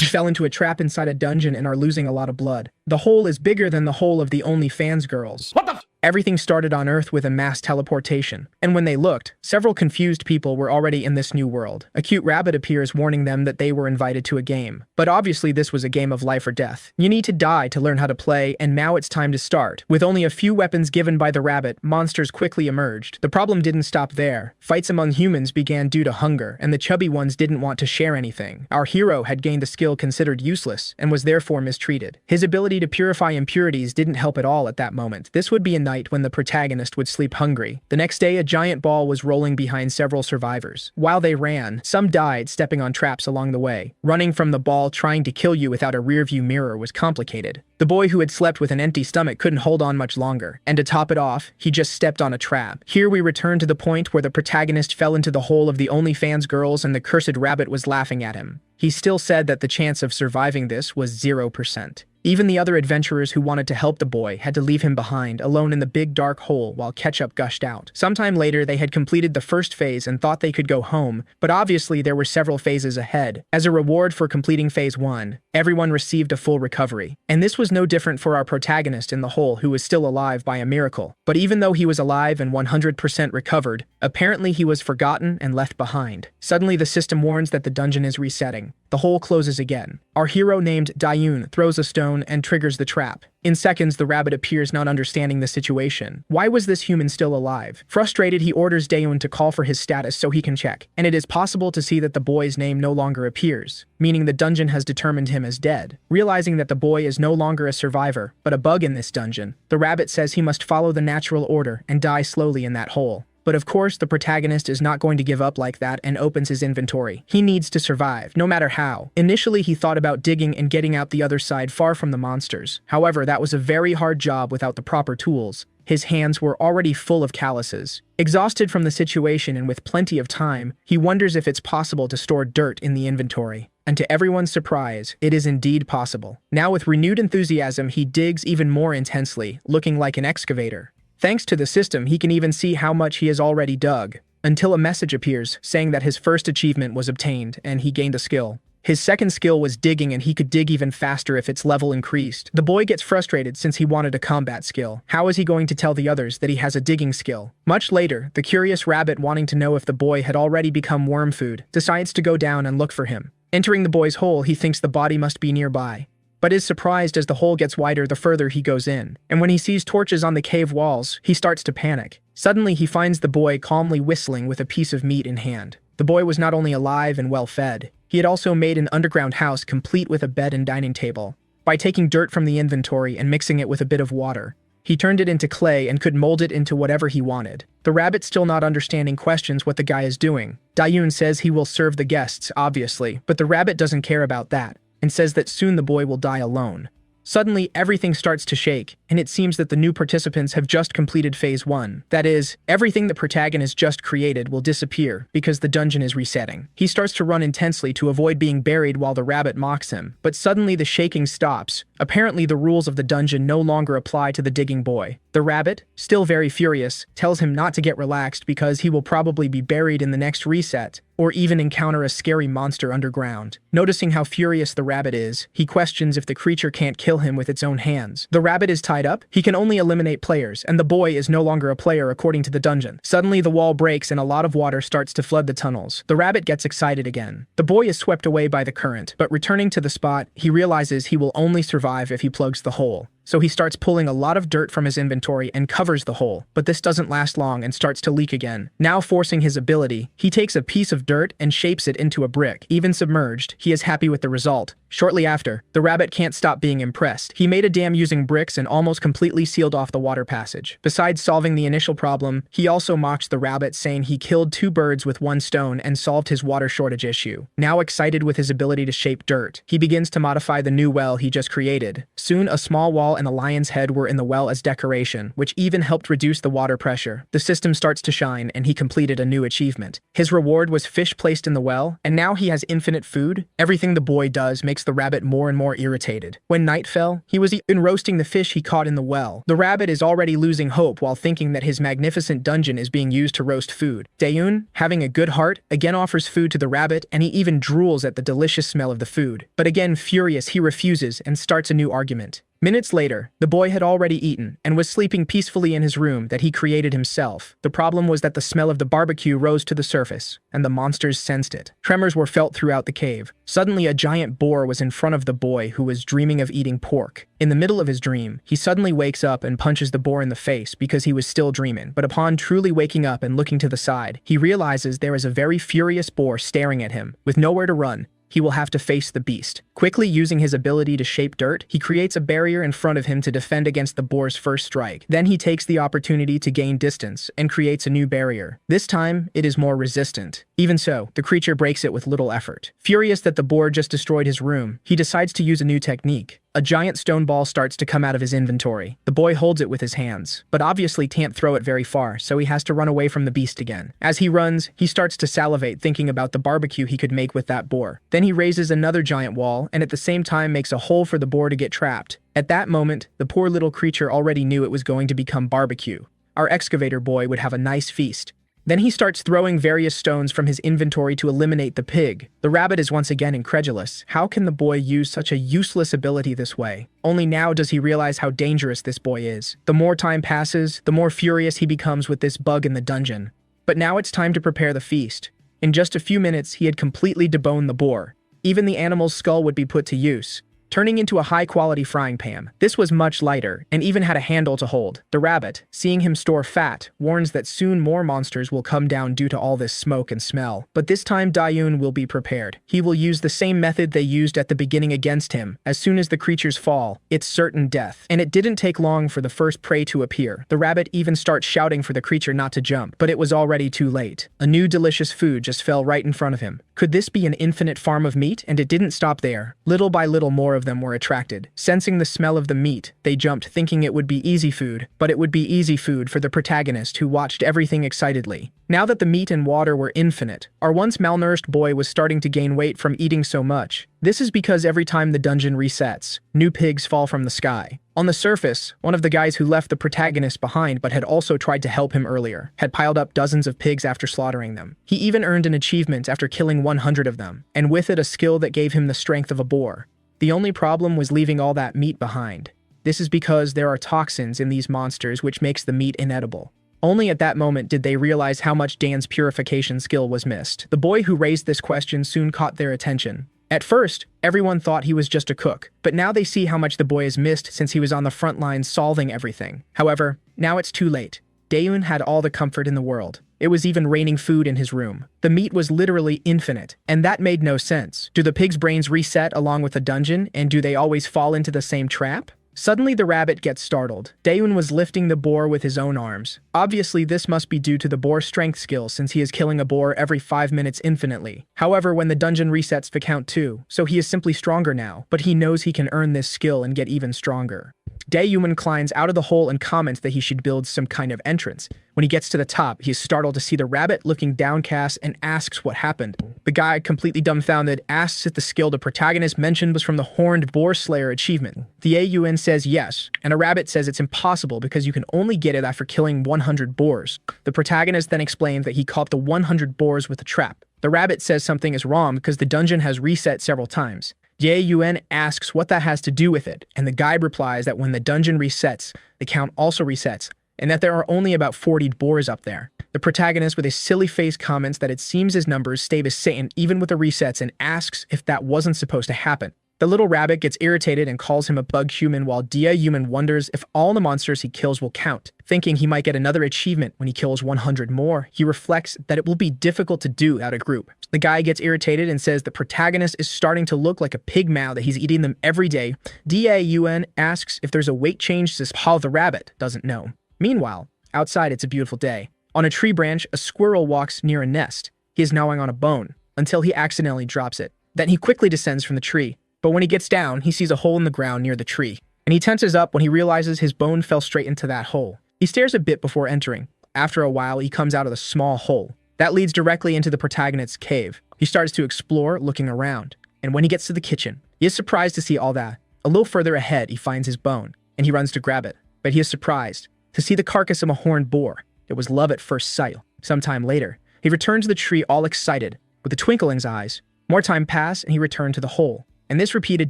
You fell into a trap inside a dungeon and are losing a lot of blood. The hole is bigger than the hole of the OnlyFans girls. What the Everything started on Earth with a mass teleportation, and when they looked, several confused people were already in this new world. A cute rabbit appears warning them that they were invited to a game. But obviously this was a game of life or death. You need to die to learn how to play, and now it's time to start. With only a few weapons given by the rabbit, monsters quickly emerged. The problem didn't stop there. Fights among humans began due to hunger, and the chubby ones didn't want to share anything. Our hero had gained a skill considered useless, and was therefore mistreated. His ability to purify impurities didn't help at all at that moment. This would be a night when the protagonist would sleep hungry. The next day, a giant ball was rolling behind several survivors. While they ran, some died stepping on traps along the way. Running from the ball trying to kill you without a rearview mirror was complicated. The boy who had slept with an empty stomach couldn't hold on much longer, and to top it off, he just stepped on a trap. Here we return to the point where the protagonist fell into the hole of the OnlyFans girls and the cursed rabbit was laughing at him. He still said that the chance of surviving this was 0%. Even the other adventurers who wanted to help the boy had to leave him behind, alone in the big dark hole while ketchup gushed out. Sometime later, they had completed the first phase and thought they could go home, but obviously there were several phases ahead. As a reward for completing phase 1, everyone received a full recovery. And this was no different for our protagonist in the hole, who was still alive by a miracle. But even though he was alive and 100% recovered, apparently he was forgotten and left behind. Suddenly the system warns that the dungeon is resetting. The hole closes again. Our hero named Dayun throws a stone and triggers the trap. In seconds, the rabbit appears, not understanding the situation. Why was this human still alive? Frustrated, he orders Dayun to call for his status so he can check. And it is possible to see that the boy's name no longer appears, meaning the dungeon has determined him as dead. Realizing that the boy is no longer a survivor, but a bug in this dungeon, the rabbit says he must follow the natural order and die slowly in that hole. But of course, the protagonist is not going to give up like that and opens his inventory. He needs to survive, no matter how. Initially, he thought about digging and getting out the other side far from the monsters. However, that was a very hard job without the proper tools. His hands were already full of calluses. Exhausted from the situation and with plenty of time, he wonders if it's possible to store dirt in the inventory. And to everyone's surprise, it is indeed possible. Now with renewed enthusiasm, he digs even more intensely, looking like an excavator. Thanks to the system, he can even see how much he has already dug, until a message appears saying that his first achievement was obtained and he gained a skill. His second skill was digging, and he could dig even faster if its level increased. The boy gets frustrated since he wanted a combat skill. How is he going to tell the others that he has a digging skill? Much later, the curious rabbit, wanting to know if the boy had already become worm food, decides to go down and look for him. Entering the boy's hole, he thinks the body must be nearby, but is surprised as the hole gets wider the further he goes in. And when he sees torches on the cave walls, he starts to panic. Suddenly, he finds the boy calmly whistling with a piece of meat in hand. The boy was not only alive and well fed, he had also made an underground house complete with a bed and dining table. By taking dirt from the inventory and mixing it with a bit of water, he turned it into clay and could mold it into whatever he wanted. The rabbit, still not understanding, questions what the guy is doing. Dayun says he will serve the guests, obviously, but the rabbit doesn't care about that, and says that soon the boy will die alone. Suddenly, everything starts to shake, and it seems that the new participants have just completed phase 1. That is, everything the protagonist just created will disappear because the dungeon is resetting. He starts to run intensely to avoid being buried while the rabbit mocks him, but suddenly the shaking stops. Apparently, the rules of the dungeon no longer apply to the digging boy. The rabbit, still very furious, tells him not to get relaxed because he will probably be buried in the next reset, or even encounter a scary monster underground. Noticing how furious the rabbit is, he questions if the creature can't kill him with its own hands. The rabbit is tied up, he can only eliminate players, and the boy is no longer a player according to the dungeon. Suddenly the wall breaks and a lot of water starts to flood the tunnels. The rabbit gets excited again. The boy is swept away by the current, but returning to the spot, he realizes he will only survive if he plugs the hole. So he starts pulling a lot of dirt from his inventory and covers the hole, but this doesn't last long and starts to leak again. Now forcing his ability, he takes a piece of dirt and shapes it into a brick. Even submerged, he is happy with the result. Shortly after, the rabbit can't stop being impressed. He made a dam using bricks and almost completely sealed off the water passage. Besides solving the initial problem, he also mocked the rabbit, saying he killed 2 birds with 1 stone and solved his water shortage issue. Now excited with his ability to shape dirt, he begins to modify the new well he just created. Soon, a small wall and a lion's head were in the well as decoration, which even helped reduce the water pressure. The system starts to shine, and he completed a new achievement. His reward was fish placed in the well, and now he has infinite food. Everything the boy does makes makes the rabbit more and more irritated. When night fell, he was even roasting the fish he caught in the well. The rabbit is already losing hope while thinking that his magnificent dungeon is being used to roast food. Daeun, having a good heart, again offers food to the rabbit, and he even drools at the delicious smell of the food. But again, furious, he refuses and starts a new argument. Minutes later, the boy had already eaten and was sleeping peacefully in his room that he created himself. The problem was that the smell of the barbecue rose to the surface, and the monsters sensed it. Tremors were felt throughout the cave. Suddenly, a giant boar was in front of the boy who was dreaming of eating pork. In the middle of his dream, he suddenly wakes up and punches the boar in the face because he was still dreaming. But upon truly waking up and looking to the side, he realizes there is a very furious boar staring at him. With nowhere to run, he will have to face the beast. Quickly using his ability to shape dirt, he creates a barrier in front of him to defend against the boar's first strike. Then he takes the opportunity to gain distance and creates a new barrier. This time, it is more resistant. Even so, the creature breaks it with little effort. Furious that the boar just destroyed his room, he decides to use a new technique. A giant stone ball starts to come out of his inventory. The boy holds it with his hands, but obviously can't throw it very far, so he has to run away from the beast again. As he runs, he starts to salivate thinking about the barbecue he could make with that boar. Then he raises another giant wall, and at the same time makes a hole for the boar to get trapped. At that moment, the poor little creature already knew it was going to become barbecue. Our excavator boy would have a nice feast. Then he starts throwing various stones from his inventory to eliminate the pig. The rabbit is once again incredulous. How can the boy use such a useless ability this way? Only now does he realize how dangerous this boy is. The more time passes, the more furious he becomes with this bug in the dungeon. But now it's time to prepare the feast. In just a few minutes, he had completely deboned the boar. Even the animal's skull would be put to use, turning into a high-quality frying pan. This was much lighter, and even had a handle to hold. The rabbit, seeing him store fat, warns that soon more monsters will come down due to all this smoke and smell. But this time Daeun will be prepared. He will use the same method they used at the beginning against him. As soon as the creatures fall, it's certain death. And it didn't take long for the first prey to appear. The rabbit even starts shouting for the creature not to jump, but it was already too late. A new delicious food just fell right in front of him. Could this be an infinite farm of meat? And it didn't stop there. Little by little more of them were attracted. Sensing the smell of the meat, they jumped thinking it would be easy food, but it would be easy food for the protagonist who watched everything excitedly. Now that the meat and water were infinite, our once malnourished boy was starting to gain weight from eating so much. This is because every time the dungeon resets, new pigs fall from the sky. On the surface, one of the guys who left the protagonist behind but had also tried to help him earlier had piled up dozens of pigs after slaughtering them. He even earned an achievement after killing 100 of them, and with it a skill that gave him the strength of a boar. The only problem was leaving all that meat behind. This is because there are toxins in these monsters which makes the meat inedible. Only at that moment did they realize how much Dan's purification skill was missed. The boy who raised this question soon caught their attention. At first, everyone thought he was just a cook, but now they see how much the boy has missed since he was on the front lines solving everything. However, now it's too late. Daeun had all the comfort in the world. It was even raining food in his room. The meat was literally infinite, and that made no sense. Do the pig's brains reset along with the dungeon, and do they always fall into the same trap? Suddenly the rabbit gets startled. Daeun was lifting the boar with his own arms. Obviously this must be due to the boar's strength skill since he is killing a boar every 5 minutes infinitely. However, when the dungeon resets for count 2, so he is simply stronger now, but he knows he can earn this skill and get even stronger. Daeun climbs out of the hole and comments that he should build some kind of entrance. When he gets to the top, he is startled to see the rabbit looking downcast and asks what happened. The guy, completely dumbfounded, asks if the skill the protagonist mentioned was from the Horned Boar Slayer achievement. The Daeun says yes, and a rabbit says it's impossible because you can only get it after killing 100 boars. The protagonist then explains that he caught the 100 boars with a trap. The rabbit says something is wrong because the dungeon has reset several times. Daeun asks what that has to do with it, and the guide replies that when the dungeon resets, the count also resets, and that there are only about 40 boars up there. The protagonist with a silly face comments that it seems his numbers stay the same even with the resets and asks if that wasn't supposed to happen. The little rabbit gets irritated and calls him a bug human while Daeun wonders if all the monsters he kills will count. Thinking he might get another achievement when he kills 100 more, he reflects that it will be difficult to do without a group. The guy gets irritated and says the protagonist is starting to look like a pig now that he's eating them every day. Daeun asks if there's a weight change to how the rabbit doesn't know. Meanwhile, outside it's a beautiful day. On a tree branch, a squirrel walks near a nest. He is gnawing on a bone until he accidentally drops it. Then he quickly descends from the tree. But when he gets down, he sees a hole in the ground near the tree, and he tenses up when he realizes his bone fell straight into that hole. He stares a bit before entering. After a while, he comes out of the small hole. That leads directly into the protagonist's cave. He starts to explore, looking around, and when he gets to the kitchen, He is surprised to see all that. A little further ahead, he finds his bone, and he runs to grab it. But he is surprised to see the carcass of a horned boar. It was love at first sight. Sometime later, he returned to the tree all excited, with a twinkle in his eyes. More time passed, and he returned to the hole. And this repeated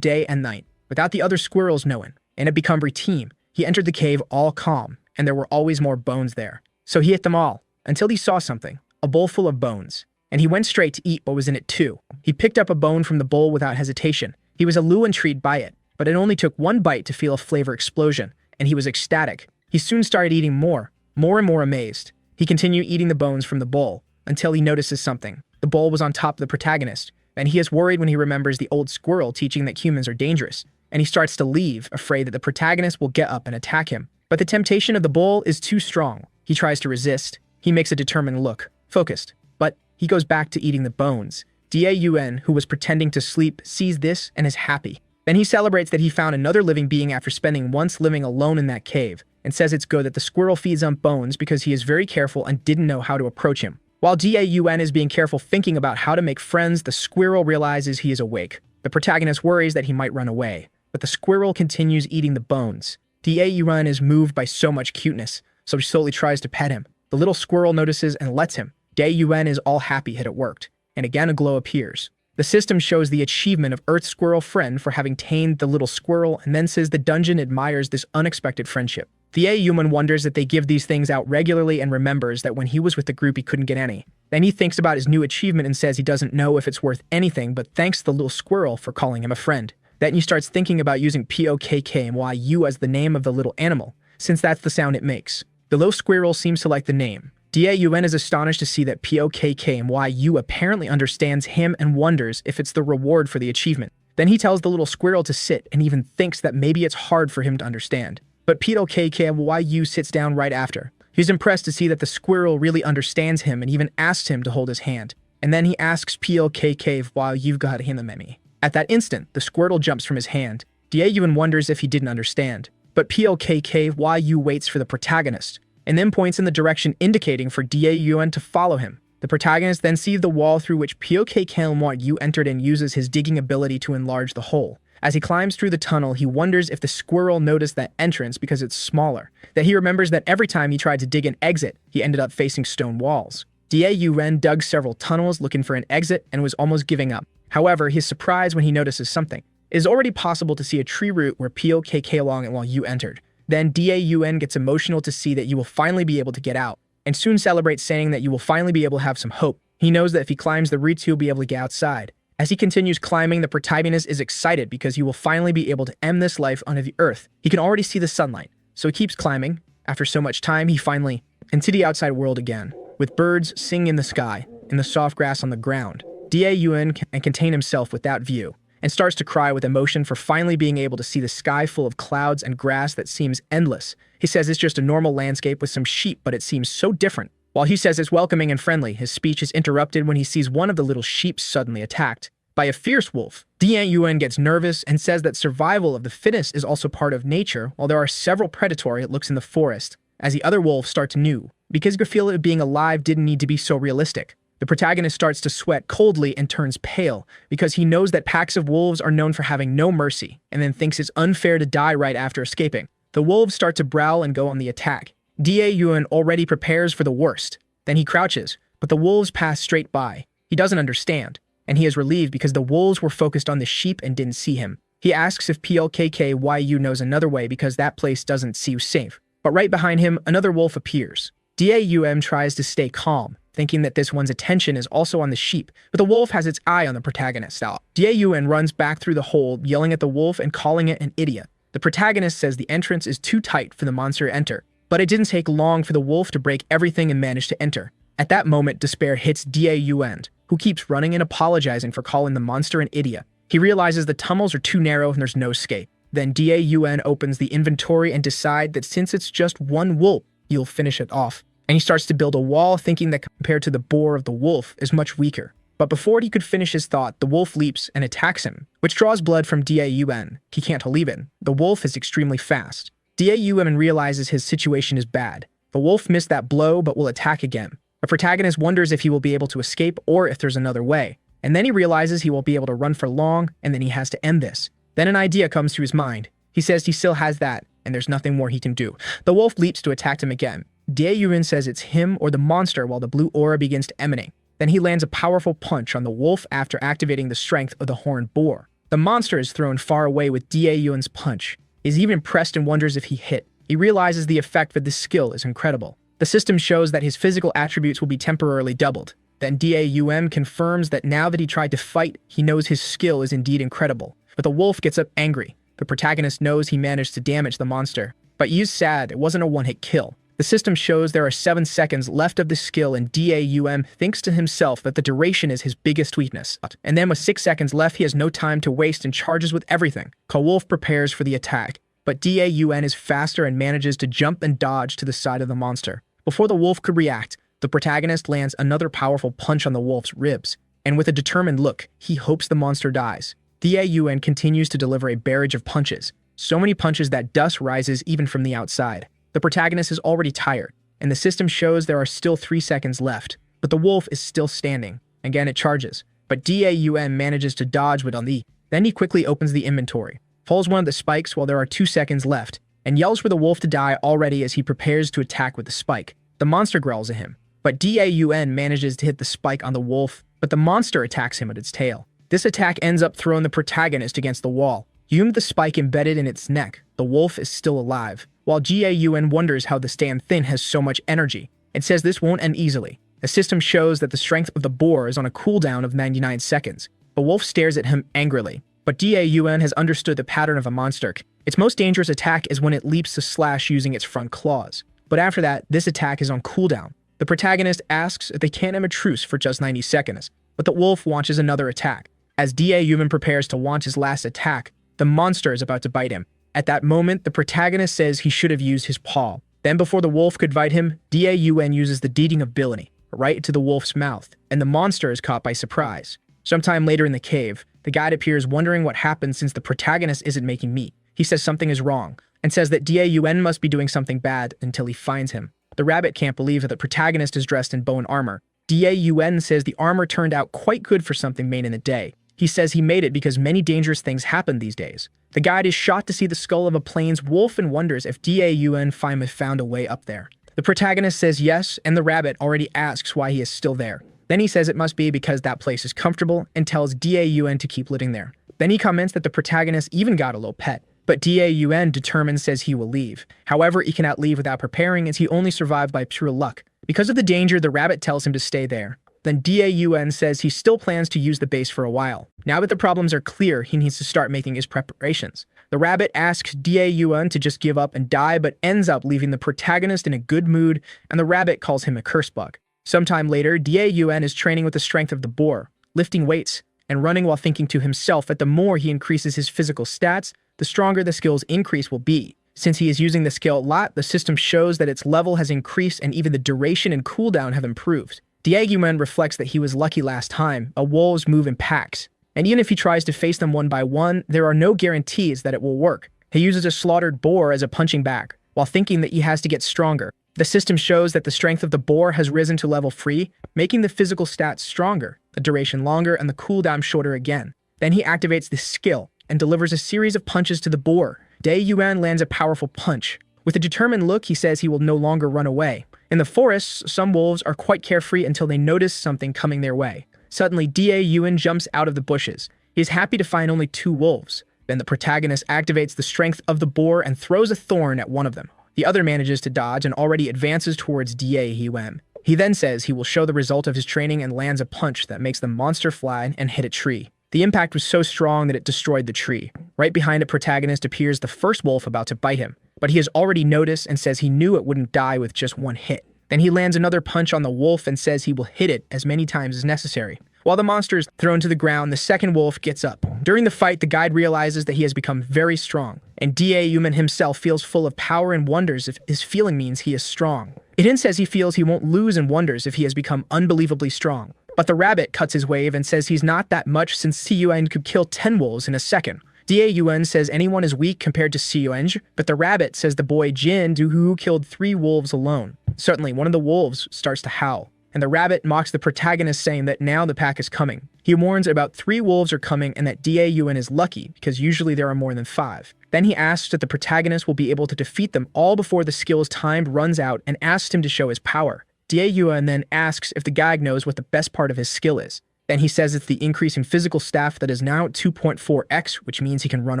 day and night, without the other squirrels knowing. And it became routine. He entered the cave all calm, and there were always more bones there. So he ate them all, until he saw something, a bowl full of bones. And he went straight to eat what was in it too. He picked up a bone from the bowl without hesitation. He was a little intrigued by it, but it only took one bite to feel a flavor explosion, and he was ecstatic. He soon started eating more and more amazed. He continued eating the bones from the bowl, until he notices something. The bowl was on top of the protagonist, and he is worried when he remembers the old squirrel teaching that humans are dangerous, and he starts to leave, afraid that the protagonist will get up and attack him. But the temptation of the bowl is too strong. He tries to resist. He makes a determined look, focused, but he goes back to eating the bones. Daun, who was pretending to sleep, sees this and is happy. Then he celebrates that he found another living being after spending once living alone in that cave, and says it's good that the squirrel feeds on bones because he is very careful and didn't know how to approach him. While Daun is being careful thinking about how to make friends, the squirrel realizes he is awake. The protagonist worries that he might run away, but the squirrel continues eating the bones. Daun is moved by so much cuteness, so he slowly tries to pet him. The little squirrel notices and lets him. Daun is all happy that it worked, and again a glow appears. The system shows the achievement of Earth's squirrel friend for having tamed the little squirrel, and then says the dungeon admires this unexpected friendship. Daun wonders that they give these things out regularly and remembers that when he was with the group he couldn't get any. Then he thinks about his new achievement and says he doesn't know if it's worth anything, but thanks the little squirrel for calling him a friend. Then he starts thinking about using POKKMYU as the name of the little animal, since that's the sound it makes. The little squirrel seems to like the name. Daun is astonished to see that POKKMYU apparently understands him and wonders if it's the reward for the achievement. Then he tells the little squirrel to sit and even thinks that maybe it's hard for him to understand. But POKKMYU sits down right after. He's impressed to see that the squirrel really understands him and even asks him to hold his hand. And then he asks POKKMYU got him the meme. At that instant, the squirrel jumps from his hand. Daun wonders if he didn't understand. But POKKYU waits for the protagonist, and then points in the direction indicating for Daun to follow him. The protagonist then sees the wall through which POKKMYU entered and uses his digging ability to enlarge the hole. As he climbs through the tunnel, he wonders if the squirrel noticed that entrance because it's smaller, that he remembers that every time he tried to dig an exit, he ended up facing stone walls. Daun dug several tunnels looking for an exit and was almost giving up. However, he is surprised when he notices something. It is already possible to see a tree root where POKKMYU entered. Then Daun gets emotional to see that you will finally be able to get out, and soon celebrates saying that you will finally be able to have some hope. He knows that if he climbs the roots, he'll be able to get outside. As he continues climbing, the protagonist is excited because he will finally be able to end this life under the earth. He can already see the sunlight, so he keeps climbing. After so much time, he finally into the outside world again, with birds singing in the sky and the soft grass on the ground. Daun can contain himself with that view, and starts to cry with emotion for finally being able to see the sky full of clouds and grass that seems endless. He says it's just a normal landscape with some sheep, but it seems so different. While he says it's welcoming and friendly, his speech is interrupted when he sees one of the little sheep suddenly attacked by a fierce wolf. Daun gets nervous and says that survival of the fittest is also part of nature, while there are several predatory looks in the forest, as the other wolves start to new, because the feel of being alive didn't need to be so realistic. The protagonist starts to sweat coldly and turns pale because he knows that packs of wolves are known for having no mercy, and then thinks it's unfair to die right after escaping. The wolves start to growl and go on the attack. Daun already prepares for the worst. Then he crouches, but the wolves pass straight by. He doesn't understand, and he is relieved because the wolves were focused on the sheep and didn't see him. He asks if POKKYU knows another way because that place doesn't seem safe. But right behind him, another wolf appears. Daun tries to stay calm, thinking that this one's attention is also on the sheep, but the wolf has its eye on the protagonist. Daun runs back through the hole, yelling at the wolf and calling it an idiot. The protagonist says the entrance is too tight for the monster to enter, but it didn't take long for the wolf to break everything and manage to enter. At that moment, despair hits Daun, who keeps running and apologizing for calling the monster an idiot. He realizes the tunnels are too narrow and there's no escape. Then Daun opens the inventory and decides that since it's just one wolf, he'll finish it off. And he starts to build a wall, thinking that compared to the bore of the wolf is much weaker. But before he could finish his thought, the wolf leaps and attacks him, which draws blood from Daun. He can't believe it. The wolf is extremely fast. Daun realizes his situation is bad. The wolf missed that blow but will attack again. The protagonist wonders if he will be able to escape or if there's another way. And then he realizes he won't be able to run for long, and then he has to end this. Then an idea comes to his mind. He says he still has that, and there's nothing more he can do. The wolf leaps to attack him again. Dae-Yuin says it's him or the monster while the blue aura begins to emanate. Then he lands a powerful punch on the wolf after activating the strength of the horned boar. The monster is thrown far away with Dae-Yuin's punch. He's even impressed and wonders if he hit. He realizes the effect of this skill is incredible. The system shows that his physical attributes will be temporarily doubled. Then Dae-Yuin confirms that now that he tried to fight, he knows his skill is indeed incredible. But the wolf gets up angry. The protagonist knows he managed to damage the monster. But he's sad it wasn't a one-hit kill. The system shows there are 7 seconds left of the skill and Dae-Yuin thinks to himself that the duration is his biggest weakness. And then with 6 seconds left, he has no time to waste and charges with everything. Wolf prepares for the attack, but Dae-Yuin is faster and manages to jump and dodge to the side of the monster. Before the wolf could react, the protagonist lands another powerful punch on the wolf's ribs, and with a determined look, he hopes the monster dies. Dae-Yuin continues to deliver a barrage of punches, so many punches that dust rises even from the outside. The protagonist is already tired, and the system shows there are still 3 seconds left, but the wolf is still standing. Again, it charges, but Dae-Yuin manages to dodge with the. Then he quickly opens the inventory, pulls one of the spikes while there are 2 seconds left, and yells for the wolf to die already as he prepares to attack with the spike. The monster growls at him, but Dae-Yuin manages to hit the spike on the wolf, but the monster attacks him with its tail. This attack ends up throwing the protagonist against the wall. With the spike embedded in its neck, the wolf is still alive. While Dae-Yuin wonders how the stand thin has so much energy, it says this won't end easily. The system shows that the strength of the boar is on a cooldown of 99 seconds. The wolf stares at him angrily, but Dae-Yuin has understood the pattern of a monster. Its most dangerous attack is when it leaps to slash using its front claws. But after that, this attack is on cooldown. The protagonist asks if they can't have a truce for just 90 seconds, but the wolf launches another attack. As Dae-Yuin prepares to launch his last attack, the monster is about to bite him. At that moment, the protagonist says he should have used his paw. Then before the wolf could bite him, Dae-Yuin uses the deeding ability, right into the wolf's mouth, and the monster is caught by surprise. Sometime later in the cave, the guide appears wondering what happened since the protagonist isn't making meat. He says something is wrong, and says that Dae-Yuin must be doing something bad until he finds him. The rabbit can't believe that the protagonist is dressed in bone armor. Dae-Yuin says the armor turned out quite good for something made in a day. He says he made it because many dangerous things happen these days. The guide is shocked to see the skull of a plains wolf and wonders if Dae-Yuin finally found a way up there. The protagonist says yes, and the rabbit already asks why he is still there. Then he says it must be because that place is comfortable and tells Dae-Yuin to keep living there. Then he comments that the protagonist even got a little pet, but Dae-Yuin determined says he will leave. However, he cannot leave without preparing as he only survived by pure luck. Because of the danger, the rabbit tells him to stay there. Then Dae-Yuin says he still plans to use the base for a while. Now that the problems are clear, he needs to start making his preparations. The rabbit asks Dae-Yuin to just give up and die, but ends up leaving the protagonist in a good mood, and the rabbit calls him a curse bug. Sometime later, Dae-Yuin is training with the strength of the boar, lifting weights, and running while thinking to himself that the more he increases his physical stats, the stronger the skill's increase will be. Since he is using the skill a lot, the system shows that its level has increased and even the duration and cooldown have improved. Dae-Yuin reflects that he was lucky last time, wolves move in packs, and even if he tries to face them one by one, there are no guarantees that it will work. He uses a slaughtered boar as a punching bag, while thinking that he has to get stronger. The system shows that the strength of the boar has risen to level 3, making the physical stats stronger, the duration longer, and the cooldown shorter again. Then he activates the skill and delivers a series of punches to the boar. Dae-Yuin lands a powerful punch. With a determined look, he says he will no longer run away. In the forests, some wolves are quite carefree until they notice something coming their way. Suddenly, Dae-Yuin jumps out of the bushes. He is happy to find only 2 wolves. Then the protagonist activates the strength of the boar and throws a thorn at one of them. The other manages to dodge and already advances towards Dae-Yuin. He then says he will show the result of his training and lands a punch that makes the monster fly and hit a tree. The impact was so strong that it destroyed the tree. Right behind the protagonist appears the first wolf about to bite him, but he has already noticed and says he knew it wouldn't die with just one hit. Then he lands another punch on the wolf and says he will hit it as many times as necessary. While the monster is thrown to the ground, the second wolf gets up. During the fight, the guide realizes that he has become very strong, and Dae-Yuin himself feels full of power and wonders if his feeling means he is strong. It then says he feels he won't lose and wonders if he has become unbelievably strong. But the rabbit cuts his wave and says he's not that much since Siyuan could kill 10 wolves in a second. Dae-Yuin says anyone is weak compared to Siyuan, but the rabbit says the boy Jin who killed 3 wolves alone. Suddenly, one of the wolves starts to howl. and the rabbit mocks the protagonist, saying that now the pack is coming. He warns about 3 wolves are coming and that Daun is lucky because usually there are more than 5. Then he asks if the protagonist will be able to defeat them all before the skill's time runs out and asks him to show his power. Daun then asks if the guy knows what the best part of his skill is. Then he says it's the increase in physical staff that is now at 2.4x, which means he can run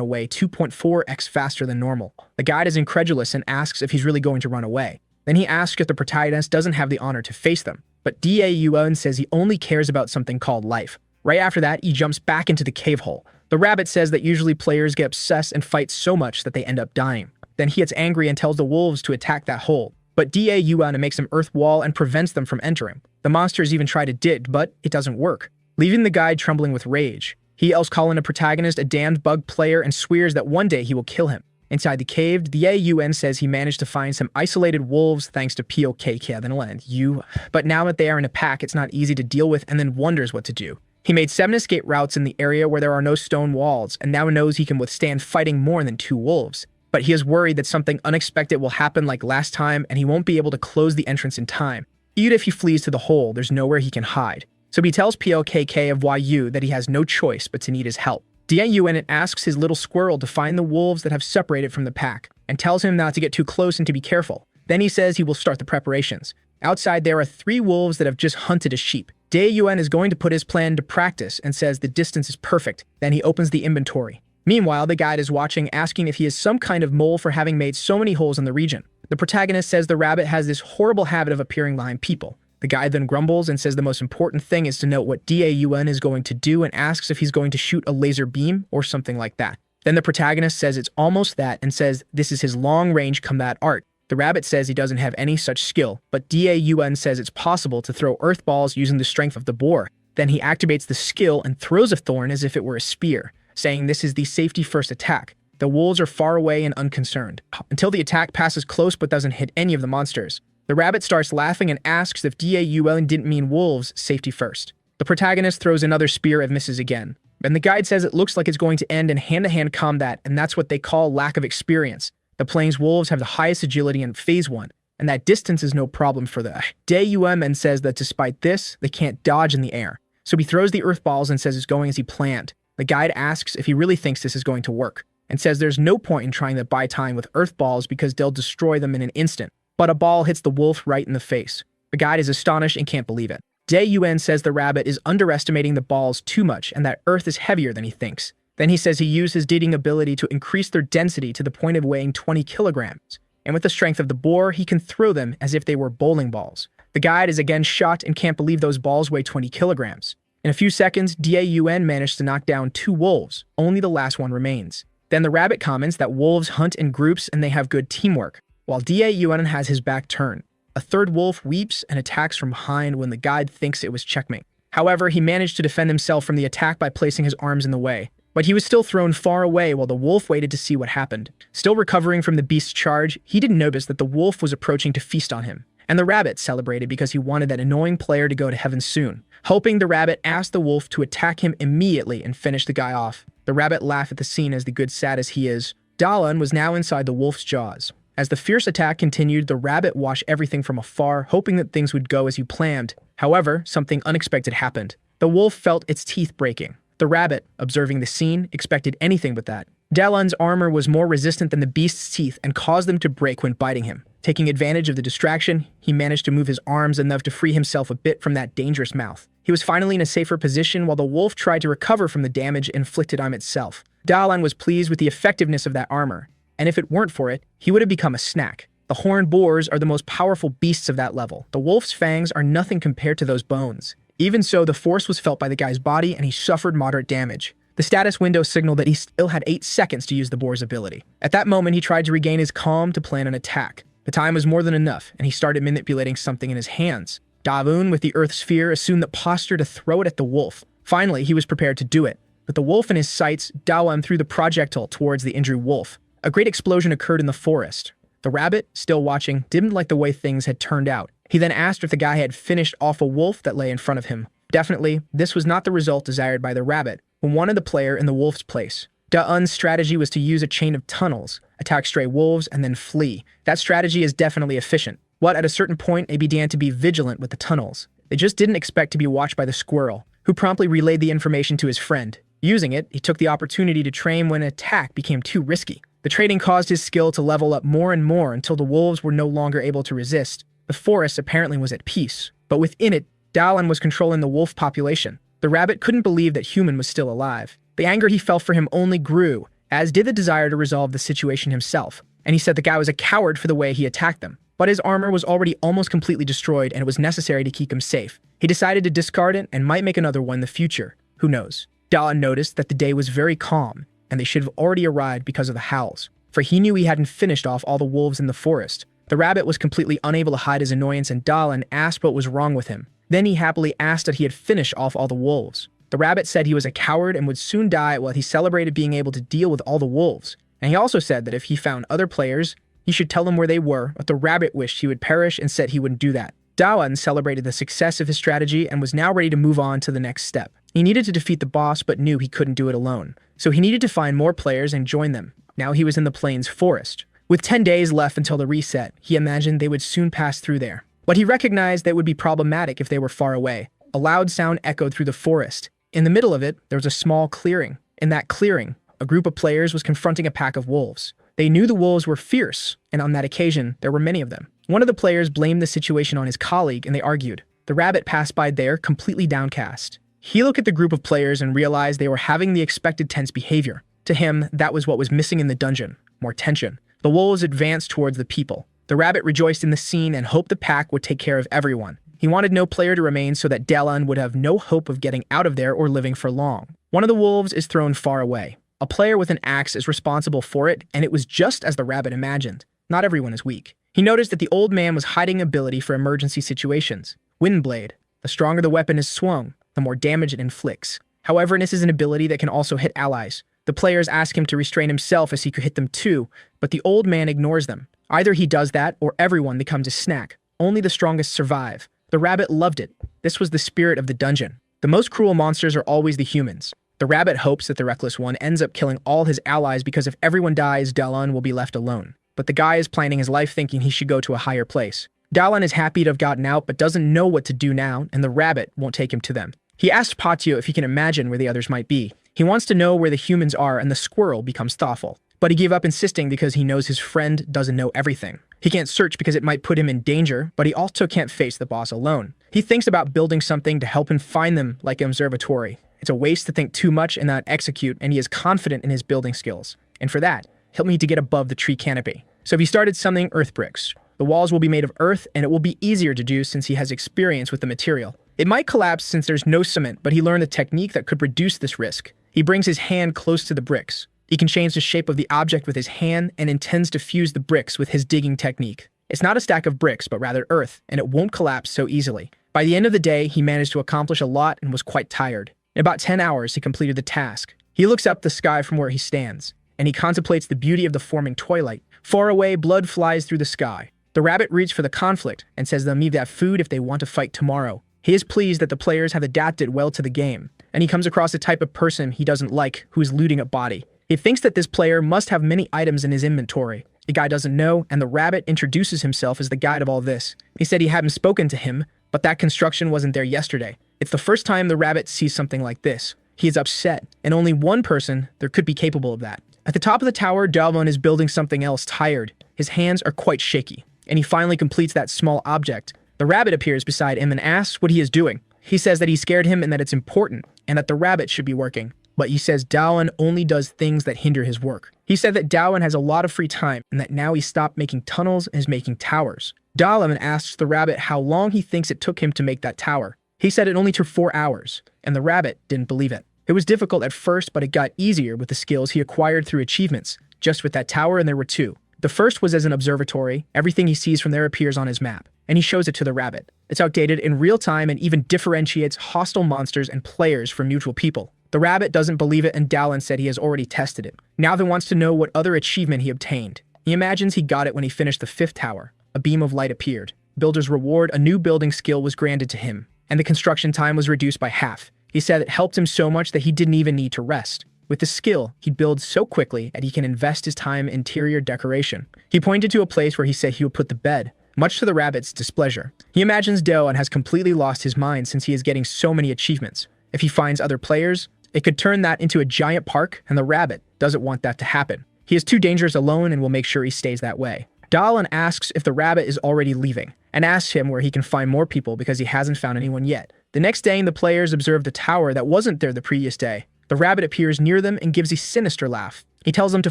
away 2.4x faster than normal. The guide is incredulous and asks if he's really going to run away. Then he asks if the protagonist doesn't have the honor to face them, but Daun says he only cares about something called life. Right after that, he jumps back into the cave hole. The rabbit says that usually players get obsessed and fight so much that they end up dying. Then he gets angry and tells the wolves to attack that hole, but Daun makes an earth wall and prevents them from entering. The monsters even try to dig, but it doesn't work, leaving the guide trembling with rage. He yells calling the protagonist a damned bug player and swears that one day he will kill him. Inside the cave, Daun says he managed to find some isolated wolves thanks to POK and you, but now that they are in a pack, it's not easy to deal with and then wonders what to do. He made 7 escape routes in the area where there are no stone walls and now knows he can withstand fighting more than 2 wolves. But he is worried that something unexpected will happen like last time and he won't be able to close the entrance in time. Even if he flees to the hole, there's nowhere he can hide. So he tells POKK of YU that he has no choice but to need his help. Daun asks his little squirrel to find the wolves that have separated from the pack, and tells him not to get too close and to be careful. Then he says he will start the preparations. Outside, there are 3 wolves that have just hunted a sheep. Daun is going to put his plan into practice and says the distance is perfect. Then he opens the inventory. Meanwhile, the guide is watching, asking if he is some kind of mole for having made so many holes in the region. The protagonist says the rabbit has this horrible habit of appearing behind people. The guide then grumbles and says the most important thing is to note what Daun is going to do and asks if he's going to shoot a laser beam or something like that. Then the protagonist says it's almost that and says this is his long-range combat art. The rabbit says he doesn't have any such skill, but Daun says it's possible to throw earth balls using the strength of the boar. Then he activates the skill and throws a thorn as if it were a spear, saying this is the safety-first attack. The wolves are far away and unconcerned, until the attack passes close but doesn't hit any of the monsters. The rabbit starts laughing and asks if Daun didn't mean wolves, safety first. The protagonist throws another spear and misses again. And the guide says it looks like it's going to end in hand-to-hand combat, and that's what they call lack of experience. The plains wolves have the highest agility in Phase 1, and that distance is no problem for the Daun and says that despite this, they can't dodge in the air. So he throws the earth balls and says it's going as he planned. The guide asks if he really thinks this is going to work, and says there's no point in trying to buy time with earth balls because they'll destroy them in an instant. But a ball hits the wolf right in the face. The guide is astonished and can't believe it. Daun says the rabbit is underestimating the balls too much and that earth is heavier than he thinks. Then he says he used his digging ability to increase their density to the point of weighing 20 kilograms. And with the strength of the boar, he can throw them as if they were bowling balls. The guide is again shocked and can't believe those balls weigh 20 kilograms. In a few seconds, Daun managed to knock down 2 wolves. Only the last one remains. Then the rabbit comments that wolves hunt in groups and they have good teamwork, while Daun has his back turned. A third wolf weeps and attacks from behind when the guide thinks it was checkmate. However, he managed to defend himself from the attack by placing his arms in the way. But he was still thrown far away while the wolf waited to see what happened. Still recovering from the beast's charge, he didn't notice that the wolf was approaching to feast on him. And the rabbit celebrated because he wanted that annoying player to go to heaven soon. Hoping, the rabbit asked the wolf to attack him immediately and finish the guy off. The rabbit laughed at the scene as the good sad as he is. Daun was now inside the wolf's jaws. As the fierce attack continued, the rabbit watched everything from afar, hoping that things would go as he planned. However, something unexpected happened. The wolf felt its teeth breaking. The rabbit, observing the scene, expected anything but that. Daun's armor was more resistant than the beast's teeth and caused them to break when biting him. Taking advantage of the distraction, he managed to move his arms enough to free himself a bit from that dangerous mouth. He was finally in a safer position while the wolf tried to recover from the damage inflicted on itself. Daun was pleased with the effectiveness of that armor, and if it weren't for it, he would have become a snack. The horned boars are the most powerful beasts of that level. The wolf's fangs are nothing compared to those bones. Even so, the force was felt by the guy's body and he suffered moderate damage. The status window signaled that he still had 8 seconds to use the boar's ability. At that moment, he tried to regain his calm to plan an attack. The time was more than enough, and he started manipulating something in his hands. Daun, with the earth sphere, assumed the posture to throw it at the wolf. Finally, he was prepared to do it. With the wolf in his sights, Daun threw the projectile towards the injured wolf. A great explosion occurred in the forest. The rabbit, still watching, didn't like the way things had turned out. He then asked if the guy had finished off a wolf that lay in front of him. Definitely, this was not the result desired by the rabbit, who wanted the player in the wolf's place. Daun's strategy was to use a chain of tunnels, attack stray wolves, and then flee. That strategy is definitely efficient. But at a certain point, they began to be vigilant with the tunnels. They just didn't expect to be watched by the squirrel, who promptly relayed the information to his friend. Using it, he took the opportunity to train when an attack became too risky. The training caused his skill to level up more and more until the wolves were no longer able to resist. The forest apparently was at peace, but within it, Dalan was controlling the wolf population. The rabbit couldn't believe that human was still alive. The anger he felt for him only grew, as did the desire to resolve the situation himself. And he said the guy was a coward for the way he attacked them. But his armor was already almost completely destroyed and it was necessary to keep him safe. He decided to discard it and might make another one in the future. Who knows? Dalan noticed that the day was very calm, and they should have already arrived because of the howls, for he knew he hadn't finished off all the wolves in the forest. The rabbit was completely unable to hide his annoyance, and Dalan asked what was wrong with him. Then he happily asked that he had finished off all the wolves. The rabbit said he was a coward and would soon die while he celebrated being able to deal with all the wolves. And he also said that if he found other players, he should tell them where they were, but the rabbit wished he would perish and said he wouldn't do that. Dalan celebrated the success of his strategy and was now ready to move on to the next step. He needed to defeat the boss but knew he couldn't do it alone, so he needed to find more players and join them. Now he was in the plains forest. With 10 days left until the reset, he imagined they would soon pass through there. But he recognized that it would be problematic if they were far away. A loud sound echoed through the forest. In the middle of it, there was a small clearing. In that clearing, a group of players was confronting a pack of wolves. They knew the wolves were fierce, and on that occasion, there were many of them. One of the players blamed the situation on his colleague, and they argued. The rabbit passed by there, completely downcast. He looked at the group of players and realized they were having the expected tense behavior. To him, that was what was missing in the dungeon, more tension. The wolves advanced towards the people. The rabbit rejoiced in the scene and hoped the pack would take care of everyone. He wanted no player to remain so that Dalan would have no hope of getting out of there or living for long. One of the wolves is thrown far away. A player with an axe is responsible for it, and it was just as the rabbit imagined. Not everyone is weak. He noticed that the old man was hiding an ability for emergency situations. Windblade. The stronger the weapon is swung, the more damage it inflicts. However, this is an ability that can also hit allies. The players ask him to restrain himself as he could hit them too, but the old man ignores them. Either he does that, or everyone becomes a snack. Only the strongest survive. The rabbit loved it. This was the spirit of the dungeon. The most cruel monsters are always the humans. The rabbit hopes that the reckless one ends up killing all his allies because if everyone dies, Dalan will be left alone. But the guy is planning his life thinking he should go to a higher place. Dalan is happy to have gotten out but doesn't know what to do now, and the rabbit won't take him to them. He asked Patio if he can imagine where the others might be. He wants to know where the humans are, and the squirrel becomes thoughtful. But he gave up insisting because he knows his friend doesn't know everything. He can't search because it might put him in danger, but he also can't face the boss alone. He thinks about building something to help him find them, like an observatory. It's a waste to think too much and not execute, and he is confident in his building skills. And for that, he'll need to get above the tree canopy. So if he started summoning earth bricks, the walls will be made of earth, and it will be easier to do since he has experience with the material. It might collapse since there's no cement, but he learned a technique that could reduce this risk. He brings his hand close to the bricks. He can change the shape of the object with his hand and intends to fuse the bricks with his digging technique. It's not a stack of bricks, but rather earth, and it won't collapse so easily. By the end of the day, he managed to accomplish a lot and was quite tired. In about 10 hours, he completed the task. He looks up the sky from where he stands, and he contemplates the beauty of the forming twilight. Far away, blood flies through the sky. The rabbit reads for the conflict and says they'll need that food if they want to fight tomorrow. He is pleased that the players have adapted well to the game, and he comes across a type of person he doesn't like who is looting a body. He thinks that this player must have many items in his inventory. The guy doesn't know, and the rabbit introduces himself as the guide of all this. He said he hadn't spoken to him, but that construction wasn't there yesterday. It's the first time the rabbit sees something like this. He is upset, and only one person there could be capable of that. At the top of the tower, Dalmon is building something else tired. His hands are quite shaky, and he finally completes that small object. The rabbit appears beside him and asks what he is doing. He says that he scared him and that it's important, and that the rabbit should be working. But he says Dawan only does things that hinder his work. He said that Dawan has a lot of free time, and that now he stopped making tunnels and is making towers. Dawan asks the rabbit how long he thinks it took him to make that tower. He said it only took 4 hours, and the rabbit didn't believe it. It was difficult at first, but it got easier with the skills he acquired through achievements. Just with that tower, and there were 2. The first was as an observatory. Everything he sees from there appears on his map, and he shows it to the rabbit. It's outdated in real time and even differentiates hostile monsters and players from neutral people. The rabbit doesn't believe it, and Dallin said he has already tested it. Now he wants to know what other achievement he obtained. He imagines he got it when he finished the 5th tower. A beam of light appeared. Builder's reward, a new building skill was granted to him, and the construction time was reduced by half. He said it helped him so much that he didn't even need to rest. With the skill, he builds so quickly that he can invest his time in interior decoration. He pointed to a place where he said he would put the bed. much to the rabbit's displeasure. He imagines Dalan has completely lost his mind since he is getting so many achievements. If he finds other players, it could turn that into a giant park, and the rabbit doesn't want that to happen. He is too dangerous alone and will make sure he stays that way. Dalan asks if the rabbit is already leaving, and asks him where he can find more people because he hasn't found anyone yet. The next day, the players observe the tower that wasn't there the previous day. The rabbit appears near them and gives a sinister laugh. He tells them to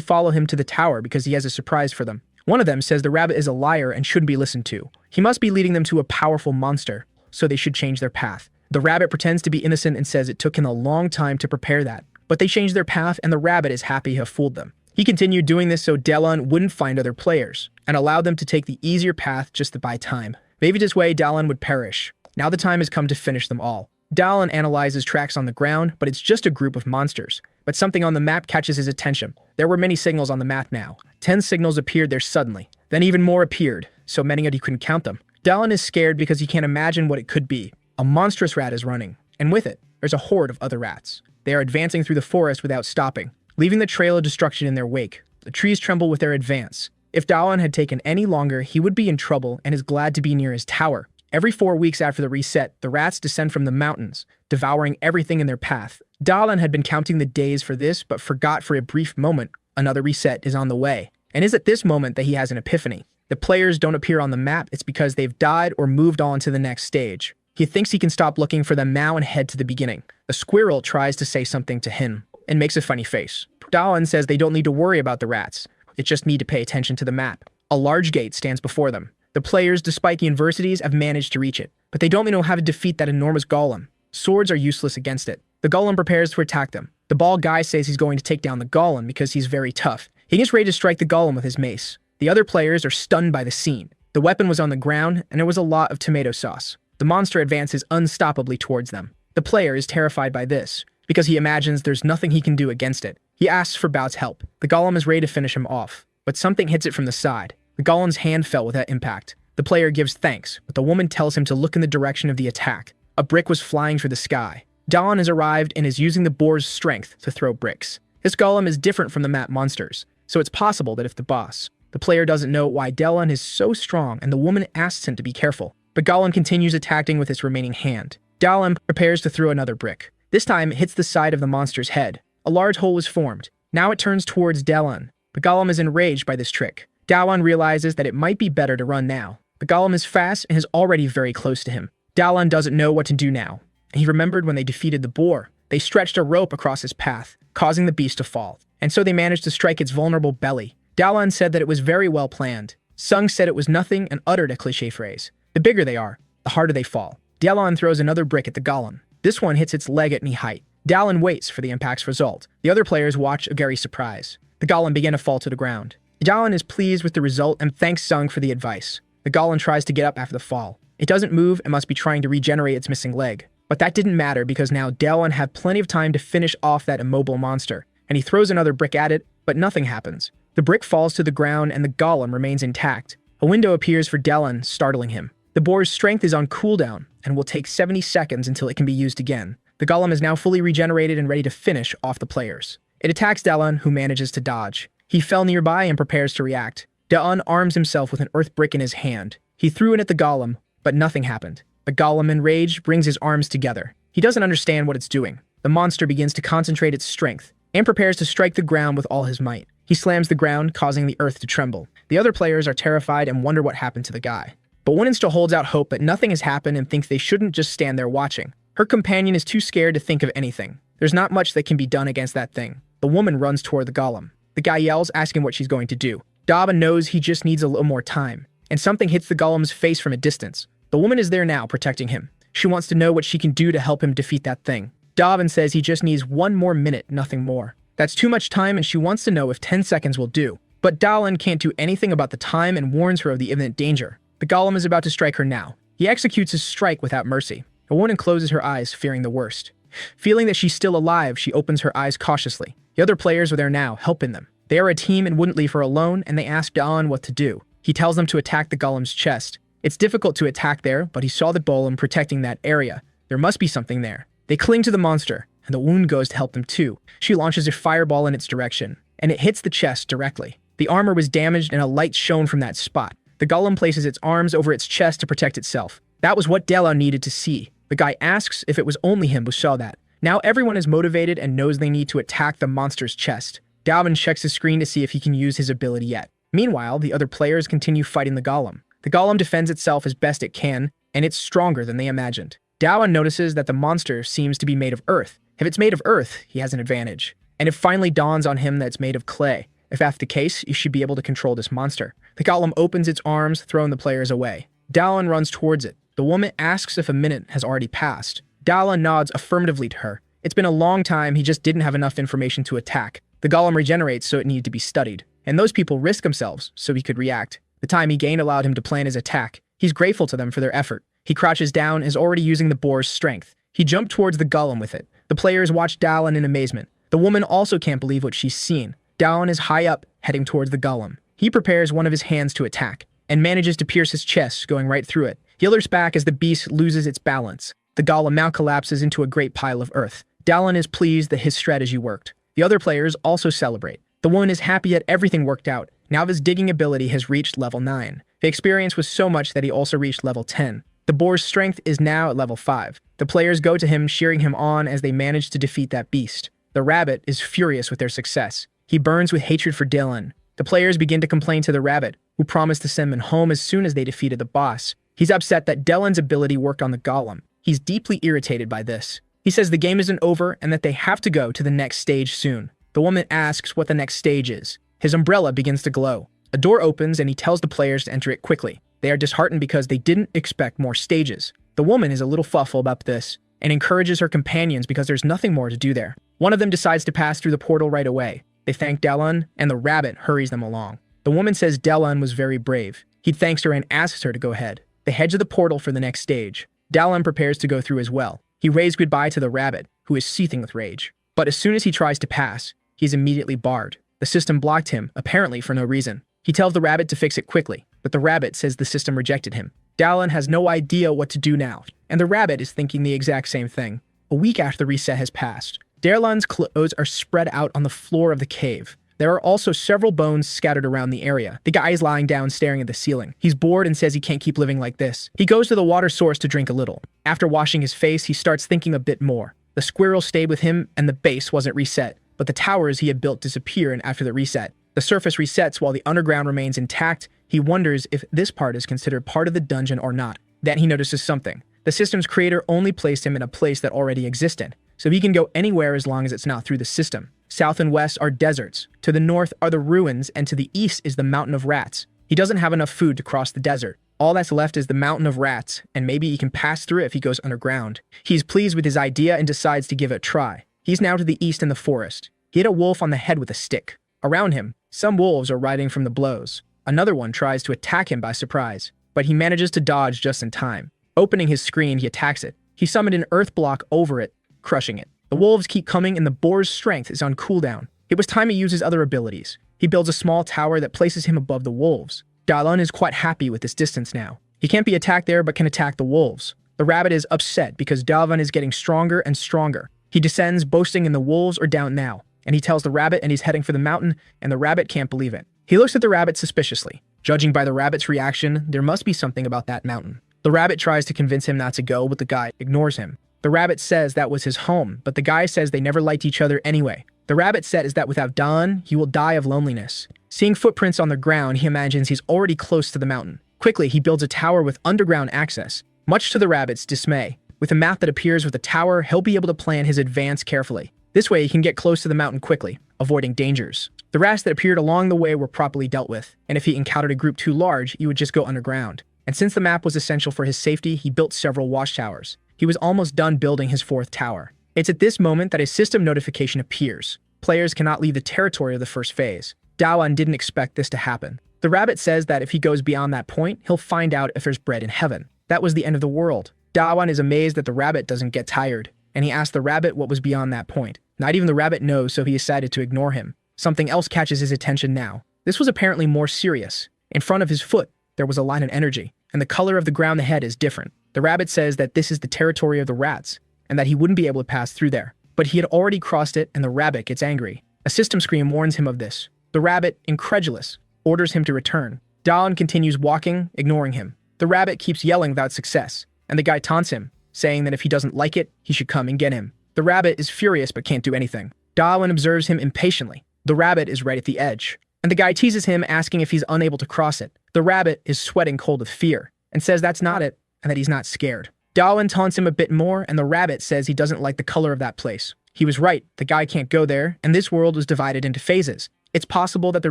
follow him to the tower because he has a surprise for them. One of them says the rabbit is a liar and shouldn't be listened to. He must be leading them to a powerful monster, so they should change their path. The rabbit pretends to be innocent and says it took him a long time to prepare that. But they change their path and the rabbit is happy to have fooled them. He continued doing this so Dalan wouldn't find other players, and allowed them to take the easier path just to buy time. Maybe this way Dalan would perish. Now the time has come to finish them all. Dalan analyzes tracks on the ground, but it's just a group of monsters. But something on the map catches his attention. There were many signals on the map now. 10 signals appeared there suddenly. Then even more appeared, so many that he couldn't count them. Dalan is scared because he can't imagine what it could be. A monstrous rat is running, and with it, there's a horde of other rats. They are advancing through the forest without stopping, leaving the trail of destruction in their wake. The trees tremble with their advance. If Dalan had taken any longer, he would be in trouble and is glad to be near his tower. Every 4 weeks after the reset, the rats descend from the mountains, devouring everything in their path. Dalan had been counting the days for this, but forgot for a brief moment another reset is on the way. And is at this moment that he has an epiphany. The players don't appear on the map, it's because they've died or moved on to the next stage. He thinks he can stop looking for them now and head to the beginning. The squirrel tries to say something to him and makes a funny face. Dalan says they don't need to worry about the rats. They just need to pay attention to the map. A large gate stands before them. The players, despite the adversities, have managed to reach it, but they don't know how to defeat that enormous golem. Swords are useless against it. The golem prepares to attack them. The bald guy says he's going to take down the golem because he's very tough. He gets ready to strike the golem with his mace. The other players are stunned by the scene. The weapon was on the ground, and there was a lot of tomato sauce. The monster advances unstoppably towards them. The player is terrified by this, because he imagines there's nothing he can do against it. He asks for Bao's help. The golem is ready to finish him off, but something hits it from the side. The golem's hand fell with that impact. The player gives thanks, but the woman tells him to look in the direction of the attack. A brick was flying through the sky. Dalan has arrived and is using the boar's strength to throw bricks. This golem is different from the map monsters, so it's possible that if the boss, the player doesn't know why Dalan is so strong and the woman asks him to be careful. But Dalan continues attacking with his remaining hand. Dalan prepares to throw another brick. This time it hits the side of the monster's head. A large hole is formed. Now it turns towards Dalan. The golem is enraged by this trick. Dalan realizes that it might be better to run now. The golem is fast and is already very close to him. Dalan doesn't know what to do now. And he remembered when they defeated the boar. They stretched a rope across his path, causing the beast to fall. And so they managed to strike its vulnerable belly. Dalan said that it was very well planned. Sung said it was nothing and uttered a cliché phrase. The bigger they are, the harder they fall. Dalan throws another brick at the golem. This one hits its leg at knee height. Dalan waits for the impact's result. The other players watch a very surprise. The golem began to fall to the ground. Dalan is pleased with the result and thanks Sung for the advice. The golem tries to get up after the fall. It doesn't move and must be trying to regenerate its missing leg. But that didn't matter because now Dalan had plenty of time to finish off that immobile monster. And he throws another brick at it, but nothing happens. The brick falls to the ground and the golem remains intact. A window appears for Dalan, startling him. The boar's strength is on cooldown and will take 70 seconds until it can be used again. The golem is now fully regenerated and ready to finish off the players. It attacks Dalan, who manages to dodge. He fell nearby and prepares to react. Dalan arms himself with an earth brick in his hand. He threw it at the golem, but nothing happened. The golem, enraged, brings his arms together. He doesn't understand what it's doing. The monster begins to concentrate its strength and prepares to strike the ground with all his might. He slams the ground, causing the earth to tremble. The other players are terrified and wonder what happened to the guy. But Wonin still holds out hope that nothing has happened and thinks they shouldn't just stand there watching. Her companion is too scared to think of anything. There's not much that can be done against that thing. The woman runs toward the golem. The guy yells, asking what she's going to do. Daba knows he just needs a little more time, and something hits the golem's face from a distance. The woman is there now, protecting him. She wants to know what she can do to help him defeat that thing. Davin says he just needs 1 more minute, nothing more. That's too much time and she wants to know if 10 seconds will do. But Dalan can't do anything about the time and warns her of the imminent danger. The golem is about to strike her now. He executes his strike without mercy. The woman closes her eyes, fearing the worst. Feeling that she's still alive, she opens her eyes cautiously. The other players are there now, helping them. They are a team and wouldn't leave her alone, and they ask Dalan what to do. He tells them to attack the golem's chest. It's difficult to attack there, but he saw the golem protecting that area. There must be something there. They cling to the monster, and the wound goes to help them too. She launches a fireball in its direction, and it hits the chest directly. The armor was damaged and a light shone from that spot. The golem places its arms over its chest to protect itself. That was what Della needed to see. The guy asks if it was only him who saw that. Now everyone is motivated and knows they need to attack the monster's chest. Dalvin checks his screen to see if he can use his ability yet. Meanwhile, the other players continue fighting the golem. The golem defends itself as best it can, and it's stronger than they imagined. Dalvin notices that the monster seems to be made of earth. If it's made of earth, he has an advantage. And it finally dawns on him that it's made of clay. If that's the case, you should be able to control this monster. The golem opens its arms, throwing the players away. Dalvin runs towards it. The woman asks if a minute has already passed. Dalvin nods affirmatively to her. It's been a long time, he just didn't have enough information to attack. The golem regenerates, so it needed to be studied. And those people risk themselves, so he could react. The time he gained allowed him to plan his attack. He's grateful to them for their effort. He crouches down, is already using the boar's strength. He jumped towards the golem with it. The players watch Dalvin in amazement. The woman also can't believe what she's seen. Dalvin is high up, heading towards the golem. He prepares one of his hands to attack, and manages to pierce his chest, going right through it. He alerts back as the beast loses its balance. The golem now collapses into a great pile of earth. Dalvin is pleased that his strategy worked. The other players also celebrate. The woman is happy that everything worked out. Now his digging ability has reached level 9. The experience was so much that he also reached level 10. The boar's strength is now at level 5. The players go to him, cheering him on as they manage to defeat that beast. The rabbit is furious with their success. He burns with hatred for Dylan. The players begin to complain to the rabbit, who promised to send him home as soon as they defeated the boss. He's upset that Dylan's ability worked on the golem. He's deeply irritated by this. He says the game isn't over and that they have to go to the next stage soon. The woman asks what the next stage is. His umbrella begins to glow. A door opens and he tells the players to enter it quickly. They are disheartened because they didn't expect more stages. The woman is a little fussful about this and encourages her companions because there's nothing more to do there. One of them decides to pass through the portal right away. They thank Delun, and the rabbit hurries them along. The woman says Delun was very brave. He thanks her and asks her to go ahead. They head to the portal for the next stage. Delun prepares to go through as well. He waves goodbye to the rabbit, who is seething with rage. But as soon as he tries to pass, he's immediately barred. The system blocked him, apparently for no reason. He tells the rabbit to fix it quickly, but the rabbit says the system rejected him. Delun has no idea what to do now, and the rabbit is thinking the exact same thing. A week after the reset has passed, Darlan's clothes are spread out on the floor of the cave. There are also several bones scattered around the area. The guy is lying down staring at the ceiling. He's bored and says he can't keep living like this. He goes to the water source to drink a little. After washing his face, he starts thinking a bit more. The squirrel stayed with him and the base wasn't reset, but the towers he had built disappear after the reset. The surface resets while the underground remains intact. He wonders if this part is considered part of the dungeon or not. Then he notices something. The system's creator only placed him in a place that already existed, so he can go anywhere as long as it's not through the system. South and west are deserts. To the north are the ruins, and to the east is the mountain of rats. He doesn't have enough food to cross the desert. All that's left is the mountain of rats, and maybe he can pass through it if he goes underground. He's pleased with his idea and decides to give it a try. He's now to the east in the forest. He hit a wolf on the head with a stick. Around him, some wolves are riding from the blows. Another one tries to attack him by surprise, but he manages to dodge just in time. Opening his screen, he attacks it. He summoned an earth block over it, crushing it. The wolves keep coming and the boar's strength is on cooldown. It was time to use his other abilities. He builds a small tower that places him above the wolves. Dalun is quite happy with this distance now. He can't be attacked there but can attack the wolves. The rabbit is upset because Dalvan is getting stronger and stronger. He descends, boasting in the wolves are down now, and he tells the rabbit and he's heading for the mountain, and the rabbit can't believe it. He looks at the rabbit suspiciously. Judging by the rabbit's reaction, there must be something about that mountain. The rabbit tries to convince him not to go, but the guy ignores him. The rabbit says that was his home, but the guy says they never liked each other anyway. The rabbit says that without Dawn, he will die of loneliness. Seeing footprints on the ground, he imagines he's already close to the mountain. Quickly, he builds a tower with underground access. Much to the rabbit's dismay, with a map that appears with the tower, he'll be able to plan his advance carefully. This way, he can get close to the mountain quickly, avoiding dangers. The rats that appeared along the way were properly dealt with, and if he encountered a group too large, he would just go underground. And since the map was essential for his safety, he built several watchtowers. He was almost done building his 4th tower. It's at this moment that a system notification appears. Players cannot leave the territory of the first phase. Dawan didn't expect this to happen. The rabbit says that if he goes beyond that point, he'll find out if there's bread in heaven. That was the end of the world. Dawan is amazed that the rabbit doesn't get tired, and he asks the rabbit what was beyond that point. Not even the rabbit knows, so he decided to ignore him. Something else catches his attention now. This was apparently more serious. In front of his foot, there was a line of energy, and the color of the ground ahead is different. The rabbit says that this is the territory of the rats, and that he wouldn't be able to pass through there. But he had already crossed it, and the rabbit gets angry. A system screen warns him of this. The rabbit, incredulous, orders him to return. Dawn continues walking, ignoring him. The rabbit keeps yelling without success, and the guy taunts him, saying that if he doesn't like it, he should come and get him. The rabbit is furious but can't do anything. Dawn observes him impatiently. The rabbit is right at the edge, and the guy teases him, asking if he's unable to cross it. The rabbit is sweating cold with fear, and says that's not it, and that he's not scared. Dawn taunts him a bit more, and the rabbit says he doesn't like the color of that place. He was right, the guy can't go there, and this world was divided into phases. It's possible that the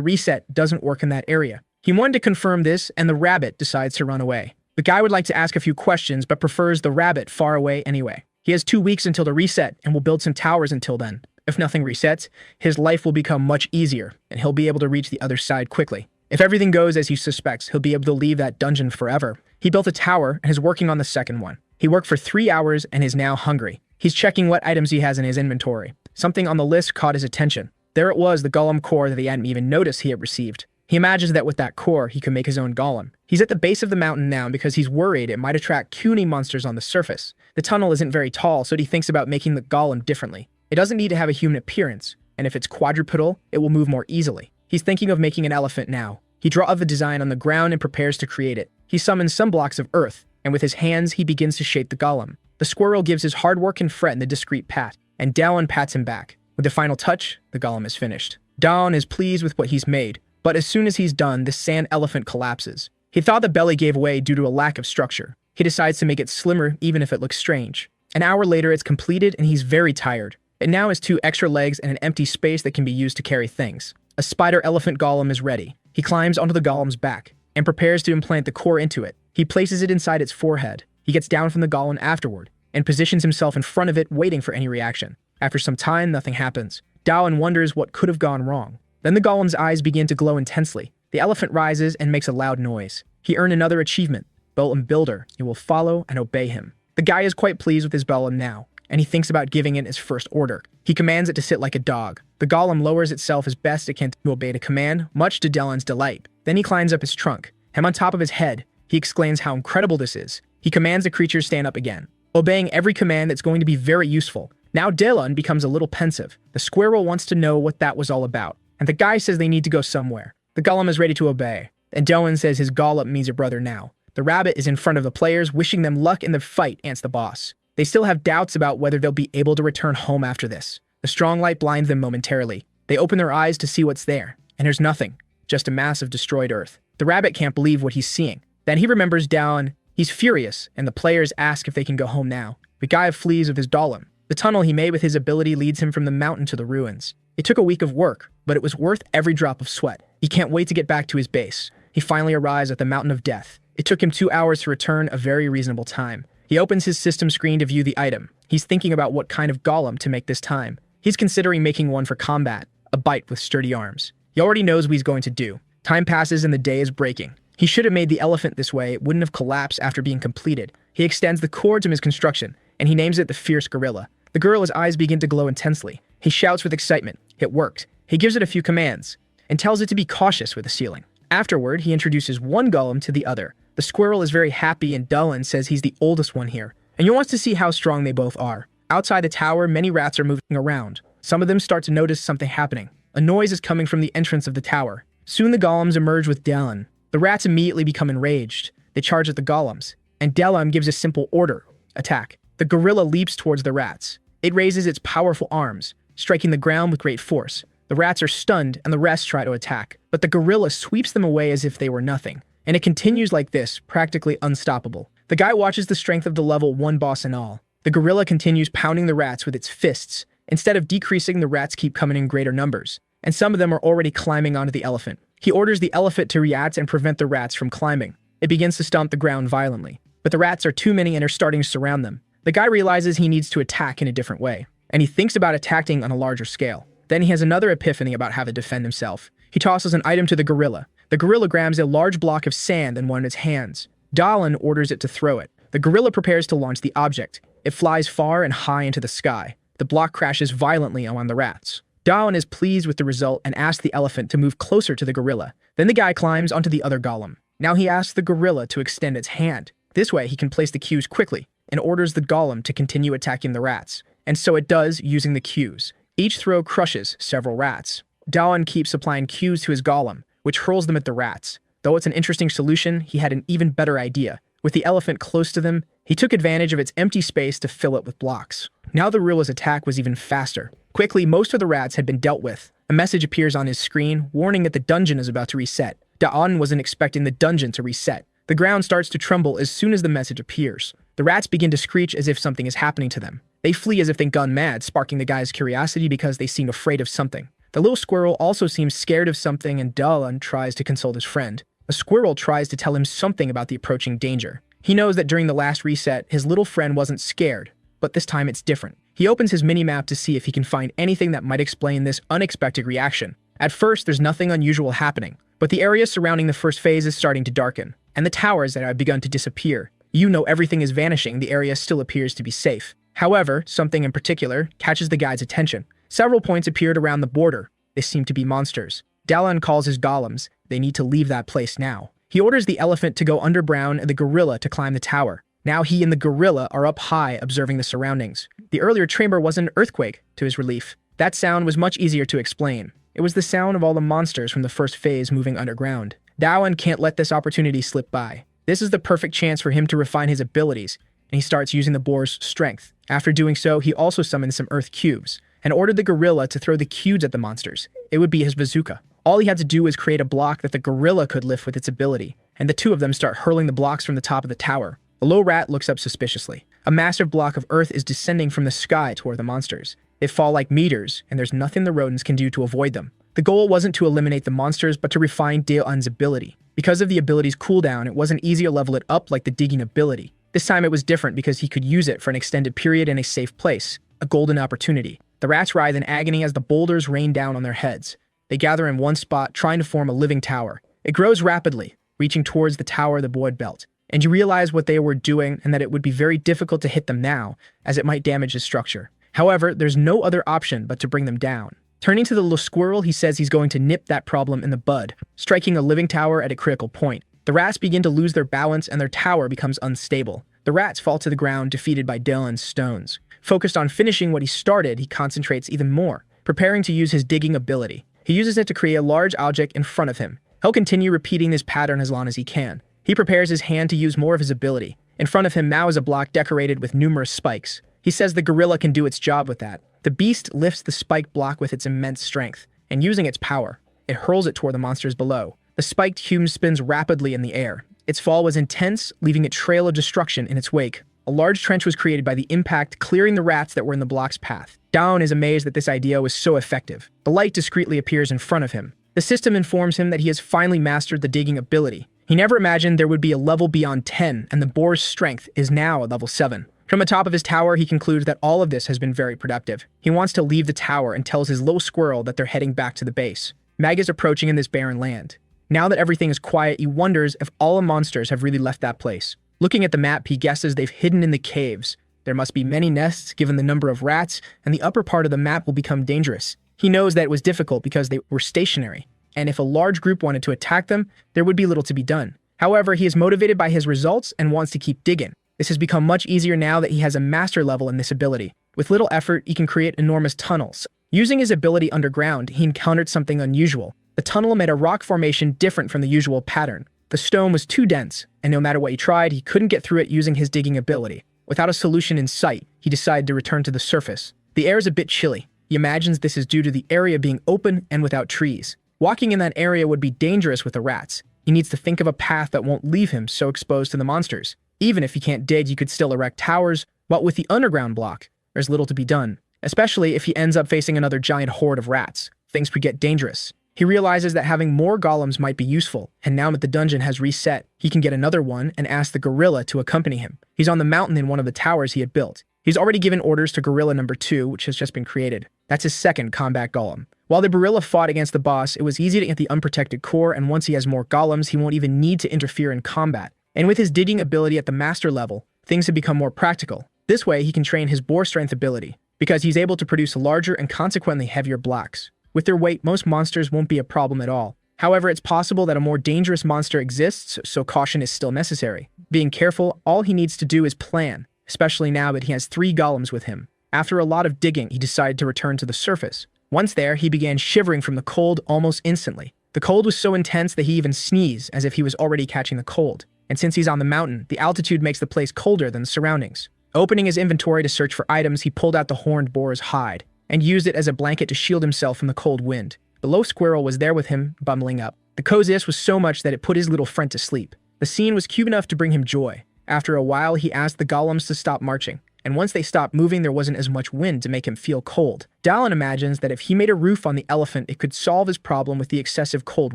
reset doesn't work in that area. He wanted to confirm this, and the rabbit decides to run away. The guy would like to ask a few questions, but prefers the rabbit far away anyway. He has 2 weeks until the reset, and will build some towers until then. If nothing resets, his life will become much easier, and he'll be able to reach the other side quickly. If everything goes as he suspects, he'll be able to leave that dungeon forever. He built a tower, and is working on the second one. He worked for 3 hours, and is now hungry. He's checking what items he has in his inventory. Something on the list caught his attention. There it was, the golem core that he hadn't even noticed he had received. He imagines that with that core, he can make his own golem. He's at the base of the mountain now because he's worried it might attract puny monsters on the surface. The tunnel isn't very tall, so he thinks about making the golem differently. It doesn't need to have a human appearance, and if it's quadrupedal, it will move more easily. He's thinking of making an elephant now. He draws the design on the ground and prepares to create it. He summons some blocks of earth, and with his hands, he begins to shape the golem. The squirrel gives his hard work and fret in the discreet pat, and Dawn pats him back. With the final touch, the golem is finished. Dawn is pleased with what he's made, but as soon as he's done, the sand elephant collapses. He thought the belly gave way due to a lack of structure. He decides to make it slimmer even if it looks strange. An hour later, it's completed and he's very tired. It now has 2 extra legs and an empty space that can be used to carry things. A spider elephant golem is ready. He climbs onto the golem's back and prepares to implant the core into it. He places it inside its forehead. He gets down from the golem afterward and positions himself in front of it, waiting for any reaction. After some time, nothing happens. Dawn wonders what could have gone wrong. Then the golem's eyes begin to glow intensely. The elephant rises and makes a loud noise. He earned another achievement, Golem Builder. It will follow and obey him. The guy is quite pleased with his golem now, and he thinks about giving it his first order. He commands it to sit like a dog. The golem lowers itself as best it can to obey the command, much to Dawn's delight. Then he climbs up his trunk, and on top of his head. He exclaims how incredible this is. He commands the creature to stand up again, obeying every command that's going to be very useful. Now Dylan becomes a little pensive. The squirrel wants to know what that was all about, and the guy says they need to go somewhere. The golem is ready to obey, and Dylan says his golem means a brother now. The rabbit is in front of the players, wishing them luck in the fight against the boss. They still have doubts about whether they'll be able to return home after this. The strong light blinds them momentarily. They open their eyes to see what's there, and there's nothing, just a mass of destroyed earth. The rabbit can't believe what he's seeing. Then he remembers Dylan. He's furious, and the players ask if they can go home now. The guy flees with his golem. The tunnel he made with his ability leads him from the mountain to the ruins. It took a week of work, but it was worth every drop of sweat. He can't wait to get back to his base. He finally arrives at the Mountain of Death. It took him 2 hours to return, a very reasonable time. He opens his system screen to view the item. He's thinking about what kind of golem to make this time. He's considering making one for combat, a bite with sturdy arms. He already knows what he's going to do. Time passes and the day is breaking. He should have made the elephant this way. It wouldn't have collapsed after being completed. He extends the cords of his construction, and he names it the Fierce Gorilla. The gorilla's eyes begin to glow intensely. He shouts with excitement. It worked. He gives it a few commands, and tells it to be cautious with the ceiling. Afterward, he introduces one golem to the other. The squirrel is very happy, and Dylan says he's the oldest one here, and he wants to see how strong they both are. Outside the tower, many rats are moving around. Some of them start to notice something happening. A noise is coming from the entrance of the tower. Soon the golems emerge with Dylan. The rats immediately become enraged. They charge at the golems, and Dylan gives a simple order: attack. The gorilla leaps towards the rats. It raises its powerful arms, striking the ground with great force. The rats are stunned, and the rest try to attack, but the gorilla sweeps them away as if they were nothing. And it continues like this, practically unstoppable. The guy watches the strength of the level 1 boss and all. The gorilla continues pounding the rats with its fists. Instead of decreasing, the rats keep coming in greater numbers, and some of them are already climbing onto the elephant. He orders the elephant to react and prevent the rats from climbing. It begins to stomp the ground violently, but the rats are too many and are starting to surround them. The guy realizes he needs to attack in a different way, and he thinks about attacking on a larger scale. Then he has another epiphany about how to defend himself. He tosses an item to the gorilla. The gorilla grabs a large block of sand in one of its hands. Dylan orders it to throw it. The gorilla prepares to launch the object. It flies far and high into the sky. The block crashes violently on the rats. Dylan is pleased with the result and asks the elephant to move closer to the gorilla. Then the guy climbs onto the other golem. Now he asks the gorilla to extend its hand. This way he can place the cues quickly, and orders the golem to continue attacking the rats. And so it does, using the cues. Each throw crushes several rats. Dylan keeps supplying cues to his golem, which hurls them at the rats. Though it's an interesting solution, he had an even better idea. With the elephant close to them, he took advantage of its empty space to fill it with blocks. Now the gorilla's attack was even faster. Quickly, most of the rats had been dealt with. A message appears on his screen, warning that the dungeon is about to reset. Da'an wasn't expecting the dungeon to reset. The ground starts to tremble as soon as the message appears. The rats begin to screech as if something is happening to them. They flee as if they've gone mad, sparking the guy's curiosity because they seem afraid of something. The little squirrel also seems scared of something, and Da'an tries to console his friend. A squirrel tries to tell him something about the approaching danger. He knows that during the last reset, his little friend wasn't scared, but this time it's different. He opens his mini-map to see if he can find anything that might explain this unexpected reaction. At first, there's nothing unusual happening, but the area surrounding the first phase is starting to darken, and the towers that have begun to disappear. You know everything is vanishing, the area still appears to be safe. However, something in particular catches the guide's attention. Several points appeared around the border. They seem to be monsters. Da'an calls his golems. They need to leave that place now. He orders the elephant to go underground and the gorilla to climb the tower. Now he and the gorilla are up high observing the surroundings. The earlier chamber was an earthquake, to his relief. That sound was much easier to explain. It was the sound of all the monsters from the first phase moving underground. Da'an can't let this opportunity slip by. This is the perfect chance for him to refine his abilities, and he starts using the boar's strength. After doing so, he also summons some earth cubes, and ordered the gorilla to throw the cubes at the monsters. It would be his bazooka. All he had to do was create a block that the gorilla could lift with its ability, and the two of them start hurling the blocks from the top of the tower. The low rat looks up suspiciously. A massive block of earth is descending from the sky toward the monsters. They fall like meteors, and there's nothing the rodents can do to avoid them. The goal wasn't to eliminate the monsters, but to refine Da'an's ability. Because of the ability's cooldown, it wasn't easy to level it up like the digging ability. This time it was different because he could use it for an extended period in a safe place. A golden opportunity. The rats writhe in agony as the boulders rain down on their heads. They gather in one spot, trying to form a living tower. It grows rapidly, reaching towards the tower of the void belt. And you realize what they were doing and that it would be very difficult to hit them now, as it might damage the structure. However, there's no other option but to bring them down. Turning to the little squirrel, he says he's going to nip that problem in the bud, striking a living tower at a critical point. The rats begin to lose their balance and their tower becomes unstable. The rats fall to the ground, defeated by Da'an's stones. Focused on finishing what he started, he concentrates even more, preparing to use his digging ability. He uses it to create a large object in front of him. He'll continue repeating this pattern as long as he can. He prepares his hand to use more of his ability. In front of him now is a block decorated with numerous spikes. He says the gorilla can do its job with that. The beast lifts the spike block with its immense strength, and using its power, it hurls it toward the monsters below. The spiked hume spins rapidly in the air. Its fall was intense, leaving a trail of destruction in its wake. A large trench was created by the impact, clearing the rats that were in the block's path. Da'an is amazed that this idea was so effective. The light discreetly appears in front of him. The system informs him that he has finally mastered the digging ability. He never imagined there would be a level beyond 10, and the boar's strength is now a level 7. From the top of his tower, he concludes that all of this has been very productive. He wants to leave the tower and tells his little squirrel that they're heading back to the base. Mag is approaching in this barren land. Now that everything is quiet, he wonders if all the monsters have really left that place. Looking at the map, he guesses they've hidden in the caves. There must be many nests given the number of rats, and the upper part of the map will become dangerous. He knows that it was difficult because they were stationary, and if a large group wanted to attack them, there would be little to be done. However, he is motivated by his results and wants to keep digging. This has become much easier now that he has a master level in this ability. With little effort, he can create enormous tunnels. Using his ability underground, he encountered something unusual. The tunnel made a rock formation different from the usual pattern. The stone was too dense, and no matter what he tried, he couldn't get through it using his digging ability. Without a solution in sight, he decided to return to the surface. The air is a bit chilly. He imagines this is due to the area being open and without trees. Walking in that area would be dangerous with the rats. He needs to think of a path that won't leave him so exposed to the monsters. Even if he can't dig, he could still erect towers, but with the underground block, there's little to be done. Especially if he ends up facing another giant horde of rats. Things could get dangerous. He realizes that having more golems might be useful, and now that the dungeon has reset, he can get another one and ask the gorilla to accompany him. He's on the mountain in one of the towers he had built. He's already given orders to gorilla number 2, which has just been created. That's his second combat golem. While the gorilla fought against the boss, it was easy to get the unprotected core, and once he has more golems, he won't even need to interfere in combat. And with his digging ability at the master level, things have become more practical. This way, he can train his bore strength ability, because he's able to produce larger and consequently heavier blocks. With their weight, most monsters won't be a problem at all. However, it's possible that a more dangerous monster exists, so caution is still necessary. Being careful, all he needs to do is plan, especially now that he has 3 golems with him. After a lot of digging, he decided to return to the surface. Once there, he began shivering from the cold almost instantly. The cold was so intense that he even sneezed as if he was already catching the cold. And since he's on the mountain, the altitude makes the place colder than the surroundings. Opening his inventory to search for items, he pulled out the horned boar's hide and used it as a blanket to shield himself from the cold wind. The low squirrel was there with him, bumbling up. The coziness was so much that it put his little friend to sleep. The scene was cute enough to bring him joy. After a while, he asked the golems to stop marching, and once they stopped moving, there wasn't as much wind to make him feel cold. Dallin imagines that if he made a roof on the elephant, it could solve his problem with the excessive cold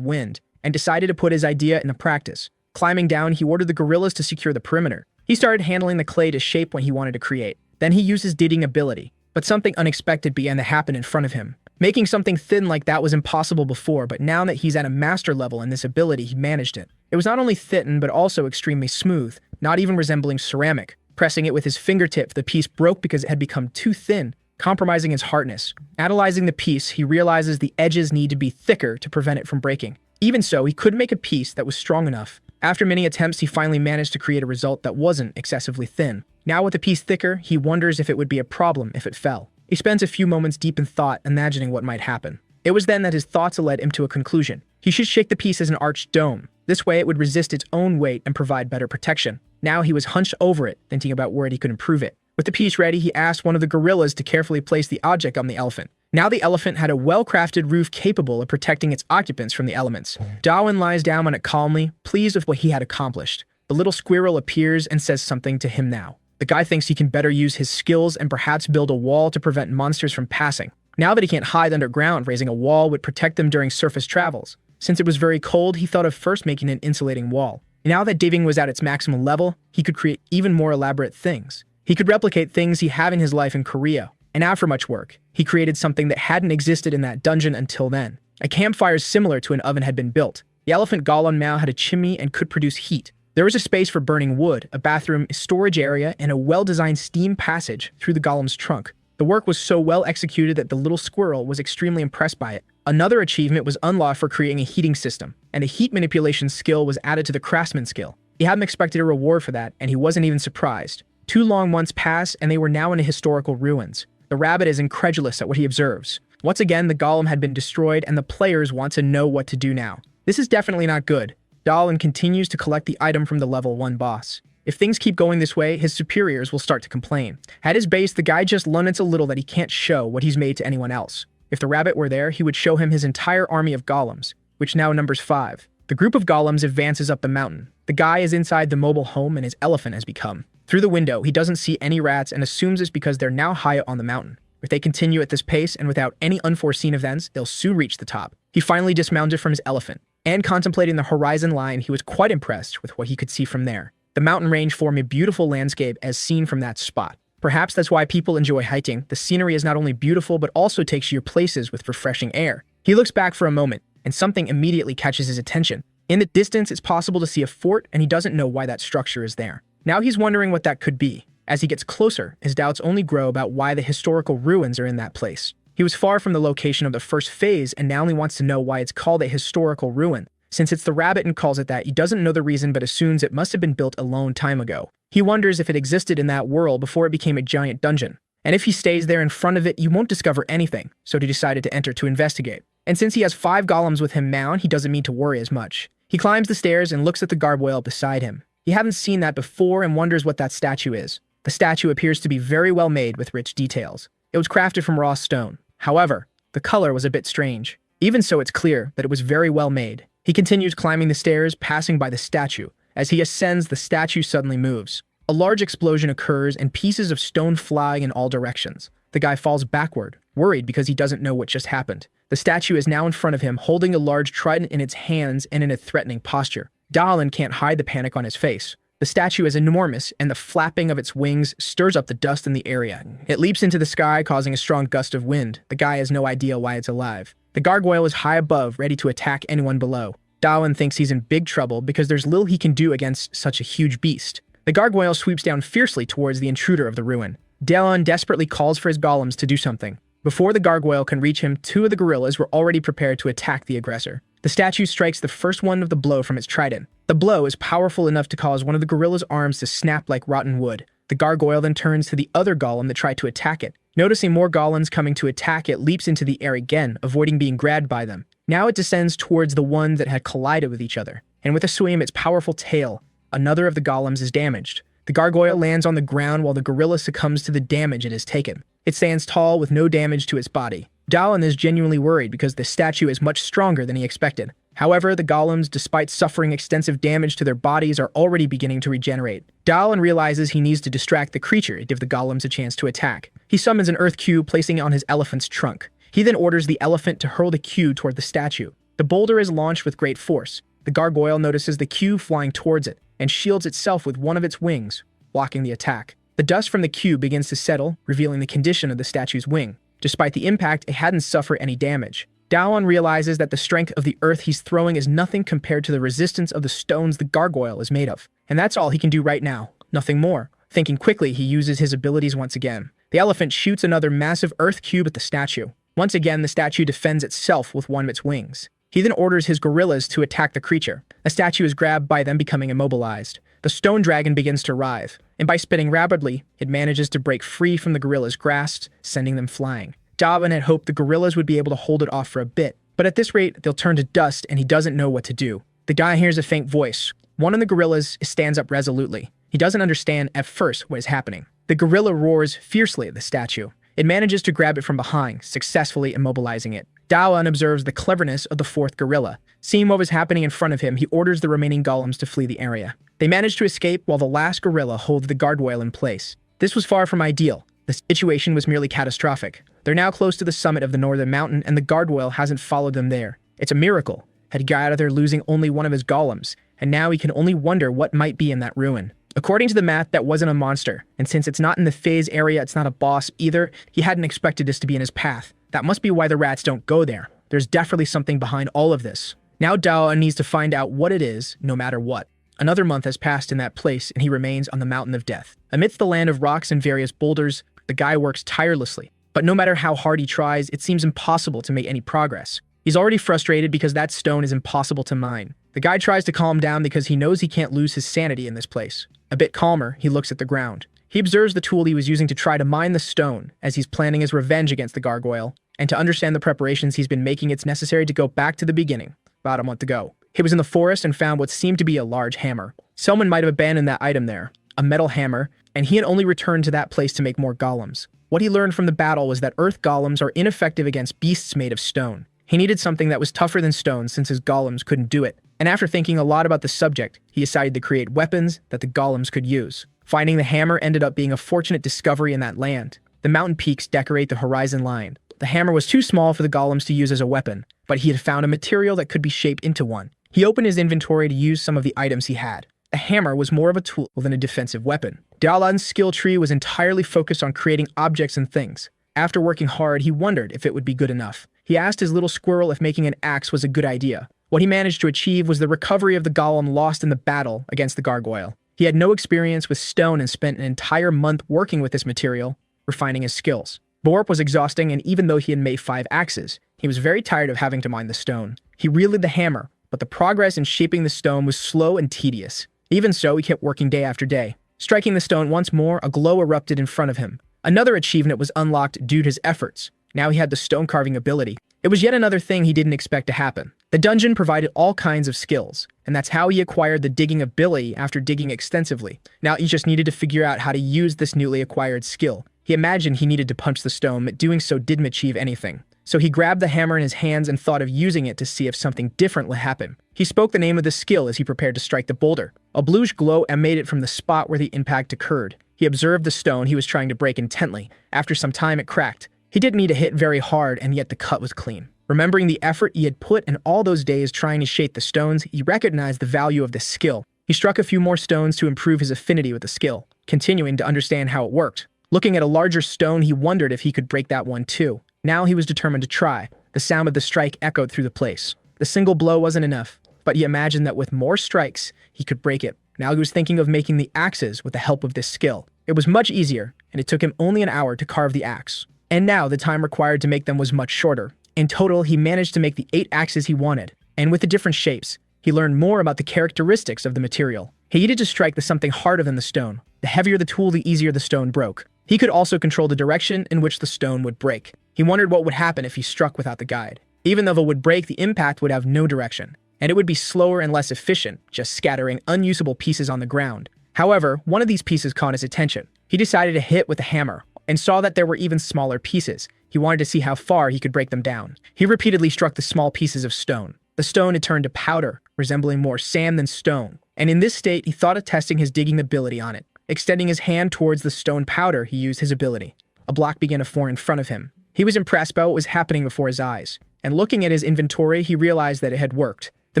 wind, and decided to put his idea into practice. Climbing down, he ordered the gorillas to secure the perimeter. He started handling the clay to shape what he wanted to create. Then he used his digging ability, but something unexpected began to happen in front of him. Making something thin like that was impossible before, but now that he's at a master level in this ability, he managed it. It was not only thin, but also extremely smooth, not even resembling ceramic. Pressing it with his fingertip, the piece broke because it had become too thin, compromising its hardness. Analyzing the piece, he realizes the edges need to be thicker to prevent it from breaking. Even so, he couldn't make a piece that was strong enough. After many attempts, he finally managed to create a result that wasn't excessively thin. Now with the piece thicker, he wonders if it would be a problem if it fell. He spends a few moments deep in thought, imagining what might happen. It was then that his thoughts led him to a conclusion. He should shake the piece as an arched dome. This way it would resist its own weight and provide better protection. Now he was hunched over it, thinking about where he could improve it. With the piece ready, he asked one of the gorillas to carefully place the object on the elephant. Now the elephant had a well-crafted roof capable of protecting its occupants from the elements. Darwin lies down on it calmly, pleased with what he had accomplished. The little squirrel appears and says something to him now. The guy thinks he can better use his skills and perhaps build a wall to prevent monsters from passing. Now that he can't hide underground, raising a wall would protect them during surface travels. Since it was very cold, he thought of first making an insulating wall. Now that digging was at its maximum level, he could create even more elaborate things. He could replicate things he had in his life in Korea. And after much work, he created something that hadn't existed in that dungeon until then. A campfire similar to an oven had been built. The elephant golem now had a chimney and could produce heat. There was a space for burning wood, a bathroom, a storage area, and a well-designed steam passage through the golem's trunk. The work was so well executed that the little squirrel was extremely impressed by it. Another achievement was unlocked for creating a heating system, and a heat manipulation skill was added to the craftsman skill. He hadn't expected a reward for that, and he wasn't even surprised. 2 long months passed, and they were now in historical ruins. The rabbit is incredulous at what he observes. Once again, the golem had been destroyed, and the players want to know what to do now. This is definitely not good. Dallin continues to collect the item from the level 1 boss. If things keep going this way, his superiors will start to complain. At his base, the guy just laments a little that he can't show what he's made to anyone else. If the rabbit were there, he would show him his entire army of golems, which now numbers 5. The group of golems advances up the mountain. The guy is inside the mobile home and his elephant has become. Through the window, he doesn't see any rats and assumes it's because they're now high on the mountain. If they continue at this pace and without any unforeseen events, they'll soon reach the top. He finally dismounted from his elephant, and contemplating the horizon line, he was quite impressed with what he could see from there. The mountain range formed a beautiful landscape as seen from that spot. Perhaps that's why people enjoy hiking. The scenery is not only beautiful, but also takes you to places with refreshing air. He looks back for a moment, and something immediately catches his attention. In the distance, it's possible to see a fort, and he doesn't know why that structure is there. Now he's wondering what that could be. As he gets closer, his doubts only grow about why the historical ruins are in that place. He was far from the location of the first phase, and now he wants to know why it's called a historical ruin. Since it's the rabbit and calls it that, he doesn't know the reason but assumes it must have been built a long time ago. He wonders if it existed in that world before it became a giant dungeon. And if he stays there in front of it, he won't discover anything, so he decided to enter to investigate. And since he has 5 golems with him now, he doesn't need to worry as much. He climbs the stairs and looks at the gargoyle beside him. He hasn't seen that before and wonders what that statue is. The statue appears to be very well made with rich details. It was crafted from raw stone. However, the color was a bit strange. Even so, it's clear that it was very well made. He continues climbing the stairs, passing by the statue. As he ascends, the statue suddenly moves. A large explosion occurs and pieces of stone fly in all directions. The guy falls backward, worried because he doesn't know what just happened. The statue is now in front of him, holding a large trident in its hands and in a threatening posture. Dallin can't hide the panic on his face. The statue is enormous, and the flapping of its wings stirs up the dust in the area. It leaps into the sky, causing a strong gust of wind. The guy has no idea why it's alive. The gargoyle is high above, ready to attack anyone below. Dallin thinks he's in big trouble because there's little he can do against such a huge beast. The gargoyle sweeps down fiercely towards the intruder of the ruin. Dallin desperately calls for his golems to do something. Before the gargoyle can reach him, 2 of the gorillas were already prepared to attack the aggressor. The statue strikes the first one of the blow from its trident. The blow is powerful enough to cause one of the gorilla's arms to snap like rotten wood. The gargoyle then turns to the other golem that tried to attack it. Noticing more golems coming to attack, it leaps into the air again, avoiding being grabbed by them. Now it descends towards the ones that had collided with each other, and with a swing of its powerful tail, another of the golems is damaged. The gargoyle lands on the ground while the gorilla succumbs to the damage it has taken. It stands tall with no damage to its body. Dallin is genuinely worried because the statue is much stronger than he expected. However, the golems, despite suffering extensive damage to their bodies, are already beginning to regenerate. Dallin realizes he needs to distract the creature to give the golems a chance to attack. He summons an earth cube, placing it on his elephant's trunk. He then orders the elephant to hurl the cube toward the statue. The boulder is launched with great force. The gargoyle notices the cube flying towards it and shields itself with one of its wings, blocking the attack. The dust from the cube begins to settle, revealing the condition of the statue's wing. Despite the impact, it hadn't suffered any damage. Dallin realizes that the strength of the earth he's throwing is nothing compared to the resistance of the stones the gargoyle is made of. And that's all he can do right now, nothing more. Thinking quickly, he uses his abilities once again. The elephant shoots another massive earth cube at the statue. Once again, the statue defends itself with one of its wings. He then orders his gorillas to attack the creature. The statue is grabbed by them, becoming immobilized. The stone dragon begins to writhe, and by spinning rapidly, it manages to break free from the gorilla's grasp, sending them flying. Dallin had hoped the gorillas would be able to hold it off for a bit, but at this rate, they'll turn to dust and he doesn't know what to do. The guy hears a faint voice. One of the gorillas stands up resolutely. He doesn't understand at first what is happening. The gorilla roars fiercely at the statue. It manages to grab it from behind, successfully immobilizing it. Dallin observes the cleverness of the fourth gorilla. Seeing what was happening in front of him, he orders the remaining golems to flee the area. They manage to escape while the last gorilla holds the gargoyle in place. This was far from ideal. The situation was merely catastrophic. They're now close to the summit of the northern mountain, and the gargoyle hasn't followed them there. It's a miracle. Had got out of there losing only one of his golems, and now he can only wonder what might be in that ruin. According to the math, that wasn't a monster, and since it's not in the phase area, it's not a boss either. He hadn't expected this to be in his path. That must be why the rats don't go there. There's definitely something behind all of this. Now Dallin needs to find out what it is, no matter what. Another month has passed in that place, and he remains on the Mountain of Death. Amidst the land of rocks and various boulders, the guy works tirelessly. But no matter how hard he tries, it seems impossible to make any progress. He's already frustrated because that stone is impossible to mine. The guy tries to calm down because he knows he can't lose his sanity in this place. A bit calmer, he looks at the ground. He observes the tool he was using to try to mine the stone as he's planning his revenge against the gargoyle. And to understand the preparations he's been making, it's necessary to go back to the beginning, about a month ago. He was in the forest and found what seemed to be a large hammer. Someone might have abandoned that item there, a metal hammer, and he had only returned to that place to make more golems. What he learned from the battle was that earth golems are ineffective against beasts made of stone. He needed something that was tougher than stone since his golems couldn't do it. And after thinking a lot about the subject, he decided to create weapons that the golems could use. Finding the hammer ended up being a fortunate discovery in that land. The mountain peaks decorate the horizon line. The hammer was too small for the golems to use as a weapon, but he had found a material that could be shaped into one. He opened his inventory to use some of the items he had. The hammer was more of a tool than a defensive weapon. Dallin's skill tree was entirely focused on creating objects and things. After working hard, he wondered if it would be good enough. He asked his little squirrel if making an axe was a good idea. What he managed to achieve was the recovery of the golem lost in the battle against the gargoyle. He had no experience with stone and spent an entire month working with this material, refining his skills. The work was exhausting, and even though he had made 5 axes, he was very tired of having to mine the stone. He wielded the hammer, but the progress in shaping the stone was slow and tedious. Even so, he kept working day after day. Striking the stone once more, a glow erupted in front of him. Another achievement was unlocked due to his efforts. Now he had the stone carving ability. It was yet another thing he didn't expect to happen. The dungeon provided all kinds of skills, and that's how he acquired the digging ability after digging extensively. Now he just needed to figure out how to use this newly acquired skill. He imagined he needed to punch the stone, but doing so didn't achieve anything. So he grabbed the hammer in his hands and thought of using it to see if something different would happen. He spoke the name of the skill as he prepared to strike the boulder. A bluish glow emanated from the spot where the impact occurred. He observed the stone he was trying to break intently. After some time, it cracked. He didn't need to hit very hard, and yet the cut was clean. Remembering the effort he had put in all those days trying to shape the stones, he recognized the value of this skill. He struck a few more stones to improve his affinity with the skill, continuing to understand how it worked. Looking at a larger stone, he wondered if he could break that one too. Now he was determined to try. The sound of the strike echoed through the place. The single blow wasn't enough, but he imagined that with more strikes, he could break it. Now he was thinking of making the axes with the help of this skill. It was much easier, and it took him only an hour to carve the axe. And now the time required to make them was much shorter. In total, he managed to make the 8 axes he wanted, and with the different shapes, he learned more about the characteristics of the material. He needed to strike the something harder than the stone. The heavier the tool, the easier the stone broke. He could also control the direction in which the stone would break. He wondered what would happen if he struck without the guide. Even though it would break, the impact would have no direction, and it would be slower and less efficient, just scattering unusable pieces on the ground. However, one of these pieces caught his attention. He decided to hit with a hammer, and saw that there were even smaller pieces. He wanted to see how far he could break them down. He repeatedly struck the small pieces of stone. The stone had turned to powder, resembling more sand than stone, and in this state, he thought of testing his digging ability on it. Extending his hand towards the stone powder, he used his ability. A block began to form in front of him. He was impressed by what was happening before his eyes, and looking at his inventory, he realized that it had worked. The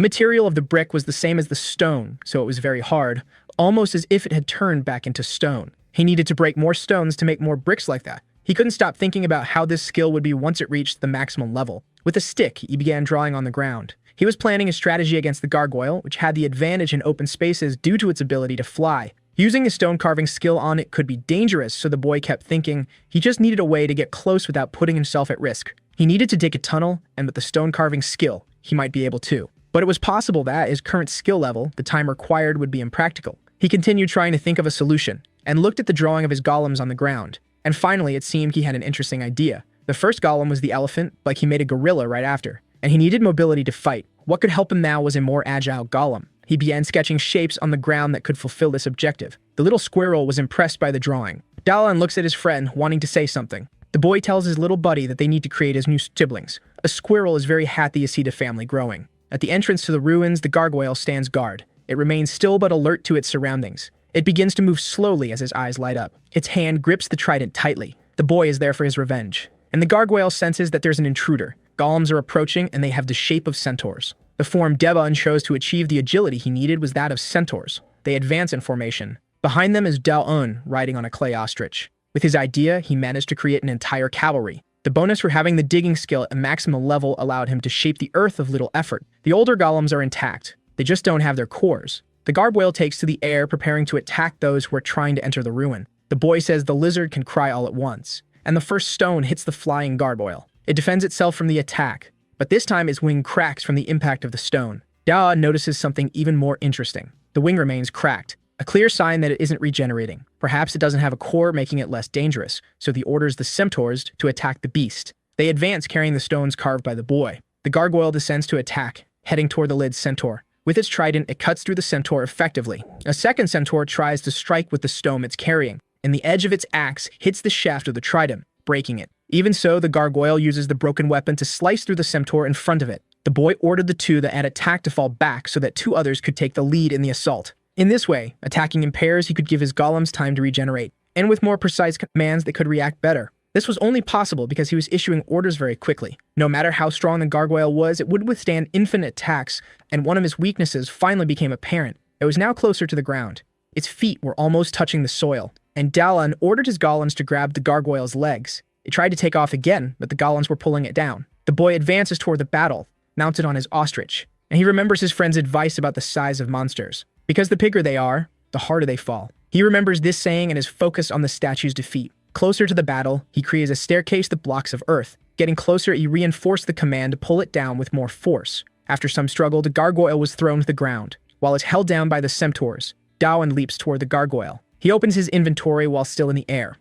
material of the brick was the same as the stone, so it was very hard, almost as if it had turned back into stone. He needed to break more stones to make more bricks like that. He couldn't stop thinking about how this skill would be once it reached the maximum level. With a stick, he began drawing on the ground. He was planning a strategy against the gargoyle, which had the advantage in open spaces due to its ability to fly. Using a stone carving skill on it could be dangerous, so the boy kept thinking he just needed a way to get close without putting himself at risk. He needed to dig a tunnel, and with the stone carving skill, he might be able to. But it was possible that, at his current skill level, the time required would be impractical. He continued trying to think of a solution, and looked at the drawing of his golems on the ground. And finally, it seemed he had an interesting idea. The first golem was the elephant, but he made a gorilla right after. And he needed mobility to fight. What could help him now was a more agile golem. He began sketching shapes on the ground that could fulfill this objective. The little squirrel was impressed by the drawing. Dalan looks at his friend, wanting to say something. The boy tells his little buddy that they need to create his new siblings. A squirrel is very happy to see the family growing. At the entrance to the ruins, the gargoyle stands guard. It remains still but alert to its surroundings. It begins to move slowly as his eyes light up. Its hand grips the trident tightly. The boy is there for his revenge. And the gargoyle senses that there's an intruder. Golems are approaching, and they have the shape of centaurs. The form Devon chose to achieve the agility he needed was that of centaurs. They advance in formation. Behind them is Dao-un riding on a clay ostrich. With his idea, he managed to create an entire cavalry. The bonus for having the digging skill at maximum level allowed him to shape the earth with little effort. The older golems are intact. They just don't have their cores. The gargoyle takes to the air, preparing to attack those who are trying to enter the ruin. The boy says the lizard can cry all at once, and the first stone hits the flying gargoyle. It defends itself from the attack, but this time its wing cracks from the impact of the stone. Dao notices something even more interesting. The wing remains cracked, a clear sign that it isn't regenerating. Perhaps it doesn't have a core, making it less dangerous, so he orders the centaurs to attack the beast. They advance, carrying the stones carved by the boy. The gargoyle descends to attack, heading toward the lid centaur. With its trident, it cuts through the centaur effectively. A second centaur tries to strike with the stone it's carrying, and the edge of its axe hits the shaft of the trident, breaking it. Even so, the gargoyle uses the broken weapon to slice through the centaur in front of it. The boy ordered the two that had attacked to fall back so that two others could take the lead in the assault. In this way, attacking in pairs, he could give his golems time to regenerate, and with more precise commands, they could react better. This was only possible because he was issuing orders very quickly. No matter how strong the gargoyle was, it would withstand infinite attacks, and one of his weaknesses finally became apparent. It was now closer to the ground. Its feet were almost touching the soil, and Dalan ordered his golems to grab the gargoyle's legs. It tried to take off again, but the golems were pulling it down. The boy advances toward the battle, mounted on his ostrich, and he remembers his friend's advice about the size of monsters. Because the bigger they are, the harder they fall. He remembers this saying and is focused on the statue's defeat. Closer to the battle, he creates a staircase that blocks of earth. Getting closer, he reinforced the command to pull it down with more force. After some struggle, the gargoyle was thrown to the ground. While it's held down by the centaurs, Dawan leaps toward the gargoyle. He opens his inventory while still in the air,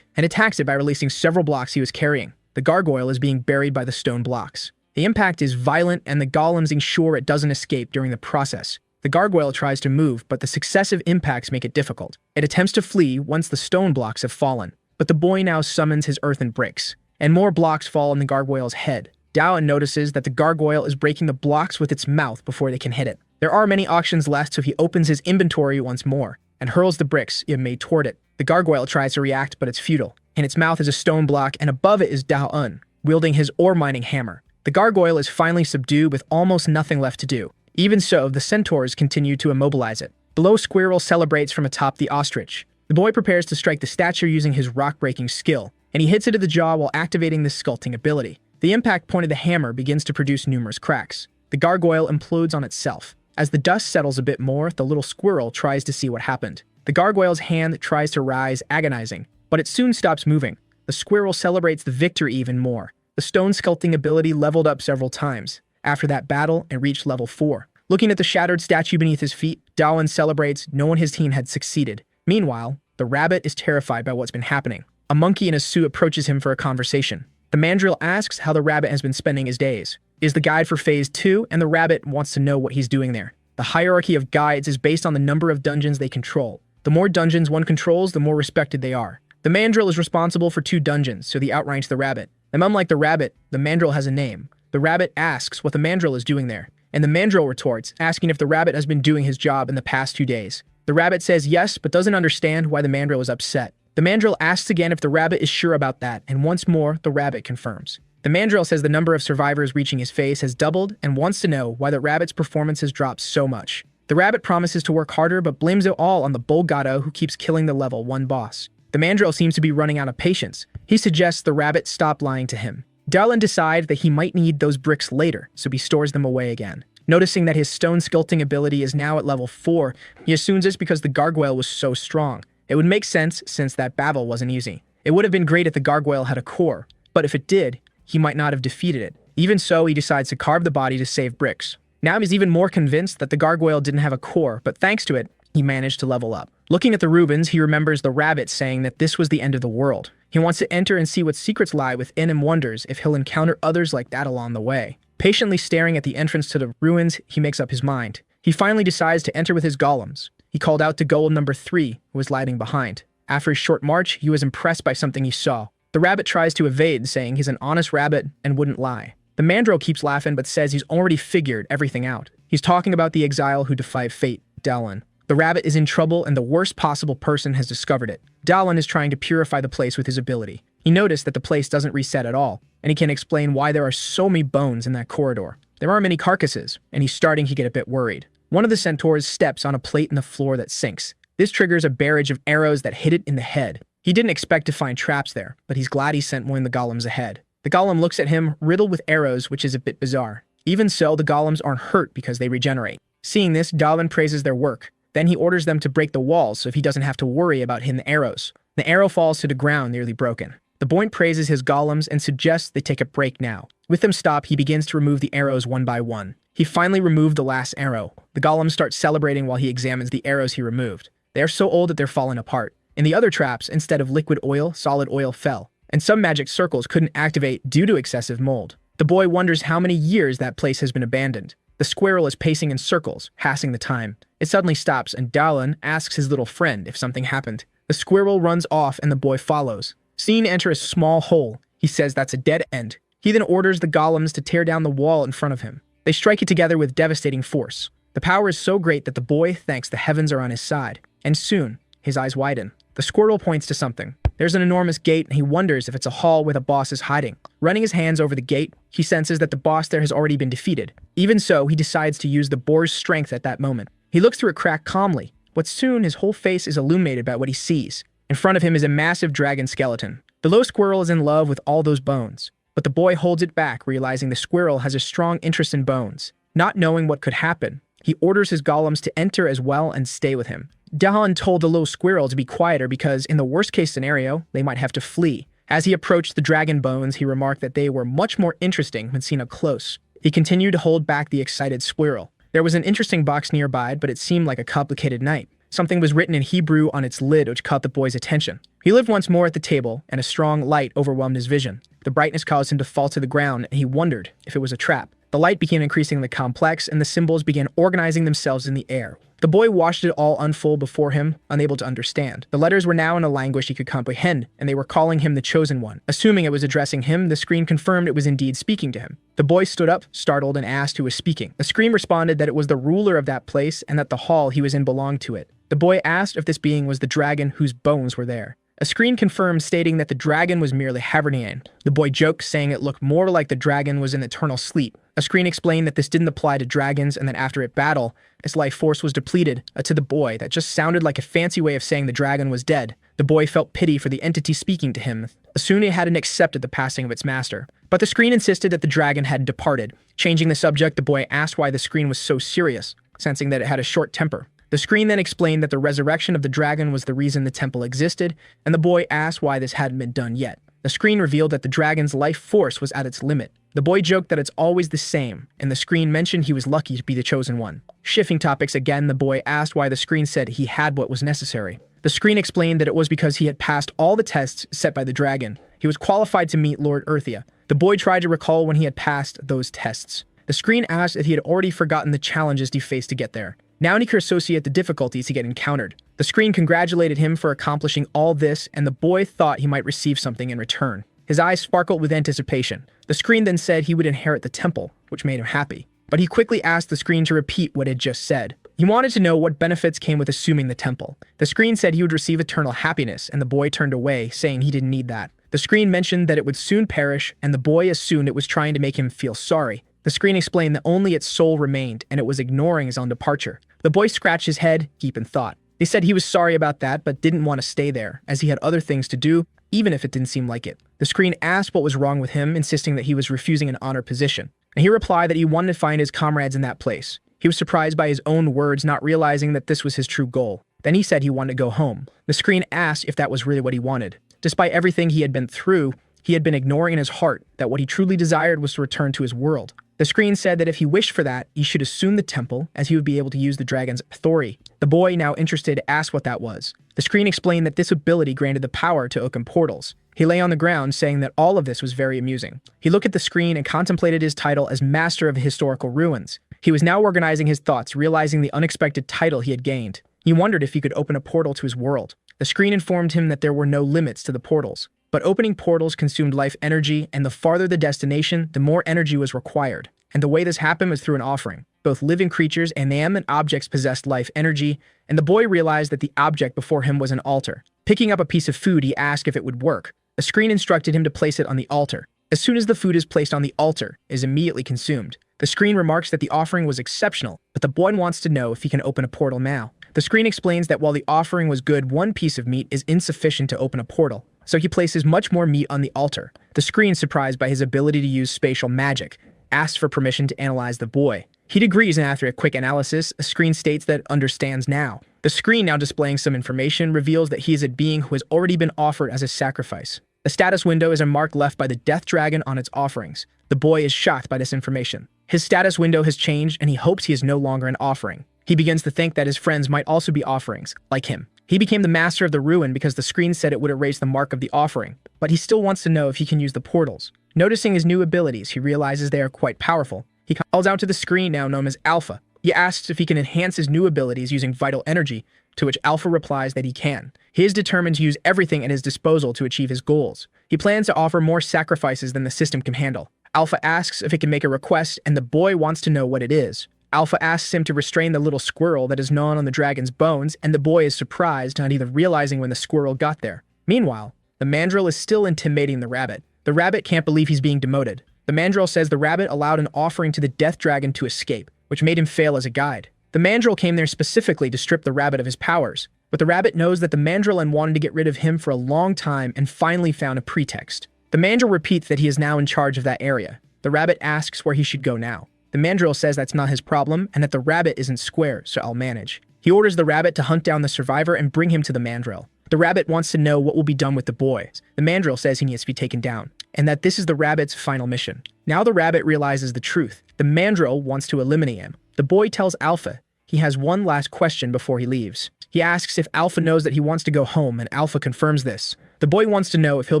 and attacks it by releasing several blocks he was carrying. The gargoyle is being buried by the stone blocks. The impact is violent, and the golems ensure it doesn't escape during the process. The gargoyle tries to move, but the successive impacts make it difficult. It attempts to flee once the stone blocks have fallen. But the boy now summons his earthen bricks, and more blocks fall on the gargoyle's head. Dawan notices that the gargoyle is breaking the blocks with its mouth before they can hit it. There are many auctions left, so he opens his inventory once more, and hurls the bricks it made toward it. The gargoyle tries to react, but it's futile. In its mouth is a stone block, and above it is Dao-un, wielding his ore-mining hammer. The gargoyle is finally subdued with almost nothing left to do. Even so, the centaurs continue to immobilize it. Below, Squirrel celebrates from atop the ostrich. The boy prepares to strike the statue using his rock-breaking skill, and he hits it to the jaw while activating the sculpting ability. The impact point of the hammer begins to produce numerous cracks. The gargoyle implodes on itself. As the dust settles a bit more, the little squirrel tries to see what happened. The gargoyle's hand tries to rise, agonizing, but it soon stops moving. The squirrel celebrates the victory even more. The stone sculpting ability leveled up several times. After that battle, it reached level 4. Looking at the shattered statue beneath his feet, Dawan celebrates knowing his team had succeeded. Meanwhile, the rabbit is terrified by what's been happening. A monkey in a suit approaches him for a conversation. The mandrill asks how the rabbit has been spending his days. is the guide for Phase 2, and the rabbit wants to know what he's doing there. The hierarchy of guides is based on the number of dungeons they control. The more dungeons one controls, the more respected they are. The mandrill is responsible for 2 dungeons, so he outranks the rabbit. And unlike the rabbit, the mandrill has a name. The rabbit asks what the mandrill is doing there, and the mandrill retorts, asking if the rabbit has been doing his job in the past 2 days. The rabbit says yes, but doesn't understand why the mandrill is upset. The mandrill asks again if the rabbit is sure about that, and once more, the rabbit confirms. The mandrill says the number of survivors reaching his phase has doubled and wants to know why the rabbit's performance has dropped so much. The rabbit promises to work harder, but blames it all on the Bolgato who keeps killing the level 1 boss. The mandrill seems to be running out of patience. He suggests the rabbit stop lying to him. Darlin decides that he might need those bricks later, so he stores them away again. Noticing that his stone sculpting ability is now at level 4, he assumes it's because the gargoyle was so strong. It would make sense since that battle wasn't easy. It would have been great if the gargoyle had a core, but if it did, he might not have defeated it. Even so, he decides to carve the body to save bricks. Now he's even more convinced that the gargoyle didn't have a core, but thanks to it, he managed to level up. Looking at the Rubens, he remembers the rabbit saying that this was the end of the world. He wants to enter and see what secrets lie within and wonders if he'll encounter others like that along the way. Patiently staring at the entrance to the ruins, he makes up his mind. He finally decides to enter with his golems. He called out to golem number 3, who was lagging behind. After his short march, he was impressed by something he saw. The rabbit tries to evade, saying he's an honest rabbit and wouldn't lie. The mandrill keeps laughing but says he's already figured everything out. He's talking about the exile who defied fate, Dallin. The rabbit is in trouble and the worst possible person has discovered it. Dallin is trying to purify the place with his ability. He noticed that the place doesn't reset at all, and he can explain why there are so many bones in that corridor. There are many carcasses, and he's starting to get a bit worried. One of the centaurs steps on a plate in the floor that sinks. This triggers a barrage of arrows that hit it in the head. He didn't expect to find traps there, but he's glad he sent one of the golems ahead. The golem looks at him, riddled with arrows, which is a bit bizarre. Even so, the golems aren't hurt because they regenerate. Seeing this, Dallin praises their work. Then he orders them to break the walls so he doesn't have to worry about hitting the arrows. The arrow falls to the ground nearly broken. The boy praises his golems and suggests they take a break now. With them stopped, he begins to remove the arrows one by one. He finally removed the last arrow. The golems start celebrating while he examines the arrows he removed. They are so old that they're falling apart. In the other traps, instead of liquid oil, solid oil fell, and some magic circles couldn't activate due to excessive mold. The boy wonders how many years that place has been abandoned. The squirrel is pacing in circles, passing the time. It suddenly stops, and Dallin asks his little friend if something happened. The squirrel runs off, and the boy follows. Seeing enter a small hole, he says that's a dead end. He then orders the golems to tear down the wall in front of him. They strike it together with devastating force. The power is so great that the boy thinks the heavens are on his side. And soon, his eyes widen. The squirrel points to something. There's an enormous gate, and he wonders if it's a hall where the boss is hiding. Running his hands over the gate, he senses that the boss there has already been defeated. Even so, he decides to use the boar's strength at that moment. He looks through a crack calmly, but soon his whole face is illuminated by what he sees. In front of him is a massive dragon skeleton. The little squirrel is in love with all those bones, but the boy holds it back, realizing the squirrel has a strong interest in bones. Not knowing what could happen, he orders his golems to enter as well and stay with him. Dallin told the little squirrel to be quieter because, in the worst-case scenario, they might have to flee. As he approached the dragon bones, he remarked that they were much more interesting when seen up close. He continued to hold back the excited squirrel. There was an interesting box nearby, but it seemed like a complicated night. Something was written in Hebrew on its lid which caught the boy's attention. He lived once more at the table, and a strong light overwhelmed his vision. The brightness caused him to fall to the ground, and he wondered if it was a trap. The light became increasingly complex, and the symbols began organizing themselves in the air. The boy watched it all unfold before him, unable to understand. The letters were now in a language he could comprehend, and they were calling him the Chosen One. Assuming it was addressing him, the screen confirmed it was indeed speaking to him. The boy stood up, startled, and asked who was speaking. The screen responded that it was the ruler of that place and that the hall he was in belonged to it. The boy asked if this being was the dragon whose bones were there. A screen confirmed, stating that the dragon was merely hibernating. The boy joked, saying it looked more like the dragon was in eternal sleep. A screen explained that this didn't apply to dragons and that after its battle, its life force was depleted. To the boy, that just sounded like a fancy way of saying the dragon was dead. The boy felt pity for the entity speaking to him. Soon it hadn't accepted the passing of its master. But the screen insisted that the dragon had departed. Changing the subject, the boy asked why the screen was so serious, sensing that it had a short temper. The screen then explained that the resurrection of the dragon was the reason the temple existed, and the boy asked why this hadn't been done yet. The screen revealed that the dragon's life force was at its limit. The boy joked that it's always the same, and the screen mentioned he was lucky to be the chosen one. Shifting topics again, the boy asked why the screen said he had what was necessary. The screen explained that it was because he had passed all the tests set by the dragon. He was qualified to meet Lord Earthia. The boy tried to recall when he had passed those tests. The screen asked if he had already forgotten the challenges he faced to get there. Now he could associate the difficulties he had encountered. The screen congratulated him for accomplishing all this, and the boy thought he might receive something in return. His eyes sparkled with anticipation. The screen then said he would inherit the temple, which made him happy. But he quickly asked the screen to repeat what it had just said. He wanted to know what benefits came with assuming the temple. The screen said he would receive eternal happiness, and the boy turned away, saying he didn't need that. The screen mentioned that it would soon perish, and the boy assumed it was trying to make him feel sorry. The screen explained that only its soul remained, and it was ignoring his own departure. The boy scratched his head, deep in thought. He said he was sorry about that, but didn't want to stay there, as he had other things to do, even if it didn't seem like it. The screen asked what was wrong with him, insisting that he was refusing an honor position. And he replied that he wanted to find his comrades in that place. He was surprised by his own words, not realizing that this was his true goal. Then he said he wanted to go home. The screen asked if that was really what he wanted. Despite everything he had been through, he had been ignoring in his heart that what he truly desired was to return to his world. The screen said that if he wished for that, he should assume the temple, as he would be able to use the dragon's authority. The boy, now interested, asked what that was. The screen explained that this ability granted the power to open portals. He lay on the ground, saying that all of this was very amusing. He looked at the screen and contemplated his title as Master of Historical Ruins. He was now organizing his thoughts, realizing the unexpected title he had gained. He wondered if he could open a portal to his world. The screen informed him that there were no limits to the portals. But opening portals consumed life energy, and the farther the destination, the more energy was required. And the way this happened was through an offering. Both living creatures and inanimate objects possessed life energy, and the boy realized that the object before him was an altar. Picking up a piece of food, he asked if it would work. The screen instructed him to place it on the altar. As soon as the food is placed on the altar, it is immediately consumed. The screen remarks that the offering was exceptional, but the boy wants to know if he can open a portal now. The screen explains that while the offering was good, one piece of meat is insufficient to open a portal. So he places much more meat on the altar. The screen, surprised by his ability to use spatial magic, asks for permission to analyze the boy. He agrees, and after a quick analysis, a screen states that it understands now. The screen, now displaying some information, reveals that he is a being who has already been offered as a sacrifice. The status window is a mark left by the death dragon on its offerings. The boy is shocked by this information. His status window has changed, and he hopes he is no longer an offering. He begins to think that his friends might also be offerings, like him. He became the master of the ruin because the screen said it would erase the mark of the offering, but he still wants to know if he can use the portals. Noticing his new abilities, he realizes they are quite powerful. He calls out to the screen, now known as Alpha. He asks if he can enhance his new abilities using vital energy, to which Alpha replies that he can. He is determined to use everything at his disposal to achieve his goals. He plans to offer more sacrifices than the system can handle. Alpha asks if he can make a request, and the boy wants to know what it is. Alpha asks him to restrain the little squirrel that is gnawing on the dragon's bones, and the boy is surprised, not even realizing when the squirrel got there. Meanwhile, the mandrill is still intimidating the rabbit. The rabbit can't believe he's being demoted. The mandrill says the rabbit allowed an offering to the death dragon to escape, which made him fail as a guide. The mandrill came there specifically to strip the rabbit of his powers, but the rabbit knows that the mandrill wanted to get rid of him for a long time and finally found a pretext. The mandrill repeats that he is now in charge of that area. The rabbit asks where he should go now. The mandrill says that's not his problem and that the rabbit isn't square, so I'll manage. He orders the rabbit to hunt down the survivor and bring him to the mandrill. The rabbit wants to know what will be done with the boy. The mandrill says he needs to be taken down, and that this is the rabbit's final mission. Now the rabbit realizes the truth. The mandrill wants to eliminate him. The boy tells Alpha he has one last question before he leaves. He asks if Alpha knows that he wants to go home, and Alpha confirms this. The boy wants to know if he'll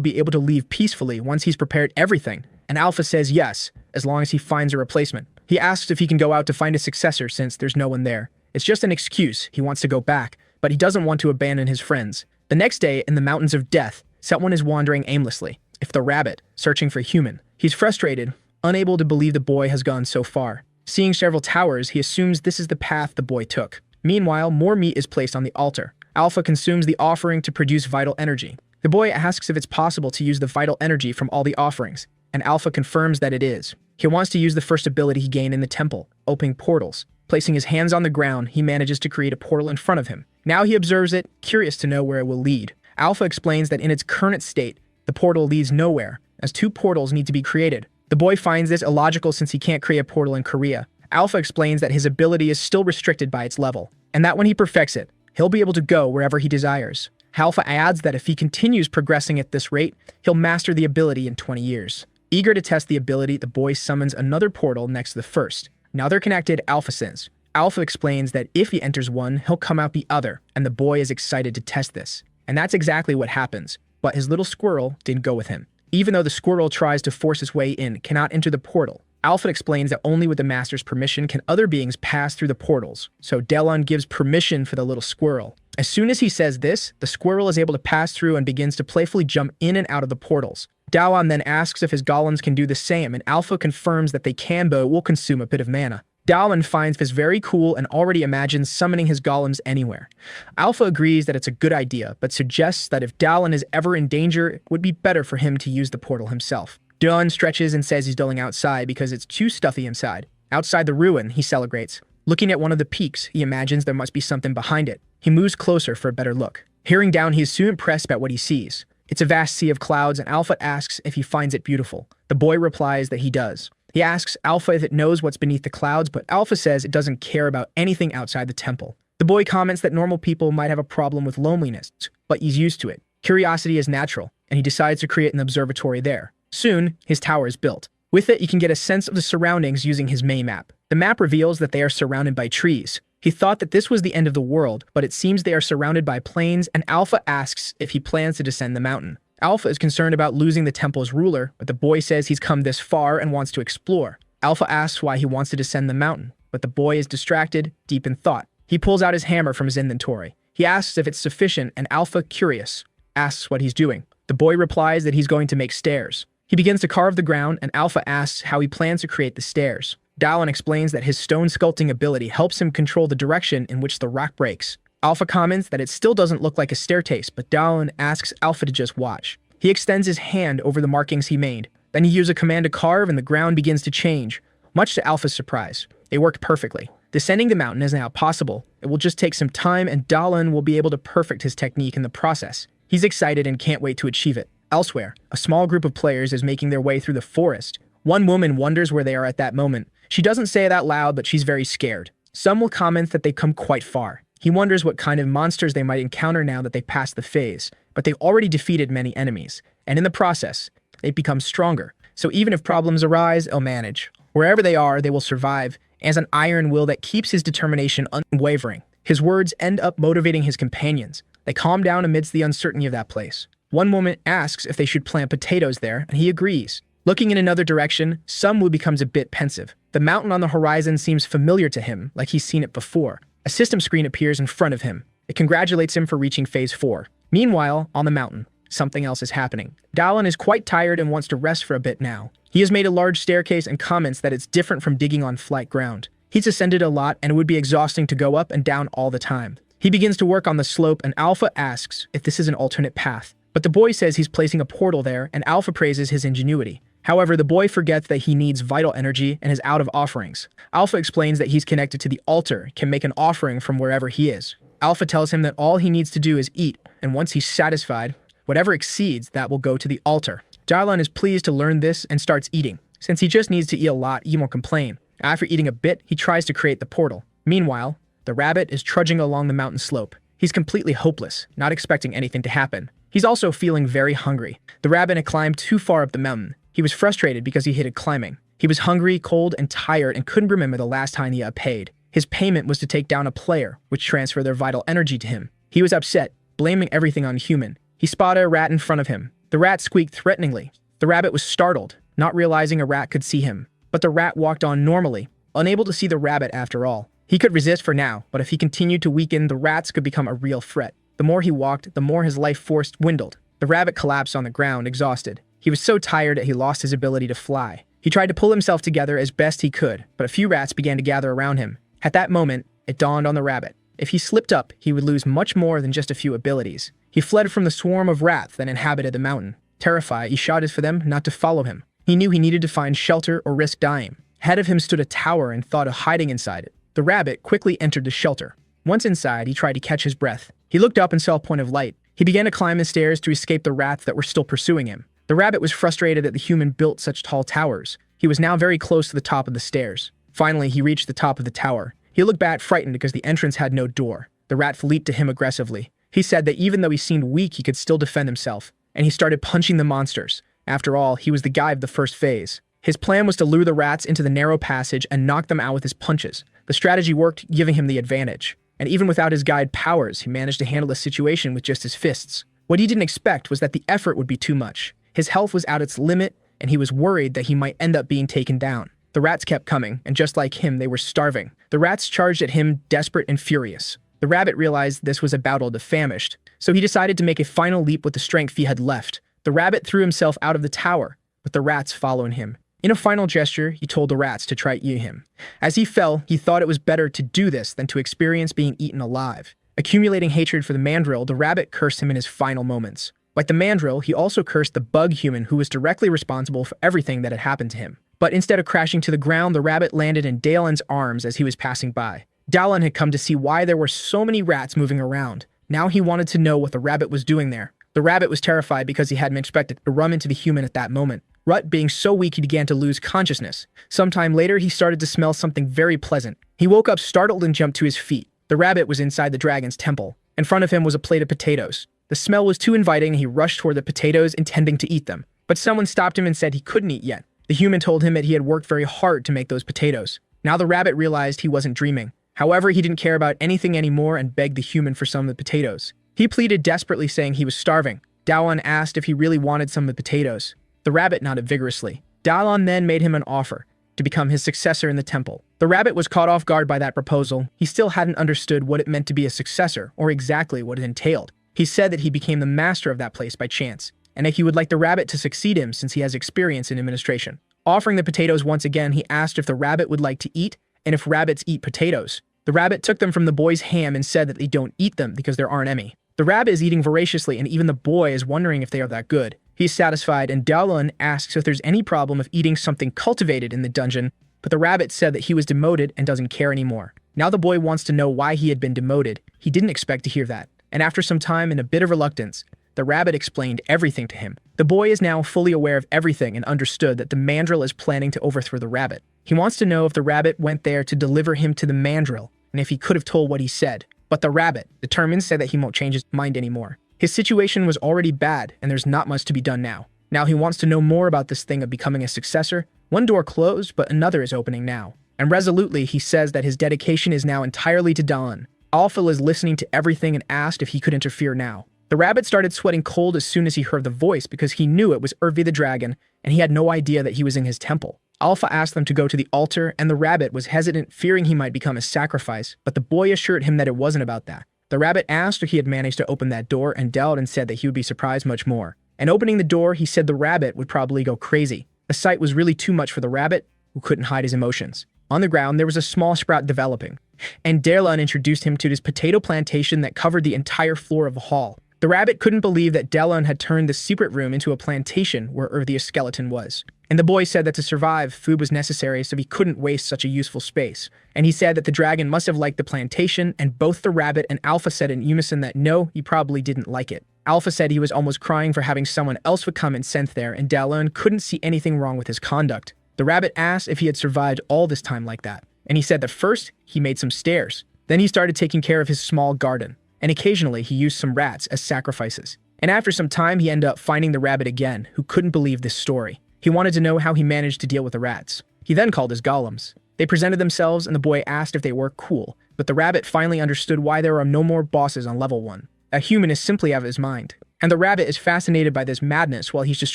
be able to leave peacefully once he's prepared everything, and Alpha says yes, as long as he finds a replacement. He asks if he can go out to find a successor since there's no one there. It's just an excuse. He wants to go back, but he doesn't want to abandon his friends. The next day, in the Mountains of Death, someone is wandering aimlessly. It's the rabbit, searching for a human. He's frustrated, unable to believe the boy has gone so far. Seeing several towers, he assumes this is the path the boy took. Meanwhile, more meat is placed on the altar. Alpha consumes the offering to produce vital energy. The boy asks if it's possible to use the vital energy from all the offerings, and Alpha confirms that it is. He wants to use the first ability he gained in the temple, opening portals. Placing his hands on the ground, he manages to create a portal in front of him. Now he observes it, curious to know where it will lead. Alpha explains that in its current state, the portal leads nowhere, as 2 portals need to be created. The boy finds this illogical since he can't create a portal in Korea. Alpha explains that his ability is still restricted by its level, and that when he perfects it, he'll be able to go wherever he desires. Alpha adds that if he continues progressing at this rate, he'll master the ability in 20 years. Eager to test the ability, the boy summons another portal next to the first. Now they're connected, Alpha says. Alpha explains that if he enters one, he'll come out the other, and the boy is excited to test this. And that's exactly what happens, but his little squirrel didn't go with him. Even though the squirrel tries to force his way in, cannot enter the portal. Alpha explains that only with the master's permission can other beings pass through the portals, so Delon gives permission for the little squirrel. As soon as he says this, the squirrel is able to pass through and begins to playfully jump in and out of the portals. Dawan then asks if his golems can do the same, and Alpha confirms that they can, but it will consume a bit of mana. Dawan finds this very cool and already imagines summoning his golems anywhere. Alpha agrees that it's a good idea, but suggests that if Dawan is ever in danger, it would be better for him to use the portal himself. Dawn stretches and says he's dulling outside because it's too stuffy inside. Outside the ruin, he celebrates. Looking at one of the peaks, he imagines there must be something behind it. He moves closer for a better look. Hearing down, he is soon impressed by what he sees. It's a vast sea of clouds, and Alpha asks if he finds it beautiful. The boy replies that he does. He asks Alpha if it knows what's beneath the clouds, but Alpha says it doesn't care about anything outside the temple. The boy comments that normal people might have a problem with loneliness, but he's used to it. Curiosity is natural, and he decides to create an observatory there. Soon, his tower is built. With it, you can get a sense of the surroundings using his May map. The map reveals that they are surrounded by trees. He thought that this was the end of the world, but it seems they are surrounded by plains, and Alpha asks if he plans to descend the mountain. Alpha is concerned about losing the temple's ruler, but the boy says he's come this far and wants to explore. Alpha asks why he wants to descend the mountain, but the boy is distracted, deep in thought. He pulls out his hammer from his inventory. He asks if it's sufficient, and Alpha, curious, asks what he's doing. The boy replies that he's going to make stairs. He begins to carve the ground, and Alpha asks how he plans to create the stairs. Dallin explains that his stone sculpting ability helps him control the direction in which the rock breaks. Alpha comments that it still doesn't look like a staircase, but Dallin asks Alpha to just watch. He extends his hand over the markings he made. Then he uses a command to carve, and the ground begins to change. Much to Alpha's surprise, they worked perfectly. Descending the mountain is now possible. It will just take some time, and Dallin will be able to perfect his technique in the process. He's excited and can't wait to achieve it. Elsewhere, a small group of players is making their way through the forest. One woman wonders where they are at that moment. She doesn't say it out loud, but she's very scared. Some will comment that they've come quite far. He wonders what kind of monsters they might encounter now that they've passed the phase, but they've already defeated many enemies, and in the process, they've become stronger. So even if problems arise, they'll manage. Wherever they are, they will survive, as an iron will that keeps his determination unwavering. His words end up motivating his companions. They calm down amidst the uncertainty of that place. One woman asks if they should plant potatoes there, and he agrees. Looking in another direction, Sumwoo becomes a bit pensive. The mountain on the horizon seems familiar to him, like he's seen it before. A system screen appears in front of him. It congratulates him for reaching Phase 4. Meanwhile, on the mountain, something else is happening. Dallin is quite tired and wants to rest for a bit now. He has made a large staircase and comments that it's different from digging on flat ground. He's ascended a lot, and it would be exhausting to go up and down all the time. He begins to work on the slope, and Alpha asks if this is an alternate path. But the boy says he's placing a portal there, and Alpha praises his ingenuity. However, the boy forgets that he needs vital energy and is out of offerings. Alpha explains that he's connected to the altar, can make an offering from wherever he is. Alpha tells him that all he needs to do is eat, and once he's satisfied, whatever exceeds, that will go to the altar. Jarlan is pleased to learn this and starts eating. Since he just needs to eat a lot, he won't complain. After eating a bit, he tries to create the portal. Meanwhile, the rabbit is trudging along the mountain slope. He's completely hopeless, not expecting anything to happen. He's also feeling very hungry. The rabbit had climbed too far up the mountain. He was frustrated because he hated climbing. He was hungry, cold, and tired and couldn't remember the last time he had paid. His payment was to take down a player, which transferred their vital energy to him. He was upset, blaming everything on human. He spotted a rat in front of him. The rat squeaked threateningly. The rabbit was startled, not realizing a rat could see him. But the rat walked on normally, unable to see the rabbit after all. He could resist for now, but if he continued to weaken, the rats could become a real threat. The more he walked, the more his life force dwindled. The rabbit collapsed on the ground, exhausted. He was so tired that he lost his ability to fly. He tried to pull himself together as best he could, but a few rats began to gather around him. At that moment, it dawned on the rabbit. If he slipped up, he would lose much more than just a few abilities. He fled from the swarm of rats that inhabited the mountain. Terrified, he shouted for them not to follow him. He knew he needed to find shelter or risk dying. Ahead of him stood a tower and thought of hiding inside it. The rabbit quickly entered the shelter. Once inside, he tried to catch his breath. He looked up and saw a point of light. He began to climb the stairs to escape the rats that were still pursuing him. The rabbit was frustrated that the human built such tall towers. He was now very close to the top of the stairs. Finally, he reached the top of the tower. He looked back frightened because the entrance had no door. The rat leaped to him aggressively. He said that even though he seemed weak, he could still defend himself. And he started punching the monsters. After all, he was the guy of the first phase. His plan was to lure the rats into the narrow passage and knock them out with his punches. The strategy worked, giving him the advantage. And even without his guide powers, he managed to handle the situation with just his fists. What he didn't expect was that the effort would be too much. His health was at its limit, and he was worried that he might end up being taken down. The rats kept coming, and just like him, they were starving. The rats charged at him, desperate and furious. The rabbit realized this was a battle to famished, so he decided to make a final leap with the strength he had left. The rabbit threw himself out of the tower, with the rats following him. In a final gesture, he told the rats to try eating him. As he fell, he thought it was better to do this than to experience being eaten alive. Accumulating hatred for the mandrill, the rabbit cursed him in his final moments. Like the mandrill, he also cursed the bug human who was directly responsible for everything that had happened to him. But instead of crashing to the ground, the rabbit landed in Dalen's arms as he was passing by. Dalen had come to see why there were so many rats moving around. Now he wanted to know what the rabbit was doing there. The rabbit was terrified because he hadn't expected to run into the human at that moment. Rut being so weak he began to lose consciousness. Sometime later, he started to smell something very pleasant. He woke up startled and jumped to his feet. The rabbit was inside the dragon's temple. In front of him was a plate of potatoes. The smell was too inviting and he rushed toward the potatoes, intending to eat them. But someone stopped him and said he couldn't eat yet. The human told him that he had worked very hard to make those potatoes. Now the rabbit realized he wasn't dreaming. However, he didn't care about anything anymore and begged the human for some of the potatoes. He pleaded desperately, saying he was starving. Dalan asked if he really wanted some of the potatoes. The rabbit nodded vigorously. Dalan then made him an offer to become his successor in the temple. The rabbit was caught off guard by that proposal. He still hadn't understood what it meant to be a successor, or exactly what it entailed. He said that he became the master of that place by chance, and that he would like the rabbit to succeed him since he has experience in administration. Offering the potatoes once again, he asked if the rabbit would like to eat, and if rabbits eat potatoes. The rabbit took them from the boy's ham and said that they don't eat them because there aren't any. The rabbit is eating voraciously, and even the boy is wondering if they are that good. He's satisfied, and Dalan asks if there's any problem of eating something cultivated in the dungeon, but the rabbit said that he was demoted and doesn't care anymore. Now the boy wants to know why he had been demoted. He didn't expect to hear that. And after some time and a bit of reluctance, the rabbit explained everything to him. The boy is now fully aware of everything and understood that the mandrill is planning to overthrow the rabbit. He wants to know if the rabbit went there to deliver him to the mandrill, and if he could have told what he said. But the rabbit, determined, said that he won't change his mind anymore. His situation was already bad, and there's not much to be done now. Now he wants to know more about this thing of becoming a successor. One door closed, but another is opening now. And resolutely, he says that his dedication is now entirely to Dalan. Alpha is listening to everything and asked if he could interfere now. The rabbit started sweating cold as soon as he heard the voice because he knew it was Urvi the dragon, and he had no idea that he was in his temple. Alpha asked them to go to the altar, and the rabbit was hesitant, fearing he might become a sacrifice, but the boy assured him that it wasn't about that. The rabbit asked if he had managed to open that door, and Dalan said that he would be surprised much more. And opening the door, he said the rabbit would probably go crazy. The sight was really too much for the rabbit, who couldn't hide his emotions. On the ground, there was a small sprout developing, and Dalan introduced him to his potato plantation that covered the entire floor of the hall. The rabbit couldn't believe that Dalan had turned the secret room into a plantation where Urvia's skeleton was. And the boy said that to survive, food was necessary, so he couldn't waste such a useful space. And he said that the dragon must have liked the plantation, and both the rabbit and Alpha said in unison that no, he probably didn't like it. Alpha said he was almost crying for having someone else would come and sent there, and Dalan couldn't see anything wrong with his conduct. The rabbit asked if he had survived all this time like that, and he said that first, he made some stairs. Then he started taking care of his small garden, and occasionally he used some rats as sacrifices. And after some time, he ended up finding the rabbit again, who couldn't believe this story. He wanted to know how he managed to deal with the rats. He then called his golems. They presented themselves, and the boy asked if they were cool, but the rabbit finally understood why there are no more bosses on level 1. A human is simply out of his mind, and the rabbit is fascinated by this madness while he's just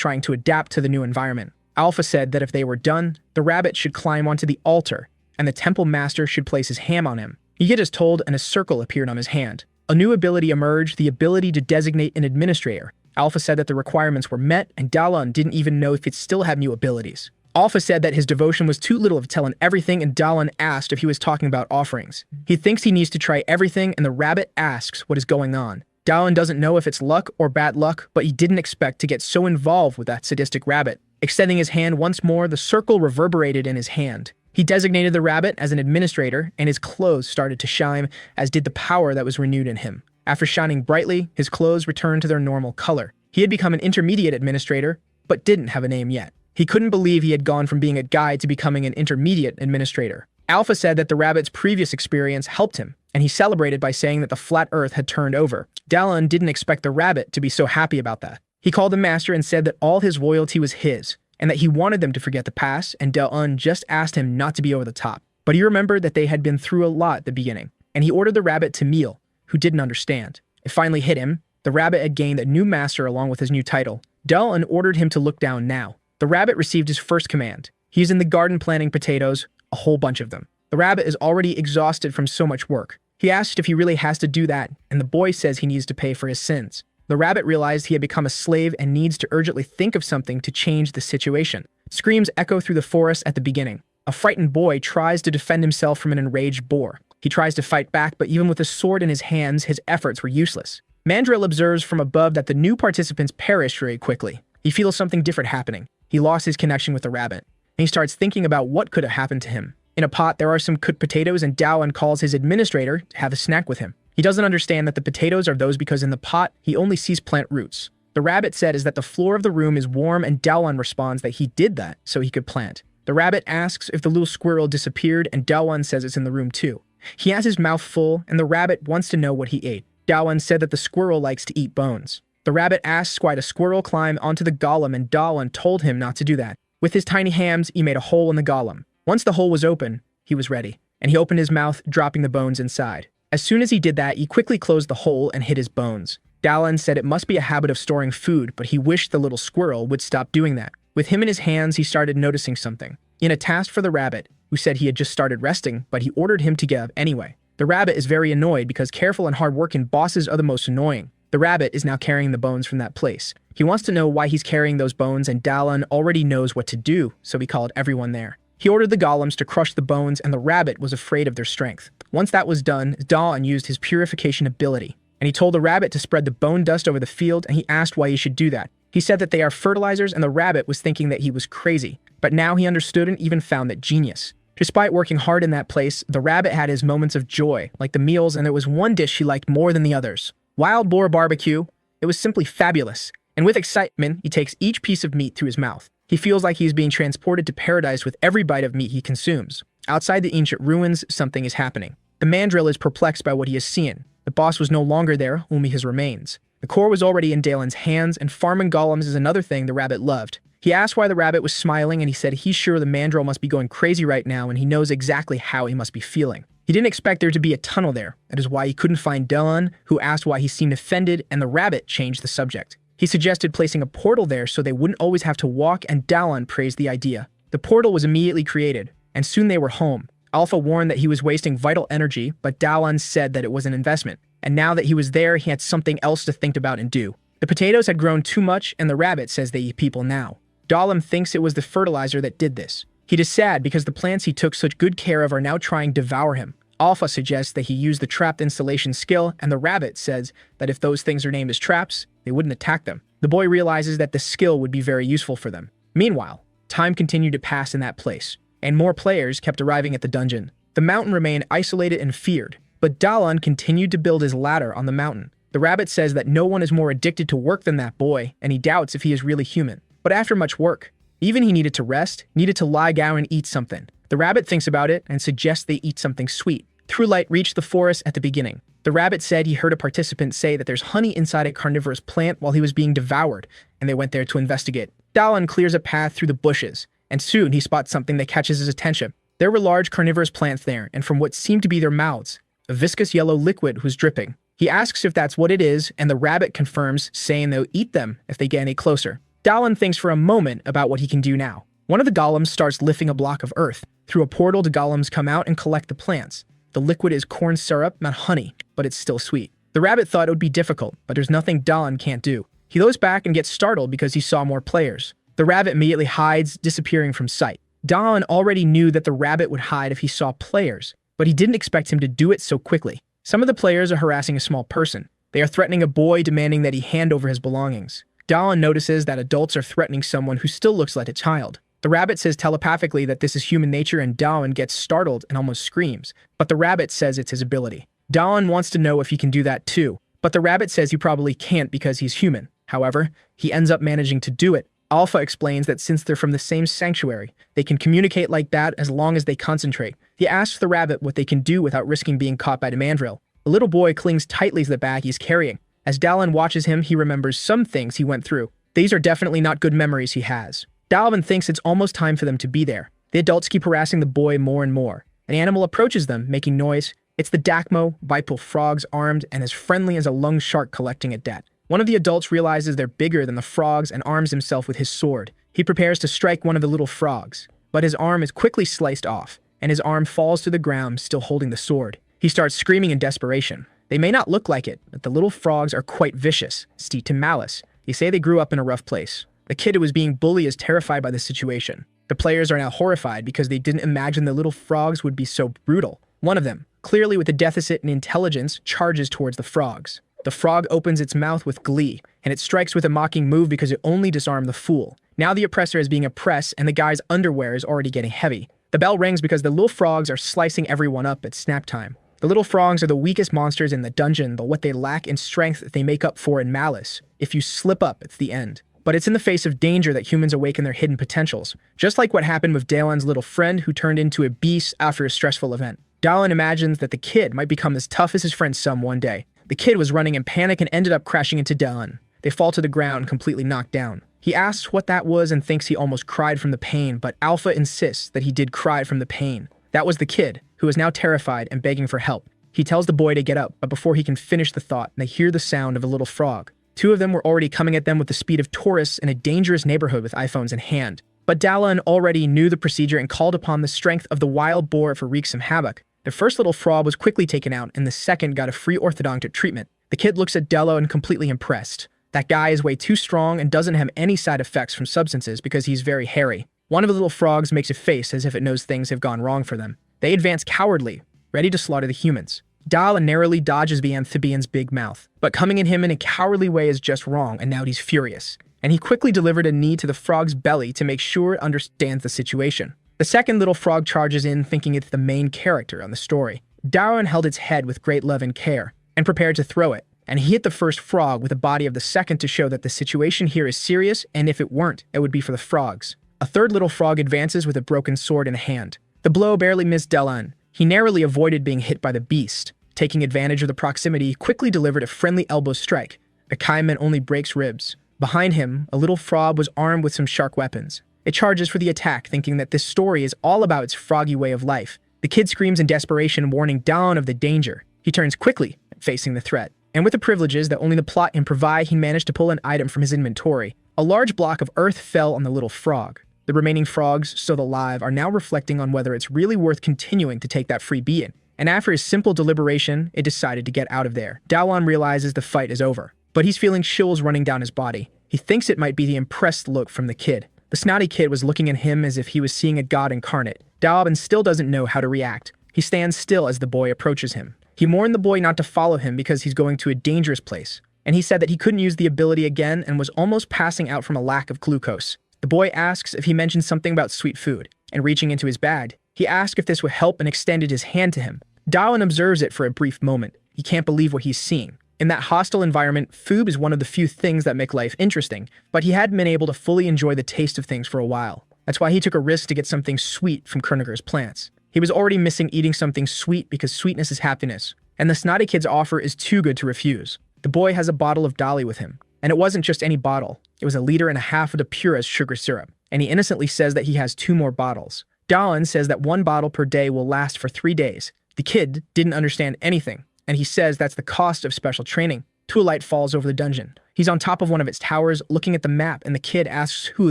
trying to adapt to the new environment. Alpha said that if they were done, the rabbit should climb onto the altar, and the temple master should place his ham on him. He get as told, and a circle appeared on his hand. A new ability emerged, the ability to designate an administrator. Alpha said that the requirements were met, and Dalan didn't even know if it still had new abilities. Alpha said that his devotion was too little of telling everything, and Dalan asked if he was talking about offerings. He thinks he needs to try everything, and the rabbit asks what is going on. Dalan doesn't know if it's luck or bad luck, but he didn't expect to get so involved with that sadistic rabbit. Extending his hand once more, the circle reverberated in his hand. He designated the rabbit as an administrator, and his clothes started to shine, as did the power that was renewed in him. After shining brightly, his clothes returned to their normal color. He had become an intermediate administrator, but didn't have a name yet. He couldn't believe he had gone from being a guide to becoming an intermediate administrator. Alpha said that the rabbit's previous experience helped him, and he celebrated by saying that the flat earth had turned over. Dalan didn't expect the rabbit to be so happy about that. He called the master and said that all his loyalty was his, and that he wanted them to forget the past, and Dalan just asked him not to be over the top. But he remembered that they had been through a lot at the beginning, and he ordered the rabbit to meal, who didn't understand. It finally hit him. The rabbit had gained a new master along with his new title, Dalan ordered him to look down now. The rabbit received his first command. He's in the garden planting potatoes, a whole bunch of them. The rabbit is already exhausted from so much work. He asked if he really has to do that, and the boy says he needs to pay for his sins. The rabbit realized he had become a slave and needs to urgently think of something to change the situation. Screams echo through the forest at the beginning. A frightened boy tries to defend himself from an enraged boar. He tries to fight back, but even with a sword in his hands, his efforts were useless. Mandrill observes from above that the new participants perished very quickly. He feels something different happening. He lost his connection with the rabbit, and he starts thinking about what could have happened to him. In a pot, there are some cooked potatoes, and Dalan calls his administrator to have a snack with him. He doesn't understand that the potatoes are those because in the pot, he only sees plant roots. The rabbit said is that the floor of the room is warm, and Dalan responds that he did that so he could plant. The rabbit asks if the little squirrel disappeared, and Dalan says it's in the room too. He has his mouth full, and the rabbit wants to know what he ate. Dalan said that the squirrel likes to eat bones. The rabbit asks why the squirrel climbed onto the golem, and Dalan told him not to do that. With his tiny hands, he made a hole in the golem. Once the hole was open, he was ready, and he opened his mouth, dropping the bones inside. As soon as he did that, he quickly closed the hole and hid his bones. Dalan said it must be a habit of storing food, but he wished the little squirrel would stop doing that. With him in his hands, he started noticing something. In a task for the rabbit, who said he had just started resting, but he ordered him to get up anyway. The rabbit is very annoyed because careful and hard-working bosses are the most annoying. The rabbit is now carrying the bones from that place. He wants to know why he's carrying those bones, and Dalan already knows what to do, so he called everyone there. He ordered the golems to crush the bones, and the rabbit was afraid of their strength. Once that was done, Dalan used his purification ability, and he told the rabbit to spread the bone dust over the field, and he asked why he should do that. He said that they are fertilizers, and the rabbit was thinking that he was crazy, but now he understood and even found that genius. Despite working hard in that place, the rabbit had his moments of joy, like the meals, and there was one dish he liked more than the others. Wild boar barbecue. It was simply fabulous, and with excitement, he takes each piece of meat through his mouth. He feels like he is being transported to paradise with every bite of meat he consumes. Outside the ancient ruins, something is happening. The mandrill is perplexed by what he has seen. The boss was no longer there, only his remains. The core was already in Dalan's hands, and farming golems is another thing the rabbit loved. He asked why the rabbit was smiling, and he said he's sure the mandrill must be going crazy right now, and he knows exactly how he must be feeling. He didn't expect there to be a tunnel there. That is why he couldn't find Dalan, who asked why he seemed offended, and the rabbit changed the subject. He suggested placing a portal there so they wouldn't always have to walk, and Dalan praised the idea. The portal was immediately created, and soon they were home. Alpha warned that he was wasting vital energy, but Dalan said that it was an investment, and now that he was there, he had something else to think about and do. The potatoes had grown too much, and the rabbit says they eat people now. Dalan thinks it was the fertilizer that did this. He is sad because the plants he took such good care of are now trying to devour him. Alpha suggests that he use the trapped installation skill, and the rabbit says that if those things are named as traps, they wouldn't attack them. The boy realizes that the skill would be very useful for them. Meanwhile, time continued to pass in that place, and more players kept arriving at the dungeon. The mountain remained isolated and feared, but Dalan continued to build his ladder on the mountain. The rabbit says that no one is more addicted to work than that boy, and he doubts if he is really human. But after much work, even he needed to rest, needed to lie down and eat something. The rabbit thinks about it and suggests they eat something sweet. True Light reached the forest at the beginning. The rabbit said he heard a participant say that there's honey inside a carnivorous plant while he was being devoured, and they went there to investigate. Dalan clears a path through the bushes, and soon he spots something that catches his attention. There were large carnivorous plants there, and from what seemed to be their mouths, a viscous yellow liquid was dripping. He asks if that's what it is, and the rabbit confirms, saying they'll eat them if they get any closer. Dalan thinks for a moment about what he can do now. One of the golems starts lifting a block of earth. Through a portal, the golems come out and collect the plants. The liquid is corn syrup, not honey, but it's still sweet. The rabbit thought it would be difficult, but there's nothing Dalan can't do. He goes back and gets startled because he saw more players. The rabbit immediately hides, disappearing from sight. Dalan already knew that the rabbit would hide if he saw players, but he didn't expect him to do it so quickly. Some of the players are harassing a small person. They are threatening a boy, demanding that he hand over his belongings. Dalan notices that adults are threatening someone who still looks like a child. The rabbit says telepathically that this is human nature, and Dalan gets startled and almost screams, but the rabbit says it's his ability. Dalan wants to know if he can do that too, but the rabbit says he probably can't because he's human. However, he ends up managing to do it. Alpha explains that since they're from the same sanctuary, they can communicate like that as long as they concentrate. He asks the rabbit what they can do without risking being caught by the mandrill. The little boy clings tightly to the bag he's carrying. As Dalan watches him, he remembers some things he went through. These are definitely not good memories he has. Dalan thinks it's almost time for them to be there. The adults keep harassing the boy more and more. An animal approaches them, making noise. It's the Dakmo, bipedal frogs armed and as friendly as a lung shark collecting a debt. One of the adults realizes they're bigger than the frogs and arms himself with his sword. He prepares to strike one of the little frogs, but his arm is quickly sliced off, and his arm falls to the ground still holding the sword. He starts screaming in desperation. They may not look like it, but the little frogs are quite vicious, steeped in malice. They say they grew up in a rough place. The kid who was being bullied is terrified by the situation. The players are now horrified because they didn't imagine the little frogs would be so brutal. One of them, clearly with a deficit in intelligence, charges towards the frogs. The frog opens its mouth with glee, and it strikes with a mocking move because it only disarmed the fool. Now the oppressor is being oppressed, and the guy's underwear is already getting heavy. The bell rings because the little frogs are slicing everyone up at snap time. The little frogs are the weakest monsters in the dungeon, but what they lack in strength they make up for in malice. If you slip up, it's the end. But it's in the face of danger that humans awaken their hidden potentials, just like what happened with Daelan's little friend who turned into a beast after a stressful event. Daelan imagines that the kid might become as tough as his friend Sum one day. The kid was running in panic and ended up crashing into Daelan. They fall to the ground, completely knocked down. He asks what that was and thinks he almost cried from the pain, but Alpha insists that he did cry from the pain. That was the kid, who is now terrified and begging for help. He tells the boy to get up, but before he can finish the thought, they hear the sound of a little frog. Two of them were already coming at them with the speed of tourists in a dangerous neighborhood with iPhones in hand. But Daelan already knew the procedure and called upon the strength of the wild boar for wreak some havoc. The first little frog was quickly taken out, and the second got a free orthodontic treatment. The kid looks at Daelan completely impressed. That guy is way too strong and doesn't have any side effects from substances because he's very hairy. One of the little frogs makes a face as if it knows things have gone wrong for them. They advance cowardly, ready to slaughter the humans. Daelan narrowly dodges the amphibian's big mouth, but coming at him in a cowardly way is just wrong, and now he's furious. And he quickly delivered a knee to the frog's belly to make sure it understands the situation. The second little frog charges in, thinking it's the main character on the story. Daelan held its head with great love and care, and prepared to throw it, and he hit the first frog with the body of the second to show that the situation here is serious, and if it weren't, it would be for the frogs. A third little frog advances with a broken sword in hand. The blow barely missed Daelan. He narrowly avoided being hit by the beast. Taking advantage of the proximity, he quickly delivered a friendly elbow strike. The Kaiman only breaks ribs. Behind him, a little frog was armed with some sharp weapons. It charges for the attack, thinking that this story is all about its froggy way of life. The kid screams in desperation, warning Daelan of the danger. He turns quickly, facing the threat. And with the privileges that only the plot can provide, he managed to pull an item from his inventory. A large block of earth fell on the little frog. The remaining frogs, still alive, are now reflecting on whether it's really worth continuing to take that free beating. And after a simple deliberation, it decided to get out of there. Daelan realizes the fight is over, but he's feeling chills running down his body. He thinks it might be the impressed look from the kid. The snotty kid was looking at him as if he was seeing a god incarnate. Daelan still doesn't know how to react. He stands still as the boy approaches him. He warned the boy not to follow him because he's going to a dangerous place, and he said that he couldn't use the ability again and was almost passing out from a lack of glucose. The boy asks if he mentioned something about sweet food, and reaching into his bag, he asked if this would help and extended his hand to him. Daelan observes it for a brief moment. He can't believe what he's seeing. In that hostile environment, food is one of the few things that make life interesting, but he hadn't been able to fully enjoy the taste of things for a while. That's why he took a risk to get something sweet from Kerniger's plants. He was already missing eating something sweet because sweetness is happiness, and the snotty kid's offer is too good to refuse. The boy has a bottle of Dolly with him, and it wasn't just any bottle. It was 1.5 liters of the purest sugar syrup, and he innocently says that he has 2 more bottles. Daelan says that 1 bottle per day will last for 3 days. The kid didn't understand anything, and he says that's the cost of special training. Twilight falls over the dungeon. He's on top of one of its towers, looking at the map, and the kid asks who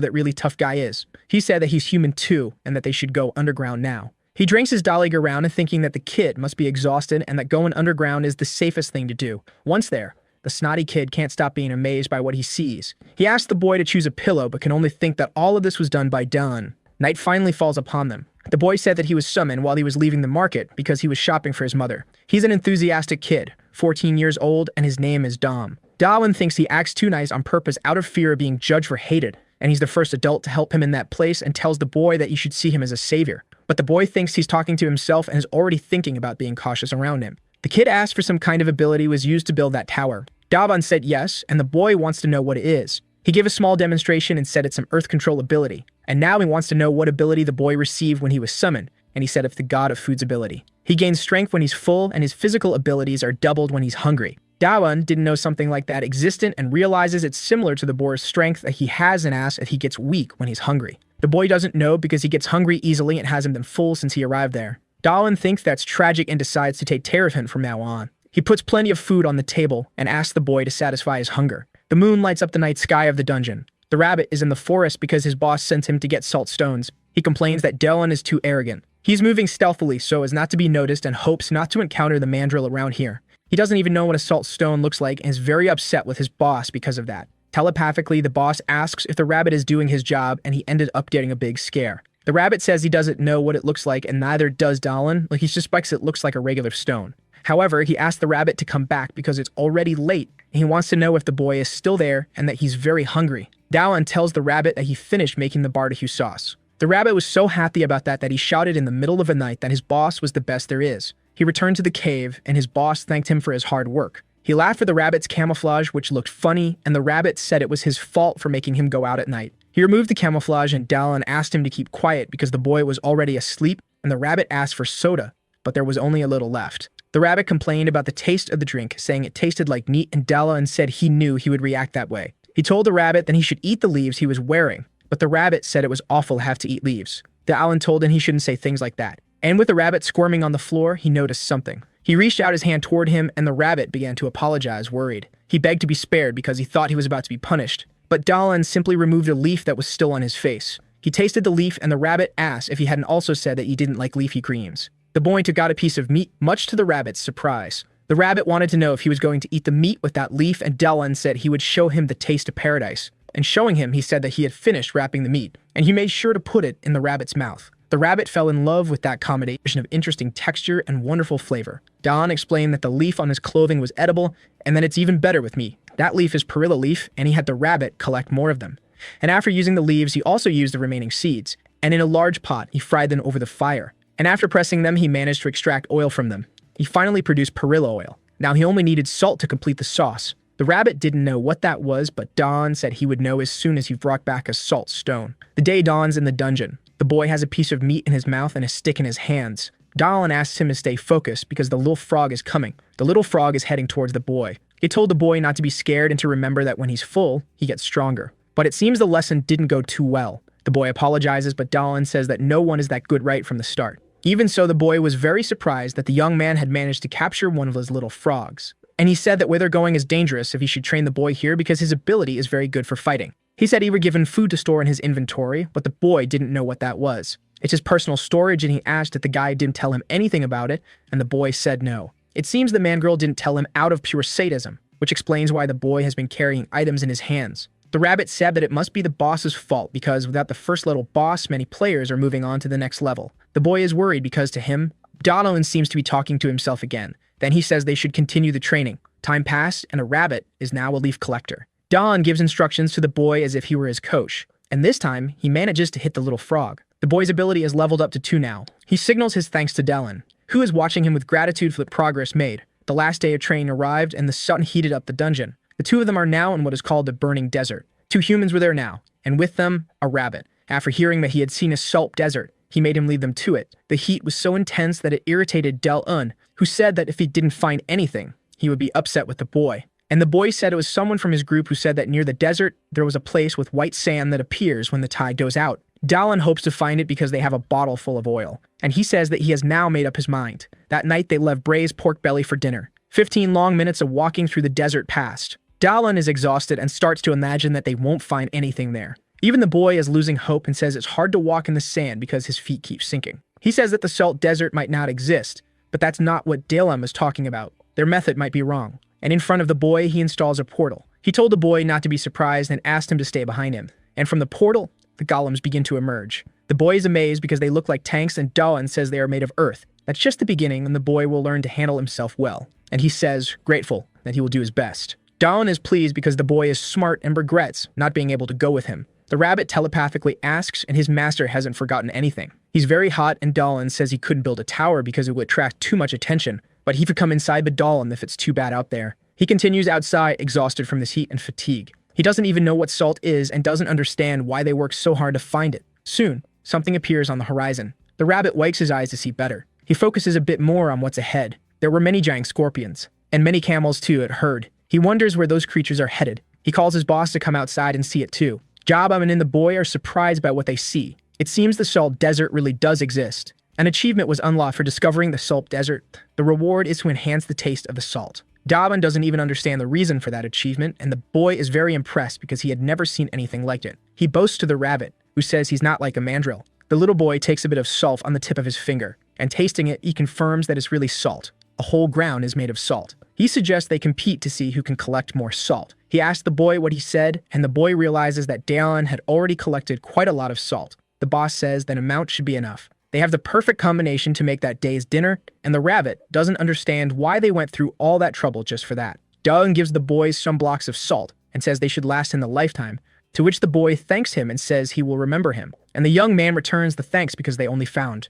that really tough guy is. He said that he's human too, and that they should go underground now. He drinks his Dolly around and thinking that the kid must be exhausted and that going underground is the safest thing to do. Once there, the snotty kid can't stop being amazed by what he sees. He asks the boy to choose a pillow, but can only think that all of this was done by Dawn. Night finally falls upon them. The boy said that he was summoned while he was leaving the market because he was shopping for his mother. He's an enthusiastic kid, 14 years old, and his name is Dom. Daelan thinks he acts too nice on purpose out of fear of being judged for hated, and he's the first adult to help him in that place and tells the boy that you should see him as a savior. But the boy thinks he's talking to himself and is already thinking about being cautious around him. The kid asked for some kind of ability was used to build that tower. Daelan said yes, and the boy wants to know what it is. He gave a small demonstration and said it's some earth control ability, and now he wants to know what ability the boy received when he was summoned, and he said it's the god of food's ability. He gains strength when he's full, and his physical abilities are doubled when he's hungry. Daelan didn't know something like that existed and realizes it's similar to the boar's strength that he has and asks if he gets weak when he's hungry. The boy doesn't know because he gets hungry easily and hasn't been full since he arrived there. Daelan thinks that's tragic and decides to take care of him from now on. He puts plenty of food on the table and asks the boy to satisfy his hunger. The moon lights up the night sky of the dungeon. The rabbit is in the forest because his boss sends him to get salt stones. He complains that Dylan is too arrogant. He's moving stealthily so as not to be noticed and hopes not to encounter the mandrill around here. He doesn't even know what a salt stone looks like and is very upset with his boss because of that. Telepathically, the boss asks if the rabbit is doing his job, and he ended up getting a big scare. The rabbit says he doesn't know what it looks like, and neither does Dallin, like he suspects it looks like a regular stone. However, he asks the rabbit to come back because it's already late, and he wants to know if the boy is still there and that he's very hungry. Dallin tells the rabbit that he finished making the barbecue sauce. The rabbit was so happy about that he shouted in the middle of the night that his boss was the best there is. He returned to the cave, and his boss thanked him for his hard work. He laughed at the rabbit's camouflage, which looked funny, and the rabbit said it was his fault for making him go out at night. He removed the camouflage, and Dallin asked him to keep quiet because the boy was already asleep, and the rabbit asked for soda, but there was only a little left. The rabbit complained about the taste of the drink, saying it tasted like meat, and Dallin said he knew he would react that way. He told the rabbit that he should eat the leaves he was wearing, but the rabbit said it was awful to have to eat leaves. Dallin told him he shouldn't say things like that. And with the rabbit squirming on the floor, he noticed something. He reached out his hand toward him, and the rabbit began to apologize, worried. He begged to be spared because he thought he was about to be punished. But Dallin simply removed a leaf that was still on his face. He tasted the leaf, and the rabbit asked if he hadn't also said that he didn't like leafy greens. The boy took out a piece of meat, much to the rabbit's surprise. The rabbit wanted to know if he was going to eat the meat with that leaf, and Dallin said he would show him the taste of paradise. And showing him, he said that he had finished wrapping the meat, and he made sure to put it in the rabbit's mouth. The rabbit fell in love with that combination of interesting texture and wonderful flavor. Dallin explained that the leaf on his clothing was edible, and that it's even better with me. That leaf is perilla leaf, and he had the rabbit collect more of them. And after using the leaves, he also used the remaining seeds, and in a large pot, he fried them over the fire. And after pressing them, he managed to extract oil from them. He finally produced perilla oil. Now he only needed salt to complete the sauce. The rabbit didn't know what that was, but Dallin said he would know as soon as he brought back a salt stone. The day dawns in the dungeon. The boy has a piece of meat in his mouth and a stick in his hands. Dallin asks him to stay focused because the little frog is coming. The little frog is heading towards the boy. He told the boy not to be scared and to remember that when he's full, he gets stronger. But it seems the lesson didn't go too well. The boy apologizes, but Dallin says that no one is that good right from the start. Even so, the boy was very surprised that the young man had managed to capture one of his little frogs. And he said that where they're going is dangerous if he should train the boy here because his ability is very good for fighting. He said he were given food to store in his inventory, but the boy didn't know what that was. It's his personal storage, and he asked if the guy didn't tell him anything about it, and the boy said no. It seems the man-girl didn't tell him out of pure sadism, which explains why the boy has been carrying items in his hands. The rabbit said that it must be the boss's fault because without the first little boss, many players are moving on to the next level. The boy is worried because to him, Dallin seems to be talking to himself again. Then he says they should continue the training. Time passed, and the rabbit is now a leaf collector. Dallin gives instructions to the boy as if he were his coach, and this time, he manages to hit the little frog. The boy's ability is leveled up to 2 now. He signals his thanks to Dallin, who is watching him with gratitude for the progress made. The last day of training arrived, and the sun heated up the dungeon. The two of them are now in what is called the burning desert. 2 humans were there now, and with them, a rabbit. After hearing that he had seen a salt desert, he made him lead them to it. The heat was so intense that it irritated Dallin, who said that if he didn't find anything, he would be upset with the boy. And the boy said it was someone from his group who said that near the desert, there was a place with white sand that appears when the tide goes out. Dallin hopes to find it because they have a bottle full of oil. And he says that he has now made up his mind. That night, they left braised pork belly for dinner. 15 long minutes of walking through the desert passed. Dallin is exhausted and starts to imagine that they won't find anything there. Even the boy is losing hope and says it's hard to walk in the sand because his feet keep sinking. He says that the salt desert might not exist, but that's not what Dallin is talking about. Their method might be wrong. And in front of the boy, he installs a portal. He told the boy not to be surprised and asked him to stay behind him. And from the portal, the golems begin to emerge. The boy is amazed because they look like tanks, and Dallin says they are made of earth. That's just the beginning, and the boy will learn to handle himself well. And he says, grateful, that he will do his best. Dallin is pleased because the boy is smart and regrets not being able to go with him. The rabbit telepathically asks, and his master hasn't forgotten anything. He's very hot, and Dallin says he couldn't build a tower because it would attract too much attention, but he could come inside the Dallin if it's too bad out there. He continues outside, exhausted from this heat and fatigue. He doesn't even know what salt is and doesn't understand why they work so hard to find it. Soon, something appears on the horizon. The rabbit wipes his eyes to see better. He focuses a bit more on what's ahead. There were many giant scorpions, and many camels too at herd. He wonders where those creatures are headed. He calls his boss to come outside and see it too. Jabba and the boy are surprised by what they see. It seems the salt desert really does exist. An achievement was unlocked for discovering the salt desert. The reward is to enhance the taste of the salt. Daban doesn't even understand the reason for that achievement, and the boy is very impressed because he had never seen anything like it. He boasts to the rabbit, who says he's not like a mandrill. The little boy takes a bit of salt on the tip of his finger, and tasting it, he confirms that it's really salt. A whole ground is made of salt. He suggests they compete to see who can collect more salt. He asks the boy what he said, and the boy realizes that Dalan had already collected quite a lot of salt. The boss says that amount should be enough. They have the perfect combination to make that day's dinner, and the rabbit doesn't understand why they went through all that trouble just for that. Dalan gives the boys some blocks of salt and says they should last him a lifetime, to which the boy thanks him and says he will remember him. And the young man returns the thanks because they only found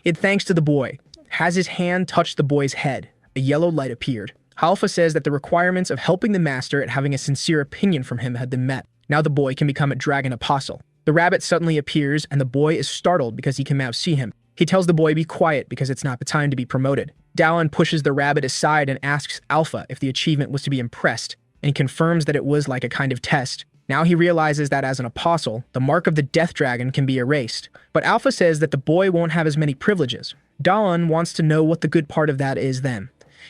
it thanks to the boy. Has his hand touched the boy's head, a yellow light appeared. Alpha says that the requirements of helping the master and having a sincere opinion from him had been met. Now the boy can become a dragon apostle. The rabbit suddenly appears and the boy is startled because he can now see him. He tells the boy be quiet because it's not the time to be promoted. Dalan pushes the rabbit aside and asks Alpha if the achievement was to be impressed, and he confirms that it was like a kind of test. Now he realizes that as an apostle, the mark of the death dragon can be erased. But Alpha says that the boy won't have as many privileges. Dalan wants to know what the good part of that is then.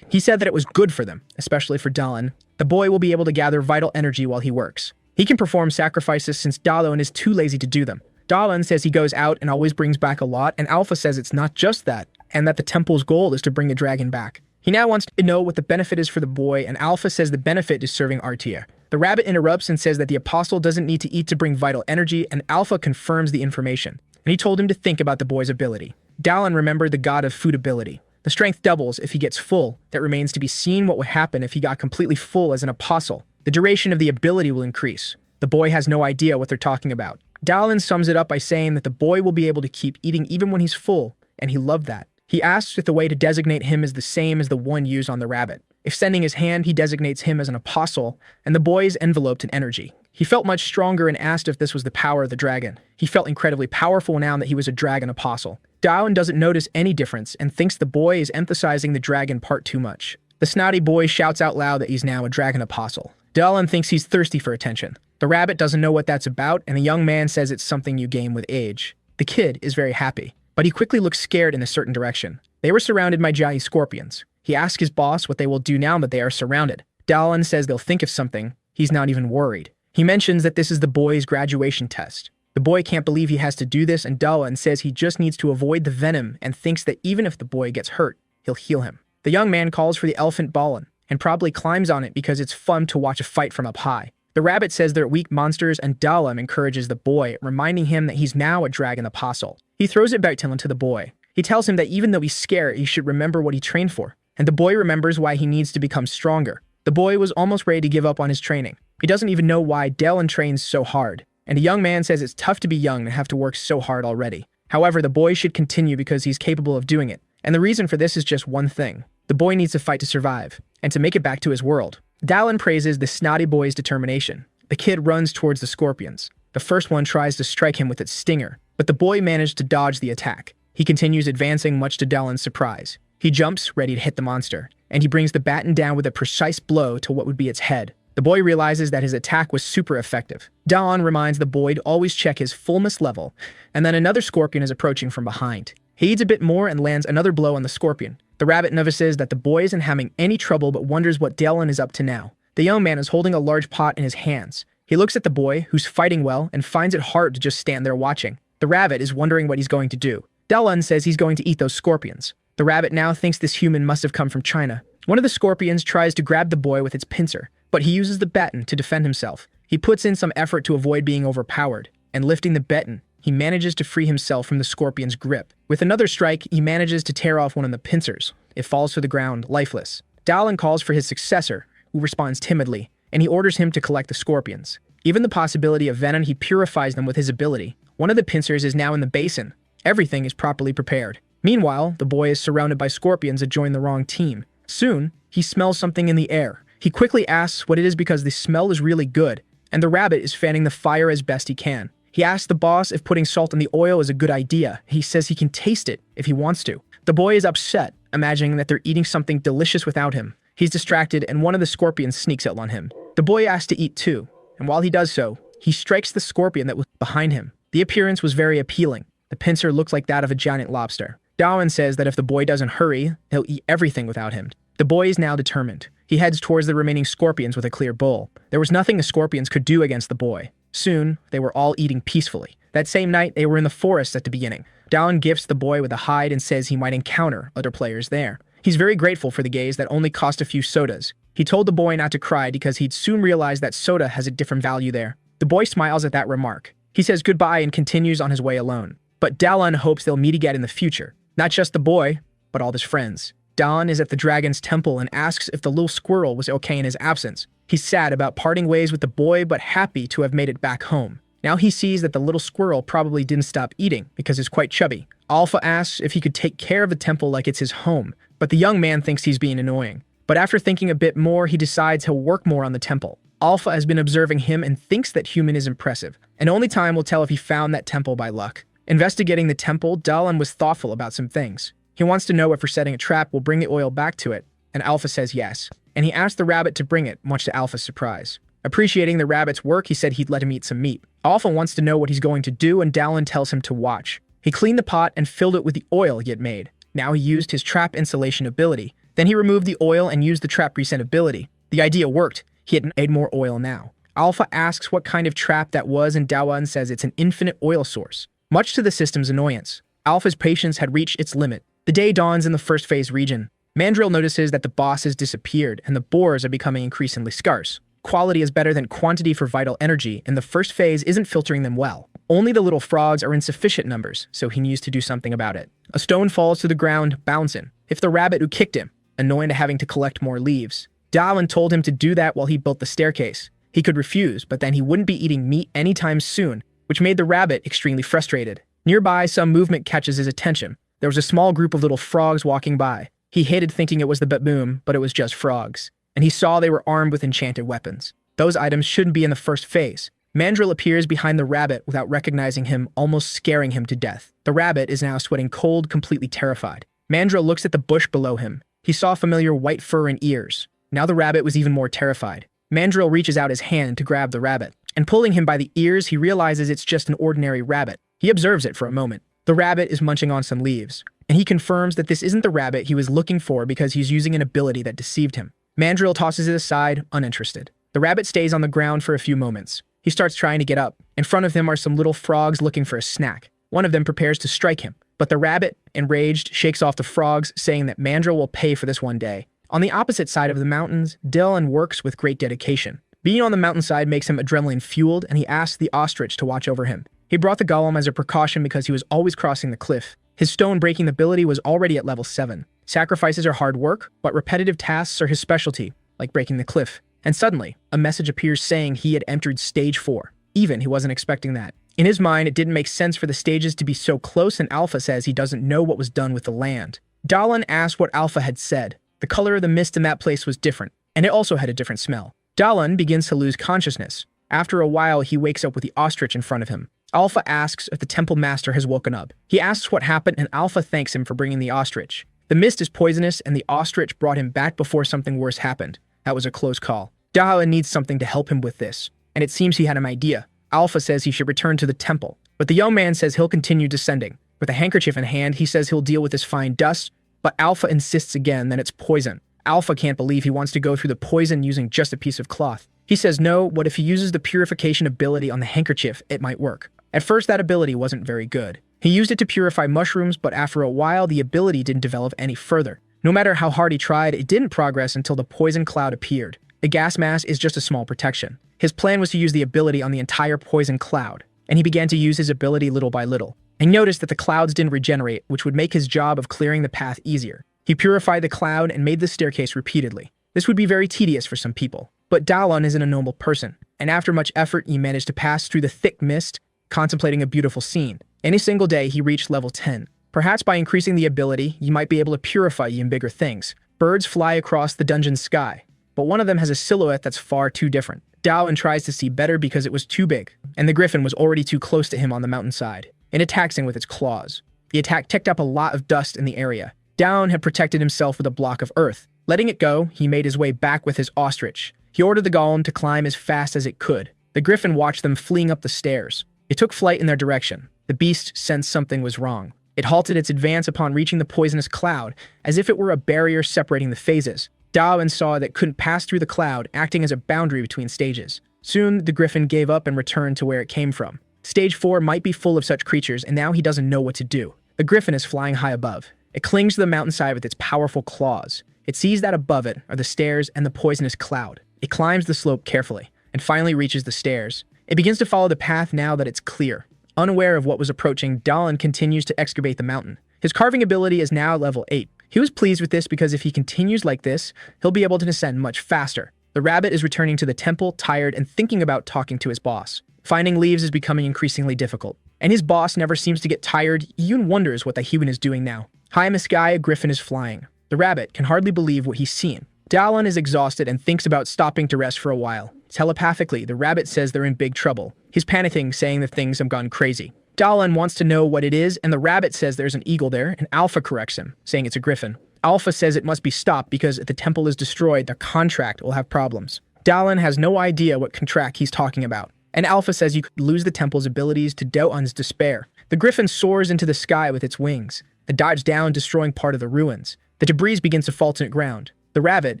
He said that it was good for them, especially for Dalan. The boy will be able to gather vital energy while he works. He can perform sacrifices since Dalan is too lazy to do them. Dalan says he goes out and always brings back a lot, and Alpha says it's not just that, and that the temple's goal is to bring the dragon back. He now wants to know what the benefit is for the boy, and Alpha says the benefit is serving Artia. The rabbit interrupts and says that the apostle doesn't need to eat to bring vital energy, and Alpha confirms the information. And he told him to think about the boy's ability. Dalan remembered the god of food ability. The strength doubles if he gets full. That remains to be seen what would happen if he got completely full as an apostle. The duration of the ability will increase. The boy has no idea what they're talking about. Dalan sums it up by saying that the boy will be able to keep eating even when he's full, and he loved that. He asks if the way to designate him is the same as the one used on the rabbit. If sending his hand, he designates him as an apostle, and the boy is enveloped in energy. He felt much stronger and asked if this was the power of the dragon. He felt incredibly powerful now that he was a dragon apostle. Dalan doesn't notice any difference and thinks the boy is emphasizing the dragon part too much. The snotty boy shouts out loud that he's now a dragon apostle. Dalan thinks he's thirsty for attention. The rabbit doesn't know what that's about, and the young man says it's something you gain with age. The kid is very happy, but he quickly looks scared in a certain direction. They were surrounded by giant scorpions. He asks his boss what they will do now that they are surrounded. Dalan says they'll think of something. He's not even worried. He mentions that this is the boy's graduation test. The boy can't believe he has to do this, and Dalan says he just needs to avoid the venom and thinks that even if the boy gets hurt, he'll heal him. The young man calls for the elephant Balan and probably climbs on it because it's fun to watch a fight from up high. The rabbit says they're weak monsters, and Dalan encourages the boy, reminding him that he's now a dragon apostle. He throws it back to the boy. He tells him that even though he's scared, he should remember what he trained for. And the boy remembers why he needs to become stronger. The boy was almost ready to give up on his training. He doesn't even know why Dalan trains so hard. And the young man says it's tough to be young and have to work so hard already. However, the boy should continue because he's capable of doing it. And the reason for this is just one thing. The boy needs to fight to survive, and to make it back to his world. Dalan praises the snotty boy's determination. The kid runs towards the scorpions. The first one tries to strike him with its stinger, but the boy managed to dodge the attack. He continues advancing much to Dalan's surprise. He jumps, ready to hit the monster, and he brings the baton down with a precise blow to what would be its head. The boy realizes that his attack was super effective. Dalan reminds the boy to always check his fullness level, and then another scorpion is approaching from behind. He eats a bit more and lands another blow on the scorpion. The rabbit notices that the boy isn't having any trouble but wonders what Dalan is up to now. The young man is holding a large pot in his hands. He looks at the boy, who's fighting well, and finds it hard to just stand there watching. The rabbit is wondering what he's going to do. Dalan says he's going to eat those scorpions. The rabbit now thinks this human must have come from China. One of the scorpions tries to grab the boy with its pincer, but he uses the baton to defend himself. He puts in some effort to avoid being overpowered, and lifting the baton, he manages to free himself from the scorpion's grip. With another strike, he manages to tear off one of the pincers. It falls to the ground, lifeless. Dalan calls for his successor, who responds timidly, and he orders him to collect the scorpions. Given the possibility of venom, he purifies them with his ability. One of the pincers is now in the basin. Everything is properly prepared. Meanwhile, the boy is surrounded by scorpions that join the wrong team. Soon, he smells something in the air. He quickly asks what it is because the smell is really good, and the rabbit is fanning the fire as best he can. He asks the boss if putting salt in the oil is a good idea. He says he can taste it if he wants to. The boy is upset, imagining that they're eating something delicious without him. He's distracted, and one of the scorpions sneaks up on him. The boy asks to eat too, and while he does so, he strikes the scorpion that was behind him. The appearance was very appealing. The pincer looked like that of a giant lobster. Dawan says that if the boy doesn't hurry, he'll eat everything without him. The boy is now determined. He heads towards the remaining scorpions with a clear bowl. There was nothing the scorpions could do against the boy. Soon, they were all eating peacefully. That same night, they were in the forest at the beginning. Dawan gifts the boy with a hide and says he might encounter other players there. He's very grateful for the gaze that only cost a few sodas. He told the boy not to cry because he'd soon realize that soda has a different value there. The boy smiles at that remark. He says goodbye and continues on his way alone. But Dawan hopes they'll meet again in the future. Not just the boy, but all his friends. Dawan is at the dragon's temple and asks if the little squirrel was okay in his absence. He's sad about parting ways with the boy, but happy to have made it back home. Now he sees that the little squirrel probably didn't stop eating because it's quite chubby. Alpha asks if he could take care of the temple like it's his home, but the young man thinks he's being annoying. But after thinking a bit more, he decides he'll work more on the temple. Alpha has been observing him and thinks that human is impressive, and only time will tell if he found that temple by luck. Investigating the temple, Dawan was thoughtful about some things. He wants to know if resetting a trap will bring the oil back to it, and Alpha says yes, and he asked the rabbit to bring it, much to Alpha's surprise. Appreciating the rabbit's work, he said he'd let him eat some meat. Alpha wants to know what he's going to do, and Dawan tells him to watch. He cleaned the pot and filled it with the oil he had made. Now he used his trap insulation ability. Then he removed the oil and used the trap reset ability. The idea worked. He had made more oil now. Alpha asks what kind of trap that was, and Dawan says it's an infinite oil source. Much to the system's annoyance, Alpha's patience had reached its limit. The day dawns in the first phase region. Mandrill notices that the boss has disappeared, and the boars are becoming increasingly scarce. Quality is better than quantity for vital energy, and the first phase isn't filtering them well. Only the little frogs are in sufficient numbers, so he needs to do something about it. A stone falls to the ground, bouncing. If the rabbit who kicked him, annoying to having to collect more leaves. Dawan told him to do that while he built the staircase. He could refuse, but then he wouldn't be eating meat anytime soon, which made the rabbit extremely frustrated. Nearby, some movement catches his attention. There was a small group of little frogs walking by. He hated thinking it was the baboon, but it was just frogs. And he saw they were armed with enchanted weapons. Those items shouldn't be in the first phase. Mandrill appears behind the rabbit without recognizing him, almost scaring him to death. The rabbit is now sweating cold, completely terrified. Mandrill looks at the bush below him. He saw familiar white fur and ears. Now the rabbit was even more terrified. Mandrill reaches out his hand to grab the rabbit, and pulling him by the ears, he realizes it's just an ordinary rabbit. He observes it for a moment. The rabbit is munching on some leaves, and he confirms that this isn't the rabbit he was looking for because he's using an ability that deceived him. Mandrill tosses it aside, uninterested. The rabbit stays on the ground for a few moments. He starts trying to get up. In front of him are some little frogs looking for a snack. One of them prepares to strike him, but the rabbit, enraged, shakes off the frogs, saying that Mandrill will pay for this one day. On the opposite side of the mountains, Dylan works with great dedication. Being on the mountainside makes him adrenaline-fueled, and he asks the ostrich to watch over him. He brought the golem as a precaution because he was always crossing the cliff. His stone-breaking ability was already at level 7. Sacrifices are hard work, but repetitive tasks are his specialty, like breaking the cliff. And suddenly, a message appears saying he had entered stage 4. Even he wasn't expecting that. In his mind, it didn't make sense for the stages to be so close, and Alpha says he doesn't know what was done with the land. Dalan asked what Alpha had said. The color of the mist in that place was different, and it also had a different smell. Dalan begins to lose consciousness. After a while, he wakes up with the ostrich in front of him. Alpha asks if the temple master has woken up. He asks what happened, and Alpha thanks him for bringing the ostrich. The mist is poisonous, and the ostrich brought him back before something worse happened. That was a close call. Dalan needs something to help him with this, and it seems he had an idea. Alpha says he should return to the temple, but the young man says he'll continue descending. With a handkerchief in hand, he says he'll deal with this fine dust, but Alpha insists again that it's poison. Alpha can't believe he wants to go through the poison using just a piece of cloth. He says no, what if he uses the purification ability on the handkerchief, it might work. At first, that ability wasn't very good. He used it to purify mushrooms, but after a while, the ability didn't develop any further. No matter how hard he tried, it didn't progress until the poison cloud appeared. The gas mask is just a small protection. His plan was to use the ability on the entire poison cloud, and he began to use his ability little by little. He noticed that the clouds didn't regenerate, which would make his job of clearing the path easier. He purified the cloud and made the staircase repeatedly. This would be very tedious for some people, but Dalan isn't a normal person, and after much effort, he managed to pass through the thick mist, contemplating a beautiful scene. In a single day, he reached level 10. Perhaps by increasing the ability, you might be able to purify you in bigger things. Birds fly across the dungeon sky, but one of them has a silhouette that's far too different. Dalan tries to see better because it was too big, and the griffin was already too close to him on the mountainside. It attacks him with its claws. The attack kicked up a lot of dust in the area. Dalan had protected himself with a block of earth. Letting it go, he made his way back with his ostrich. He ordered the golem to climb as fast as it could. The griffin watched them fleeing up the stairs. It took flight in their direction. The beast sensed something was wrong. It halted its advance upon reaching the poisonous cloud, as if it were a barrier separating the phases. Dawen saw that it couldn't pass through the cloud, acting as a boundary between stages. Soon, the griffin gave up and returned to where it came from. Stage 4 might be full of such creatures, and now he doesn't know what to do. The griffin is flying high above. It clings to the mountainside with its powerful claws. It sees that above it are the stairs and the poisonous cloud. It climbs the slope carefully, and finally reaches the stairs. It begins to follow the path now that it's clear. Unaware of what was approaching, Dawen continues to excavate the mountain. His carving ability is now level 8. He was pleased with this because if he continues like this, he'll be able to descend much faster. The rabbit is returning to the temple, tired and thinking about talking to his boss. Finding leaves is becoming increasingly difficult, and his boss never seems to get tired. Yun wonders what the human is doing now. High in the sky, a griffin is flying. The rabbit can hardly believe what he's seen. Dawen is exhausted and thinks about stopping to rest for a while. Telepathically, the rabbit says they're in big trouble. He's panicking, saying that things have gone crazy. Dawen wants to know what it is, and the rabbit says there's an eagle there, and Alpha corrects him, saying it's a griffin. Alpha says it must be stopped because if the temple is destroyed, the contract will have problems. Dawen has no idea what contract he's talking about, and Alpha says you could lose the temple's abilities to Dawen's despair. The griffin soars into the sky with its wings. It dives down, destroying part of the ruins. The debris begins to fall to the ground. The rabbit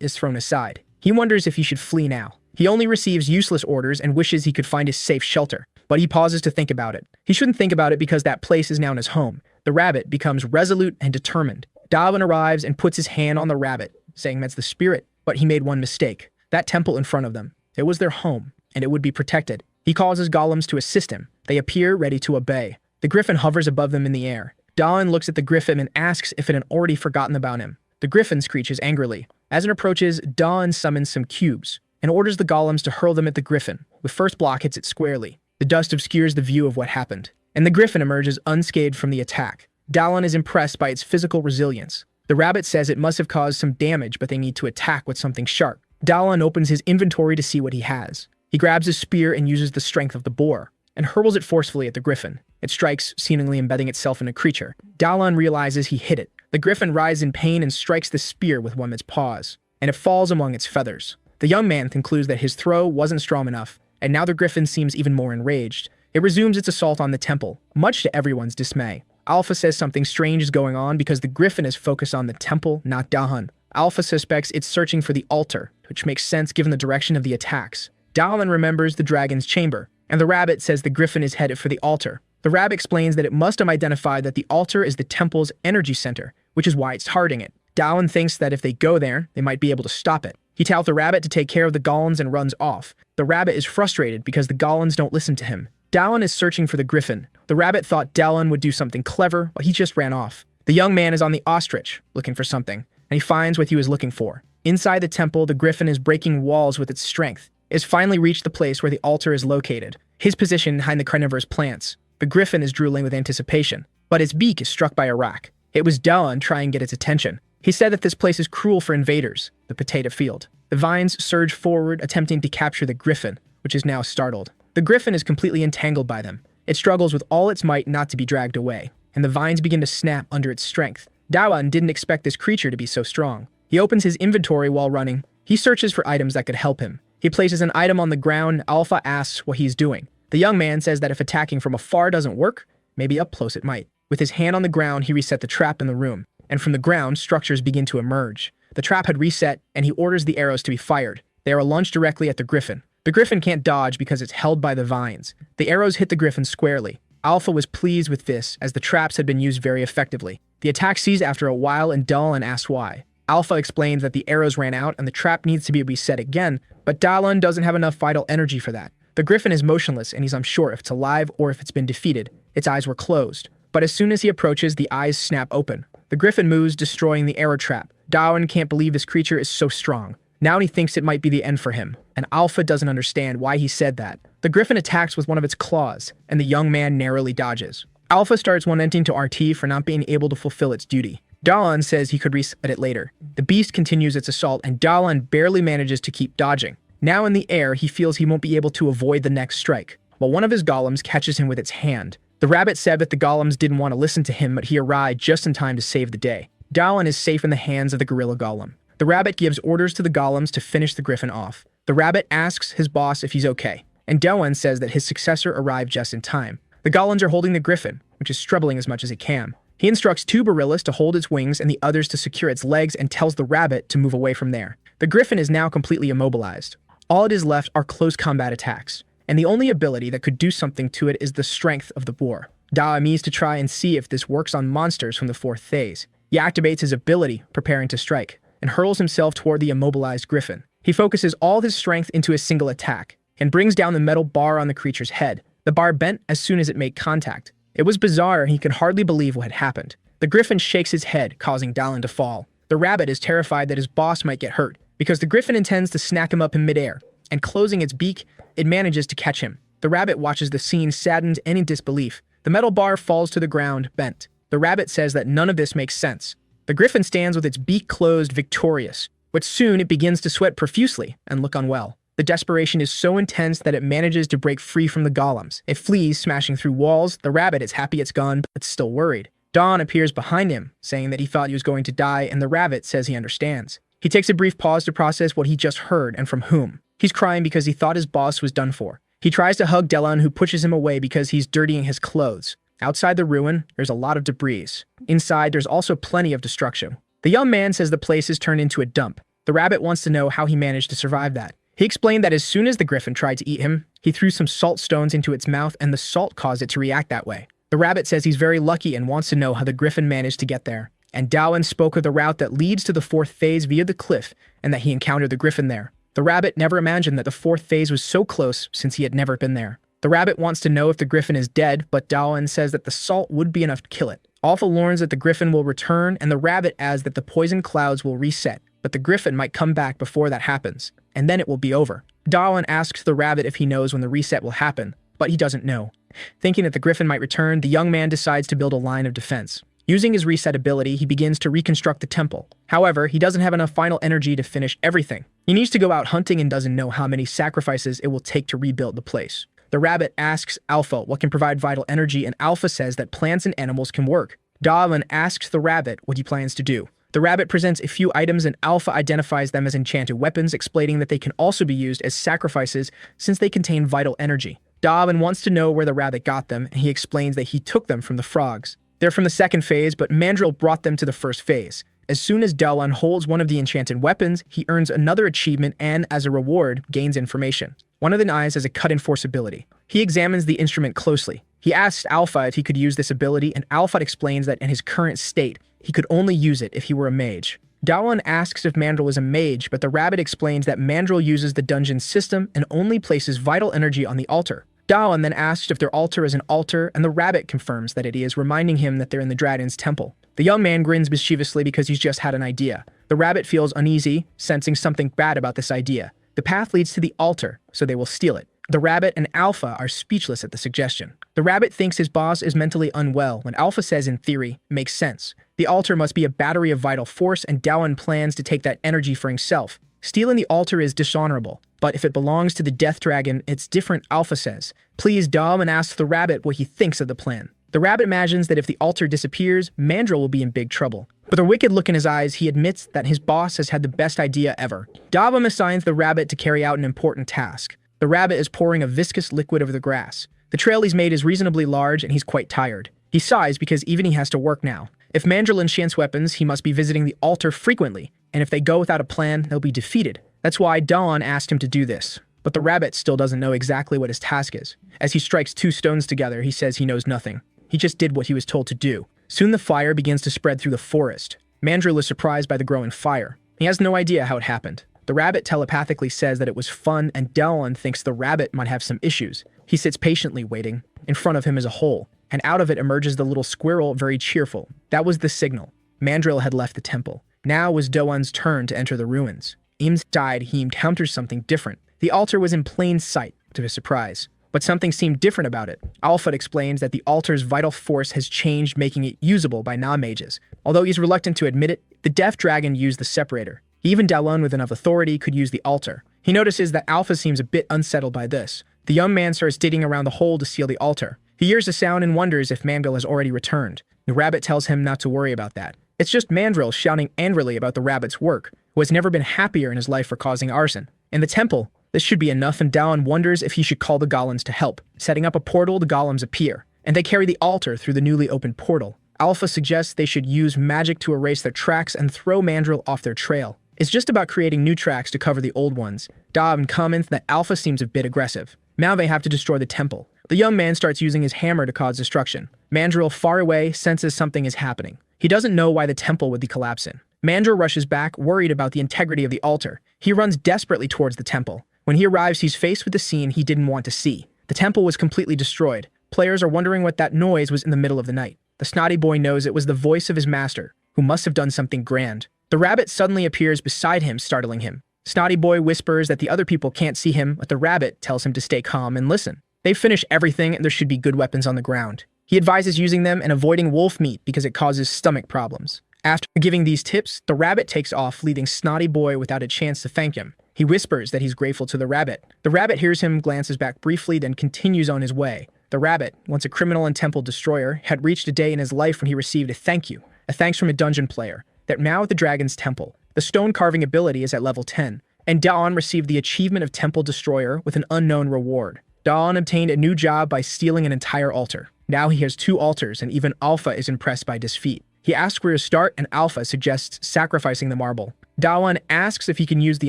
is thrown aside. He wonders if he should flee now. He only receives useless orders and wishes he could find a safe shelter, but he pauses to think about it. He shouldn't think about it because that place is now his home. The rabbit becomes resolute and determined. Dawen arrives and puts his hand on the rabbit, saying that's the spirit, but he made one mistake. That temple in front of them. It was their home, and it would be protected. He calls his golems to assist him. They appear ready to obey. The griffin hovers above them in the air. Dawen looks at the griffin and asks if it had already forgotten about him. The griffin screeches angrily. As it approaches, Dawen summons some cubes and orders the golems to hurl them at the griffin. The first block hits it squarely. The dust obscures the view of what happened, and the griffin emerges unscathed from the attack. Dawen is impressed by its physical resilience. The rabbit says it must have caused some damage, but they need to attack with something sharp. Dawen opens his inventory to see what he has. He grabs his spear and uses the strength of the boar, and hurls it forcefully at the griffin. It strikes, seemingly embedding itself in a creature. Dawen realizes he hit it. The griffin writhes in pain and strikes the spear with one of its paws, and it falls among its feathers. The young man concludes that his throw wasn't strong enough, and now the griffin seems even more enraged. It resumes its assault on the temple, much to everyone's dismay. Alpha says something strange is going on because the griffin is focused on the temple, not Dawen. Alpha suspects it's searching for the altar, which makes sense given the direction of the attacks. Dawen remembers the dragon's chamber, and the rabbit says the griffin is headed for the altar. The rabbit explains that it must have identified that the altar is the temple's energy center, which is why it's targeting it. Dawen thinks that if they go there, they might be able to stop it. He tells the rabbit to take care of the golems and runs off. The rabbit is frustrated because the golems don't listen to him. Dawen is searching for the griffin. The rabbit thought Dawen would do something clever, but he just ran off. The young man is on the ostrich, looking for something, and he finds what he was looking for. Inside the temple, the griffin is breaking walls with its strength. It has finally reached the place where the altar is located, his position behind the carnivorous plants. The griffin is drooling with anticipation, but its beak is struck by a rock. It was Dawen trying to get its attention. He said that this place is cruel for invaders, the potato field. The vines surge forward, attempting to capture the griffin, which is now startled. The griffin is completely entangled by them. It struggles with all its might not to be dragged away, and the vines begin to snap under its strength. Dawen didn't expect this creature to be so strong. He opens his inventory while running. He searches for items that could help him. He places an item on the ground. Alpha asks what he's doing. The young man says that if attacking from afar doesn't work, maybe up close it might. With his hand on the ground, he reset the trap in the room, and from the ground, structures begin to emerge. The trap had reset, and he orders the arrows to be fired. They are launched directly at the griffin. The griffin can't dodge because it's held by the vines. The arrows hit the griffin squarely. Alpha was pleased with this, as the traps had been used very effectively. The attack ceased after a while, and Dawen asks why. Alpha explains that the arrows ran out and the trap needs to be reset again, but Dawen doesn't have enough vital energy for that. The griffin is motionless, and he's unsure if it's alive or if it's been defeated. Its eyes were closed, but as soon as he approaches, the eyes snap open. The griffin moves, destroying the arrow trap. Dawen can't believe this creature is so strong. Now he thinks it might be the end for him, and Alpha doesn't understand why he said that. The griffin attacks with one of its claws, and the young man narrowly dodges. Alpha starts lamenting to RT for not being able to fulfill its duty. Dawen says he could reset it later. The beast continues its assault, and Dawen barely manages to keep dodging. Now in the air, he feels he won't be able to avoid the next strike, while one of his golems catches him with its hand. The rabbit said that the golems didn't want to listen to him, but he arrived just in time to save the day. Dawen is safe in the hands of the gorilla golem. The rabbit gives orders to the golems to finish the griffin off. The rabbit asks his boss if he's okay, and Dawen says that his successor arrived just in time. The golems are holding the griffin, which is struggling as much as it can. He instructs 2 gorillas to hold its wings and the others to secure its legs and tells the rabbit to move away from there. The griffin is now completely immobilized. All it is left are close combat attacks, and the only ability that could do something to it is the strength of the boar. Dao aims to try and see if this works on monsters from the 4th phase. He activates his ability, preparing to strike, and hurls himself toward the immobilized griffin. He focuses all his strength into a single attack, and brings down the metal bar on the creature's head. The bar bent as soon as it made contact. It was bizarre and he could hardly believe what had happened. The griffin shakes his head, causing Dallin to fall. The rabbit is terrified that his boss might get hurt, because the griffin intends to snack him up in midair, and closing its beak, it manages to catch him. The rabbit watches the scene saddened and in disbelief. The metal bar falls to the ground, bent. The rabbit says that none of this makes sense. The griffin stands with its beak closed, victorious, but soon it begins to sweat profusely and look unwell. The desperation is so intense that it manages to break free from the golems. It flees, smashing through walls. The rabbit is happy it's gone, but still worried. Dawn appears behind him, saying that he thought he was going to die, and the rabbit says he understands. He takes a brief pause to process what he just heard and from whom. He's crying because he thought his boss was done for. He tries to hug Delon, who pushes him away because he's dirtying his clothes. Outside the ruin, there's a lot of debris. Inside, there's also plenty of destruction. The young man says the place is turned into a dump. The rabbit wants to know how he managed to survive that. He explained that as soon as the griffin tried to eat him, he threw some salt stones into its mouth and the salt caused it to react that way. The rabbit says he's very lucky and wants to know how the griffin managed to get there. And Dawan spoke of the route that leads to the 4th phase via the cliff and that he encountered the griffin there. The rabbit never imagined that the 4th phase was so close since he had never been there. The rabbit wants to know if the griffin is dead, but Dawan says that the salt would be enough to kill it. Alpha learns that the griffin will return, and the rabbit adds that the poison clouds will reset, but the griffin might come back before that happens, and then it will be over. Dawan asks the rabbit if he knows when the reset will happen, but he doesn't know. Thinking that the griffin might return, the young man decides to build a line of defense. Using his reset ability, he begins to reconstruct the temple. However, he doesn't have enough final energy to finish everything. He needs to go out hunting and doesn't know how many sacrifices it will take to rebuild the place. The rabbit asks Alpha what can provide vital energy, and Alpha says that plants and animals can work. Dawan asks the rabbit what he plans to do. The rabbit presents a few items and Alpha identifies them as enchanted weapons, explaining that they can also be used as sacrifices since they contain vital energy. Dawan wants to know where the rabbit got them, and he explains that he took them from the frogs. They're from the 2nd phase, but Mandrill brought them to the 1st phase. As soon as Dawan holds one of the enchanted weapons, he earns another achievement and, as a reward, gains information. One of the knives has a cut and force ability. He examines the instrument closely. He asks Alpha if he could use this ability, and Alpha explains that in his current state, he could only use it if he were a mage. Dawan asks if Mandrill is a mage, but the rabbit explains that Mandrill uses the dungeon system and only places vital energy on the altar. Dawan then asks if their altar is an altar, and the rabbit confirms that it is, reminding him that they're in the dragon's temple. The young man grins mischievously because he's just had an idea. The rabbit feels uneasy, sensing something bad about this idea. The path leads to the altar, so they will steal it. The rabbit and Alpha are speechless at the suggestion. The rabbit thinks his boss is mentally unwell when Alpha says, in theory, makes sense. The altar must be a battery of vital force, and Dawan plans to take that energy for himself. Stealing the altar is dishonorable, but if it belongs to the Death Dragon, it's different, Alpha says. Please, Dawan asks the rabbit what he thinks of the plan. The rabbit imagines that if the altar disappears, Mandrill will be in big trouble. With a wicked look in his eyes, he admits that his boss has had the best idea ever. Dawan assigns the rabbit to carry out an important task. The rabbit is pouring a viscous liquid over the grass. The trail he's made is reasonably large, and he's quite tired. He sighs because even he has to work now. If Mandrill enchants weapons, he must be visiting the altar frequently, and if they go without a plan, they'll be defeated. That's why Dawn asked him to do this. But the rabbit still doesn't know exactly what his task is. As he strikes 2 stones together, he says he knows nothing. He just did what he was told to do. Soon the fire begins to spread through the forest. Mandrill is surprised by the growing fire. He has no idea how it happened. The rabbit telepathically says that it was fun, and Dawn thinks the rabbit might have some issues. He sits patiently waiting. In front of him is a hole, and out of it emerges the little squirrel, very cheerful. That was the signal. Mandrill had left the temple. Now was Doan's turn to enter the ruins. Eames died, he encounters something different. The altar was in plain sight, to his surprise. But something seemed different about it. Alphud explains that the altar's vital force has changed, making it usable by non-mages. Although he's reluctant to admit it, the Death Dragon used the separator. Even Dalun with enough authority could use the altar. He notices that Alpha seems a bit unsettled by this. The young man starts digging around the hole to seal the altar. He hears a sound and wonders if Mandrill has already returned. The rabbit tells him not to worry about that. It's just Mandrill shouting angrily about the rabbit's work, who has never been happier in his life for causing arson. In the temple, this should be enough, and Dalun wonders if he should call the golems to help. Setting up a portal, the golems appear, and they carry the altar through the newly opened portal. Alpha suggests they should use magic to erase their tracks and throw Mandrill off their trail. It's just about creating new tracks to cover the old ones. Dawn comments that Alpha seems a bit aggressive. Now they have to destroy the temple. The young man starts using his hammer to cause destruction. Mandrill, far away, senses something is happening. He doesn't know why the temple would be collapsing. Mandrill rushes back, worried about the integrity of the altar. He runs desperately towards the temple. When he arrives, he's faced with the scene he didn't want to see. The temple was completely destroyed. Players are wondering what that noise was in the middle of the night. The snotty boy knows it was the voice of his master, who must have done something grand. The rabbit suddenly appears beside him, startling him. Snotty boy whispers that the other people can't see him, but the rabbit tells him to stay calm and listen. They've finished everything and there should be good weapons on the ground. He advises using them and avoiding wolf meat because it causes stomach problems. After giving these tips, the rabbit takes off, leaving Snotty boy without a chance to thank him. He whispers that he's grateful to the rabbit. The rabbit hears him, glances back briefly, then continues on his way. The rabbit, once a criminal and temple destroyer, had reached a day in his life when he received a thanks from a dungeon player. That now at the dragon's temple. The stone carving ability is at level 10, and Dawn received the achievement of Temple Destroyer with an unknown reward. Dawn obtained a new job by stealing an entire altar. Now he has 2 altars, and even Alpha is impressed by this feat. He asks where to start, and Alpha suggests sacrificing the marble. Dawan asks if he can use the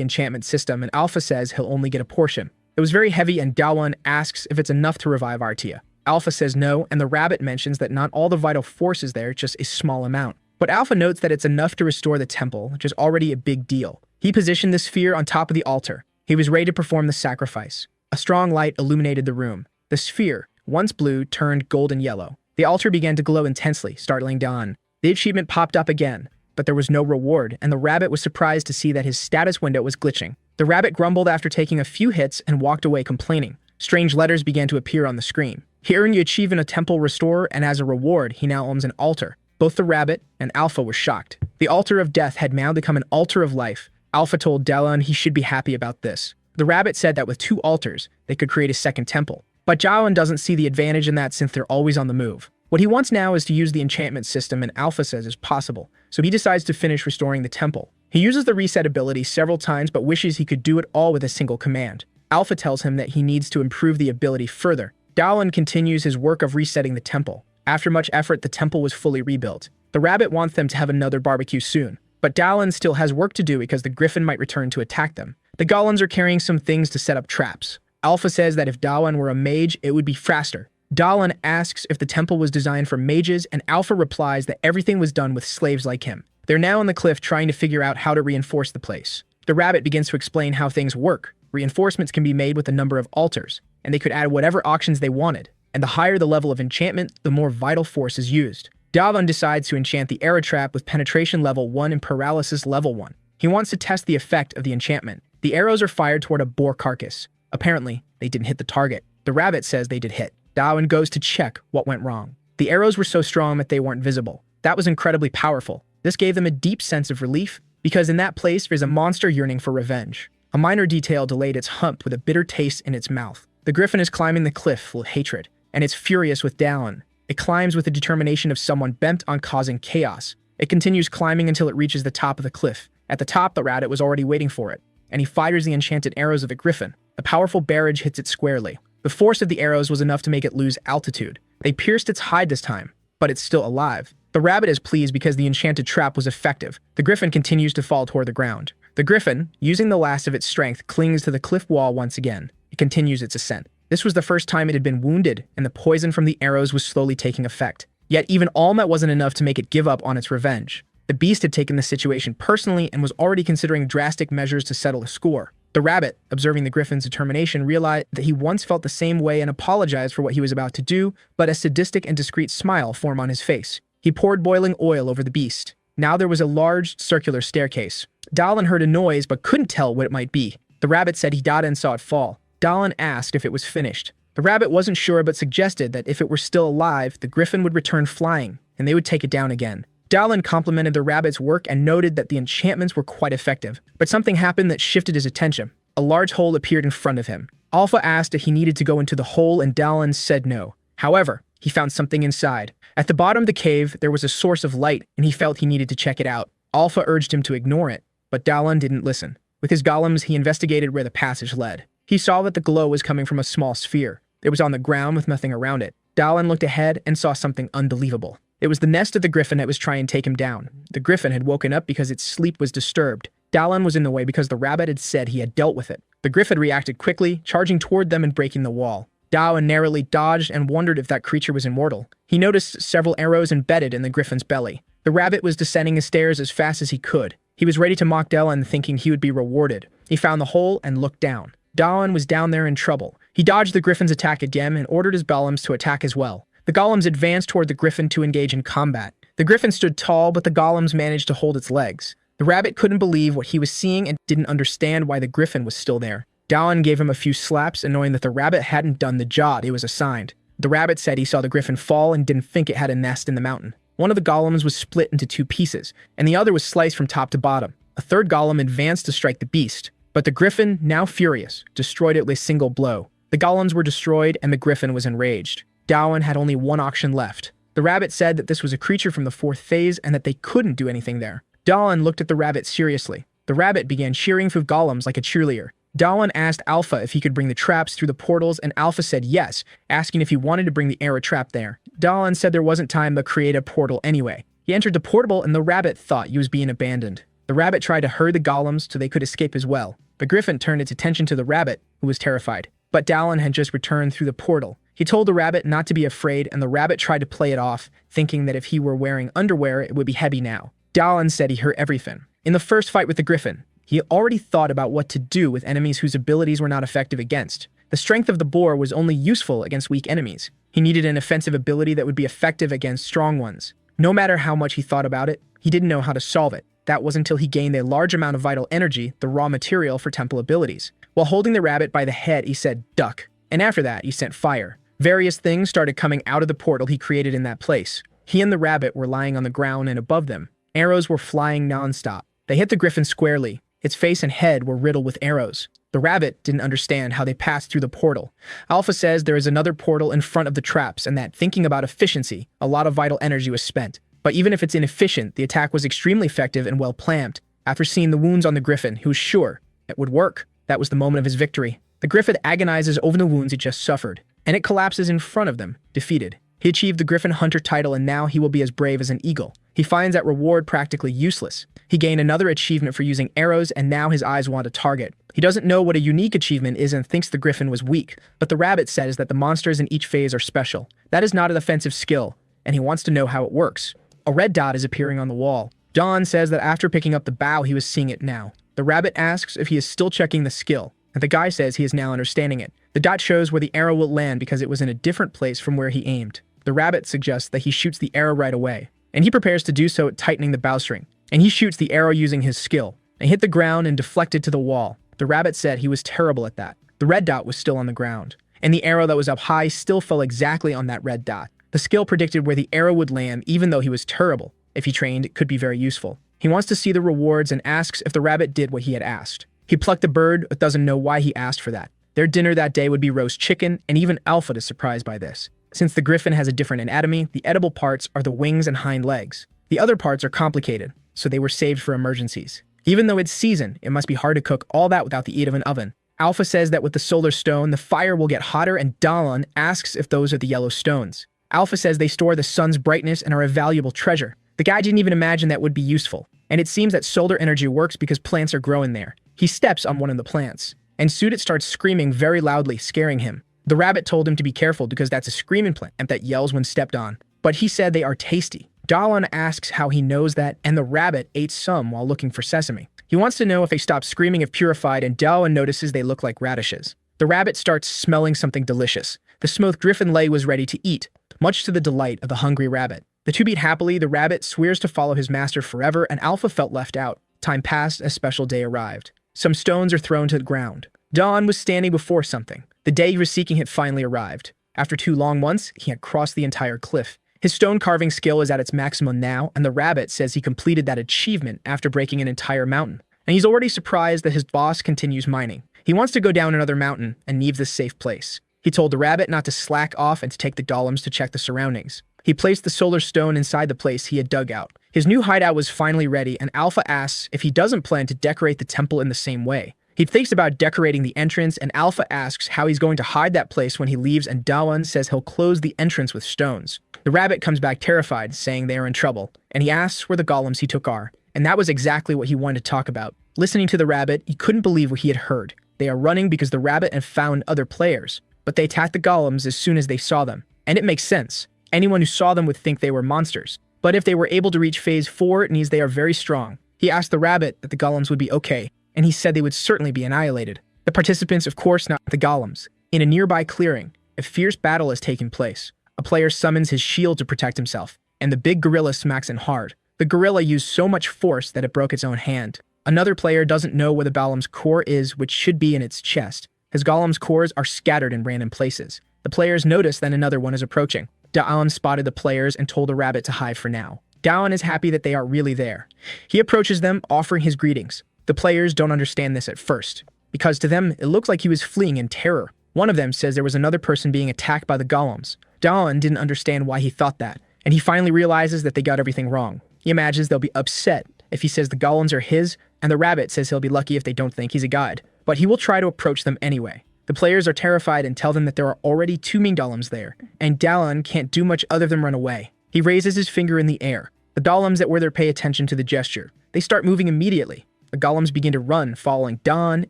enchantment system, and Alpha says he'll only get a portion. It was very heavy, and Dawan asks if it's enough to revive Artia. Alpha says no, and the rabbit mentions that not all the vital force is there, just a small amount. But Alpha notes that it's enough to restore the temple, which is already a big deal. He positioned the sphere on top of the altar. He was ready to perform the sacrifice. A strong light illuminated the room. The sphere, once blue, turned golden yellow. The altar began to glow intensely, startling Dawn. The achievement popped up again, but there was no reward, and the rabbit was surprised to see that his status window was glitching. The rabbit grumbled after taking a few hits and walked away complaining. Strange letters began to appear on the screen. Hearing you achieve in a temple restorer, and as a reward, he now owns an altar. Both the rabbit and Alpha were shocked. The altar of death had now become an altar of life. Alpha told Dalan he should be happy about this. The rabbit said that with 2 altars, they could create a second temple. But Dalan doesn't see the advantage in that since they're always on the move. What he wants now is to use the enchantment system, and Alpha says is possible, so he decides to finish restoring the temple. He uses the reset ability several times but wishes he could do it all with a single command. Alpha tells him that he needs to improve the ability further. Dalan continues his work of resetting the temple. After much effort, the temple was fully rebuilt. The rabbit wants them to have another barbecue soon, but Dalan still has work to do because the griffin might return to attack them. The golems are carrying some things to set up traps. Alpha says that if Dalan were a mage, it would be faster. Dalan asks if the temple was designed for mages, and Alpha replies that everything was done with slaves like him. They're now on the cliff trying to figure out how to reinforce the place. The rabbit begins to explain how things work. Reinforcements can be made with a number of altars, and they could add whatever auctions they wanted. And the higher the level of enchantment, the more vital force is used. Dalan decides to enchant the arrow trap with penetration level 1 and paralysis level 1. He wants to test the effect of the enchantment. The arrows are fired toward a boar carcass. Apparently, they didn't hit the target. The rabbit says they did hit. Dalan goes to check what went wrong. The arrows were so strong that they weren't visible. That was incredibly powerful. This gave them a deep sense of relief, because in that place there's a monster yearning for revenge. A minor detail delayed its hump with a bitter taste in its mouth. The griffin is climbing the cliff full of hatred, and it's furious with Dalan. It climbs with the determination of someone bent on causing chaos. It continues climbing until it reaches the top of the cliff. At the top, the rabbit was already waiting for it, and he fires the enchanted arrows of the griffin. A powerful barrage hits it squarely. The force of the arrows was enough to make it lose altitude. They pierced its hide this time, but it's still alive. The rabbit is pleased because the enchanted trap was effective. The griffin continues to fall toward the ground. The griffin, using the last of its strength, clings to the cliff wall once again. It continues its ascent. This was the first time it had been wounded, and the poison from the arrows was slowly taking effect. Yet even all that wasn't enough to make it give up on its revenge. The beast had taken the situation personally and was already considering drastic measures to settle the score. The rabbit, observing the griffin's determination, realized that he once felt the same way and apologized for what he was about to do, but a sadistic and discreet smile formed on his face. He poured boiling oil over the beast. Now there was a large, circular staircase. Dalan heard a noise but couldn't tell what it might be. The rabbit said he died and saw it fall. Dalan asked if it was finished. The rabbit wasn't sure but suggested that if it were still alive, the griffin would return flying, and they would take it down again. Dalan complimented the rabbit's work and noted that the enchantments were quite effective. But something happened that shifted his attention. A large hole appeared in front of him. Alpha asked if he needed to go into the hole, and Dalan said no. However, he found something inside. At the bottom of the cave, there was a source of light, and he felt he needed to check it out. Alpha urged him to ignore it, but Dalan didn't listen. With his golems, he investigated where the passage led. He saw that the glow was coming from a small sphere. It was on the ground with nothing around it. Dalan looked ahead and saw something unbelievable. It was the nest of the griffin that was trying to take him down. The griffin had woken up because its sleep was disturbed. Dalan was in the way because the rabbit had said he had dealt with it. The griffin reacted quickly, charging toward them and breaking the wall. Dalan narrowly dodged and wondered if that creature was immortal. He noticed several arrows embedded in the griffin's belly. The rabbit was descending the stairs as fast as he could. He was ready to mock Dalan, thinking he would be rewarded. He found the hole and looked down. Dalan was down there in trouble. He dodged the griffin's attack again and ordered his golems to attack as well. The golems advanced toward the griffin to engage in combat. The griffin stood tall, but the golems managed to hold its legs. The rabbit couldn't believe what he was seeing and didn't understand why the griffin was still there. Dalan gave him a few slaps, knowing that the rabbit hadn't done the job it was assigned. The rabbit said he saw the griffin fall and didn't think it had a nest in the mountain. One of the golems was split into 2 pieces, and the other was sliced from top to bottom. A third golem advanced to strike the beast, but the griffin, now furious, destroyed it with a single blow. The golems were destroyed, and the griffin was enraged. Dalan had only 1 auction left. The rabbit said that this was a creature from the 4th phase and that they couldn't do anything there. Dalan looked at the rabbit seriously. The rabbit began cheering for golems like a cheerleader. Dalan asked Alpha if he could bring the traps through the portals, and Alpha said yes, asking if he wanted to bring the arrow trap there. Dalan said there wasn't time to create a portal anyway. He entered the portal, and the rabbit thought he was being abandoned. The rabbit tried to herd the golems so they could escape as well. The griffin turned its attention to the rabbit, who was terrified. But Dalan had just returned through the portal. He told the rabbit not to be afraid, and the rabbit tried to play it off, thinking that if he were wearing underwear, it would be heavy now. Dalan said he heard everything. In the first fight with the griffin, he already thought about what to do with enemies whose abilities were not effective against. The strength of the boar was only useful against weak enemies. He needed an offensive ability that would be effective against strong ones. No matter how much he thought about it, he didn't know how to solve it. That was until he gained a large amount of vital energy, the raw material for temple abilities. While holding the rabbit by the head, he said, "Duck." And after that, he sent fire. Various things started coming out of the portal he created in that place. He and the rabbit were lying on the ground, and above them, arrows were flying non-stop. They hit the griffin squarely. Its face and head were riddled with arrows. The rabbit didn't understand how they passed through the portal. Alpha says there is another portal in front of the traps, and that, thinking about efficiency, a lot of vital energy was spent. But even if it's inefficient, the attack was extremely effective and well planned. After seeing the wounds on the griffin, he was sure it would work. That was the moment of his victory. The griffin agonizes over the wounds it just suffered, and it collapses in front of them, defeated. He achieved the Griffin Hunter title, and now he will be as brave as an eagle. He finds that reward practically useless. He gained another achievement for using arrows, and now his eyes want a target. He doesn't know what a unique achievement is and thinks the griffin was weak, but the rabbit says that the monsters in each phase are special. That is not an offensive skill, and he wants to know how it works. A red dot is appearing on the wall. Dawn says that after picking up the bow, he was seeing it now. The rabbit asks if he is still checking the skill, and the guy says he is now understanding it. The dot shows where the arrow will land because it was in a different place from where he aimed. The rabbit suggests that he shoots the arrow right away, and he prepares to do so, tightening the bowstring. And he shoots the arrow using his skill. It hit the ground and deflected to the wall. The rabbit said he was terrible at that. The red dot was still on the ground, and the arrow that was up high still fell exactly on that red dot. The skill predicted where the arrow would land, even though he was terrible. If he trained, it could be very useful. He wants to see the rewards and asks if the rabbit did what he had asked. He plucked a bird, but doesn't know why he asked for that. Their dinner that day would be roast chicken, and even Alpha is surprised by this. Since the griffin has a different anatomy, the edible parts are the wings and hind legs. The other parts are complicated, so they were saved for emergencies. Even though it's season, it must be hard to cook all that without the heat of an oven. Alpha says that with the solar stone, the fire will get hotter, and Dalan asks if those are the yellow stones. Alpha says they store the sun's brightness and are a valuable treasure. The guy didn't even imagine that would be useful, and it seems that solar energy works because plants are growing there. He steps on one of the plants, and Sudit starts screaming very loudly, scaring him. The rabbit told him to be careful because that's a screaming plant that yells when stepped on, but he said they are tasty. Dalan asks how he knows that, and the rabbit ate some while looking for sesame. He wants to know if they stop screaming if purified, and Dalan notices they look like radishes. The rabbit starts smelling something delicious. The smoked griffin leg was ready to eat, much to the delight of the hungry rabbit. The two eat happily. The rabbit swears to follow his master forever, and Alpha felt left out. Time passed, a special day arrived. Some stones are thrown to the ground. Dawn was standing before something. The day he was seeking had finally arrived. After 2 long months, he had crossed the entire cliff. His stone carving skill is at its maximum now, and the rabbit says he completed that achievement after breaking an entire mountain. And he's already surprised that his boss continues mining. He wants to go down another mountain and leave this safe place. He told the rabbit not to slack off and to take the golems to check the surroundings. He placed the solar stone inside the place he had dug out. His new hideout was finally ready, and Alpha asks if he doesn't plan to decorate the temple in the same way. He thinks about decorating the entrance, and Alpha asks how he's going to hide that place when he leaves, and Dawan says he'll close the entrance with stones. The rabbit comes back terrified, saying they are in trouble, and he asks where the golems he took are. And that was exactly what he wanted to talk about. Listening to the rabbit, he couldn't believe what he had heard. They are running because the rabbit had found other players, but they attacked the golems as soon as they saw them. And it makes sense. Anyone who saw them would think they were monsters. But if they were able to reach phase 4, it means they are very strong. He asked the rabbit that the golems would be okay, and he said they would certainly be annihilated. The participants, of course, not the golems. In a nearby clearing, a fierce battle is taking place. A player summons his shield to protect himself, and the big gorilla smacks him hard. The gorilla used so much force that it broke its own hand. Another player doesn't know where the golem's core is, which should be in its chest. His golem's cores are scattered in random places. The players notice that another one is approaching. Dawan spotted the players and told the rabbit to hide for now. Dawan is happy that they are really there. He approaches them, offering his greetings. The players don't understand this at first, because to them, it looks like he was fleeing in terror. One of them says there was another person being attacked by the golems. Dawan didn't understand why he thought that, and he finally realizes that they got everything wrong. He imagines they'll be upset if he says the golems are his, and the rabbit says he'll be lucky if they don't think he's a god. But he will try to approach them anyway. The players are terrified and tell them that there are already 2 main golems there, and Dawan can't do much other than run away. He raises his finger in the air. The golems that were there pay attention to the gesture. They start moving immediately. The golems begin to run, following Dawn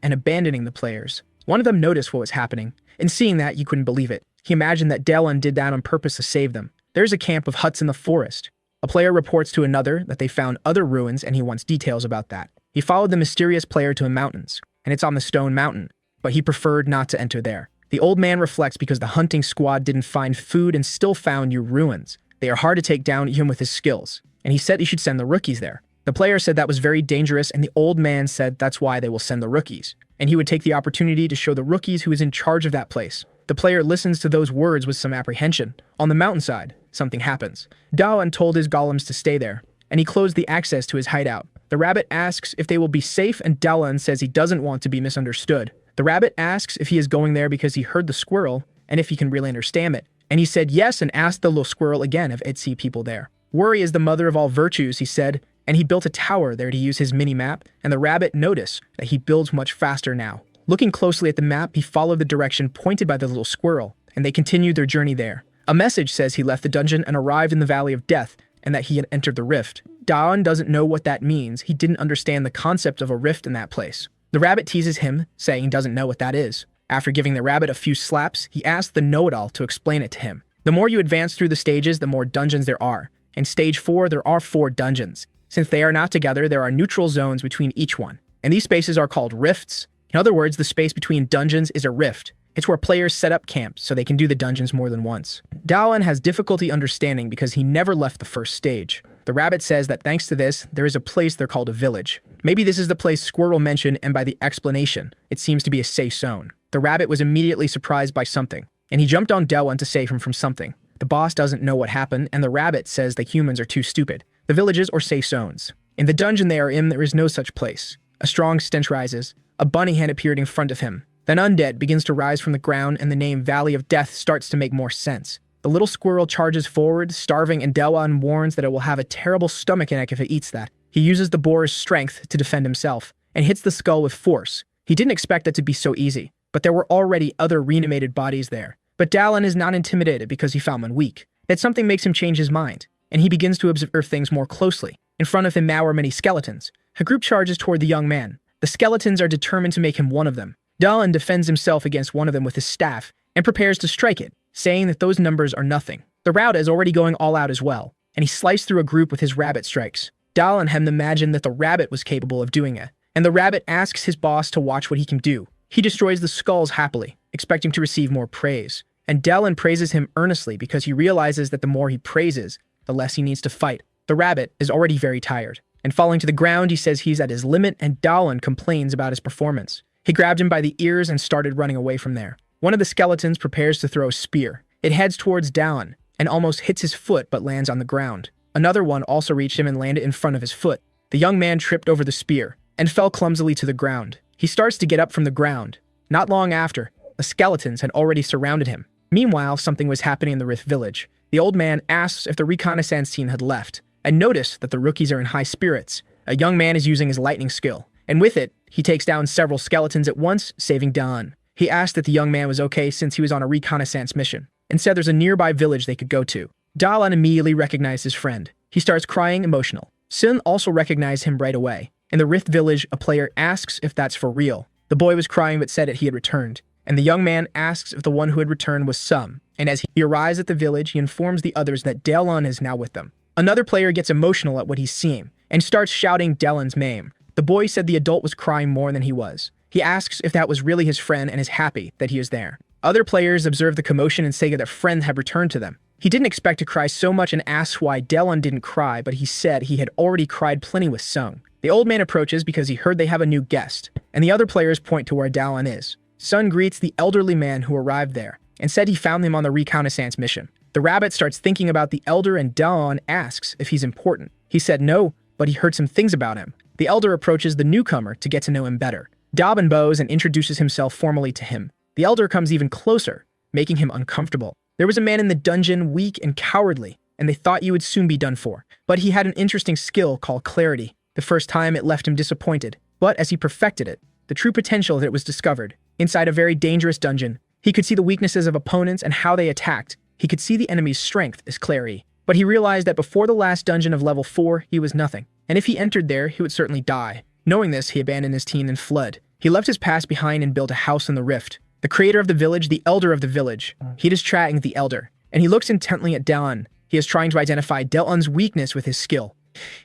and abandoning the players. One of them noticed what was happening, and seeing that, he couldn't believe it. He imagined that Dawn did that on purpose to save them. There's a camp of huts in the forest. A player reports to another that they found other ruins, and he wants details about that. He followed the mysterious player to the mountains, and it's on the stone mountain, but he preferred not to enter there. The old man reflects because the hunting squad didn't find food and still found new ruins. They are hard to take down even with his skills, and he said he should send the rookies there. The player said that was very dangerous, and the old man said that's why they will send the rookies, and he would take the opportunity to show the rookies who is in charge of that place. The player listens to those words with some apprehension. On the mountainside, something happens. Dawan told his golems to stay there, and he closed the access to his hideout. The rabbit asks if they will be safe, and Dawan says he doesn't want to be misunderstood. The rabbit asks if he is going there because he heard the squirrel, and if he can really understand it. And he said yes, and asked the little squirrel again if it'd see people there. Worry is the mother of all virtues, he said, and he built a tower there to use his mini-map, and the rabbit noticed that he builds much faster now. Looking closely at the map, he followed the direction pointed by the little squirrel, and they continued their journey there. A message says he left the dungeon and arrived in the Valley of Death, and that he had entered the rift. Dawn doesn't know what that means. He didn't understand the concept of a rift in that place. The rabbit teases him, saying he doesn't know what that is. After giving the rabbit a few slaps, he asked the know-it-all to explain it to him. The more you advance through the stages, the more dungeons there are. In stage 4, there are 4 dungeons. Since they are not together, there are neutral zones between each one, and these spaces are called rifts. In other words, the space between dungeons is a rift. It's where players set up camps so they can do the dungeons more than once. Dawan has difficulty understanding because he never left the first stage. The rabbit says that thanks to this, there is a place they're called a village. Maybe this is the place Squirrel mentioned, and by the explanation, it seems to be a safe zone. The rabbit was immediately surprised by something, and he jumped on Dawan to save him from something. The boss doesn't know what happened, and the rabbit says that humans are too stupid. The villages or safe zones. In the dungeon they are in, there is no such place. A strong stench rises. A bunny head appeared in front of him. Then undead begins to rise from the ground, and the name Valley of Death starts to make more sense. The little squirrel charges forward, starving, and Dawan warns that it will have a terrible stomachache if it eats that. He uses the boar's strength to defend himself, and hits the skull with force. He didn't expect it to be so easy, but there were already other reanimated bodies there. But Dawan is not intimidated because he found one weak. That something makes him change his mind, and he begins to observe things more closely. In front of him now are many skeletons. A group charges toward the young man. The skeletons are determined to make him one of them. Dawan defends himself against one of them with his staff, and prepares to strike it, saying that those numbers are nothing. The Rauda is already going all out as well, and he sliced through a group with his rabbit strikes. Dawan had imagined that the rabbit was capable of doing it, and the rabbit asks his boss to watch what he can do. He destroys the skulls happily, expecting to receive more praise. And Dawan praises him earnestly because he realizes that the more he praises, the less he needs to fight. The rabbit is already very tired, and falling to the ground, he says he's at his limit, and Dawan complains about his performance. He grabbed him by the ears and started running away from there. One of the skeletons prepares to throw a spear. It heads towards Dawan, and almost hits his foot but lands on the ground. Another one also reached him and landed in front of his foot. The young man tripped over the spear, and fell clumsily to the ground. He starts to get up from the ground. Not long after, the skeletons had already surrounded him. Meanwhile, something was happening in the Rift village. The old man asks if the reconnaissance team had left, and noticed that the rookies are in high spirits. A young man is using his lightning skill. and with it, he takes down several skeletons at once, saving Dawn. He asked if the young man was okay since he was on a reconnaissance mission, and said there's a nearby village they could go to. Dalan immediately recognized his friend. He starts crying emotional. Sin also recognized him right away. In the Rift village, a player asks if that's for real. The boy was crying but said that he had returned, and the young man asks if the one who had returned was Sum, and as he arrives at the village, he informs the others that Dalan is now with them. Another player gets emotional at what he's seeing, and starts shouting Dalan's name. The boy said the adult was crying more than he was. He asks if that was really his friend and is happy that he is there. Other players observe the commotion and say that their friend had returned to them. He didn't expect to cry so much and asks why Dalan didn't cry, but he said he had already cried plenty with Sung. The old man approaches because he heard they have a new guest, and the other players point to where Dalan is. Sun greets the elderly man who arrived there, and said he found him on the reconnaissance mission. The rabbit starts thinking about the elder and Dalan asks if he's important. He said no, but he heard some things about him. The elder approaches the newcomer to get to know him better. Dobbin bows and introduces himself formally to him. The elder comes even closer, making him uncomfortable. There was a man in the dungeon, weak and cowardly, and they thought you would soon be done for. But he had an interesting skill called clarity. The first time it left him disappointed, but as he perfected it, the true potential that was discovered. Inside a very dangerous dungeon, he could see the weaknesses of opponents and how they attacked. He could see the enemy's strength as clarity. But he realized that before the last dungeon of level 4, he was nothing. And if he entered there, he would certainly die. Knowing this, he abandoned his team and fled. He left his past behind and built a house in the rift. The creator of the village, the elder of the village. He is chatting with the elder, and he looks intently at Dalan. He is trying to identify Dalan's weakness with his skill.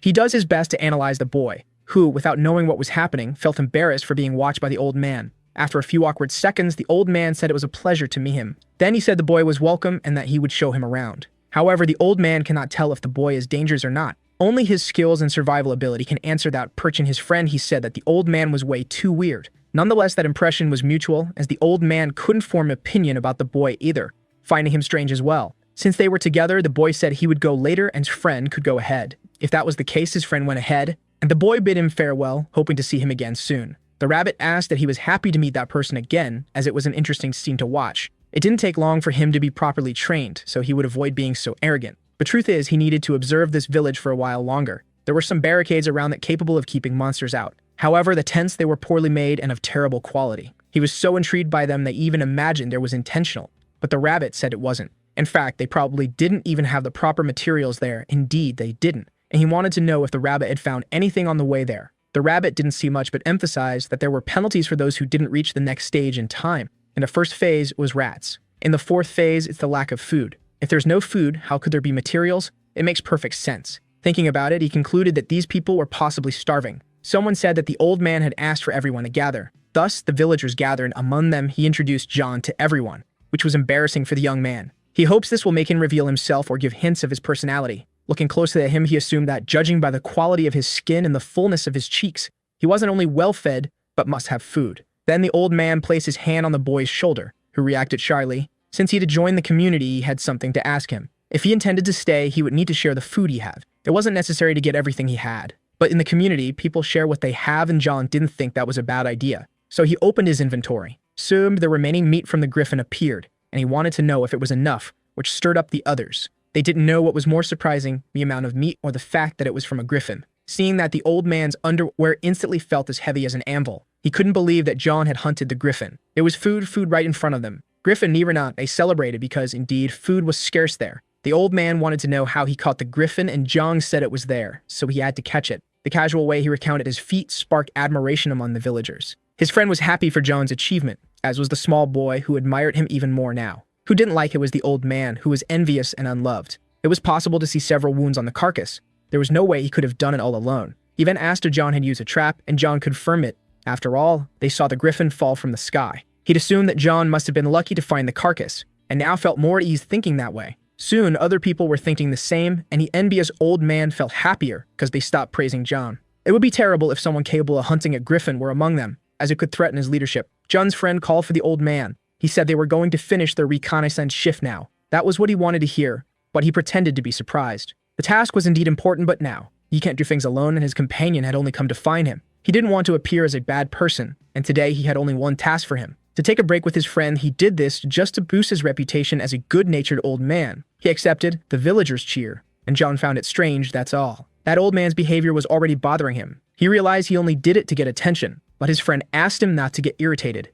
He does his best to analyze the boy, who, without knowing what was happening, felt embarrassed for being watched by the old man. After a few awkward seconds, the old man said it was a pleasure to meet him. Then he said the boy was welcome and that he would show him around. However, the old man cannot tell if the boy is dangerous or not. Only his skills and survival ability can answer that. Perching his friend, he said that the old man was way too weird. Nonetheless, that impression was mutual, as the old man couldn't form an opinion about the boy either, finding him strange as well. Since they were together, the boy said he would go later and his friend could go ahead. If that was the case, his friend went ahead, and the boy bid him farewell, hoping to see him again soon. The rabbit asked that he was happy to meet that person again, as it was an interesting scene to watch. It didn't take long for him to be properly trained, so he would avoid being so arrogant. The truth is, he needed to observe this village for a while longer. There were some barricades around that capable of keeping monsters out. However, the tents, they were poorly made and of terrible quality. He was so intrigued by them they even imagined there was intentional, but the rabbit said it wasn't. In fact, they probably didn't even have the proper materials there. Indeed, they didn't. And he wanted to know if the rabbit had found anything on the way there. The rabbit didn't see much but emphasized that there were penalties for those who didn't reach the next stage in time. In the first phase was rats. In the fourth phase, it's the lack of food. If there's no food, how could there be materials? It makes perfect sense. Thinking about it, he concluded that these people were possibly starving. Someone said that the old man had asked for everyone to gather. Thus, the villagers gathered. Among them, he introduced John to everyone, which was embarrassing for the young man. He hopes this will make him reveal himself or give hints of his personality. Looking closely at him, he assumed that, judging by the quality of his skin and the fullness of his cheeks, he wasn't only well-fed, but must have food. Then the old man placed his hand on the boy's shoulder, who reacted shyly. Since he had joined the community, he had something to ask him. If he intended to stay, he would need to share the food he had. It wasn't necessary to get everything he had. But in the community, people share what they have, and John didn't think that was a bad idea. So he opened his inventory. Soon, the remaining meat from the griffin appeared, and he wanted to know if it was enough, which stirred up the others. They didn't know what was more surprising, the amount of meat or the fact that it was from a griffin. Seeing that the old man's underwear instantly felt as heavy as an anvil, he couldn't believe that John had hunted the griffin. There was food right in front of them. Griffin neither not, they celebrated because, indeed, food was scarce there. The old man wanted to know how he caught the griffin, and John said it was there, so he had to catch it. The casual way he recounted his feat sparked admiration among the villagers. His friend was happy for John's achievement, as was the small boy who admired him even more now. Who didn't like it was the old man, who was envious and unloved. It was possible to see several wounds on the carcass. There was no way he could have done it all alone. He then asked if John had used a trap, and John confirmed it. After all, they saw the griffin fall from the sky. He'd assumed that John must have been lucky to find the carcass, and now felt more at ease thinking that way. Soon, other people were thinking the same, and the envious old man felt happier because they stopped praising John. It would be terrible if someone capable of hunting a griffin were among them, as it could threaten his leadership. John's friend called for the old man. He said they were going to finish their reconnaissance shift now. That was what he wanted to hear, but he pretended to be surprised. The task was indeed important, but now, he can't do things alone, and his companion had only come to find him. He didn't want to appear as a bad person, and today he had only one task for him. To take a break with his friend, he did this just to boost his reputation as a good-natured old man. He accepted the villagers' cheer, and John found it strange, that's all. That old man's behavior was already bothering him. He realized he only did it to get attention, but his friend asked him not to get irritated.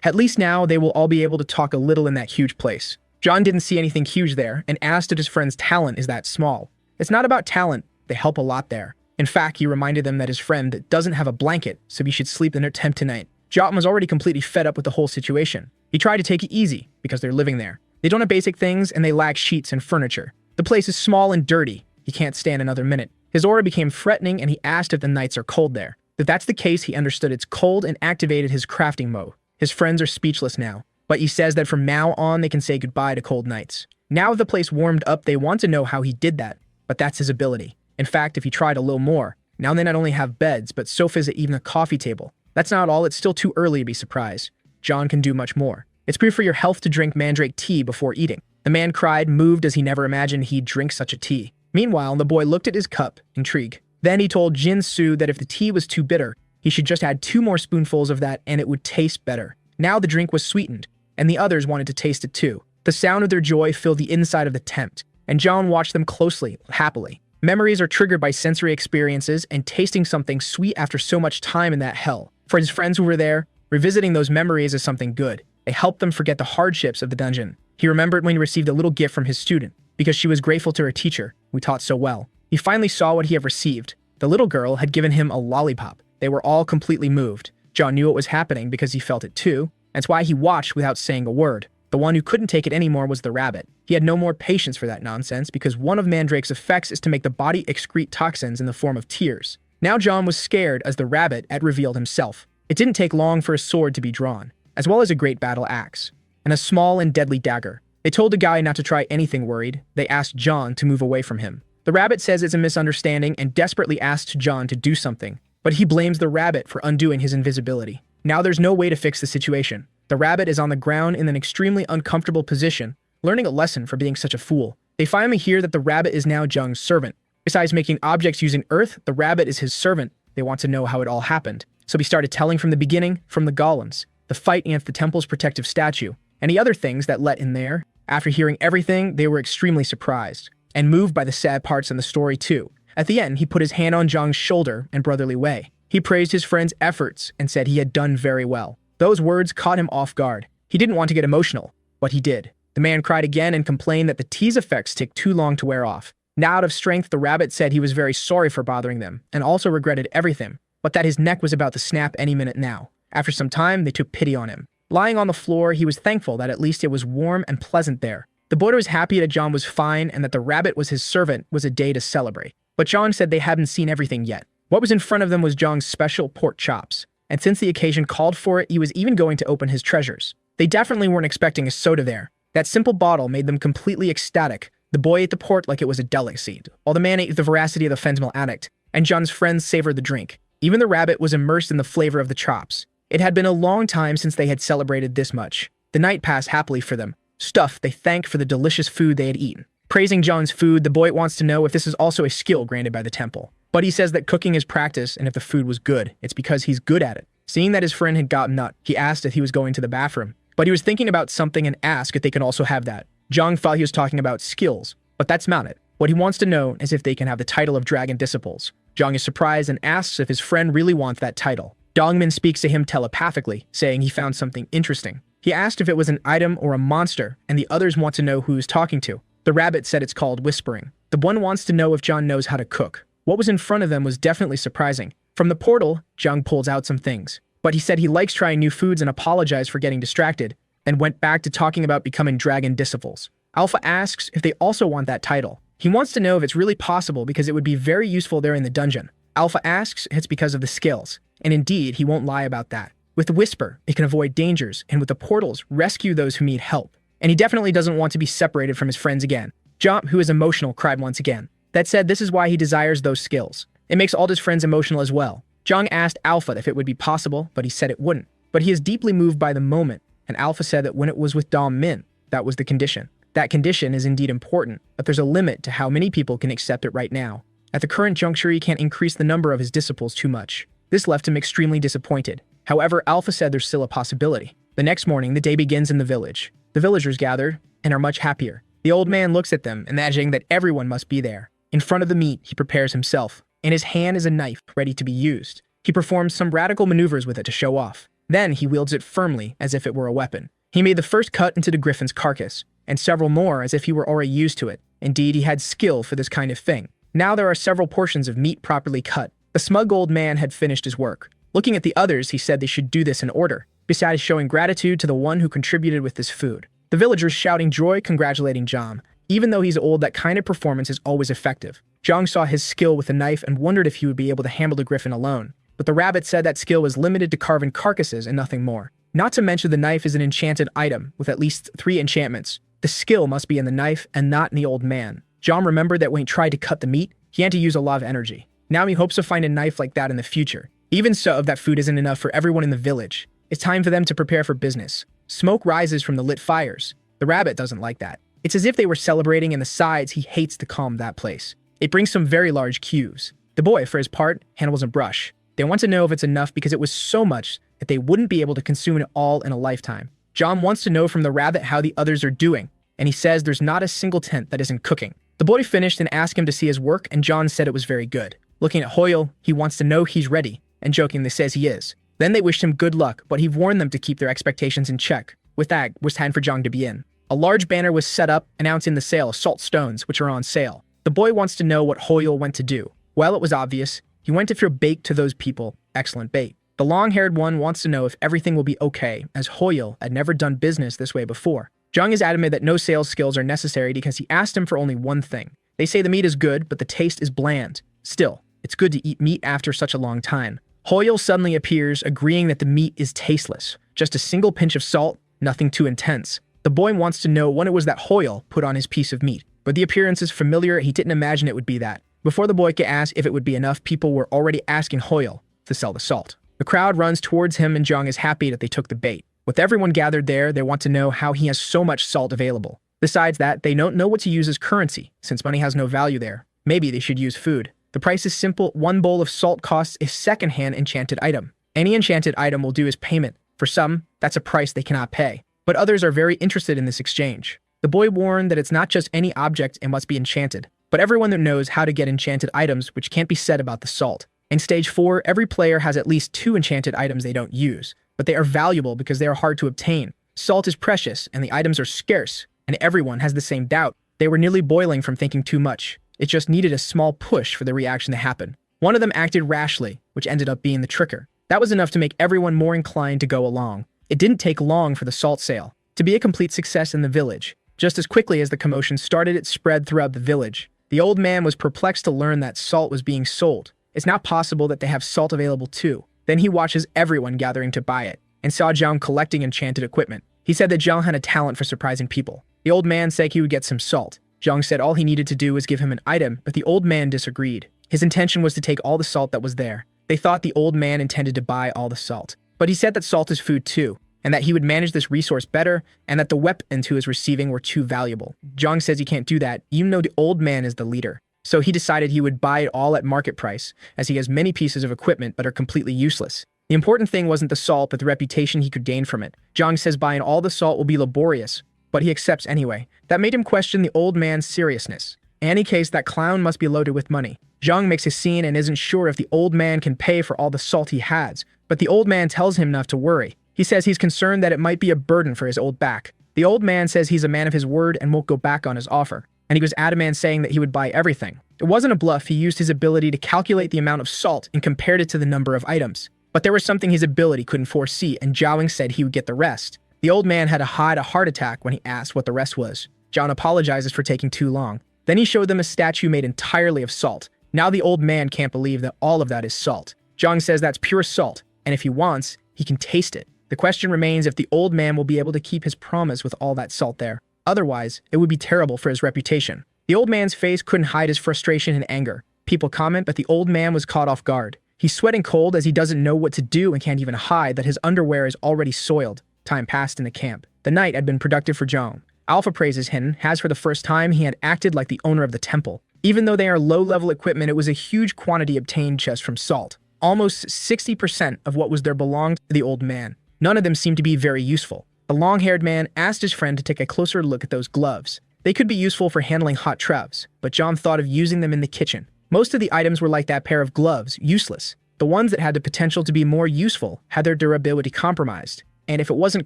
At least now they will all be able to talk a little in that huge place. John didn't see anything huge there and asked if his friend's talent is that small. It's not about talent, they help a lot there. In fact, he reminded them that his friend doesn't have a blanket, so he should sleep in their tent tonight. John was already completely fed up with the whole situation. He tried to take it easy, because they're living there. They don't have basic things, and they lack sheets and furniture. The place is small and dirty. He can't stand another minute. His aura became threatening, and he asked if the nights are cold there. If that's the case, he understood it's cold and activated his crafting mode. His friends are speechless now, but he says that from now on they can say goodbye to cold nights. Now the place warmed up, they want to know how he did that, but that's his ability. In fact, if he tried a little more, now they not only have beds, but sofas and even a coffee table. That's not all, it's still too early to be surprised. John can do much more. It's good for your health to drink mandrake tea before eating. The man cried, moved as he never imagined he'd drink such a tea. Meanwhile, the boy looked at his cup, intrigued. Then he told Jin Su that if the tea was too bitter, he should just add 2 more spoonfuls of that and it would taste better. Now the drink was sweetened, and the others wanted to taste it too. The sound of their joy filled the inside of the tent, and John watched them closely, happily. Memories are triggered by sensory experiences, and tasting something sweet after so much time in that hell. For his friends who were there, revisiting those memories is something good. They helped them forget the hardships of the dungeon. He remembered when he received a little gift from his student, because she was grateful to her teacher, who taught so well. He finally saw what he had received. The little girl had given him a lollipop. They were all completely moved. John knew what was happening because he felt it too. That's why he watched without saying a word. The one who couldn't take it anymore was the rabbit. He had no more patience for that nonsense because one of Mandrake's effects is to make the body excrete toxins in the form of tears. Now John was scared as the rabbit had revealed himself. It didn't take long for a sword to be drawn, as well as a great battle axe, and a small and deadly dagger. They told the guy not to try anything worried. They asked John to move away from him. The rabbit says it's a misunderstanding and desperately asks John to do something, but he blames the rabbit for undoing his invisibility. Now there's no way to fix the situation. The rabbit is on the ground in an extremely uncomfortable position, learning a lesson for being such a fool. They finally hear that the rabbit is now Jung's servant. Besides making objects using earth, the rabbit is his servant. They want to know how it all happened. So he started telling from the beginning, from the golems, the fight against the temple's protective statue, and the other things that let in there. After hearing everything, they were extremely surprised, and moved by the sad parts in the story too. At the end, he put his hand on Jung's shoulder in brotherly way. He praised his friend's efforts and said he had done very well. Those words caught him off guard. He didn't want to get emotional, but he did. The man cried again and complained that the tea's effects take too long to wear off. Now out of strength, the rabbit said he was very sorry for bothering them, and also regretted everything, but that his neck was about to snap any minute now. After some time, they took pity on him. Lying on the floor, he was thankful that at least it was warm and pleasant there. The boy was happy that John was fine and that the rabbit was his servant was a day to celebrate. But John said they hadn't seen everything yet. What was in front of them was John's special pork chops, and since the occasion called for it, he was even going to open his treasures. They definitely weren't expecting a soda there. That simple bottle made them completely ecstatic. The boy ate the pork like it was a delicacy, while the man ate the veracity of the fentanyl addict, and John's friends savored the drink. Even the rabbit was immersed in the flavor of the chops. It had been a long time since they had celebrated this much. The night passed happily for them. Stuffed, they thanked for the delicious food they had eaten. Praising John's food, the boy wants to know if this is also a skill granted by the temple. But he says that cooking is practice, and if the food was good, it's because he's good at it. Seeing that his friend had gotten nut, he asked if he was going to the bathroom. But he was thinking about something and asked if they can also have that. Jung thought he was talking about skills, but that's not it. What he wants to know is if they can have the title of Dragon Disciples. Jung is surprised and asks if his friend really wants that title. Dongmin speaks to him telepathically, saying he found something interesting. He asked if it was an item or a monster, and the others want to know who he's talking to. The rabbit said it's called whispering. The one wants to know if John knows how to cook. What was in front of them was definitely surprising. From the portal, Jung pulls out some things. But he said he likes trying new foods and apologized for getting distracted, then went back to talking about becoming Dragon Disciples. Alpha asks if they also want that title. He wants to know if it's really possible because it would be very useful there in the dungeon. Alpha asks if it's because of the skills, and indeed, he won't lie about that. With the Whisper, it can avoid dangers, and with the portals, rescue those who need help. And he definitely doesn't want to be separated from his friends again. Jump, who is emotional, cried once again. That said, this is why he desires those skills. It makes all his friends emotional as well. Jung asked Alpha if it would be possible, but he said it wouldn't. But he is deeply moved by the moment, and Alpha said that when it was with Dom Min, that was the condition. That condition is indeed important, but there's a limit to how many people can accept it right now. At the current juncture, he can't increase the number of his disciples too much. This left him extremely disappointed. However, Alpha said there's still a possibility. The next morning, the day begins in the village. The villagers gather and are much happier. The old man looks at them, imagining that everyone must be there. In front of the meat, he prepares himself, In his hand is a knife ready to be used. He performs some radical maneuvers with it to show off. Then he wields it firmly as if it were a weapon. He made the first cut into the griffin's carcass, and several more as if he were already used to it. Indeed, he had skill for this kind of thing. Now there are several portions of meat properly cut. The smug old man had finished his work. Looking at the others, he said they should do this in order, besides showing gratitude to the one who contributed with this food. The villagers shouting joy, congratulating Jong. Even though he's old, that kind of performance is always effective. Jong saw his skill with a knife and wondered if he would be able to handle the griffin alone. But the rabbit said that skill was limited to carving carcasses and nothing more. Not to mention the knife is an enchanted item with at least 3 enchantments. The skill must be in the knife and not in the old man. Jong remembered that when he tried to cut the meat, he had to use a lot of energy. Now he hopes to find a knife like that in the future. Even so, that food isn't enough for everyone in the village. It's time for them to prepare for business. Smoke rises from the lit fires. The rabbit doesn't like that. It's as if they were celebrating, and besides, he hates to calm that place. It brings some very large cues. The boy, for his part, handles a brush. They want to know if it's enough because it was so much that they wouldn't be able to consume it all in a lifetime. John wants to know from the rabbit how the others are doing, and he says there's not a single tent that isn't cooking. The boy finished and asked him to see his work, and John said it was very good. Looking at Hoyle, he wants to know he's ready, and jokingly says he is. Then they wished him good luck, but he warned them to keep their expectations in check. With that, it was time for Jong to be in. A large banner was set up announcing the sale of salt stones, which are on sale. The boy wants to know what Hoyle went to do. Well, it was obvious. He went to throw bait to those people. Excellent bait. The long-haired one wants to know if everything will be okay, as Hoyle had never done business this way before. Jong is adamant that no sales skills are necessary because he asked him for only one thing. They say the meat is good, but the taste is bland. Still, it's good to eat meat after such a long time. Hoyle suddenly appears, agreeing that the meat is tasteless. Just a single pinch of salt, nothing too intense. The boy wants to know when it was that Hoyle put on his piece of meat, but the appearance is familiar. He didn't imagine it would be that. Before the boy could ask if it would be enough, people were already asking Hoyle to sell the salt. The crowd runs towards him, and Jong is happy that they took the bait. With everyone gathered there, they want to know how he has so much salt available. Besides that, they don't know what to use as currency, since money has no value there. Maybe they should use food. The price is simple. 1 bowl of salt costs a second-hand enchanted item. Any enchanted item will do as payment. For some, that's a price they cannot pay. But others are very interested in this exchange. The boy warned that it's not just any object and must be enchanted, but everyone that knows how to get enchanted items, which can't be said about the salt. In Stage 4, every player has at least 2 enchanted items they don't use, but they are valuable because they are hard to obtain. Salt is precious, and the items are scarce, and everyone has the same doubt. They were nearly boiling from thinking too much. It just needed a small push for the reaction to happen. One of them acted rashly, which ended up being the tricker. That was enough to make everyone more inclined to go along. It didn't take long for the salt sale to be a complete success in the village. Just as quickly as the commotion started, it spread throughout the village. The old man was perplexed to learn that salt was being sold. It's not possible that they have salt available too. Then he watches everyone gathering to buy it, and saw Zhang collecting enchanted equipment. He said that Zhang had a talent for surprising people. The old man said he would get some salt. Zhang said all he needed to do was give him an item, but the old man disagreed. His intention was to take all the salt that was there. They thought the old man intended to buy all the salt. But he said that salt is food too, and that he would manage this resource better, and that the weapons he was receiving were too valuable. Zhang says he can't do that, even though the old man is the leader. So he decided he would buy it all at market price, as he has many pieces of equipment but are completely useless. The important thing wasn't the salt, but the reputation he could gain from it. Zhang says buying all the salt will be laborious, but he accepts anyway. That made him question the old man's seriousness. In any case, that clown must be loaded with money. Zhang makes a scene and isn't sure if the old man can pay for all the salt he has, but the old man tells him not to worry. He says he's concerned that it might be a burden for his old back. The old man says he's a man of his word and won't go back on his offer, and he was adamant saying that he would buy everything. It wasn't a bluff. He used his ability to calculate the amount of salt and compared it to the number of items. But there was something his ability couldn't foresee, and Zhao said he would get the rest. The old man had to hide a heart attack when he asked what the rest was. Zhao apologizes for taking too long. Then he showed them a statue made entirely of salt. Now the old man can't believe that all of that is salt. Zhang says that's pure salt, and if he wants, he can taste it. The question remains if the old man will be able to keep his promise with all that salt there. Otherwise, it would be terrible for his reputation. The old man's face couldn't hide his frustration and anger. People comment, but the old man was caught off guard. He's sweating cold as he doesn't know what to do and can't even hide that his underwear is already soiled. Time passed in the camp. The night had been productive for Zhang. Alpha praises him, as for the first time he had acted like the owner of the temple. Even though they are low-level equipment, it was a huge quantity obtained just from salt. Almost 60% of what was there belonged to the old man. None of them seemed to be very useful. The long-haired man asked his friend to take a closer look at those gloves. They could be useful for handling hot traps, but John thought of using them in the kitchen. Most of the items were like that pair of gloves, useless. The ones that had the potential to be more useful had their durability compromised, and if it wasn't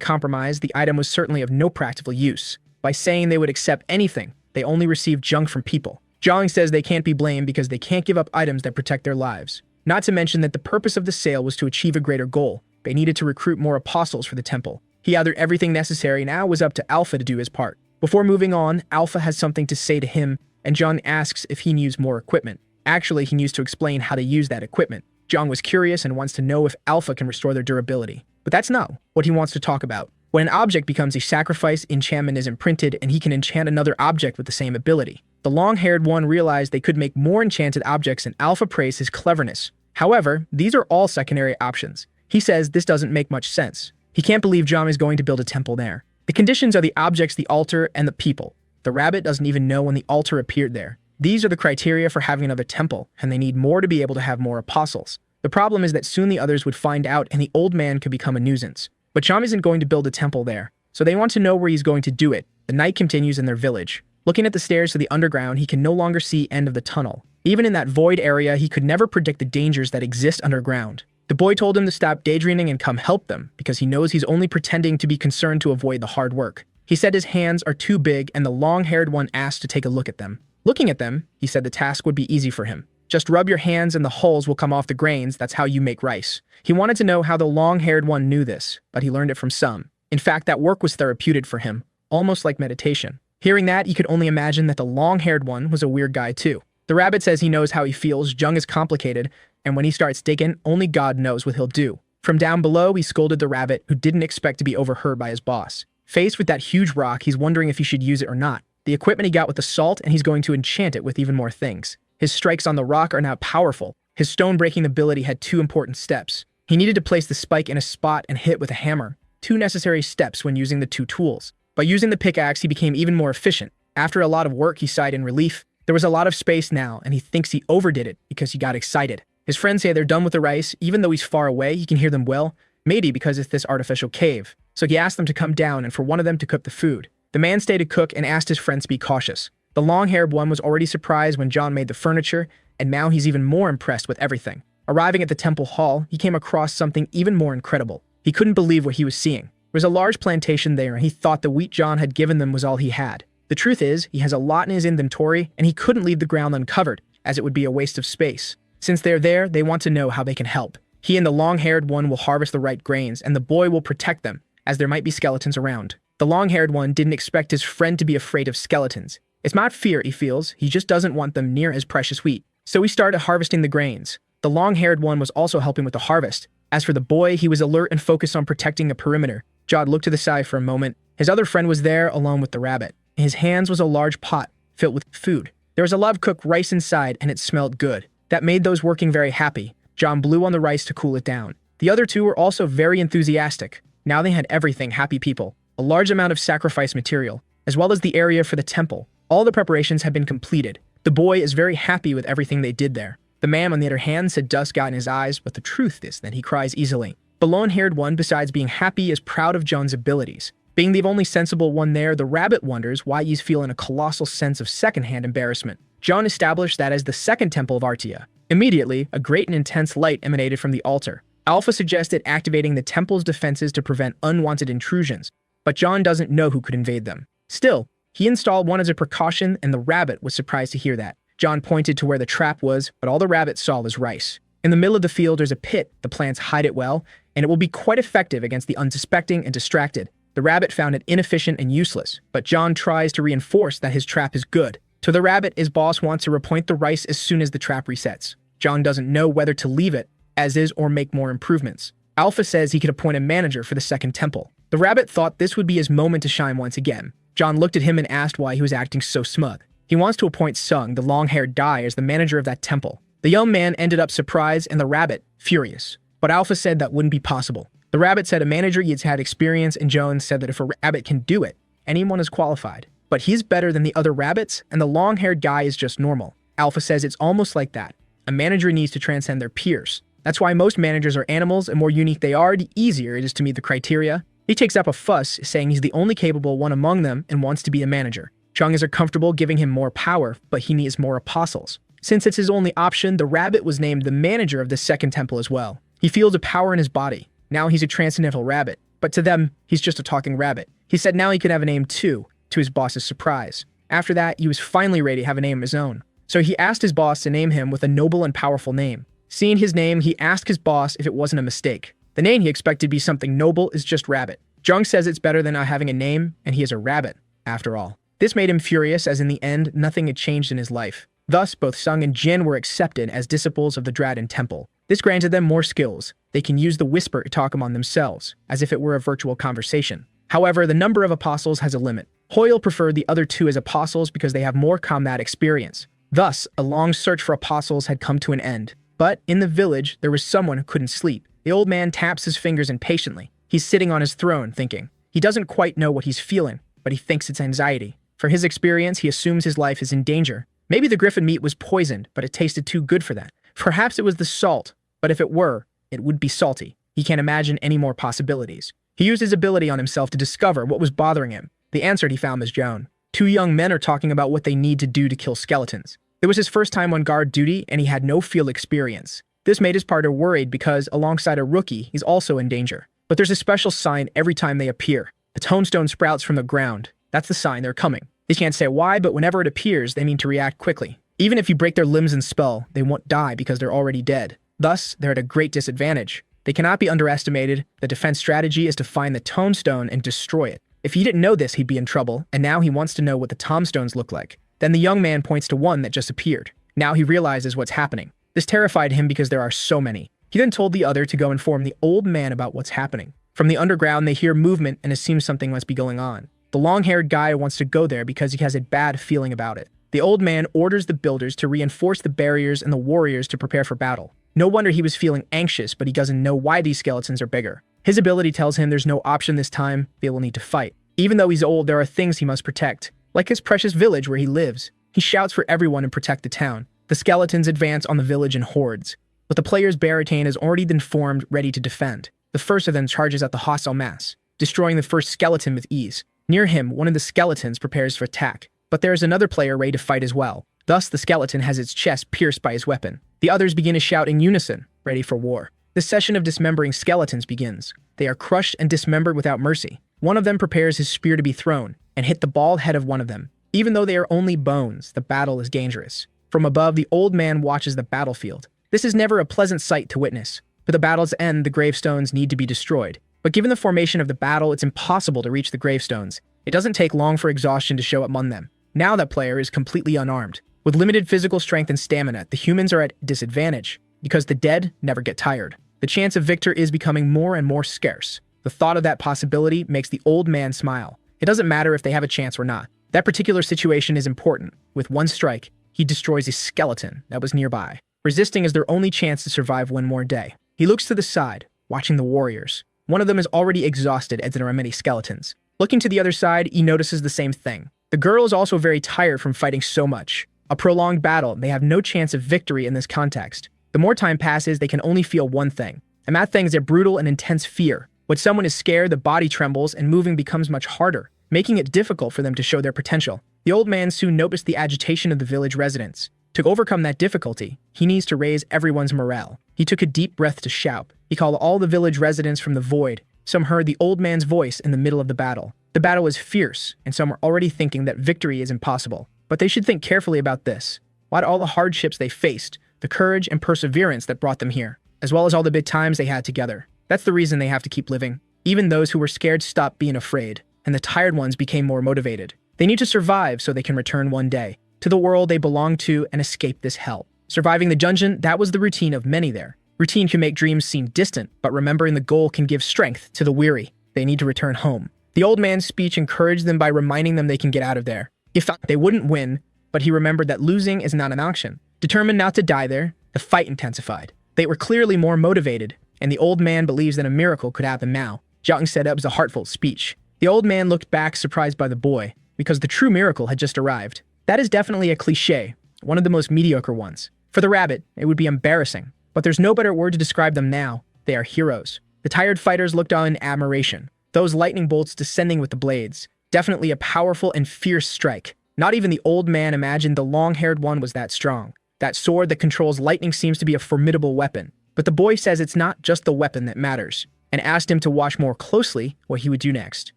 compromised, the item was certainly of no practical use. By saying they would accept anything, they only received junk from people. Zhang says they can't be blamed because they can't give up items that protect their lives. Not to mention that the purpose of the sale was to achieve a greater goal. They needed to recruit more apostles for the temple. He gathered everything necessary, now it was up to Alpha to do his part. Before moving on, Alpha has something to say to him, and Zhang asks if he needs more equipment. Actually, he needs to explain how to use that equipment. Zhang was curious and wants to know if Alpha can restore their durability. But that's not what he wants to talk about. When an object becomes a sacrifice, enchantment is imprinted, and he can enchant another object with the same ability. The long-haired one realized they could make more enchanted objects, and Alpha praised his cleverness. However, these are all secondary options. He says this doesn't make much sense. He can't believe Zhang is going to build a temple there. The conditions are the objects, the altar, and the people. The rabbit doesn't even know when the altar appeared there. These are the criteria for having another temple, and they need more to be able to have more apostles. The problem is that soon the others would find out and the old man could become a nuisance. But Zhang isn't going to build a temple there, so they want to know where he's going to do it. The night continues in their village. Looking at the stairs to the underground, he can no longer see end of the tunnel. Even in that void area, he could never predict the dangers that exist underground. The boy told him to stop daydreaming and come help them, because he knows he's only pretending to be concerned to avoid the hard work. He said his hands are too big, and the long-haired one asked to take a look at them. Looking at them, he said the task would be easy for him. Just rub your hands and the hulls will come off the grains, that's how you make rice. He wanted to know how the long-haired one knew this, but he learned it from some. In fact, that work was therapeutic for him, almost like meditation. Hearing that, he could only imagine that the long-haired one was a weird guy too. The rabbit says he knows how he feels. Zhang is complicated, and when he starts digging, only God knows what he'll do. From down below, he scolded the rabbit, who didn't expect to be overheard by his boss. Faced with that huge rock, he's wondering if he should use it or not. The equipment he got with the salt, and he's going to enchant it with even more things. His strikes on the rock are now powerful. His stone-breaking ability had 2 important steps. He needed to place the spike in a spot and hit with a hammer. 2 necessary steps when using the 2 tools. By using the pickaxe, he became even more efficient. After a lot of work, he sighed in relief. There was a lot of space now, and he thinks he overdid it because he got excited. His friends say they're done with the rice. Even though he's far away, he can hear them well, maybe because it's this artificial cave. So he asked them to come down and for one of them to cook the food. The man stayed to cook and asked his friends to be cautious. The long-haired one was already surprised when Zhang made the furniture, and now he's even more impressed with everything. Arriving at the temple hall, he came across something even more incredible. He couldn't believe what he was seeing. There was a large plantation there, and he thought the wheat Zhang had given them was all he had. The truth is, he has a lot in his inventory, and he couldn't leave the ground uncovered, as it would be a waste of space. Since they're there, they want to know how they can help. He and the long-haired one will harvest the right grains, and the boy will protect them, as there might be skeletons around. The long-haired one didn't expect his friend to be afraid of skeletons. It's not fear, he feels, he just doesn't want them near his precious wheat. So he started harvesting the grains. The long-haired one was also helping with the harvest. As for the boy, he was alert and focused on protecting a perimeter. Jod looked to the side for a moment. His other friend was there, along with the rabbit. In his hands was a large pot, filled with food. There was a lot of cooked rice inside, and it smelled good. That made those working very happy. John blew on the rice to cool it down. The other 2 were also very enthusiastic. Now they had everything, happy people. A large amount of sacrifice material, as well as the area for the temple. All the preparations had been completed. The boy is very happy with everything they did there. The man, on the other hand, said dust got in his eyes, but the truth is that he cries easily. The long-haired one, besides being happy, is proud of John's abilities. Being the only sensible one there, the rabbit wonders why he's feeling a colossal sense of secondhand embarrassment. John established that as the second temple of Artia. Immediately, a great and intense light emanated from the altar. Alpha suggested activating the temple's defenses to prevent unwanted intrusions, but John doesn't know who could invade them. Still, he installed one as a precaution, and the rabbit was surprised to hear that. John pointed to where the trap was, but all the rabbit saw was rice. In the middle of the field, there's a pit. The plants hide it well, and it will be quite effective against the unsuspecting and distracted. The rabbit found it inefficient and useless, but John tries to reinforce that his trap is good. To the rabbit, his boss wants to repoint the rice as soon as the trap resets. John doesn't know whether to leave it as is or make more improvements. Alpha says he could appoint a manager for the second temple. The rabbit thought this would be his moment to shine once again. John looked at him and asked why he was acting so smug. He wants to appoint Sung, the long-haired Dai, as the manager of that temple. The young man ended up surprised and the rabbit furious. But Alpha said that wouldn't be possible. The rabbit said a manager has had experience, and Jones said that if a rabbit can do it, anyone is qualified. But he's better than the other rabbits, and the long-haired guy is just normal. Alpha says it's almost like that. A manager needs to transcend their peers. That's why most managers are animals, and more unique they are, the easier it is to meet the criteria. He takes up a fuss, saying he's the only capable one among them and wants to be a manager. Chung is uncomfortable giving him more power, but he needs more apostles. Since it's his only option, the rabbit was named the manager of the second temple as well. He feels a power in his body. Now he's a transcendental rabbit, but to them, he's just a talking rabbit. He said now he could have a name too, to his boss's surprise. After that, he was finally ready to have a name of his own. So he asked his boss to name him with a noble and powerful name. Seeing his name, he asked his boss if it wasn't a mistake. The name he expected to be something noble is just rabbit. Jung says it's better than not having a name, and he is a rabbit, after all. This made him furious, as in the end, nothing had changed in his life. Thus, both Sung and Jin were accepted as disciples of the Dragon Temple. This granted them more skills. They can use the whisper to talk among themselves, as if it were a virtual conversation. However, the number of apostles has a limit. Hoyle preferred the other two as apostles because they have more combat experience. Thus, a long search for apostles had come to an end. But in the village, there was someone who couldn't sleep. The old man taps his fingers impatiently. He's sitting on his throne, thinking. He doesn't quite know what he's feeling, but he thinks it's anxiety. For his experience, he assumes his life is in danger. Maybe the griffin meat was poisoned, but it tasted too good for that. Perhaps it was the salt, but if it were, it would be salty. He can't imagine any more possibilities. He used his ability on himself to discover what was bothering him. The answer he found was Joan. Two young men are talking about what they need to do to kill skeletons. It was his first time on guard duty, and he had no field experience. This made his partner worried because, alongside a rookie, he's also in danger. But there's a special sign every time they appear. The tombstone sprouts from the ground. That's the sign they're coming. They can't say why, but whenever it appears, they mean to react quickly. Even if you break their limbs and spell, they won't die because they're already dead. Thus, they're at a great disadvantage. They cannot be underestimated. The defense strategy is to find the tombstone and destroy it. If he didn't know this, he'd be in trouble, and now he wants to know what the tombstones look like. Then the young man points to one that just appeared. Now he realizes what's happening. This terrified him because there are so many. He then told the other to go inform the old man about what's happening. From the underground, they hear movement and assume something must be going on. The long-haired guy wants to go there because he has a bad feeling about it. The old man orders the builders to reinforce the barriers and the warriors to prepare for battle. No wonder he was feeling anxious, but he doesn't know why these skeletons are bigger. His ability tells him there's no option this time, they will need to fight. Even though he's old, there are things he must protect, like his precious village where he lives. He shouts for everyone to protect the town. The skeletons advance on the village in hordes, but the player's barricade has already been formed, ready to defend. The first of them charges at the hostile mass, destroying the first skeleton with ease. Near him, one of the skeletons prepares for attack, but there is another player ready to fight as well. Thus, the skeleton has its chest pierced by his weapon. The others begin to shout in unison, ready for war. The session of dismembering skeletons begins. They are crushed and dismembered without mercy. One of them prepares his spear to be thrown, and hit the bald head of one of them. Even though they are only bones, the battle is dangerous. From above, the old man watches the battlefield. This is never a pleasant sight to witness. For the battle's end, the gravestones need to be destroyed. But given the formation of the battle, it's impossible to reach the gravestones. It doesn't take long for exhaustion to show up among them. Now that player is completely unarmed. With limited physical strength and stamina, the humans are at disadvantage, because the dead never get tired. The chance of victor is becoming more and more scarce. The thought of that possibility makes the old man smile. It doesn't matter if they have a chance or not. That particular situation is important. With one strike, he destroys a skeleton that was nearby. Resisting is their only chance to survive one more day. He looks to the side, watching the warriors. One of them is already exhausted as there are many skeletons. Looking to the other side, he notices the same thing. The girl is also very tired from fighting so much. A prolonged battle, they have no chance of victory in this context. The more time passes, they can only feel one thing. And that thing is a brutal and intense fear. When someone is scared, the body trembles and moving becomes much harder, making it difficult for them to show their potential. The old man soon noticed the agitation of the village residents. To overcome that difficulty, he needs to raise everyone's morale. He took a deep breath to shout. He called all the village residents from the void. Some heard the old man's voice in the middle of the battle. The battle was fierce, and some were already thinking that victory is impossible. But they should think carefully about this. What all the hardships they faced, the courage and perseverance that brought them here, as well as all the big times they had together. That's the reason they have to keep living. Even those who were scared stopped being afraid, and the tired ones became more motivated. They need to survive so they can return one day to the world they belong to and escape this hell. Surviving the dungeon, that was the routine of many there. Routine can make dreams seem distant, but remembering the goal can give strength to the weary. They need to return home. The old man's speech encouraged them by reminding them they can get out of there. He thought they wouldn't win, but he remembered that losing is not an option. Determined not to die there, the fight intensified. They were clearly more motivated, and the old man believes that a miracle could happen now. Jiang said it was a heartfelt speech. The old man looked back, surprised by the boy, because the true miracle had just arrived. That is definitely a cliché, one of the most mediocre ones. For the rabbit, it would be embarrassing, but there's no better word to describe them now. They are heroes. The tired fighters looked on in admiration. Those lightning bolts descending with the blades. Definitely a powerful and fierce strike. Not even the old man imagined the long-haired one was that strong. That sword that controls lightning seems to be a formidable weapon. But the boy says it's not just the weapon that matters, and asked him to watch more closely what he would do next.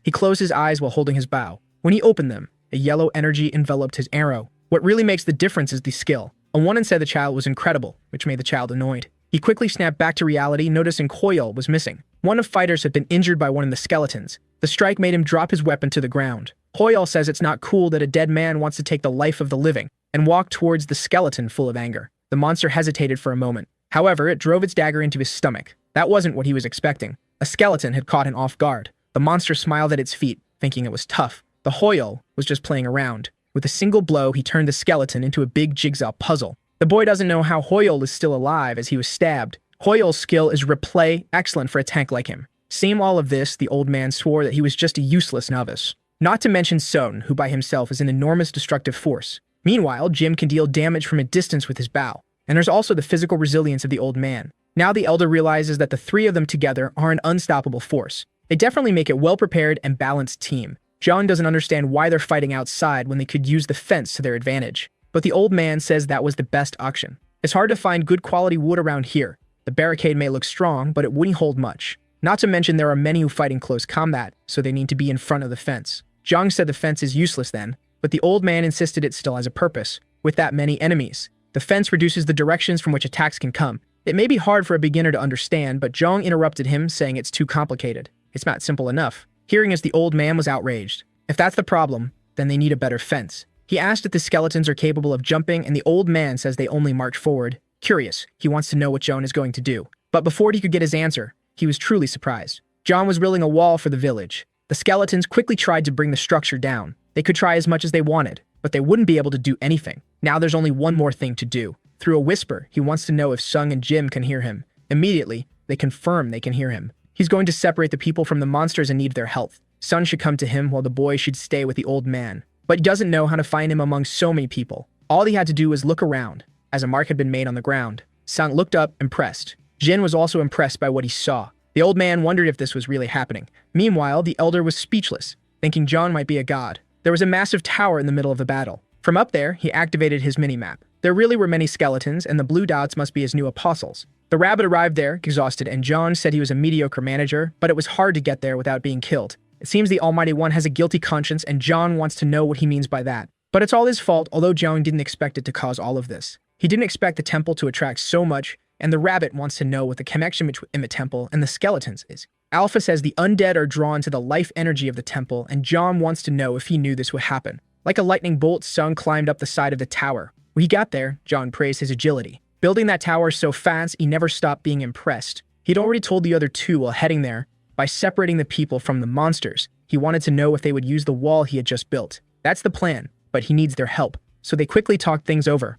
He closed his eyes while holding his bow. When he opened them, a yellow energy enveloped his arrow. What really makes the difference is the skill. On one end said the child was incredible, which made the child annoyed. He quickly snapped back to reality, noticing Koyol was missing. One of fighters had been injured by one of the skeletons. The strike made him drop his weapon to the ground. Koyol says it's not cool that a dead man wants to take the life of the living, and walked towards the skeleton full of anger. The monster hesitated for a moment. However, it drove its dagger into his stomach. That wasn't what he was expecting. A skeleton had caught him off guard. The monster smiled at its feet, thinking it was tough. The Hoyol was just playing around. With a single blow, he turned the skeleton into a big jigsaw puzzle. The boy doesn't know how Hoyol is still alive as he was stabbed. Hoyol's skill is replay, excellent for a tank like him. Seeing all of this, the old man swore that he was just a useless novice. Not to mention Son, who by himself is an enormous destructive force. Meanwhile, Jim can deal damage from a distance with his bow. And there's also the physical resilience of the old man. Now the elder realizes that the three of them together are an unstoppable force. They definitely make a well-prepared and balanced team. John doesn't understand why they're fighting outside when they could use the fence to their advantage. But the old man says that was the best option. It's hard to find good quality wood around here. The barricade may look strong, but it wouldn't hold much. Not to mention there are many who fight in close combat, so they need to be in front of the fence. Zhang said the fence is useless then, but the old man insisted it still has a purpose. With that many enemies, the fence reduces the directions from which attacks can come. It may be hard for a beginner to understand, but Zhang interrupted him, saying it's too complicated. It's not simple enough. Hearing as the old man was outraged. If that's the problem, then they need a better fence. He asked if the skeletons are capable of jumping, and the old man says they only march forward. Curious, he wants to know what Zhang is going to do. But before he could get his answer, he was truly surprised. Zhang was building a wall for the village. The skeletons quickly tried to bring the structure down. They could try as much as they wanted, but they wouldn't be able to do anything. Now there's only one more thing to do. Through a whisper, he wants to know if Sung and Jim can hear him. Immediately, they confirm they can hear him. He's going to separate the people from the monsters and need their help. Sun should come to him while the boy should stay with the old man. But he doesn't know how to find him among so many people. All he had to do was look around, as a mark had been made on the ground. Sun looked up, impressed. Jin was also impressed by what he saw. The old man wondered if this was really happening. Meanwhile, the elder was speechless, thinking John might be a god. There was a massive tower in the middle of the battle. From up there, he activated his mini-map. There really were many skeletons, and the blue dots must be his new apostles. The rabbit arrived there, exhausted, and John said he was a mediocre manager, but it was hard to get there without being killed. It seems the Almighty One has a guilty conscience, and John wants to know what he means by that. But it's all his fault, although John didn't expect it to cause all of this. He didn't expect the temple to attract so much, and the rabbit wants to know what the connection between the temple and the skeletons is. Alpha says the undead are drawn to the life energy of the temple, and John wants to know if he knew this would happen. Like a lightning bolt, Sung climbed up the side of the tower. When he got there, John praised his agility. Building that tower so fast, he never stopped being impressed. He'd already told the other two while heading there, by separating the people from the monsters, he wanted to know if they would use the wall he had just built. That's the plan, but he needs their help. So they quickly talked things over.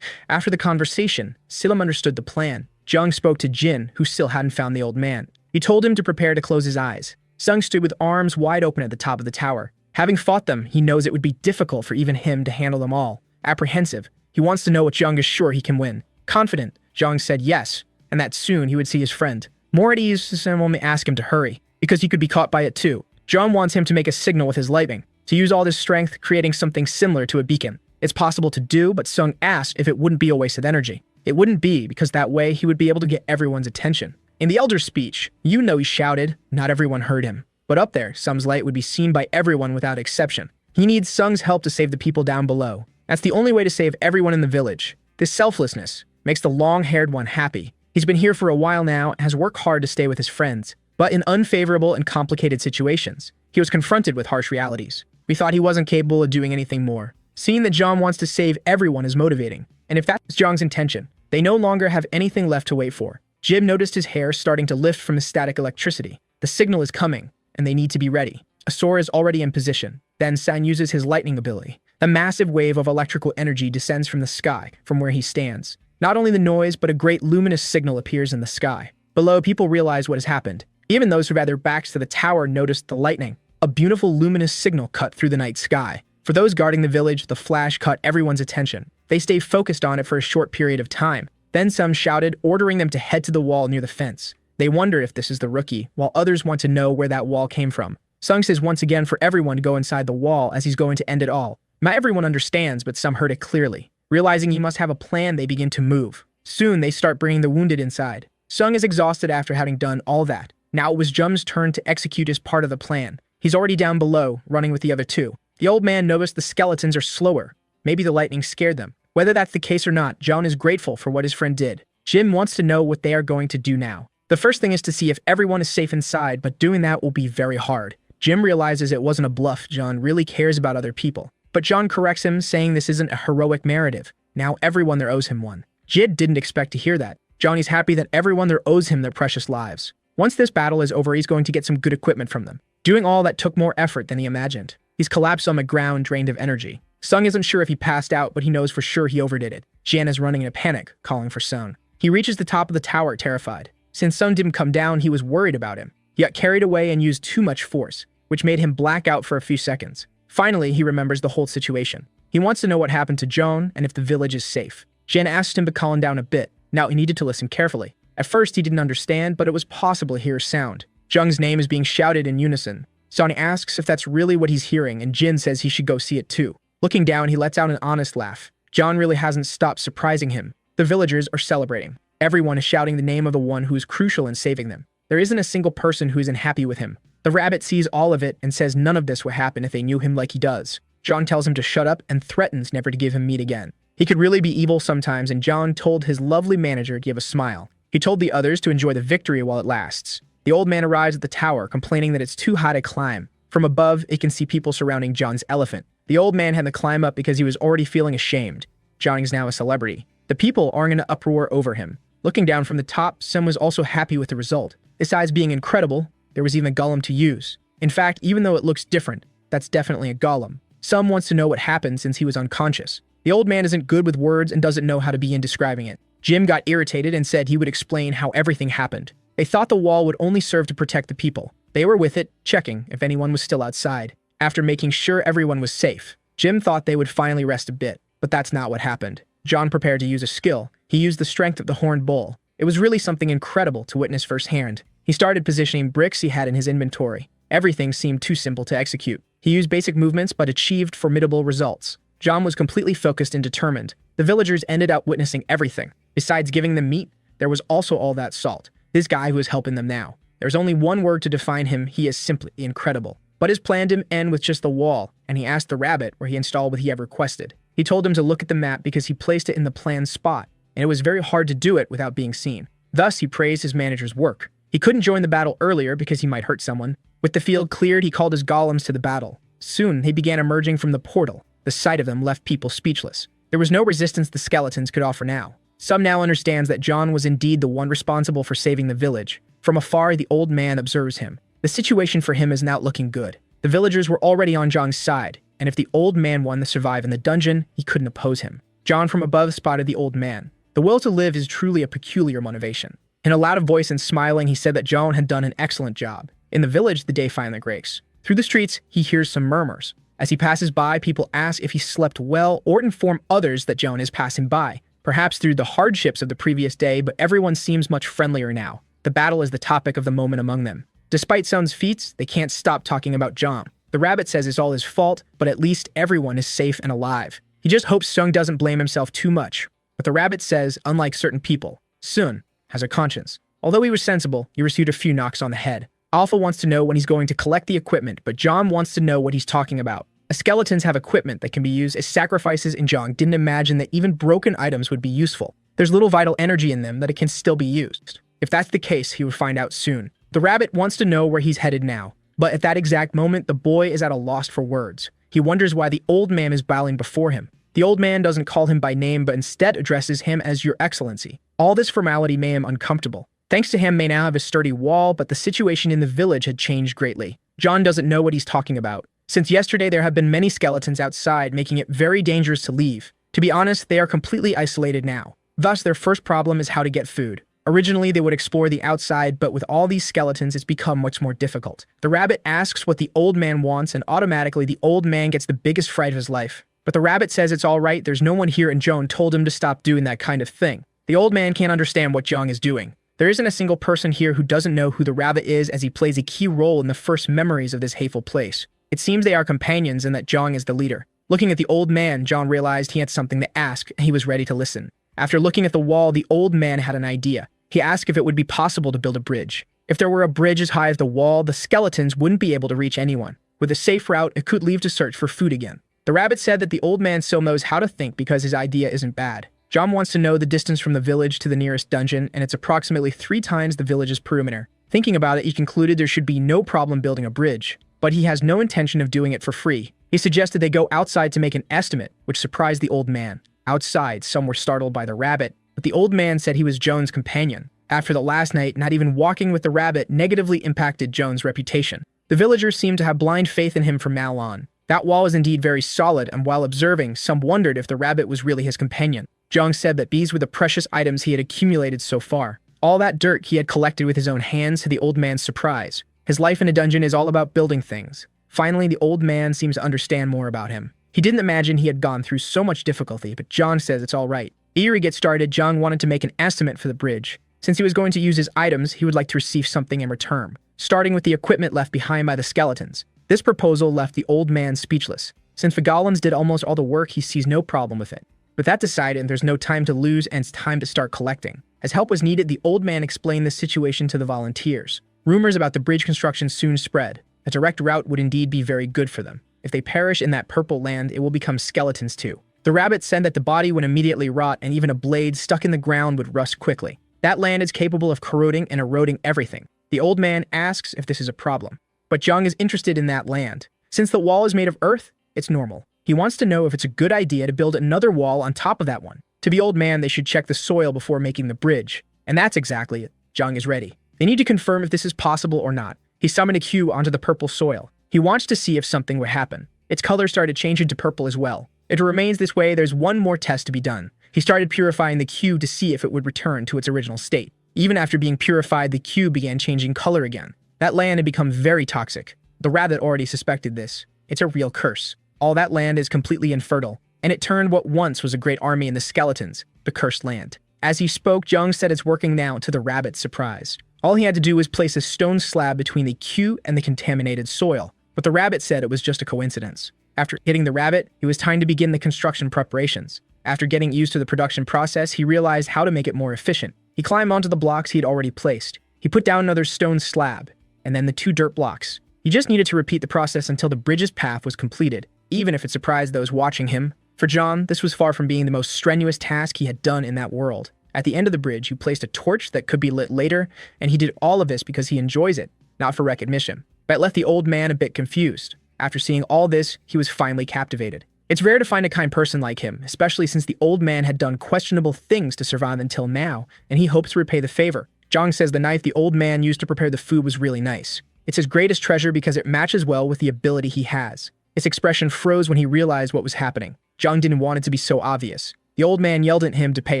After the conversation, Silam understood the plan. Jung spoke to Jin, who still hadn't found the old man. He told him to prepare to close his eyes. Sung stood with arms wide open at the top of the tower. Having fought them, he knows it would be difficult for even him to handle them all. Apprehensive, he wants to know what Jung is sure he can win. Confident, Jung said yes, and that soon he would see his friend. More at ease, Silam may ask him to hurry, because he could be caught by it too. John wants him to make a signal with his lightning, to use all his strength, creating something similar to a beacon. It's possible to do, but Sung asked if it wouldn't be a waste of energy. It wouldn't be, because that way he would be able to get everyone's attention. In the elder's speech, you know he shouted, not everyone heard him. But up there, Sung's light would be seen by everyone without exception. He needs Sung's help to save the people down below. That's the only way to save everyone in the village. This selflessness makes the long-haired one happy. He's been here for a while now and has worked hard to stay with his friends. But in unfavorable and complicated situations, he was confronted with harsh realities. We thought he wasn't capable of doing anything more. Seeing that John wants to save everyone is motivating. And if that's Zhang's intention, they no longer have anything left to wait for. Jim noticed his hair starting to lift from the static electricity. The signal is coming, and they need to be ready. Asura is already in position. Then San uses his lightning ability. A massive wave of electrical energy descends from the sky, from where he stands. Not only the noise, but a great luminous signal appears in the sky. Below, people realize what has happened. Even those who had their backs to the tower noticed the lightning. A beautiful luminous signal cut through the night sky. For those guarding the village, the flash caught everyone's attention. They stayed focused on it for a short period of time. Then some shouted, ordering them to head to the wall near the fence. They wonder if this is the rookie, while others want to know where that wall came from. Sung says once again for everyone to go inside the wall as he's going to end it all. Not everyone understands, but some heard it clearly. Realizing he must have a plan, they begin to move. Soon, they start bringing the wounded inside. Sung is exhausted after having done all that. Now it was Jum's turn to execute his part of the plan. He's already down below, running with the other two. The old man noticed the skeletons are slower. Maybe the lightning scared them. Whether that's the case or not, Jun is grateful for what his friend did. Jim wants to know what they are going to do now. The first thing is to see if everyone is safe inside, but doing that will be very hard. Jim realizes it wasn't a bluff. Jun really cares about other people. But Jun corrects him, saying this isn't a heroic narrative. Now everyone there owes him one. Jid didn't expect to hear that. Johnny's happy that everyone there owes him their precious lives. Once this battle is over, he's going to get some good equipment from them. Doing all that took more effort than he imagined. He's collapsed on the ground, drained of energy. Sung isn't sure if he passed out, but he knows for sure he overdid it. Jian is running in a panic, calling for Sung. He reaches the top of the tower, terrified. Since Sung didn't come down, he was worried about him. He got carried away and used too much force, which made him black out for a few seconds. Finally, he remembers the whole situation. He wants to know what happened to Joan and if the village is safe. Jian asked him to calm down a bit. Now he needed to listen carefully. At first, he didn't understand, but it was possible to hear a sound. Jung's name is being shouted in unison. Sonny asks if that's really what he's hearing, and Jin says he should go see it too. Looking down, he lets out an honest laugh. John really hasn't stopped surprising him. The villagers are celebrating. Everyone is shouting the name of the one who is crucial in saving them. There isn't a single person who isn't happy with him. The rabbit sees all of it and says none of this would happen if they knew him like he does. John tells him to shut up and threatens never to give him meat again. He could really be evil sometimes, and John told his lovely manager to give a smile. He told the others to enjoy the victory while it lasts. The old man arrives at the tower, complaining that it's too high to climb. From above, it can see people surrounding John's elephant. The old man had to climb up because he was already feeling ashamed. John is now a celebrity. The people are in an uproar over him. Looking down from the top, Sun was also happy with the result. Besides being incredible, there was even a golem to use. In fact, even though it looks different, that's definitely a golem. Sun wants to know what happened since he was unconscious. The old man isn't good with words and doesn't know how to begin describing it. Jim got irritated and said he would explain how everything happened. They thought the wall would only serve to protect the people. They were with it, checking if anyone was still outside. After making sure everyone was safe, Jim thought they would finally rest a bit, but that's not what happened. John prepared to use a skill. He used the strength of the horned bull. It was really something incredible to witness firsthand. He started positioning bricks he had in his inventory. Everything seemed too simple to execute. He used basic movements but achieved formidable results. John was completely focused and determined. The villagers ended up witnessing everything. Besides giving them meat, there was also all that salt. This guy who is helping them now. There's only one word to define him. He is simply incredible. But his plan didn't end with just the wall, and he asked the rabbit where he installed what he had requested. He told him to look at the map because he placed it in the planned spot, and it was very hard to do it without being seen. Thus, he praised his manager's work. He couldn't join the battle earlier because he might hurt someone. With the field cleared, he called his golems to the battle. Soon, they began emerging from the portal. The sight of them left people speechless. There was no resistance the skeletons could offer now. Some now understands that John was indeed the one responsible for saving the village. From afar, the old man observes him. The situation for him is not looking good. The villagers were already on John's side, and if the old man won to survive in the dungeon, he couldn't oppose him. John from above spotted the old man. The will to live is truly a peculiar motivation. In a loud voice and smiling, he said that John had done an excellent job. In the village, the day finally breaks. Through the streets, he hears some murmurs. As he passes by, people ask if he slept well or inform others that John is passing by. Perhaps through the hardships of the previous day, but everyone seems much friendlier now. The battle is the topic of the moment among them. Despite Sun's feats, they can't stop talking about John. The rabbit says it's all his fault, but at least everyone is safe and alive. He just hopes Sung doesn't blame himself too much. But the rabbit says, unlike certain people, Sun has a conscience. Although he was sensible, he received a few knocks on the head. Alpha wants to know when he's going to collect the equipment, but John wants to know what he's talking about. Skeletons have equipment that can be used as sacrifices, and John didn't imagine that even broken items would be useful. There's little vital energy in them that it can still be used. If that's the case, he would find out soon. The rabbit wants to know where he's headed now, but at that exact moment, the boy is at a loss for words. He wonders why the old man is bowing before him. The old man doesn't call him by name, but instead addresses him as Your Excellency. All this formality made him uncomfortable. Thanks to him, may now have a sturdy wall, but the situation in the village had changed greatly. John doesn't know what he's talking about. Since yesterday, there have been many skeletons outside, making it very dangerous to leave. To be honest, they are completely isolated now. Thus, their first problem is how to get food. Originally, they would explore the outside, but with all these skeletons, it's become much more difficult. The rabbit asks what the old man wants, and automatically the old man gets the biggest fright of his life. But the rabbit says it's all right, there's no one here, and Joan told him to stop doing that kind of thing. The old man can't understand what Jong is doing. There isn't a single person here who doesn't know who the rabbit is, as he plays a key role in the first memories of this hateful place. It seems they are companions and that Zhang is the leader. Looking at the old man, Zhang realized he had something to ask, and he was ready to listen. After looking at the wall, the old man had an idea. He asked if it would be possible to build a bridge. If there were a bridge as high as the wall, the skeletons wouldn't be able to reach anyone. With a safe route, it could leave to search for food again. The rabbit said that the old man still knows how to think because his idea isn't bad. Zhang wants to know the distance from the village to the nearest dungeon, and it's approximately 3 times the village's perimeter. Thinking about it, he concluded there should be no problem building a bridge, but he has no intention of doing it for free. He suggested they go outside to make an estimate, which surprised the old man. Outside, some were startled by the rabbit, but the old man said he was Joan's companion. After the last night, not even walking with the rabbit negatively impacted Joan's reputation. The villagers seemed to have blind faith in him from now on. That wall is indeed very solid, and while observing, some wondered if the rabbit was really his companion. Zhang said that these were the precious items he had accumulated so far. All that dirt he had collected with his own hands to the old man's surprise. His life in a dungeon is all about building things. Finally, the old man seems to understand more about him. He didn't imagine he had gone through so much difficulty, but Zhang says it's all right. Eager to get started, Zhang wanted to make an estimate for the bridge. Since he was going to use his items, he would like to receive something in return, starting with the equipment left behind by the skeletons. This proposal left the old man speechless. Since the golems did almost all the work, he sees no problem with it. With that decided, there's no time to lose and it's time to start collecting. As help was needed, the old man explained the situation to the volunteers. Rumors about the bridge construction soon spread. A direct route would indeed be very good for them. If they perish in that purple land, it will become skeletons too. The rabbit said that the body would immediately rot and even a blade stuck in the ground would rust quickly. That land is capable of corroding and eroding everything. The old man asks if this is a problem. But Zhang is interested in that land. Since the wall is made of earth, it's normal. He wants to know if it's a good idea to build another wall on top of that one. To the old man, they should check the soil before making the bridge. And that's exactly it. Zhang is ready. They need to confirm if this is possible or not. He summoned a cube onto the purple soil. He wants to see if something would happen. Its color started changing to purple as well. If it remains this way, there's one more test to be done. He started purifying the cube to see if it would return to its original state. Even after being purified, the cube began changing color again. That land had become very toxic. The rabbit already suspected this. It's a real curse. All that land is completely infertile, and it turned what once was a great army into skeletons, the cursed land. As he spoke, Zhang said it's working now to the rabbit's surprise. All he had to do was place a stone slab between the cube and the contaminated soil, but the rabbit said it was just a coincidence. After hitting the rabbit, it was time to begin the construction preparations. After getting used to the production process, he realized how to make it more efficient. He climbed onto the blocks he had already placed. He put down another stone slab, and then the 2 dirt blocks. He just needed to repeat the process until the bridge's path was completed, even if it surprised those watching him. For Zhang, this was far from being the most strenuous task he had done in that world. At the end of the bridge, he placed a torch that could be lit later, and he did all of this because he enjoys it, not for recognition. But it left the old man a bit confused. After seeing all this, he was finally captivated. It's rare to find a kind person like him, especially since the old man had done questionable things to survive until now, and he hopes to repay the favor. Zhang says the knife the old man used to prepare the food was really nice. It's his greatest treasure because it matches well with the ability he has. His expression froze when he realized what was happening. Zhang didn't want it to be so obvious. The old man yelled at him to pay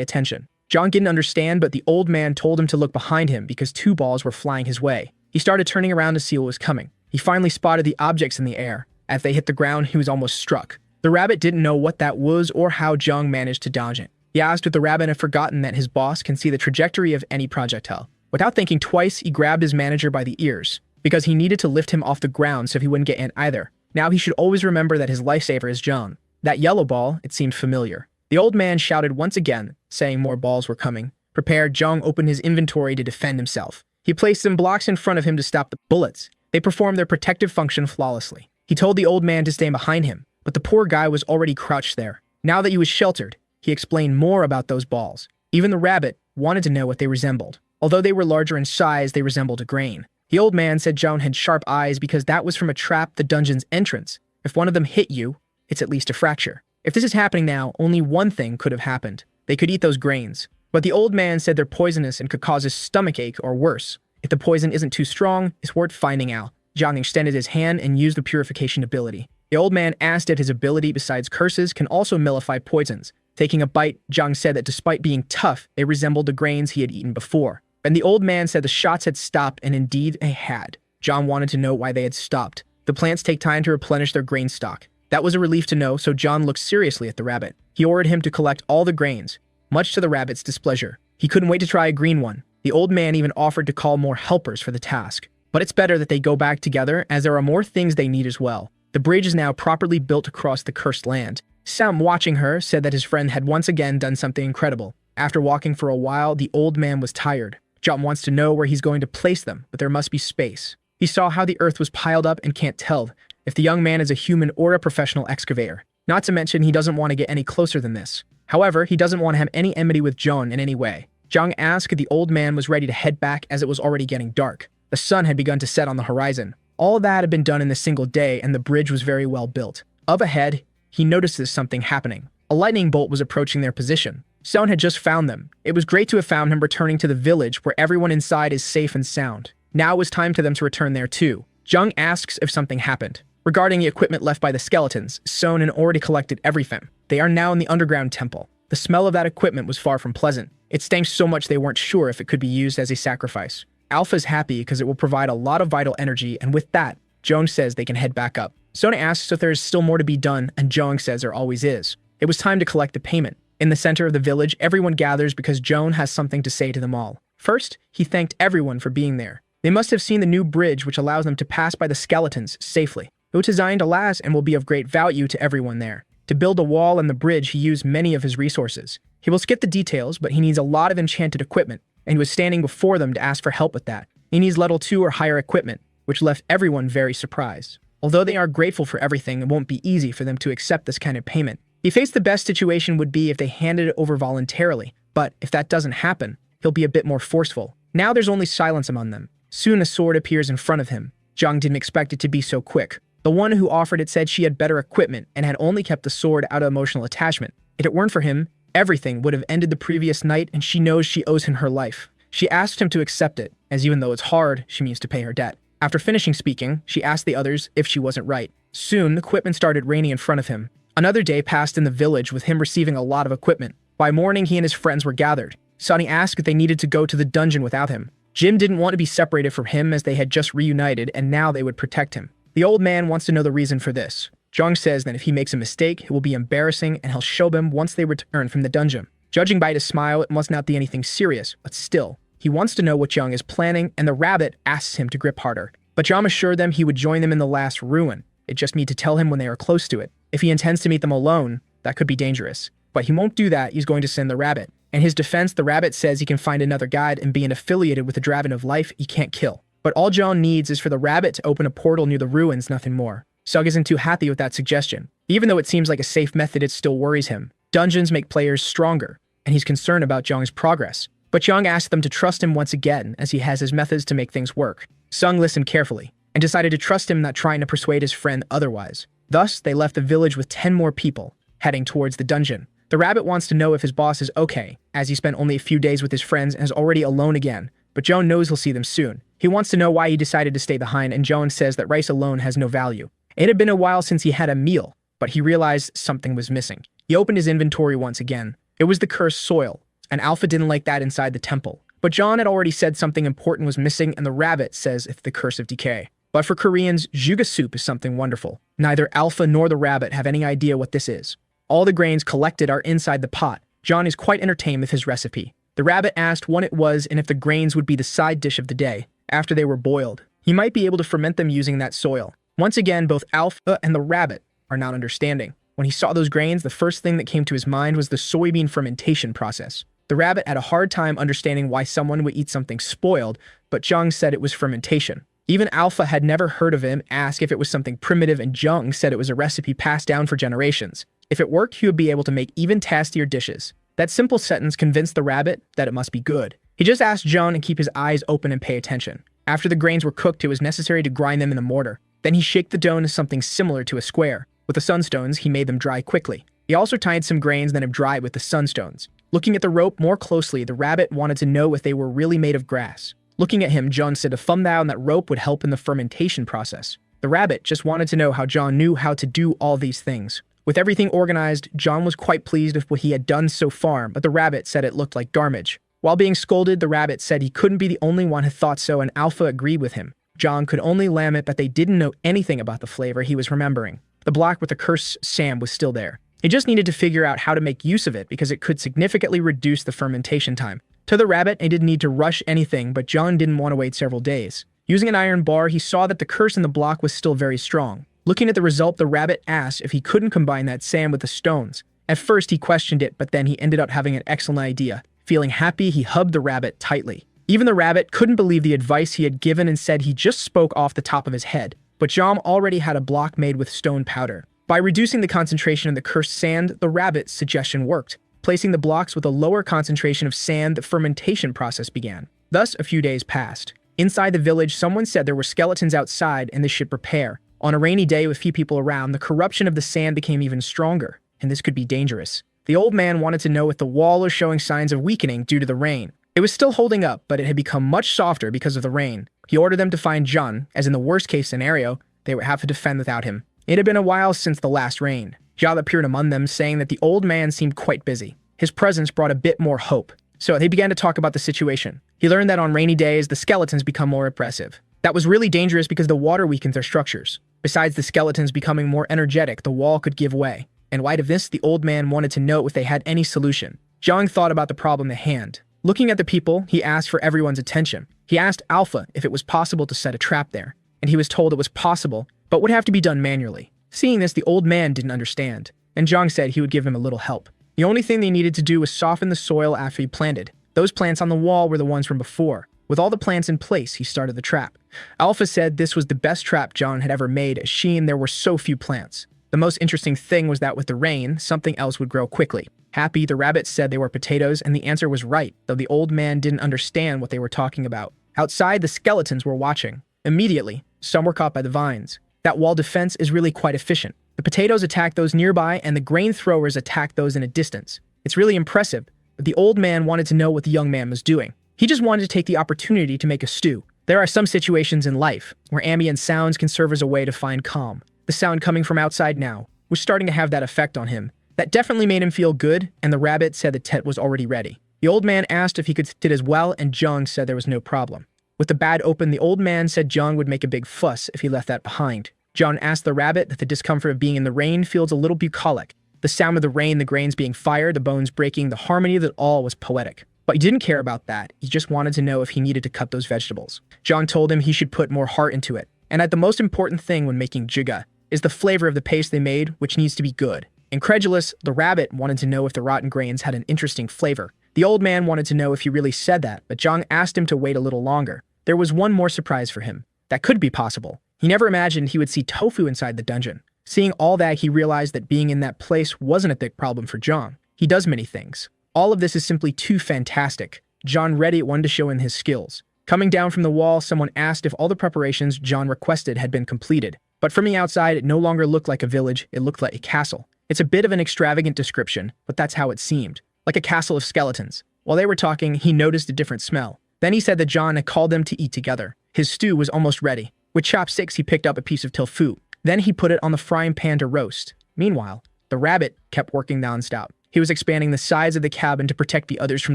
attention. Zhang didn't understand, but the old man told him to look behind him because 2 balls were flying his way. He started turning around to see what was coming. He finally spotted the objects in the air. As they hit the ground, he was almost struck. The rabbit didn't know what that was or how Zhang managed to dodge it. He asked if the rabbit had forgotten that his boss can see the trajectory of any projectile. Without thinking twice, he grabbed his manager by the ears, because he needed to lift him off the ground so he wouldn't get in either. Now he should always remember that his lifesaver is Zhang. That yellow ball, it seemed familiar. The old man shouted once again, saying more balls were coming. Prepared, Zhang opened his inventory to defend himself. He placed some blocks in front of him to stop the bullets. They performed their protective function flawlessly. He told the old man to stay behind him, but the poor guy was already crouched there. Now that he was sheltered, he explained more about those balls. Even the rabbit wanted to know what they resembled. Although they were larger in size, they resembled a grain. The old man said Zhang had sharp eyes because that was from a trap the dungeon's entrance. If one of them hit you, it's at least a fracture. If this is happening now, only one thing could have happened. They could eat those grains. But the old man said they're poisonous and could cause a stomachache or worse. If the poison isn't too strong, it's worth finding out. Zhang extended his hand and used the purification ability. The old man asked if his ability besides curses can also nullify poisons. Taking a bite, Zhang said that despite being tough, they resembled the grains he had eaten before. And the old man said the shots had stopped, and indeed they had. Zhang wanted to know why they had stopped. The plants take time to replenish their grain stock. That was a relief to know, so Zhang looked seriously at the rabbit. He ordered him to collect all the grains, much to the rabbit's displeasure. He couldn't wait to try a green one. The old man even offered to call more helpers for the task. But it's better that they go back together, as there are more things they need as well. The bridge is now properly built across the cursed land. Sam, watching her, said that his friend had once again done something incredible. After walking for a while, the old man was tired. John wants to know where he's going to place them, but there must be space. He saw how the earth was piled up and can't tell if the young man is a human or a professional excavator. Not to mention, he doesn't want to get any closer than this. However, he doesn't want to have any enmity with John in any way. John asked if the old man was ready to head back as it was already getting dark. The sun had begun to set on the horizon. All that had been done in a single day, and the bridge was very well built. Up ahead, he notices something happening. A lightning bolt was approaching their position. Son had just found them. It was great to have found him returning to the village where everyone inside is safe and sound. Now it was time for them to return there too. Jung asks if something happened. Regarding the equipment left by the skeletons, Son had already collected everything. They are now in the underground temple. The smell of that equipment was far from pleasant. It stank so much they weren't sure if it could be used as a sacrifice. Alpha's happy because it will provide a lot of vital energy, and with that, Jung says they can head back up. Sona asks if there is still more to be done, and Jung says there always is. It was time to collect the payment. In the center of the village, everyone gathers because Joan has something to say to them all. First, he thanked everyone for being there. They must have seen the new bridge which allows them to pass by the skeletons safely. It was designed to last and will be of great value to everyone there. To build a wall and the bridge, he used many of his resources. He will skip the details, but he needs a lot of enchanted equipment, and he was standing before them to ask for help with that. He needs level 2 or higher equipment, which left everyone very surprised. Although they are grateful for everything, it won't be easy for them to accept this kind of payment. He faced the best situation would be if they handed it over voluntarily, but if that doesn't happen, he'll be a bit more forceful. Now there's only silence among them. Soon a sword appears in front of him. Jung didn't expect it to be so quick. The one who offered it said she had better equipment and had only kept the sword out of emotional attachment. If it weren't for him, everything would have ended the previous night, and she knows she owes him her life. She asked him to accept it, as even though it's hard, she means to pay her debt. After finishing speaking, she asked the others if she wasn't right. Soon, the equipment started raining in front of him. Another day passed in the village with him receiving a lot of equipment. By morning, he and his friends were gathered. Sunny asked if they needed to go to the dungeon without him. Jim didn't want to be separated from him as they had just reunited and now they would protect him. The old man wants to know the reason for this. Jung says that if he makes a mistake, it will be embarrassing and he'll show them once they return from the dungeon. Judging by his smile, it must not be anything serious, but still, he wants to know what Jung is planning, and the rabbit asks him to grip harder. But Jung assured them he would join them in the last ruin. It just need to tell him when they are close to it. If he intends to meet them alone, that could be dangerous. But he won't do that, he's going to send the rabbit. In his defense, the rabbit says he can find another guide and being affiliated with the Dragon of Life he can't kill. But all John needs is for the rabbit to open a portal near the ruins, nothing more. Sug isn't too happy with that suggestion. Even though it seems like a safe method, it still worries him. Dungeons make players stronger, and he's concerned about Jung's progress. But Jung asks them to trust him once again, as he has his methods to make things work. Sung listened carefully, and decided to trust him, not trying to persuade his friend otherwise. Thus, they left the village with 10 more people, heading towards the dungeon. The rabbit wants to know if his boss is okay, as he spent only a few days with his friends and is already alone again, but Joan knows he'll see them soon. He wants to know why he decided to stay behind, and Joan says that rice alone has no value. It had been a while since he had a meal, but he realized something was missing. He opened his inventory once again. It was the cursed soil, and Alpha didn't like that inside the temple. But John had already said something important was missing, and the rabbit says it's the curse of decay. But for Koreans, juga soup is something wonderful. Neither Alpha nor the rabbit have any idea what this is. All the grains collected are inside the pot. John is quite entertained with his recipe. The rabbit asked what it was and if the grains would be the side dish of the day. After they were boiled, he might be able to ferment them using that soil. Once again, both Alpha and the rabbit are not understanding. When he saw those grains, the first thing that came to his mind was the soybean fermentation process. The rabbit had a hard time understanding why someone would eat something spoiled, but Jung said it was fermentation. Even Alpha had never heard of him, asked if it was something primitive, and Jung said it was a recipe passed down for generations. If it worked, he would be able to make even tastier dishes. That simple sentence convinced the rabbit that it must be good. He just asked Jung to keep his eyes open and pay attention. After the grains were cooked, it was necessary to grind them in the mortar. Then he shaped the dough into something similar to a square. With the sunstones, he made them dry quickly. He also tied some grains that have dried with the sunstones. Looking at the rope more closely, the rabbit wanted to know if they were really made of grass. Looking at him, John said a thumb down that rope would help in the fermentation process. The rabbit just wanted to know how John knew how to do all these things. With everything organized, John was quite pleased with what he had done so far, but the rabbit said it looked like garbage. While being scolded, the rabbit said he couldn't be the only one who thought so, and Alpha agreed with him. John could only lament that they didn't know anything about the flavor he was remembering. The block with the cursed Sam was still there. He just needed to figure out how to make use of it because it could significantly reduce the fermentation time. To the rabbit, he didn't need to rush anything, but John didn't want to wait several days. Using an iron bar, he saw that the curse in the block was still very strong. Looking at the result, the rabbit asked if he couldn't combine that sand with the stones. At first, he questioned it, but then he ended up having an excellent idea. Feeling happy, he hugged the rabbit tightly. Even the rabbit couldn't believe the advice he had given and said he just spoke off the top of his head. But John already had a block made with stone powder. By reducing the concentration of the cursed sand, the rabbit's suggestion worked. Placing the blocks with a lower concentration of sand, the fermentation process began. Thus, a few days passed. Inside the village, someone said there were skeletons outside and this should prepare. On a rainy day with few people around, the corruption of the sand became even stronger, and this could be dangerous. The old man wanted to know if the wall was showing signs of weakening due to the rain. It was still holding up, but it had become much softer because of the rain. He ordered them to find John, as in the worst-case scenario, they would have to defend without him. It had been a while since the last rain. John appeared among them, saying that the old man seemed quite busy. His presence brought a bit more hope. So they began to talk about the situation. He learned that on rainy days, the skeletons become more oppressive. That was really dangerous because the water weakens their structures. Besides the skeletons becoming more energetic, the wall could give way. In light of this, the old man wanted to know if they had any solution. Zhang thought about the problem at hand. Looking at the people, he asked for everyone's attention. He asked Alpha if it was possible to set a trap there, and he was told it was possible, but would have to be done manually. Seeing this, the old man didn't understand, and Zhang said he would give him a little help. The only thing they needed to do was soften the soil after he planted. Those plants on the wall were the ones from before. With all the plants in place, he started the trap. Alpha said this was the best trap John had ever made, as she and there were so few plants. The most interesting thing was that with the rain, something else would grow quickly. Happy, the rabbit said they were potatoes, and the answer was right, though the old man didn't understand what they were talking about. Outside, the skeletons were watching. Immediately, some were caught by the vines. That wall defense is really quite efficient. The potatoes attack those nearby, and the grain throwers attack those in a distance. It's really impressive, but the old man wanted to know what the young man was doing. He just wanted to take the opportunity to make a stew. There are some situations in life where ambient sounds can serve as a way to find calm. The sound coming from outside now was starting to have that effect on him. That definitely made him feel good, and the rabbit said the tet was already ready. The old man asked if he could sit as well, and Zhang said there was no problem. With the bad open, the old man said Zhang would make a big fuss if he left that behind. Zhang asked the rabbit that the discomfort of being in the rain feels a little bucolic. The sound of the rain, the grains being fired, the bones breaking, the harmony of it all was poetic. But he didn't care about that. He just wanted to know if he needed to cut those vegetables. Zhang told him he should put more heart into it. And that the most important thing when making jiga is the flavor of the paste they made, which needs to be good. Incredulous, the rabbit wanted to know if the rotten grains had an interesting flavor. The old man wanted to know if he really said that, but Zhang asked him to wait a little longer. There was one more surprise for him. That could be possible. He never imagined he would see tofu inside the dungeon. Seeing all that, he realized that being in that place wasn't a big problem for Zhang. He does many things. All of this is simply too fantastic. Zhang ready wanted to show him his skills. Coming down from the wall, someone asked if all the preparations Zhang requested had been completed. But from the outside, it no longer looked like a village, it looked like a castle. It's a bit of an extravagant description, but that's how it seemed. Like a castle of skeletons. While they were talking, he noticed a different smell. Then he said that John had called them to eat together. His stew was almost ready. With chopsticks, he picked up a piece of tofu. Then he put it on the frying pan to roast. Meanwhile, the rabbit kept working nonstop. He was expanding the size of the cabin to protect the others from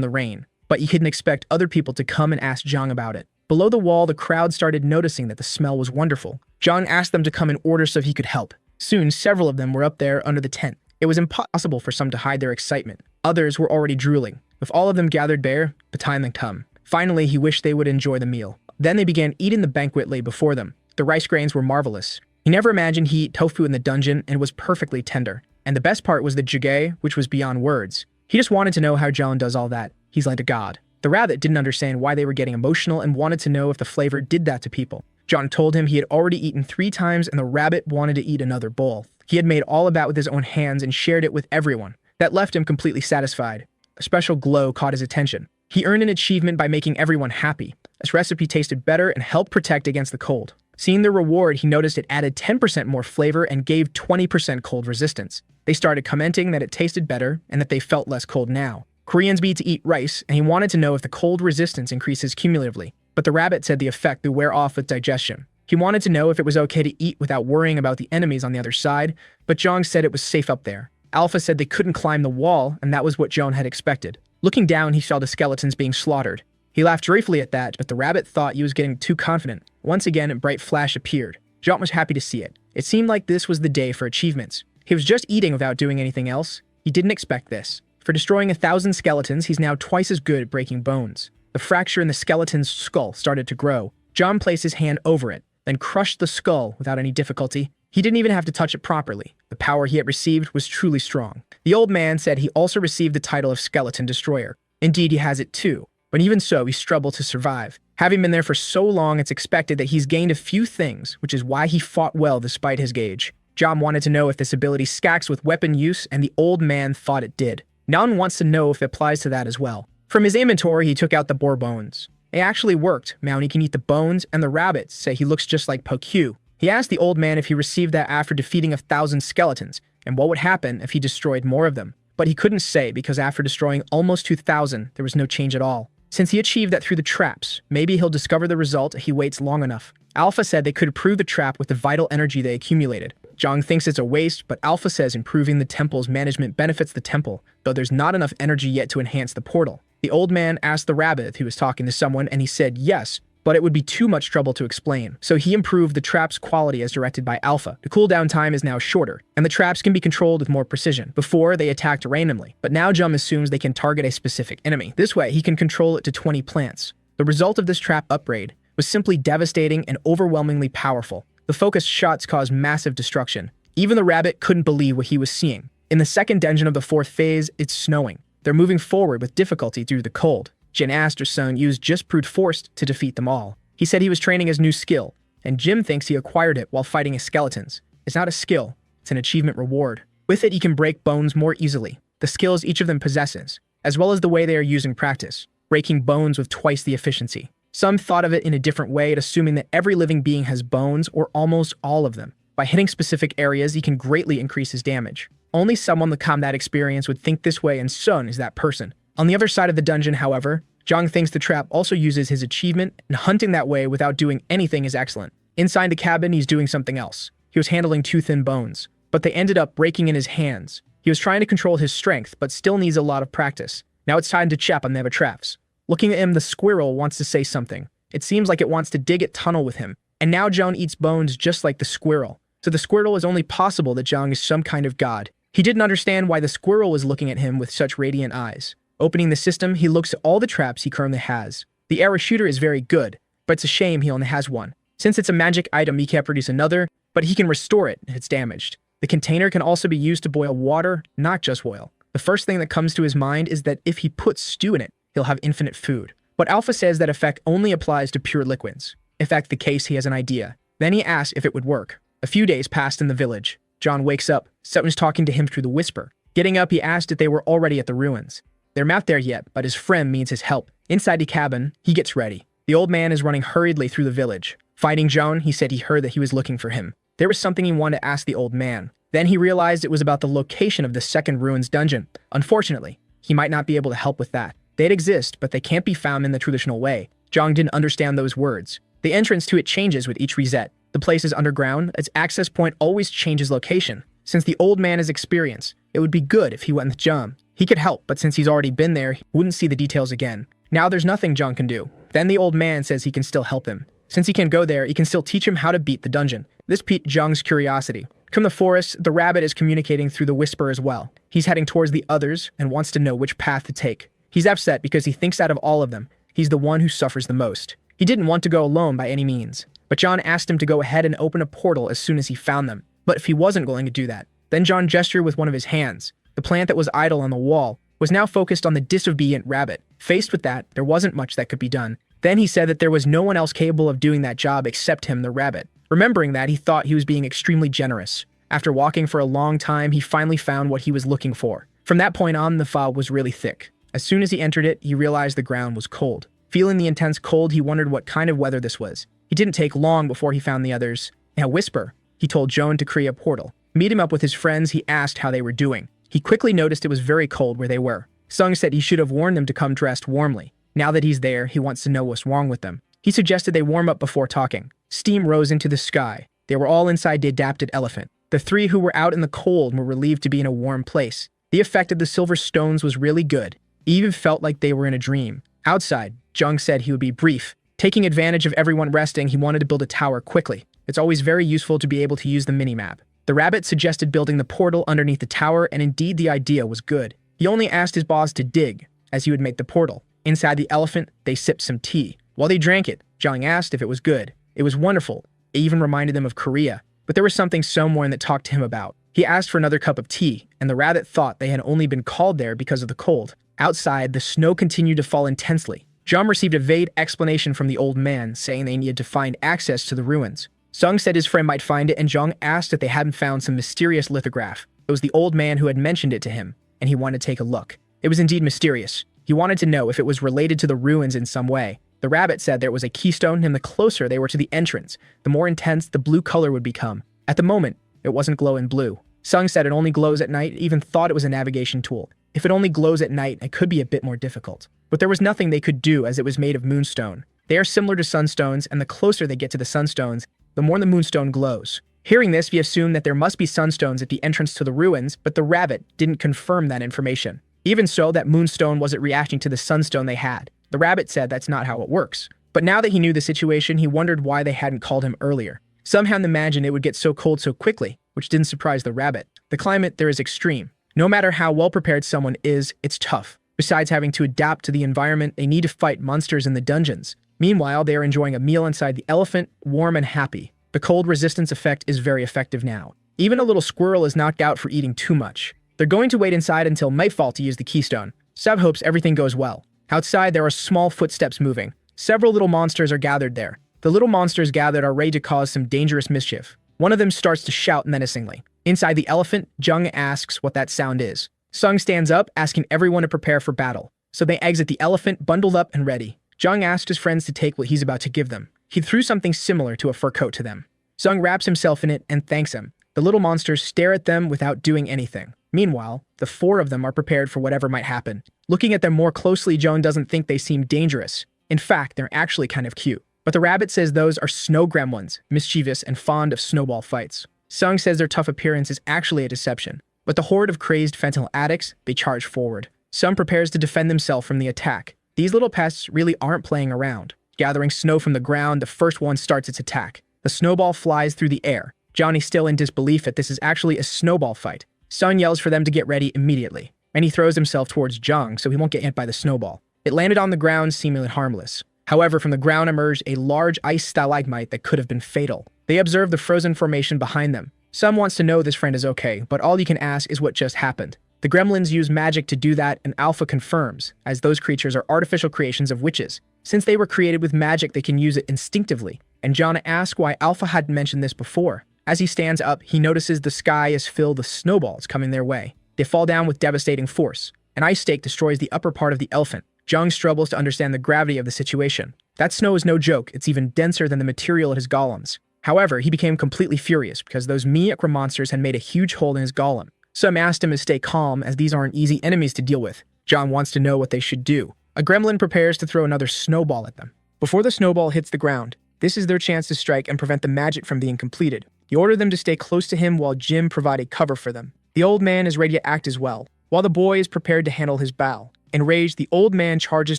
the rain. But he couldn't expect other people to come and ask Zhang about it. Below the wall, the crowd started noticing that the smell was wonderful. Zhang asked them to come in order so he could help. Soon, several of them were up there under the tent. It was impossible for some to hide their excitement. Others were already drooling. With all of them gathered there, the time had come. Finally, he wished they would enjoy the meal. Then they began eating the banquet laid before them. The rice grains were marvelous. He never imagined he'd eat tofu in the dungeon and was perfectly tender. And the best part was the jjigae, which was beyond words. He just wanted to know how John does all that. He's like a god. The rabbit didn't understand why they were getting emotional and wanted to know if the flavor did that to people. John told him he had already eaten 3 times and the rabbit wanted to eat another bowl. He had made all of that with his own hands and shared it with everyone. That left him completely satisfied. A special glow caught his attention. He earned an achievement by making everyone happy. This recipe tasted better and helped protect against the cold. Seeing the reward, he noticed it added 10% more flavor and gave 20% cold resistance. They started commenting that it tasted better and that they felt less cold now. Koreans need to eat rice, and he wanted to know if the cold resistance increases cumulatively. But the rabbit said the effect would wear off with digestion. He wanted to know if it was okay to eat without worrying about the enemies on the other side, but Zhang said it was safe up there. Alpha said they couldn't climb the wall, and that was what Zhang had expected. Looking down, he saw the skeletons being slaughtered. He laughed joyfully at that, but the rabbit thought he was getting too confident. Once again, a bright flash appeared. Zhang was happy to see it. It seemed like this was the day for achievements. He was just eating without doing anything else. He didn't expect this. For destroying 1,000 skeletons, he's now twice as good at breaking bones. The fracture in the skeleton's skull started to grow. Zhang placed his hand over it, then crushed the skull without any difficulty. He didn't even have to touch it properly. The power he had received was truly strong. The old man said he also received the title of Skeleton Destroyer. Indeed, he has it too. But even so, he struggled to survive. Having been there for so long, it's expected that he's gained a few things, which is why he fought well despite his gauge. John wanted to know if this ability stacks with weapon use, and the old man thought it did. Nan wants to know if it applies to that as well. From his inventory, he took out the boar bones. It actually worked. Now he can eat the bones, and the rabbits say he looks just like Pokyu. He asked the old man if he received that after defeating 1,000 skeletons, and what would happen if he destroyed more of them. But he couldn't say because after destroying almost 2,000, there was no change at all. Since he achieved that through the traps, maybe he'll discover the result if he waits long enough. Alpha said they could improve the trap with the vital energy they accumulated. Zhang thinks it's a waste, but Alpha says improving the temple's management benefits the temple, though there's not enough energy yet to enhance the portal. The old man asked the rabbit if he was talking to someone, and he said yes, but it would be too much trouble to explain. So he improved the trap's quality as directed by Alpha. The cooldown time is now shorter, and the traps can be controlled with more precision. Before, they attacked randomly, but now Jum assumes they can target a specific enemy. This way, he can control it to 20 plants. The result of this trap upgrade was simply devastating and overwhelmingly powerful. The focused shots caused massive destruction. Even the rabbit couldn't believe what he was seeing. In the second dungeon of the 4th phase, it's snowing. They're moving forward with difficulty due to the cold. Jin asked her son used just brute force to defeat them all. He said he was training his new skill, and Jim thinks he acquired it while fighting his skeletons. It's not a skill, it's an achievement reward. With it, he can break bones more easily. The skills each of them possesses, as well as the way they are used in practice, breaking bones with twice the efficiency. Some thought of it in a different way, assuming that every living being has bones, or almost all of them. By hitting specific areas, he can greatly increase his damage. Only someone with combat experience would think this way, and Sun is that person. On the other side of the dungeon, however, Zhang thinks the trap also uses his achievement, and hunting that way without doing anything is excellent. Inside the cabin, he's doing something else. He was handling 2 thin bones, but they ended up breaking in his hands. He was trying to control his strength, but still needs a lot of practice. Now it's time to chap on the other traps. Looking at him, the squirrel wants to say something. It seems like it wants to dig a tunnel with him, and now Zhang eats bones just like the squirrel. So the squirrel is only possible that Zhang is some kind of god. He didn't understand why the squirrel was looking at him with such radiant eyes. Opening the system, he looks at all the traps he currently has. The arrow shooter is very good, but it's a shame he only has one. Since it's a magic item, he can't produce another, but he can restore it if it's damaged. The container can also be used to boil water, not just oil. The first thing that comes to his mind is that if he puts stew in it, he'll have infinite food. But Alpha says that effect only applies to pure liquids. If that's the case, he has an idea. Then he asks if it would work. A few days passed in the village. John wakes up. Someone's talking to him through the whisper. Getting up, he asked if they were already at the ruins. They're not there yet, but his friend needs his help. Inside the cabin, he gets ready. The old man is running hurriedly through the village. Fighting John, he said he heard that he was looking for him. There was something he wanted to ask the old man. Then he realized it was about the location of the second ruins dungeon. Unfortunately, he might not be able to help with that. They'd exist, but they can't be found in the traditional way. Zhang didn't understand those words. The entrance to it changes with each reset. The place is underground. Its access point always changes location. Since the old man has experience, it would be good if he went with Zhang. He could help, but since he's already been there, he wouldn't see the details again. Now there's nothing Zhang can do. Then the old man says he can still help him. Since he can go there, he can still teach him how to beat the dungeon. This piqued Zhang's curiosity. From the forest, the rabbit is communicating through the whisper as well. He's heading towards the others and wants to know which path to take. He's upset because he thinks out of all of them, he's the one who suffers the most. He didn't want to go alone by any means, but John asked him to go ahead and open a portal as soon as he found them. But if he wasn't going to do that, then John gestured with one of his hands. The plant that was idle on the wall was now focused on the disobedient rabbit. Faced with that, there wasn't much that could be done. Then he said that there was no one else capable of doing that job except him, the rabbit. Remembering that, he thought he was being extremely generous. After walking for a long time, he finally found what he was looking for. From that point on, the fog was really thick. As soon as he entered it, he realized the ground was cold. Feeling the intense cold, he wondered what kind of weather this was. It didn't take long before he found the others. In a whisper, he told Joan to create a portal. Meet him up with his friends, he asked how they were doing. He quickly noticed it was very cold where they were. Sung said he should have warned them to come dressed warmly. Now that he's there, he wants to know what's wrong with them. He suggested they warm up before talking. Steam rose into the sky. They were all inside the adapted elephant. The 3 who were out in the cold were relieved to be in a warm place. The effect of the silver stones was really good. It even felt like they were in a dream. Outside, Jung said he would be brief. Taking advantage of everyone resting, he wanted to build a tower quickly. It's always very useful to be able to use the minimap. The rabbit suggested building the portal underneath the tower, and indeed the idea was good. He only asked his boss to dig, as he would make the portal. Inside the elephant, they sipped some tea. While they drank it, Zhang asked if it was good. It was wonderful. It even reminded them of Korea. but there was something someone that talked to him about. He asked for another cup of tea, and the rabbit thought they had only been called there because of the cold. Outside, the snow continued to fall intensely. Jung received a vague explanation from the old man, saying they needed to find access to the ruins. Sung said his friend might find it, and Jung asked if they hadn't found some mysterious lithograph. It was the old man who had mentioned it to him, and he wanted to take a look. It was indeed mysterious. He wanted to know if it was related to the ruins in some way. The rabbit said there was a keystone, and the closer they were to the entrance, the more intense the blue color would become. At the moment, it wasn't glowing blue. Sung said it only glows at night, even thought it was a navigation tool. If it only glows at night, it could be a bit more difficult. But there was nothing they could do as it was made of moonstone. They are similar to sunstones, and the closer they get to the sunstones, the more the moonstone glows. Hearing this, we assume that there must be sunstones at the entrance to the ruins, but the rabbit didn't confirm that information. Even so, that moonstone wasn't reacting to the sunstone they had. The rabbit said that's not how it works. But now that he knew the situation, he wondered why they hadn't called him earlier. Some had imagined it would get so cold so quickly, which didn't surprise the rabbit. The climate there is extreme. No matter how well prepared someone is, it's tough. Besides having to adapt to the environment, they need to fight monsters in the dungeons. Meanwhile, they are enjoying a meal inside the elephant, warm and happy. The cold resistance effect is very effective now. Even a little squirrel is knocked out for eating too much. They're going to wait inside until nightfall to use the keystone. Sub hopes everything goes well. Outside, there are small footsteps moving. Several little monsters are gathered there. The little monsters gathered are ready to cause some dangerous mischief. One of them starts to shout menacingly. Inside the elephant, Jung asks what that sound is. Sung stands up, asking everyone to prepare for battle. So they exit the elephant, bundled up and ready. Jung asks his friends to take what he's about to give them. He threw something similar to a fur coat to them. Sung wraps himself in it and thanks him. The little monsters stare at them without doing anything. Meanwhile, the four of them are prepared for whatever might happen. Looking at them more closely, Jung doesn't think they seem dangerous. In fact, they're actually kind of cute. But the rabbit says those are snow gremlins, mischievous and fond of snowball fights. Sung says their tough appearance is actually a deception. But the horde of crazed fentanyl addicts, they charge forward. Sung prepares to defend themselves from the attack. These little pests really aren't playing around. Gathering snow from the ground, the first one starts its attack. The snowball flies through the air. Johnny still in disbelief that this is actually a snowball fight. Sung yells for them to get ready immediately, and he throws himself towards Jung so he won't get hit by the snowball. It landed on the ground seemingly harmless. However, from the ground emerged a large ice stalagmite that could have been fatal. They observe the frozen formation behind them. Some wants to know this friend is okay, but all you can ask is what just happened. The gremlins use magic to do that, and Alpha confirms, as those creatures are artificial creations of witches. Since they were created with magic, they can use it instinctively, and John asks why Alpha hadn't mentioned this before. As he stands up, he notices the sky is filled with snowballs coming their way. They fall down with devastating force. An ice stake destroys the upper part of the elephant. Jung struggles to understand the gravity of the situation. That snow is no joke, it's even denser than the material of his golems. However, he became completely furious because those Miakra monsters had made a huge hole in his golem. Some asked him to stay calm as these aren't easy enemies to deal with. John wants to know what they should do. A gremlin prepares to throw another snowball at them. Before the snowball hits the ground, this is their chance to strike and prevent the magic from being completed. He ordered them to stay close to him while Jim provided cover for them. The old man is ready to act as well, while the boy is prepared to handle his bow. Enraged, the old man charges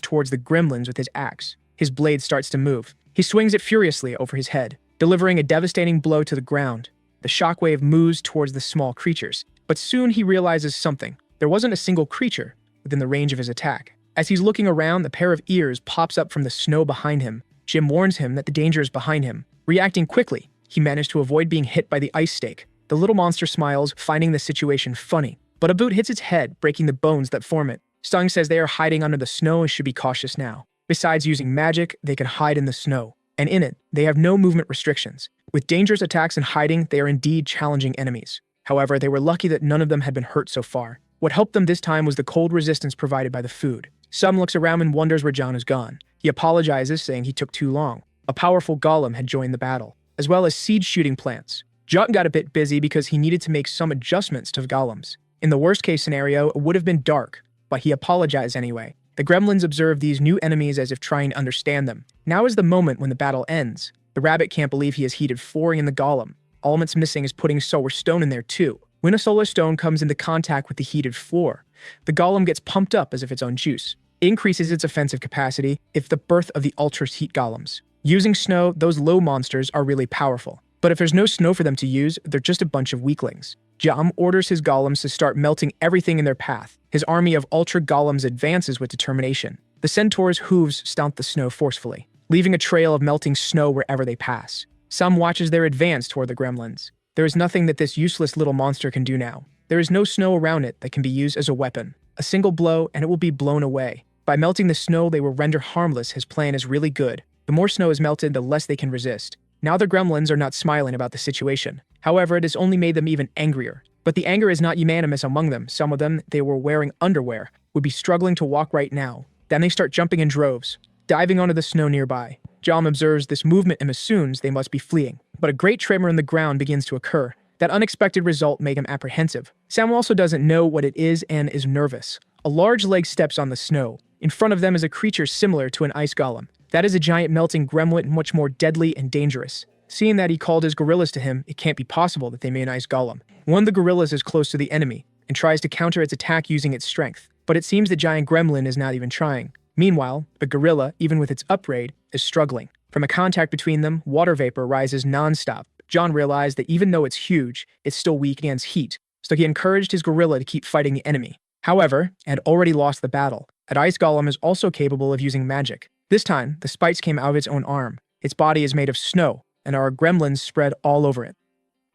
towards the gremlins with his axe. His blade starts to move. He swings it furiously over his head, delivering a devastating blow to the ground. The shockwave moves towards the small creatures, but soon he realizes something. There wasn't a single creature within the range of his attack. As he's looking around, the pair of ears pops up from the snow behind him. Jim warns him that the danger is behind him. Reacting quickly, he managed to avoid being hit by the ice stake. The little monster smiles, finding the situation funny, but a boot hits its head, breaking the bones that form it. Sung says they are hiding under the snow and should be cautious now. Besides using magic, they can hide in the snow, and in it, they have no movement restrictions. With dangerous attacks and hiding, they are indeed challenging enemies. However, they were lucky that none of them had been hurt so far. What helped them this time was the cold resistance provided by the food. Sum looks around and wonders where John is gone. He apologizes, saying he took too long. A powerful golem had joined the battle, as well as seed-shooting plants. John got a bit busy because he needed to make some adjustments to golems. In the worst-case scenario, it would have been dark, but he apologized anyway. The gremlins observe these new enemies as if trying to understand them. Now is the moment when the battle ends. The rabbit can't believe he has heated 4 in the golem. All it's missing is putting solar stone in there too. When a solar stone comes into contact with the heated floor, the golem gets pumped up as if its own juice. It increases its offensive capacity, if the birth of the ultra heat golems. Using snow, those low monsters are really powerful. But if there's no snow for them to use, they're just a bunch of weaklings. Jam orders his golems to start melting everything in their path. His army of ultra golems advances with determination. The centaur's hooves stomp the snow forcefully, leaving a trail of melting snow wherever they pass. Some watches their advance toward the gremlins. There is nothing that this useless little monster can do now. There is no snow around it that can be used as a weapon. A single blow and it will be blown away. By melting the snow, they will render harmless. His plan is really good. The more snow is melted, the less they can resist. Now the gremlins are not smiling about the situation. However, it has only made them even angrier. But the anger is not unanimous among them. Some of them, they were wearing underwear, would be struggling to walk right now. Then they start jumping in droves, diving onto the snow nearby. Jom observes this movement and assumes they must be fleeing. But a great tremor in the ground begins to occur. That unexpected result made him apprehensive. Sam also doesn't know what it is and is nervous. A large leg steps on the snow. In front of them is a creature similar to an ice golem. That is a giant melting gremlin, much more deadly and dangerous. Seeing that he called his gorillas to him, it can't be possible that they made an ice golem. One of the gorillas is close to the enemy and tries to counter its attack using its strength. But it seems the giant gremlin is not even trying. Meanwhile, the gorilla, even with its upgrade, is struggling. From a contact between them, water vapor rises non-stop. John realized that even though it's huge, it's still weak against heat, so he encouraged his gorilla to keep fighting the enemy. However, it had already lost the battle. An ice golem is also capable of using magic. This time, the spikes came out of its own arm. Its body is made of snow, and there are gremlins spread all over it.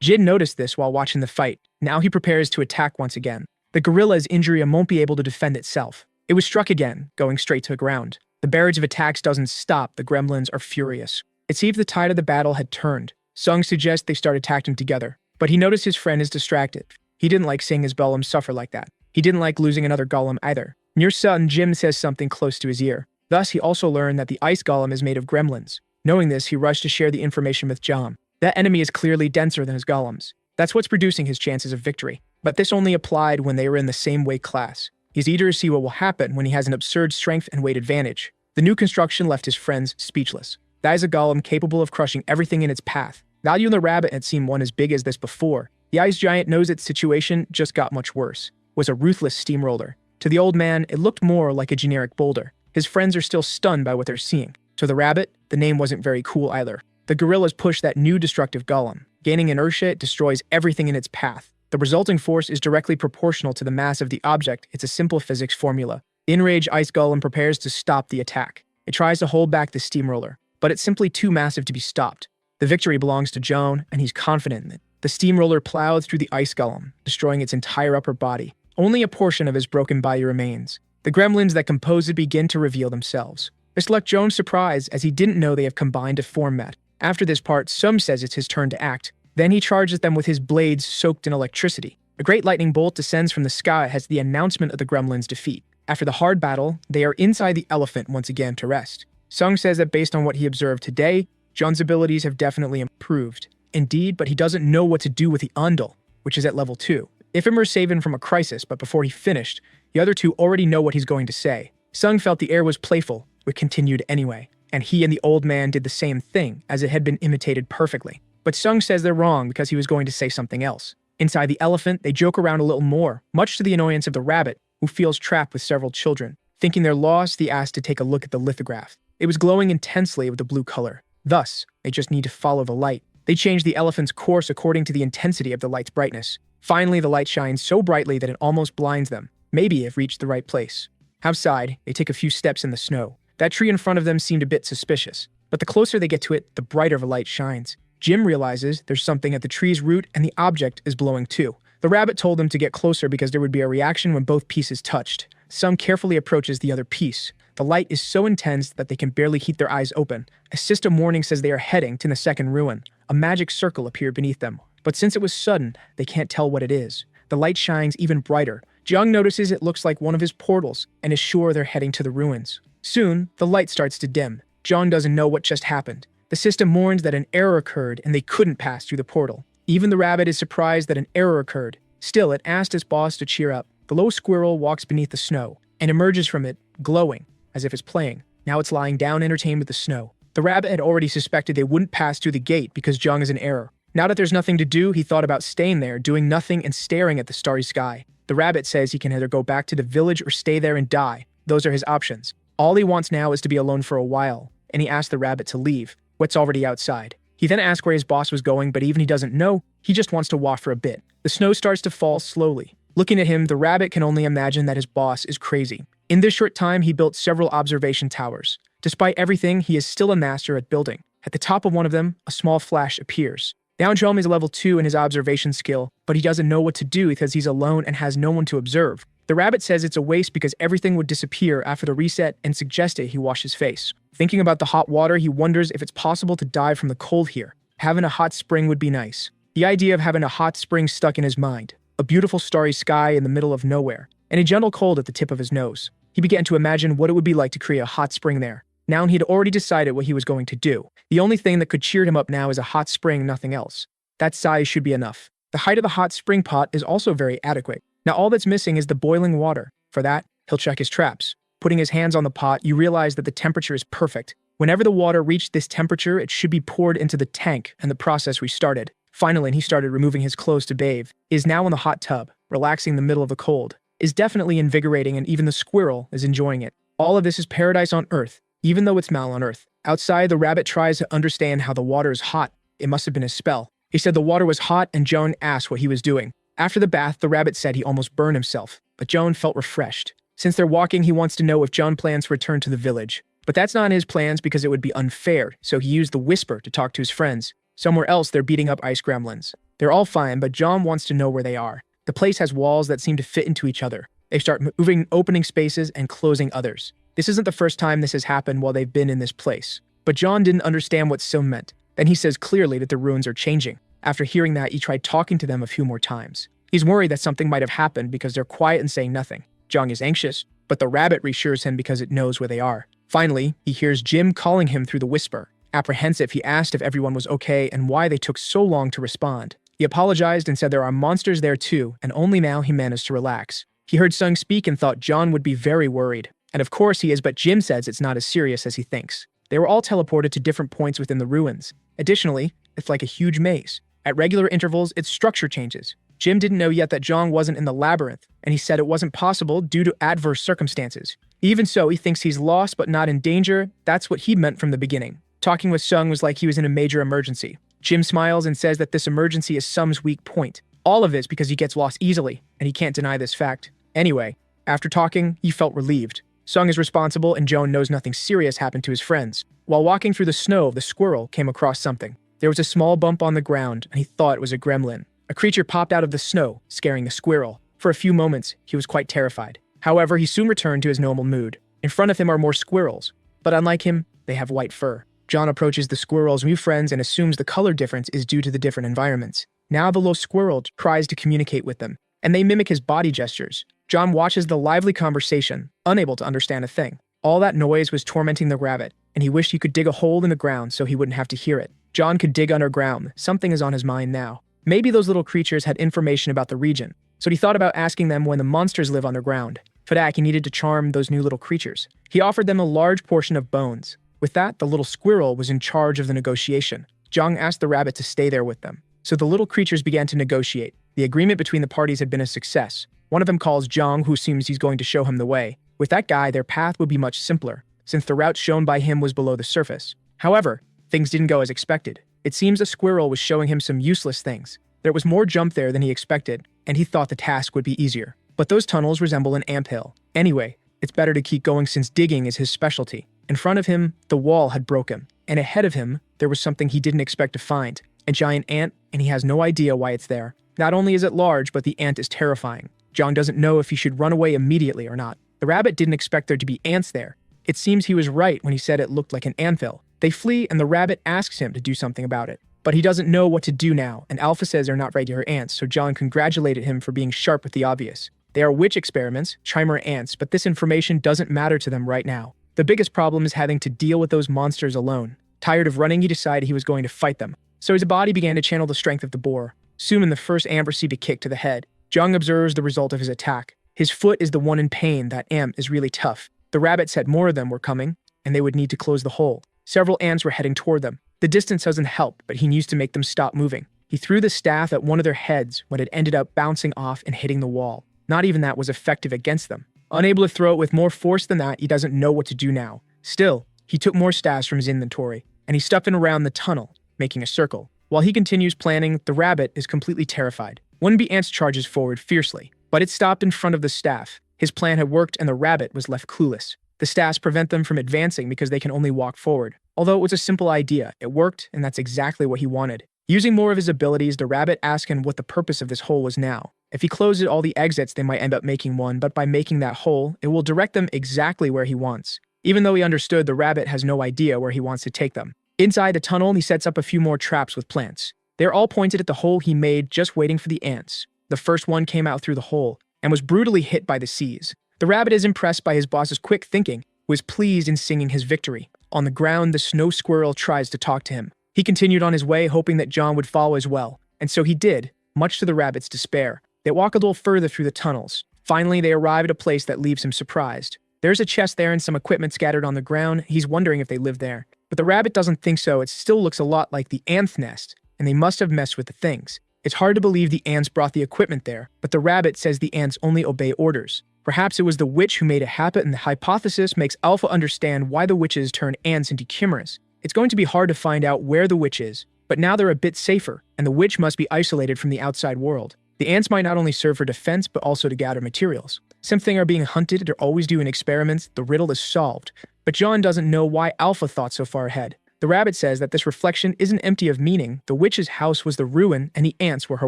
Jin noticed this while watching the fight. Now he prepares to attack once again. The gorilla is injured and won't be able to defend itself. It was struck again, going straight to the ground. The barrage of attacks doesn't stop. The gremlins are furious. It seems the tide of the battle had turned. Sung suggests they start attacking together, but he noticed his friend is distracted. He didn't like seeing his golem suffer like that. He didn't like losing another golem either. Near Sun, Jim says something close to his ear. Thus, he also learned that the ice golem is made of gremlins. Knowing this, he rushed to share the information with Jom. That enemy is clearly denser than his golems. That's what's reducing his chances of victory. But this only applied when they were in the same weight class. He's eager to see what will happen when he has an absurd strength and weight advantage. The new construction left his friends speechless. That is a golem capable of crushing everything in its path. Value in the rabbit had seen one as big as this before. The ice giant knows its situation just got much worse. Was a ruthless steamroller. To the old man, it looked more like a generic boulder. His friends are still stunned by what they're seeing. To the rabbit, the name wasn't very cool either. The gorillas push that new destructive golem. Gaining inertia, it destroys everything in its path. The resulting force is directly proportional to the mass of the object. It's a simple physics formula. Enraged ice golem prepares to stop the attack. It tries to hold back the steamroller, but it's simply too massive to be stopped. The victory belongs to Joan, and he's confident in it. The steamroller plowed through the ice golem, destroying its entire upper body. Only a portion of his broken body remains. The gremlins that compose it begin to reveal themselves. This left Joan surprised, as he didn't know they have combined to form that. After this part, Sum says it's his turn to act. Then he charges them with his blades soaked in electricity. A great lightning bolt descends from the sky as the announcement of the gremlins' defeat. After the hard battle, they are inside the elephant once again to rest. Sung says that based on what he observed today, John's abilities have definitely improved. Indeed, but he doesn't know what to do with the Undul, which is at level 2. Ifim were saving from a crisis, but before he finished, the other two already know what he's going to say. Sung felt the air was playful, but continued anyway, and he and the old man did the same thing, as it had been imitated perfectly. But Sung says they're wrong because he was going to say something else. Inside the elephant, they joke around a little more, much to the annoyance of the rabbit, who feels trapped with several children. Thinking they're lost, he asks to take a look at the lithograph. It was glowing intensely with a blue color. Thus, they just need to follow the light. They change the elephant's course according to the intensity of the light's brightness. Finally, the light shines so brightly that it almost blinds them. Maybe they've reached the right place. Outside, they take a few steps in the snow. That tree in front of them seemed a bit suspicious, but the closer they get to it, the brighter the light shines. Jim realizes there's something at the tree's root and the object is glowing too. The rabbit told them to get closer because there would be a reaction when both pieces touched. Sum carefully approaches the other piece. The light is so intense that they can barely keep their eyes open. A system warning says they are heading to the second ruin. A magic circle appeared beneath them, but since it was sudden, they can't tell what it is. The light shines even brighter. Jung notices it looks like one of his portals and is sure they're heading to the ruins. Soon, the light starts to dim. Jung doesn't know what just happened. The system warns that an error occurred and they couldn't pass through the portal. Even the rabbit is surprised that an error occurred. Still, it asked his boss to cheer up. The low squirrel walks beneath the snow and emerges from it, glowing, as if it's playing. Now it's lying down entertained with the snow. The rabbit had already suspected they wouldn't pass through the gate because Jung is in error. Now that there's nothing to do, he thought about staying there, doing nothing and staring at the starry sky. The rabbit says he can either go back to the village or stay there and die. Those are his options. All he wants now is to be alone for a while, and he asks the rabbit to leave. What's already outside. He then asks where his boss was going, but even he doesn't know, he just wants to walk for a bit. The snow starts to fall slowly. Looking at him, the rabbit can only imagine that his boss is crazy. In this short time, he built several observation towers. Despite everything, he is still a master at building. At the top of one of them, a small flash appears. Now Jom is level 2 in his observation skill, but he doesn't know what to do because he's alone and has no one to observe. The rabbit says it's a waste because everything would disappear after the reset and suggested he wash his face. Thinking about the hot water, he wonders if it's possible to dive from the cold here. Having a hot spring would be nice. The idea of having a hot spring stuck in his mind. A beautiful starry sky in the middle of nowhere, and a gentle cold at the tip of his nose. He began to imagine what it would be like to create a hot spring there. Now he had already decided what he was going to do. The only thing that could cheer him up now is a hot spring, nothing else. That size should be enough. The height of the hot spring pot is also very adequate. Now all that's missing is the boiling water. For that, he'll check his traps. Putting his hands on the pot, you realize that the temperature is perfect. Whenever the water reached this temperature, it should be poured into the tank, and the process restarted. Finally, he started removing his clothes to bathe. He is now in the hot tub, relaxing in the middle of the cold. Is definitely invigorating, and even the squirrel is enjoying it. All of this is paradise on Earth, even though it's mal on Earth. Outside, the rabbit tries to understand how the water is hot. It must have been a spell. He said the water was hot, and Joan asked what he was doing. After the bath, the rabbit said he almost burned himself, but Joan felt refreshed. Since they're walking, he wants to know if John plans to return to the village. But that's not in his plans because it would be unfair, so he used the whisper to talk to his friends. Somewhere else, they're beating up ice gremlins. They're all fine, but John wants to know where they are. The place has walls that seem to fit into each other. They start moving, opening spaces and closing others. This isn't the first time this has happened while they've been in this place. But John didn't understand what Sim meant. Then he says clearly that the ruins are changing. After hearing that, he tried talking to them a few more times. He's worried that something might have happened because they're quiet and saying nothing. Jong is anxious, but the rabbit reassures him because it knows where they are. Finally, he hears Jim calling him through the whisper. Apprehensive, he asked if everyone was okay and why they took so long to respond. He apologized and said there are monsters there too, and only now he managed to relax. He heard Sung speak and thought John would be very worried. And of course he is, but Jim says it's not as serious as he thinks. They were all teleported to different points within the ruins. Additionally, it's like a huge maze. At regular intervals, its structure changes. Jim didn't know yet that Jong wasn't in the labyrinth, and he said it wasn't possible due to adverse circumstances. Even so, he thinks he's lost but not in danger. That's what he meant from the beginning. Talking with Sung was like he was in a major emergency. Jim smiles and says that this emergency is Sung's weak point. All of this because he gets lost easily, and he can't deny this fact. Anyway, after talking, he felt relieved. Sung is responsible and Joan knows nothing serious happened to his friends. While walking through the snow, the squirrel came across something. There was a small bump on the ground, and he thought it was a gremlin. A creature popped out of the snow, scaring the squirrel. For a few moments, he was quite terrified. However, he soon returned to his normal mood. In front of him are more squirrels, but unlike him, they have white fur. John approaches the squirrel's new friends and assumes the color difference is due to the different environments. Now the little squirrel tries to communicate with them, and they mimic his body gestures. John watches the lively conversation, unable to understand a thing. All that noise was tormenting the rabbit, and he wished he could dig a hole in the ground so he wouldn't have to hear it. John could dig underground. Something is on his mind now. Maybe those little creatures had information about the region, so he thought about asking them when the monsters live underground. For that, he needed to charm those new little creatures. He offered them a large portion of bones. With that, the little squirrel was in charge of the negotiation. Jong asked the rabbit to stay there with them. So the little creatures began to negotiate. The agreement between the parties had been a success. One of them calls Jong, who seems he's going to show him the way. With that guy, their path would be much simpler, since the route shown by him was below the surface. However, things didn't go as expected. It seems a squirrel was showing him some useless things. There was more jump there than he expected, and he thought the task would be easier. But those tunnels resemble an anthill. Anyway, it's better to keep going since digging is his specialty. In front of him, the wall had broken, and ahead of him, there was something he didn't expect to find. A giant ant, and he has no idea why it's there. Not only is it large, but the ant is terrifying. John doesn't know if he should run away immediately or not. The rabbit didn't expect there to be ants there. It seems he was right when he said it looked like an anthill. They flee, and the rabbit asks him to do something about it. But he doesn't know what to do now, and Alpha says they're not regular ants, so John congratulated him for being sharp with the obvious. They are witch experiments, chimera ants, but this information doesn't matter to them right now. The biggest problem is having to deal with those monsters alone. Tired of running, he decided he was going to fight them. So his body began to channel the strength of the boar. Soon in the first Am received a kick to the head. Jung observes the result of his attack. His foot is the one in pain. That Am is really tough. The rabbit said more of them were coming, and they would need to close the hole. Several ants were heading toward them. The distance doesn't help, but he needs to make them stop moving. He threw the staff at one of their heads when it ended up bouncing off and hitting the wall. Not even that was effective against them. Unable to throw it with more force than that, he doesn't know what to do now. Still, he took more staffs from his inventory, and he stuffed it around the tunnel, making a circle. While he continues planning, the rabbit is completely terrified. One bee ant charges forward fiercely, but it stopped in front of the staff. His plan had worked, and the rabbit was left clueless. The staffs prevent them from advancing because they can only walk forward. Although it was a simple idea, it worked, and that's exactly what he wanted. Using more of his abilities, the rabbit asked him what the purpose of this hole was now. If he closes all the exits, they might end up making one, but by making that hole, it will direct them exactly where he wants. Even though he understood, the rabbit has no idea where he wants to take them. Inside the tunnel, he sets up a few more traps with plants. They're all pointed at the hole he made, just waiting for the ants. The first one came out through the hole and was brutally hit by the seas. The rabbit is impressed by his boss's quick thinking, was pleased in singing his victory. On the ground, the snow squirrel tries to talk to him. He continued on his way, hoping that John would follow as well, and so he did, much to the rabbit's despair. They walk a little further through the tunnels. Finally, they arrive at a place that leaves him surprised. There's a chest there and some equipment scattered on the ground. He's wondering if they live there. But the rabbit doesn't think so. It still looks a lot like the ant nest, and they must have messed with the things. It's hard to believe the ants brought the equipment there, but the rabbit says the ants only obey orders. Perhaps it was the witch who made it happen, and the hypothesis makes Alpha understand why the witches turn ants into chimeras. It's going to be hard to find out where the witch is, but now they're a bit safer, and the witch must be isolated from the outside world. The ants might not only serve for defense, but also to gather materials. Something are being hunted, they're always doing experiments, the riddle is solved. But John doesn't know why Alpha thought so far ahead. The rabbit says that this reflection isn't empty of meaning. The witch's house was the ruin, and the ants were her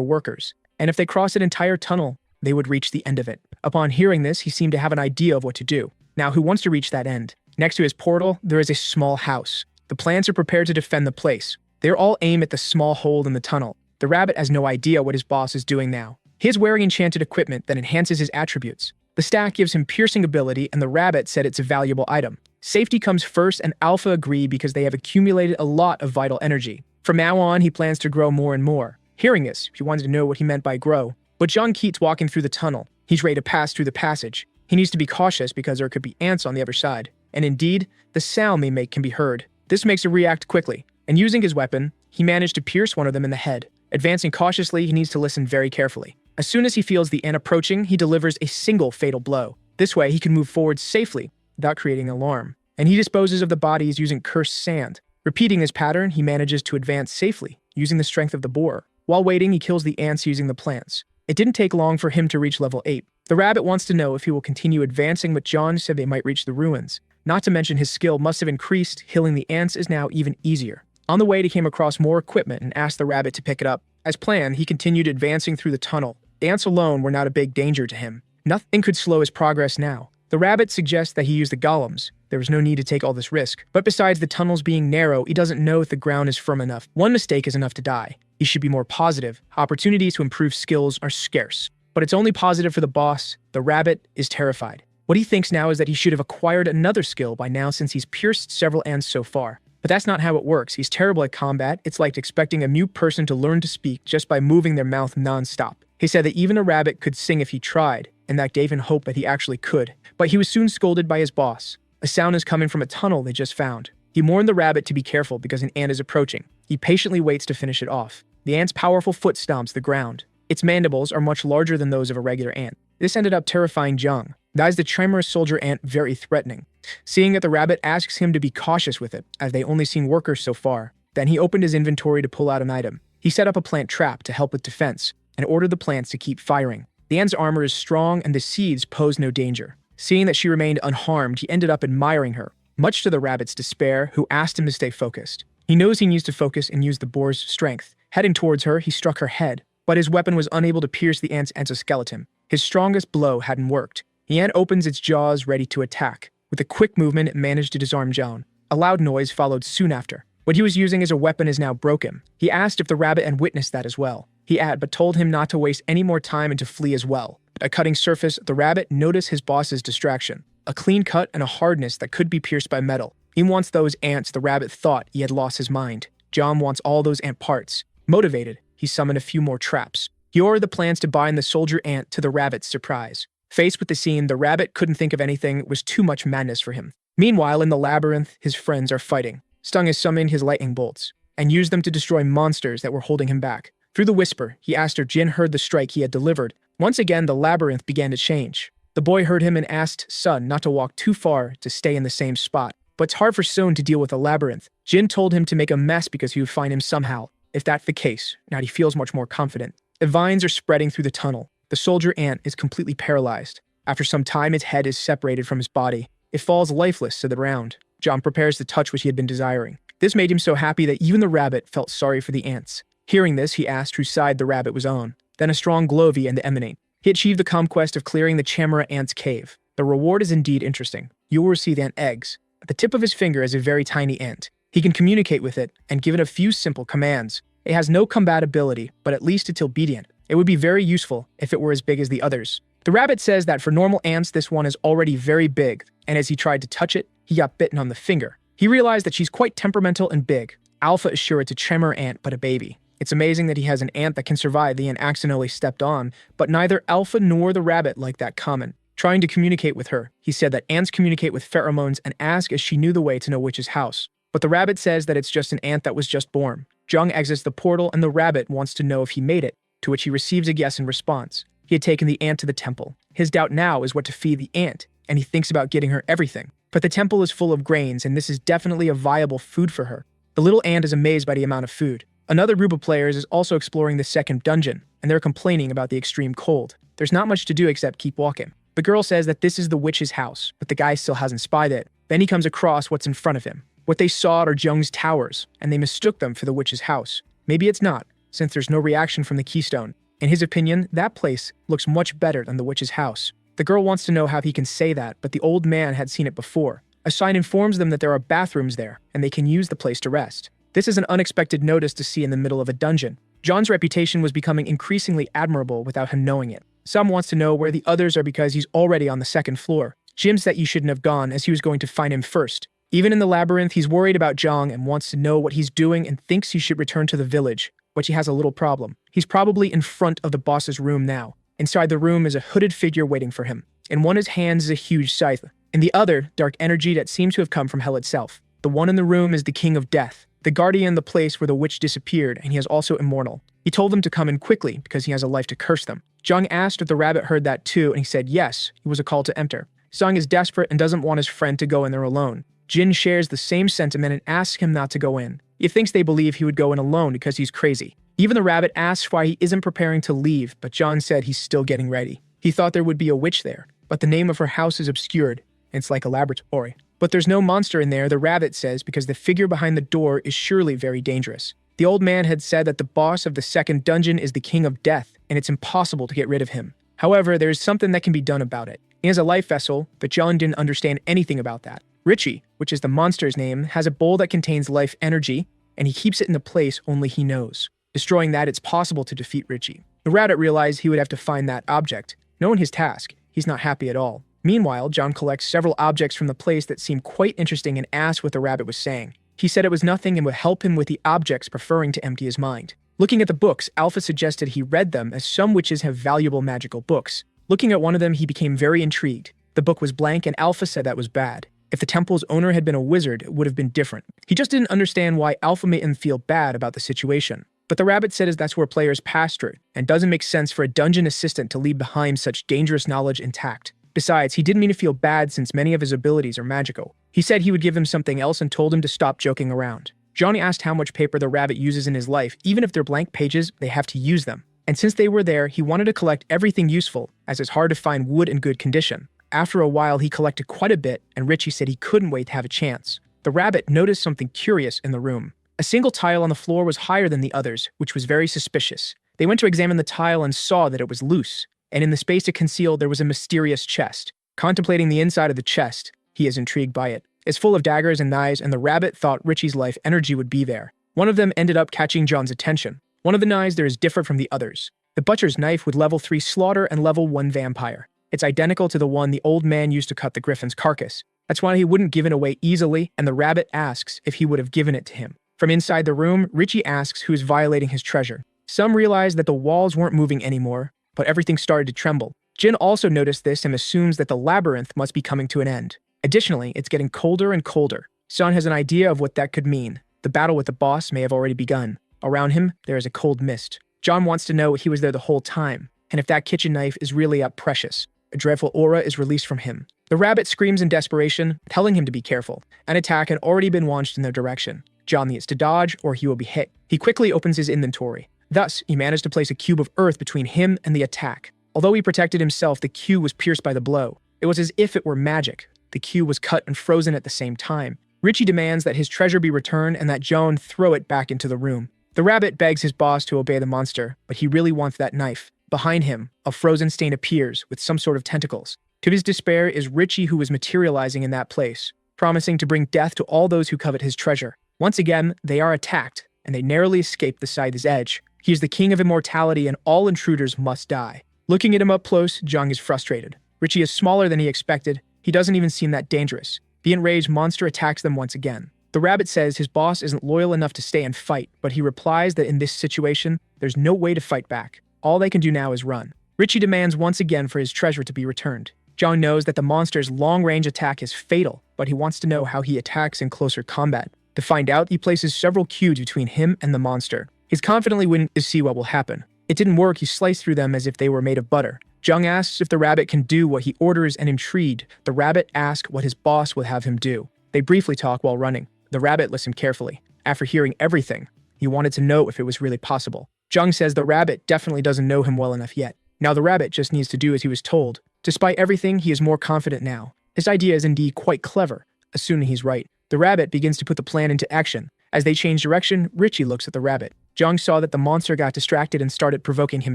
workers. And if they crossed an entire tunnel, they would reach the end of it. Upon hearing this, he seemed to have an idea of what to do. Now, who wants to reach that end? Next to his portal, there is a small house. The plants are prepared to defend the place. They're all aimed at the small hole in the tunnel. The rabbit has no idea what his boss is doing now. He is wearing enchanted equipment that enhances his attributes. The stack gives him piercing ability, and the rabbit said it's a valuable item. Safety comes first, and Alpha agree because they have accumulated a lot of vital energy. From now on, he plans to grow more and more. Hearing this, he wanted to know what he meant by grow. But John keeps walking through the tunnel. He's ready to pass through the passage. He needs to be cautious because there could be ants on the other side. And indeed, the sound they make can be heard. This makes him react quickly. And using his weapon, he managed to pierce one of them in the head. Advancing cautiously, he needs to listen very carefully. As soon as he feels the ant approaching, he delivers a single fatal blow. This way, he can move forward safely without creating an alarm. And he disposes of the bodies using cursed sand. Repeating this pattern, he manages to advance safely, using the strength of the boar. While waiting, he kills the ants using the plants. It didn't take long for him to reach level 8. The rabbit wants to know if he will continue advancing, but John said they might reach the ruins. Not to mention his skill must have increased, killing the ants is now even easier. On the way, he came across more equipment and asked the rabbit to pick it up. As planned, he continued advancing through the tunnel. The ants alone were not a big danger to him. Nothing could slow his progress now. The rabbit suggests that he use the golems. There was no need to take all this risk. But besides the tunnels being narrow, he doesn't know if the ground is firm enough. One mistake is enough to die. He should be more positive. Opportunities to improve skills are scarce. But it's only positive for the boss. The rabbit is terrified. What he thinks now is that he should have acquired another skill by now since he's pierced several ants so far. But that's not how it works. He's terrible at combat. It's like expecting a mute person to learn to speak just by moving their mouth non-stop. He said that even a rabbit could sing if he tried, and that gave him hope that he actually could. But he was soon scolded by his boss. A sound is coming from a tunnel they just found. He warned the rabbit to be careful because an ant is approaching. He patiently waits to finish it off. The ant's powerful foot stomps the ground. Its mandibles are much larger than those of a regular ant. This ended up terrifying Jung. That is the tremorous soldier ant very threatening. Seeing that the rabbit asks him to be cautious with it, as they only seen workers so far. Then he opened his inventory to pull out an item. He set up a plant trap to help with defense, and ordered the plants to keep firing. The ant's armor is strong, and the seeds pose no danger. Seeing that she remained unharmed, he ended up admiring her, much to the rabbit's despair, who asked him to stay focused. He knows he needs to focus and use the boar's strength. Heading towards her, he struck her head, but his weapon was unable to pierce the ant's exoskeleton. His strongest blow hadn't worked. The ant opens its jaws ready to attack. With a quick movement, it managed to disarm John. A loud noise followed soon after. What he was using as a weapon is now broken. He asked if the rabbit had witnessed that as well. He had, but told him not to waste any more time and to flee as well. At cutting surface, the rabbit noticed his boss's distraction. A clean cut and a hardness that could be pierced by metal. He wants those ants. The rabbit thought he had lost his mind. John wants all those ant parts. Motivated, he summoned a few more traps. He ordered the plans to bind the soldier ant to the rabbit's surprise. Faced with the scene, the rabbit couldn't think of anything. It was too much madness for him. Meanwhile, in the labyrinth, his friends are fighting. Stung has summoned his lightning bolts and used them to destroy monsters that were holding him back. Through the whisper, he asked her Jin heard the strike he had delivered. Once again, the labyrinth began to change. The boy heard him and asked Sun not to walk too far to stay in the same spot. But it's hard for Sun to deal with a labyrinth. Jin told him to make a mess because he would find him somehow. If that's the case, now he feels much more confident. The vines are spreading through the tunnel. The soldier ant is completely paralyzed. After some time, its head is separated from his body. It falls lifeless to the ground. John prepares the touch which he had been desiring. This made him so happy that even the rabbit felt sorry for the ants. Hearing this, he asked whose side the rabbit was on. Then a strong Glovey and the emanate. He achieved the conquest of clearing the Chamara ant's cave. The reward is indeed interesting. You will receive ant eggs. At the tip of his finger is a very tiny ant. He can communicate with it and give it a few simple commands. It has no combat ability, but at least it's obedient. It would be very useful if it were as big as the others. The rabbit says that for normal ants, this one is already very big, and as he tried to touch it, he got bitten on the finger. He realized that she's quite temperamental and big. Alpha is sure it's a Chamara ant, but a baby. It's amazing that he has an ant that can survive the ant accidentally stepped on, but neither Alpha nor the rabbit like that common. Trying to communicate with her, he said that ants communicate with pheromones and asked if she knew the way to know Witch's house. But the rabbit says that it's just an ant that was just born. Jung exits the portal and the rabbit wants to know if he made it, to which he receives a yes in response. He had taken the ant to the temple. His doubt now is what to feed the ant, and he thinks about getting her everything. But the temple is full of grains, and this is definitely a viable food for her. The little ant is amazed by the amount of food. Another group of players is also exploring the second dungeon, and they're complaining about the extreme cold. There's not much to do except keep walking. The girl says that this is the witch's house, but the guy still hasn't spied it. Then he comes across what's in front of him. What they saw are Jung's towers, and they mistook them for the witch's house. Maybe it's not, since there's no reaction from the keystone. In his opinion, that place looks much better than the witch's house. The girl wants to know how he can say that, but the old man had seen it before. A sign informs them that there are bathrooms there, and they can use the place to rest. This is an unexpected notice to see in the middle of a dungeon. John's reputation was becoming increasingly admirable without him knowing it. Some wants to know where the others are because he's already on the second floor. Jim said you shouldn't have gone as he was going to find him first. Even in the labyrinth, he's worried about Zhang and wants to know what he's doing and thinks he should return to the village, but he has a little problem. He's probably in front of the boss's room now. Inside the room is a hooded figure waiting for him. In one of his hands is a huge scythe. In the other, dark energy that seems to have come from hell itself. The one in the room is the King of Death, the guardian, the place where the witch disappeared, and he is also immortal. He told them to come in quickly because he has a life to curse them. Zhang asked if the rabbit heard that too, and he said yes, it was a call to enter. Zhang is desperate and doesn't want his friend to go in there alone. Jin shares the same sentiment and asks him not to go in. He thinks they believe he would go in alone because he's crazy. Even the rabbit asks why he isn't preparing to leave, but John said he's still getting ready. He thought there would be a witch there, but the name of her house is obscured. It's like a laboratory. But there's no monster in there, the rabbit says, because the figure behind the door is surely very dangerous. The old man had said that the boss of the second dungeon is the King of Death, and it's impossible to get rid of him. However, there is something that can be done about it. He has a life vessel, but John didn't understand anything about that. Richie, which is the monster's name, has a bowl that contains life energy, and he keeps it in the place only he knows. Destroying that, it's possible to defeat Richie. The rabbit realized he would have to find that object. Knowing his task, he's not happy at all. Meanwhile, John collects several objects from the place that seem quite interesting and asks what the rabbit was saying. He said it was nothing and would help him with the objects, preferring to empty his mind. Looking at the books, Alpha suggested he read them as some witches have valuable magical books. Looking at one of them, he became very intrigued. The book was blank and Alpha said that was bad. If the temple's owner had been a wizard, it would have been different. He just didn't understand why Alpha made him feel bad about the situation. But the rabbit said that's where players pass through, and doesn't make sense for a dungeon assistant to leave behind such dangerous knowledge intact. Besides, he didn't mean to feel bad since many of his abilities are magical. He said he would give him something else and told him to stop joking around. Johnny asked how much paper the rabbit uses in his life. Even if they're blank pages, they have to use them. And since they were there, he wanted to collect everything useful, as it's hard to find wood in good condition. After a while, he collected quite a bit, and Richie said he couldn't wait to have a chance. The rabbit noticed something curious in the room. A single tile on the floor was higher than the others, which was very suspicious. They went to examine the tile and saw that it was loose, and in the space it concealed there was a mysterious chest. Contemplating the inside of the chest, he is intrigued by it. It's full of daggers and knives, and the rabbit thought Richie's life energy would be there. One of them ended up catching John's attention. One of the knives there is different from the others. The butcher's knife with level 3 slaughter and level 1 vampire. It's identical to the one the old man used to cut the griffin's carcass. That's why he wouldn't give it away easily, and the rabbit asks if he would have given it to him. From inside the room, Richie asks who is violating his treasure. Some realize that the walls weren't moving anymore, but everything started to tremble. Jin also noticed this and assumes that the labyrinth must be coming to an end. Additionally, it's getting colder and colder. Sun has an idea of what that could mean. The battle with the boss may have already begun. Around him, there is a cold mist. John wants to know if he was there the whole time, and if that kitchen knife is really up precious. A dreadful aura is released from him. The rabbit screams in desperation, telling him to be careful. An attack had already been launched in their direction. John needs to dodge, or he will be hit. He quickly opens his inventory. Thus, he managed to place a cube of earth between him and the attack. Although he protected himself, the cube was pierced by the blow. It was as if it were magic. The cube was cut and frozen at the same time. Richie demands that his treasure be returned and that Joan throw it back into the room. The rabbit begs his boss to obey the monster, but he really wants that knife. Behind him, a frozen stain appears with some sort of tentacles. To his despair is Richie, who is materializing in that place, promising to bring death to all those who covet his treasure. Once again, they are attacked, and they narrowly escape the scythe's edge. He is the king of immortality, and all intruders must die. Looking at him up close, Jung is frustrated. Richie is smaller than he expected. He doesn't even seem that dangerous. The enraged monster attacks them once again. The rabbit says his boss isn't loyal enough to stay and fight, but he replies that in this situation, there's no way to fight back. All they can do now is run. Richie demands once again for his treasure to be returned. Jung knows that the monster's long-range attack is fatal, but he wants to know how he attacks in closer combat. To find out, he places several cubes between him and the monster. He's confidently waiting to see what will happen. It didn't work. He sliced through them as if they were made of butter. Jung asks if the rabbit can do what he orders, and intrigued, the rabbit asks what his boss will have him do. They briefly talk while running. The rabbit listened carefully. After hearing everything, he wanted to know if it was really possible. Jung says the rabbit definitely doesn't know him well enough yet. Now the rabbit just needs to do as he was told. Despite everything, he is more confident now. His idea is indeed quite clever, assuming he's right. The rabbit begins to put the plan into action. As they change direction, Richie looks at the rabbit. Jung saw that the monster got distracted and started provoking him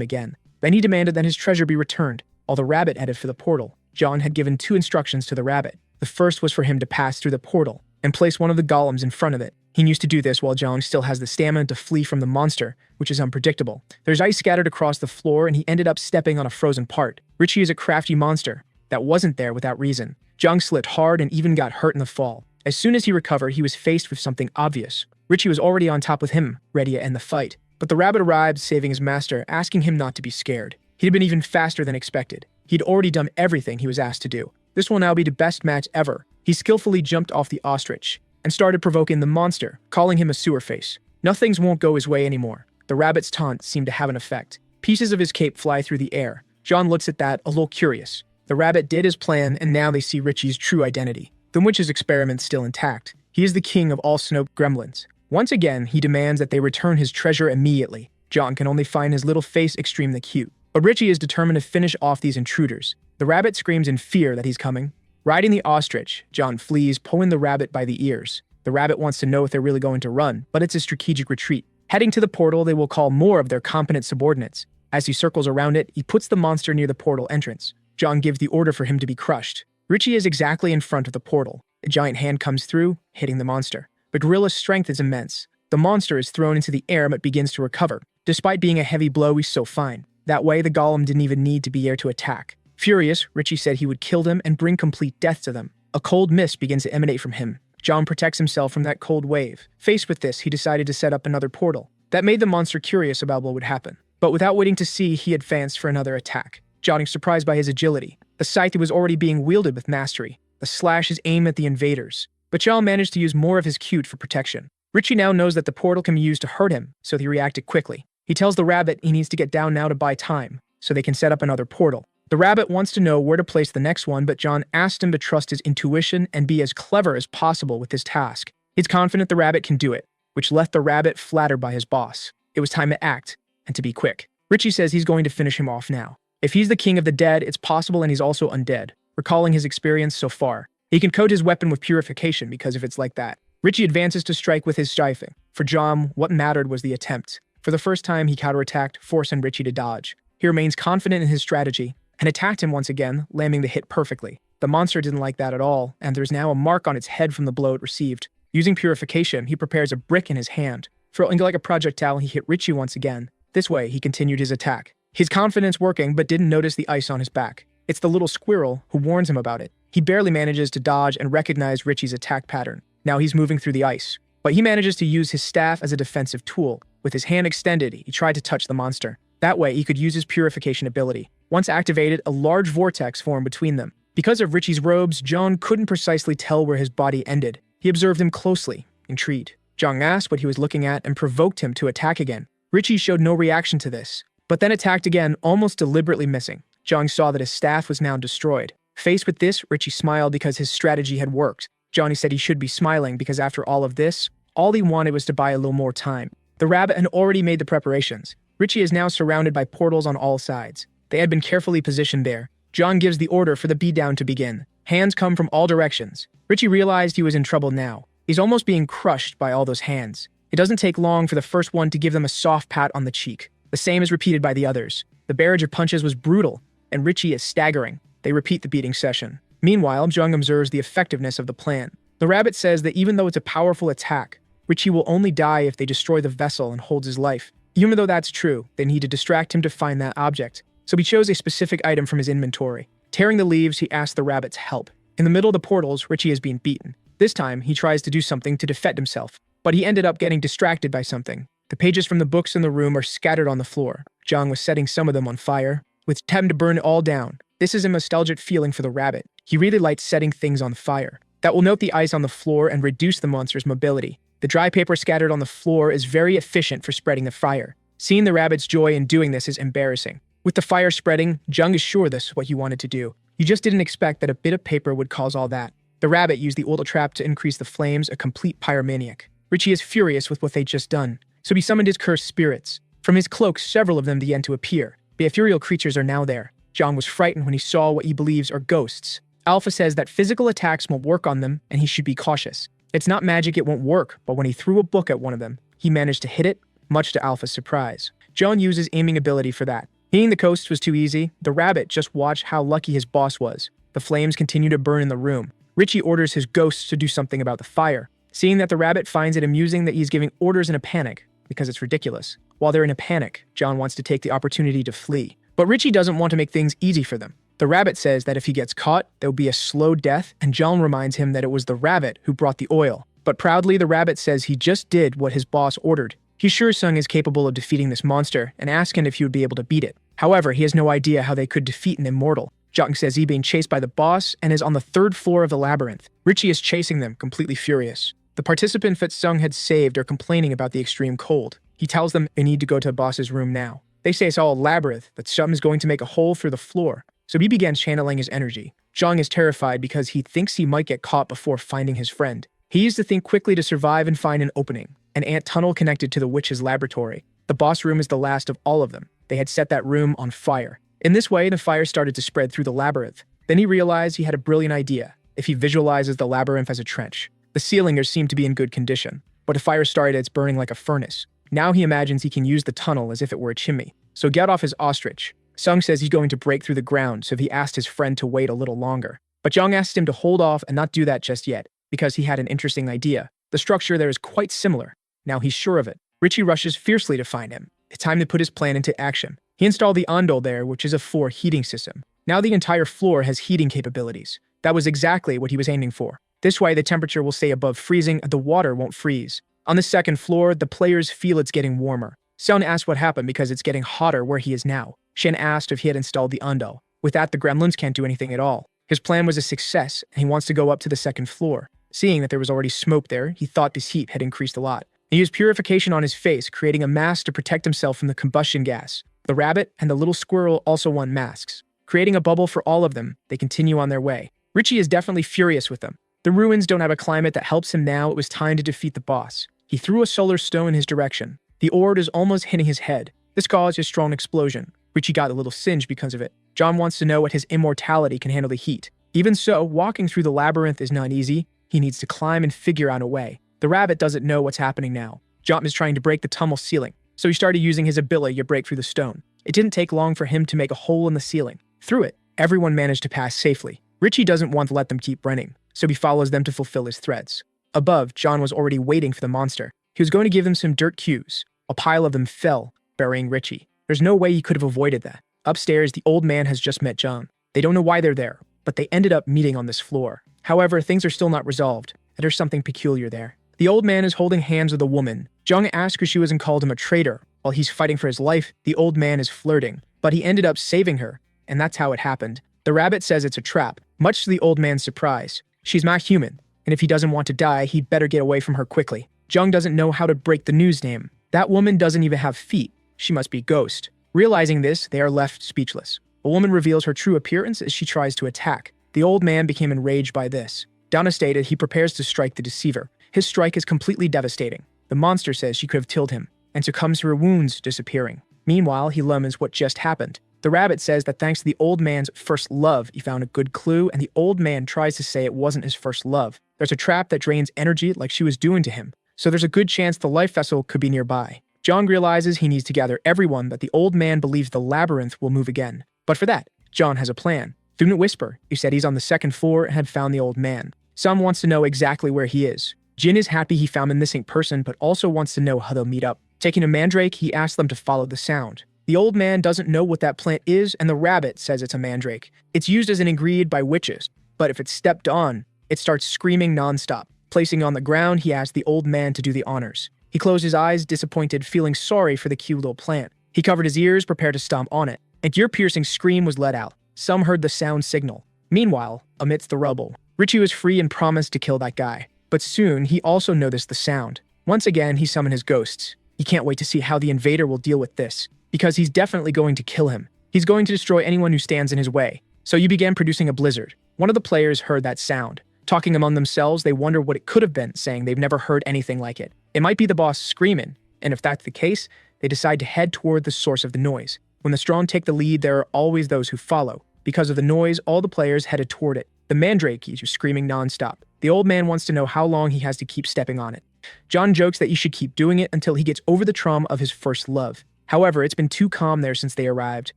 again. Then he demanded that his treasure be returned. While the rabbit headed for the portal, Jung had given 2 instructions to the rabbit. The first was for him to pass through the portal and place one of the golems in front of it. He needs to do this while Jung still has the stamina to flee from the monster, which is unpredictable. There's ice scattered across the floor, and he ended up stepping on a frozen part. Richie is a crafty monster that wasn't there without reason. Jung slipped hard and even got hurt in the fall. As soon as he recovered, he was faced with something obvious. Richie was already on top with him, ready to end the fight. But the rabbit arrived, saving his master, asking him not to be scared. He'd been even faster than expected. He'd already done everything he was asked to do. This will now be the best match ever. He skillfully jumped off the ostrich and started provoking the monster, calling him a sewer face. Nothing won't go his way anymore. The rabbit's taunt seemed to have an effect. Pieces of his cape fly through the air. John looks at that, a little curious. The rabbit did his plan, and now they see Richie's true identity. The witch's experiment's still intact. He is the king of all snow gremlins. Once again, he demands that they return his treasure immediately. John can only find his little face extremely cute. But Richie is determined to finish off these intruders. The rabbit screams in fear that he's coming. Riding the ostrich, John flees, pulling the rabbit by the ears. The rabbit wants to know if they're really going to run, but it's a strategic retreat. Heading to the portal, they will call more of their competent subordinates. As he circles around it, he puts the monster near the portal entrance. John gives the order for him to be crushed. Richie is exactly in front of the portal. A giant hand comes through, hitting the monster. But Gorilla's strength is immense. The monster is thrown into the air but begins to recover. Despite being a heavy blow, he's so fine. That way, the golem didn't even need to be there to attack. Furious, Richie said he would kill them and bring complete death to them. A cold mist begins to emanate from him. John protects himself from that cold wave. Faced with this, he decided to set up another portal. That made the monster curious about what would happen. But without waiting to see, he advanced for another attack. John is surprised by his agility. The scythe was already being wielded with mastery. The slash is aimed at the invaders. But John managed to use more of his cute for protection. Richie now knows that the portal can be used to hurt him, so he reacted quickly. He tells the rabbit he needs to get down now to buy time, so they can set up another portal. The rabbit wants to know where to place the next one, but John asked him to trust his intuition and be as clever as possible with his task. He's confident the rabbit can do it, which left the rabbit flattered by his boss. It was time to act, and to be quick. Richie says he's going to finish him off now. If he's the king of the dead, it's possible, and he's also undead. Recalling his experience so far, he can coat his weapon with purification because if it's like that. Richie advances to strike with his strifing. For John, what mattered was the attempt. For the first time, he counterattacked, forcing Richie to dodge. He remains confident in his strategy, and attacked him once again, landing the hit perfectly. The monster didn't like that at all, and there's now a mark on its head from the blow it received. Using purification, he prepares a brick in his hand. Throwing like a projectile, he hit Richie once again. This way, he continued his attack. His confidence working, but didn't notice the ice on his back. It's the little squirrel who warns him about it. He barely manages to dodge and recognize Richie's attack pattern. Now he's moving through the ice. But he manages to use his staff as a defensive tool. With his hand extended, he tried to touch the monster. That way, he could use his purification ability. Once activated, a large vortex formed between them. Because of Richie's robes, John couldn't precisely tell where his body ended. He observed him closely, intrigued. John asked what he was looking at and provoked him to attack again. Richie showed no reaction to this, but then attacked again, almost deliberately missing. John saw that his staff was now destroyed. Faced with this, Richie smiled because his strategy had worked. Johnny said he should be smiling because after all of this, all he wanted was to buy a little more time. The rabbit had already made the preparations. Richie is now surrounded by portals on all sides. They had been carefully positioned there. John gives the order for the beatdown to begin. Hands come from all directions. Richie realized he was in trouble now. He's almost being crushed by all those hands. It doesn't take long for the first one to give them a soft pat on the cheek. The same is repeated by the others. The barrage of punches was brutal, and Richie is staggering. They repeat the beating session. Meanwhile, Jung observes the effectiveness of the plan. The rabbit says that even though it's a powerful attack, Richie will only die if they destroy the vessel and holds his life. Even though that's true, they need to distract him to find that object. So he chose a specific item from his inventory. Tearing the leaves, he asks the rabbit's help. In the middle of the portals, Richie is being beaten. This time, he tries to do something to defend himself, but he ended up getting distracted by something. The pages from the books in the room are scattered on the floor. Jung was setting some of them on fire, with time to burn it all down. This is a nostalgic feeling for the rabbit. He really likes setting things on fire. That will note the ice on the floor and reduce the monster's mobility. The dry paper scattered on the floor is very efficient for spreading the fire. Seeing the rabbit's joy in doing this is embarrassing. With the fire spreading, Jung is sure this is what he wanted to do. He just didn't expect that a bit of paper would cause all that. The rabbit used the auto trap to increase the flames, a complete pyromaniac. Richie is furious with what they'd just done, so he summoned his cursed spirits. From his cloak, several of them began to appear. The ethereal creatures are now there. Jung was frightened when he saw what he believes are ghosts. Alpha says that physical attacks won't work on them, and he should be cautious. It's not magic, it won't work, but when he threw a book at one of them, he managed to hit it, much to Alpha's surprise. Jung uses aiming ability for that. Hitting the coast was too easy. The rabbit just watched how lucky his boss was. The flames continue to burn in the room. Richie orders his ghosts to do something about the fire. Seeing that the rabbit finds it amusing that he's giving orders in a panic, because it's ridiculous. While they're in a panic, John wants to take the opportunity to flee. But Richie doesn't want to make things easy for them. The rabbit says that if he gets caught, there will be a slow death, and John reminds him that it was the rabbit who brought the oil. But proudly, the rabbit says he just did what his boss ordered. He's sure Sung is capable of defeating this monster, and asks him if he would be able to beat it. However, he has no idea how they could defeat an immortal. Jung says he's being chased by the boss and is on the 3rd floor of the labyrinth. Richie is chasing them, completely furious. The participants that Sung had saved are complaining about the extreme cold. He tells them they need to go to the boss's room now. They say it's all a labyrinth, that Sung is going to make a hole through the floor. So he begins channeling his energy. Jung is terrified because he thinks he might get caught before finding his friend. He used to think quickly to survive and find an opening, an ant tunnel connected to the witch's laboratory. The boss room is the last of all of them. They had set that room on fire. In this way, the fire started to spread through the labyrinth. Then he realized he had a brilliant idea. If he visualizes the labyrinth as a trench, the ceiling seemed to be in good condition, but the fire started, it's burning like a furnace. Now he imagines he can use the tunnel as if it were a chimney. So get off his ostrich. Sung says he's going to break through the ground, so he asked his friend to wait a little longer. But Jung asked him to hold off and not do that just yet, because he had an interesting idea. The structure there is quite similar. Now he's sure of it. Richie rushes fiercely to find him. It's time to put his plan into action. He installed the ondol there, which is a 4 heating system. Now the entire floor has heating capabilities. That was exactly what he was aiming for. This way, the temperature will stay above freezing and the water won't freeze. On the 2nd floor, the players feel it's getting warmer. Sun asks what happened because it's getting hotter where he is now. Shin asked if he had installed the ondol. With that, the gremlins can't do anything at all. His plan was a success, and he wants to go up to the 2nd floor. Seeing that there was already smoke there, he thought this heat had increased a lot. He used purification on his face, creating a mask to protect himself from the combustion gas. The rabbit and the little squirrel also want masks. Creating a bubble for all of them, they continue on their way. Richie is definitely furious with them. The ruins don't have a climate that helps him now. It was time to defeat the boss. He threw a solar stone in his direction. The orb is almost hitting his head. This caused a strong explosion. Richie got a little singed because of it. John wants to know what his immortality can handle the heat. Even so, walking through the labyrinth is not easy. He needs to climb and figure out a way. The rabbit doesn't know what's happening now. John is trying to break the tunnel ceiling, so he started using his ability to break through the stone. It didn't take long for him to make a hole in the ceiling. Through it, everyone managed to pass safely. Richie doesn't want to let them keep running, so he follows them to fulfill his threats. Above, John was already waiting for the monster. He was going to give them some dirt cubes. A pile of them fell, burying Richie. There's no way he could have avoided that. Upstairs, the old man has just met John. They don't know why they're there, but they ended up meeting on this floor. However, things are still not resolved, and there's something peculiar there. The old man is holding hands with a woman. Jung asks who she was and called him a traitor. While he's fighting for his life, the old man is flirting, but he ended up saving her, and that's how it happened. The rabbit says it's a trap, much to the old man's surprise. She's not human, and if he doesn't want to die, he'd better get away from her quickly. Jung doesn't know how to break the news name. That woman doesn't even have feet. She must be Ghost. Realizing this, they are left speechless. A woman reveals her true appearance as she tries to attack. The old man became enraged by this. Devastated, he prepares to strike the deceiver. His strike is completely devastating. The monster says she could have killed him, and succumbs to her wounds, disappearing. Meanwhile, he lemons what just happened. The rabbit says that thanks to the old man's first love, he found a good clue, and the old man tries to say it wasn't his first love. There's a trap that drains energy like she was doing to him, so there's a good chance the life vessel could be nearby. John realizes he needs to gather everyone that the old man believes the labyrinth will move again. But for that, John has a plan. Through a whisper, he said he's on the second floor and had found the old man. Sam wants to know exactly where he is. Jin is happy he found a missing person, but also wants to know how they'll meet up. Taking a mandrake, he asks them to follow the sound. The old man doesn't know what that plant is, and the rabbit says it's a mandrake. It's used as an ingredient by witches, but if it's stepped on, it starts screaming nonstop. Placing it on the ground, he asks the old man to do the honors. He closed his eyes, disappointed, feeling sorry for the cute little plant. He covered his ears, prepared to stomp on it. An ear-piercing scream was let out. Some heard the sound signal. Meanwhile, amidst the rubble, Richie was free and promised to kill that guy. But soon, he also noticed the sound. Once again, he summoned his ghosts. He can't wait to see how the invader will deal with this, because he's definitely going to kill him. He's going to destroy anyone who stands in his way. So you began producing a blizzard. One of the players heard that sound. Talking among themselves, they wonder what it could have been, saying they've never heard anything like it. It might be the boss screaming, and if that's the case, they decide to head toward the source of the noise. When the strong take the lead, there are always those who follow. Because of the noise, all the players headed toward it. The mandrake keeps screaming nonstop. The old man wants to know how long he has to keep stepping on it. John jokes that he should keep doing it until he gets over the trauma of his first love. However, it's been too calm there since they arrived.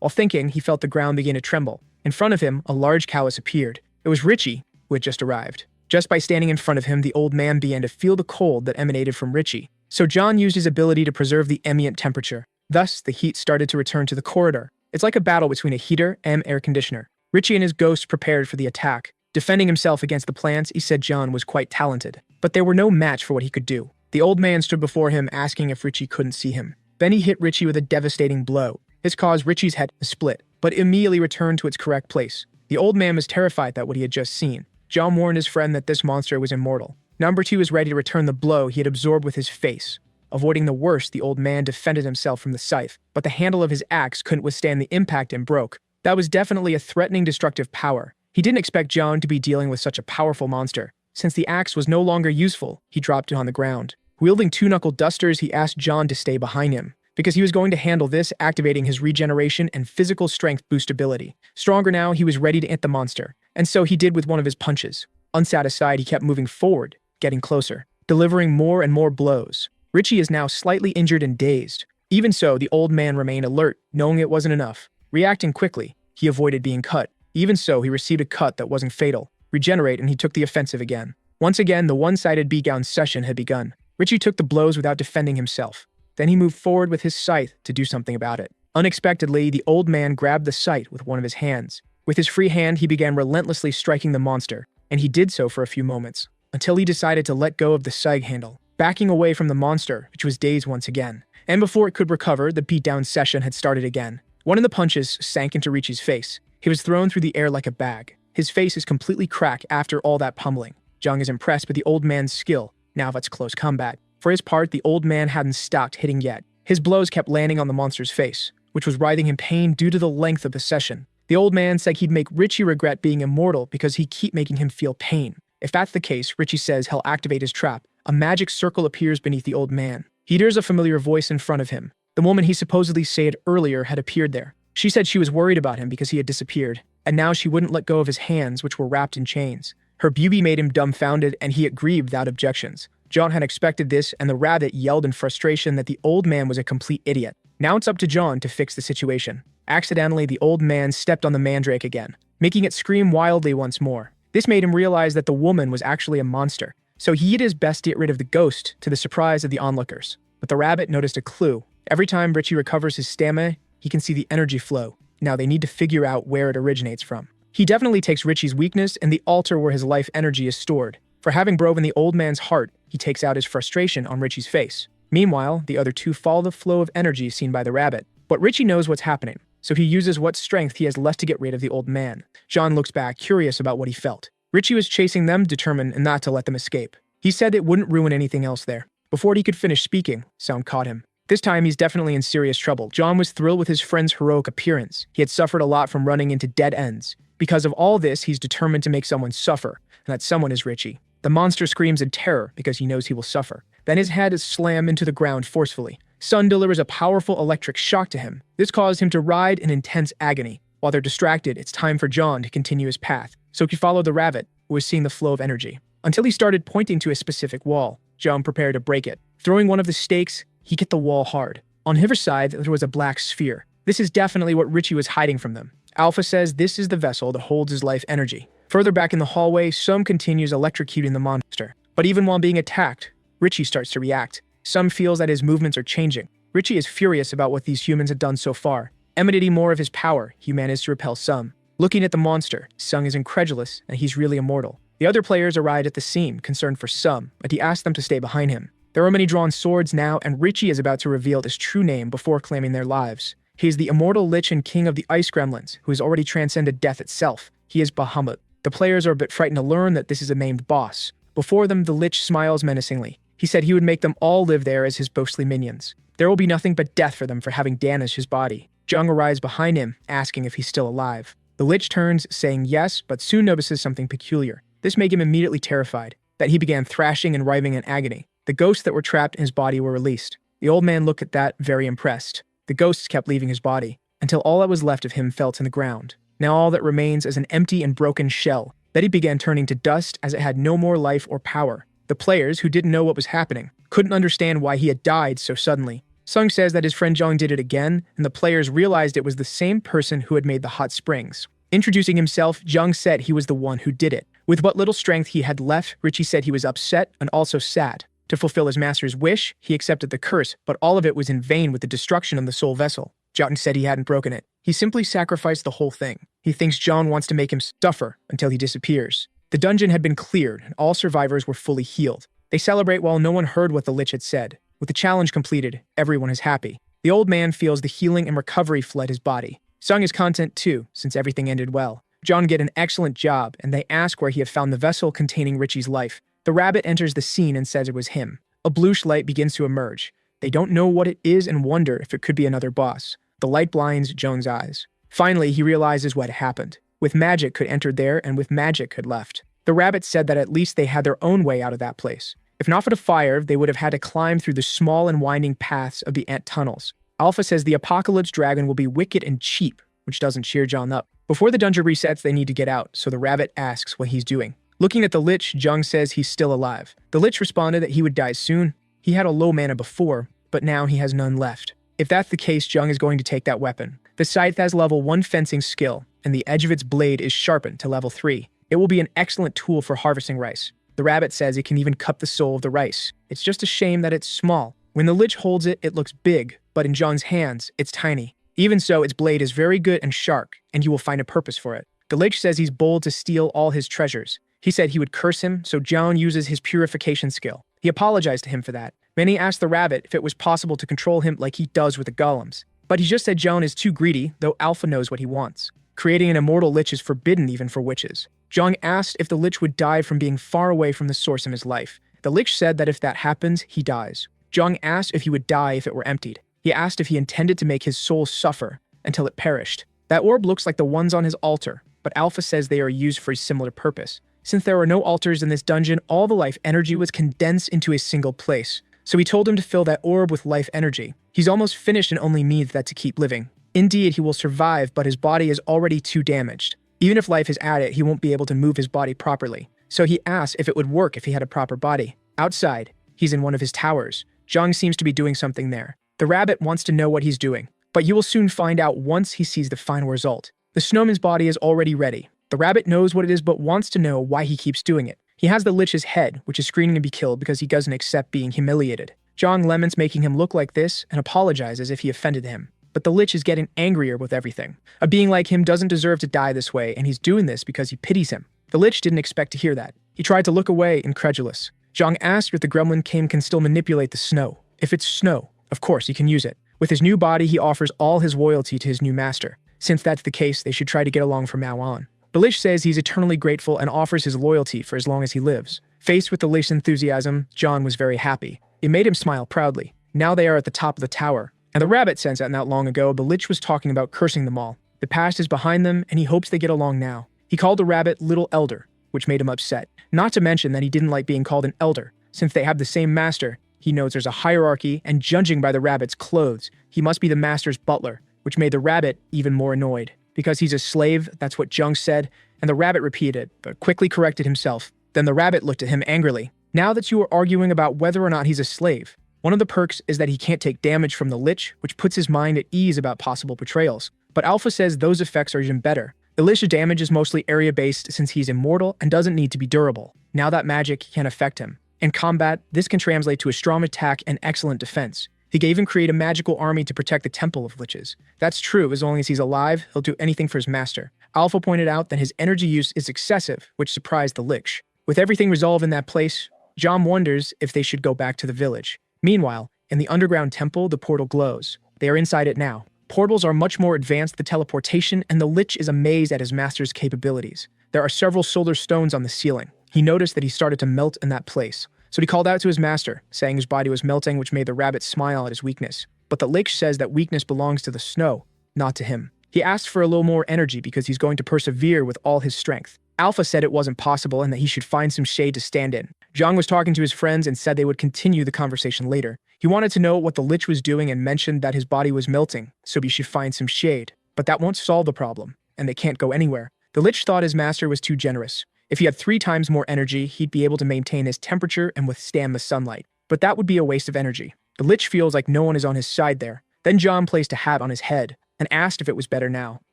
While thinking, he felt the ground begin to tremble. In front of him, a large callus appeared. It was Richie, who had just arrived. Just by standing in front of him, the old man began to feel the cold that emanated from Richie. So John used his ability to preserve the ambient temperature. Thus, the heat started to return to the corridor. It's like a battle between a heater and air conditioner. Richie and his ghost prepared for the attack. Defending himself against the plants, he said John was quite talented, but they were no match for what he could do. The old man stood before him, asking if Richie couldn't see him. Then he hit Richie with a devastating blow. This caused Richie's head to split, but immediately returned to its correct place. The old man was terrified at what he had just seen. John warned his friend that this monster was immortal. Number 2 was ready to return the blow he had absorbed with his face. Avoiding the worst, the old man defended himself from the scythe, but the handle of his axe couldn't withstand the impact and broke. That was definitely a threatening destructive power. He didn't expect John to be dealing with such a powerful monster. Since the axe was no longer useful, he dropped it on the ground. Wielding 2 knuckle dusters, he asked John to stay behind him, because he was going to handle this, activating his regeneration and physical strength boost ability. Stronger now, he was ready to hit the monster, and so he did with one of his punches. Unsatisfied, he kept moving forward, getting closer, delivering more and more blows. Richie is now slightly injured and dazed. Even so, the old man remained alert, knowing it wasn't enough. Reacting quickly, he avoided being cut. Even so, he received a cut that wasn't fatal. Regenerate, and he took the offensive again. Once again, the one-sided beatdown session had begun. Richie took the blows without defending himself. Then he moved forward with his scythe to do something about it. Unexpectedly, the old man grabbed the scythe with one of his hands. With his free hand, he began relentlessly striking the monster, and he did so for a few moments, until he decided to let go of the scythe handle, backing away from the monster, which was dazed once again. And before it could recover, the beatdown session had started again. One of the punches sank into Richie's face. He was thrown through the air like a bag. His face is completely cracked after all that pummeling. Jung is impressed with the old man's skill, now that's close combat. For his part, the old man hadn't stopped hitting yet. His blows kept landing on the monster's face, which was writhing in pain due to the length of the session. The old man said he'd make Richie regret being immortal because he'd keep making him feel pain. If that's the case, Richie says he'll activate his trap. A magic circle appears beneath the old man. He hears a familiar voice in front of him. The woman he supposedly saved earlier had appeared there. She said she was worried about him because he had disappeared, and now she wouldn't let go of his hands, which were wrapped in chains. Her beauty made him dumbfounded, and he agreed without objections. John had expected this, and the rabbit yelled in frustration that the old man was a complete idiot. Now it's up to John to fix the situation. Accidentally, the old man stepped on the mandrake again, making it scream wildly once more. This made him realize that the woman was actually a monster, so he did his best to get rid of the ghost, to the surprise of the onlookers. But the rabbit noticed a clue. Every time Richie recovers his stamina, he can see the energy flow. Now they need to figure out where it originates from. He definitely takes Richie's weakness and the altar where his life energy is stored. For having broken the old man's heart, he takes out his frustration on Richie's face. Meanwhile, the other two follow the flow of energy seen by the rabbit. But Richie knows what's happening, so he uses what strength he has left to get rid of the old man. John looks back, curious about what he felt. Richie was chasing them, determined not to let them escape. He said it wouldn't ruin anything else there. Before he could finish speaking, sound caught him. This time, he's definitely in serious trouble. John was thrilled with his friend's heroic appearance. He had suffered a lot from running into dead ends. Because of all this, he's determined to make someone suffer, and that someone is Richie. The monster screams in terror because he knows he will suffer. Then his head is slammed into the ground forcefully. Sun delivers a powerful electric shock to him. This caused him to writhe in intense agony. While they're distracted, it's time for John to continue his path. So he followed the rabbit, who was seeing the flow of energy, until he started pointing to a specific wall. Zhang prepared to break it. Throwing one of the stakes, he hit the wall hard. On his side, there was a black sphere. This is definitely what Richie was hiding from them. Alpha says this is the vessel that holds his life energy. Further back in the hallway, Sum continues electrocuting the monster. But even while being attacked, Richie starts to react. Sum feels that his movements are changing. Richie is furious about what these humans have done so far. Emanating more of his power, he managed to repel Sum. Looking at the monster, Sung is incredulous and he's really immortal. The other players arrived at the scene, concerned for Sum, but he asked them to stay behind him. There are many drawn swords now, and Richie is about to reveal his true name before claiming their lives. He is the immortal Lich and king of the Ice Gremlins, who has already transcended death itself. He is Bahamut. The players are a bit frightened to learn that this is a named boss. Before them, the Lich smiles menacingly. He said he would make them all live there as his ghostly minions. There will be nothing but death for them for having damaged his body. Zhang arrives behind him, asking if he's still alive. The Lich turns, saying yes, but soon notices something peculiar. This made him immediately terrified, that he began thrashing and writhing in agony. The ghosts that were trapped in his body were released. The old man looked at that, very impressed. The ghosts kept leaving his body, until all that was left of him fell to the ground. Now all that remains is an empty and broken shell. Betty began turning to dust as it had no more life or power. The players, who didn't know what was happening, couldn't understand why he had died so suddenly. Sung says that his friend Zhang did it again, and the players realized it was the same person who had made the hot springs. Introducing himself, Zhang said he was the one who did it. With what little strength he had left, Richie said he was upset and also sad. To fulfill his master's wish, he accepted the curse, but all of it was in vain with the destruction of the soul vessel. Zhang said he hadn't broken it. He simply sacrificed the whole thing. He thinks Zhang wants to make him suffer until he disappears. The dungeon had been cleared, and all survivors were fully healed. They celebrate while no one heard what the Lich had said. With the challenge completed, everyone is happy. The old man feels the healing and recovery fled his body. Sung is content too, since everything ended well. Zhang did an excellent job, and they ask where he had found the vessel containing Richie's life. The rabbit enters the scene and says it was him. A bluish light begins to emerge. They don't know what it is and wonder if it could be another boss. The light blinds Zhang's eyes. Finally, he realizes what happened. With magic could enter there, and with magic had left. The rabbit said that at least they had their own way out of that place. If not for the fire, they would have had to climb through the small and winding paths of the ant tunnels. Alpha says the apocalypse dragon will be wicked and cheap, which doesn't cheer Zhang up. Before the dungeon resets, they need to get out, so the rabbit asks what he's doing. Looking at the Lich, Zhang says he's still alive. The Lich responded that he would die soon. He had a low mana before, but now he has none left. If that's the case, Zhang is going to take that weapon. The scythe has level 1 fencing skill, and the edge of its blade is sharpened to level 3. It will be an excellent tool for harvesting rice. The rabbit says it can even cut the soul of the rice. It's just a shame that it's small. When the Lich holds it, it looks big, but in Zhang's hands, it's tiny. Even so, its blade is very good and sharp, and you will find a purpose for it. The Lich says he's bold to steal all his treasures. He said he would curse him, so Zhang uses his purification skill. He apologized to him for that. Many asked the rabbit if it was possible to control him like he does with the golems. But he just said Zhang is too greedy, though Alpha knows what he wants. Creating an immortal Lich is forbidden even for witches. Zhang asked if the Lich would die from being far away from the source of his life. The Lich said that if that happens, he dies. Zhang asked if he would die if it were emptied. He asked if he intended to make his soul suffer until it perished. That orb looks like the ones on his altar, but Alpha says they are used for a similar purpose. Since there are no altars in this dungeon, all the life energy was condensed into a single place. So he told him to fill that orb with life energy. He's almost finished and only needs that to keep living. Indeed, he will survive, but his body is already too damaged. Even if life is added, he won't be able to move his body properly. So he asked if it would work if he had a proper body. Outside, he's in one of his towers. Zhang seems to be doing something there. The rabbit wants to know what he's doing, but you will soon find out once he sees the final result. The snowman's body is already ready. The rabbit knows what it is but wants to know why he keeps doing it. He has the Lich's head, which is screaming to be killed because he doesn't accept being humiliated. Zhang laments making him look like this and apologizes if he offended him. But the Lich is getting angrier with everything. A being like him doesn't deserve to die this way, and he's doing this because he pities him. The Lich didn't expect to hear that. He tried to look away, incredulous. Zhang asked if the gremlin king can still manipulate the snow. If it's snow, of course he can use it. With his new body, he offers all his loyalty to his new master. Since that's the case, they should try to get along from now on. The Lich says he's eternally grateful and offers his loyalty for as long as he lives. Faced with the Lich's enthusiasm, Zhang was very happy. It made him smile proudly. Now they are at the top of the tower. And the rabbit says that not long ago, the Lich was talking about cursing them all. The past is behind them, and he hopes they get along now. He called the rabbit Little Elder, which made him upset. Not to mention that he didn't like being called an elder. Since they have the same master, he knows there's a hierarchy, and judging by the rabbit's clothes, he must be the master's butler, which made the rabbit even more annoyed. Because he's a slave, that's what Zhang said, and the rabbit repeated it, but quickly corrected himself. Then the rabbit looked at him angrily. Now that you are arguing about whether or not he's a slave, one of the perks is that he can't take damage from the Lich, which puts his mind at ease about possible betrayals. But Alpha says those effects are even better. The Lich's damage is mostly area-based since he's immortal and doesn't need to be durable. Now that magic can affect him. In combat, this can translate to a strong attack and excellent defense. He can even create a magical army to protect the Temple of Liches. That's true, as long as he's alive, he'll do anything for his master. Alpha pointed out that his energy use is excessive, which surprised the Lich. With everything resolved in that place, John wonders if they should go back to the village. Meanwhile, in the underground temple, the portal glows. They are inside it now. Portals are much more advanced than teleportation, and the Lich is amazed at his master's capabilities. There are several solar stones on the ceiling. He noticed that he started to melt in that place. So he called out to his master, saying his body was melting, which made the rabbit smile at his weakness. But the Lich says that weakness belongs to the snow, not to him. He asked for a little more energy because he's going to persevere with all his strength. Alpha said it wasn't possible and that he should find some shade to stand in. Zhang was talking to his friends and said they would continue the conversation later. He wanted to know what the Lich was doing and mentioned that his body was melting, so he should find some shade. But that won't solve the problem, and they can't go anywhere. The Lich thought his master was too generous. If he had 3 times more energy, he'd be able to maintain his temperature and withstand the sunlight. But that would be a waste of energy. The Lich feels like no one is on his side there. Then John placed a hat on his head and asked if it was better now.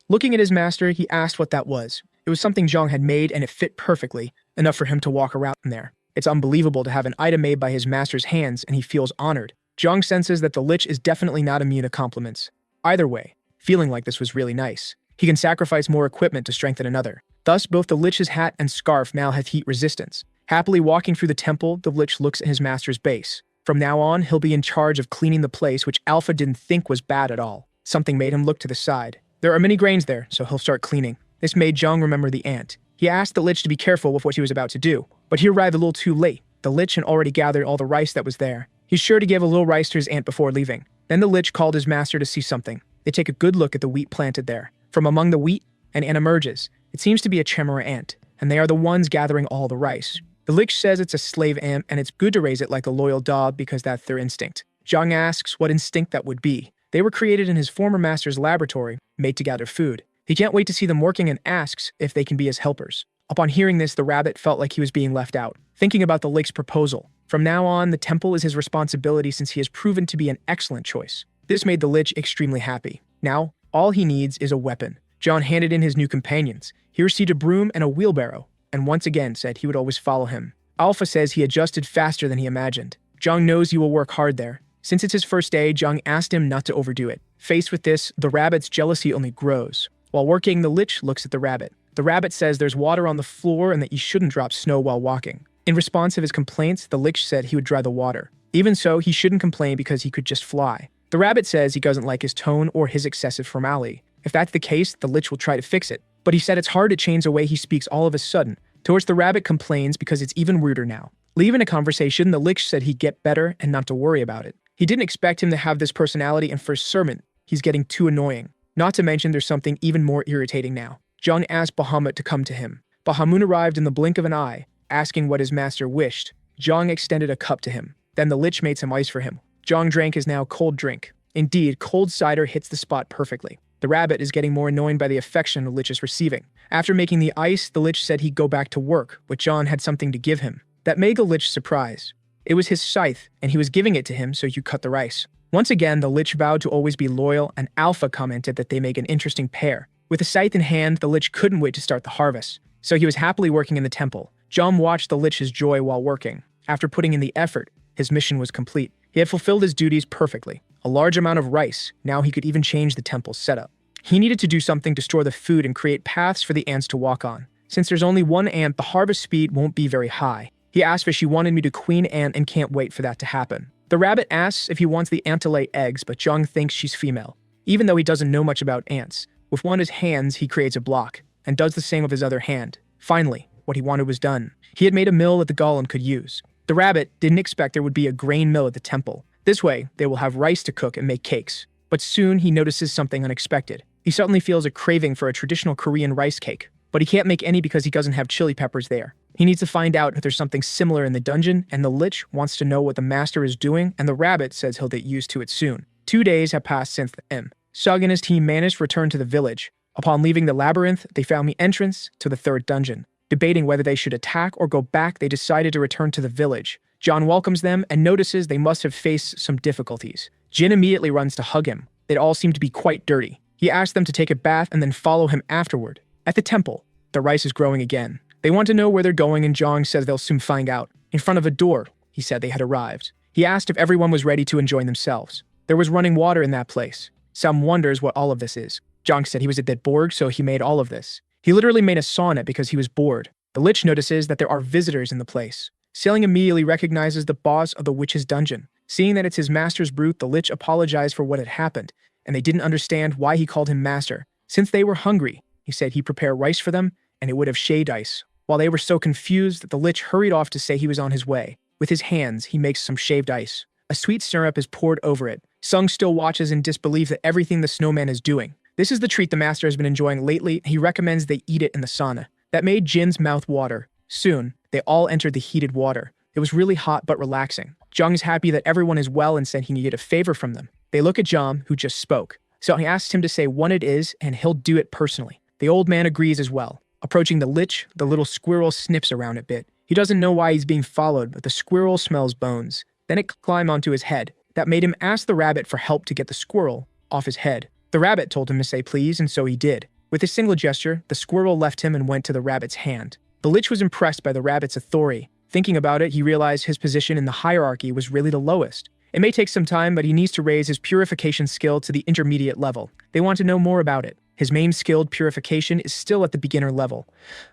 Looking at his master, he asked what that was. It was something Zhang had made and it fit perfectly, enough for him to walk around in there. It's unbelievable to have an item made by his master's hands and he feels honored. Zhang senses that the Lich is definitely not immune to compliments. Either way, feeling like this was really nice. He can sacrifice more equipment to strengthen another. Thus, both the Lich's hat and scarf now have heat resistance. Happily walking through the temple, the Lich looks at his master's base. From now on, he'll be in charge of cleaning the place, which Alpha didn't think was bad at all. Something made him look to the side. There are many grains there, so he'll start cleaning. This made Zhang remember the ant. He asked the Lich to be careful with what he was about to do, but he arrived a little too late. The Lich had already gathered all the rice that was there. He's sure to give a little rice to his ant before leaving. Then the Lich called his master to see something. They take a good look at the wheat planted there. From among the wheat, an ant emerges. It seems to be a chimera ant, and they are the ones gathering all the rice. The Lich says it's a slave ant, and it's good to raise it like a loyal dog because that's their instinct. Zhang asks what instinct that would be. They were created in his former master's laboratory, made to gather food. He can't wait to see them working and asks if they can be his helpers. Upon hearing this, the rabbit felt like he was being left out, thinking about the Lich's proposal. From now on, the temple is his responsibility since he has proven to be an excellent choice. This made the Lich extremely happy. Now, all he needs is a weapon. John handed in his new companions. He received a broom and a wheelbarrow, and once again said he would always follow him. Alpha says he adjusted faster than he imagined. Zhang knows he will work hard there. Since it's his first day, Zhang asked him not to overdo it. Faced with this, the rabbit's jealousy only grows. While working, the Lich looks at the rabbit. The rabbit says there's water on the floor and that you shouldn't drop snow while walking. In response to his complaints, the Lich said he would dry the water. Even so, he shouldn't complain because he could just fly. The rabbit says he doesn't like his tone or his excessive formality. If that's the case, the Lich will try to fix it. But he said it's hard to change the way he speaks all of a sudden. To which the rabbit complains because it's even ruder now. Leaving a conversation, the Lich said he'd get better and not to worry about it. He didn't expect him to have this personality, and for his sermon, he's getting too annoying. Not to mention there's something even more irritating now. Zhang asked Bahamut to come to him. Bahamut arrived in the blink of an eye, asking what his master wished. Zhang extended a cup to him. Then the Lich made some ice for him. Zhang drank his now cold drink. Indeed, cold cider hits the spot perfectly. The rabbit is getting more annoyed by the affection the Lich is receiving. After making the ice, the Lich said he'd go back to work, but Zhang had something to give him. That made the Lich surprised. It was his scythe, and he was giving it to him so you cut the rice. Once again, the Lich vowed to always be loyal, and Alpha commented that they make an interesting pair. With the scythe in hand, the Lich couldn't wait to start the harvest, so he was happily working in the temple. Zhang watched the Lich's joy while working. After putting in the effort, his mission was complete. He had fulfilled his duties perfectly. A large amount of rice, now he could even change the temple's setup. He needed to do something to store the food and create paths for the ants to walk on. Since there's only one ant, the harvest speed won't be very high. He asked if she wanted me to queen ant and can't wait for that to happen. The rabbit asks if he wants the ant to lay eggs, but Zhang thinks she's female, even though he doesn't know much about ants. With one of his hands, he creates a block, and does the same with his other hand. Finally, what he wanted was done. He had made a mill that the golem could use. The rabbit didn't expect there would be a grain mill at the temple. This way, they will have rice to cook and make cakes. But soon, he notices something unexpected. He suddenly feels a craving for a traditional Korean rice cake, but he can't make any because he doesn't have chili peppers there. He needs to find out if there's something similar in the dungeon, and the Lich wants to know what the master is doing, and the rabbit says he'll get used to it soon. 2 days have passed since the Sug and his team managed to return to the village. Upon leaving the labyrinth, they found the entrance to the 3rd dungeon. Debating whether they should attack or go back, they decided to return to the village. John welcomes them and notices they must have faced some difficulties. Jin immediately runs to hug him. They all seem to be quite dirty. He asks them to take a bath and then follow him afterward. At the temple, the rice is growing again. They want to know where they're going, and Jong says they'll soon find out. In front of a door, he said they had arrived. He asked if everyone was ready to enjoy themselves. There was running water in that place. Sam wonders what all of this is. Jong said he was a bit bored, so he made all of this. He literally made a sauna because he was bored. The Lich notices that there are visitors in the place. Sailing immediately recognizes the boss of the witch's dungeon. Seeing that it's his master's brute, the Lich apologized for what had happened, and they didn't understand why he called him master. Since they were hungry, he said he'd prepare rice for them, and it would have shaved ice. While they were so confused that the Lich hurried off to say he was on his way. With his hands, he makes some shaved ice. A sweet syrup is poured over it. Sung still watches in disbelief at everything the snowman is doing. This is the treat the master has been enjoying lately. He recommends they eat it in the sauna. That made Jin's mouth water. Soon, they all entered the heated water. It was really hot but relaxing. Jung is happy that everyone is well and said he needed a favor from them. They look at Jom, who just spoke. So he asks him to say what it is, and he'll do it personally. The old man agrees as well. Approaching the Lich, the little squirrel sniffs around a bit. He doesn't know why he's being followed, but the squirrel smells bones. Then it climbed onto his head. That made him ask the rabbit for help to get the squirrel off his head. The rabbit told him to say please, and so he did. With a single gesture, the squirrel left him and went to the rabbit's hand. The Lich was impressed by the rabbit's authority. Thinking about it, he realized his position in the hierarchy was really the lowest. It may take some time, but he needs to raise his purification skill to the intermediate level. They want to know more about it. His main skilled purification is still at the beginner level.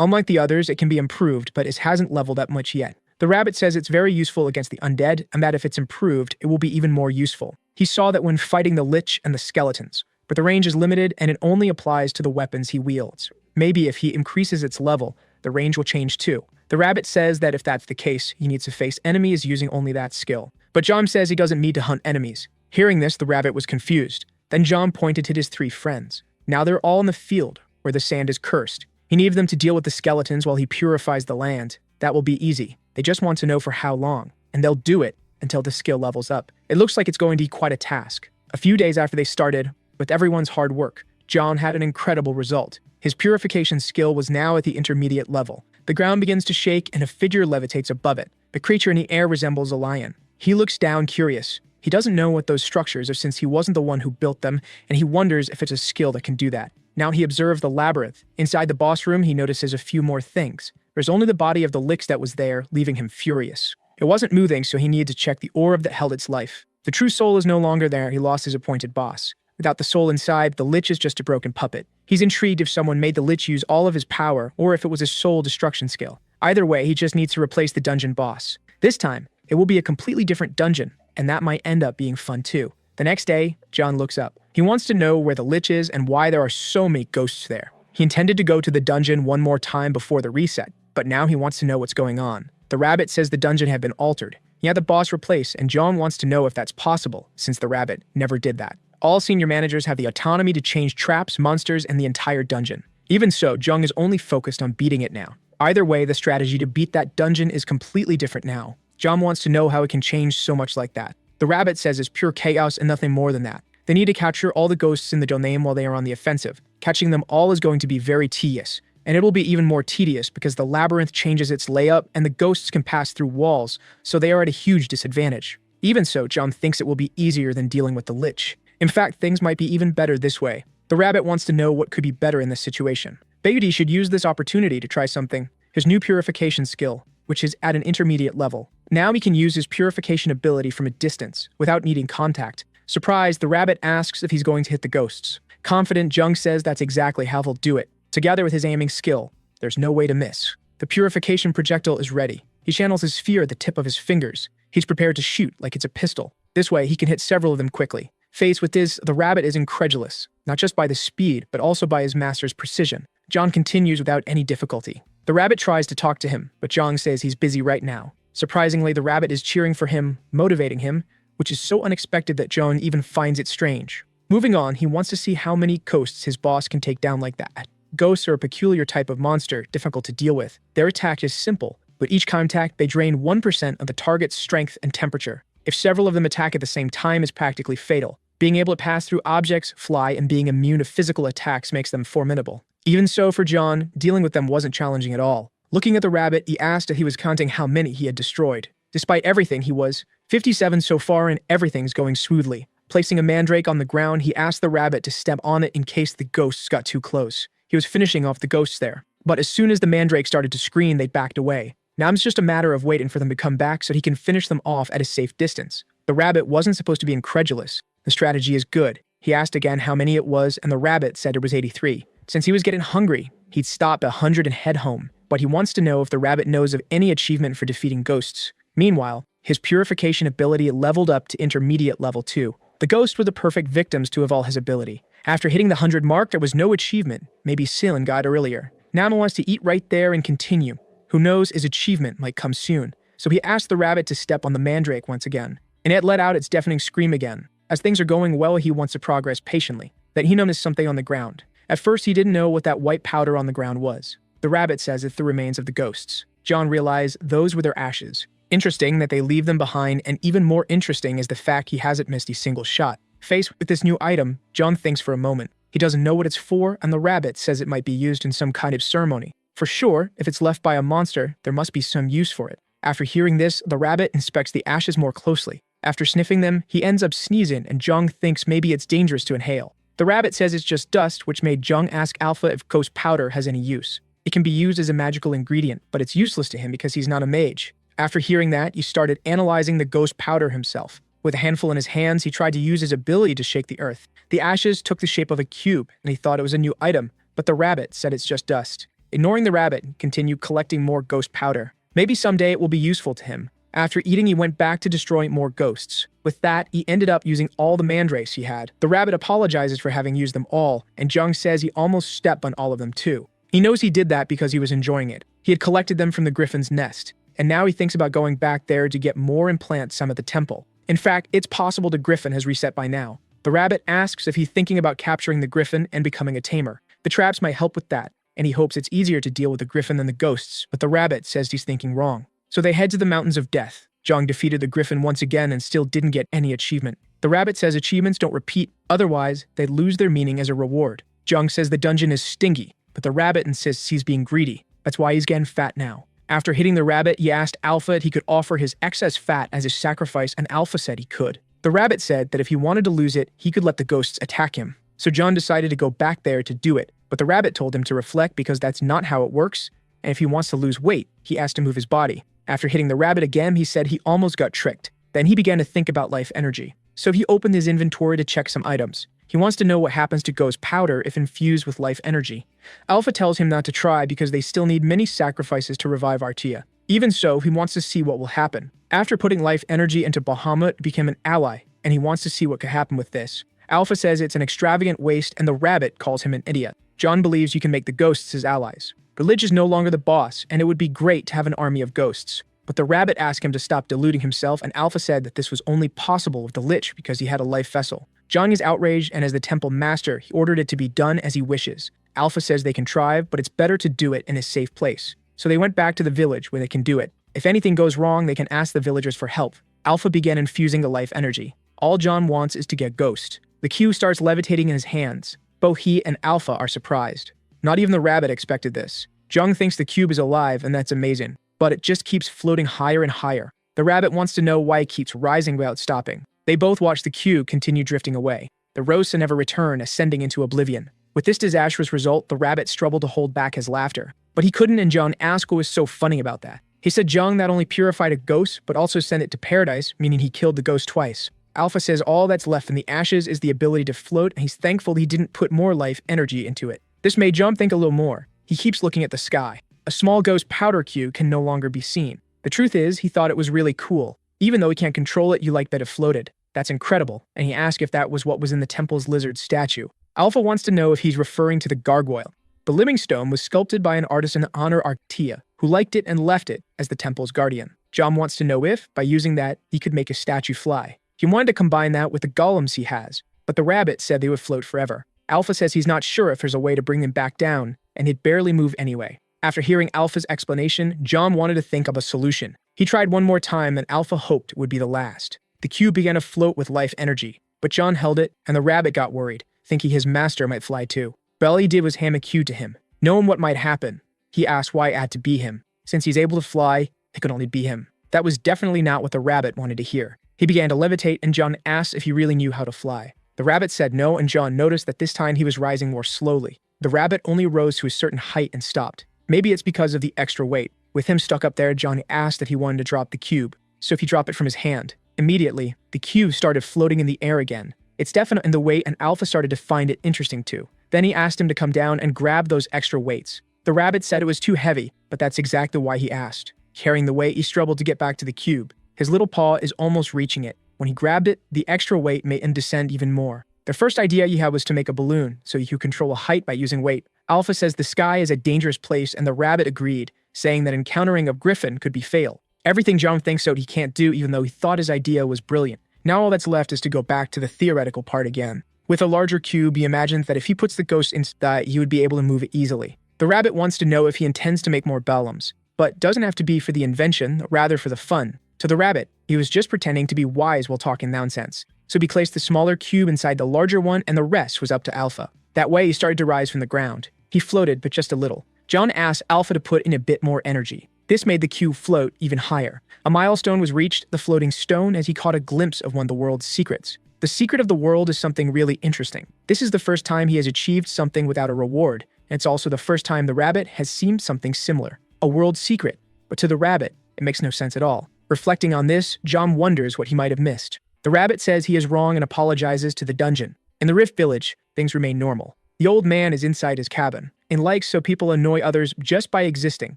Unlike the others, it can be improved, but it hasn't leveled up much yet. The rabbit says it's very useful against the undead, and that if it's improved, it will be even more useful. He saw that when fighting the Lich and the skeletons, but the range is limited and it only applies to the weapons he wields. Maybe if he increases its level, the range will change too. The rabbit says that if that's the case, he needs to face enemies using only that skill. But Jom says he doesn't need to hunt enemies. Hearing this, the rabbit was confused. Then Jom pointed to his three friends. Now they're all in the field, where the sand is cursed. He needed them to deal with the skeletons while he purifies the land. That will be easy. They just want to know for how long, and they'll do it until the skill levels up. It looks like it's going to be quite a task. A few days after they started, with everyone's hard work, John had an incredible result. His purification skill was now at the intermediate level. The ground begins to shake and a figure levitates above it. The creature in the air resembles a lion. He looks down curious. He doesn't know what those structures are since he wasn't the one who built them, and he wonders if it's a skill that can do that. Now he observes the labyrinth. Inside the boss room, he notices a few more things. There's only the body of the Lich that was there, leaving him furious. It wasn't moving, so he needed to check the orb that held its life. The true soul is no longer there. He lost his appointed boss. Without the soul inside, the Lich is just a broken puppet. He's intrigued if someone made the Lich use all of his power, or if it was a soul destruction skill. Either way, he just needs to replace the dungeon boss. This time, it will be a completely different dungeon, and that might end up being fun too. The next day, John looks up. He wants to know where the Lich is and why there are so many ghosts there. He intended to go to the dungeon one more time before the reset, but now he wants to know what's going on. The rabbit says the dungeon had been altered. He had the boss replaced, and John wants to know if that's possible, since the rabbit never did that. All senior managers have the autonomy to change traps, monsters, and the entire dungeon. Even so, Jung is only focused on beating it now. Either way, the strategy to beat that dungeon is completely different now. John wants to know how it can change so much like that. The rabbit says it's pure chaos and nothing more than that. They need to capture all the ghosts in the domain while they are on the offensive. Catching them all is going to be very tedious. And it will be even more tedious because the labyrinth changes its layout and the ghosts can pass through walls, so they are at a huge disadvantage. Even so, John thinks it will be easier than dealing with the Lich. In fact, things might be even better this way. The rabbit wants to know what could be better in this situation. Bayudi should use this opportunity to try something. His new purification skill, which is at an intermediate level. Now he can use his purification ability from a distance, without needing contact. Surprised, the rabbit asks if he's going to hit the ghosts. Confident, Jung says that's exactly how he'll do it. Together with his aiming skill, there's no way to miss. The purification projectile is ready. He channels his fear at the tip of his fingers. He's prepared to shoot like it's a pistol. This way, he can hit several of them quickly. Faced with this, the rabbit is incredulous, not just by the speed, but also by his master's precision. John continues without any difficulty. The rabbit tries to talk to him, but Jong says he's busy right now. Surprisingly, the rabbit is cheering for him, motivating him, which is so unexpected that Jong even finds it strange. Moving on, he wants to see how many ghosts his boss can take down like that. Ghosts are a peculiar type of monster, difficult to deal with. Their attack is simple, but each contact they drain 1% of the target's strength and temperature. If several of them attack at the same time is practically fatal. Being able to pass through objects, fly, and being immune to physical attacks makes them formidable. Even so, for John, dealing with them wasn't challenging at all. Looking at the rabbit, he asked if he was counting how many he had destroyed. Despite everything, he was 57 so far and everything's going smoothly. Placing a mandrake on the ground, he asked the rabbit to step on it in case the ghosts got too close. He was finishing off the ghosts there. But as soon as the mandrake started to scream, they backed away. Now it's just a matter of waiting for them to come back so he can finish them off at a safe distance. The rabbit wasn't supposed to be incredulous. The strategy is good. He asked again how many it was, and the rabbit said it was 83. Since he was getting hungry, he'd stop at 100 and head home. But he wants to know if the rabbit knows of any achievement for defeating ghosts. Meanwhile, his purification ability leveled up to intermediate level 2. The ghosts were the perfect victims to evolve his ability. After hitting the 100 mark, there was no achievement. Maybe Silin got earlier. Now he wants to eat right there and continue. Who knows, his achievement might come soon. So he asked the rabbit to step on the mandrake once again. And it let out its deafening scream again. As things are going well, he wants to progress patiently. Then he noticed something on the ground. At first, he didn't know what that white powder on the ground was. The rabbit says it's the remains of the ghosts. John realized those were their ashes. Interesting that they leave them behind, and even more interesting is the fact he hasn't missed a single shot. Faced with this new item, John thinks for a moment. He doesn't know what it's for, and the rabbit says it might be used in some kind of ceremony. For sure, if it's left by a monster, there must be some use for it. After hearing this, the rabbit inspects the ashes more closely. After sniffing them, he ends up sneezing, and Jung thinks maybe it's dangerous to inhale. The rabbit says it's just dust, which made Jung ask Alpha if ghost powder has any use. It can be used as a magical ingredient, but it's useless to him because he's not a mage. After hearing that, he started analyzing the ghost powder himself. With a handful in his hands, he tried to use his ability to shake the earth. The ashes took the shape of a cube, and he thought it was a new item, but the rabbit said it's just dust. Ignoring the rabbit, he continued collecting more ghost powder. Maybe someday it will be useful to him. After eating, he went back to destroying more ghosts. With that, he ended up using all the mandrakes he had. The rabbit apologizes for having used them all, and Jung says he almost stepped on all of them too. He knows he did that because he was enjoying it. He had collected them from the griffin's nest, and now he thinks about going back there to get more and plant some at the temple. In fact, it's possible the griffin has reset by now. The rabbit asks if he's thinking about capturing the griffin and becoming a tamer. The traps might help with that, and he hopes it's easier to deal with the griffin than the ghosts, but the rabbit says he's thinking wrong. So they head to the Mountains of Death. Jung defeated the griffin once again and still didn't get any achievement. The rabbit says achievements don't repeat, otherwise they lose their meaning as a reward. Jung says the dungeon is stingy, but the rabbit insists he's being greedy. That's why he's getting fat now. After hitting the rabbit, he asked Alpha if he could offer his excess fat as a sacrifice, and Alpha said he could. The rabbit said that if he wanted to lose it, he could let the ghosts attack him. So John decided to go back there to do it, but the rabbit told him to reflect because that's not how it works, and if he wants to lose weight, he asked to move his body. After hitting the rabbit again, he said he almost got tricked. Then he began to think about life energy. So he opened his inventory to check some items. He wants to know what happens to ghost powder if infused with life energy. Alpha tells him not to try because they still need many sacrifices to revive Artia. Even so, he wants to see what will happen. After putting life energy into Bahamut, it became an ally, and he wants to see what could happen with this. Alpha says it's an extravagant waste, and the rabbit calls him an idiot. John believes you can make the ghosts his allies. The Lich is no longer the boss, and it would be great to have an army of ghosts. But the rabbit asked him to stop deluding himself, and Alpha said that this was only possible with the Lich because he had a life vessel. John is outraged, and as the temple master, he ordered it to be done as he wishes. Alpha says they can try, but it's better to do it in a safe place. So they went back to the village where they can do it. If anything goes wrong, they can ask the villagers for help. Alpha began infusing the life energy. All John wants is to get Ghost. The cube starts levitating in his hands. Both he and Alpha are surprised. Not even the rabbit expected this. Jung thinks the cube is alive, and that's amazing. But it just keeps floating higher and higher. The rabbit wants to know why it keeps rising without stopping. They both watch the cube continue drifting away. The Rosa never return, ascending into oblivion. With this disastrous result, the rabbit struggled to hold back his laughter. But he couldn't, and Jung asked what was so funny about that. He said Jung not only purified a ghost, but also sent it to paradise, meaning he killed the ghost twice. Alpha says all that's left in the ashes is the ability to float, and he's thankful he didn't put more life energy into it. This made Jung think a little more. He keeps looking at the sky. A small ghost powder cube can no longer be seen. The truth is, he thought it was really cool. Even though he can't control it, you like that it floated. That's incredible, and he asked if that was what was in the temple's lizard statue. Alpha wants to know if he's referring to the gargoyle. The living stone was sculpted by an artist in honor Artia, who liked it and left it as the temple's guardian. John wants to know if, by using that, he could make a statue fly. He wanted to combine that with the golems he has, but the rabbit said they would float forever. Alpha says he's not sure if there's a way to bring them back down, and he'd barely move anyway. After hearing Alpha's explanation, John wanted to think of a solution. He tried one more time, and Alpha hoped would be the last. The cube began to float with life energy, but John held it, and the rabbit got worried, thinking his master might fly too. All he did was hand a cube to him. Knowing what might happen, he asked why it had to be him. Since he's able to fly, it could only be him. That was definitely not what the rabbit wanted to hear. He began to levitate, and John asked if he really knew how to fly. The rabbit said no, and John noticed that this time he was rising more slowly. The rabbit only rose to a certain height and stopped. Maybe it's because of the extra weight. With him stuck up there, John asked if he wanted to drop the cube. So if he dropped it from his hand, immediately, the cube started floating in the air again. It's definite in the weight, and Alpha started to find it interesting too. Then he asked him to come down and grab those extra weights. The rabbit said it was too heavy, but that's exactly why he asked. Carrying the weight, he struggled to get back to the cube. His little paw is almost reaching it. When he grabbed it, the extra weight made him descend even more. The first idea he had was to make a balloon, so you could control a height by using weight. Alpha says the sky is a dangerous place, and the rabbit agreed, saying that encountering a griffin could be fatal. Everything John thinks so he can't do, even though he thought his idea was brilliant. Now all that's left is to go back to the theoretical part again. With a larger cube, he imagines that if he puts the ghost inside, he would be able to move it easily. The rabbit wants to know if he intends to make more bellums, but doesn't have to be for the invention, rather for the fun. To the rabbit, he was just pretending to be wise while talking nonsense. So he placed the smaller cube inside the larger one, and the rest was up to Alpha. That way, he started to rise from the ground. He floated, but just a little. John asked Alpha to put in a bit more energy. This made the cube float even higher. A milestone was reached, the floating stone, as he caught a glimpse of one of the world's secrets. The secret of the world is something really interesting. This is the first time he has achieved something without a reward, and it's also the first time the rabbit has seen something similar. A world secret. But to the rabbit, it makes no sense at all. Reflecting on this, John wonders what he might have missed. The rabbit says he is wrong and apologizes to the dungeon. In the Rift Village, things remain normal. The old man is inside his cabin, and likes so people annoy others just by existing.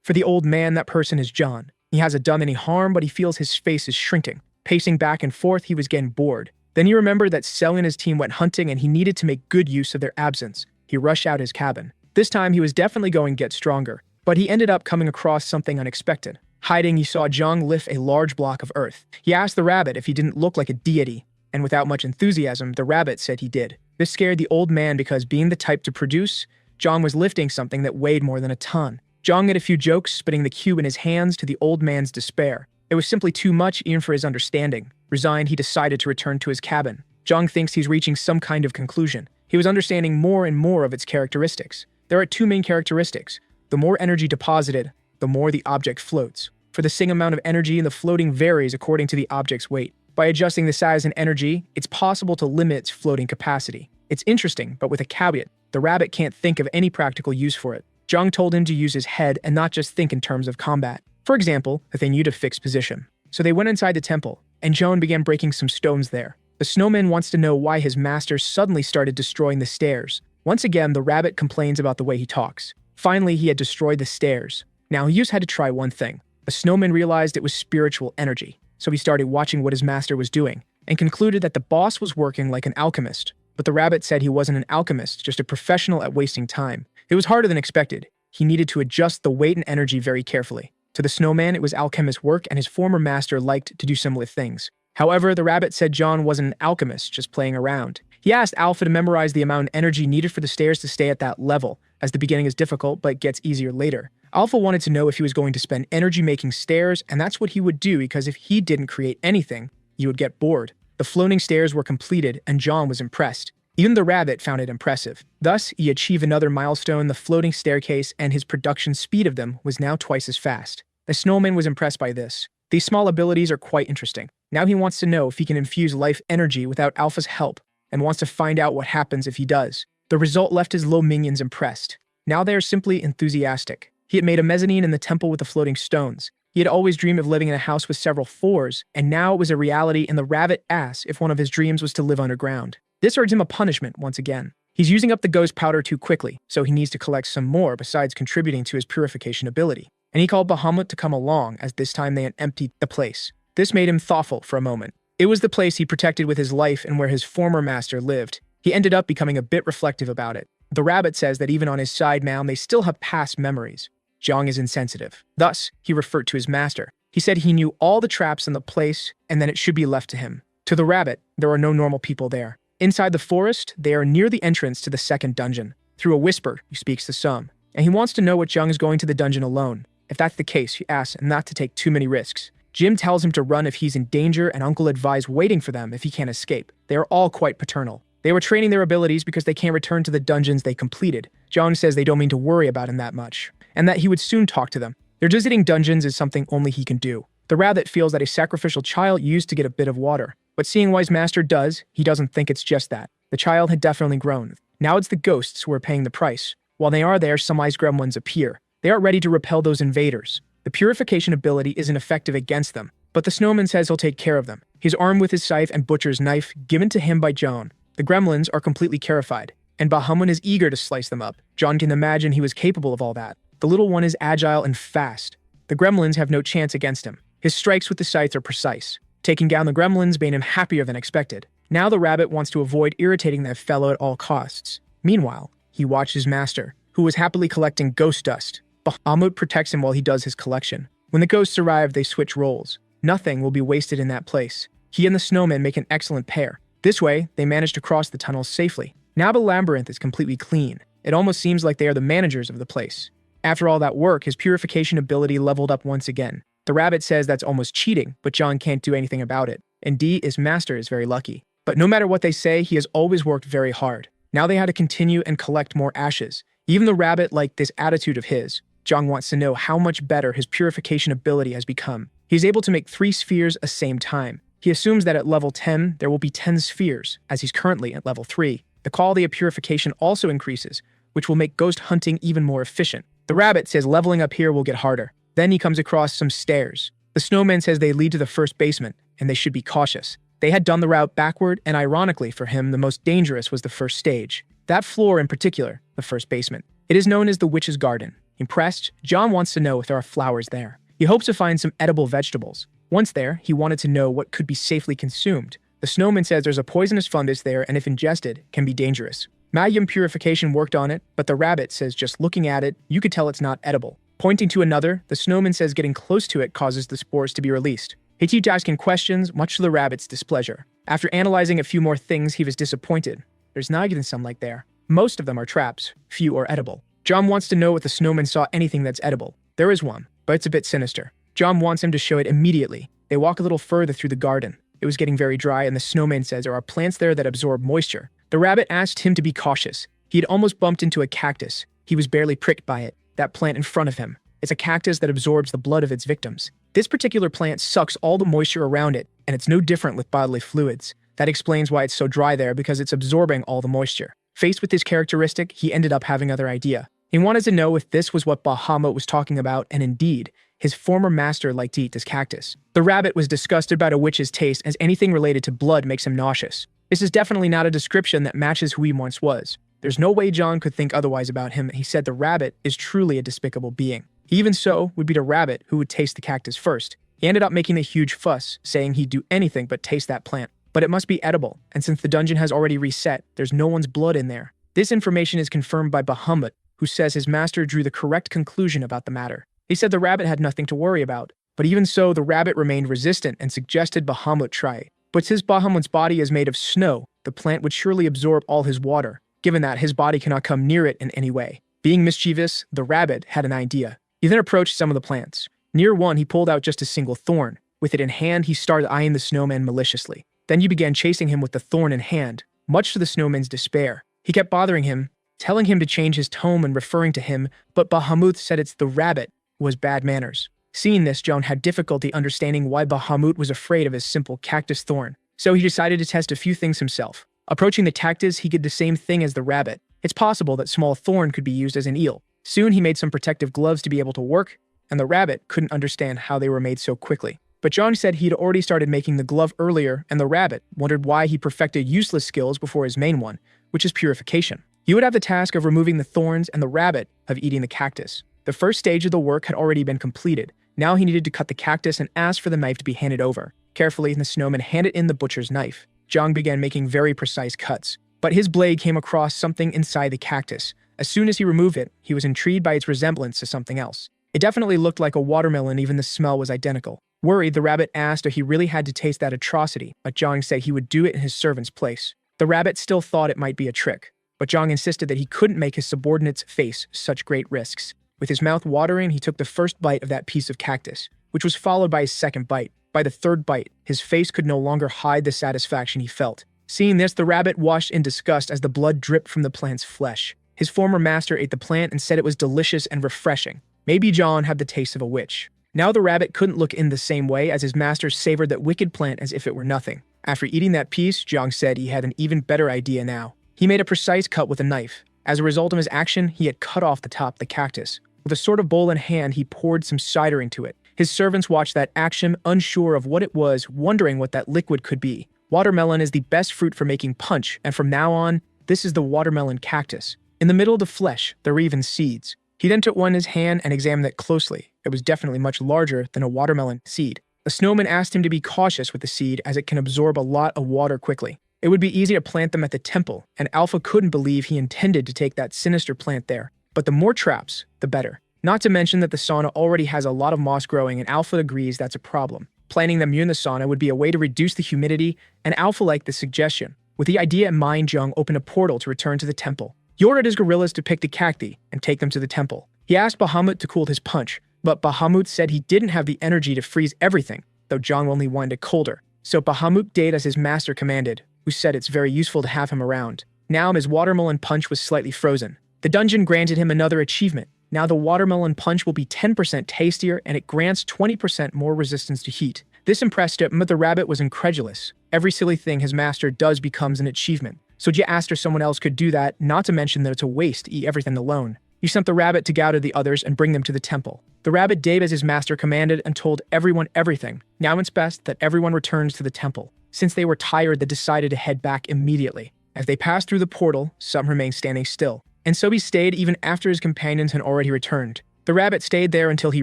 For the old man, that person is John. He hasn't done any harm, but he feels his face is shrinking. Pacing back and forth, he was getting bored. Then he remembered that Sel and his team went hunting and he needed to make good use of their absence. He rushed out his cabin. This time, he was definitely going to get stronger, but he ended up coming across something unexpected. Hiding, he saw John lift a large block of earth. He asked the rabbit if he didn't look like a deity, and without much enthusiasm, the rabbit said he did. This scared the old man because being the type to produce, John was lifting something that weighed more than a ton. John made a few jokes, spitting the cube in his hands to the old man's despair. It was simply too much even for his understanding. Resigned, he decided to return to his cabin. John thinks he's reaching some kind of conclusion. He was understanding more and more of its characteristics. There are two main characteristics. The more energy deposited, the more the object floats. For the same amount of energy, the floating varies according to the object's weight. By adjusting the size and energy, it's possible to limit its floating capacity. It's interesting, but with a caveat. The rabbit can't think of any practical use for it. John told him to use his head and not just think in terms of combat. For example, if they need a fixed position. So they went inside the temple, and John began breaking some stones there. The snowman wants to know why his master suddenly started destroying the stairs. Once again, the rabbit complains about the way he talks. Finally, he had destroyed the stairs. Now, he just had to try one thing. The snowman realized it was spiritual energy, so he started watching what his master was doing, and concluded that the boss was working like an alchemist. But the rabbit said he wasn't an alchemist, just a professional at wasting time. It was harder than expected. He needed to adjust the weight and energy very carefully. To the snowman, it was alchemist's work, and his former master liked to do similar things. However, the rabbit said John wasn't an alchemist, just playing around. He asked Alpha to memorize the amount of energy needed for the stairs to stay at that level, as the beginning is difficult but gets easier later. Alpha wanted to know if he was going to spend energy making stairs, and that's what he would do because if he didn't create anything, he would get bored. The floating stairs were completed, and John was impressed. Even the rabbit found it impressive. Thus, he achieved another milestone, the floating staircase, and his production speed of them was now twice as fast. The snowman was impressed by this. These small abilities are quite interesting. Now he wants to know if he can infuse life energy without Alpha's help, and wants to find out what happens if he does. The result left his low minions impressed. Now they are simply enthusiastic. He had made a mezzanine in the temple with the floating stones. He had always dreamed of living in a house with several floors, and now it was a reality, and the rabbit asked if one of his dreams was to live underground. This earned him a punishment once again. He's using up the ghost powder too quickly, so he needs to collect some more besides contributing to his purification ability. And he called Bahamut to come along, as this time they had emptied the place. This made him thoughtful for a moment. It was the place he protected with his life and where his former master lived. He ended up becoming a bit reflective about it. The rabbit says that even on his side mound, they still have past memories. Zhang is insensitive. Thus, he referred to his master. He said he knew all the traps in the place and that it should be left to him. To the rabbit, there are no normal people there. Inside the forest, they are near the entrance to the second dungeon. Through a whisper, he speaks to some, and he wants to know what Zhang is going to the dungeon alone. If that's the case, he asks him not to take too many risks. Jim tells him to run if he's in danger, and Uncle advised waiting for them if he can't escape. They are all quite paternal. They were training their abilities because they can't return to the dungeons they completed. Zhang says they don't mean to worry about him that much, and that he would soon talk to them. Their visiting dungeons is something only he can do. The rabbit feels that a sacrificial child used to get a bit of water, but seeing why his master does, he doesn't think it's just that. The child had definitely grown. Now it's the ghosts who are paying the price. While they are there, some ice gremlins appear. They are ready to repel those invaders. The purification ability isn't effective against them, but the snowman says he'll take care of them. He's armed with his scythe and butcher's knife given to him by John. The gremlins are completely carified, and Bahamut is eager to slice them up. John can imagine he was capable of all that. The little one is agile and fast. The gremlins have no chance against him. His strikes with the scythe are precise. Taking down the gremlins made him happier than expected. Now the rabbit wants to avoid irritating that fellow at all costs. Meanwhile, he watched his master, who was happily collecting ghost dust. Bahamut protects him while he does his collection. When the ghosts arrive, they switch roles. Nothing will be wasted in that place. He and the snowman make an excellent pair. This way, they manage to cross the tunnels safely. Now the labyrinth is completely clean. It almost seems like they are the managers of the place. After all that work, his purification ability leveled up once again. The rabbit says that's almost cheating, but John can't do anything about it. Indeed, his master is very lucky. But no matter what they say, he has always worked very hard. Now they had to continue and collect more ashes. Even the rabbit liked this attitude of his. John wants to know how much better his purification ability has become. He's able to make 3 spheres at the same time. He assumes that at level 10, there will be 10 spheres, as he's currently at level 3. The quality of purification also increases, which will make ghost hunting even more efficient. The rabbit says leveling up here will get harder. Then he comes across some stairs. The snowman says they lead to the first basement, and they should be cautious. They had done the route backward, and ironically for him, the most dangerous was the first stage. That floor in particular, the first basement. It is known as the Witch's Garden. Impressed, John wants to know if there are flowers there. He hopes to find some edible vegetables. Once there, he wanted to know what could be safely consumed. The snowman says there's a poisonous fungus there, and if ingested, can be dangerous. Magium purification worked on it, but the rabbit says just looking at it, you could tell it's not edible. Pointing to another, the snowman says getting close to it causes the spores to be released. He keeps asking questions, much to the rabbit's displeasure. After analyzing a few more things, he was disappointed. There's not even sunlight there. Most of them are traps, few are edible. John wants to know if the snowman saw anything that's edible. There is one, but it's a bit sinister. John wants him to show it immediately. They walk a little further through the garden. It was getting very dry, and the snowman says there are plants there that absorb moisture. The rabbit asked him to be cautious. He had almost bumped into a cactus. He was barely pricked by it, that plant in front of him. It's a cactus that absorbs the blood of its victims. This particular plant sucks all the moisture around it, and it's no different with bodily fluids. That explains why it's so dry there, because it's absorbing all the moisture. Faced with this characteristic, he ended up having another idea. He wanted to know if this was what Bahamut was talking about, and indeed, his former master liked to eat this cactus. The rabbit was disgusted by a witch's taste, as anything related to blood makes him nauseous. This is definitely not a description that matches who he once was. There's no way John could think otherwise about him. He said the rabbit is truly a despicable being. He even so would be the rabbit who would taste the cactus first. He ended up making a huge fuss, saying he'd do anything but taste that plant. But it must be edible, and since the dungeon has already reset, there's no one's blood in there. This information is confirmed by Bahamut, who says his master drew the correct conclusion about the matter. He said the rabbit had nothing to worry about, but even so, the rabbit remained resistant and suggested Bahamut try it. But since Bahamut's body is made of snow, the plant would surely absorb all his water, given that his body cannot come near it in any way. Being mischievous, the rabbit had an idea. He then approached some of the plants. Near one, he pulled out just a single thorn. With it in hand, he started eyeing the snowman maliciously. Then he began chasing him with the thorn in hand, much to the snowman's despair. He kept bothering him, telling him to change his tone and referring to him, but Bahamut said it's the rabbit who has bad manners. Seeing this, John had difficulty understanding why Bahamut was afraid of his simple cactus thorn, so he decided to test a few things himself. Approaching the cactus, he did the same thing as the rabbit. It's possible that small thorn could be used as an eel. Soon he made some protective gloves to be able to work, and the rabbit couldn't understand how they were made so quickly. But John said he'd already started making the glove earlier, and the rabbit wondered why he perfected useless skills before his main one, which is purification. He would have the task of removing the thorns and the rabbit of eating the cactus. The first stage of the work had already been completed. Now he needed to cut the cactus and asked for the knife to be handed over. Carefully, the snowman handed in the butcher's knife. John began making very precise cuts, but his blade came across something inside the cactus. As soon as he removed it, he was intrigued by its resemblance to something else. It definitely looked like a watermelon, even the smell was identical. Worried, the rabbit asked if he really had to taste that atrocity, but John said he would do it in his servant's place. The rabbit still thought it might be a trick, but John insisted that he couldn't make his subordinates face such great risks. With his mouth watering, he took the first bite of that piece of cactus, which was followed by his second bite. By the third bite, his face could no longer hide the satisfaction he felt. Seeing this, the rabbit washed in disgust as the blood dripped from the plant's flesh. His former master ate the plant and said it was delicious and refreshing. Maybe John had the taste of a witch. Now the rabbit couldn't look in the same way as his master savored that wicked plant as if it were nothing. After eating that piece, Zhang said he had an even better idea now. He made a precise cut with a knife. As a result of his action, he had cut off the top of the cactus. With a sort of bowl in hand, he poured some cider into it. His servants watched that action, unsure of what it was, wondering what that liquid could be. Watermelon is the best fruit for making punch, and from now on, this is the watermelon cactus. In the middle of the flesh, there were even seeds. He then took one in his hand and examined it closely. It was definitely much larger than a watermelon seed. The snowman asked him to be cautious with the seed as it can absorb a lot of water quickly. It would be easy to plant them at the temple, and Alpha couldn't believe he intended to take that sinister plant there. But the more traps, the better. Not to mention that the sauna already has a lot of moss growing, and Alpha agrees that's a problem. Planting them near the sauna would be a way to reduce the humidity, and Alpha liked the suggestion. With the idea in mind, Jung opened a portal to return to the temple. He ordered his gorillas to pick the cacti and take them to the temple. He asked Bahamut to cool his punch, but Bahamut said he didn't have the energy to freeze everything, though Jung only wanted it colder. So Bahamut did as his master commanded, who said it's very useful to have him around. Now his watermelon punch was slightly frozen. The dungeon granted him another achievement. Now the watermelon punch will be 10% tastier, and it grants 20% more resistance to heat. This impressed him, but the rabbit was incredulous. Every silly thing his master does becomes an achievement. So Jia asked if someone else could do that, not to mention that it's a waste to eat everything alone. He sent the rabbit to gather the others and bring them to the temple. The rabbit did as his master commanded and told everyone everything. Now it's best that everyone returns to the temple. Since they were tired, they decided to head back immediately. As they passed through the portal, some remained standing still. And so he stayed even after his companions had already returned. The rabbit stayed there until he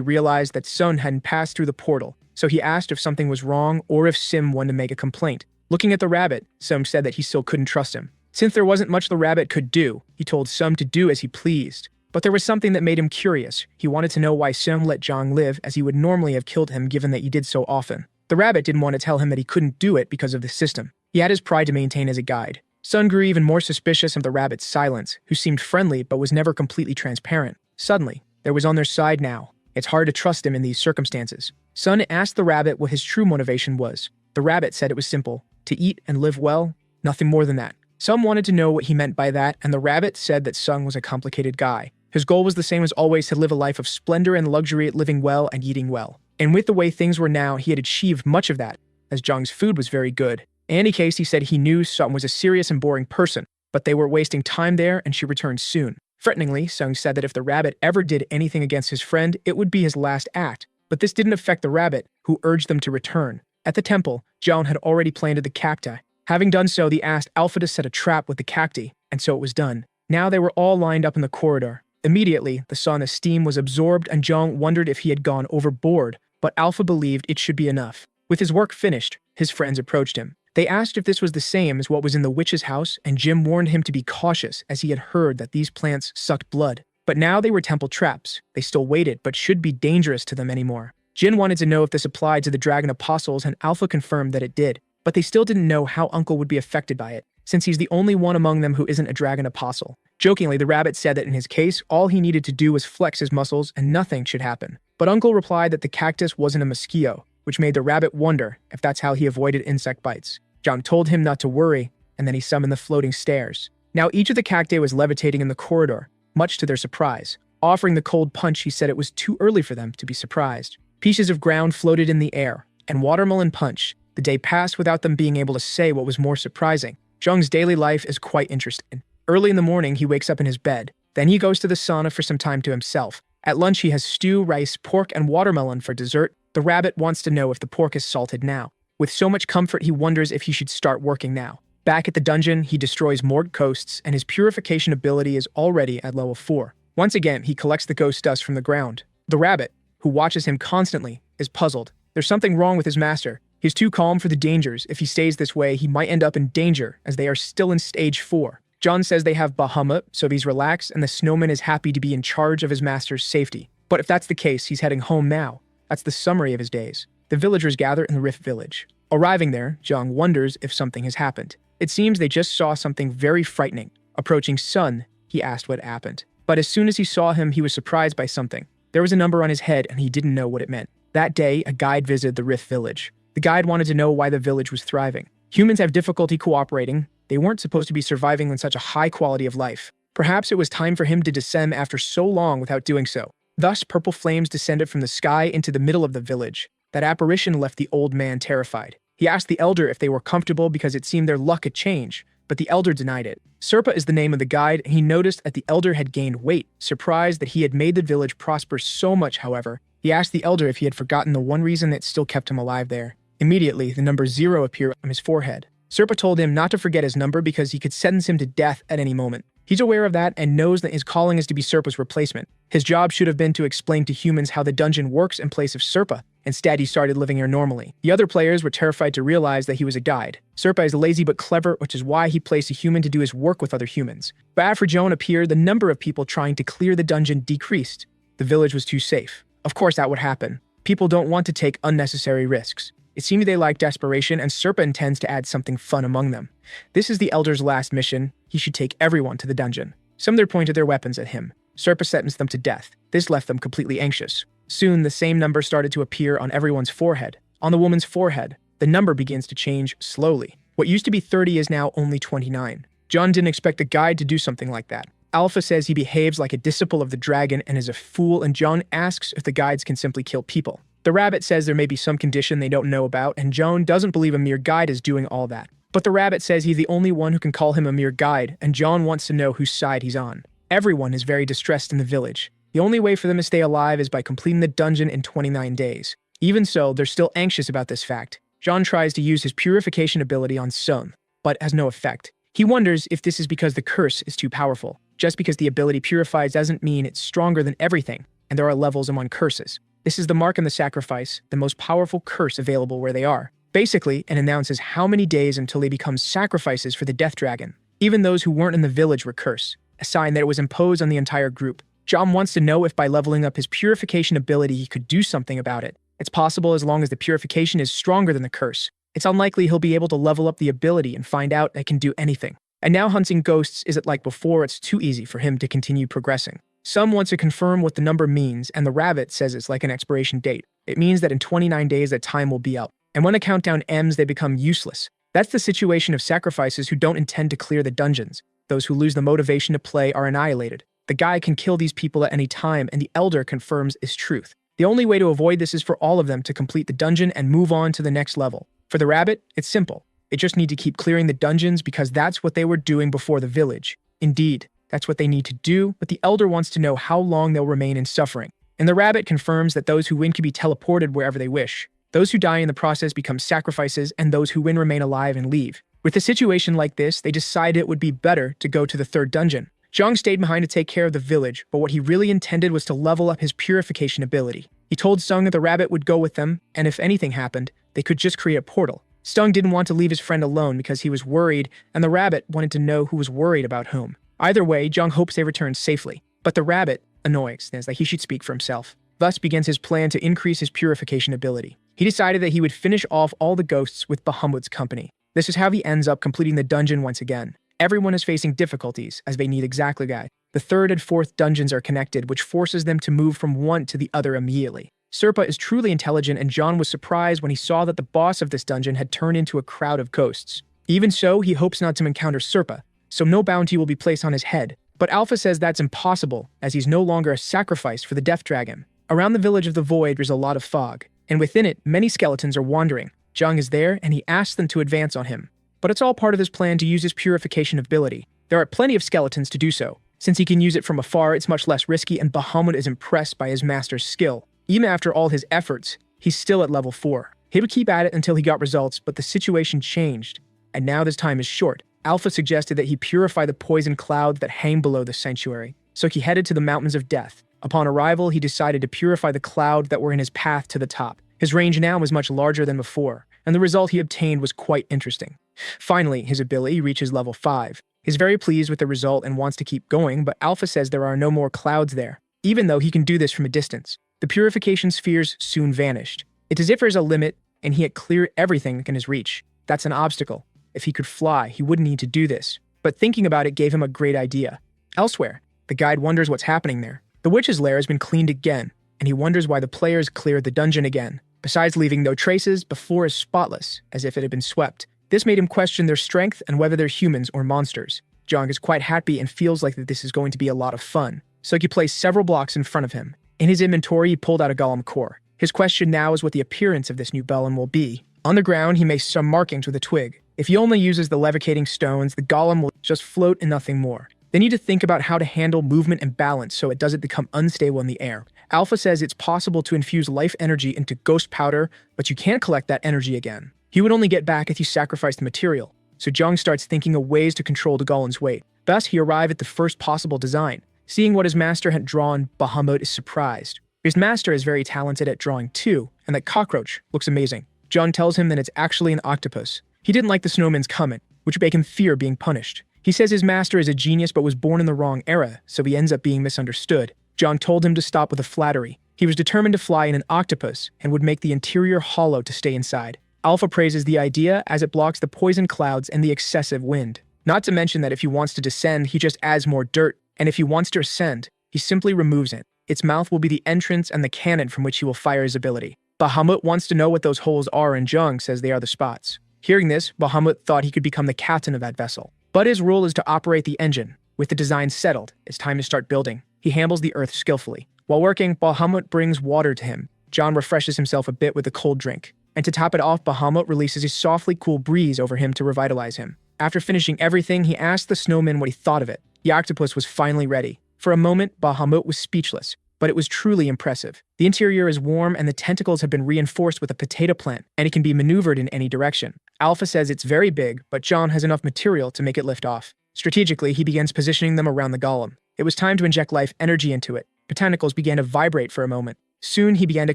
realized that Sun hadn't passed through the portal, so he asked if something was wrong or if Sim wanted to make a complaint. Looking at the rabbit, Sim said that he still couldn't trust him. Since there wasn't much the rabbit could do, he told Sim to do as he pleased. But there was something that made him curious. He wanted to know why Sim let Zhang live, as he would normally have killed him given that he did so often. The rabbit didn't want to tell him that he couldn't do it because of the system. He had his pride to maintain as a guide. Sun grew even more suspicious of the rabbit's silence, who seemed friendly but was never completely transparent. Suddenly, there was on their side now. It's hard to trust him in these circumstances. Sun asked the rabbit what his true motivation was. The rabbit said it was simple: to eat and live well, nothing more than that. Sun wanted to know what he meant by that, and the rabbit said that Sun was a complicated guy. His goal was the same as always, to live a life of splendor and luxury, living well and eating well. And with the way things were now, he had achieved much of that, as Zhang's food was very good. In any case, he said he knew Sun was a serious and boring person, but they were wasting time there and she returned soon. Threateningly, Sung said that if the rabbit ever did anything against his friend, it would be his last act. But this didn't affect the rabbit, who urged them to return. At the temple, Zhang had already planted the cacti. Having done so, they asked Alpha to set a trap with the cacti, and so it was done. Now they were all lined up in the corridor. Immediately, the sauna's steam was absorbed and Zhang wondered if he had gone overboard, but Alpha believed it should be enough. With his work finished, his friends approached him. They asked if this was the same as what was in the witch's house, and Jim warned him to be cautious as he had heard that these plants sucked blood. But now they were temple traps. They still waited, but should be dangerous to them anymore. Jin wanted to know if this applied to the Dragon Apostles, and Alpha confirmed that it did. But they still didn't know how Uncle would be affected by it, since he's the only one among them who isn't a Dragon Apostle. Jokingly, the rabbit said that in his case, all he needed to do was flex his muscles and nothing should happen. But Uncle replied that the cactus wasn't a mosquito, which made the rabbit wonder if that's how he avoided insect bites. John told him not to worry, and then he summoned the floating stairs. Now each of the cacti was levitating in the corridor, much to their surprise. Offering the cold punch, he said it was too early for them to be surprised. Pieces of ground floated in the air, and watermelon punch. The day passed without them being able to say what was more surprising. Zhang's daily life is quite interesting. Early in the morning, he wakes up in his bed. Then he goes to the sauna for some time to himself. At lunch, he has stew, rice, pork, and watermelon for dessert. The rabbit wants to know if the pork is salted now. With so much comfort, he wonders if he should start working now. Back at the dungeon, he destroys more ghosts, and his purification ability is already at level 4. Once again, he collects the ghost dust from the ground. The rabbit, who watches him constantly, is puzzled. There's something wrong with his master. He's too calm for the dangers. If he stays this way, he might end up in danger, as they are still in stage 4. John says they have Bahamut, so he's relaxed, and the snowman is happy to be in charge of his master's safety. But if that's the case, he's heading home now. That's the summary of his days. The villagers gather in the Rift Village. Arriving there, Zhang wonders if something has happened. It seems they just saw something very frightening. Approaching Sun, he asked what happened. But as soon as he saw him, he was surprised by something. There was a number on his head, and he didn't know what it meant. That day, a guide visited the Rift Village. The guide wanted to know why the village was thriving. Humans have difficulty cooperating. They weren't supposed to be surviving in such a high quality of life. Perhaps it was time for him to descend after so long without doing so. Thus, purple flames descended from the sky into the middle of the village. That apparition left the old man terrified. He asked the elder if they were comfortable because it seemed their luck had changed, but the elder denied it. Serpa is the name of the guide, and he noticed that the elder had gained weight. Surprised that he had made the village prosper so much, however, he asked the elder if he had forgotten the one reason that still kept him alive there. Immediately, the number 0 appeared on his forehead. Serpa told him not to forget his number because he could sentence him to death at any moment. He's aware of that and knows that his calling is to be Serpa's replacement. His job should have been to explain to humans how the dungeon works in place of Serpa. Instead, he started living here normally. The other players were terrified to realize that he was a guide. Serpa is lazy but clever, which is why he placed a human to do his work with other humans. But after Joan appeared, the number of people trying to clear the dungeon decreased. The village was too safe. Of course that would happen. People don't want to take unnecessary risks. It seemed they like desperation, and Serpa intends to add something fun among them. This is the Elder's last mission. He should take everyone to the dungeon. Some there pointed their weapons at him. Serpa sentenced them to death. This left them completely anxious. Soon, the same number started to appear on everyone's forehead. On the woman's forehead, the number begins to change slowly. What used to be 30 is now only 29. John didn't expect the guide to do something like that. Alpha says he behaves like a disciple of the dragon and is a fool, and John asks if the guides can simply kill people. The rabbit says there may be some condition they don't know about, and Joan doesn't believe a mere guide is doing all that. But the rabbit says he's the only one who can call him a mere guide, and John wants to know whose side he's on. Everyone is very distressed in the village. The only way for them to stay alive is by completing the dungeon in 29 days. Even so, they're still anxious about this fact. John tries to use his purification ability on Sun, but has no effect. He wonders if this is because the curse is too powerful. Just because the ability purifies doesn't mean it's stronger than everything, and there are levels among curses. This is the mark and the sacrifice, the most powerful curse available where they are. Basically, it announces how many days until they become sacrifices for the death dragon. Even those who weren't in the village were cursed, a sign that it was imposed on the entire group. John wants to know if by leveling up his purification ability he could do something about it. It's possible as long as the purification is stronger than the curse. It's unlikely he'll be able to level up the ability and find out it can do anything. And now hunting ghosts isn't like before, it's too easy for him to continue progressing. Some want to confirm what the number means, and the rabbit says it's like an expiration date. It means that in 29 days that time will be up. And when the countdown ends, they become useless. That's the situation of sacrifices who don't intend to clear the dungeons. Those who lose the motivation to play are annihilated. The guy can kill these people at any time, and the elder confirms is truth. The only way to avoid this is for all of them to complete the dungeon and move on to the next level. For the rabbit, it's simple. They just need to keep clearing the dungeons because that's what they were doing before the village. Indeed, that's what they need to do, but the elder wants to know how long they'll remain in suffering. And the rabbit confirms that those who win can be teleported wherever they wish. Those who die in the process become sacrifices, and those who win remain alive and leave. With a situation like this, they decided it would be better to go to the third dungeon. Zhang stayed behind to take care of the village, but what he really intended was to level up his purification ability. He told Sung that the rabbit would go with them, and if anything happened, they could just create a portal. Sung didn't want to leave his friend alone because he was worried, and the rabbit wanted to know who was worried about whom. Either way, Zhang hopes they return safely, but the rabbit annoys, says that he should speak for himself. Thus begins his plan to increase his purification ability. He decided that he would finish off all the ghosts with Bahamut's company. This is how he ends up completing the dungeon once again. Everyone is facing difficulties, as they need exactly that. The third and fourth dungeons are connected, which forces them to move from one to the other immediately. Serpa is truly intelligent, and John was surprised when he saw that the boss of this dungeon had turned into a crowd of ghosts. Even so, he hopes not to encounter Serpa, so no bounty will be placed on his head. But Alpha says that's impossible, as he's no longer a sacrifice for the Death Dragon. Around the village of the Void there's a lot of fog, and within it, many skeletons are wandering. Zhang is there, and he asks them to advance on him. But it's all part of his plan to use his purification ability. There are plenty of skeletons to do so. Since he can use it from afar, it's much less risky, and Bahamut is impressed by his master's skill. Even after all his efforts, he's still at level 4. He would keep at it until he got results, but the situation changed, and now this time is short. Alpha suggested that he purify the poison clouds that hang below the sanctuary, so he headed to the Mountains of Death. Upon arrival, he decided to purify the clouds that were in his path to the top. His range now was much larger than before, and the result he obtained was quite interesting. Finally, his ability reaches level 5. He's very pleased with the result and wants to keep going, but Alpha says there are no more clouds there, even though he can do this from a distance. The purification spheres soon vanished. It's as if there's a limit, and he had cleared everything within his reach. That's an obstacle. If he could fly, he wouldn't need to do this. But thinking about it gave him a great idea. Elsewhere, the guide wonders what's happening there. The witch's lair has been cleaned again, and he wonders why the players cleared the dungeon again. Besides leaving no traces, the floor is spotless, as if it had been swept. This made him question their strength and whether they're humans or monsters. Zhang is quite happy and feels like that this is going to be a lot of fun. So he placed several blocks in front of him. In his inventory, he pulled out a golem core. His question now is what the appearance of this new golem will be. On the ground, he makes some markings with a twig. If he only uses the levitating stones, the golem will just float and nothing more. They need to think about how to handle movement and balance so it doesn't become unstable in the air. Alpha says it's possible to infuse life energy into ghost powder, but you can't collect that energy again. He would only get back if you sacrificed the material. So Jung starts thinking of ways to control the golem's weight. Thus, he arrived at the first possible design. Seeing what his master had drawn, Bahamut is surprised. His master is very talented at drawing too, and that cockroach looks amazing. Jung tells him that it's actually an octopus. He didn't like the snowman's comment, which made him fear being punished. He says his master is a genius but was born in the wrong era, so he ends up being misunderstood. Jung told him to stop with the flattery. He was determined to fly in an octopus and would make the interior hollow to stay inside. Alpha praises the idea as it blocks the poison clouds and the excessive wind. Not to mention that if he wants to descend, he just adds more dirt, and if he wants to ascend, he simply removes it. Its mouth will be the entrance and the cannon from which he will fire his ability. Bahamut wants to know what those holes are, and Jung says they are the spots. Hearing this, Bahamut thought he could become the captain of that vessel. But his role is to operate the engine. With the design settled, it's time to start building. He handles the earth skillfully. While working, Bahamut brings water to him. John refreshes himself a bit with a cold drink. And to top it off, Bahamut releases a softly cool breeze over him to revitalize him. After finishing everything, he asked the snowman what he thought of it. The octopus was finally ready. For a moment, Bahamut was speechless, but it was truly impressive. The interior is warm and the tentacles have been reinforced with a potato plant, and it can be maneuvered in any direction. Alpha says it's very big, but John has enough material to make it lift off. Strategically, he begins positioning them around the golem. It was time to inject life energy into it. The tentacles began to vibrate for a moment. Soon, he began to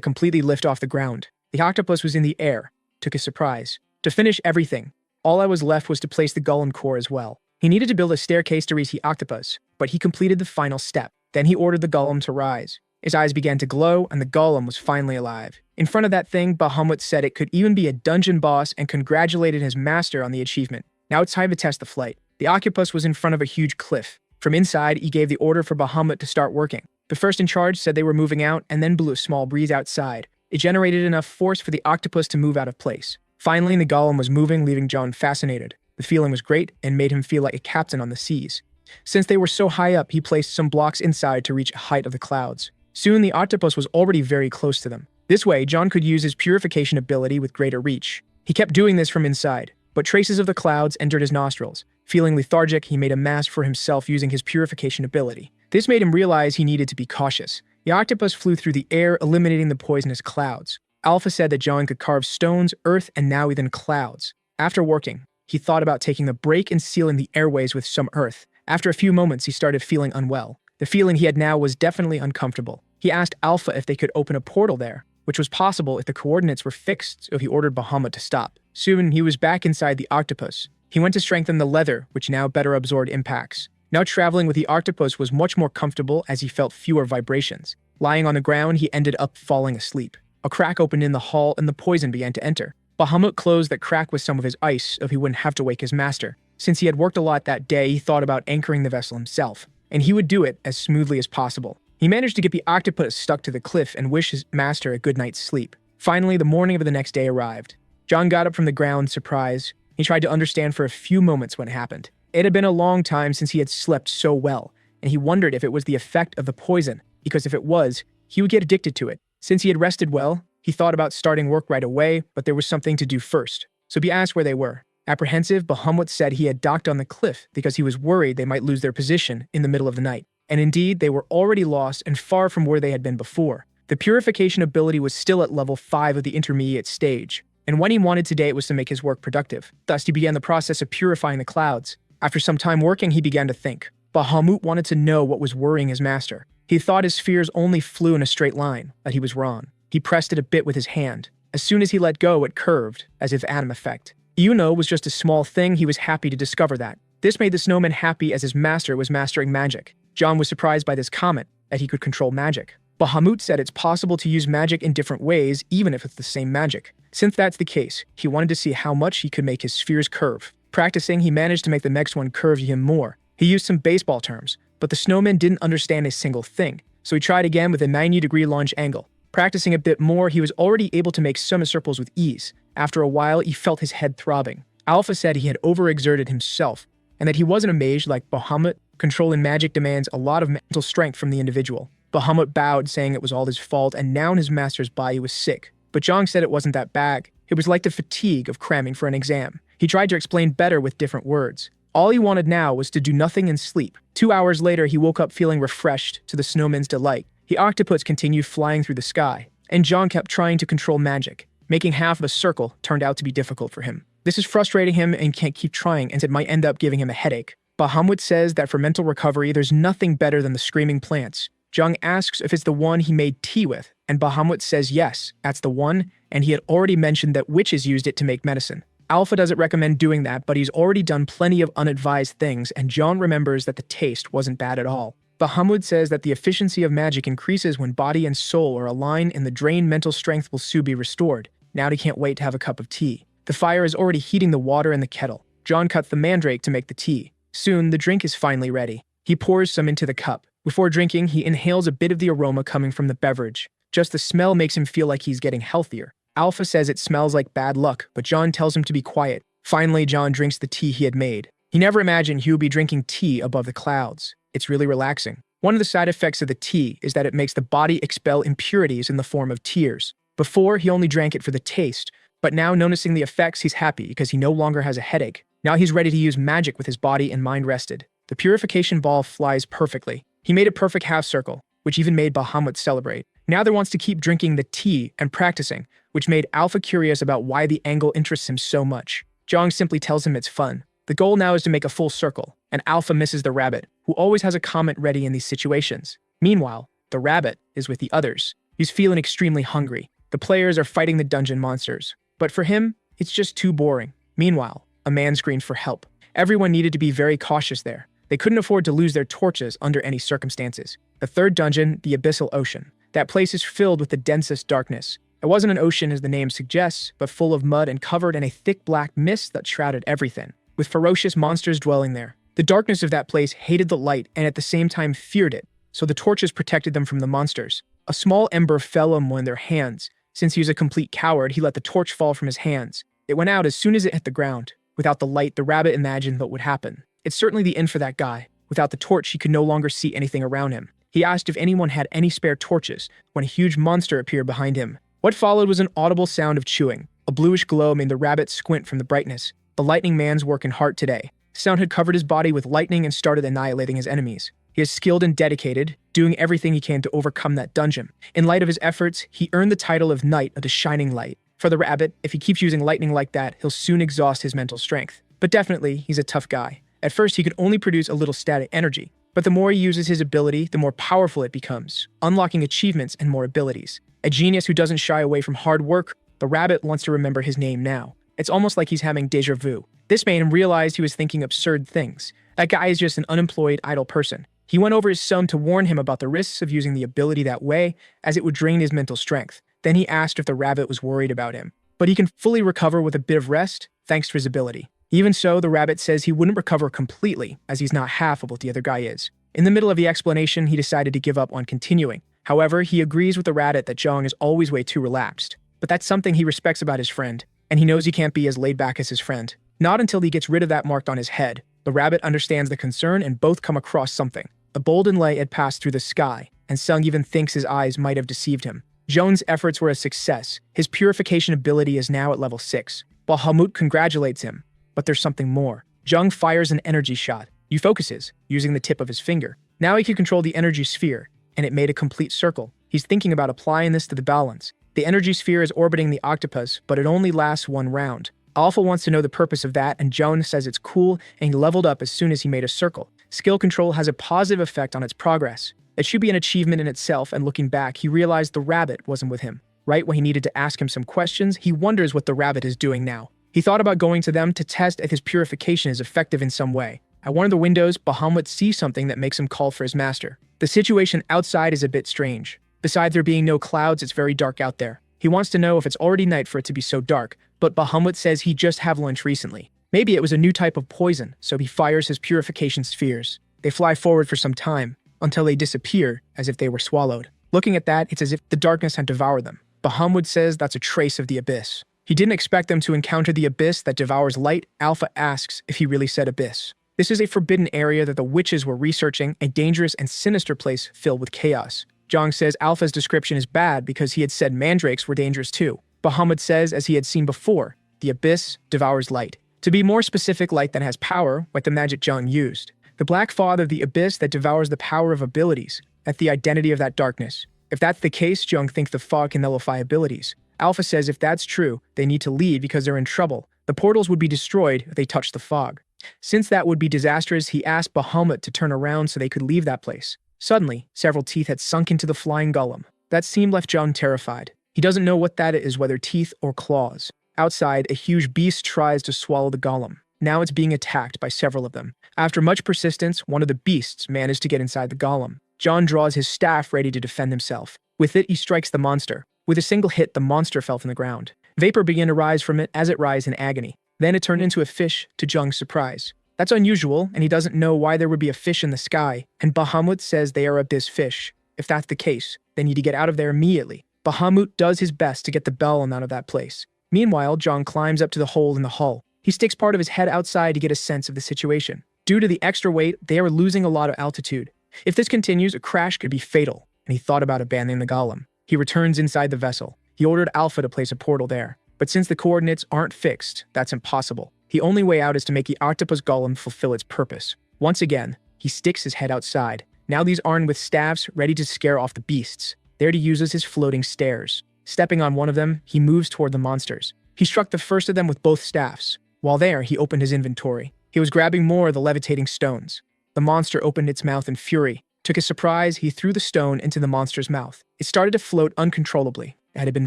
completely lift off the ground. The octopus was in the air. Took a surprise. To finish everything, all I was left was to place the golem core as well. He needed to build a staircase to reach the octopus, but he completed the final step. Then he ordered the golem to rise. His eyes began to glow, and the golem was finally alive. In front of that thing, Bahamut said it could even be a dungeon boss and congratulated his master on the achievement. Now it's time to test the flight. The octopus was in front of a huge cliff. From inside, he gave the order for Bahamut to start working. The first in charge said they were moving out and then blew a small breeze outside. It generated enough force for the octopus to move out of place. Finally, the golem was moving, leaving John fascinated. The feeling was great and made him feel like a captain on the seas. Since they were so high up, he placed some blocks inside to reach a height of the clouds. Soon, the octopus was already very close to them. This way, John could use his purification ability with greater reach. He kept doing this from inside, but traces of the clouds entered his nostrils. Feeling lethargic, he made a mask for himself using his purification ability. This made him realize he needed to be cautious. The octopus flew through the air, eliminating the poisonous clouds. Alpha said that John could carve stones, earth, and now even clouds. After working, he thought about taking a break and sealing the airways with some earth. After a few moments, he started feeling unwell. The feeling he had now was definitely uncomfortable. He asked Alpha if they could open a portal there, which was possible if the coordinates were fixed, so he ordered Bahamut to stop. Soon, he was back inside the octopus. He went to strengthen the leather, which now better absorbed impacts. Now traveling with the octopus was much more comfortable as he felt fewer vibrations. Lying on the ground, he ended up falling asleep. A crack opened in the hull and the poison began to enter. Bahamut closed that crack with some of his ice so he wouldn't have to wake his master. Since he had worked a lot that day, he thought about anchoring the vessel himself, and he would do it as smoothly as possible. He managed to get the octopus stuck to the cliff and wish his master a good night's sleep. Finally, the morning of the next day arrived. John got up from the ground, surprised. He tried to understand for a few moments what happened. It had been a long time since he had slept so well, and he wondered if it was the effect of the poison, because if it was, he would get addicted to it. Since he had rested well, he thought about starting work right away, but there was something to do first. So he asked where they were. Apprehensive, Bahamut said he had docked on the cliff because he was worried they might lose their position in the middle of the night. And indeed, they were already lost and far from where they had been before. The purification ability was still at level 5 of the intermediate stage, and what he wanted today was to make his work productive. Thus, he began the process of purifying the clouds. After some time working, he began to think. Bahamut wanted to know what was worrying his master. He thought his spheres only flew in a straight line, but he was wrong. He pressed it a bit with his hand. As soon as he let go, it curved, as if atom effect. Was just a small thing, he was happy to discover that. This made the snowman happy as his master was mastering magic. John was surprised by this comment, that he could control magic. Bahamut said it's possible to use magic in different ways, even if it's the same magic. Since that's the case, he wanted to see how much he could make his spheres curve. Practicing, he managed to make the next one curve even more. He used some baseball terms, but the snowman didn't understand a single thing, so he tried again with a 90-degree launch angle. Practicing a bit more, he was already able to make semicircles with ease. After a while, he felt his head throbbing. Alpha said he had overexerted himself, and that he wasn't a mage like Bahamut. Controlling magic demands a lot of mental strength from the individual. Bahamut bowed, saying it was all his fault and now his master's body was sick. But Zhang said it wasn't that bad. It was like the fatigue of cramming for an exam. He tried to explain better with different words. All he wanted now was to do nothing and sleep. 2 hours later, he woke up feeling refreshed, to the snowman's delight. The octopus continued flying through the sky, and Zhang kept trying to control magic. Making half of a circle turned out to be difficult for him. This is frustrating him and can't keep trying, and it might end up giving him a headache. Bahamut says that for mental recovery, there's nothing better than the screaming plants. Zhang asks if it's the one he made tea with, and Bahamut says yes, that's the one, and he had already mentioned that witches used it to make medicine. Alpha doesn't recommend doing that, but he's already done plenty of unadvised things, and John remembers that the taste wasn't bad at all. Bahamut says that the efficiency of magic increases when body and soul are aligned, and the drained mental strength will soon be restored. Now he can't wait to have a cup of tea. The fire is already heating the water in the kettle. John cuts the mandrake to make the tea. Soon, the drink is finally ready. He pours some into the cup. Before drinking, he inhales a bit of the aroma coming from the beverage. Just the smell makes him feel like he's getting healthier. Alpha says it smells like bad luck, but John tells him to be quiet. Finally, John drinks the tea he had made. He never imagined he would be drinking tea above the clouds. It's really relaxing. One of the side effects of the tea is that it makes the body expel impurities in the form of tears. Before, he only drank it for the taste, but now noticing the effects, he's happy because he no longer has a headache. Now he's ready to use magic with his body and mind rested. The purification ball flies perfectly. He made a perfect half circle, which even made Bahamut celebrate. Now they wants to keep drinking the tea and practicing, which made Alpha curious about why the angle interests him so much. Zhang simply tells him it's fun. The goal now is to make a full circle, and Alpha misses the rabbit, who always has a comment ready in these situations. Meanwhile, the rabbit is with the others. He's feeling extremely hungry. The players are fighting the dungeon monsters, but for him, it's just too boring. Meanwhile, a man screamed for help. Everyone needed to be very cautious there. They couldn't afford to lose their torches under any circumstances. The third dungeon, the Abyssal Ocean. That place is filled with the densest darkness. It wasn't an ocean as the name suggests, but full of mud and covered in a thick black mist that shrouded everything, with ferocious monsters dwelling there. The darkness of that place hated the light and at the same time feared it, so the torches protected them from the monsters. A small ember fell on one of their hands. Since he was a complete coward, he let the torch fall from his hands. It went out as soon as it hit the ground. Without the light, the rabbit imagined what would happen. It's certainly the end for that guy. Without the torch, he could no longer see anything around him. He asked if anyone had any spare torches, when a huge monster appeared behind him. What followed was an audible sound of chewing. A bluish glow made the rabbit squint from the brightness. The lightning man's working hard today. Sound had covered his body with lightning and started annihilating his enemies. He is skilled and dedicated, doing everything he can to overcome that dungeon. In light of his efforts, he earned the title of Knight of the Shining Light. For the rabbit, if he keeps using lightning like that, he'll soon exhaust his mental strength. But definitely, he's a tough guy. At first, he could only produce a little static energy, but the more he uses his ability, the more powerful it becomes, unlocking achievements and more abilities. A genius who doesn't shy away from hard work, the rabbit wants to remember his name now. It's almost like he's having déjà vu. This made him realize he was thinking absurd things. That guy is just an unemployed, idle person. He went over his son to warn him about the risks of using the ability that way, as it would drain his mental strength. Then he asked if the rabbit was worried about him. But he can fully recover with a bit of rest, thanks to his ability. Even so, the rabbit says he wouldn't recover completely, as he's not half of what the other guy is. In the middle of the explanation, he decided to give up on continuing. However, he agrees with the rabbit that Zhang is always way too relaxed. But that's something he respects about his friend, and he knows he can't be as laid back as his friend. Not until he gets rid of that mark on his head. The rabbit understands the concern and both come across something. A golden light had passed through the sky, and Sung even thinks his eyes might have deceived him. Zhang's efforts were a success. His purification ability is now at level 6. Bahamut congratulates him. But there's something more. Zhang fires an energy shot. He focuses, using the tip of his finger. Now he can control the energy sphere, and it made a complete circle. He's thinking about applying this to the balance. The energy sphere is orbiting the octopus, but it only lasts one round. Alpha wants to know the purpose of that, and Joan says it's cool, and he leveled up as soon as he made a circle. Skill control has a positive effect on its progress. It should be an achievement in itself, and looking back, he realized the rabbit wasn't with him. Right when he needed to ask him some questions, he wonders what the rabbit is doing now. He thought about going to them to test if his purification is effective in some way. At one of the windows, Bahamut sees something that makes him call for his master. The situation outside is a bit strange. Besides there being no clouds, it's very dark out there. He wants to know if it's already night for it to be so dark, but Bahamut says he just had lunch recently. Maybe it was a new type of poison, so he fires his purification spheres. They fly forward for some time, until they disappear as if they were swallowed. Looking at that, it's as if the darkness had devoured them. Bahamut says that's a trace of the abyss. He didn't expect them to encounter the abyss that devours light. Alpha asks if he really said abyss. This is a forbidden area that the witches were researching, a dangerous and sinister place filled with chaos. Jong says Alpha's description is bad because he had said mandrakes were dangerous too. Bahamut says, as he had seen before, the abyss devours light. To be more specific, light that has power, like the magic Jong used. The black fog of the abyss that devours the power of abilities, at the identity of that darkness. If that's the case, Jong thinks the fog can nullify abilities. Alpha says if that's true, they need to leave because they're in trouble. The portals would be destroyed if they touched the fog. Since that would be disastrous, he asked Bahamut to turn around so they could leave that place. Suddenly, several teeth had sunk into the flying golem. That scene left Jong terrified. He doesn't know what that is, whether teeth or claws. Outside, a huge beast tries to swallow the golem. Now it's being attacked by several of them. After much persistence, one of the beasts managed to get inside the golem. Jong draws his staff ready to defend himself. With it, he strikes the monster. With a single hit, the monster fell from the ground. Vapor began to rise from it as it writhed in agony. Then it turned into a fish, to Jong's surprise. That's unusual, and he doesn't know why there would be a fish in the sky, and Bahamut says they are abyss fish. If that's the case, they need to get out of there immediately. Bahamut does his best to get the golem out of that place. Meanwhile, Jong climbs up to the hole in the hull. He sticks part of his head outside to get a sense of the situation. Due to the extra weight, they are losing a lot of altitude. If this continues, a crash could be fatal, and he thought about abandoning the golem. He returns inside the vessel. He ordered Alpha to place a portal there. But since the coordinates aren't fixed, that's impossible. The only way out is to make the octopus golem fulfill its purpose. Once again, he sticks his head outside. Now these armed with staffs, ready to scare off the beasts. There he uses his floating stairs. Stepping on one of them, he moves toward the monsters. He struck the first of them with both staffs. While there, he opened his inventory. He was grabbing more of the levitating stones. The monster opened its mouth in fury. To his surprise, he threw the stone into the monster's mouth. It started to float uncontrollably. It had been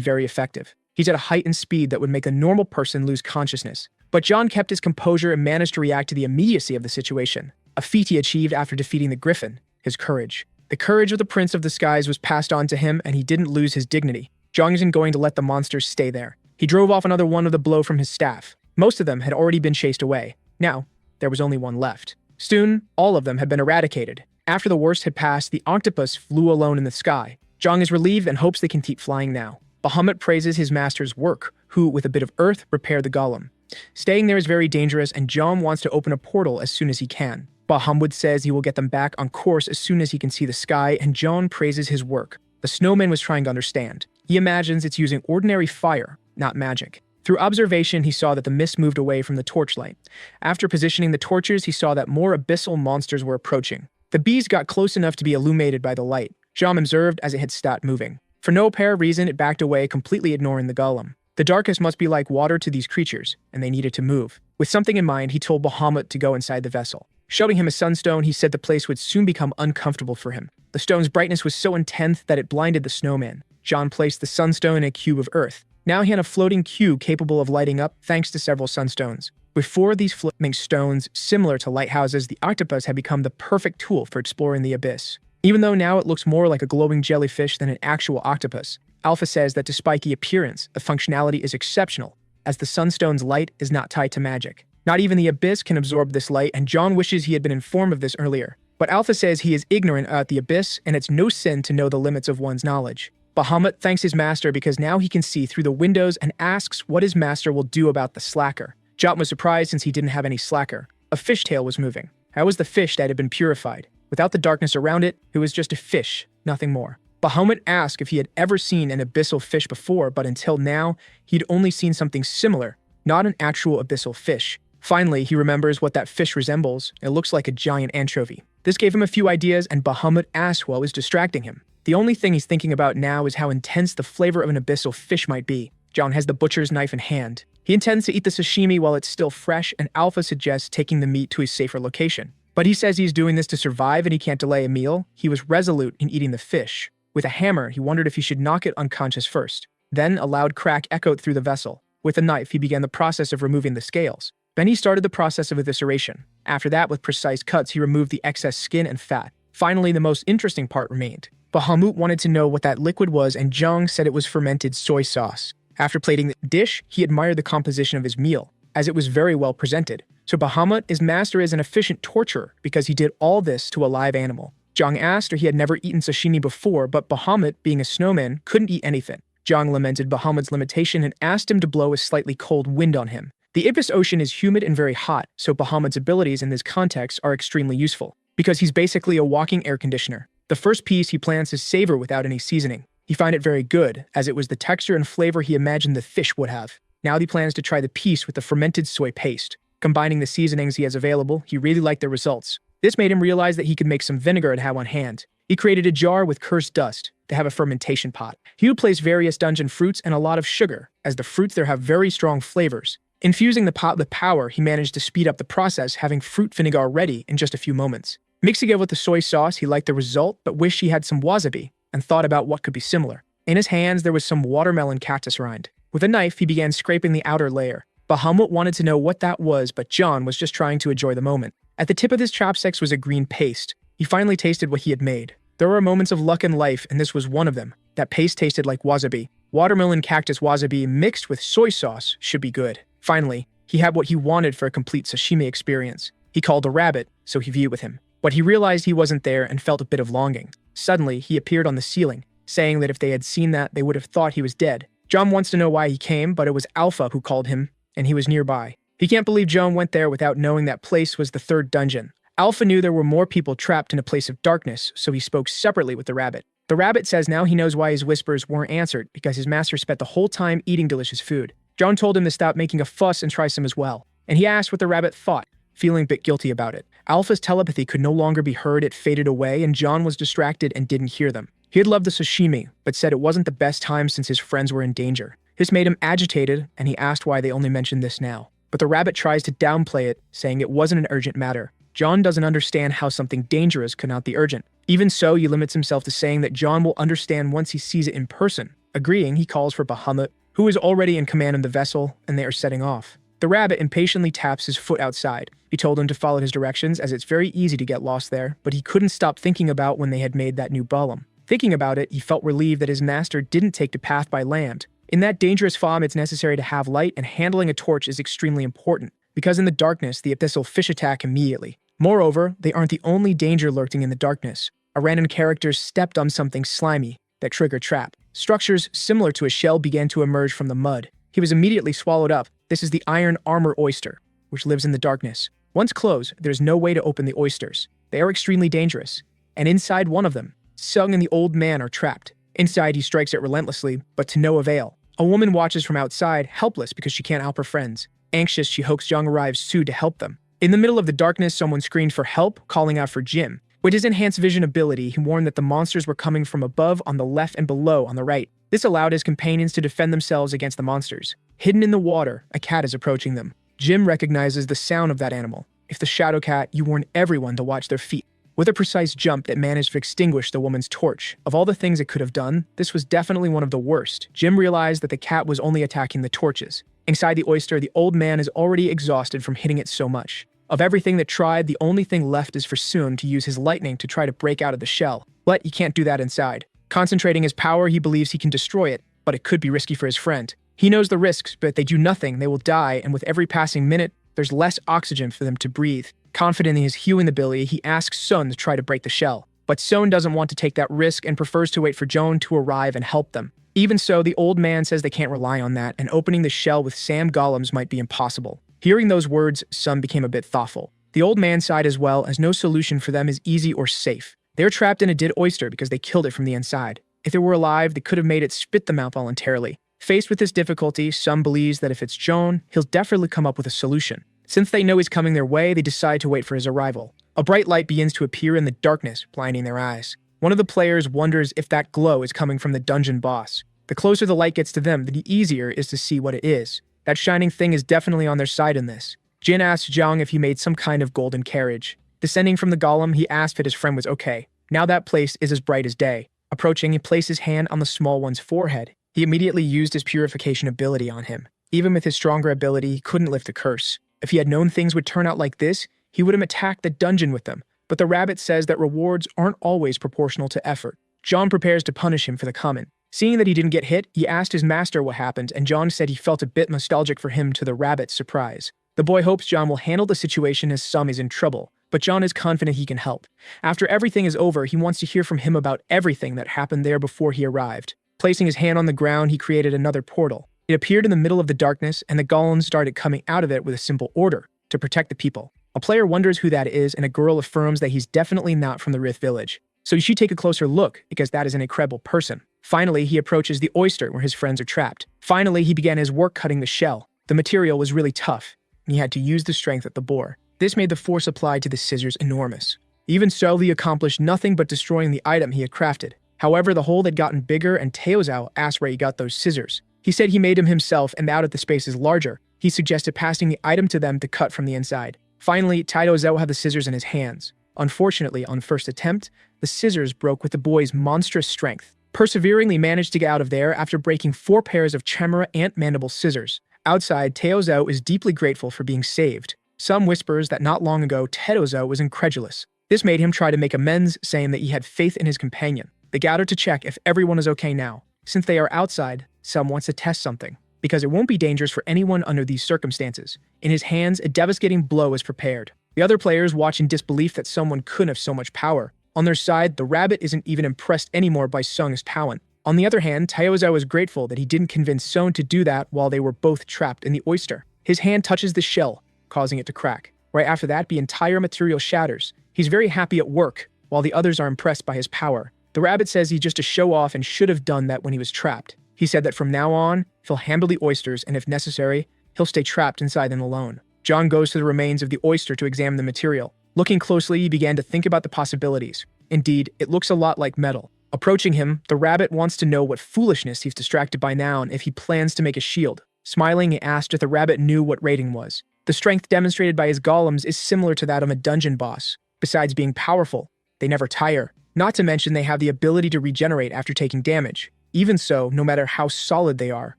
very effective. He's at a height and speed that would make a normal person lose consciousness. But Jong kept his composure and managed to react to the immediacy of the situation. A feat he achieved after defeating the griffin. His courage. The courage of the Prince of the Skies was passed on to him, and he didn't lose his dignity. Jong isn't going to let the monsters stay there. He drove off another one of the blow from his staff. Most of them had already been chased away. Now, there was only one left. Soon, all of them had been eradicated. After the worst had passed, the octopus flew alone in the sky. Jong is relieved and hopes they can keep flying now. Bahamut praises his master's work, who, with a bit of earth, repaired the golem. Staying there is very dangerous, and Jong wants to open a portal as soon as he can. Bahamut says he will get them back on course as soon as he can see the sky, and Jong praises his work. The snowman was trying to understand. He imagines it's using ordinary fire, not magic. Through observation, he saw that the mist moved away from the torchlight. After positioning the torches, he saw that more abyssal monsters were approaching. The bees got close enough to be illuminated by the light. Jong observed as it had stopped moving. For no apparent reason, it backed away, completely ignoring the golem. The darkness must be like water to these creatures, and they needed to move. With something in mind, he told Bahamut to go inside the vessel. Showing him a sunstone, he said the place would soon become uncomfortable for him. The stone's brightness was so intense that it blinded the snowman. Jong placed the sunstone in a cube of earth. Now he had a floating cube capable of lighting up thanks to several sunstones. With 4 of these floating stones, similar to lighthouses, the octopus had become the perfect tool for exploring the abyss. Even though now it looks more like a glowing jellyfish than an actual octopus, Alpha says that despite the appearance, the functionality is exceptional, as the sunstone's light is not tied to magic. Not even the abyss can absorb this light, and Jong wishes he had been informed of this earlier. But Alpha says he is ignorant about the abyss, and it's no sin to know the limits of one's knowledge. Bahamut thanks his master because now he can see through the windows and asks what his master will do about the slacker. Jong was surprised since he didn't have any slacker. A fishtail was moving. How was the fish that had been purified? Without the darkness around it, it was just a fish, nothing more. Bahamut asked if he had ever seen an abyssal fish before, but until now, he'd only seen something similar, not an actual abyssal fish. Finally, he remembers what that fish resembles. It looks like a giant anchovy. This gave him a few ideas, and Bahamut asked what was distracting him. The only thing he's thinking about now is how intense the flavor of an abyssal fish might be. Jong has the butcher's knife in hand. He intends to eat the sashimi while it's still fresh, and Alpha suggests taking the meat to a safer location. But he says he's doing this to survive and he can't delay a meal. He was resolute in eating the fish. With a hammer, he wondered if he should knock it unconscious first. Then a loud crack echoed through the vessel. With a knife, he began the process of removing the scales. Then he started the process of evisceration. After that, with precise cuts, he removed the excess skin and fat. Finally, the most interesting part remained. Bahamut wanted to know what that liquid was, and Jong said it was fermented soy sauce. After plating the dish, he admired the composition of his meal, as it was very well presented. So Bahamut, his master, is an efficient torturer because he did all this to a live animal. Jong asked if he had never eaten sashimi before, but Bahamut, being a snowman, couldn't eat anything. Jong lamented Bahamut's limitation and asked him to blow a slightly cold wind on him. The Abyss Ocean is humid and very hot, so Bahamut's abilities in this context are extremely useful, because he's basically a walking air conditioner. The first piece he plans to savor without any seasoning. He found it very good, as it was the texture and flavor he imagined the fish would have. Now he plans to try the piece with the fermented soy paste. Combining the seasonings he has available, he really liked the results. This made him realize that he could make some vinegar and have on hand. He created a jar with cursed dust to have a fermentation pot. He would place various dungeon fruits and a lot of sugar, as the fruits there have very strong flavors. Infusing the pot with power, he managed to speed up the process, having fruit vinegar ready in just a few moments. Mixing it with the soy sauce, he liked the result, but wished he had some wasabi, and thought about what could be similar. In his hands, there was some watermelon cactus rind. With a knife, he began scraping the outer layer. Bahamut wanted to know what that was, but John was just trying to enjoy the moment. At the tip of his chopsticks was a green paste. He finally tasted what he had made. There were moments of luck in life, and this was one of them. That paste tasted like wasabi. Watermelon cactus wasabi mixed with soy sauce should be good. Finally, he had what he wanted for a complete sashimi experience. He called a rabbit, so he viewed with him. But he realized he wasn't there and felt a bit of longing. Suddenly, he appeared on the ceiling, saying that if they had seen that, they would have thought he was dead. John wants to know why he came, but it was Alpha who called him, and he was nearby. He can't believe John went there without knowing that place was the third dungeon. Alpha knew there were more people trapped in a place of darkness, so he spoke separately with the rabbit. The rabbit says now he knows why his whispers weren't answered, because his master spent the whole time eating delicious food. John told him to stop making a fuss and try some as well, and he asked what the rabbit thought, feeling a bit guilty about it. Alpha's telepathy could no longer be heard, it faded away, and John was distracted and didn't hear them. He had loved the sashimi, but said it wasn't the best time since his friends were in danger. This made him agitated, and he asked why they only mentioned this now. But the rabbit tries to downplay it, saying it wasn't an urgent matter. John doesn't understand how something dangerous could not be urgent. Even so, he limits himself to saying that John will understand once he sees it in person. Agreeing, he calls for Bahamut, who is already in command of the vessel, and they are setting off. The rabbit impatiently taps his foot outside. He told him to follow his directions, as it's very easy to get lost there, but he couldn't stop thinking about when they had made that new golem. Thinking about it, he felt relieved that his master didn't take the path by land. In that dangerous farm, it's necessary to have light, and handling a torch is extremely important, because in the darkness, the abyssal fish attack immediately. Moreover, they aren't the only danger lurking in the darkness. A random character stepped on something slimy that triggered trap. Structures similar to a shell began to emerge from the mud. He was immediately swallowed up. This is the iron armor oyster, which lives in the darkness. Once closed, there's no way to open the oysters. They are extremely dangerous. And inside one of them, Sung and the old man are trapped. Inside, he strikes it relentlessly, but to no avail. A woman watches from outside, helpless because she can't help her friends. Anxious, she hopes Jung arrives soon to help them. In the middle of the darkness, someone screamed for help, calling out for Jim. With his enhanced vision ability, he warned that the monsters were coming from above, on the left, and below on the right. This allowed his companions to defend themselves against the monsters. Hidden in the water, a cat is approaching them. Jim recognizes the sound of that animal. If the shadow cat, you warn everyone to watch their feet. With a precise jump that managed to extinguish the woman's torch. Of all the things it could have done, this was definitely one of the worst. Jim realized that the cat was only attacking the torches. Inside the oyster, the old man is already exhausted from hitting it so much. Of everything that tried, the only thing left is for Sun to use his lightning to try to break out of the shell. But he can't do that inside. Concentrating his power, he believes he can destroy it, but it could be risky for his friend. He knows the risks, but if they do nothing, they will die, and with every passing minute, there's less oxygen for them to breathe. Confident in his healing ability, he asks Sun to try to break the shell. But Sun doesn't want to take that risk and prefers to wait for Joan to arrive and help them. Even so, the old man says they can't rely on that, and opening the shell with Sam golems might be impossible. Hearing those words, Sun became a bit thoughtful. The old man sighed as well, as no solution for them is easy or safe. They are trapped in a dead oyster because they killed it from the inside. If it were alive, they could have made it spit them out voluntarily. Faced with this difficulty, Sun believes that if it's Joan, he'll definitely come up with a solution. Since they know he's coming their way, they decide to wait for his arrival. A bright light begins to appear in the darkness, blinding their eyes. One of the players wonders if that glow is coming from the dungeon boss. The closer the light gets to them, the easier it is to see what it is. That shining thing is definitely on their side in this. Jin asks Zhang if he made some kind of golden carriage. Descending from the golem, he asked if his friend was okay. Now that place is as bright as day. Approaching, he placed his hand on the small one's forehead. He immediately used his purification ability on him. Even with his stronger ability, he couldn't lift the curse. If he had known things would turn out like this, he would have attacked the dungeon with them. But the rabbit says that rewards aren't always proportional to effort. John prepares to punish him for the comment. Seeing that he didn't get hit, he asked his master what happened, and John said he felt a bit nostalgic for him, to the rabbit's surprise. The boy hopes John will handle the situation as Sum is in trouble, but John is confident he can help. After everything is over, he wants to hear from him about everything that happened there before he arrived. Placing his hand on the ground, he created another portal. It appeared in the middle of the darkness, and the golems started coming out of it with a simple order to protect the people. A player wonders who that is, and a girl affirms that he's definitely not from the Rith village. so you should take a closer look, because that is an incredible person. Finally, he approaches the oyster where his friends are trapped. Finally, he began his work cutting the shell. The material was really tough, and he had to use the strength at the bore. This made the force applied to the scissors enormous. Even so, he accomplished nothing but destroying the item he had crafted. However, the hole had gotten bigger, and Taozao asked where he got those scissors. He said he made them himself, and now that the space is larger, he suggested passing the item to them to cut from the inside. Finally, Taozao had the scissors in his hands. Unfortunately, on first attempt, the scissors broke with the boy's monstrous strength. Perseveringly managed to get out of there after breaking 4 pairs of chimera ant mandible scissors. Outside, Taozao is deeply grateful for being saved. Some whispers that not long ago, Taozao was incredulous. This made him try to make amends, saying that he had faith in his companion. They gather to check if everyone is okay now. Since they are outside, Some wants to test something, because it won't be dangerous for anyone under these circumstances. In his hands, a devastating blow is prepared. The other players watch in disbelief that someone couldn't have so much power. On their side, the rabbit isn't even impressed anymore by Sung's talent. On the other hand, Taozao is grateful that he didn't convince Sung to do that while they were both trapped in the oyster. His hand touches the shell, causing it to crack. Right after that, the entire material shatters. He's very happy at work, while the others are impressed by his power. The rabbit says he's just a show-off and should have done that when he was trapped. He said that from now on, he'll handle the oysters, and if necessary, he'll stay trapped inside them alone. John goes to the remains of the oyster to examine the material. Looking closely, he began to think about the possibilities. Indeed, it looks a lot like metal. Approaching him, the rabbit wants to know what foolishness he's distracted by now and if he plans to make a shield. Smiling, he asked if the rabbit knew what rating was. The strength demonstrated by his golems is similar to that of a dungeon boss. Besides being powerful, they never tire. Not to mention they have the ability to regenerate after taking damage. Even so, no matter how solid they are,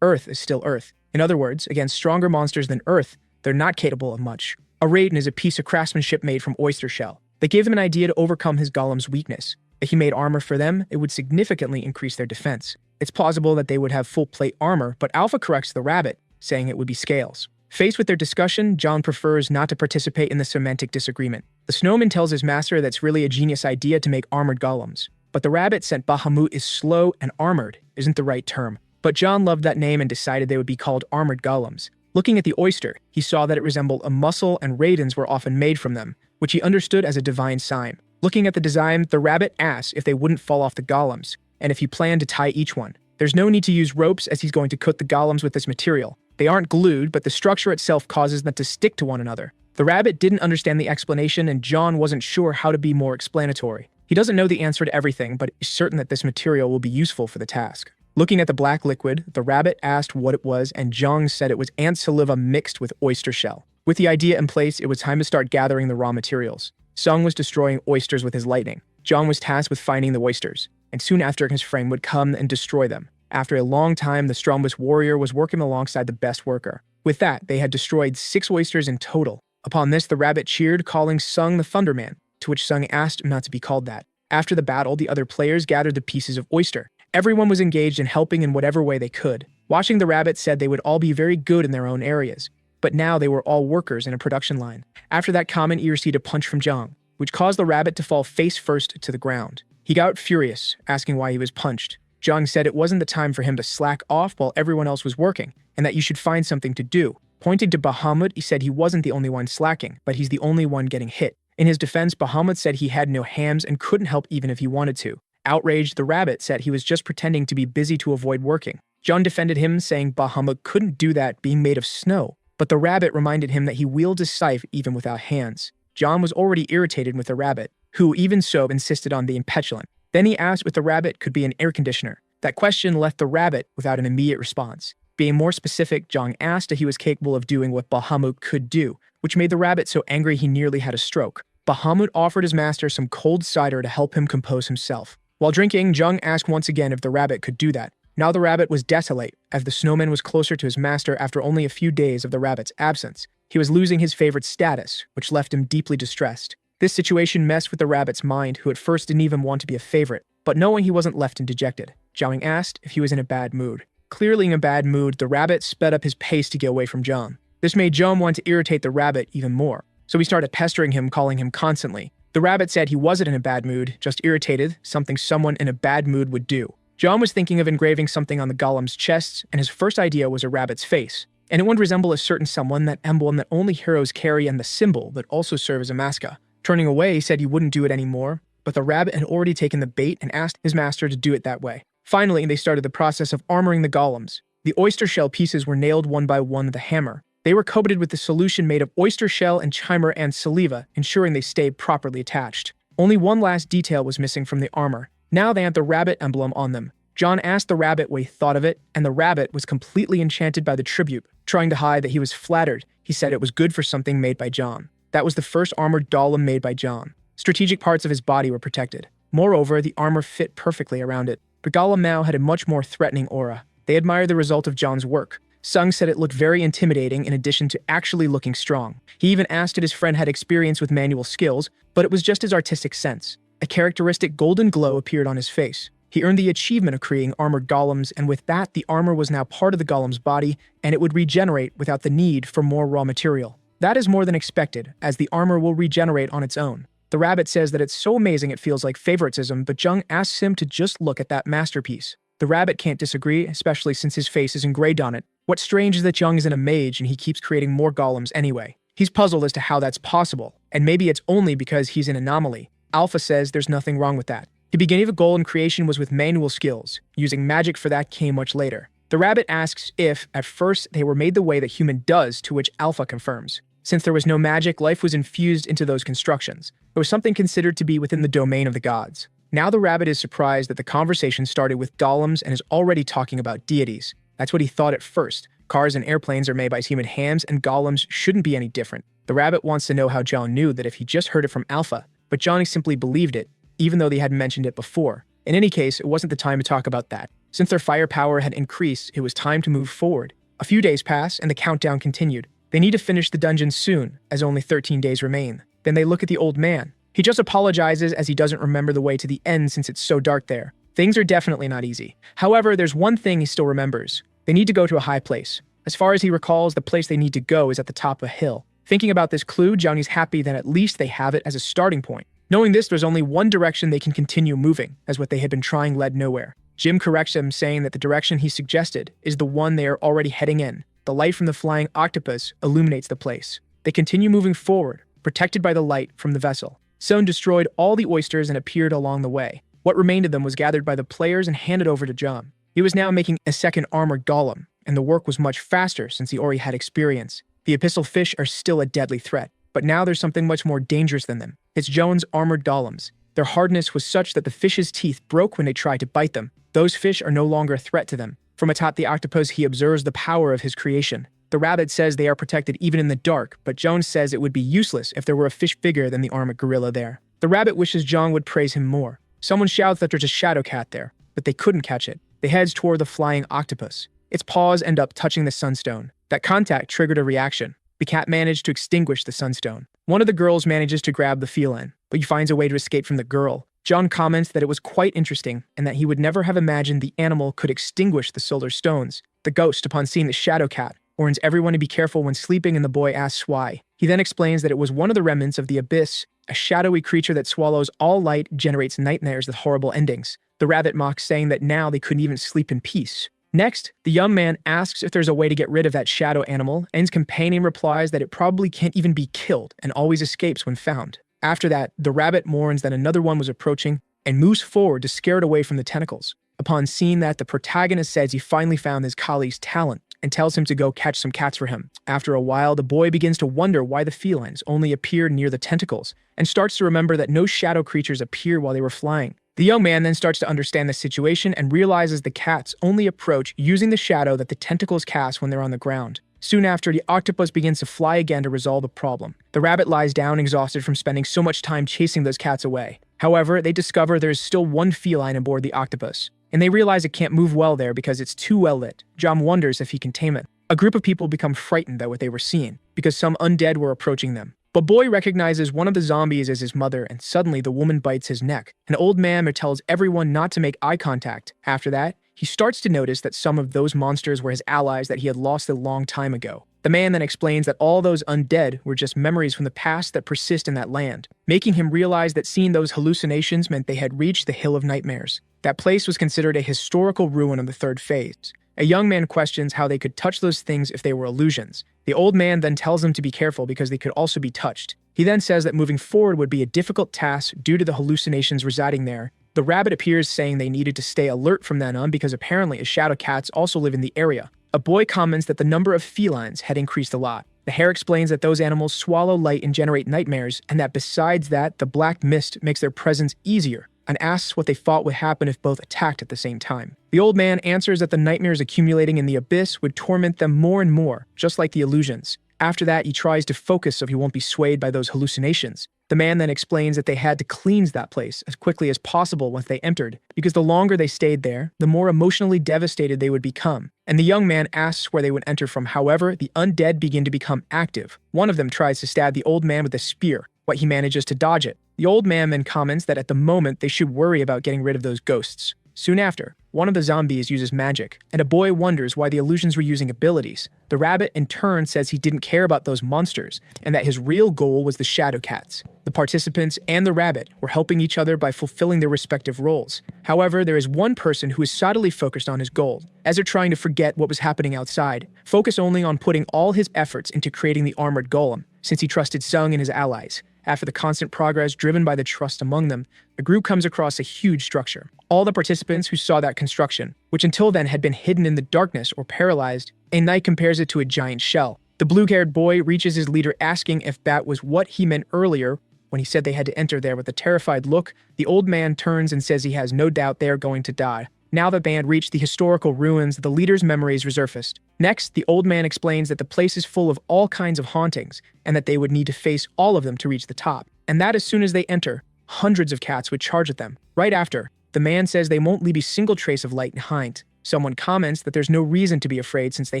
Earth is still Earth. In other words, against stronger monsters than Earth, they're not capable of much. A rating is a piece of craftsmanship made from oyster shell. They gave him an idea to overcome his golem's weakness. If he made armor for them, it would significantly increase their defense. It's plausible that they would have full plate armor, but Alpha corrects the rabbit, saying it would be scales. Faced with their discussion, John prefers not to participate in the semantic disagreement. The snowman tells his master that's really a genius idea to make armored golems. But the rabbit sent Bahamut is slow and armored isn't the right term. But John loved that name and decided they would be called armored golems. Looking at the oyster, he saw that it resembled a mussel and radins were often made from them, which he understood as a divine sign. Looking at the design, the rabbit asked if they wouldn't fall off the golems, and if he planned to tie each one. There's no need to use ropes as he's going to coat the golems with this material. They aren't glued, but the structure itself causes them to stick to one another. The rabbit didn't understand the explanation, and John wasn't sure how to be more explanatory. He doesn't know the answer to everything, but is certain that this material will be useful for the task. Looking at the black liquid, the rabbit asked what it was, and Zhang said it was ant saliva mixed with oyster shell. With the idea in place, it was time to start gathering the raw materials. Sung was destroying oysters with his lightning. Zhang was tasked with finding the oysters, and soon after his friend would come and destroy them. After a long time, the strongest warrior was working alongside the best worker. With that, they had destroyed 6 oysters in total. Upon this, the rabbit cheered, calling Sung the Thunderman, to which Sung asked not to be called that. After the battle, the other players gathered the pieces of oyster. Everyone was engaged in helping in whatever way they could. Watching the rabbit said they would all be very good in their own areas. But now they were all workers in a production line. After that comment, he received a punch from Zhang, which caused the rabbit to fall face first to the ground. He got furious, asking why he was punched. Zhang said it wasn't the time for him to slack off while everyone else was working, and that you should find something to do. Pointing to Bahamut, he said he wasn't the only one slacking, but he's the only one getting hit. In his defense, Bahamut said he had no hands and couldn't help even if he wanted to. Outraged, the rabbit said he was just pretending to be busy to avoid working. John defended him, saying Bahamut couldn't do that being made of snow, but the rabbit reminded him that he wielded his scythe even without hands. John was already irritated with the rabbit, who even so insisted on being petulant. Then he asked if the rabbit could be an air conditioner. That question left the rabbit without an immediate response. Being more specific, Zhang asked if he was capable of doing what Bahamut could do, which made the rabbit so angry he nearly had a stroke. Bahamut offered his master some cold cider to help him compose himself. While drinking, Zhang asked once again if the rabbit could do that. Now the rabbit was desolate, as the snowman was closer to his master after only a few days of the rabbit's absence. He was losing his favorite status, which left him deeply distressed. This situation messed with the rabbit's mind, who at first didn't even want to be a favorite, but knowing he wasn't left dejected. Zhang asked if he was in a bad mood. Clearly in a bad mood, the rabbit sped up his pace to get away from Zhang. This made Zhang want to irritate the rabbit even more, so he started pestering him, calling him constantly. The rabbit said he wasn't in a bad mood, just irritated, something someone in a bad mood would do. Zhang was thinking of engraving something on the golem's chests, and his first idea was a rabbit's face. And it would resemble a certain someone, that emblem that only heroes carry and the symbol that also serves as a mascot. Turning away, he said he wouldn't do it anymore, but the rabbit had already taken the bait and asked his master to do it that way. Finally, they started the process of armoring the golems. The oyster shell pieces were nailed one by one with a hammer. They were coated with the solution made of oyster shell and chimer and saliva, ensuring they stayed properly attached. Only one last detail was missing from the armor. Now they had the rabbit emblem on them. John asked the rabbit what he thought of it, and the rabbit was completely enchanted by the tribute. Trying to hide that he was flattered, he said it was good for something made by John. That was the first armored golem made by John. Strategic parts of his body were protected. Moreover, the armor fit perfectly around it. The golem now had a much more threatening aura. They admired the result of John's work. Sung said it looked very intimidating in addition to actually looking strong. He even asked if his friend had experience with manual skills, but it was just his artistic sense. A characteristic golden glow appeared on his face. He earned the achievement of creating armored golems, and with that, the armor was now part of the golem's body, and it would regenerate without the need for more raw material. That is more than expected, as the armor will regenerate on its own. The rabbit says that it's so amazing it feels like favoritism, but Jung asks him to just look at that masterpiece. The rabbit can't disagree, especially since his face is engraved on it. What's strange is that Jung isn't a mage and he keeps creating more golems anyway. He's puzzled as to how that's possible, and maybe it's only because he's an anomaly. Alpha says there's nothing wrong with that. The beginning of a goal in creation was with manual skills. Using magic for that came much later. The rabbit asks if, at first, they were made the way that human does, to which Alpha confirms. Since there was no magic, life was infused into those constructions. It was something considered to be within the domain of the gods. Now the rabbit is surprised that the conversation started with golems and is already talking about deities. That's what he thought at first. Cars and airplanes are made by human hands, and golems shouldn't be any different. The rabbit wants to know how John knew that if he just heard it from Alpha, but Johnny simply believed it, even though they hadn't mentioned it before. In any case, it wasn't the time to talk about that. Since their firepower had increased, it was time to move forward. A few days passed, and the countdown continued. They need to finish the dungeon soon, as only 13 days remain. Then they look at the old man. He just apologizes as he doesn't remember the way to the end since it's so dark there. Things are definitely not easy. However, there's one thing he still remembers. They need to go to a high place. As far as he recalls, the place they need to go is at the top of a hill. Thinking about this clue, Johnny's happy that at least they have it as a starting point. Knowing this, there's only one direction they can continue moving, as what they had been trying led nowhere. Jim corrects him, saying that the direction he suggested is the one they are already heading in. The light from the flying octopus illuminates the place. They continue moving forward, protected by the light from the vessel. Sun destroyed all the oysters and appeared along the way. What remained of them was gathered by the players and handed over to John. He was now making a second armored golem, and the work was much faster since he already had experience. The abyssal fish are still a deadly threat, but now there's something much more dangerous than them. It's Joan's armored golems. Their hardness was such that the fish's teeth broke when they tried to bite them. Those fish are no longer a threat to them. From atop the octopus, he observes the power of his creation. The rabbit says they are protected even in the dark, but Joan says it would be useless if there were a fish bigger than the armored gorilla there. The rabbit wishes John would praise him more. Someone shouts that there's a shadow cat there, but they couldn't catch it. They heads toward the flying octopus. Its paws end up touching the sunstone. That contact triggered a reaction. The cat managed to extinguish the sunstone. One of the girls manages to grab the feline, but he finds a way to escape from the girl. John comments that it was quite interesting and that he would never have imagined the animal could extinguish the solar stones. The ghost, upon seeing the shadow cat, warns everyone to be careful when sleeping, and the boy asks why. He then explains that it was one of the remnants of the abyss, a shadowy creature that swallows all light, generates nightmares with horrible endings. The rabbit mocks, saying that now they couldn't even sleep in peace. Next, the young man asks if there's a way to get rid of that shadow animal, and his companion replies that it probably can't even be killed and always escapes when found. After that, the rabbit mourns that another one was approaching and moves forward to scare it away from the tentacles. Upon seeing that, the protagonist says he finally found his colleague's talent and tells him to go catch some cats for him. After a while, the boy begins to wonder why the felines only appear near the tentacles and starts to remember that no shadow creatures appear while they were flying. The young man then starts to understand the situation and realizes the cats only approach using the shadow that the tentacles cast when they're on the ground. Soon after, the octopus begins to fly again to resolve the problem. The rabbit lies down exhausted from spending so much time chasing those cats away. However, they discover there is still one feline aboard the octopus, and they realize it can't move well there because it's too well lit. John wonders if he can tame it. A group of people become frightened at what they were seeing, because some undead were approaching them. But Boy recognizes one of the zombies as his mother, and suddenly the woman bites his neck. An old man tells everyone not to make eye contact. After that, he starts to notice that some of those monsters were his allies that he had lost a long time ago. The man then explains that all those undead were just memories from the past that persist in that land, making him realize that seeing those hallucinations meant they had reached the Hill of Nightmares. That place was considered a historical ruin of the third phase. A young man questions how they could touch those things if they were illusions. The old man then tells him to be careful because they could also be touched. He then says that moving forward would be a difficult task due to the hallucinations residing there. The rabbit appears saying they needed to stay alert from then on because apparently shadow cats also live in the area. A boy comments that the number of felines had increased a lot. The hare explains that those animals swallow light and generate nightmares, and that besides that, the black mist makes their presence easier, and asks what they thought would happen if both attacked at the same time. The old man answers that the nightmares accumulating in the abyss would torment them more and more, just like the illusions. After that, he tries to focus so he won't be swayed by those hallucinations. The man then explains that they had to cleanse that place as quickly as possible once they entered, because the longer they stayed there, the more emotionally devastated they would become. And the young man asks where they would enter from. However, the undead begin to become active. One of them tries to stab the old man with a spear, but he manages to dodge it. The old man then comments that at the moment they should worry about getting rid of those ghosts. Soon after, one of the zombies uses magic, and a boy wonders why the illusions were using abilities. The rabbit in turn says he didn't care about those monsters, and that his real goal was the shadow cats. The participants and the rabbit were helping each other by fulfilling their respective roles. However, there is one person who is solidly focused on his goal, as they're trying to forget what was happening outside, focus only on putting all his efforts into creating the armored golem, since he trusted Sung and his allies. After the constant progress driven by the trust among them, the group comes across a huge structure. All the participants who saw that construction, which until then had been hidden in the darkness or paralyzed, a knight compares it to a giant shell. The blue-haired boy reaches his leader asking if that was what he meant earlier when he said they had to enter there with a terrified look. The old man turns and says he has no doubt they are going to die. Now that they had reached the historical ruins, the leader's memories resurfaced. Next, the old man explains that the place is full of all kinds of hauntings, and that they would need to face all of them to reach the top. And that as soon as they enter, hundreds of cats would charge at them. Right after, the man says they won't leave a single trace of light behind. Someone comments that there's no reason to be afraid since they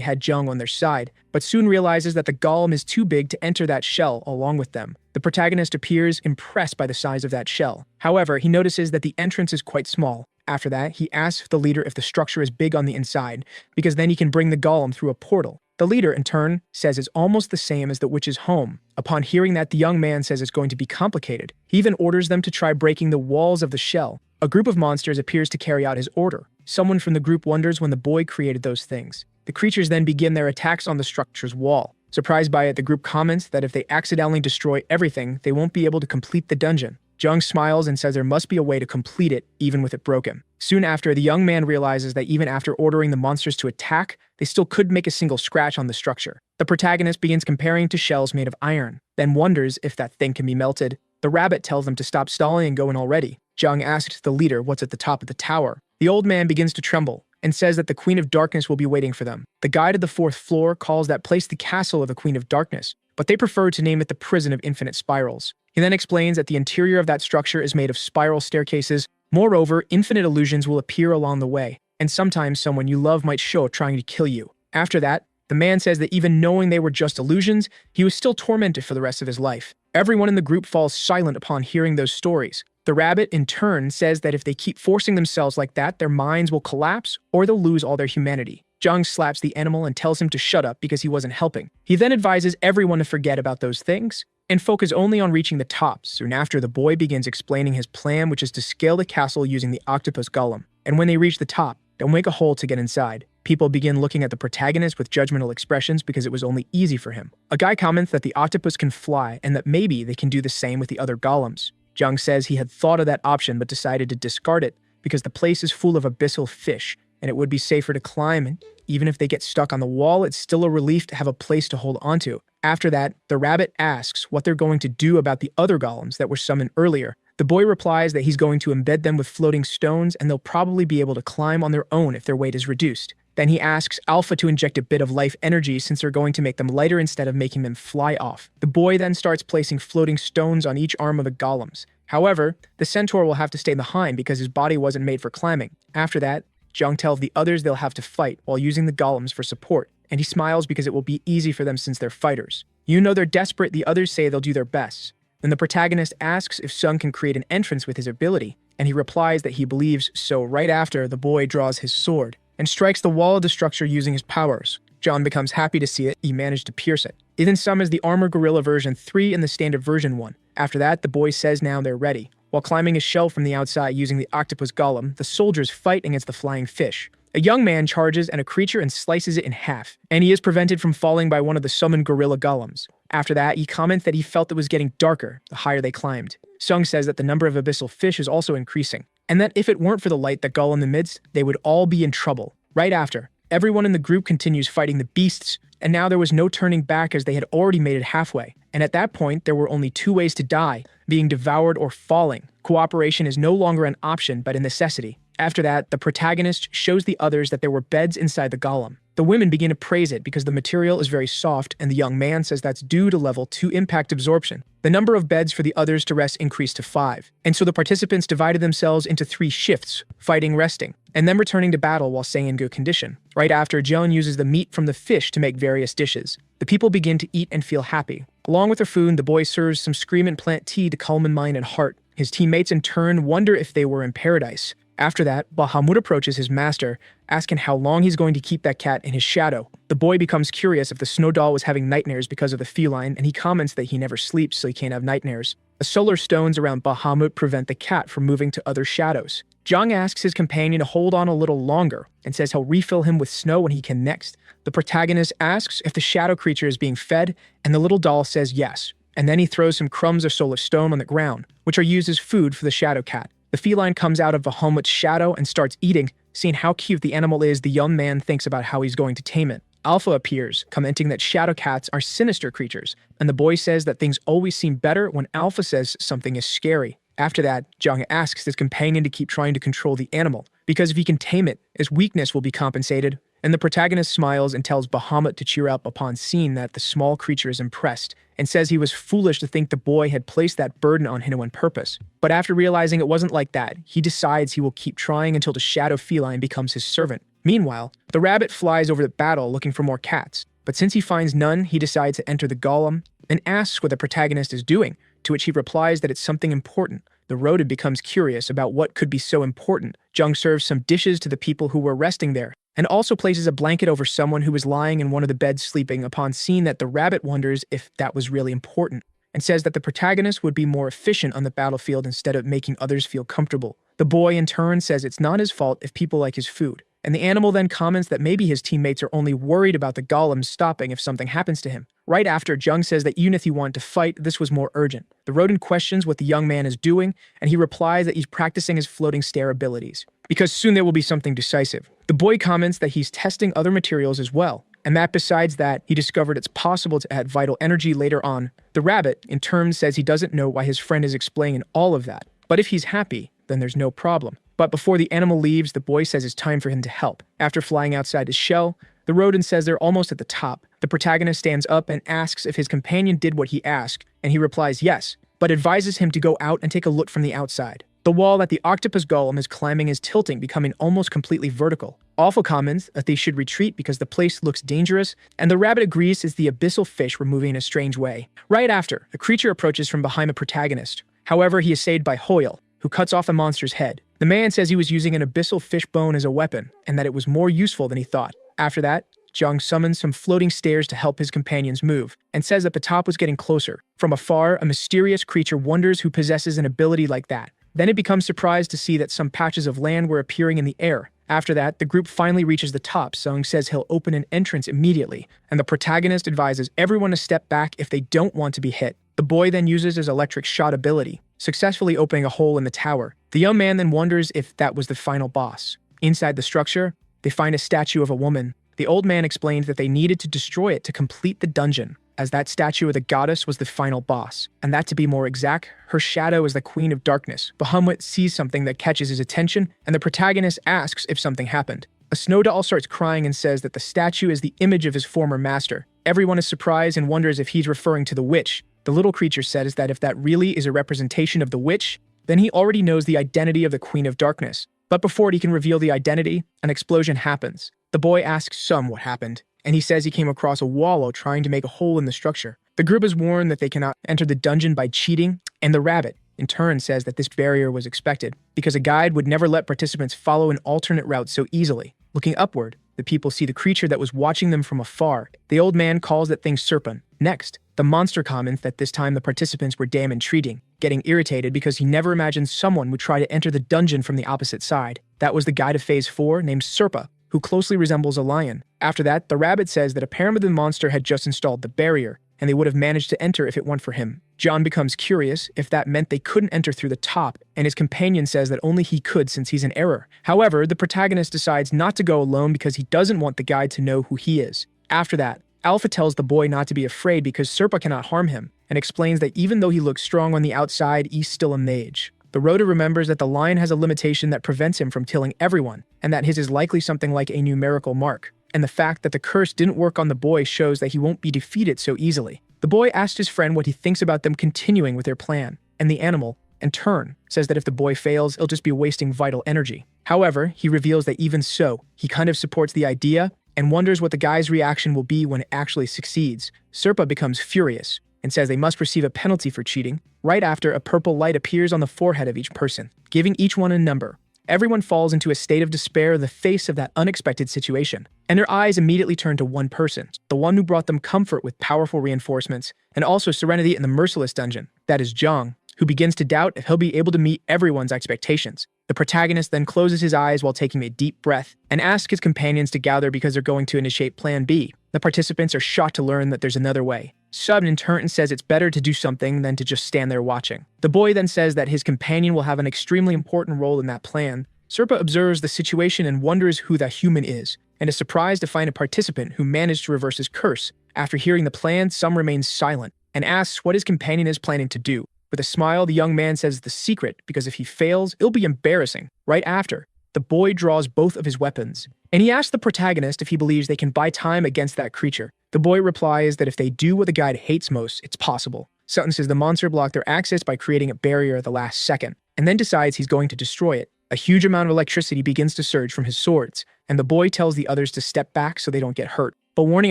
had Jung on their side, but soon realizes that the golem is too big to enter that shell along with them. The protagonist appears impressed by the size of that shell. However, he notices that the entrance is quite small. After that, he asks the leader if the structure is big on the inside, because then he can bring the golem through a portal. The leader, in turn, says it's almost the same as the witch's home. Upon hearing that, the young man says it's going to be complicated. He even orders them to try breaking the walls of the shell. A group of monsters appears to carry out his order. Someone from the group wonders when the boy created those things. The creatures then begin their attacks on the structure's wall. Surprised by it, the group comments that if they accidentally destroy everything, they won't be able to complete the dungeon. Jung smiles and says there must be a way to complete it, even with it broken. Soon after, the young man realizes that even after ordering the monsters to attack, they still couldn't make a single scratch on the structure. The protagonist begins comparing to shells made of iron, then wonders if that thing can be melted. The rabbit tells them to stop stalling and go in already. Jung asks the leader what's at the top of the tower. The old man begins to tremble, and says that the Queen of Darkness will be waiting for them. The guide of the 4th floor calls that place the Castle of the Queen of Darkness, but they prefer to name it the Prison of Infinite Spirals. He then explains that the interior of that structure is made of spiral staircases. Moreover, infinite illusions will appear along the way, and sometimes someone you love might show up trying to kill you. After that, the man says that even knowing they were just illusions, he was still tormented for the rest of his life. Everyone in the group falls silent upon hearing those stories. The rabbit, in turn, says that if they keep forcing themselves like that, their minds will collapse or they'll lose all their humanity. Jung slaps the animal and tells him to shut up because he wasn't helping. He then advises everyone to forget about those things and focus only on reaching the top. Soon after, the boy begins explaining his plan, which is to scale the castle using the octopus golem. And when they reach the top, they'll make a hole to get inside. People begin looking at the protagonist with judgmental expressions because it was only easy for him. A guy comments that the octopus can fly and that maybe they can do the same with the other golems. Jung says he had thought of that option but decided to discard it because the place is full of abyssal fish and it would be safer to climb, and even if they get stuck on the wall, it's still a relief to have a place to hold onto. After that, the rabbit asks what they're going to do about the other golems that were summoned earlier. The boy replies that he's going to embed them with floating stones and they'll probably be able to climb on their own if their weight is reduced. Then he asks Alpha to inject a bit of life energy since they're going to make them lighter instead of making them fly off. The boy then starts placing floating stones on each arm of the golems. However, the centaur will have to stay behind because his body wasn't made for climbing. After that, Jung tells the others they'll have to fight while using the golems for support, and he smiles because it will be easy for them since they're fighters. You know they're desperate, the others say they'll do their best. Then the protagonist asks if Sung can create an entrance with his ability, and he replies that he believes so. Right after, the boy draws his sword and strikes the wall of the structure using his powers. John becomes happy to see that he managed to pierce it. He then summons the Armor Gorilla version 3 and the Standard version 1. After that, the boy says now they're ready. While climbing a shell from the outside using the octopus golem, the soldiers fight against the flying fish. A young man charges at a creature and slices it in half, and he is prevented from falling by one of the summoned gorilla golems. After that, he comments that he felt it was getting darker the higher they climbed. Sung says that the number of abyssal fish is also increasing, and that if it weren't for the light that gull in the midst, they would all be in trouble. Right after, everyone in the group continues fighting the beasts, and now there was no turning back as they had already made it halfway. And at that point, there were only two ways to die, being devoured or falling. Cooperation is no longer an option, but a necessity. After that, the protagonist shows the others that there were beds inside the golem. The women begin to praise it because the material is very soft, and the young man says that's due to level 2 impact absorption. The number of beds for the others to rest increased to 5, and so the participants divided themselves into 3 shifts, fighting, resting, and then returning to battle while staying in good condition. Right after, Joan uses the meat from the fish to make various dishes. The people begin to eat and feel happy. Along with their food, the boy serves some scream and plant tea to calm in mind and heart. His teammates in turn wonder if they were in paradise. After that, Bahamut approaches his master, asking how long he's going to keep that cat in his shadow. The boy becomes curious if the snow doll was having nightmares because of the feline, and he comments that he never sleeps so he can't have nightmares. The solar stones around Bahamut prevent the cat from moving to other shadows. Jung asks his companion to hold on a little longer, and says he'll refill him with snow when he can next. The protagonist asks if the shadow creature is being fed, and the little doll says yes. And then he throws some crumbs of solar stone on the ground, which are used as food for the shadow cat. The feline comes out of Bahamut's shadow and starts eating. Seeing how cute the animal is, the young man thinks about how he's going to tame it. Alpha appears, commenting that shadow cats are sinister creatures, and the boy says that things always seem better when Alpha says something is scary. After that, Jung asks his companion to keep trying to control the animal, because if he can tame it, his weakness will be compensated. And the protagonist smiles and tells Bahamut to cheer up upon seeing that the small creature is impressed, and says he was foolish to think the boy had placed that burden on him on purpose. But after realizing it wasn't like that, he decides he will keep trying until the shadow feline becomes his servant. Meanwhile, the rabbit flies over the battle looking for more cats, but since he finds none, he decides to enter the golem and asks what the protagonist is doing, to which he replies that it's something important. The rodent becomes curious about what could be so important. Jung serves some dishes to the people who were resting there, and also places a blanket over someone who was lying in one of the beds sleeping upon seeing that the rabbit wonders if that was really important, and says that the protagonist would be more efficient on the battlefield instead of making others feel comfortable. The boy in turn says it's not his fault if people like his food, and the animal then comments that maybe his teammates are only worried about the golem stopping if something happens to him. Right after, Jung says that even if he wanted to fight, this was more urgent. The rodent questions what the young man is doing, and he replies that he's practicing his floating stare abilities, because soon there will be something decisive. The boy comments that he's testing other materials as well, and that besides that, he discovered it's possible to add vital energy later on. The rabbit, in turn, says he doesn't know why his friend is explaining all of that, but if he's happy, then there's no problem. But before the animal leaves, the boy says it's time for him to help. After flying outside his shell, the rodent says they're almost at the top. The protagonist stands up and asks if his companion did what he asked, and he replies yes, but advises him to go out and take a look from the outside. The wall that the octopus golem is climbing is tilting, becoming almost completely vertical. Alpha comments that they should retreat because the place looks dangerous, and the rabbit agrees as the abyssal fish were moving in a strange way. Right after, the creature approaches from behind the protagonist. However, he is saved by Hoyle, who cuts off the monster's head. The man says he was using an abyssal fish bone as a weapon, and that it was more useful than he thought. After that, Jung summons some floating stairs to help his companions move, and says that the top was getting closer. From afar, a mysterious creature wonders who possesses an ability like that. Then it becomes surprised to see that some patches of land were appearing in the air. After that, the group finally reaches the top. Sung says he'll open an entrance immediately, and the protagonist advises everyone to step back if they don't want to be hit. The boy then uses his electric shot ability, successfully opening a hole in the tower. The young man then wonders if that was the final boss. Inside the structure, they find a statue of a woman. The old man explains that they needed to destroy it to complete the dungeon, as that statue of the goddess was the final boss, and that to be more exact, her shadow is the Queen of Darkness. Bahamut sees something that catches his attention, and the protagonist asks if something happened. A snow doll starts crying and says that the statue is the image of his former master. Everyone is surprised and wonders if he's referring to the witch. The little creature says that if that really is a representation of the witch, then he already knows the identity of the Queen of Darkness. But before he can reveal the identity, an explosion happens. The boy asks Sum what happened, and he says he came across a wall while trying to make a hole in the structure. The group is warned that they cannot enter the dungeon by cheating, and the rabbit, in turn, says that this barrier was expected, because a guide would never let participants follow an alternate route so easily. Looking upward, the people see the creature that was watching them from afar. The old man calls that thing Serpent. Next, the monster comments that this time the participants were damn intriguing, getting irritated because he never imagined someone would try to enter the dungeon from the opposite side. That was the guide of Phase 4 named Serpa, who closely resembles a lion. After that, the rabbit says that apparently the monster had just installed the barrier, and they would have managed to enter if it weren't for him. John becomes curious if that meant they couldn't enter through the top, and his companion says that only he could since he's in error. However, the protagonist decides not to go alone because he doesn't want the guide to know who he is. After that, Alpha tells the boy not to be afraid because Serpa cannot harm him, and explains that even though he looks strong on the outside, he's still a mage. The Rhoda remembers that the lion has a limitation that prevents him from killing everyone, and that his is likely something like a numerical mark. And the fact that the curse didn't work on the boy shows that he won't be defeated so easily. The boy asks his friend what he thinks about them continuing with their plan, and the animal, in turn, says that if the boy fails, it'll just be wasting vital energy. However, he reveals that even so, he kind of supports the idea and wonders what the guy's reaction will be when it actually succeeds. Serpa becomes furious and says they must receive a penalty for cheating. Right after, a purple light appears on the forehead of each person, giving each one a number. Everyone falls into a state of despair in the face of that unexpected situation, and their eyes immediately turn to one person, the one who brought them comfort with powerful reinforcements, and also serenity in the merciless dungeon. That is Zhang, who begins to doubt if he'll be able to meet everyone's expectations. The protagonist then closes his eyes while taking a deep breath, and asks his companions to gather because they're going to initiate Plan B. The participants are shocked to learn that there's another way. Sub in turn says it's better to do something than to just stand there watching. The boy then says that his companion will have an extremely important role in that plan. Serpa observes the situation and wonders who that human is, and is surprised to find a participant who managed to reverse his curse. After hearing the plan, Sum remains silent, and asks what his companion is planning to do. With a smile, the young man says the secret, because if he fails, it'll be embarrassing. Right after, the boy draws both of his weapons, and he asks the protagonist if he believes they can buy time against that creature. The boy replies that if they do what the guide hates most, it's possible. Sutton says the monster blocked their access by creating a barrier at the last second, and then decides he's going to destroy it. A huge amount of electricity begins to surge from his swords, and the boy tells the others to step back so they don't get hurt. But warning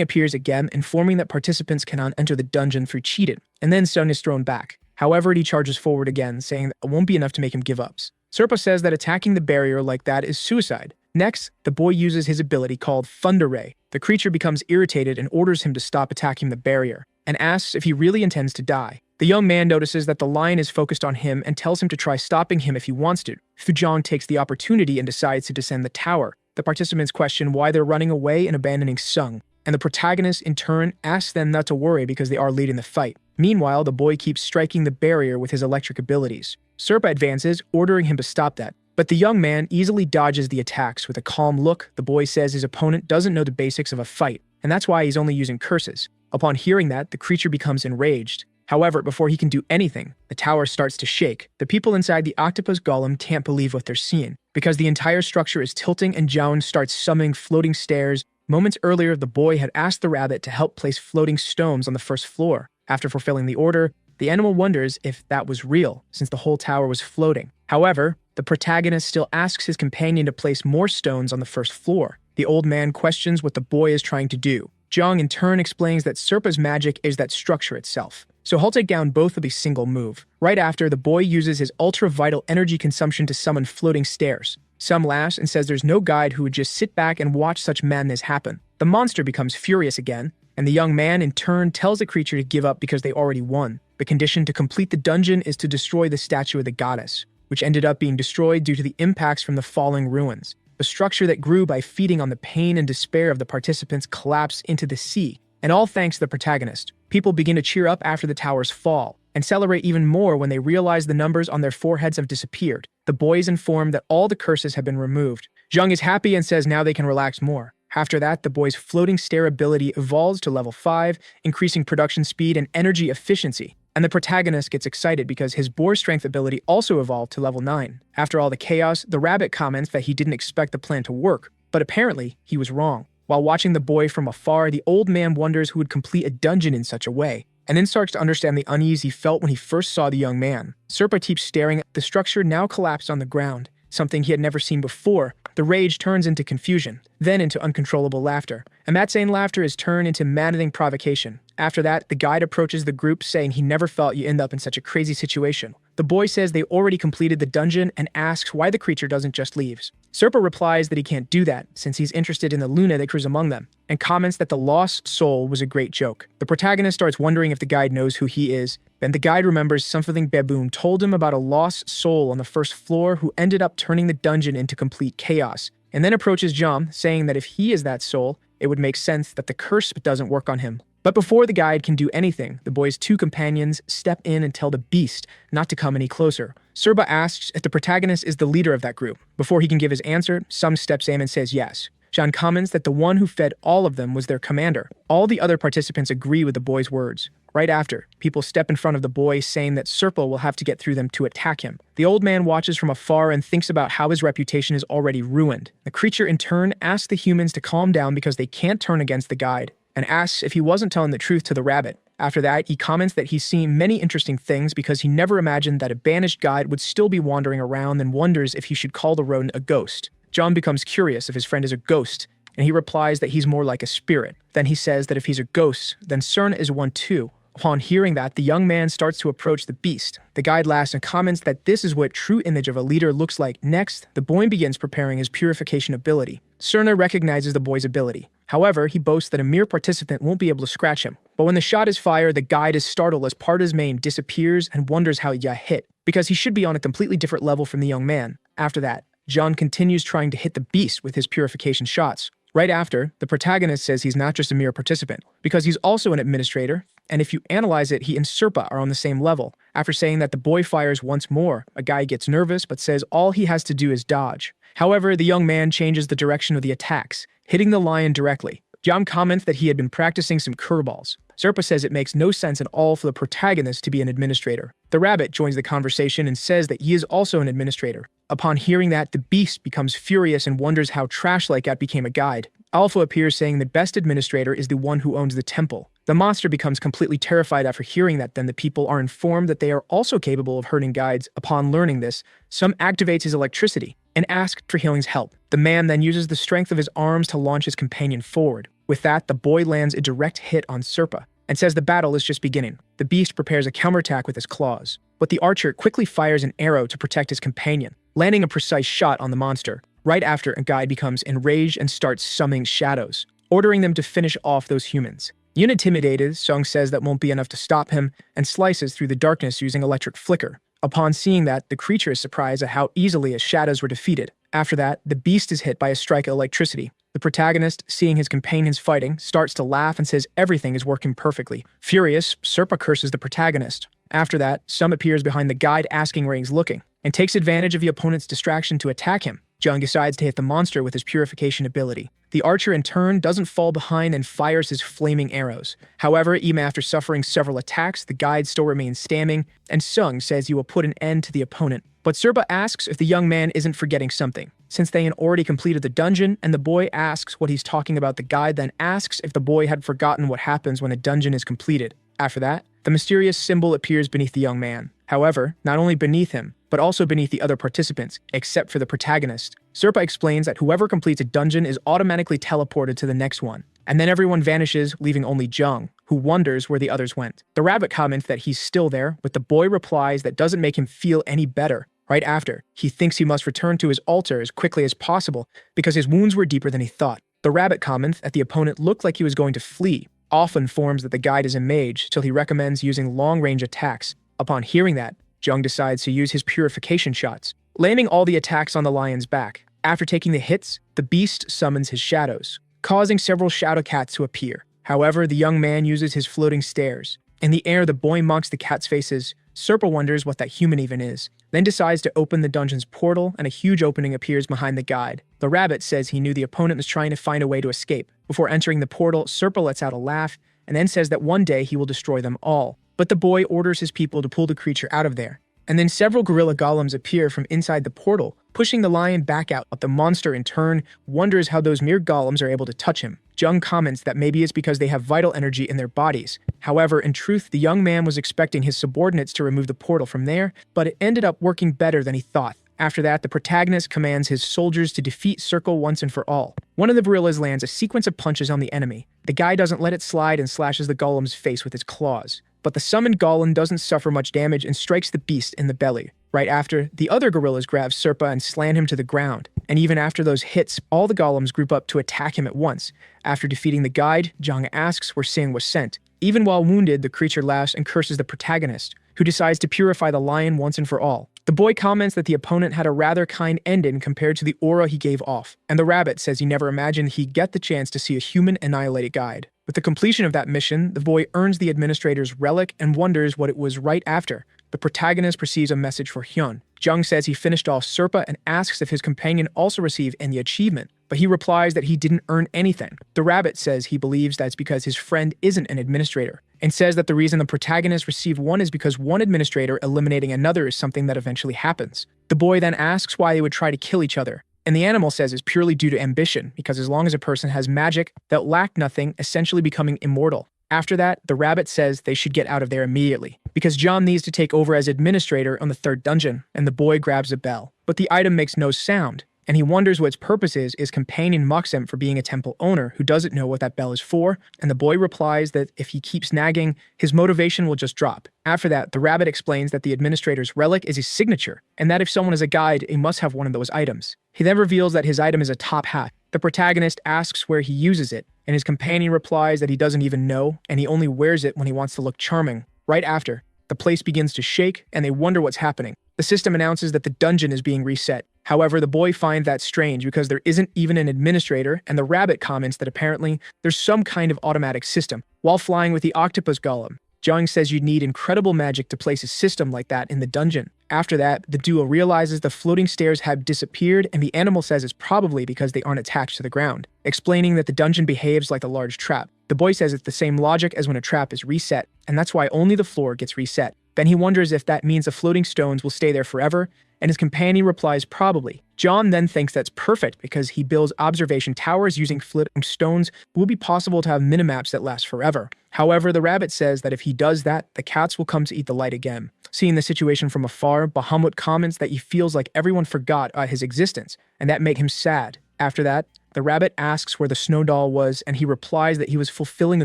appears again, informing that participants cannot enter the dungeon through cheated, and then Sutton is thrown back. However, he charges forward again, saying that it won't be enough to make him give up. Serpa says that attacking the barrier like that is suicide. Next, the boy uses his ability called Thunder Ray. The creature becomes irritated and orders him to stop attacking the barrier, and asks if he really intends to die. The young man notices that the lion is focused on him and tells him to try stopping him if he wants to. Fujong takes the opportunity and decides to descend the tower. The participants question why they're running away and abandoning Sung, and the protagonist in turn asks them not to worry because they are leading the fight. Meanwhile, the boy keeps striking the barrier with his electric abilities. Serpa advances, ordering him to stop that, but the young man easily dodges the attacks. With a calm look, the boy says his opponent doesn't know the basics of a fight, and that's why he's only using curses. Upon hearing that, the creature becomes enraged. However, before he can do anything, the tower starts to shake. The people inside the octopus golem can't believe what they're seeing, because the entire structure is tilting and Joan starts summoning floating stairs. Moments earlier, the boy had asked the rabbit to help place floating stones on the first floor. After fulfilling the order, the animal wonders if that was real, since the whole tower was floating. However, the protagonist still asks his companion to place more stones on the first floor. The old man questions what the boy is trying to do. Zhang in turn explains that Serpa's magic is that structure itself, so he'll take down both of a single move. Right after, the boy uses his ultra-vital energy consumption to summon floating stairs. Sum laughs and says there's no guide who would just sit back and watch such madness happen. The monster becomes furious again, and the young man in turn tells the creature to give up because they already won. The condition to complete the dungeon is to destroy the statue of the goddess, which ended up being destroyed due to the impacts from the falling ruins. The structure that grew by feeding on the pain and despair of the participants collapsed into the sea, and all thanks to the protagonist. People begin to cheer up after the towers fall, and celebrate even more when they realize the numbers on their foreheads have disappeared. The boy is informed that all the curses have been removed. Zhang is happy and says now they can relax more. After that, the boy's floating stair ability evolves to level 5, increasing production speed and energy efficiency. And the protagonist gets excited because his boar strength ability also evolved to level 9. After all the chaos, the rabbit comments that he didn't expect the plan to work, but apparently he was wrong. While watching the boy from afar, the old man wonders who would complete a dungeon in such a way, and then starts to understand the unease he felt when he first saw the young man. Serpa keeps staring at the structure now collapsed on the ground, something he had never seen before. The rage turns into confusion, then into uncontrollable laughter. And that same laughter is turned into maddening provocation. After that, the guide approaches the group saying he never felt you end up in such a crazy situation. The boy says they already completed the dungeon and asks why the creature doesn't just leave. Serpa replies that he can't do that since he's interested in the Luna that cruise among them, and comments that the lost soul was a great joke. The protagonist starts wondering if the guide knows who he is. Then the guide remembers something Baboon told him about a lost soul on the first floor who ended up turning the dungeon into complete chaos, and then approaches Jom, saying that if he is that soul, it would make sense that the curse doesn't work on him. But before the guide can do anything, the boy's two companions step in and tell the beast not to come any closer. Serba asks if the protagonist is the leader of that group. Before he can give his answer, Sung steps in and says yes. John comments that the one who fed all of them was their commander. All the other participants agree with the boy's words. Right after, people step in front of the boy saying that Serpa will have to get through them to attack him. The old man watches from afar and thinks about how his reputation is already ruined. The creature in turn asks the humans to calm down because they can't turn against the guide, and asks if he wasn't telling the truth to the rabbit. After that, he comments that he's seen many interesting things because he never imagined that a banished guide would still be wandering around and wonders if he should call the rodent a ghost. John becomes curious if his friend is a ghost, and he replies that he's more like a spirit. Then he says that if he's a ghost, then Cern is one too. Upon hearing that, the young man starts to approach the beast. The guide laughs and comments that this is what true image of a leader looks like. Next, the boy begins preparing his purification ability. Cerna recognizes the boy's ability. However, he boasts that a mere participant won't be able to scratch him. But when the shot is fired, the guide is startled as part of his mane disappears and wonders how Yah hit, because he should be on a completely different level from the young man. After that, John continues trying to hit the beast with his purification shots. Right after, the protagonist says he's not just a mere participant, because he's also an administrator, and if you analyze it, he and Serpa are on the same level. After saying that the boy fires once more, a guy gets nervous but says all he has to do is dodge. However, the young man changes the direction of the attacks, hitting the lion directly. John comments that he had been practicing some curveballs. Serpa says it makes no sense at all for the protagonist to be an administrator. The rabbit joins the conversation and says that he is also an administrator. Upon hearing that, the beast becomes furious and wonders how Trash Like That became a guide. Alpha appears saying the best administrator is the one who owns the temple. The monster becomes completely terrified after hearing that. Then the people are informed that they are also capable of hurting guides. Upon learning this, Sum activates his electricity and asks for healing's help. The man then uses the strength of his arms to launch his companion forward. With that, the boy lands a direct hit on Serpa and says the battle is just beginning. The beast prepares a counterattack with his claws, but the archer quickly fires an arrow to protect his companion, landing a precise shot on the monster. Right after, a guide becomes enraged and starts summoning shadows, ordering them to finish off those humans. Unintimidated, Sung says that won't be enough to stop him and slices through the darkness using electric flicker. Upon seeing that, the creature is surprised at how easily his shadows were defeated. After that, the beast is hit by a strike of electricity. The protagonist, seeing his companions fighting, starts to laugh and says everything is working perfectly. Furious, Serpa curses the protagonist. After that, Sum appears behind the guide asking where he's looking, and takes advantage of the opponent's distraction to attack him. Jung decides to hit the monster with his purification ability. The archer in turn doesn't fall behind and fires his flaming arrows. However, even after suffering several attacks, the guide still remains standing, and Sung says he will put an end to the opponent. But Serpa asks if the young man isn't forgetting something, since they had already completed the dungeon, and the boy asks what he's talking about. The guide then asks if the boy had forgotten what happens when a dungeon is completed. After that, the mysterious symbol appears beneath the young man. However, not only beneath him, but also beneath the other participants, except for the protagonist. Serpa explains that whoever completes a dungeon is automatically teleported to the next one, and then everyone vanishes, leaving only Jung, who wonders where the others went. The rabbit comments that he's still there, but the boy replies that doesn't make him feel any better. Right after, he thinks he must return to his altar as quickly as possible because his wounds were deeper than he thought. The rabbit comments that the opponent looked like he was going to flee. Alpha informs that the guide is a mage, till he recommends using long-range attacks. Upon hearing that, Jung decides to use his purification shots, landing all the attacks on the lion's back. After taking the hits, the beast summons his shadows, causing several shadow cats to appear. However, the young man uses his floating stairs. In the air, the boy mocks the cat's faces. Serpa wonders what that human even is, then decides to open the dungeon's portal, and a huge opening appears behind the guide. The rabbit says he knew the opponent was trying to find a way to escape. Before entering the portal, Serpa lets out a laugh, and then says that one day he will destroy them all. But the boy orders his people to pull the creature out of there. And then several gorilla golems appear from inside the portal, pushing the lion back out. The monster, in turn, wonders how those mere golems are able to touch him. Jung comments that maybe it's because they have vital energy in their bodies. However, in truth, the young man was expecting his subordinates to remove the portal from there, but it ended up working better than he thought. After that, the protagonist commands his soldiers to defeat Circle once and for all. One of the gorillas lands a sequence of punches on the enemy. The guy doesn't let it slide and slashes the golem's face with his claws. But the summoned golem doesn't suffer much damage and strikes the beast in the belly. Right after, the other gorillas grab Serpa and slam him to the ground. And even after those hits, all the golems group up to attack him at once. After defeating the guide, Jung asks where Sing was sent. Even while wounded, the creature laughs and curses the protagonist, who decides to purify the lion once and for all. The boy comments that the opponent had a rather kind ending compared to the aura he gave off, and the rabbit says he never imagined he'd get the chance to see a human annihilate a guide. With the completion of that mission, the boy earns the administrator's relic and wonders what it was. Right after, the protagonist receives a message for Hyun. Jung says he finished off Serpa and asks if his companion also received any achievement, but he replies that he didn't earn anything. The rabbit says he believes that's because his friend isn't an administrator, and says that the reason the protagonist received one is because one administrator eliminating another is something that eventually happens. The boy then asks why they would try to kill each other, and the animal says it's purely due to ambition, because as long as a person has magic, they'll lack nothing, essentially becoming immortal. After that, the rabbit says they should get out of there immediately, because John needs to take over as administrator on the third dungeon, and the boy grabs a bell. But the item makes no sound, and he wonders what its purpose is. His companion mocks him for being a temple owner who doesn't know what that bell is for, and the boy replies that if he keeps nagging, his motivation will just drop. After that, the rabbit explains that the administrator's relic is his signature, and that if someone is a guide, he must have one of those items. He then reveals that his item is a top hat. The protagonist asks where he uses it, and his companion replies that he doesn't even know, and he only wears it when he wants to look charming. Right after, the place begins to shake, and they wonder what's happening. The system announces that the dungeon is being reset. However, the boy finds that strange because there isn't even an administrator, and the rabbit comments that apparently there's some kind of automatic system. While flying with the octopus golem, Jung says you'd need incredible magic to place a system like that in the dungeon. After that, the duo realizes the floating stairs have disappeared, and the animal says it's probably because they aren't attached to the ground, explaining that the dungeon behaves like a large trap. The boy says it's the same logic as when a trap is reset, and that's why only the floor gets reset. Then he wonders if that means the floating stones will stay there forever, and his companion replies probably. John then thinks that's perfect because he builds observation towers using floating stones. It will be possible to have minimaps that last forever. However, the rabbit says that if he does that, the cats will come to eat the light again. Seeing the situation from afar, Bahamut comments that he feels like everyone forgot his existence, and that makes him sad. After that, the rabbit asks where the snow doll was, and he replies that he was fulfilling the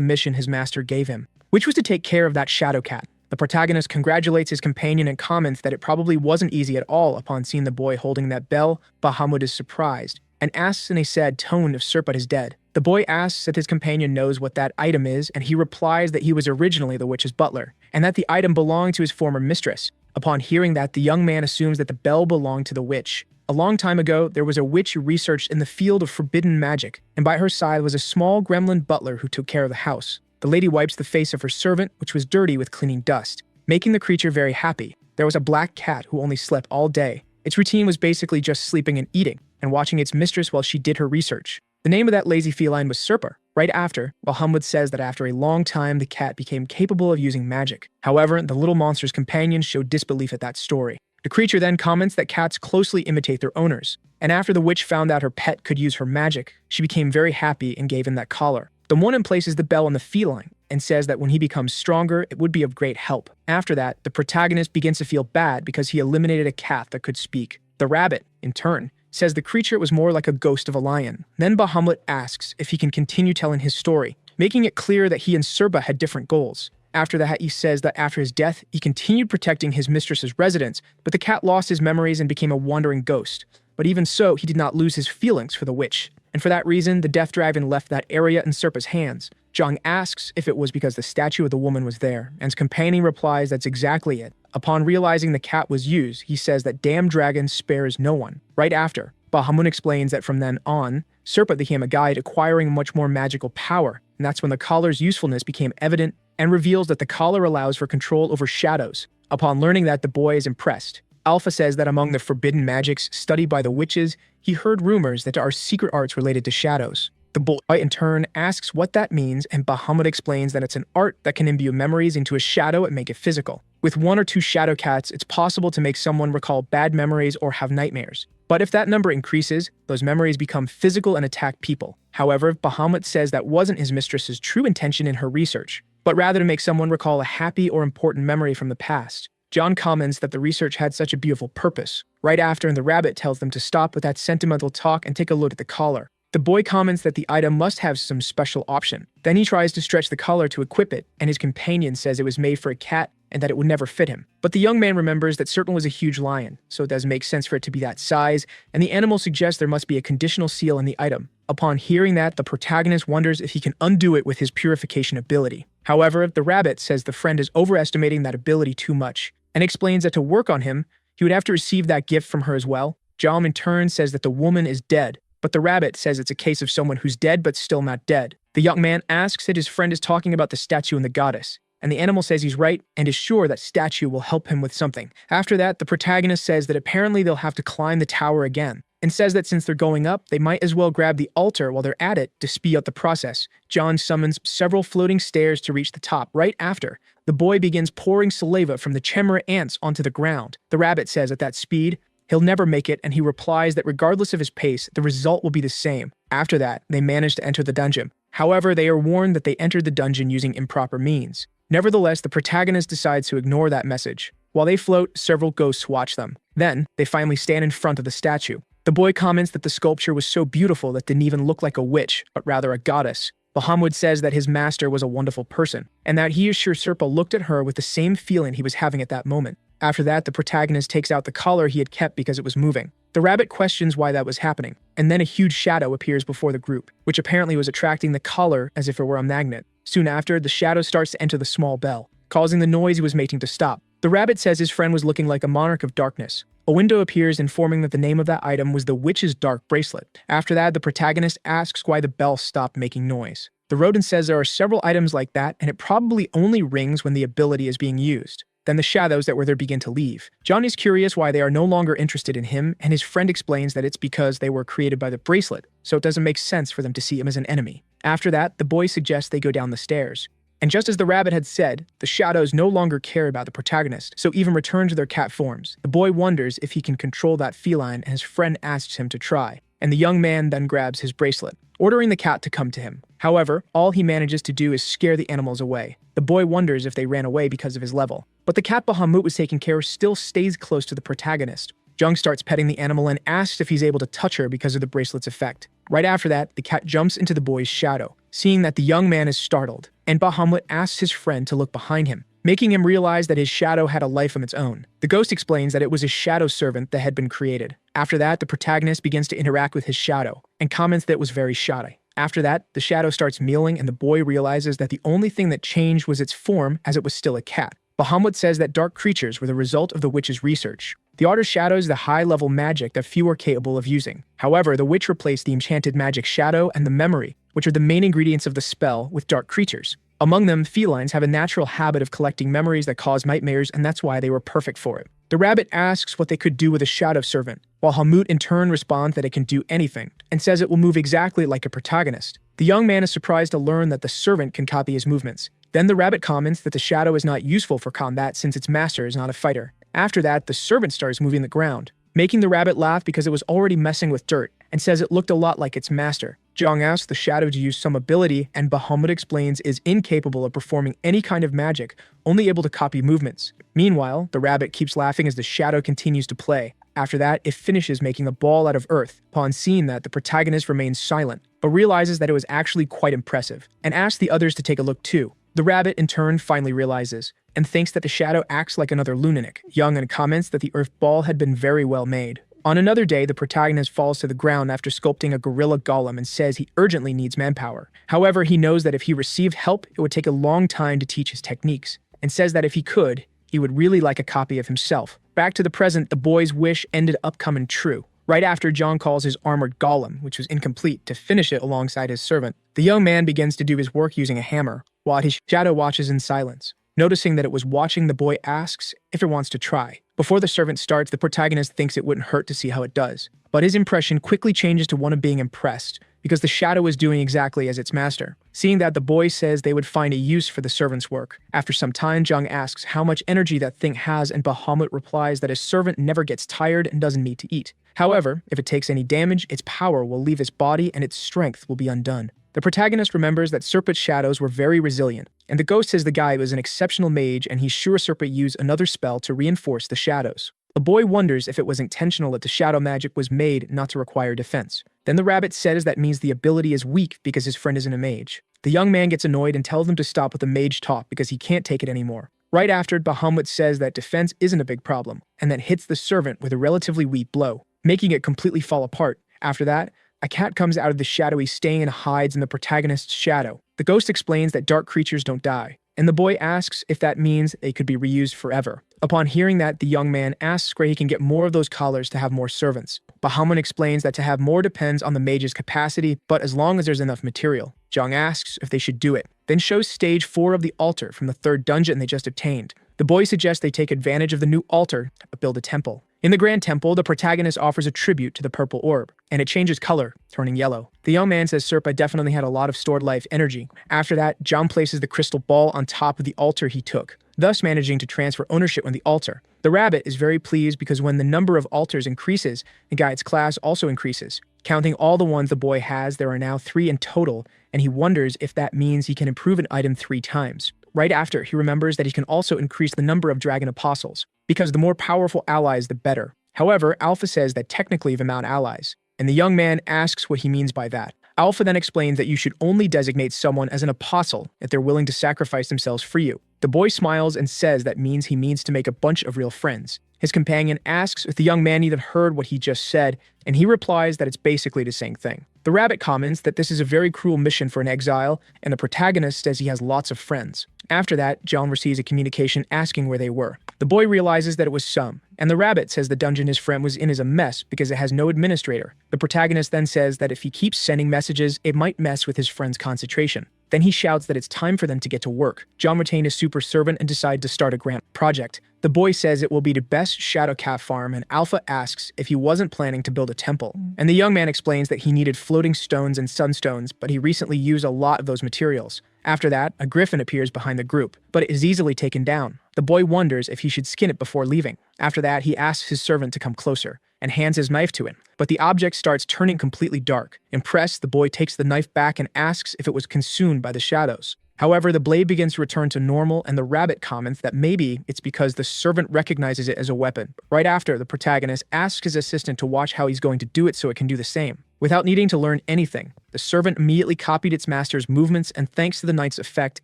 mission his master gave him, which was to take care of that shadow cat. The protagonist congratulates his companion and comments that it probably wasn't easy at all. Upon seeing the boy holding that bell, Bahamut is surprised, and asks in a sad tone if Serpat is dead. The boy asks if his companion knows what that item is, and he replies that he was originally the witch's butler, and that the item belonged to his former mistress. Upon hearing that, the young man assumes that the bell belonged to the witch. A long time ago, there was a witch who researched in the field of forbidden magic, and by her side was a small gremlin butler who took care of the house. The lady wipes the face of her servant, which was dirty with cleaning dust, making the creature very happy. There was a black cat who only slept all day. Its routine was basically just sleeping and eating, and watching its mistress while she did her research. The name of that lazy feline was Serpa. Right after, Bahamut says that after a long time, the cat became capable of using magic. However, the little monster's companions showed disbelief at that story. The creature then comments that cats closely imitate their owners, and after the witch found out her pet could use her magic, she became very happy and gave him that collar. The woman places the bell on the feline and says that when he becomes stronger, it would be of great help. After that, the protagonist begins to feel bad because he eliminated a cat that could speak. The rabbit, in turn, says the creature was more like a ghost of a lion. Then Bahamut asks if he can continue telling his story, making it clear that he and Serpa had different goals. After that, he says that after his death, he continued protecting his mistress's residence, but the cat lost his memories and became a wandering ghost. But even so, he did not lose his feelings for the witch. And for that reason, the death dragon left that area in Serpa's hands. Zhang asks if it was because the statue of the woman was there, and his companion replies that's exactly it. Upon realizing the cat was used, he says that damn dragon spares no one. Right after, Bahamut explains that from then on, Serpa became a guide acquiring much more magical power, and that's when the collar's usefulness became evident and reveals that the collar allows for control over shadows. Upon learning that, the boy is impressed. Alpha says that among the forbidden magics studied by the witches, he heard rumors that there are secret arts related to shadows. The boy, in turn, asks what that means, and Bahamut explains that it's an art that can imbue memories into a shadow and make it physical. With one or two shadow cats, it's possible to make someone recall bad memories or have nightmares. But if that number increases, those memories become physical and attack people. However, Bahamut says that wasn't his mistress's true intention in her research, but rather to make someone recall a happy or important memory from the past. John comments that the research had such a beautiful purpose. Right after, and the rabbit tells them to stop with that sentimental talk and take a look at the collar. The boy comments that the item must have some special option. Then he tries to stretch the collar to equip it, and his companion says it was made for a cat and that it would never fit him. But the young man remembers that Serpent was a huge lion, so it does make sense for it to be that size, and the animal suggests there must be a conditional seal in the item. Upon hearing that, the protagonist wonders if he can undo it with his purification ability. However, the rabbit says the friend is overestimating that ability too much, and explains that to work on him, he would have to receive that gift from her as well. Jom in turn says that the woman is dead, but the rabbit says it's a case of someone who's dead but still not dead. The young man asks if his friend is talking about the statue and the goddess, and the animal says he's right and is sure that statue will help him with something. After that, the protagonist says that apparently they'll have to climb the tower again, and says that since they're going up, they might as well grab the altar while they're at it to speed up the process. John summons several floating stairs to reach the top. Right after, the boy begins pouring saliva from the chimera ants onto the ground. The rabbit says at that speed, he'll never make it, and he replies that regardless of his pace, the result will be the same. After that, they manage to enter the dungeon. However, they are warned that they entered the dungeon using improper means. Nevertheless, the protagonist decides to ignore that message. While they float, several ghosts watch them. Then, they finally stand in front of the statue. The boy comments that the sculpture was so beautiful that didn't even look like a witch, but rather a goddess. Bahamut says that his master was a wonderful person, and that he is sure Serpa looked at her with the same feeling he was having at that moment. After that, the protagonist takes out the collar he had kept because it was moving. The rabbit questions why that was happening, and then a huge shadow appears before the group, which apparently was attracting the collar as if it were a magnet. Soon after, the shadow starts to enter the small bell, causing the noise he was making to stop. The rabbit says his friend was looking like a monarch of darkness. A window appears informing that the name of that item was the witch's dark bracelet. After that, the protagonist asks why the bell stopped making noise. The rodent says there are several items like that, and it probably only rings when the ability is being used. Then the shadows that were there begin to leave. John is curious why they are no longer interested in him, and his friend explains that it's because they were created by the bracelet, so it doesn't make sense for them to see him as an enemy. After that, the boy suggests they go down the stairs. And just as the rabbit had said, the shadows no longer care about the protagonist, so even return to their cat forms. The boy wonders if he can control that feline, and his friend asks him to try. And the young man then grabs his bracelet, ordering the cat to come to him. However, all he manages to do is scare the animals away. The boy wonders if they ran away because of his level. But the cat Bahamut was taking care of still stays close to the protagonist. Jung starts petting the animal and asks if he's able to touch her because of the bracelet's effect. Right after that, the cat jumps into the boy's shadow, seeing that the young man is startled, and Bahamut asks his friend to look behind him, making him realize that his shadow had a life of its own. The ghost explains that it was his shadow servant that had been created. After that, the protagonist begins to interact with his shadow, and comments that it was very shy. After that, the shadow starts meowing, and the boy realizes that the only thing that changed was its form, as it was still a cat. Bahamut says that dark creatures were the result of the witch's research. The art shadows the high-level magic that few are capable of using. However, the witch replaced the enchanted magic shadow and the memory, which are the main ingredients of the spell, with dark creatures. Among them, felines have a natural habit of collecting memories that cause nightmares, and that's why they were perfect for it. The rabbit asks what they could do with a shadow servant, while Hamut in turn responds that it can do anything, and says it will move exactly like a protagonist. The young man is surprised to learn that the servant can copy his movements. Then the rabbit comments that the shadow is not useful for combat since its master is not a fighter. After that, the servant starts moving the ground, making the rabbit laugh because it was already messing with dirt, and says it looked a lot like its master. Jong asks the shadow to use some ability, and Bahamut explains is incapable of performing any kind of magic, only able to copy movements. Meanwhile, the rabbit keeps laughing as the shadow continues to play. After that, it finishes making a ball out of earth. Upon seeing that, the protagonist remains silent, but realizes that it was actually quite impressive, and asks the others to take a look too. The rabbit, in turn, finally realizes, and thinks that the shadow acts like another lunatic. Young comments that the earth ball had been very well made. On another day, the protagonist falls to the ground after sculpting a gorilla golem and says he urgently needs manpower. However, he knows that if he received help, it would take a long time to teach his techniques, and says that if he could, he would really like a copy of himself. Back to the present, the boy's wish ended up coming true. Right after, John calls his armored golem, which was incomplete, to finish it alongside his servant. The young man begins to do his work using a hammer, while his shadow watches in silence. Noticing that it was watching, the boy asks if it wants to try. Before the servant starts, the protagonist thinks it wouldn't hurt to see how it does. But his impression quickly changes to one of being impressed, because the shadow is doing exactly as its master. Seeing that, the boy says they would find a use for the servant's work. After some time, Jung asks how much energy that thing has, and Bahamut replies that his servant never gets tired and doesn't need to eat. However, if it takes any damage, its power will leave its body and its strength will be undone. The protagonist remembers that Serpent's shadows were very resilient, and the ghost says the guy was an exceptional mage and he's sure Serpent used another spell to reinforce the shadows. The boy wonders if it was intentional that the shadow magic was made not to require defense. Then the rabbit says that means the ability is weak because his friend isn't a mage. The young man gets annoyed and tells them to stop with the mage talk because he can't take it anymore. Right after, Bahamut says that defense isn't a big problem, and then hits the servant with a relatively weak blow, making it completely fall apart. After that, a cat comes out of the shadowy stain and hides in the protagonist's shadow. The ghost explains that dark creatures don't die, and the boy asks if that means they could be reused forever. Upon hearing that, the young man asks where he can get more of those collars to have more servants. Bahamut explains that to have more depends on the mage's capacity, but as long as there's enough material. Jung asks if they should do it, then shows stage 4 of the altar from the 3rd dungeon they just obtained. The boy suggests they take advantage of the new altar to build a temple. In the Grand Temple, the protagonist offers a tribute to the purple orb, and it changes color, turning yellow. The young man says Serpa definitely had a lot of stored life energy. After that, John places the crystal ball on top of the altar he took, thus managing to transfer ownership on the altar. The rabbit is very pleased because when the number of altars increases, the guide's class also increases. Counting all the ones the boy has, there are now 3 in total, and he wonders if that means he can improve an item 3 times. Right after, he remembers that he can also increase the number of dragon apostles, because the more powerful allies, the better. However, Alpha says that technically the amount allies, and the young man asks what he means by that. Alpha then explains that you should only designate someone as an apostle if they're willing to sacrifice themselves for you. The boy smiles and says that means he means to make a bunch of real friends. His companion asks if the young man even heard what he just said, and he replies that it's basically the same thing. The rabbit comments that this is a very cruel mission for an exile, and the protagonist says he has lots of friends. After that, John receives a communication asking where they were. The boy realizes that it was Sum, and the rabbit says the dungeon his friend was in is a mess because it has no administrator. The protagonist then says that if he keeps sending messages, it might mess with his friend's concentration. Then he shouts that it's time for them to get to work. John retained his super servant and decides to start a grant project. The boy says it will be the best shadow cat farm, and Alpha asks if he wasn't planning to build a temple. And the young man explains that he needed floating stones and sunstones, but he recently used a lot of those materials. After that, a griffin appears behind the group, but it is easily taken down. The boy wonders if he should skin it before leaving. After that, he asks his servant to come closer, and hands his knife to him. But the object starts turning completely dark. Impressed, the boy takes the knife back and asks if it was consumed by the shadows. However, the blade begins to return to normal, and the rabbit comments that maybe it's because the servant recognizes it as a weapon. Right after, the protagonist asks his assistant to watch how he's going to do it so it can do the same. Without needing to learn anything, the servant immediately copied its master's movements, and thanks to the knight's effect,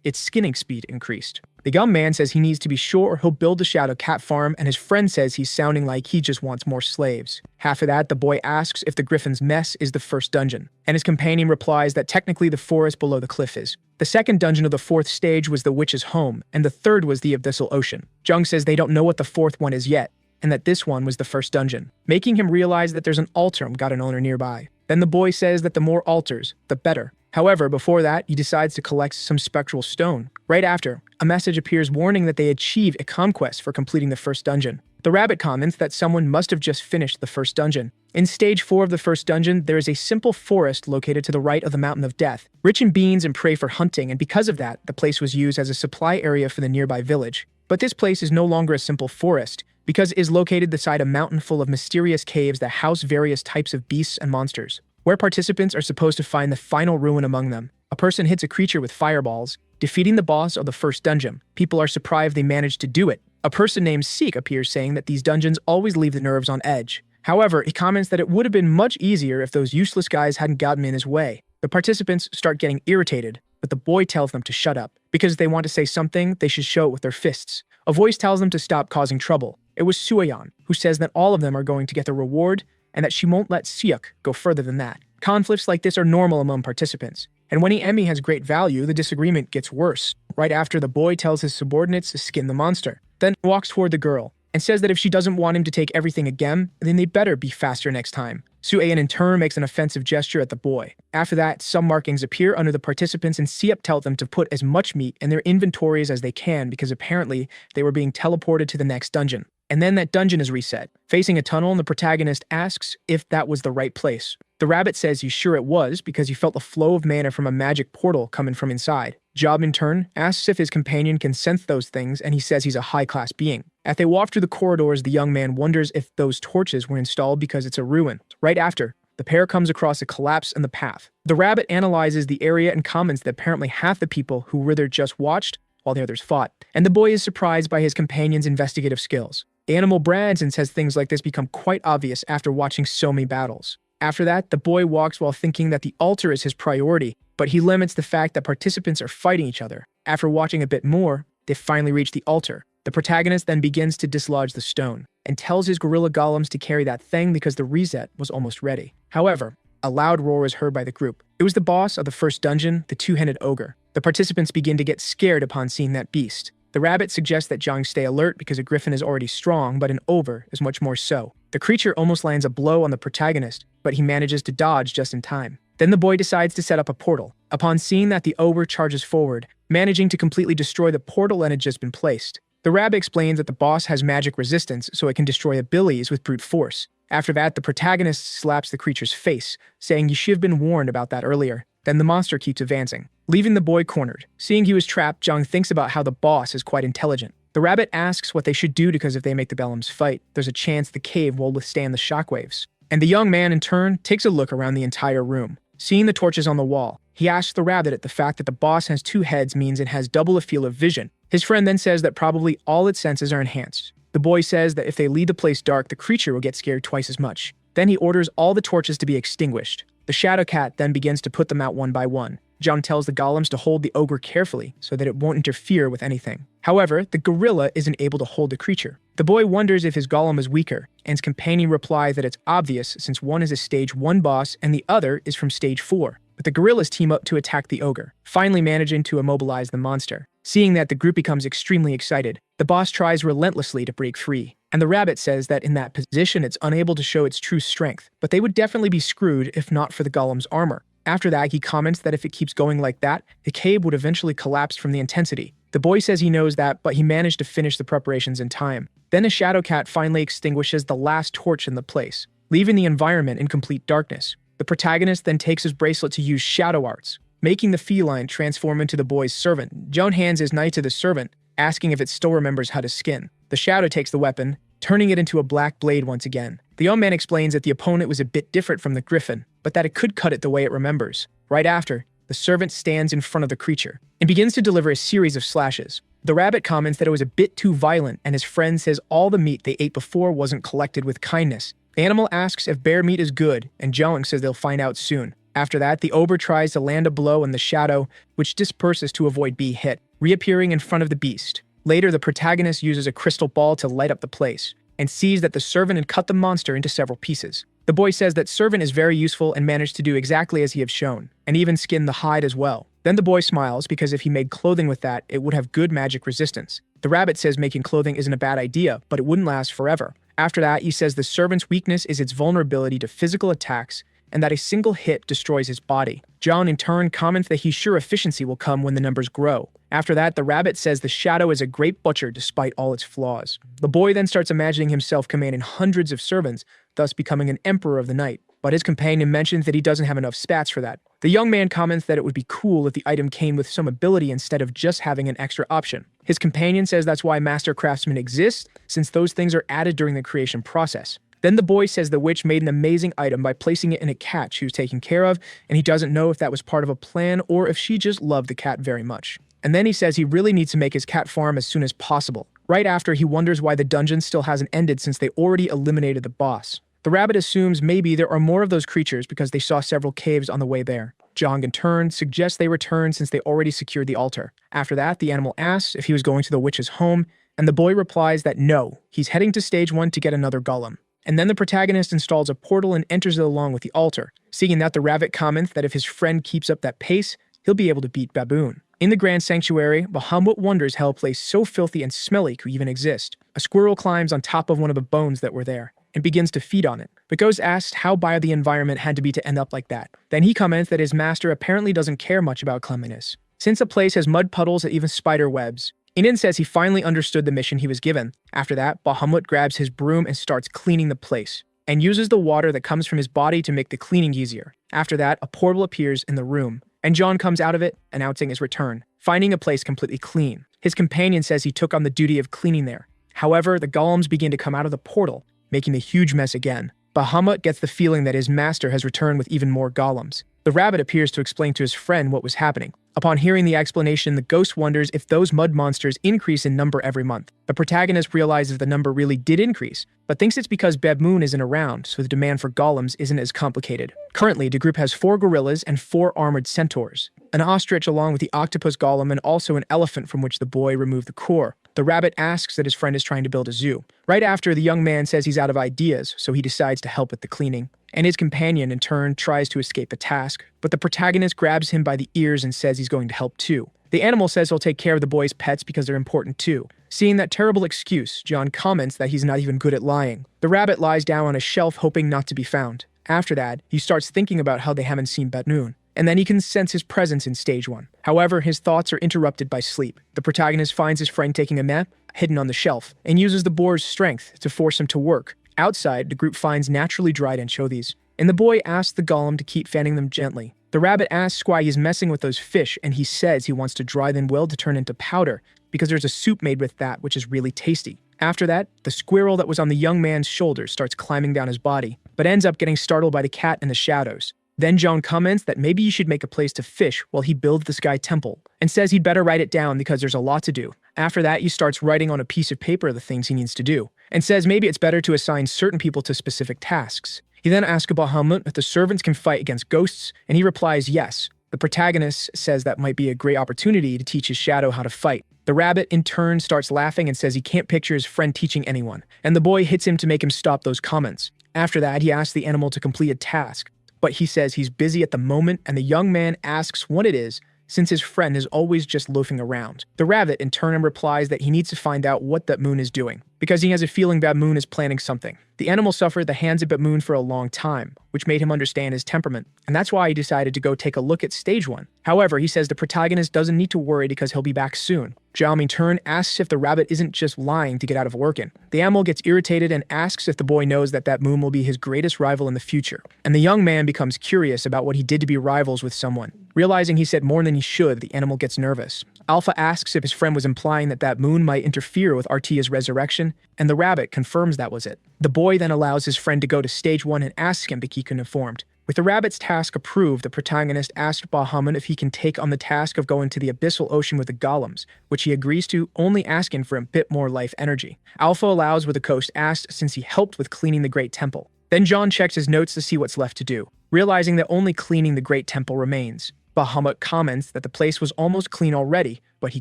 its skinning speed increased. The young man says he needs to be sure or he'll build the shadow cat farm, and his friend says he's sounding like he just wants more slaves. After that, the boy asks if the griffin's mess is the first dungeon, and his companion replies that technically the forest below the cliff is. The second dungeon of the 4th stage was the witch's home, and the 3rd was the abyssal ocean. Jung says they don't know what the 4th one is yet, and that this one was the first dungeon, making him realize that there's an altar got an owner nearby. Then the boy says that the more altars, the better. However, before that, he decides to collect some spectral stone. Right after, a message appears warning that they achieve a conquest for completing the first dungeon. The rabbit comments that someone must have just finished the first dungeon. In stage 4 of the first dungeon, there is a simple forest located to the right of the Mountain of Death, rich in beans and prey for hunting, and because of that, the place was used as a supply area for the nearby village. But this place is no longer a simple forest, because it is located beside a mountain full of mysterious caves that house various types of beasts and monsters, where participants are supposed to find the final ruin among them. A person hits a creature with fireballs, defeating the boss of the first dungeon. People are surprised they managed to do it. A person named Seek appears saying that these dungeons always leave the nerves on edge. However, he comments that it would have been much easier if those useless guys hadn't gotten in his way. The participants start getting irritated, but the boy tells them to shut up, because if they want to say something, they should show it with their fists. A voice tells them to stop causing trouble. It was Suayan, who says that all of them are going to get the reward, and that she won't let Siuk go further than that. Conflicts like this are normal among participants, and when the enemy has great value, the disagreement gets worse. Right after, the boy tells his subordinates to skin the monster, then walks toward the girl, and says that if she doesn't want him to take everything again, then they better be faster next time. Suayan in turn makes an offensive gesture at the boy. After that, some markings appear under the participants, and Siep tells them to put as much meat in their inventories as they can because apparently they were being teleported to the next dungeon. And then that dungeon is reset, facing a tunnel, and the protagonist asks if that was the right place. The rabbit says he's sure it was because he felt the flow of mana from a magic portal coming from inside. Job in turn asks if his companion can sense those things, and he says he's a high-class being. As they walk through the corridors, the young man wonders if those torches were installed because it's a ruin. Right after, the pair comes across a collapse in the path. The rabbit analyzes the area and comments that apparently half the people who were there just watched, while the others fought. And the boy is surprised by his companion's investigative skills. The animal brags and says things like this become quite obvious after watching so many battles. After that, the boy walks while thinking that the altar is his priority, but he laments the fact that participants are fighting each other. After watching a bit more, they finally reach the altar. The protagonist then begins to dislodge the stone, and tells his gorilla golems to carry that thing because the reset was almost ready. However, a loud roar is heard by the group. It was the boss of the first dungeon, the two-headed ogre. The participants begin to get scared upon seeing that beast. The rabbit suggests that Zhang stay alert because a griffin is already strong, but an ogre is much more so. The creature almost lands a blow on the protagonist, but he manages to dodge just in time. Then the boy decides to set up a portal. Upon seeing that, the ogre charges forward, managing to completely destroy the portal that had just been placed. The rabbit explains that the boss has magic resistance, so it can destroy abilities with brute force. After that, the protagonist slaps the creature's face, saying you should have been warned about that earlier. Then the monster keeps advancing, leaving the boy cornered. Seeing he was trapped, Zhang thinks about how the boss is quite intelligent. The rabbit asks what they should do because if they make the Bellums fight, there's a chance the cave will withstand the shockwaves. And the young man, in turn, takes a look around the entire room. Seeing the torches on the wall, he asks the rabbit if the fact that the boss has 2 heads means it has double a field of vision. His friend then says that probably all its senses are enhanced. The boy says that if they leave the place dark, the creature will get scared twice as much. Then he orders all the torches to be extinguished. The shadow cat then begins to put them out one by one. Zhang tells the golems to hold the ogre carefully so that it won't interfere with anything. However, the gorilla isn't able to hold the creature. The boy wonders if his golem is weaker, and his companion replies that it's obvious since one is a stage 1 boss and the other is from stage 4. But the gorillas team up to attack the ogre, finally managing to immobilize the monster. Seeing that, the group becomes extremely excited. The boss tries relentlessly to break free, and the rabbit says that in that position it's unable to show its true strength, but they would definitely be screwed if not for the golem's armor. After that, he comments that if it keeps going like that, the cave would eventually collapse from the intensity. The boy says he knows that, but he managed to finish the preparations in time. Then a shadow cat finally extinguishes the last torch in the place, leaving the environment in complete darkness. The protagonist then takes his bracelet to use shadow arts, making the feline transform into the boy's servant. Joan hands his knife to the servant, asking if it still remembers how to skin. The shadow takes the weapon, turning it into a black blade once again. The young man explains that the opponent was a bit different from the griffin, but that it could cut it the way it remembers. Right after, the servant stands in front of the creature and begins to deliver a series of slashes. The rabbit comments that it was a bit too violent, and his friend says all the meat they ate before wasn't collected with kindness. The animal asks if bear meat is good, and Zhang says they'll find out soon. After that, the ogre tries to land a blow in the shadow, which disperses to avoid being hit, reappearing in front of the beast. Later, the protagonist uses a crystal ball to light up the place, and sees that the servant had cut the monster into several pieces. The boy says that servant is very useful and managed to do exactly as he have shown, and even skin the hide as well. Then the boy smiles because if he made clothing with that, it would have good magic resistance. The rabbit says making clothing isn't a bad idea, but it wouldn't last forever. After that, he says the servant's weakness is its vulnerability to physical attacks, and that a single hit destroys his body. John, in turn, comments that he's sure efficiency will come when the numbers grow. After that, the rabbit says the shadow is a great butcher despite all its flaws. The boy then starts imagining himself commanding hundreds of servants, thus becoming an emperor of the night. But his companion mentions that he doesn't have enough spats for that. The young man comments that it would be cool if the item came with some ability instead of just having an extra option. His companion says that's why master craftsmen exist, since those things are added during the creation process. Then the boy says the witch made an amazing item by placing it in a cat she was taking care of, and he doesn't know if that was part of a plan or if she just loved the cat very much. And then he says he really needs to make his cat farm as soon as possible. Right after, he wonders why the dungeon still hasn't ended since they already eliminated the boss. The rabbit assumes maybe there are more of those creatures because they saw several caves on the way there. Zhang, in turn, suggests they return since they already secured the altar. After that, the animal asks if he was going to the witch's home, and the boy replies that no, he's heading to stage 1 to get another golem. And then the protagonist installs a portal and enters it along with the altar. Seeing that, the rabbit comments that if his friend keeps up that pace, he'll be able to beat Baboon. In the Grand Sanctuary, Bahamut wonders how a place so filthy and smelly could even exist. A squirrel climbs on top of one of the bones that were there and begins to feed on it, but goes asked how bad the environment had to be to end up like that. Then he comments that his master apparently doesn't care much about cleanliness, since a place has mud puddles and even spider webs. Inin says he finally understood the mission he was given. After that, Bahamut grabs his broom and starts cleaning the place, and uses the water that comes from his body to make the cleaning easier. After that, a portal appears in the room, and John comes out of it, announcing his return, finding a place completely clean. His companion says he took on the duty of cleaning there. However, the golems begin to come out of the portal, making a huge mess again. Bahamut gets the feeling that his master has returned with even more golems. The rabbit appears to explain to his friend what was happening. Upon hearing the explanation, the ghost wonders if those mud monsters increase in number every month. The protagonist realizes the number really did increase, but thinks it's because Baboon isn't around, so the demand for golems isn't as complicated. Currently, the group has 4 gorillas and 4 armored centaurs, an ostrich along with the octopus golem, and also an elephant from which the boy removed the core. The rabbit asks that his friend is trying to build a zoo. Right after, the young man says he's out of ideas, so he decides to help with the cleaning. And his companion, in turn, tries to escape the task, but the protagonist grabs him by the ears and says he's going to help too. The animal says he'll take care of the boy's pets because they're important too. Seeing that terrible excuse, John comments that he's not even good at lying. The rabbit lies down on a shelf hoping not to be found. After that, he starts thinking about how they haven't seen Batmoon, and then he can sense his presence in stage 1. However, his thoughts are interrupted by sleep. The protagonist finds his friend taking a nap, hidden on the shelf, and uses the boar's strength to force him to work. Outside, the group finds naturally dried anchovies, and the boy asks the golem to keep fanning them gently. The rabbit asks why he's messing with those fish, and he says he wants to dry them well to turn into powder, because there's a soup made with that which is really tasty. After that, the squirrel that was on the young man's shoulders starts climbing down his body, but ends up getting startled by the cat in the shadows. Then John comments that maybe he should make a place to fish while he builds the sky temple, and says he'd better write it down because there's a lot to do. After that, he starts writing on a piece of paper the things he needs to do, and says maybe it's better to assign certain people to specific tasks. He then asks Bahamut if the servants can fight against ghosts, and he replies yes. The protagonist says that might be a great opportunity to teach his shadow how to fight. The rabbit, in turn, starts laughing and says he can't picture his friend teaching anyone, and the boy hits him to make him stop those comments. After that, he asks the animal to complete a task, but he says he's busy at the moment, and the young man asks what it is, since his friend is always just loafing around. The rabbit, in turn, replies that he needs to find out what Batmoon is doing, because he has a feeling Batmoon is planning something. The animal suffered the hands of Batmoon for a long time, which made him understand his temperament, and that's why he decided to go take a look at stage 1. However, he says the protagonist doesn't need to worry because he'll be back soon. Jaume, in turn, asks if the rabbit isn't just lying to get out of working. The animal gets irritated and asks if the boy knows that Batmoon will be his greatest rival in the future, and the young man becomes curious about what he did to be rivals with someone. Realizing he said more than he should, the animal gets nervous. Alpha asks if his friend was implying that Batmoon might interfere with Artia's resurrection, and the rabbit confirms that was it. The boy then allows his friend to go to stage 1 and asks him to keep him informed. With the rabbit's task approved, the protagonist asks Bahamut if he can take on the task of going to the abyssal ocean with the golems, which he agrees to, only asking for a bit more life energy. Alpha allows what the ghost asked since he helped with cleaning the Great Temple. Then John checks his notes to see what's left to do, realizing that only cleaning the Great Temple remains. Bahamut comments that the place was almost clean already, but he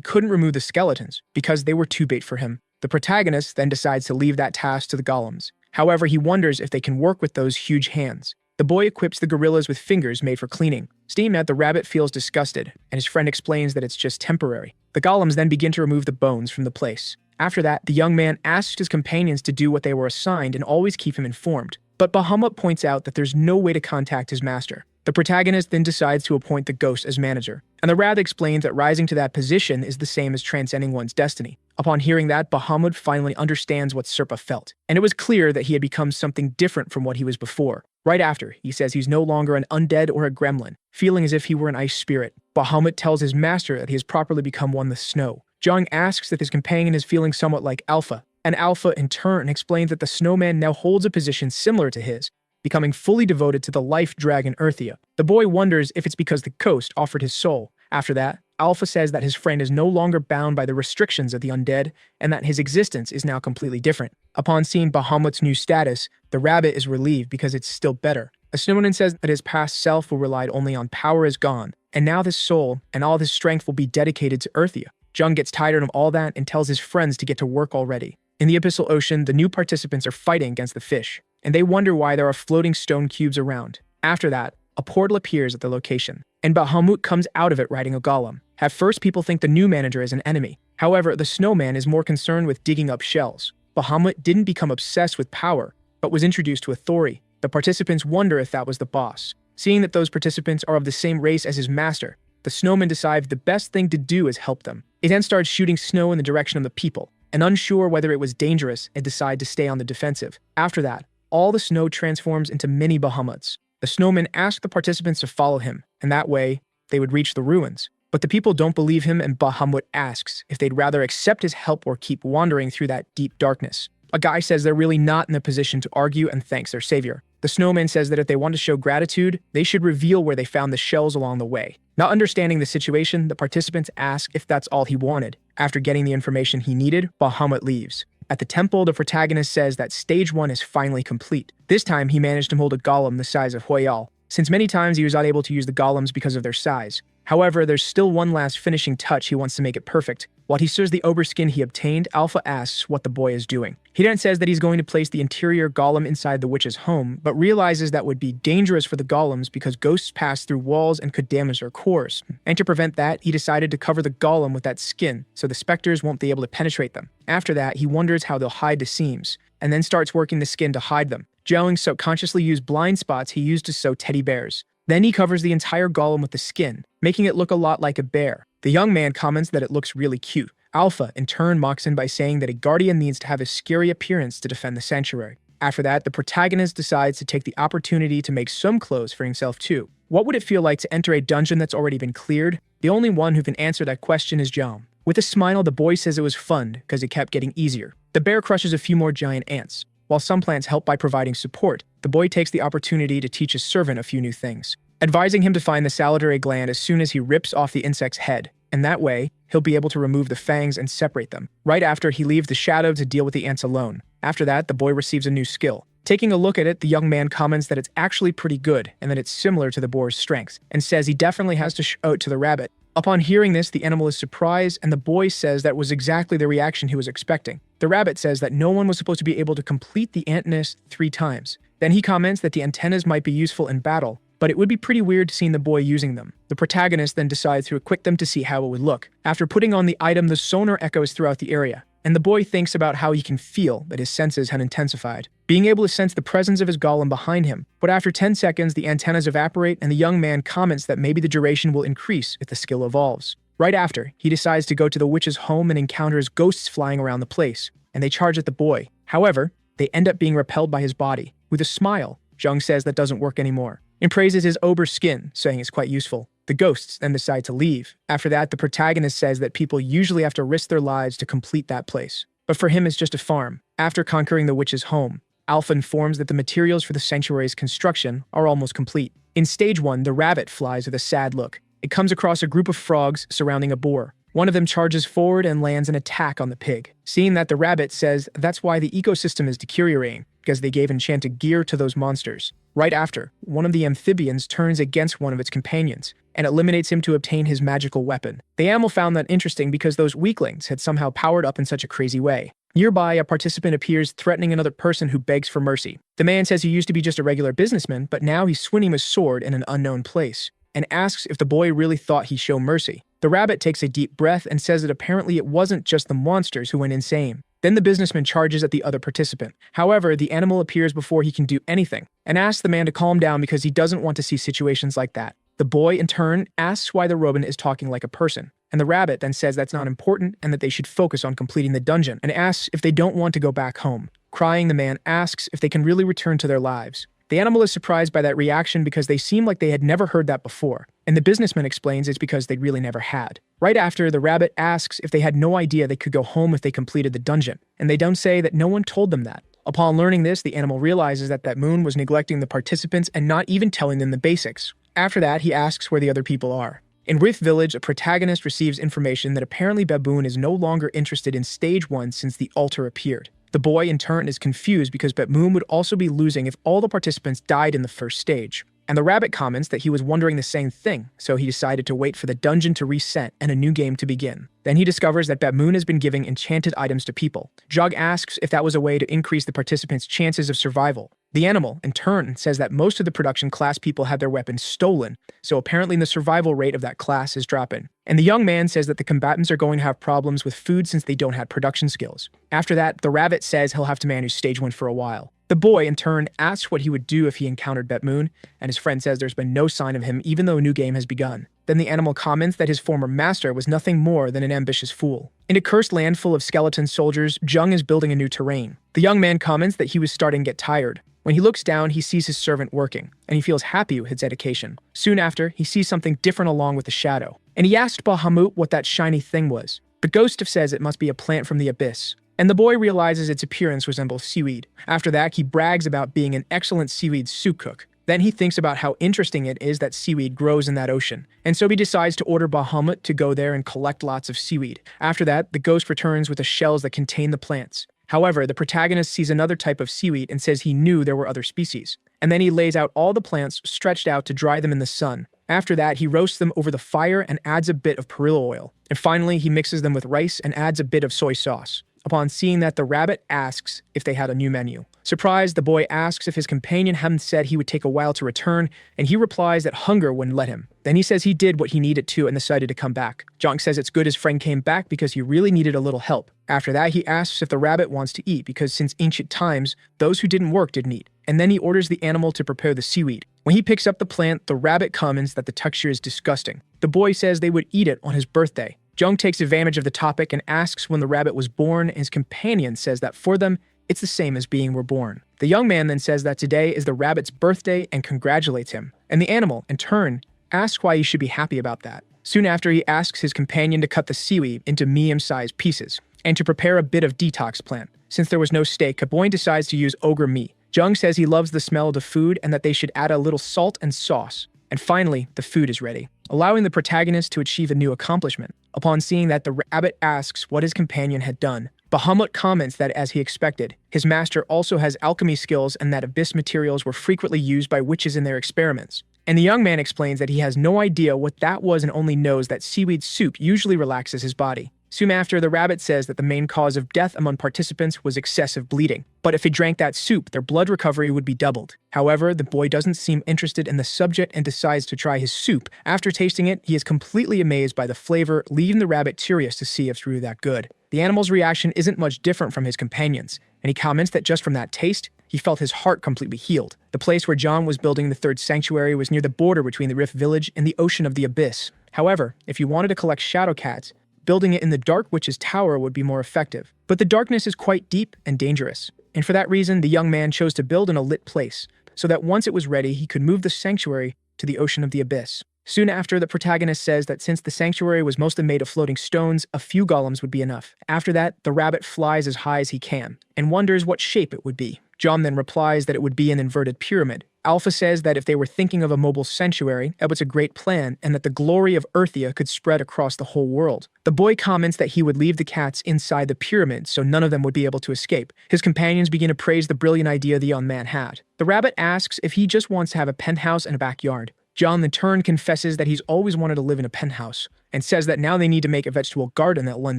couldn't remove the skeletons because they were too bait for him. The protagonist then decides to leave that task to the golems. However, he wonders if they can work with those huge hands. The boy equips the gorillas with fingers made for cleaning. Steam at the rabbit feels disgusted, and his friend explains that it's just temporary. The golems then begin to remove the bones from the place. After that, the young man asks his companions to do what they were assigned and always keep him informed. But Bahamut points out that there's no way to contact his master. The protagonist then decides to appoint the ghost as manager, and the rabbit explains that rising to that position is the same as transcending one's destiny. Upon hearing that, Bahamut finally understands what Serpa felt, and it was clear that he had become something different from what he was before. Right after, he says he's no longer an undead or a gremlin, feeling as if he were an ice spirit. Bahamut tells his master that he has properly become one with snow. Jung asks if his companion is feeling somewhat like Alpha, and Alpha in turn explains that the snowman now holds a position similar to his, becoming fully devoted to the life dragon Earthia. The boy wonders if it's because the ghost offered his soul. After that, Alpha says that his friend is no longer bound by the restrictions of the undead, and that his existence is now completely different. Upon seeing Bahamut's new status, the rabbit is relieved because it's still better. A snowman says that his past self who relied only on power is gone, and now this soul and all his strength will be dedicated to Earthia. Jung gets tired of all that and tells his friends to get to work already. In the abyssal ocean, the new participants are fighting against the fish, and they wonder why there are floating stone cubes around. After that, a portal appears at the location, and Bahamut comes out of it riding a golem. At first, people think the new manager is an enemy. However, the snowman is more concerned with digging up shells. Bahamut didn't become obsessed with power, but was introduced to authority. The participants wonder if that was the boss. Seeing that those participants are of the same race as his master, the snowman decides the best thing to do is help them. He then starts shooting snow in the direction of the people, and unsure whether it was dangerous, and decide to stay on the defensive. After that, all the snow transforms into mini Bahamuts. The snowman asks the participants to follow him, and that way, they would reach the ruins. But the people don't believe him, and Bahamut asks if they'd rather accept his help or keep wandering through that deep darkness. A guy says they're really not in a position to argue and thanks their savior. The snowman says that if they want to show gratitude, they should reveal where they found the shells along the way. Not understanding the situation, the participants ask if that's all he wanted. After getting the information he needed, Bahamut leaves. At the temple, the protagonist says that stage 1 is finally complete. This time, he managed to hold a golem the size of Hoyal, since many times he was unable to use the golems because of their size. However, there's still one last finishing touch he wants to make it perfect. While he stirs the ogre skin he obtained, Alpha asks what the boy is doing. He then says that he's going to place the interior golem inside the witch's home, but realizes that would be dangerous for the golems because ghosts pass through walls and could damage their cores. And to prevent that, he decided to cover the golem with that skin, so the specters won't be able to penetrate them. After that, he wonders how they'll hide the seams, and then starts working the skin to hide them. Jung subconsciously used blind spots he used to sew teddy bears. Then he covers the entire golem with the skin, making it look a lot like a bear. The young man comments that it looks really cute. Alpha, in turn, mocks him by saying that a guardian needs to have a scary appearance to defend the sanctuary. After that, the protagonist decides to take the opportunity to make some clothes for himself too. What would it feel like to enter a dungeon that's already been cleared? The only one who can answer that question is Jung. With a smile, the boy says it was fun because it kept getting easier. The bear crushes a few more giant ants. While some plants help by providing support, the boy takes the opportunity to teach his servant a few new things, advising him to find the salivary gland as soon as he rips off the insect's head, and that way, he'll be able to remove the fangs and separate them. Right after, he leaves the shadow to deal with the ants alone. After that, the boy receives a new skill. Taking a look at it, the young man comments that it's actually pretty good, and that it's similar to the boar's strengths, and says he definitely has to show it to the rabbit. Upon hearing this, the animal is surprised, and the boy says that was exactly the reaction he was expecting. The rabbit says that no one was supposed to be able to complete the ant nest 3 times. Then he comments that the antennas might be useful in battle, but it would be pretty weird to see the boy using them. The protagonist then decides to equip them to see how it would look. After putting on the item, the sonar echoes throughout the area, and the boy thinks about how he can feel that his senses had intensified, being able to sense the presence of his golem behind him. But after 10 seconds, the antennas evaporate, and the young man comments that maybe the duration will increase if the skill evolves. Right after, he decides to go to the witch's home and encounters ghosts flying around the place, and they charge at the boy. However, they end up being repelled by his body. With a smile, Jung says that doesn't work anymore, and praises his ogre skin, saying it's quite useful. The ghosts then decide to leave. After that, the protagonist says that people usually have to risk their lives to complete that place, but for him it's just a farm. After conquering the witch's home, Alpha informs that the materials for the sanctuary's construction are almost complete. In stage 1, the rabbit flies with a sad look. It comes across a group of frogs surrounding a boar. One of them charges forward and lands an attack on the pig. Seeing that, the rabbit says that's why the ecosystem is deteriorating, because they gave enchanted gear to those monsters. Right after, one of the amphibians turns against one of its companions, and eliminates him to obtain his magical weapon. The animal found that interesting because those weaklings had somehow powered up in such a crazy way. Nearby, a participant appears threatening another person who begs for mercy. The man says he used to be just a regular businessman, but now he's swinging his sword in an unknown place, and asks if the boy really thought he'd show mercy. The rabbit takes a deep breath and says that apparently it wasn't just the monsters who went insane. Then the businessman charges at the other participant. However, the animal appears before he can do anything, and asks the man to calm down because he doesn't want to see situations like that. The boy, in turn, asks why the rodent is talking like a person, and the rabbit then says that's not important and that they should focus on completing the dungeon, and asks if they don't want to go back home. Crying, the man asks if they can really return to their lives. The animal is surprised by that reaction because they seem like they had never heard that before, and the businessman explains it's because they really never had. Right after, the rabbit asks if they had no idea they could go home if they completed the dungeon, and they don't say that no one told them that. Upon learning this, the animal realizes that moon was neglecting the participants and not even telling them the basics. After that, he asks where the other people are. In Rift Village, a protagonist receives information that apparently Baboon is no longer interested in stage 1 since the altar appeared. The boy, in turn, is confused because Baboon would also be losing if all the participants died in the first stage. And the rabbit comments that he was wondering the same thing, so he decided to wait for the dungeon to reset and a new game to begin. Then he discovers that Baboon has been giving enchanted items to people. Jug asks if that was a way to increase the participants' chances of survival. The animal, in turn, says that most of the production class people had their weapons stolen, so apparently the survival rate of that class is dropping. And the young man says that the combatants are going to have problems with food since they don't have production skills. After that, the rabbit says he'll have to manage stage 1 for a while. The boy, in turn, asks what he would do if he encountered Batmoon, and his friend says there's been no sign of him even though a new game has begun. Then the animal comments that his former master was nothing more than an ambitious fool. In a cursed land full of skeleton soldiers, Jung is building a new terrain. The young man comments that he was starting to get tired. When he looks down, he sees his servant working, and he feels happy with his dedication. Soon after, he sees something different along with the shadow, and he asked Bahamut what that shiny thing was. The ghost says it must be a plant from the abyss, and the boy realizes its appearance resembles seaweed. After that, he brags about being an excellent seaweed soup cook. Then he thinks about how interesting it is that seaweed grows in that ocean, and so he decides to order Bahamut to go there and collect lots of seaweed. After that, the ghost returns with the shells that contain the plants. However, the protagonist sees another type of seaweed and says he knew there were other species. And then he lays out all the plants stretched out to dry them in the sun, After that, he roasts them over the fire and adds a bit of perilla oil. And finally, he mixes them with rice and adds a bit of soy sauce. Upon seeing that, the rabbit asks if they had a new menu. Surprised, the boy asks if his companion hadn't said he would take a while to return, and he replies that hunger wouldn't let him. Then he says he did what he needed to and decided to come back. Jong says it's good his friend came back because he really needed a little help. After that, he asks if the rabbit wants to eat because since ancient times, those who didn't work didn't eat. And then he orders the animal to prepare the seaweed. When he picks up the plant, the rabbit comments that the texture is disgusting. The boy says they would eat it on his birthday. Jung takes advantage of the topic and asks when the rabbit was born, and his companion says that for them, it's the same as being reborn. The young man then says that today is the rabbit's birthday and congratulates him. And the animal, in turn, asks why he should be happy about that. Soon after, he asks his companion to cut the seaweed into medium-sized pieces and to prepare a bit of detox plant. Since there was no steak, Kaboin decides to use ogre meat. Jung says he loves the smell of the food and that they should add a little salt and sauce. And finally, the food is ready, allowing the protagonist to achieve a new accomplishment. Upon seeing that, the rabbit asks what his companion had done. Bahamut comments that, as he expected, his master also has alchemy skills and that abyss materials were frequently used by witches in their experiments. And the young man explains that he has no idea what that was and only knows that seaweed soup usually relaxes his body. Soon after, the rabbit says that the main cause of death among participants was excessive bleeding. But if he drank that soup, their blood recovery would be doubled. However, the boy doesn't seem interested in the subject and decides to try his soup. After tasting it, he is completely amazed by the flavor, leaving the rabbit curious to see if it's really that good. The animal's reaction isn't much different from his companions, and he comments that just from that taste, he felt his heart completely healed. The place where John was building the third sanctuary was near the border between the Rift Village and the Ocean of the Abyss. However, if you wanted to collect shadow cats, building it in the Dark Witch's Tower would be more effective. But the darkness is quite deep and dangerous, and for that reason, the young man chose to build in a lit place, so that once it was ready, he could move the sanctuary to the Ocean of the Abyss. Soon after, the protagonist says that since the sanctuary was mostly made of floating stones, a few golems would be enough. After that, the rabbit flies as high as he can, and wonders what shape it would be. John then replies that it would be an inverted pyramid. Alpha says that if they were thinking of a mobile sanctuary, that was a great plan, and that the glory of Earthia could spread across the whole world. The boy comments that he would leave the cats inside the pyramid so none of them would be able to escape. His companions begin to praise the brilliant idea the young man had. The rabbit asks if he just wants to have a penthouse and a backyard. John in turn confesses that he's always wanted to live in a penthouse, and says that now they need to make a vegetable garden that will end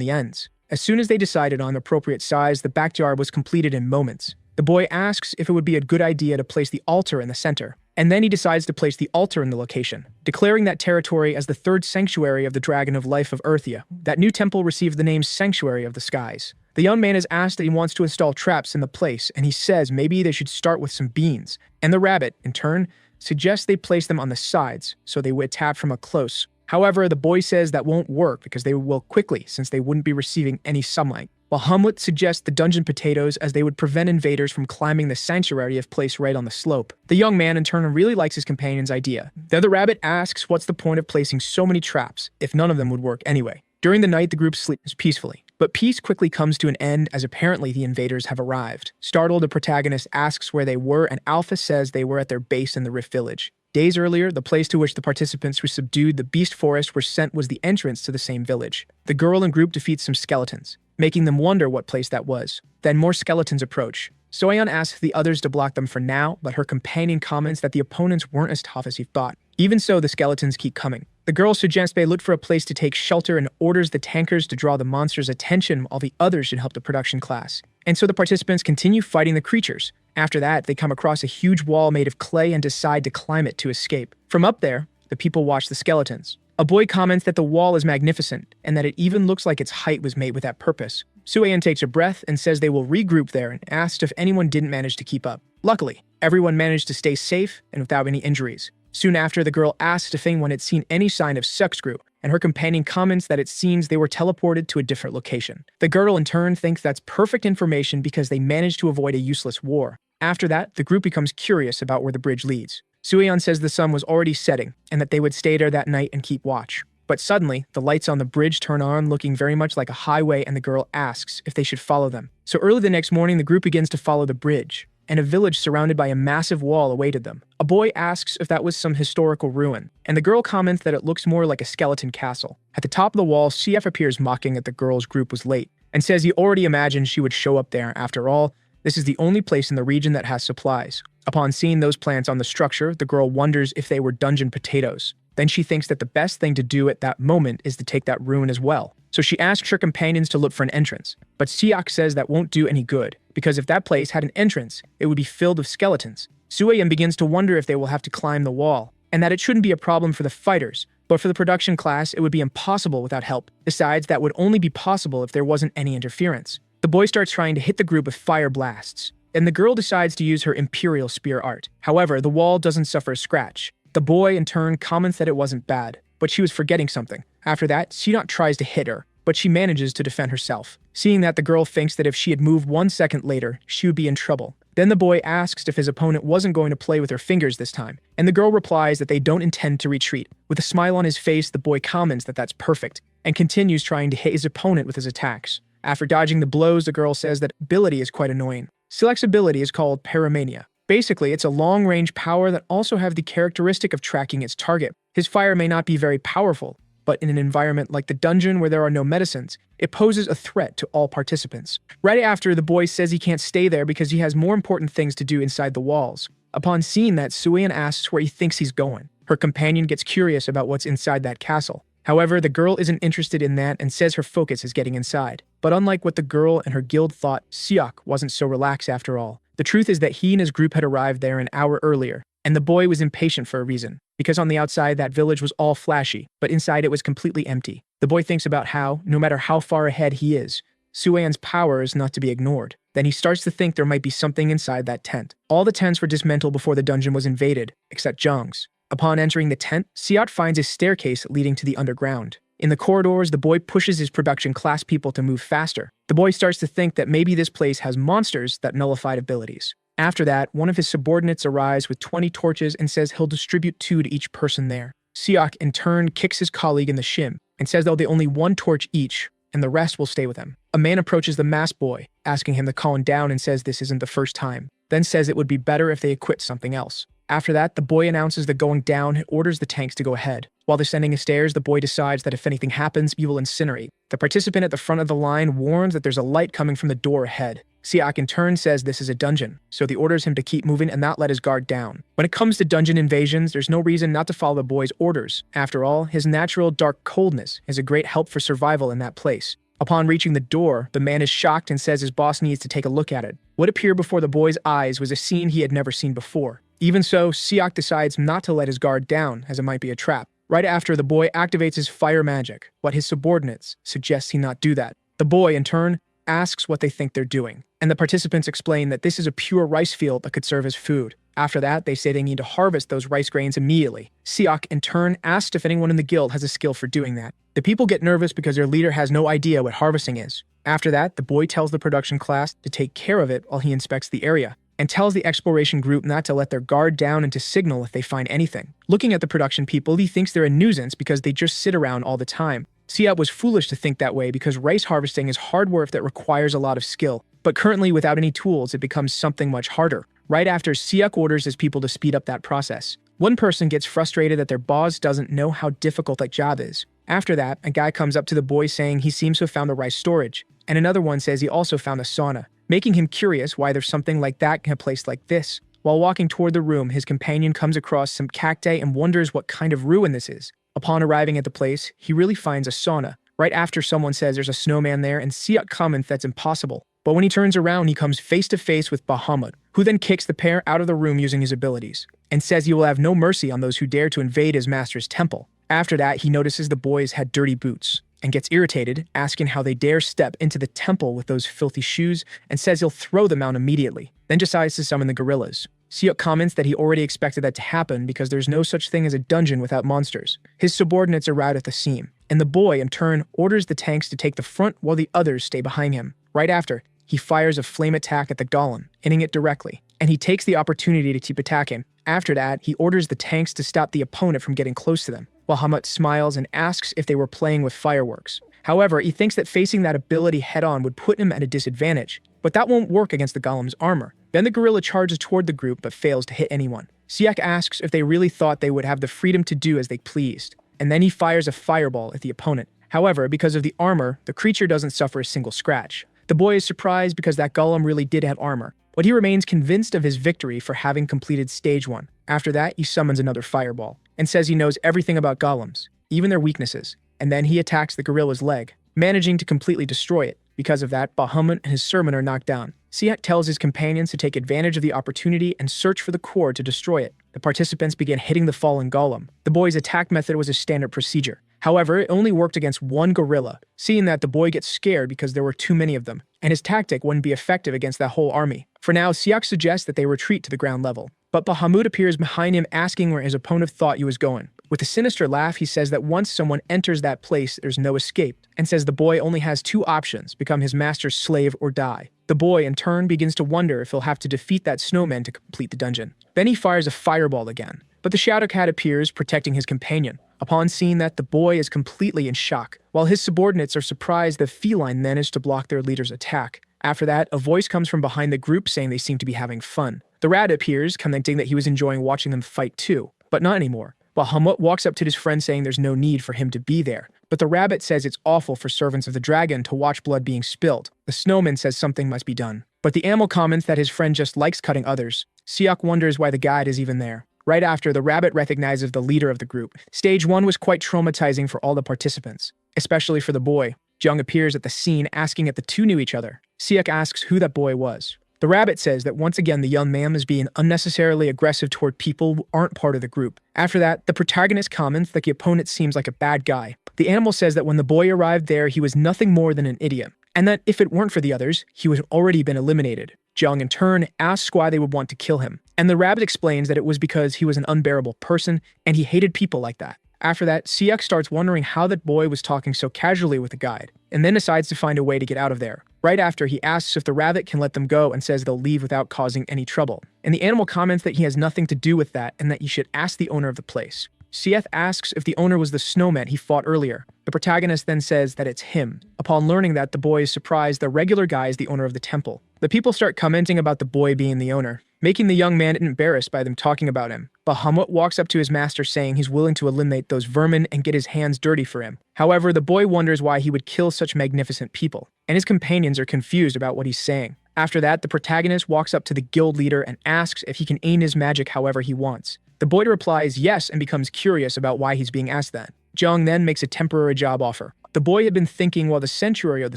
the ends. As soon as they decided on the appropriate size, the backyard was completed in moments. The boy asks if it would be a good idea to place the altar in the center, and then he decides to place the altar in the location, declaring that territory as the third sanctuary of the Dragon of Life of Earthia. That new temple received the name Sanctuary of the Skies. The young man is asked that he wants to install traps in the place, and he says maybe they should start with some beans, and the rabbit, in turn, suggests they place them on the sides so they would tap from up close. However, the boy says that won't work because they will wilt quickly since they wouldn't be receiving any sunlight, while Humlet suggests the dungeon potatoes as they would prevent invaders from climbing the sanctuary if placed right on the slope. The young man in turn really likes his companion's idea. The other rabbit asks what's the point of placing so many traps if none of them would work anyway. During the night, the group sleeps peacefully. But peace quickly comes to an end as apparently the invaders have arrived. Startled, the protagonist asks where they were, and Alpha says they were at their base in the Rift Village. Days earlier, the place to which the participants who subdued the beast forest were sent was the entrance to the same village. The girl and group defeats some skeletons, making them wonder what place that was. Then more skeletons approach. Soyeon asks the others to block them for now, but her companion comments that the opponents weren't as tough as he thought. Even so, the skeletons keep coming. The girl suggests they look for a place to take shelter and orders the tankers to draw the monsters' attention while the others should help the production class. And so the participants continue fighting the creatures. After that, they come across a huge wall made of clay and decide to climb it to escape. From up there, the people watch the skeletons. A boy comments that the wall is magnificent and that it even looks like its height was made with that purpose. Sueyeon takes a breath and says they will regroup there and asks if anyone didn't manage to keep up. Luckily, everyone managed to stay safe and without any injuries. Soon after, the girl asks if anyone had seen any sign of Suckscrew, and her companion comments that it seems they were teleported to a different location. The girl in turn thinks that's perfect information because they managed to avoid a useless war. After that, the group becomes curious about where the bridge leads. Sueyeon says the sun was already setting, and that they would stay there that night and keep watch. But suddenly, the lights on the bridge turn on, looking very much like a highway, and the girl asks if they should follow them. So early the next morning, the group begins to follow the bridge, and a village surrounded by a massive wall awaited them. A boy asks if that was some historical ruin, and the girl comments that it looks more like a skeleton castle. At the top of the wall, CF appears mocking that the girl's group was late, and says he already imagined she would show up there. After all, this is the only place in the region that has supplies. Upon seeing those plants on the structure, the girl wonders if they were dungeon potatoes. Then she thinks that the best thing to do at that moment is to take that ruin as well. So she asks her companions to look for an entrance. But Siak says that won't do any good, because if that place had an entrance, it would be filled with skeletons. Sueyan begins to wonder if they will have to climb the wall, and that it shouldn't be a problem for the fighters, but for the production class it would be impossible without help. Besides, that would only be possible if there wasn't any interference. The boy starts trying to hit the group with fire blasts, and the girl decides to use her Imperial Spear art. However, the wall doesn't suffer a scratch. The boy, in turn, comments that it wasn't bad, but she was forgetting something. After that, Siak tries to hit her, but she manages to defend herself. Seeing that, the girl thinks that if she had moved 1 second later, she would be in trouble. Then the boy asks if his opponent wasn't going to play with her fingers this time, and the girl replies that they don't intend to retreat. With a smile on his face, the boy comments that that's perfect, and continues trying to hit his opponent with his attacks. After dodging the blows, the girl says that ability is quite annoying. Siak's ability is called Paramania. Basically, it's a long-range power that also has the characteristic of tracking its target. His fire may not be very powerful, but in an environment like the dungeon where there are no medicines, it poses a threat to all participants. Right after, the boy says he can't stay there because he has more important things to do inside the walls. Upon seeing that, Sueyan asks where he thinks he's going. Her companion gets curious about what's inside that castle. However, the girl isn't interested in that and says her focus is getting inside. But unlike what the girl and her guild thought, Siak wasn't so relaxed after all. The truth is that he and his group had arrived there an hour earlier, and the boy was impatient for a reason, because on the outside that village was all flashy, but inside it was completely empty. The boy thinks about how, no matter how far ahead he is, Sueyan's power is not to be ignored. Then he starts to think there might be something inside that tent. All the tents were dismantled before the dungeon was invaded, except Zhang's. Upon entering the tent, Siak finds a staircase leading to the underground. In the corridors, the boy pushes his production class people to move faster. The boy starts to think that maybe this place has monsters that nullified abilities. After that, one of his subordinates arrives with 20 torches and says he'll distribute 2 to each person there. Siak, in turn, kicks his colleague in the shin and says they'll be only 1 torch each, and the rest will stay with him. A man approaches the masked boy, asking him to calm down and says this isn't the first time, then says it would be better if they equipped something else. After that, the boy announces that going down and orders the tanks to go ahead. While descending the stairs, the boy decides that if anything happens, he will incinerate. The participant at the front of the line warns that there's a light coming from the door ahead. Siak in turn says this is a dungeon, so he orders him to keep moving and not let his guard down. When it comes to dungeon invasions, there's no reason not to follow the boy's orders. After all, his natural dark coldness is a great help for survival in that place. Upon reaching the door, the man is shocked and says his boss needs to take a look at it. What appeared before the boy's eyes was a scene he had never seen before. Even so, Siak decides not to let his guard down, as it might be a trap. Right after, the boy activates his fire magic, but his subordinates suggest he not do that. The boy, in turn, asks what they think they're doing, and the participants explain that this is a pure rice field that could serve as food. After that, they say they need to harvest those rice grains immediately. Siak, in turn, asks if anyone in the guild has a skill for doing that. The people get nervous because their leader has no idea what harvesting is. After that, the boy tells the production class to take care of it while he inspects the area, and tells the exploration group not to let their guard down and to signal if they find anything. Looking at the production people, he thinks they're a nuisance because they just sit around all the time. Siak was foolish to think that way because rice harvesting is hard work that requires a lot of skill, but currently without any tools it becomes something much harder. Right after, Siak orders his people to speed up that process. One person gets frustrated that their boss doesn't know how difficult that job is. After that, a guy comes up to the boy saying he seems to have found the rice storage, and another one says he also found a sauna, making him curious why there's something like that in a place like this. While walking toward the room, his companion comes across some cacti and wonders what kind of ruin this is. Upon arriving at the place, he really finds a sauna. Right after, someone says there's a snowman there, and Siak comments that's impossible. But when he turns around, he comes face to face with Bahamut, who then kicks the pair out of the room using his abilities, and says he will have no mercy on those who dare to invade his master's temple. After that, he notices the boys had dirty boots, and gets irritated, asking how they dare step into the temple with those filthy shoes, and says he'll throw them out immediately, then decides to summon the gorillas. Siak comments that he already expected that to happen because there's no such thing as a dungeon without monsters. His subordinates are out at the seam, and the boy, in turn, orders the tanks to take the front while the others stay behind him. Right after, he fires a flame attack at the golem, hitting it directly, and he takes the opportunity to keep attacking. After that, he orders the tanks to stop the opponent from getting close to them, while Hamut smiles and asks if they were playing with fireworks. However, he thinks that facing that ability head-on would put him at a disadvantage, but that won't work against the golem's armor. Then the gorilla charges toward the group but fails to hit anyone. Siak asks if they really thought they would have the freedom to do as they pleased, and then he fires a fireball at the opponent. However, because of the armor, the creature doesn't suffer a single scratch. The boy is surprised because that golem really did have armor, but he remains convinced of his victory for having completed stage 1. After that, he summons another fireball. and says he knows everything about golems, even their weaknesses, and then he attacks the gorilla's leg, managing to completely destroy it. Because of that, Bahamut and his servant are knocked down. Siak tells his companions to take advantage of the opportunity and search for the core to destroy it. The participants began hitting the fallen golem. The boy's attack method was a standard procedure. However, it only worked against one gorilla, seeing that the boy gets scared because there were too many of them, and his tactic wouldn't be effective against that whole army. For now, Siak suggests that they retreat to the ground level, but Bahamut appears behind him asking where his opponent thought he was going. With a sinister laugh, he says that once someone enters that place, there's no escape, and says the boy only has two options: become his master's slave or die. The boy, in turn, begins to wonder if he'll have to defeat that snowman to complete the dungeon. Then he fires a fireball again, but the Shadow Cat appears, protecting his companion. Upon seeing that, the boy is completely in shock. While his subordinates are surprised, the feline managed to block their leader's attack. After that, a voice comes from behind the group saying they seem to be having fun. The rat appears, commenting that he was enjoying watching them fight too, but not anymore. Bahamut walks up to his friend saying there's no need for him to be there, but the rabbit says it's awful for servants of the dragon to watch blood being spilled. The snowman says something must be done, but the animal comments that his friend just likes cutting others. Siak wonders why the guide is even there. Right after, the rabbit recognizes the leader of the group. Stage 1 was quite traumatizing for all the participants, especially for the boy. Jung appears at the scene asking if the two knew each other. Siak asks who that boy was. The rabbit says that once again the young man is being unnecessarily aggressive toward people who aren't part of the group. After that, the protagonist comments that the opponent seems like a bad guy. The animal says that when the boy arrived there, he was nothing more than an idiot, and that if it weren't for the others, he would have already been eliminated. Jung, in turn, asks why they would want to kill him, and the rabbit explains that it was because he was an unbearable person, and he hated people like that. After that, Siak starts wondering how that boy was talking so casually with the guide, and then decides to find a way to get out of there. Right after, he asks if the rabbit can let them go and says they'll leave without causing any trouble. And the animal comments that he has nothing to do with that and that you should ask the owner of the place. Sieth asks if the owner was the snowman he fought earlier. The protagonist then says that it's him. Upon learning that, the boy is surprised the regular guy is the owner of the temple. The people start commenting about the boy being the owner, making the young man embarrassed by them talking about him. Bahamut walks up to his master saying he's willing to eliminate those vermin and get his hands dirty for him. However, the boy wonders why he would kill such magnificent people, and his companions are confused about what he's saying. After that, the protagonist walks up to the guild leader and asks if he can aim his magic however he wants. The boy replies yes and becomes curious about why he's being asked that. Jung then makes a temporary job offer. The boy had been thinking while the sanctuary of the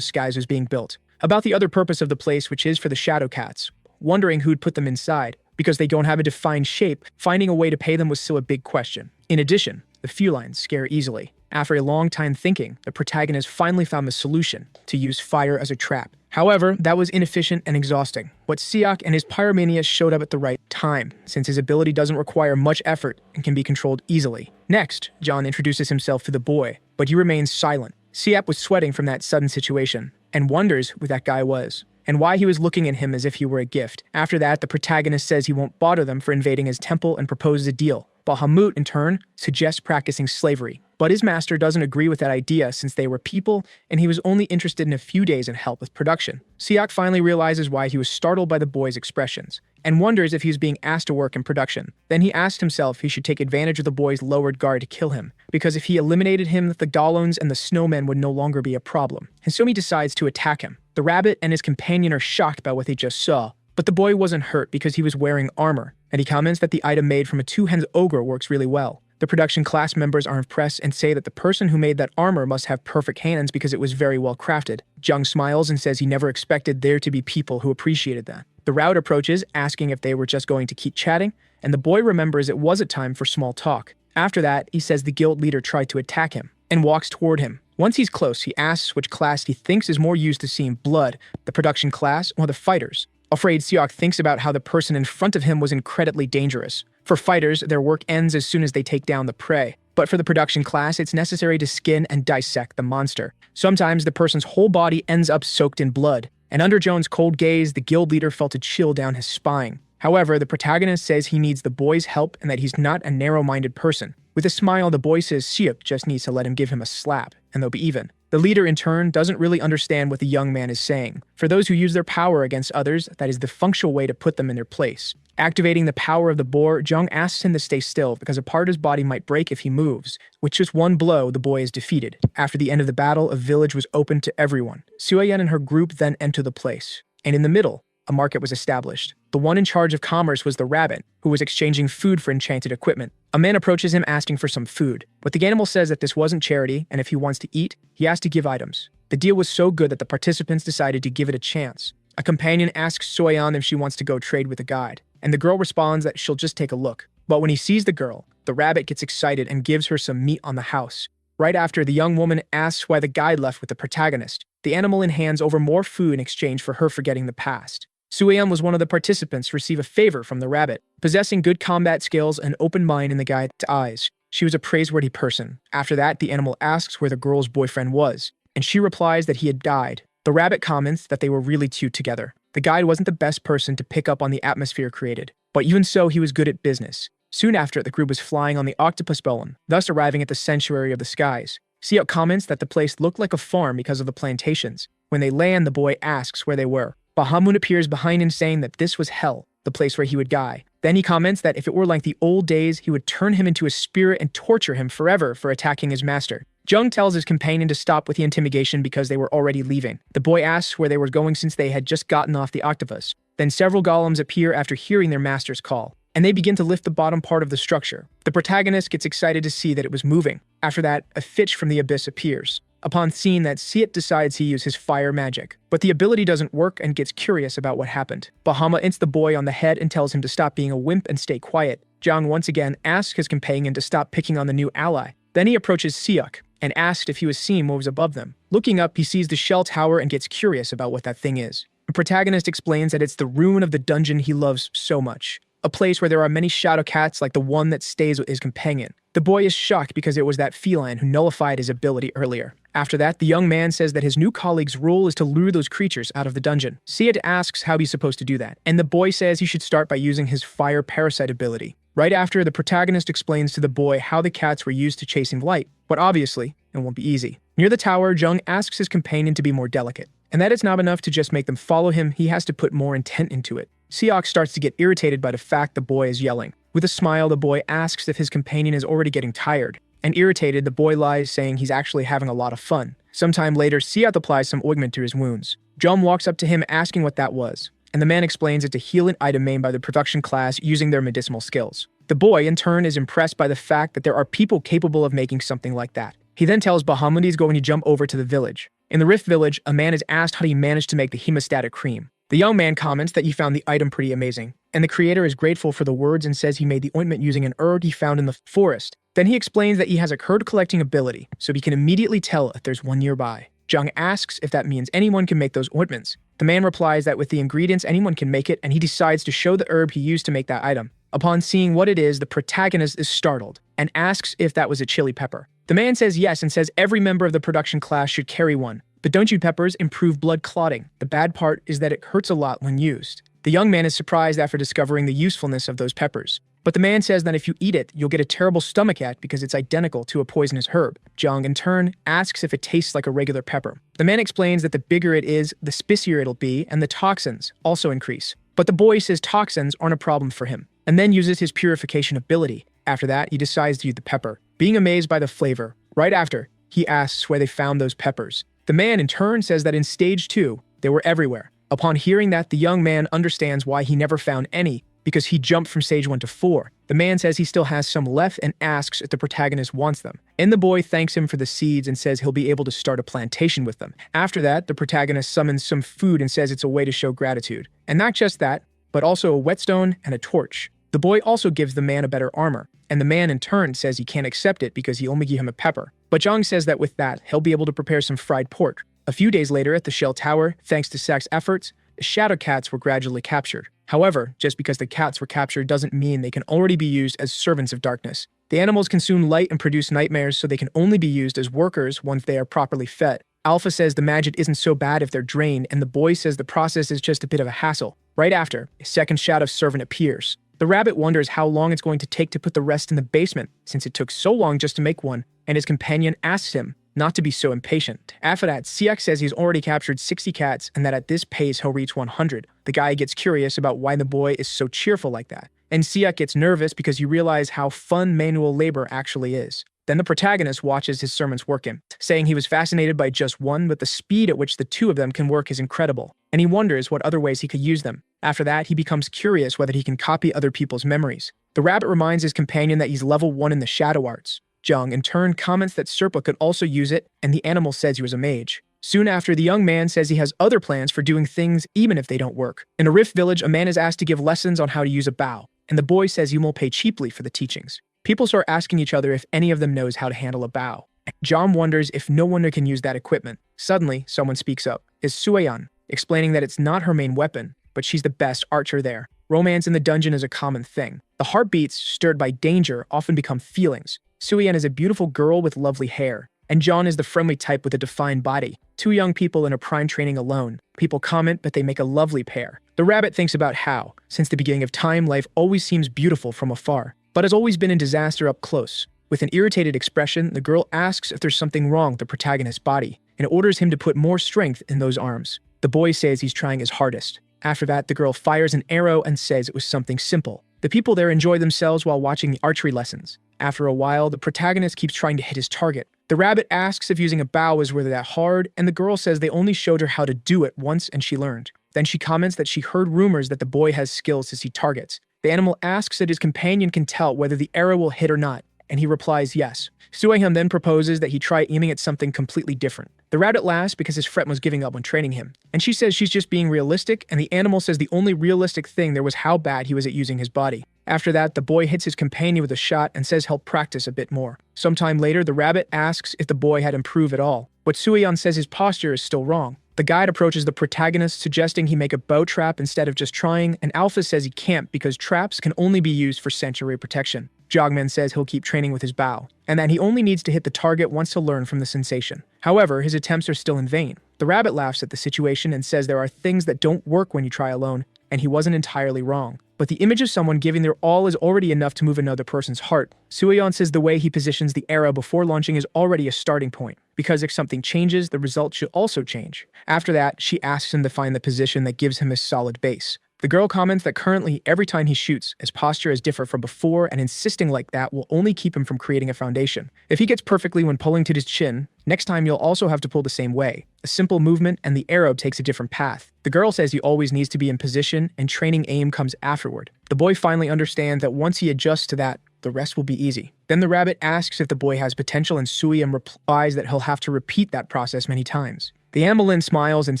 skies was being built about the other purpose of the place, which is for the shadow cats, wondering who'd put them inside. Because they don't have a defined shape, finding a way to pay them was still a big question. In addition, the felines scare easily. After a long time thinking, the protagonist finally found the solution: to use fire as a trap. However, that was inefficient and exhausting. But Siak and his pyromania showed up at the right time, since his ability doesn't require much effort and can be controlled easily. Next, John introduces himself to the boy, but he remains silent. Siak was sweating from that sudden situation, and wonders who that guy was, and why he was looking at him as if he were a gift. After that, the protagonist says he won't bother them for invading his temple and proposes a deal. Bahamut, in turn, suggests practicing slavery, but his master doesn't agree with that idea since they were people and he was only interested in a few days in help with production. Siak finally realizes why he was startled by the boy's expressions and wonders if he was being asked to work in production. Then he asks himself if he should take advantage of the boy's lowered guard to kill him, because if he eliminated him, the Galons and the snowmen would no longer be a problem. And so he decides to attack him. The rabbit and his companion are shocked by what they just saw, but the boy wasn't hurt because he was wearing armor, and he comments that the item made from a two-hands ogre works really well. The production class members are impressed and say that the person who made that armor must have perfect hands because it was very well crafted. Jung smiles and says he never expected there to be people who appreciated that. The route approaches, asking if they were just going to keep chatting, and the boy remembers it was a time for small talk. After that, he says the guild leader tried to attack him, and walks toward him. Once he's close, he asks which class he thinks is more used to seeing blood, the production class or the fighters. Afraid, Siak thinks about how the person in front of him was incredibly dangerous. For fighters, their work ends as soon as they take down the prey. But for the production class, it's necessary to skin and dissect the monster. Sometimes the person's whole body ends up soaked in blood, and under Joan's cold gaze, the guild leader felt a chill down his spine. However, the protagonist says he needs the boy's help and that he's not a narrow-minded person. With a smile, the boy says Siak just needs to let him give him a slap, and they'll be even. The leader, in turn, doesn't really understand what the young man is saying. For those who use their power against others, that is the functional way to put them in their place. Activating the power of the boar, Jung asks him to stay still because a part of his body might break if he moves. With just one blow, the boy is defeated. After the end of the battle, a village was opened to everyone. Suayen and her group then enter the place. And in the middle, a market was established. The one in charge of commerce was the rabbit, who was exchanging food for enchanted equipment. A man approaches him asking for some food, but the animal says that this wasn't charity, and if he wants to eat, he has to give items. The deal was so good that the participants decided to give it a chance. A companion asks Soyeon if she wants to go trade with the guide, and the girl responds that she'll just take a look. But when he sees the girl, the rabbit gets excited and gives her some meat on the house. Right after, the young woman asks why the guide left with the protagonist. The animal hands over more food in exchange for her forgetting the past. Soyeon was one of the participants to receive a favor from the rabbit. Possessing good combat skills and open mind in the guide's eyes, she was a praiseworthy person. After that, the animal asks where the girl's boyfriend was, and she replies that he had died. The rabbit comments that they were really cute together. The guide wasn't the best person to pick up on the atmosphere created, but even so, he was good at business. Soon after, the group was flying on the octopus balloon, thus arriving at the sanctuary of the skies. Seok comments that the place looked like a farm because of the plantations. When they land, the boy asks where they were. Bahamut appears behind him saying that this was hell, the place where he would die. Then he comments that if it were like the old days, he would turn him into a spirit and torture him forever for attacking his master. Jung tells his companion to stop with the intimidation because they were already leaving. The boy asks where they were going since they had just gotten off the octopus. Then several golems appear after hearing their master's call, and they begin to lift the bottom part of the structure. The protagonist gets excited to see that it was moving. After that, a fish from the abyss appears. Upon seeing that, Siet decides he uses his fire magic, but the ability doesn't work and gets curious about what happened. Bahama hits the boy on the head and tells him to stop being a wimp and stay quiet. Jang once again asks his companion to stop picking on the new ally. Then he approaches Seok and asks if he was seeing what was above them. Looking up, he sees the shell tower and gets curious about what that thing is. The protagonist explains that it's the ruin of the dungeon he loves so much, a place where there are many shadow cats like the one that stays with his companion. The boy is shocked because it was that feline who nullified his ability earlier. After that, the young man says that his new colleague's role is to lure those creatures out of the dungeon. Siet asks how he's supposed to do that, and the boy says he should start by using his fire parasite ability. Right after, the protagonist explains to the boy how the cats were used to chasing light, but obviously, it won't be easy. Near the tower, Jung asks his companion to be more delicate, and that it's not enough to just make them follow him, he has to put more intent into it. Seok starts to get irritated by the fact the boy is yelling. With a smile, the boy asks if his companion is already getting tired, and irritated, the boy lies saying he's actually having a lot of fun. Sometime later, Siat applies some ointment to his wounds. Jung walks up to him asking what that was, and the man explains it to heal an item made by the production class using their medicinal skills. The boy, in turn, is impressed by the fact that there are people capable of making something like that. He then tells Bahamut he's going to jump over to the village. In the Rift Village, a man is asked how he managed to make the hemostatic cream. The young man comments that he found the item pretty amazing, and the creator is grateful for the words and says he made the ointment using an herb he found in the forest. Then he explains that he has a herd collecting ability, so he can immediately tell if there's one nearby. Jung asks if that means anyone can make those ointments. The man replies that with the ingredients anyone can make it, and he decides to show the herb he used to make that item. Upon seeing what it is, the protagonist is startled and asks if that was a chili pepper. The man says yes and says every member of the production class should carry one. But don't you peppers improve blood clotting? The bad part is that it hurts a lot when used. The young man is surprised after discovering the usefulness of those peppers. But the man says that if you eat it, you'll get a terrible stomachache because it's identical to a poisonous herb. Jung, in turn, asks if it tastes like a regular pepper. The man explains that the bigger it is, the spicier it'll be, and the toxins also increase. But the boy says toxins aren't a problem for him, and then uses his purification ability. After that, he decides to use the pepper. Being amazed by the flavor, right after, he asks where they found those peppers. The man, in turn, says that in Stage 2, they were everywhere. Upon hearing that, the young man understands why he never found any, because he jumped from Stage 1 to 4. The man says he still has some left and asks if the protagonist wants them. And the boy thanks him for the seeds and says he'll be able to start a plantation with them. After that, the protagonist summons some food and says it's a way to show gratitude. And not just that, but also a whetstone and a torch. The boy also gives the man a better armor, and the man in turn says he can't accept it because he only gave him a pepper. But Jung says that with that, he'll be able to prepare some fried pork. A few days later at the Shell Tower, thanks to Sak's efforts, the shadow cats were gradually captured. However, just because the cats were captured doesn't mean they can already be used as servants of darkness. The animals consume light and produce nightmares, so they can only be used as workers once they are properly fed. Alpha says the magic isn't so bad if they're drained, and the boy says the process is just a bit of a hassle. Right after, a second shadow servant appears. The rabbit wonders how long it's going to take to put the rest in the basement, since it took so long just to make one, and his companion asks him not to be so impatient. After that, Siak says he's already captured 60 cats and that at this pace he'll reach 100. The guy gets curious about why the boy is so cheerful like that. And Siak gets nervous because you realize how fun manual labor actually is. Then the protagonist watches his servants working, saying he was fascinated by just one, but the speed at which the two of them can work is incredible, and he wonders what other ways he could use them. After that, he becomes curious whether he can copy other people's memories. The rabbit reminds his companion that he's level 1 in the shadow arts. Jung, in turn, comments that Serpa could also use it, and the animal says he was a mage. Soon after, the young man says he has other plans for doing things even if they don't work. In a rift village, a man is asked to give lessons on how to use a bow, and the boy says he will pay cheaply for the teachings. People start asking each other if any of them knows how to handle a bow. John wonders if no one can use that equipment. Suddenly, someone speaks up. It's Sueyan, explaining that it's not her main weapon, but she's the best archer there. Romance in the dungeon is a common thing. The heartbeats, stirred by danger, often become feelings. Sueyan is a beautiful girl with lovely hair, and John is the friendly type with a defined body. Two young people in a prime training alone. People comment, but they make a lovely pair. The rabbit thinks about how, since the beginning of time, life always seems beautiful from afar, but has always been in disaster up close. With an irritated expression, the girl asks if there's something wrong with the protagonist's body, and orders him to put more strength in those arms. The boy says he's trying his hardest. After that, the girl fires an arrow and says it was something simple. The people there enjoy themselves while watching the archery lessons. After a while, the protagonist keeps trying to hit his target. The rabbit asks if using a bow is really that hard, and the girl says they only showed her how to do it once and she learned. Then she comments that she heard rumors that the boy has skills to see targets. The animal asks that his companion can tell whether the arrow will hit or not, and he replies yes. Suehyun then proposes that he try aiming at something completely different. The rabbit laughs because his friend was giving up when training him, and she says she's just being realistic, and the animal says the only realistic thing there was how bad he was at using his body. After that, the boy hits his companion with a shot and says he'll practice a bit more. Sometime later, the rabbit asks if the boy had improved at all, but Suehyun says his posture is still wrong. The guide approaches the protagonist, suggesting he make a bow trap instead of just trying, and Alpha says he can't because traps can only be used for sanctuary protection. Jogman says he'll keep training with his bow, and that he only needs to hit the target once to learn from the sensation. However, his attempts are still in vain. The rabbit laughs at the situation and says there are things that don't work when you try alone, and he wasn't entirely wrong. But the image of someone giving their all is already enough to move another person's heart. Suehyun says the way he positions the arrow before launching is already a starting point, because if something changes, the result should also change. After that, she asks him to find the position that gives him a solid base. The girl comments that currently, every time he shoots, his posture is different from before, and insisting like that will only keep him from creating a foundation. If he gets perfectly when pulling to his chin, next time you'll also have to pull the same way. A simple movement and the arrow takes a different path. The girl says he always needs to be in position, and training aim comes afterward. The boy finally understands that once he adjusts to that, the rest will be easy. Then the rabbit asks if the boy has potential, and Suehyun replies that he'll have to repeat that process many times. The animal then smiles and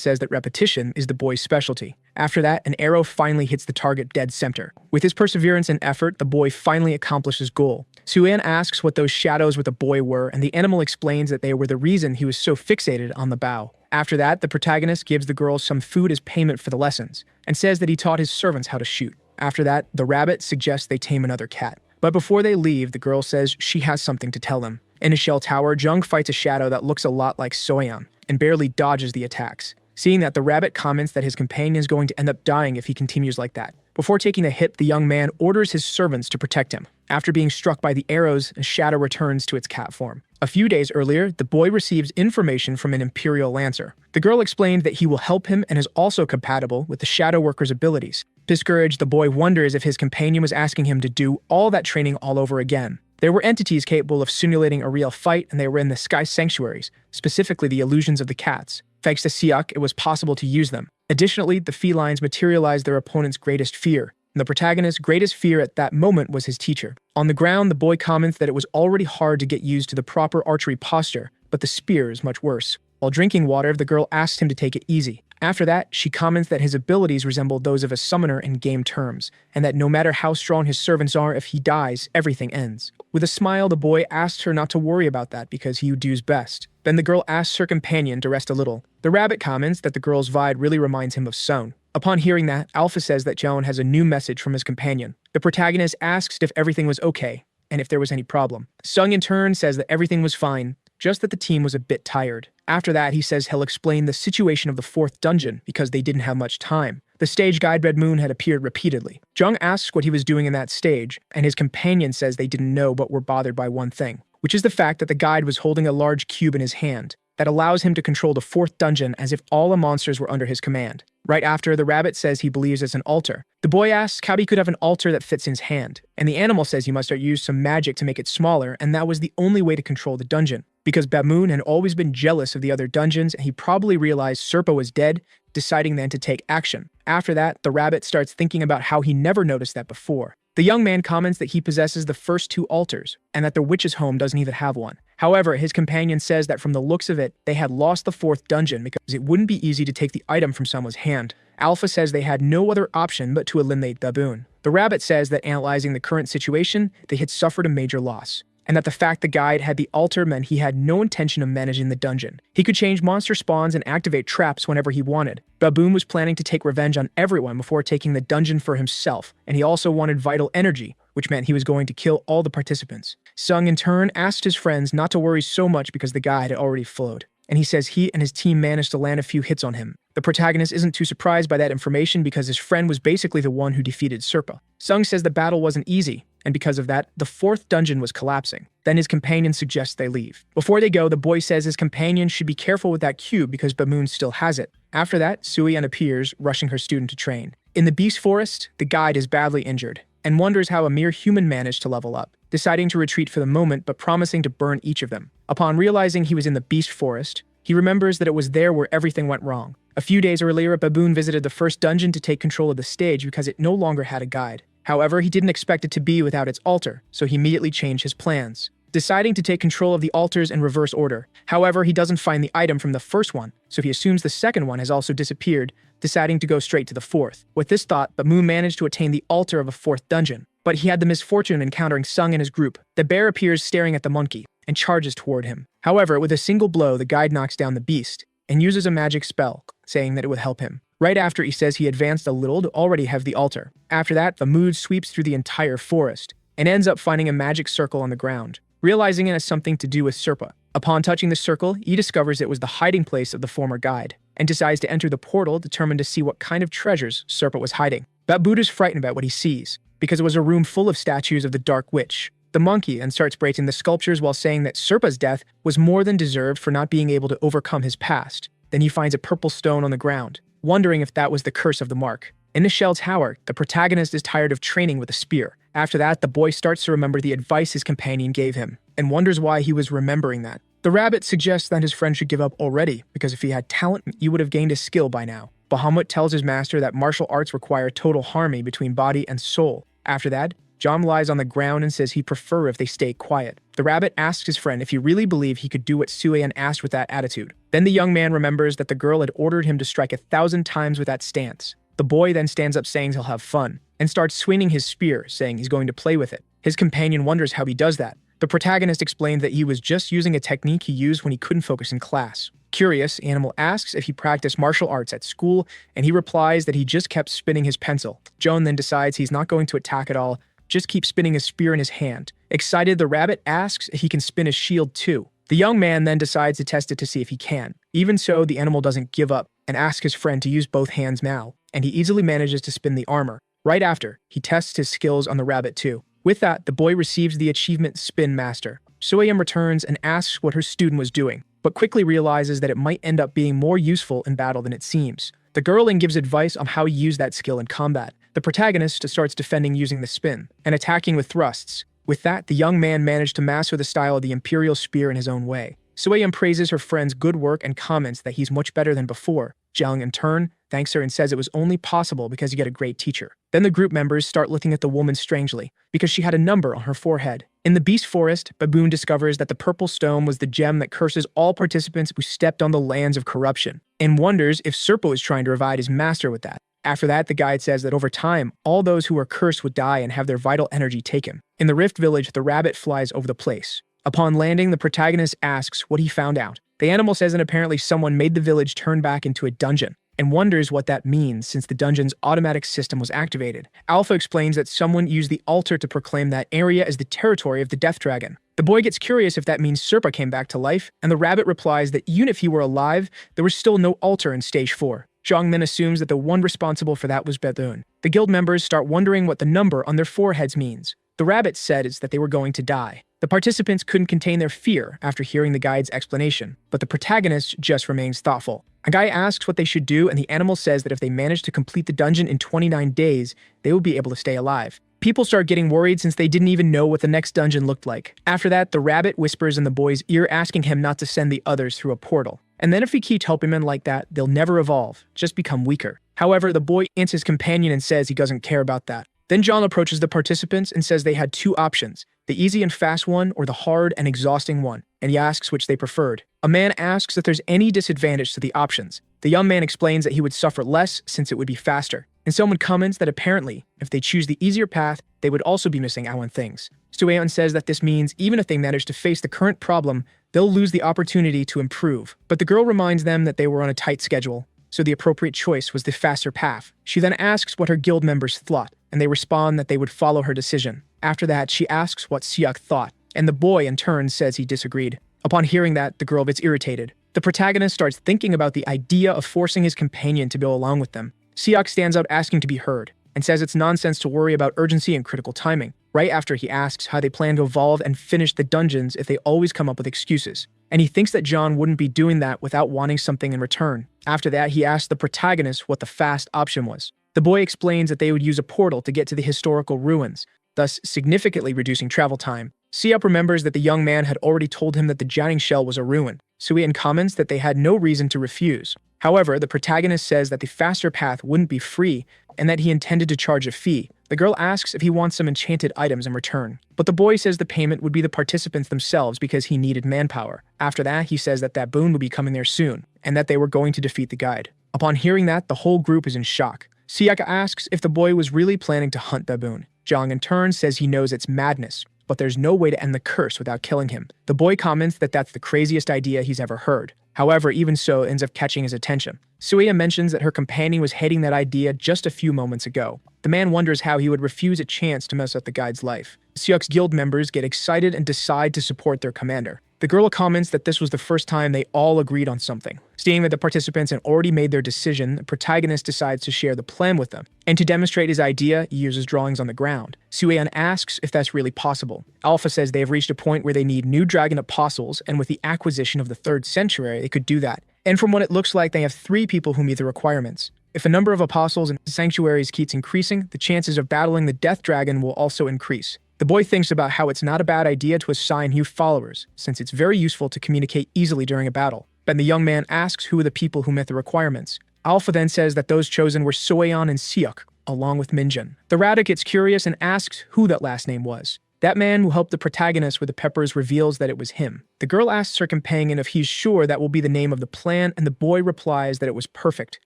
says that repetition is the boy's specialty. After that, an arrow finally hits the target dead center. With his perseverance and effort, the boy finally accomplishes his goal. Suehyun asks what those shadows with the boy were, and the animal explains that they were the reason he was so fixated on the bow. After that, the protagonist gives the girl some food as payment for the lessons, and says that he taught his servants how to shoot. After that, the rabbit suggests they tame another cat. But before they leave, the girl says she has something to tell them. In a shell tower, Jung fights a shadow that looks a lot like Suehyun, and barely dodges the attacks. Seeing that, the rabbit comments that his companion is going to end up dying if he continues like that. Before taking the hit, the young man orders his servants to protect him. After being struck by the arrows, a shadow returns to its cat form. A few days earlier, the boy receives information from an Imperial Lancer. The girl explained that he will help him and is also compatible with the Shadow Worker's abilities. Discouraged, the boy wonders if his companion was asking him to do all that training all over again. There were entities capable of simulating a real fight, and they were in the sky sanctuaries, specifically the illusions of the cats. Thanks to Siak, it was possible to use them. Additionally, the felines materialized their opponent's greatest fear, and the protagonist's greatest fear at that moment was his teacher. On the ground, the boy comments that it was already hard to get used to the proper archery posture, but the spear is much worse. While drinking water, the girl asks him to take it easy. After that, she comments that his abilities resemble those of a summoner in game terms, and that no matter how strong his servants are, if he dies, everything ends. With a smile, the boy asks her not to worry about that because he would do his best. Then the girl asks her companion to rest a little. The rabbit comments that the girl's vibe really reminds him of Son. Upon hearing that, Alpha says that Joan has a new message from his companion. The protagonist asks if everything was okay, and if there was any problem. Sung in turn says that everything was fine, just that the team was a bit tired. After that, he says he'll explain the situation of the fourth dungeon because they didn't have much time. The stage guide Red Moon had appeared repeatedly. Jung asks what he was doing in that stage, and his companion says they didn't know but were bothered by one thing, which is the fact that the guide was holding a large cube in his hand that allows him to control the fourth dungeon as if all the monsters were under his command. Right after, the rabbit says he believes it's an altar. The boy asks how he could have an altar that fits in his hand, and the animal says he must have used some magic to make it smaller, and that was the only way to control the dungeon. Because Baboon had always been jealous of the other dungeons, and he probably realized Serpa was dead, deciding then to take action. After that, the rabbit starts thinking about how he never noticed that before. The young man comments that he possesses the first 2 altars, and that the witch's home doesn't even have one. However, his companion says that from the looks of it, they had lost the 4th dungeon because it wouldn't be easy to take the item from someone's hand. Alpha says they had no other option but to eliminate Baboon. The rabbit says that analyzing the current situation, they had suffered a major loss, and that the fact the guide had the altar meant he had no intention of managing the dungeon. He could change monster spawns and activate traps whenever he wanted. Baboon was planning to take revenge on everyone before taking the dungeon for himself, and he also wanted vital energy, which meant he was going to kill all the participants. Sung, in turn, asked his friends not to worry so much because the guide had already flowed, and he says he and his team managed to land a few hits on him. The protagonist isn't too surprised by that information because his friend was basically the one who defeated Serpa. Sung says the battle wasn't easy, and because of that, the 4th dungeon was collapsing. Then his companion suggests they leave. Before they go, the boy says his companion should be careful with that cube because Baboon still has it. After that, Suiyan appears, rushing her student to train. In the Beast Forest, the guide is badly injured, and wonders how a mere human managed to level up, deciding to retreat for the moment but promising to burn each of them. Upon realizing he was in the Beast Forest, he remembers that it was there where everything went wrong. A few days earlier, Baboon visited the first dungeon to take control of the stage because it no longer had a guide. However, he didn't expect it to be without its altar, so he immediately changed his plans, deciding to take control of the altars in reverse order. However, he doesn't find the item from the first one, so he assumes the second one has also disappeared, deciding to go straight to the 4th. With this thought, Baboon managed to attain the altar of a 4th dungeon, but he had the misfortune of encountering Sung and his group. The bear appears staring at the monkey and charges toward him. However, with a single blow, the guide knocks down the beast and uses a magic spell, saying that it would help him. Right after, he says he advanced a little to already have the altar. After that, the mood sweeps through the entire forest and ends up finding a magic circle on the ground, realizing it has something to do with Serpa. Upon touching the circle, he discovers it was the hiding place of the former guide, and decides to enter the portal, determined to see what kind of treasures Serpa was hiding. Baboon is frightened about what he sees, because it was a room full of statues of the Dark Witch. The monkey then starts breaking the sculptures while saying that Serpa's death was more than deserved for not being able to overcome his past. Then he finds a purple stone on the ground, wondering if that was the curse of the mark. In the Shell Tower, the protagonist is tired of training with a spear. After that, the boy starts to remember the advice his companion gave him, and wonders why he was remembering that. The rabbit suggests that his friend should give up already, because if he had talent, he would have gained a skill by now. Bahamut tells his master that martial arts require total harmony between body and soul. After that, John lies on the ground and says he'd prefer if they stay quiet. The rabbit asks his friend if he really believed he could do what Suiyan asked with that attitude. Then the young man remembers that the girl had ordered him to strike 1,000 times with that stance. The boy then stands up saying he'll have fun, and starts swinging his spear, saying he's going to play with it. His companion wonders how he does that. The protagonist explains that he was just using a technique he used when he couldn't focus in class. Curious, Animal asks if he practiced martial arts at school, and he replies that he just kept spinning his pencil. Joan then decides he's not going to attack at all, just keep spinning his spear in his hand. Excited, the rabbit asks if he can spin his shield too. The young man then decides to test it to see if he can. Even so, the animal doesn't give up, and asks his friend to use both hands now, and he easily manages to spin the armor. Right after, he tests his skills on the rabbit too. With that, the boy receives the achievement Spin Master. Soyam returns and asks what her student was doing, but quickly realizes that it might end up being more useful in battle than it seems. The girl then gives advice on how to use that skill in combat. The protagonist starts defending using the spin, and attacking with thrusts. With that, the young man managed to master the style of the Imperial Spear in his own way. Soyam praises her friend's good work and comments that he's much better than before. Jung, in turn, thanks her and says it was only possible because you get a great teacher. Then the group members start looking at the woman strangely, because she had a number on her forehead. In the Beast Forest, Baboon discovers that the purple stone was the gem that curses all participants who stepped on the lands of corruption, and wonders if Serpo is trying to revive his master with that. After that, the guide says that over time, all those who are cursed would die and have their vital energy taken. In the Rift Village, the rabbit flies over the place. Upon landing, the protagonist asks what he found out. The animal says that apparently someone made the village turn back into a dungeon, and wonders what that means since the dungeon's automatic system was activated. Alpha explains that someone used the altar to proclaim that area as the territory of the Death Dragon. The boy gets curious if that means Serpa came back to life, and the rabbit replies that even if he were alive, there was still no altar in Stage 4. Zhang then assumes that the one responsible for that was Bethune. The guild members start wondering what the number on their foreheads means. The rabbit said is that they were going to die. The participants couldn't contain their fear after hearing the guide's explanation, but the protagonist just remains thoughtful. A guy asks what they should do, and the animal says that if they manage to complete the dungeon in 29 days, they will be able to stay alive. People start getting worried since they didn't even know what the next dungeon looked like. After that, the rabbit whispers in the boy's ear asking him not to send the others through a portal. And then if he keeps helping men like that, they'll never evolve, just become weaker. However, the boy answers his companion and says he doesn't care about that. Then John approaches the participants and says they had two options, the easy and fast one or the hard and exhausting one, and he asks which they preferred. A man asks if there's any disadvantage to the options. The young man explains that he would suffer less since it would be faster, and someone comments that apparently, if they choose the easier path, they would also be missing out on things. Sueon says that this means even if they manage to face the current problem, they'll lose the opportunity to improve. But the girl reminds them that they were on a tight schedule, so the appropriate choice was the faster path. She then asks what her guild members thought, and they respond that they would follow her decision. After that, she asks what Seok thought, and the boy in turn says he disagreed. Upon hearing that, the girl gets irritated. The protagonist starts thinking about the idea of forcing his companion to go along with them. Seok stands out asking to be heard, and says it's nonsense to worry about urgency and critical timing, right after he asks how they plan to evolve and finish the dungeons if they always come up with excuses. And he thinks that John wouldn't be doing that without wanting something in return. After that, he asks the protagonist what the fast option was. The boy explains that they would use a portal to get to the historical ruins, thus significantly reducing travel time. Seok remembers that the young man had already told him that the Jianing shell was a ruin. Sueon comments that they had no reason to refuse. However, the protagonist says that the faster path wouldn't be free and that he intended to charge a fee. The girl asks if he wants some enchanted items in return, but the boy says the payment would be the participants themselves because he needed manpower. After that, he says that that boon would be coming there soon and that they were going to defeat the guide. Upon hearing that, the whole group is in shock. Seok asks if the boy was really planning to hunt baboon. Jong in turn says he knows it's madness, but there's no way to end the curse without killing him. The boy comments that that's the craziest idea he's ever heard. However, even so, it ends up catching his attention. Sueya mentions that her companion was hating that idea just a few moments ago. The man wonders how he would refuse a chance to mess up the guide's life. Seok's guild members get excited and decide to support their commander. The girl comments that this was the first time they all agreed on something. Seeing that the participants had already made their decision, the protagonist decides to share the plan with them. And to demonstrate his idea, he uses drawings on the ground. Sueon asks if that's really possible. Alpha says they have reached a point where they need new dragon apostles, and with the acquisition of the third sanctuary, they could do that. And from what it looks like, they have 3 people who meet the requirements. If the number of apostles and sanctuaries keeps increasing, the chances of battling the death dragon will also increase. The boy thinks about how it's not a bad idea to assign new followers, since it's very useful to communicate easily during a battle. Then the young man asks who are the people who met the requirements. Alpha then says that those chosen were Soyeon and Seok, along with Minjun. The Rada gets curious and asks who that last name was. That man who helped the protagonist with the peppers reveals that it was him. The girl asks her companion if he's sure that will be the name of the plan, and the boy replies that it was perfect.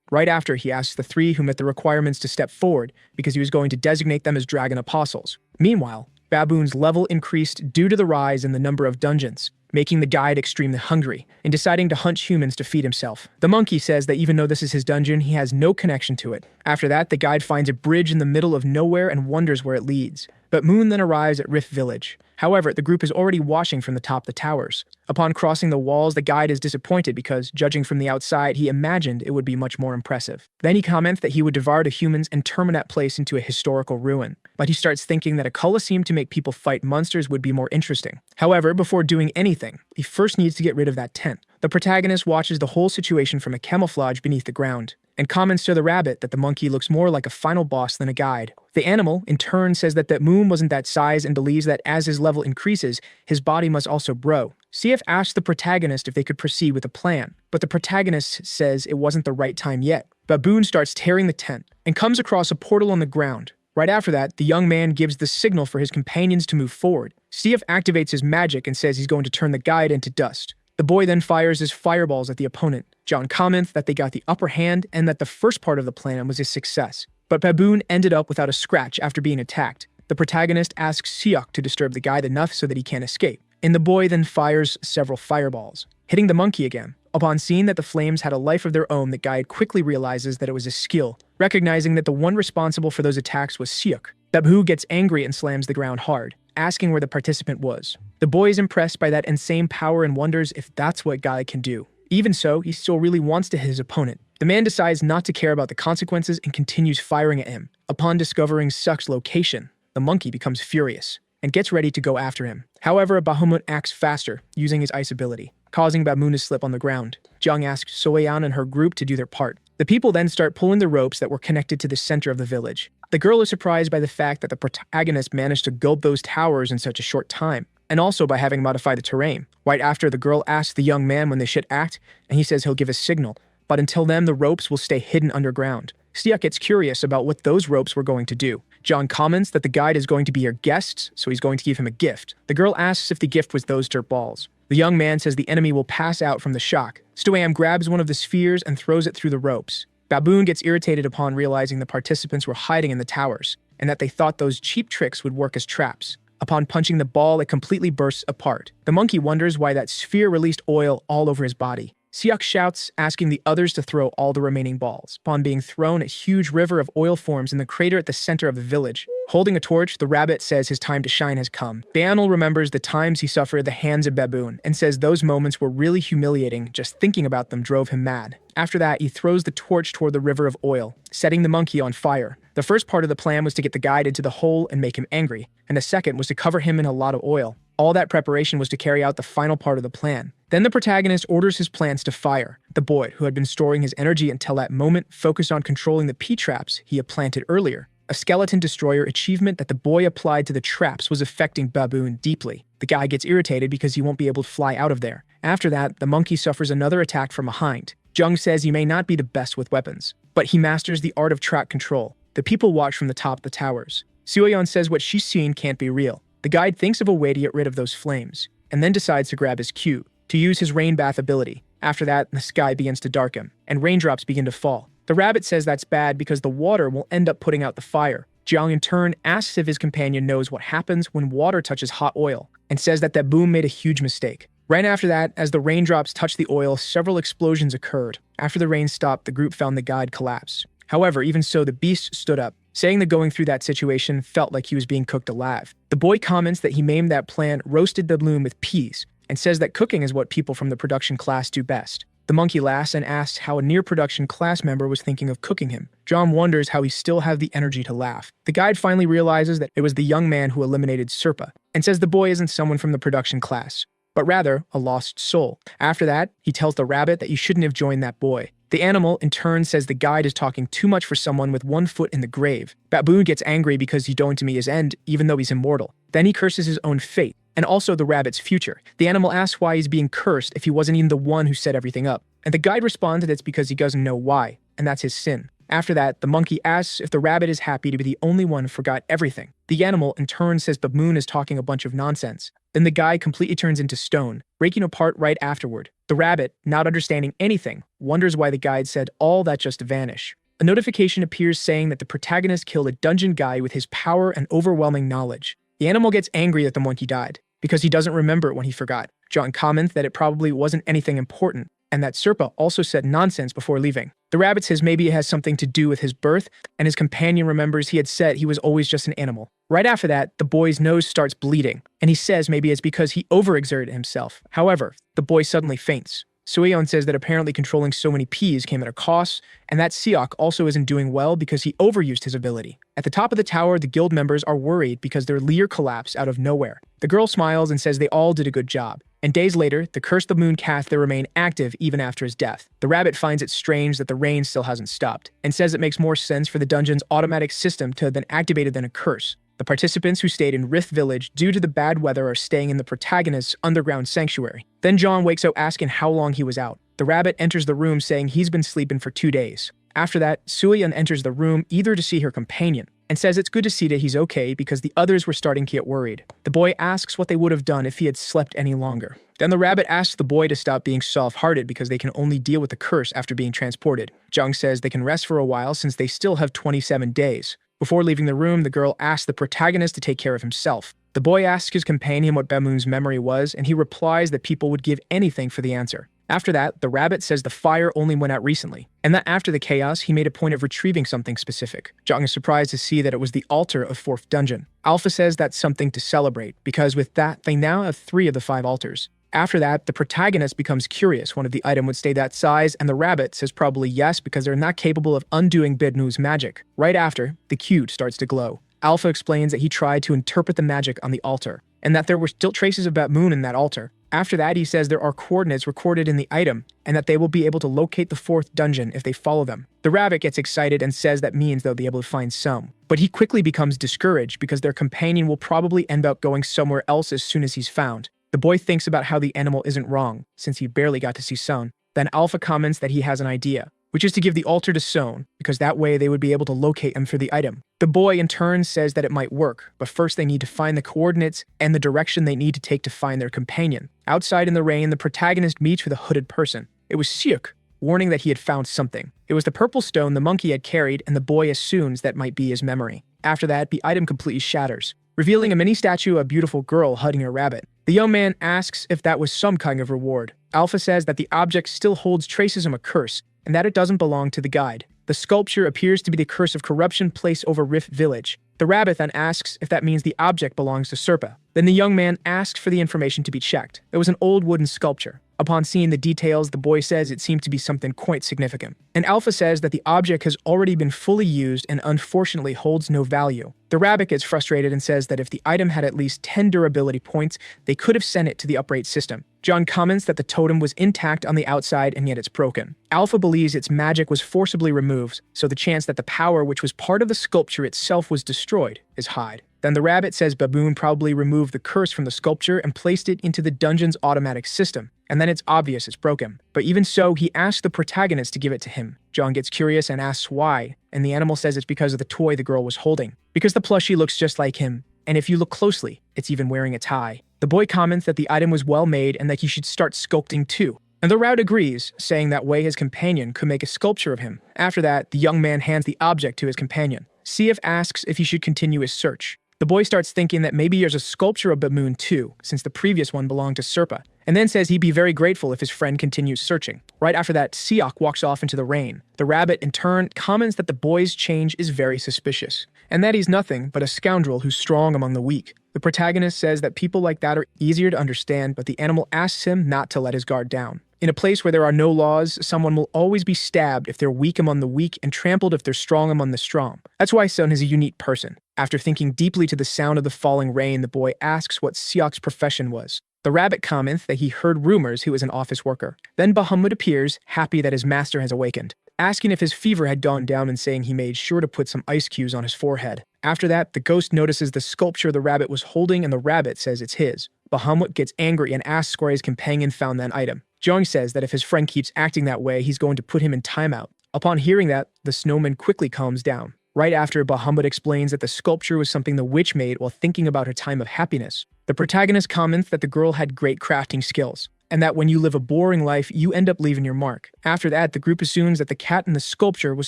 Right after, he asks the 3 who met the requirements to step forward, because he was going to designate them as dragon apostles. Meanwhile, Baboon's level increased due to the rise in the number of dungeons, making the guide extremely hungry, and deciding to hunt humans to feed himself. The monkey says that even though this is his dungeon, he has no connection to it. After that, the guide finds a bridge in the middle of nowhere and wonders where it leads. But Moon then arrives at Rift Village. However, the group is already watching from the top of the towers. Upon crossing the walls, the guide is disappointed because, judging from the outside, he imagined it would be much more impressive. Then he comments that he would devour the humans and turn that place into a historical ruin. But he starts thinking that a coliseum to make people fight monsters would be more interesting. However, before doing anything, he first needs to get rid of that tent. The protagonist watches the whole situation from a camouflage beneath the ground, and comments to the rabbit that the monkey looks more like a final boss than a guide. The animal, in turn, says that Moon wasn't that size and believes that as his level increases, his body must also grow. CF asks the protagonist if they could proceed with the plan, but the protagonist says it wasn't the right time yet. Baboon starts tearing the tent, and comes across a portal on the ground. Right after that, the young man gives the signal for his companions to move forward. CF activates his magic and says he's going to turn the guide into dust. The boy then fires his fireballs at the opponent. John comments that they got the upper hand and that the first part of the plan was a success. But Baboon ended up without a scratch after being attacked. The protagonist asks Seok to disturb the guide enough so that he can't escape, and the boy then fires several fireballs, hitting the monkey again. Upon seeing that the flames had a life of their own, the guide quickly realizes that it was a skill, recognizing that the one responsible for those attacks was Seok. Babu gets angry and slams the ground hard, asking where the participant was. The boy is impressed by that insane power and wonders if that's what guy can do. Even so, he still really wants to hit his opponent. The man decides not to care about the consequences and continues firing at him. Upon discovering Seok's location, the monkey becomes furious and gets ready to go after him. However, Bahamut acts faster, using his ice ability, causing Baboon to slip on the ground. Jung asks Soyeon and her group to do their part. The people then start pulling the ropes that were connected to the center of the village. The girl is surprised by the fact that the protagonist managed to gulp those towers in such a short time, and also by having modified the terrain. Right after, the girl asks the young man when they should act, and he says he'll give a signal, but until then the ropes will stay hidden underground. Siak gets curious about what those ropes were going to do. John comments that the guide is going to be her guest, so he's going to give him a gift. The girl asks if the gift was those dirt balls. The young man says the enemy will pass out from the shock. Stoam grabs one of the spheres and throws it through the ropes. Baboon gets irritated upon realizing the participants were hiding in the towers, and that they thought those cheap tricks would work as traps. Upon punching the ball, it completely bursts apart. The monkey wonders why that sphere released oil all over his body. Siak shouts, asking the others to throw all the remaining balls. Upon being thrown, a huge river of oil forms in the crater at the center of the village. Holding a torch, the rabbit says his time to shine has come. Banel remembers the times he suffered at the hands of Baboon, and says those moments were really humiliating, just thinking about them drove him mad. After that, he throws the torch toward the river of oil, setting the monkey on fire. The first part of the plan was to get the guide into the hole and make him angry, and the second was to cover him in a lot of oil. All that preparation was to carry out the final part of the plan. Then the protagonist orders his plans to fire. The boy, who had been storing his energy until that moment, focused on controlling the P-traps he had planted earlier. A skeleton destroyer achievement that the boy applied to the traps was affecting Baboon deeply. The guy gets irritated because he won't be able to fly out of there. After that, the monkey suffers another attack from behind. Jung says he may not be the best with weapons, but he masters the art of track control. The people watch from the top of the towers. Suyeon says what she's seen can't be real. The guide thinks of a way to get rid of those flames, and then decides to grab his cue, to use his rain bath ability. After that, the sky begins to darken, and raindrops begin to fall. The rabbit says that's bad because the water will end up putting out the fire. Jiang in turn asks if his companion knows what happens when water touches hot oil, and says that Boom made a huge mistake. Right after that, as the raindrops touched the oil, several explosions occurred. After the rain stopped, the group found the guide collapse. However, even so, the beast stood up, saying that going through that situation felt like he was being cooked alive. The boy comments that he named that plan Roasted Doubloon with Peas, and says that cooking is what people from the production class do best. The monkey laughs and asks how a near-production class member was thinking of cooking him. John wonders how he still had the energy to laugh. The guide finally realizes that it was the young man who eliminated Serpa, and says the boy isn't someone from the production class, but rather a lost soul. After that, he tells the rabbit that you shouldn't have joined that boy. The animal, in turn, says the guide is talking too much for someone with one foot in the grave. Baboon gets angry because he's going to meet his end, even though he's immortal. Then he curses his own fate, and also the rabbit's future. The animal asks why he's being cursed if he wasn't even the one who set everything up. And the guide responds that it's because he doesn't know why, and that's his sin. After that, the monkey asks if the rabbit is happy to be the only one who forgot everything. The animal, in turn, says Baboon is talking a bunch of nonsense. Then the guy completely turns into stone, breaking apart right afterward. The rabbit, not understanding anything, wonders why the guide said all that just to vanish. A notification appears saying that the protagonist killed a dungeon guy with his power and overwhelming knowledge. The animal gets angry that the monkey died, because he doesn't remember it when he forgot. John comments that it probably wasn't anything important, and that Serpa also said nonsense before leaving. The rabbit says maybe it has something to do with his birth, and his companion remembers he had said he was always just an animal. Right after that, the boy's nose starts bleeding, and he says maybe it's because he overexerted himself. However, the boy suddenly faints. Suyeon says that apparently controlling so many P's came at a cost, and that Siak also isn't doing well because he overused his ability. At the top of the tower, the guild members are worried because their leader collapsed out of nowhere. The girl smiles and says they all did a good job. And days later, the Curse the Moon Cathler remain active even after his death. The rabbit finds it strange that the rain still hasn't stopped, and says it makes more sense for the dungeon's automatic system to have been activated than a curse. The participants who stayed in Rift Village due to the bad weather are staying in the protagonist's underground sanctuary. Then John wakes up asking how long he was out. The rabbit enters the room saying he's been sleeping for 2 days. After that, Suyeon enters the room either to see her companion, and says it's good to see that he's okay because the others were starting to get worried. The boy asks what they would have done if he had slept any longer. Then the rabbit asks the boy to stop being soft-hearted because they can only deal with the curse after being transported. Jung says they can rest for a while since they still have 27 days. Before leaving the room, the girl asks the protagonist to take care of himself. The boy asks his companion what Bamoon's memory was, and he replies that people would give anything for the answer. After that, the rabbit says the fire only went out recently, and that after the chaos, he made a point of retrieving something specific. Jung is surprised to see that it was the altar of 4th dungeon. Alpha says that's something to celebrate, because with that, they now have 3 of the 5 altars. After that, the protagonist becomes curious one of the item would stay that size, and the rabbit says probably yes because they're not capable of undoing Bidnu's magic. Right after, the cube starts to glow. Alpha explains that he tried to interpret the magic on the altar, and that there were still traces of Batmoon in that altar. After that, he says there are coordinates recorded in the item, and that they will be able to locate the 4th dungeon if they follow them. The rabbit gets excited and says that means they'll be able to find some. But he quickly becomes discouraged because their companion will probably end up going somewhere else as soon as he's found. The boy thinks about how the animal isn't wrong, since he barely got to see Son. Then Alpha comments that he has an idea, which is to give the altar to Son, because that way they would be able to locate him for the item. The boy in turn says that it might work, but first they need to find the coordinates and the direction they need to take to find their companion. Outside in the rain, the protagonist meets with a hooded person. It was Siuk, warning that he had found something. It was the purple stone the monkey had carried, and the boy assumes that might be his memory. After that, the item completely shatters, revealing a mini statue of a beautiful girl hugging a rabbit. The young man asks if that was some kind of reward. Alpha says that the object still holds traces of a curse, and that it doesn't belong to the guide. The sculpture appears to be the curse of corruption placed over Rift Village. The rabbit then asks if that means the object belongs to Serpa. Then the young man asks for the information to be checked. It was an old wooden sculpture. Upon seeing the details, the boy says it seemed to be something quite significant. And Alpha says that the object has already been fully used and unfortunately holds no value. The rabbit gets frustrated and says that if the item had at least 10 durability points, they could have sent it to the upright system. John comments that the totem was intact on the outside and yet it's broken. Alpha believes its magic was forcibly removed, so the chance that the power which was part of the sculpture itself was destroyed is high. Then the rabbit says Baboon probably removed the curse from the sculpture and placed it into the dungeon's automatic system, and then it's obvious it's broken. But even so, he asks the protagonist to give it to him. John gets curious and asks why, and the animal says it's because of the toy the girl was holding. Because the plushie looks just like him, and if you look closely, it's even wearing a tie. The boy comments that the item was well made and that he should start sculpting too. And the rabbit agrees, saying that way his companion could make a sculpture of him. After that, the young man hands the object to his companion. Sief asks if he should continue his search. The boy starts thinking that maybe there's a sculpture of Bamoon too, since the previous one belonged to Serpa, and then says he'd be very grateful if his friend continues searching. Right after that, Siok walks off into the rain. The rabbit, in turn, comments that the boy's change is very suspicious, and that he's nothing but a scoundrel who's strong among the weak. The protagonist says that people like that are easier to understand, but the animal asks him not to let his guard down. In a place where there are no laws, someone will always be stabbed if they're weak among the weak and trampled if they're strong among the strong. That's why Son is a unique person. After thinking deeply to the sound of the falling rain, the boy asks what Siok's profession was. The rabbit comments that he heard rumors he was an office worker. Then Bahamut appears, happy that his master has awakened, asking if his fever had gone down and saying he made sure to put some ice cubes on his forehead. After that, the ghost notices the sculpture the rabbit was holding and the rabbit says it's his. Bahamut gets angry and asks where his companion found that item. Jung says that if his friend keeps acting that way, he's going to put him in timeout. Upon hearing that, the snowman quickly calms down. Right after, Bahamut explains that the sculpture was something the witch made while thinking about her time of happiness. The protagonist comments that the girl had great crafting skills, and that when you live a boring life, you end up leaving your mark. After that, the group assumes that the cat in the sculpture was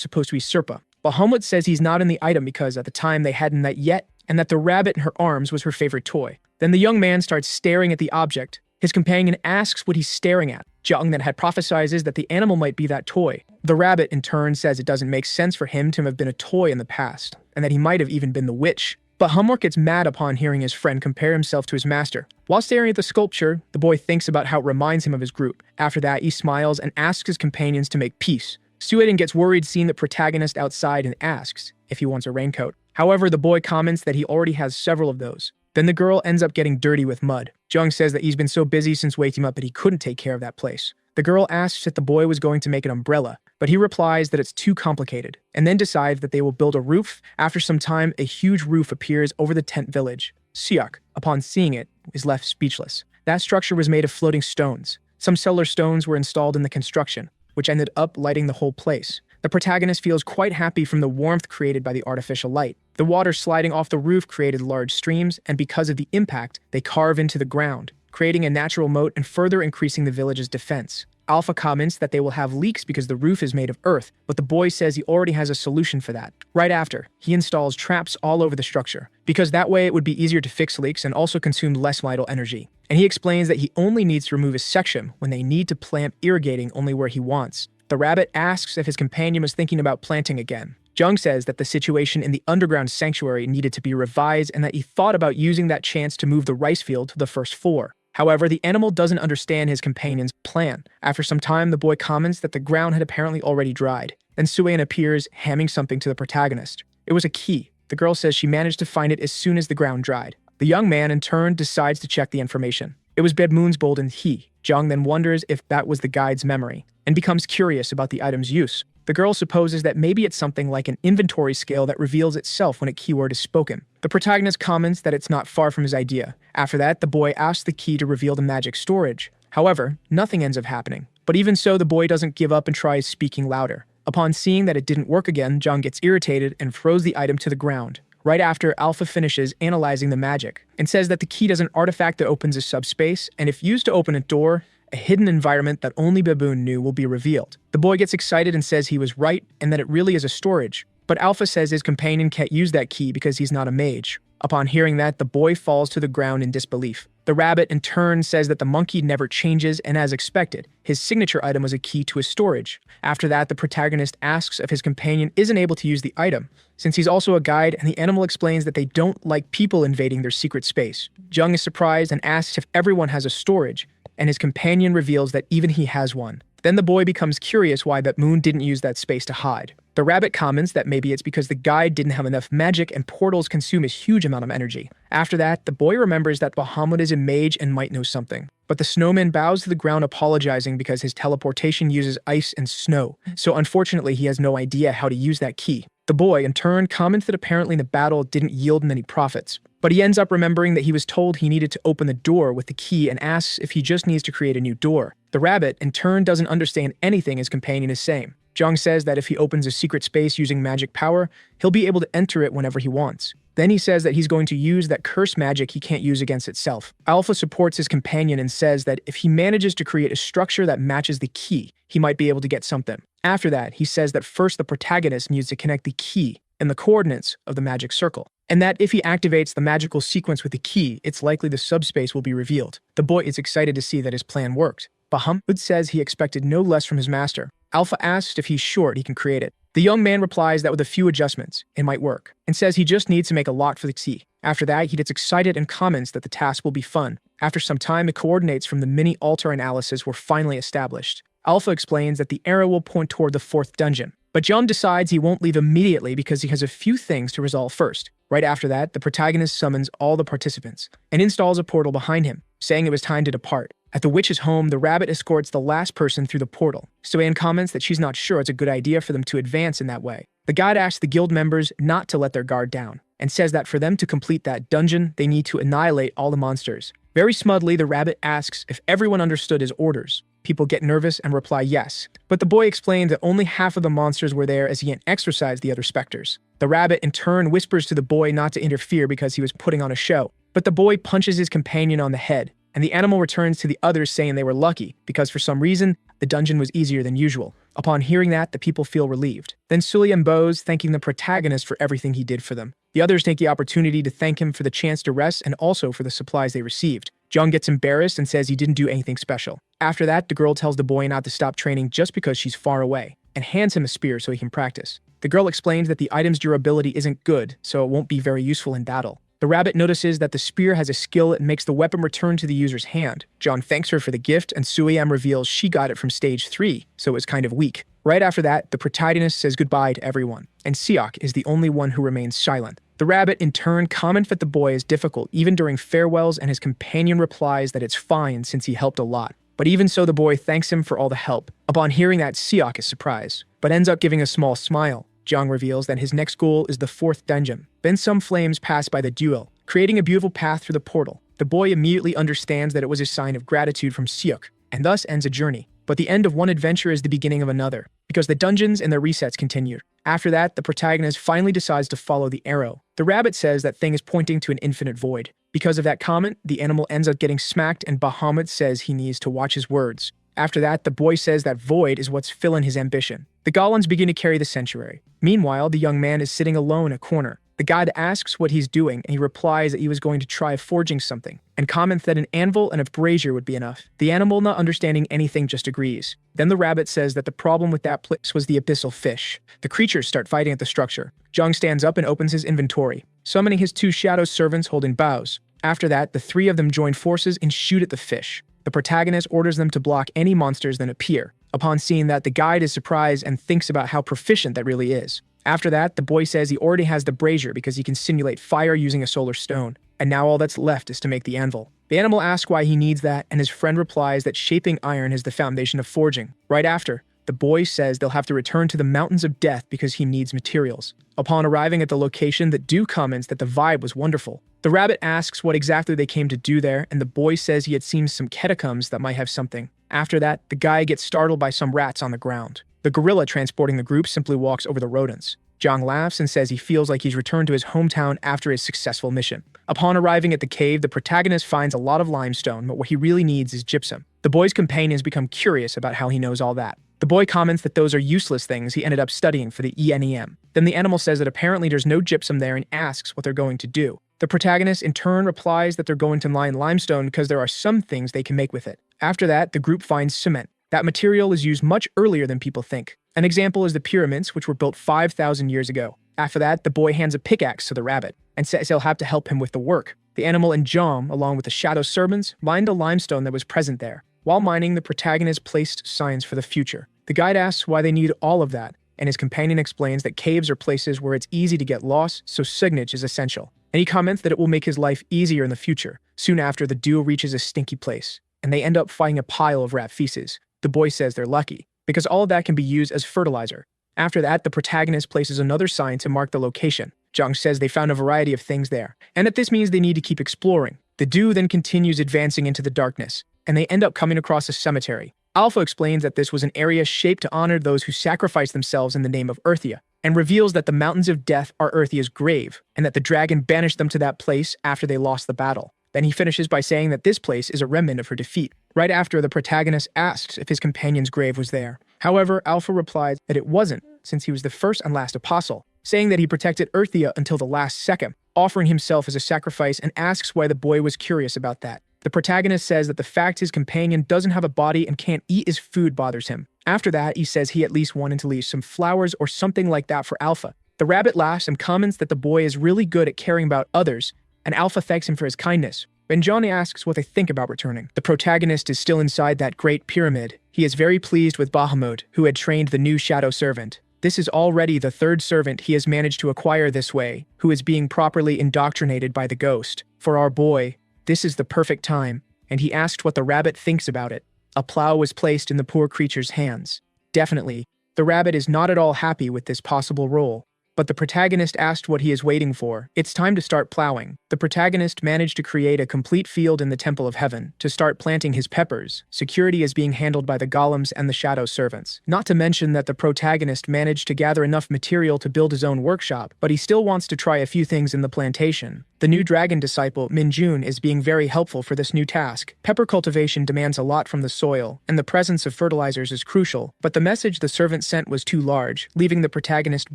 supposed to be Serpa. Bahamut says he's not in the item because at the time they hadn't that yet, and that the rabbit in her arms was her favorite toy. Then the young man starts staring at the object. His companion asks what he's staring at. Jung then had prophesizes that the animal might be that toy. The rabbit, in turn, says it doesn't make sense for him to have been a toy in the past, and that he might have even been the witch. But Humwork gets mad upon hearing his friend compare himself to his master. While staring at the sculpture, the boy thinks about how it reminds him of his group. After that, he smiles and asks his companions to make peace. Sueden gets worried seeing the protagonist outside and asks if he wants a raincoat. However, the boy comments that he already has several of those. Then the girl ends up getting dirty with mud. Jung says that he's been so busy since waking up that he couldn't take care of that place. The girl asks if the boy was going to make an umbrella, but he replies that it's too complicated, and then decides that they will build a roof. After some time, a huge roof appears over the tent village. Siak, upon seeing it, is left speechless. That structure was made of floating stones. Some solar stones were installed in the construction, which ended up lighting the whole place. The protagonist feels quite happy from the warmth created by the artificial light. The water sliding off the roof created large streams, and because of the impact, they carve into the ground, creating a natural moat and further increasing the village's defense. Alpha comments that they will have leaks because the roof is made of earth, but the boy says he already has a solution for that. Right after, he installs traps all over the structure, because that way it would be easier to fix leaks and also consume less vital energy. And he explains that he only needs to remove a section when they need to plant irrigating only where he wants. The rabbit asks if his companion was thinking about planting again. Jung says that the situation in the underground sanctuary needed to be revised and that he thought about using that chance to move the rice field to the first floor. However, the animal doesn't understand his companion's plan. After some time, the boy comments that the ground had apparently already dried. Then Suein appears, hamming something to the protagonist. It was a key. The girl says she managed to find it as soon as the ground dried. The young man, in turn, decides to check the information. It was Bedmoon's golden key. Jung then wonders if that was the guide's memory, and becomes curious about the item's use. The girl supposes that maybe it's something like an inventory scale that reveals itself when a keyword is spoken. The protagonist comments that it's not far from his idea. After that, the boy asks the key to reveal the magic storage. However, nothing ends up happening. But even so, the boy doesn't give up and tries speaking louder. Upon seeing that it didn't work again, Jung gets irritated and throws the item to the ground. Right after, Alpha finishes analyzing the magic and says that the key does an artifact that opens a subspace, and if used to open a door, a hidden environment that only Baboon knew will be revealed. The boy gets excited and says he was right and that it really is a storage, but Alpha says his companion can't use that key because he's not a mage. Upon hearing that, the boy falls to the ground in disbelief. The rabbit, in turn, says that the monkey never changes, and as expected, his signature item was a key to his storage. After that, the protagonist asks if his companion isn't able to use the item, since he's also a guide, and the animal explains that they don't like people invading their secret space. Jung is surprised and asks if everyone has a storage, and his companion reveals that even he has one. Then the boy becomes curious why Moon didn't use that space to hide. The rabbit comments that maybe it's because the guide didn't have enough magic and portals consume a huge amount of energy. After that, the boy remembers that Bahamut is a mage and might know something. But the snowman bows to the ground apologizing because his teleportation uses ice and snow, so unfortunately he has no idea how to use that key. The boy, in turn, comments that apparently the battle didn't yield many profits. But he ends up remembering that he was told he needed to open the door with the key and asks if he just needs to create a new door. The rabbit, in turn, doesn't understand anything his companion is saying. Jung says that if he opens a secret space using magic power, he'll be able to enter it whenever he wants. Then he says that he's going to use that cursed magic he can't use against itself. Alpha supports his companion and says that if he manages to create a structure that matches the key, he might be able to get something. After that, he says that first the protagonist needs to connect the key and the coordinates of the magic circle, and that if he activates the magical sequence with the key, it's likely the subspace will be revealed. The boy is excited to see that his plan worked. Bahamut says he expected no less from his master. Alpha asks if he's sure he can create it. The young man replies that with a few adjustments, it might work, and says he just needs to make a lock for the key. After that, he gets excited and comments that the task will be fun. After some time, the coordinates from the mini-altar analysis were finally established. Alpha explains that the arrow will point toward the 4th dungeon, but Jung decides he won't leave immediately because he has a few things to resolve first. Right after that, the protagonist summons all the participants and installs a portal behind him, saying it was time to depart. At the witch's home, the rabbit escorts the last person through the portal. Soanne comments that she's not sure it's a good idea for them to advance in that way. The guide asks the guild members not to let their guard down, and says that for them to complete that dungeon, they need to annihilate all the monsters. Very smugly, the rabbit asks if everyone understood his orders. People get nervous and reply yes, but the boy explains that only half of the monsters were there as he hadn't exorcised the other specters. The rabbit, in turn, whispers to the boy not to interfere because he was putting on a show, but the boy punches his companion on the head, and the animal returns to the others saying they were lucky because for some reason, the dungeon was easier than usual. Upon hearing that, the people feel relieved. Then Sulliam bows, thanking the protagonist for everything he did for them. The others take the opportunity to thank him for the chance to rest and also for the supplies they received. Jung gets embarrassed and says he didn't do anything special. After that, the girl tells the boy not to stop training just because she's far away, and hands him a spear so he can practice. The girl explains that the item's durability isn't good, so it won't be very useful in battle. The rabbit notices that the spear has a skill and makes the weapon return to the user's hand. John thanks her for the gift, and Suayam reveals she got it from stage 3, so it was kind of weak. Right after that, the protagonist says goodbye to everyone, and Siak is the only one who remains silent. The rabbit, in turn, comments that the boy is difficult even during farewells, and his companion replies that it's fine since he helped a lot. But even so, the boy thanks him for all the help. Upon hearing that, Siak is surprised, but ends up giving a small smile. Jung reveals that his next goal is the 4th dungeon. Then some flames pass by the duo, creating a beautiful path through the portal. The boy immediately understands that it was a sign of gratitude from Siak, and thus ends a journey. But the end of one adventure is the beginning of another, because the dungeons and their resets continue. After that, the protagonist finally decides to follow the arrow. The rabbit says that thing is pointing to an infinite void. Because of that comment, the animal ends up getting smacked, and Bahamut says he needs to watch his words. After that, the boy says that void is what's filling his ambition. The golems begin to carry the sanctuary. Meanwhile, the young man is sitting alone in a corner. The guide asks what he's doing, and he replies that he was going to try forging something, and comments that an anvil and a brazier would be enough. The animal, not understanding anything, just agrees. Then the rabbit says that the problem with that place was the abyssal fish. The creatures start fighting at the structure. Jung stands up and opens his inventory, summoning his 2 shadow servants holding bows. After that, the 3 of them join forces and shoot at the fish. The protagonist orders them to block any monsters that appear. Upon seeing that, the guide is surprised and thinks about how proficient that really is. After that, the boy says he already has the brazier because he can simulate fire using a solar stone, and now all that's left is to make the anvil. The animal asks why he needs that, and his friend replies that shaping iron is the foundation of forging. Right after, the boy says they'll have to return to the mountains of death because he needs materials. Upon arriving at the location, the Dew comments that the vibe was wonderful. The rabbit asks what exactly they came to do there, and the boy says he had seen some catacombs that might have something. After that, the guy gets startled by some rats on the ground. The gorilla transporting the group simply walks over the rodents. Zhang laughs and says he feels like he's returned to his hometown after his successful mission. Upon arriving at the cave, the protagonist finds a lot of limestone, but what he really needs is gypsum. The boy's companions become curious about how he knows all that. The boy comments that those are useless things he ended up studying for the ENEM. Then the animal says that apparently there's no gypsum there and asks what they're going to do. The protagonist in turn replies that they're going to mine limestone because there are some things they can make with it. After that, the group finds cement. That material is used much earlier than people think. An example is the pyramids, which were built 5,000 years ago. After that, the boy hands a pickaxe to the rabbit and says he'll have to help him with the work. The animal and Jom, along with the shadow servants, mined the limestone that was present there. While mining, the protagonist placed signs for the future. The guide asks why they need all of that, and his companion explains that caves are places where it's easy to get lost, so signage is essential. And he comments that it will make his life easier in the future. Soon after, the duo reaches a stinky place, and they end up finding a pile of rat feces. The boy says they're lucky, because all of that can be used as fertilizer. After that, the protagonist places another sign to mark the location. Zhang says they found a variety of things there, and that this means they need to keep exploring. The duo then continues advancing into the darkness, and they end up coming across a cemetery. Alpha explains that this was an area shaped to honor those who sacrificed themselves in the name of Earthia, and reveals that the mountains of death are Earthia's grave, and that the dragon banished them to that place after they lost the battle. Then he finishes by saying that this place is a remnant of her defeat. Right after, the protagonist asks if his companion's grave was there. However, Alpha replies that it wasn't, since he was the first and last apostle, saying that he protected Earthia until the last second, offering himself as a sacrifice, and asks why the boy was curious about that. The protagonist says that the fact his companion doesn't have a body and can't eat his food bothers him. After that, he says he at least wanted to leave some flowers or something like that for Alpha. The rabbit laughs and comments that the boy is really good at caring about others, and Alpha thanks him for his kindness. When Johnny asks what they think about returning, the protagonist is still inside that great pyramid. He is very pleased with Bahamut, who had trained the new shadow servant. This is already the third servant he has managed to acquire this way, who is being properly indoctrinated by the ghost. For our boy, this is the perfect time, and he asked what the rabbit thinks about it. A plow was placed in the poor creature's hands. Definitely, the rabbit is not at all happy with this possible role. But the protagonist asked what he is waiting for. It's time to start plowing. The protagonist managed to create a complete field in the Temple of Heaven to start planting his peppers. Security is being handled by the golems and the shadow servants. Not to mention that the protagonist managed to gather enough material to build his own workshop, but he still wants to try a few things in the plantation. The new dragon disciple, Minjun, is being very helpful for this new task. Pepper cultivation demands a lot from the soil, and the presence of fertilizers is crucial, but the message the servant sent was too large, leaving the protagonist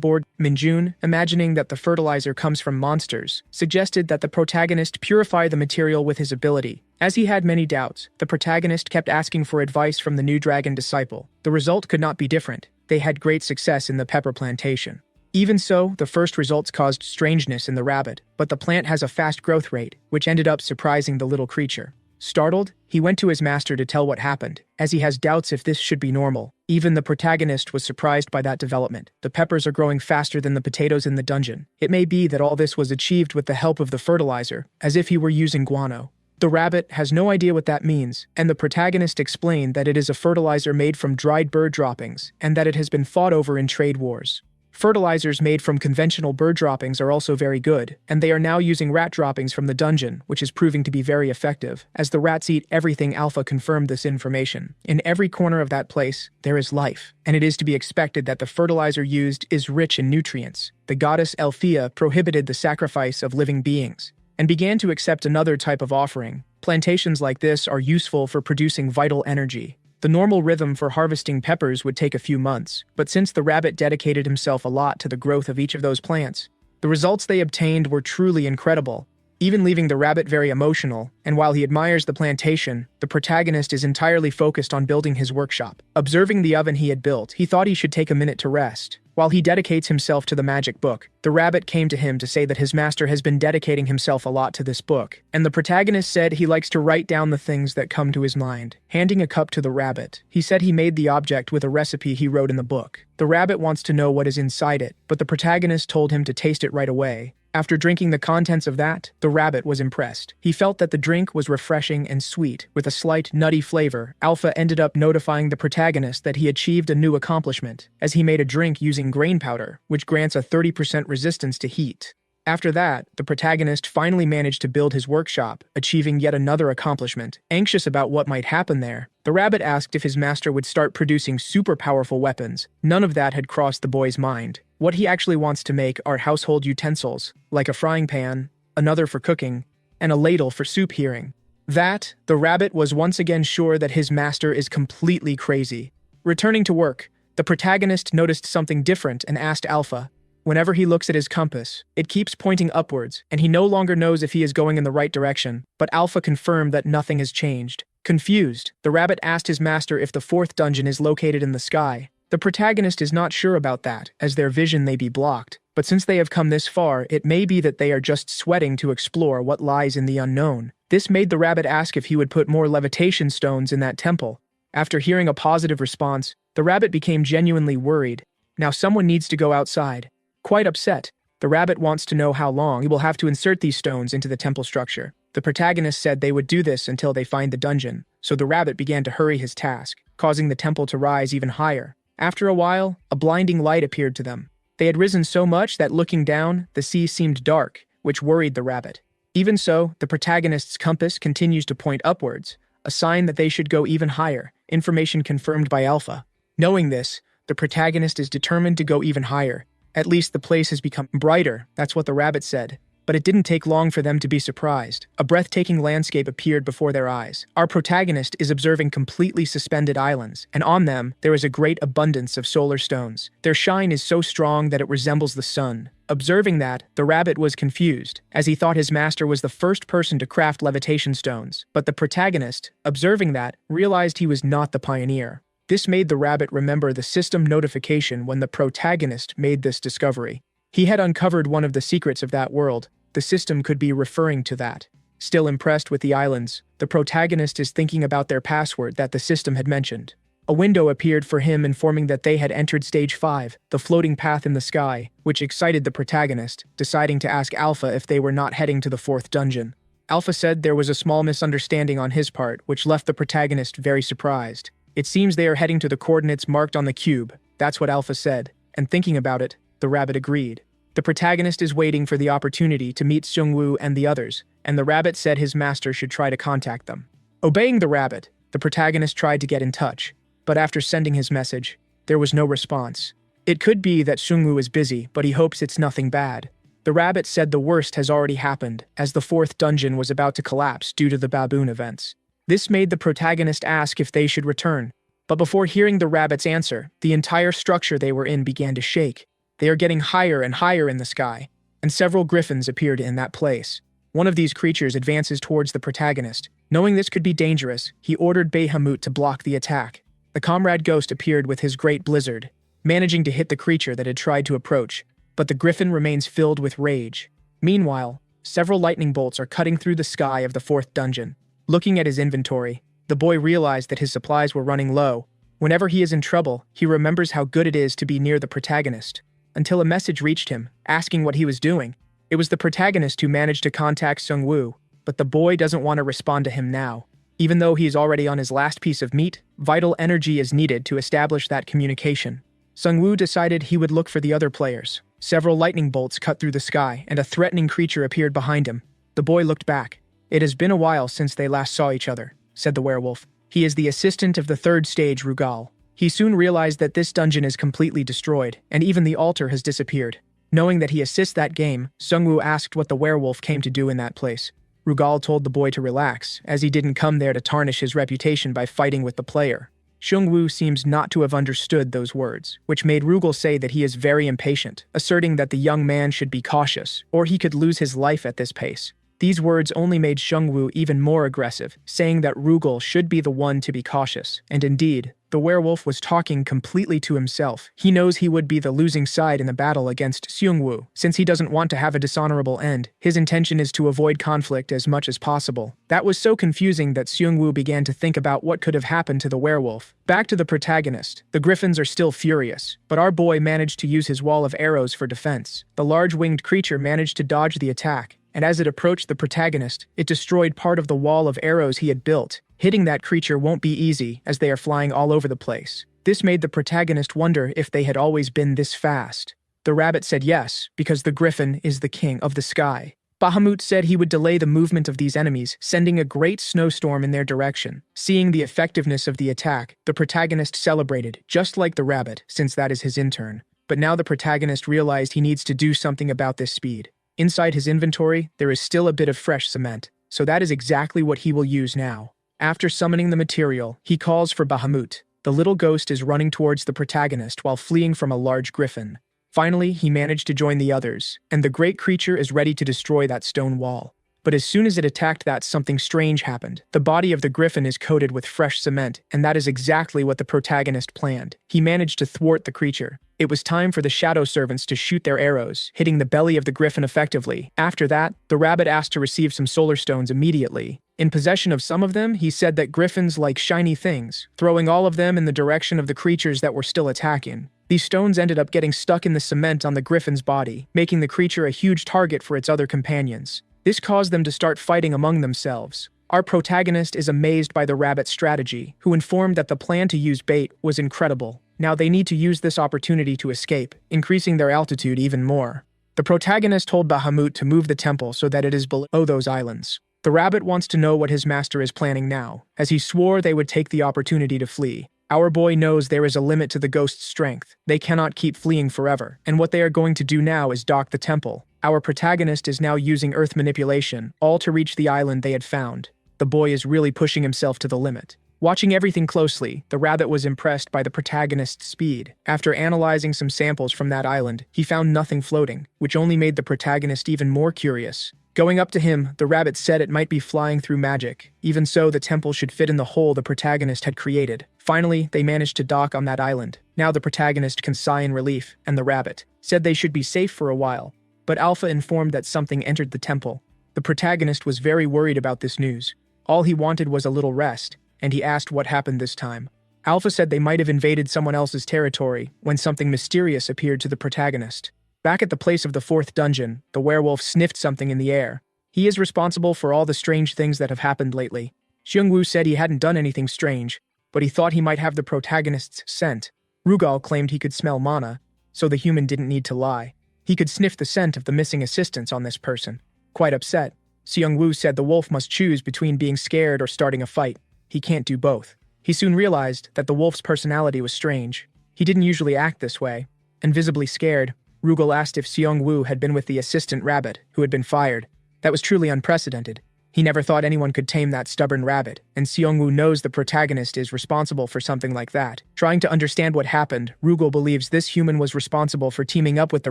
bored. Minjun, imagining that the fertilizer comes from monsters, suggested that the protagonist purify the material with his ability. As he had many doubts, the protagonist kept asking for advice from the new dragon disciple. The result could not be different. They had great success in the pepper plantation. Even so, the first results caused strangeness in the rabbit, but the plant has a fast growth rate, which ended up surprising the little creature. Startled, he went to his master to tell what happened, as he has doubts if this should be normal. Even the protagonist was surprised by that development. The peppers are growing faster than the potatoes in the dungeon. It may be that all this was achieved with the help of the fertilizer, as if he were using guano. The rabbit has no idea what that means, and the protagonist explained that it is a fertilizer made from dried bird droppings, and that it has been fought over in trade wars. Fertilizers made from conventional bird droppings are also very good, and they are now using rat droppings from the dungeon, which is proving to be very effective. As the rats eat everything, Alpha confirmed this information. In every corner of that place, there is life, and it is to be expected that the fertilizer used is rich in nutrients. The goddess Elphia prohibited the sacrifice of living beings, and began to accept another type of offering. Plantations like this are useful for producing vital energy. The normal rhythm for harvesting peppers would take a few months, but since the rabbit dedicated himself a lot to the growth of each of those plants, the results they obtained were truly incredible, even leaving the rabbit very emotional, and while he admires the plantation, the protagonist is entirely focused on building his workshop. Observing the oven he had built, he thought he should take a minute to rest. While he dedicates himself to the magic book, the rabbit came to him to say that his master has been dedicating himself a lot to this book, and the protagonist said he likes to write down the things that come to his mind. Handing a cup to the rabbit, he said he made the object with a recipe he wrote in the book. The rabbit wants to know what is inside it, but the protagonist told him to taste it right away. After drinking the contents of that, the rabbit was impressed. He felt that the drink was refreshing and sweet, with a slight nutty flavor. Alpha ended up notifying the protagonist that he achieved a new accomplishment, as he made a drink using grain powder, which grants a 30% resistance to heat. After that, the protagonist finally managed to build his workshop, achieving yet another accomplishment. Anxious about what might happen there, the rabbit asked if his master would start producing super powerful weapons. None of that had crossed the boy's mind. What he actually wants to make are household utensils, like a frying pan, another for cooking, and a ladle for soup hearing. That, the rabbit was once again sure that his master is completely crazy. Returning to work, the protagonist noticed something different and asked Alpha. Whenever he looks at his compass, it keeps pointing upwards, and he no longer knows if he is going in the right direction, but Alpha confirmed that nothing has changed. Confused, the rabbit asked his master if the fourth dungeon is located in the sky. The protagonist is not sure about that, as their vision may be blocked, but since they have come this far, it may be that they are just sweating to explore what lies in the unknown. This made the rabbit ask if he would put more levitation stones in that temple. After hearing a positive response, the rabbit became genuinely worried. Now someone needs to go outside. Quite upset, the rabbit wants to know how long he will have to insert these stones into the temple structure. The protagonist said they would do this until they find the dungeon, so the rabbit began to hurry his task, causing the temple to rise even higher. After a while, a blinding light appeared to them. They had risen so much that looking down, the sea seemed dark, which worried the rabbit. Even so, the protagonist's compass continues to point upwards, a sign that they should go even higher, information confirmed by Alpha. Knowing this, the protagonist is determined to go even higher. At least the place has become brighter, that's what the rabbit said. But it didn't take long for them to be surprised. A breathtaking landscape appeared before their eyes. Our protagonist is observing completely suspended islands, and on them, there is a great abundance of solar stones. Their shine is so strong that it resembles the sun. Observing that, the rabbit was confused, as he thought his master was the first person to craft levitation stones. But the protagonist, observing that, realized he was not the pioneer. This made the rabbit remember the system notification when the protagonist made this discovery. He had uncovered one of the secrets of that world. The system could be referring to that. Still impressed with the islands, the protagonist is thinking about their password that the system had mentioned. A window appeared for him informing that they had entered Stage 5, the floating path in the sky, which excited the protagonist, deciding to ask Alpha if they were not heading to the fourth dungeon. Alpha said there was a small misunderstanding on his part, which left the protagonist very surprised. It seems they are heading to the coordinates marked on the cube, that's what Alpha said, and thinking about it, the rabbit agreed. The protagonist is waiting for the opportunity to meet Seungwoo and the others, and the rabbit said his master should try to contact them. Obeying the rabbit, the protagonist tried to get in touch, but after sending his message, there was no response. It could be that Seungwoo is busy, but he hopes it's nothing bad. The rabbit said the worst has already happened, as the fourth dungeon was about to collapse due to the baboon events. This made the protagonist ask if they should return, but before hearing the rabbit's answer, the entire structure they were in began to shake. They are getting higher and higher in the sky, and several griffins appeared in that place. One of these creatures advances towards the protagonist. Knowing this could be dangerous, he ordered Bahamut to block the attack. The comrade ghost appeared with his great blizzard, managing to hit the creature that had tried to approach, but the griffin remains filled with rage. Meanwhile, several lightning bolts are cutting through the sky of the fourth dungeon. Looking at his inventory, the boy realized that his supplies were running low. Whenever he is in trouble, he remembers how good it is to be near the protagonist. Until a message reached him, asking what he was doing. It was the protagonist who managed to contact Seungwoo, but the boy doesn't want to respond to him now. Even though he is already on his last piece of meat, vital energy is needed to establish that communication. Seungwoo decided he would look for the other players. Several lightning bolts cut through the sky, and a threatening creature appeared behind him. The boy looked back. "It has been a while since they last saw each other," said the werewolf. He is the assistant of the third stage Rugal. He soon realized that this dungeon is completely destroyed, and even the altar has disappeared. Knowing that he assists that game, Seungwoo asked what the werewolf came to do in that place. Rugal told the boy to relax, as he didn't come there to tarnish his reputation by fighting with the player. Seungwoo seems not to have understood those words, which made Rugal say that he is very impatient, asserting that the young man should be cautious, or he could lose his life at this pace. These words only made Xiongwu even more aggressive, saying that Rugal should be the one to be cautious. And indeed, the werewolf was talking completely to himself. He knows he would be the losing side in the battle against Xiongwu. Since he doesn't want to have a dishonorable end, his intention is to avoid conflict as much as possible. That was so confusing that Xiongwu began to think about what could have happened to the werewolf. Back to the protagonist. The griffins are still furious, but our boy managed to use his wall of arrows for defense. The large winged creature managed to dodge the attack, and as it approached the protagonist, it destroyed part of the wall of arrows he had built. Hitting that creature won't be easy, as they are flying all over the place. This made the protagonist wonder if they had always been this fast. The rabbit said yes, because the griffin is the king of the sky. Bahamut said he would delay the movement of these enemies, sending a great snowstorm in their direction. Seeing the effectiveness of the attack, the protagonist celebrated, just like the rabbit, since that is his intern. But now the protagonist realized he needs to do something about this speed. Inside his inventory, there is still a bit of fresh cement, so that is exactly what he will use now. After summoning the material, he calls for Bahamut. The little ghost is running towards the protagonist while fleeing from a large griffin. Finally, he managed to join the others, and the great creature is ready to destroy that stone wall. But as soon as it attacked that, something strange happened. The body of the griffin is coated with fresh cement, and that is exactly what the protagonist planned. He managed to thwart the creature. It was time for the shadow servants to shoot their arrows, hitting the belly of the griffin effectively. After that, the rabbit asked to receive some solar stones immediately. In possession of some of them, he said that griffins like shiny things, throwing all of them in the direction of the creatures that were still attacking. These stones ended up getting stuck in the cement on the griffin's body, making the creature a huge target for its other companions. This caused them to start fighting among themselves. Our protagonist is amazed by the rabbit's strategy, who informed that the plan to use bait was incredible. Now they need to use this opportunity to escape, increasing their altitude even more. The protagonist told Bahamut to move the temple so that it is below those islands. The rabbit wants to know what his master is planning now, as he swore they would take the opportunity to flee. Our boy knows there is a limit to the ghost's strength. They cannot keep fleeing forever, and what they are going to do now is dock the temple. Our protagonist is now using earth manipulation, all to reach the island they had found. The boy is really pushing himself to the limit. Watching everything closely, the rabbit was impressed by the protagonist's speed. After analyzing some samples from that island, he found nothing floating, which only made the protagonist even more curious. Going up to him, the rabbit said it might be flying through magic. Even so, the temple should fit in the hole the protagonist had created. Finally, they managed to dock on that island. Now the protagonist can sigh in relief, and the rabbit said they should be safe for a while. But Alpha informed that something entered the temple. The protagonist was very worried about this news. All he wanted was a little rest, and he asked what happened this time. Alpha said they might have invaded someone else's territory when something mysterious appeared to the protagonist. Back at the place of the fourth dungeon, the werewolf sniffed something in the air. He is responsible for all the strange things that have happened lately. Xiongwu said he hadn't done anything strange, but he thought he might have the protagonist's scent. Rugal claimed he could smell mana, so the human didn't need to lie. He could sniff the scent of the missing assistants on this person. Quite upset, Xiongwu said the wolf must choose between being scared or starting a fight. He can't do both. He soon realized that the wolf's personality was strange. He didn't usually act this way. And visibly scared, Rugal asked if Xiongwu had been with the assistant rabbit, who had been fired. That was truly unprecedented. He never thought anyone could tame that stubborn rabbit, and Xiongwu knows the protagonist is responsible for something like that. Trying to understand what happened, Rugal believes this human was responsible for teaming up with the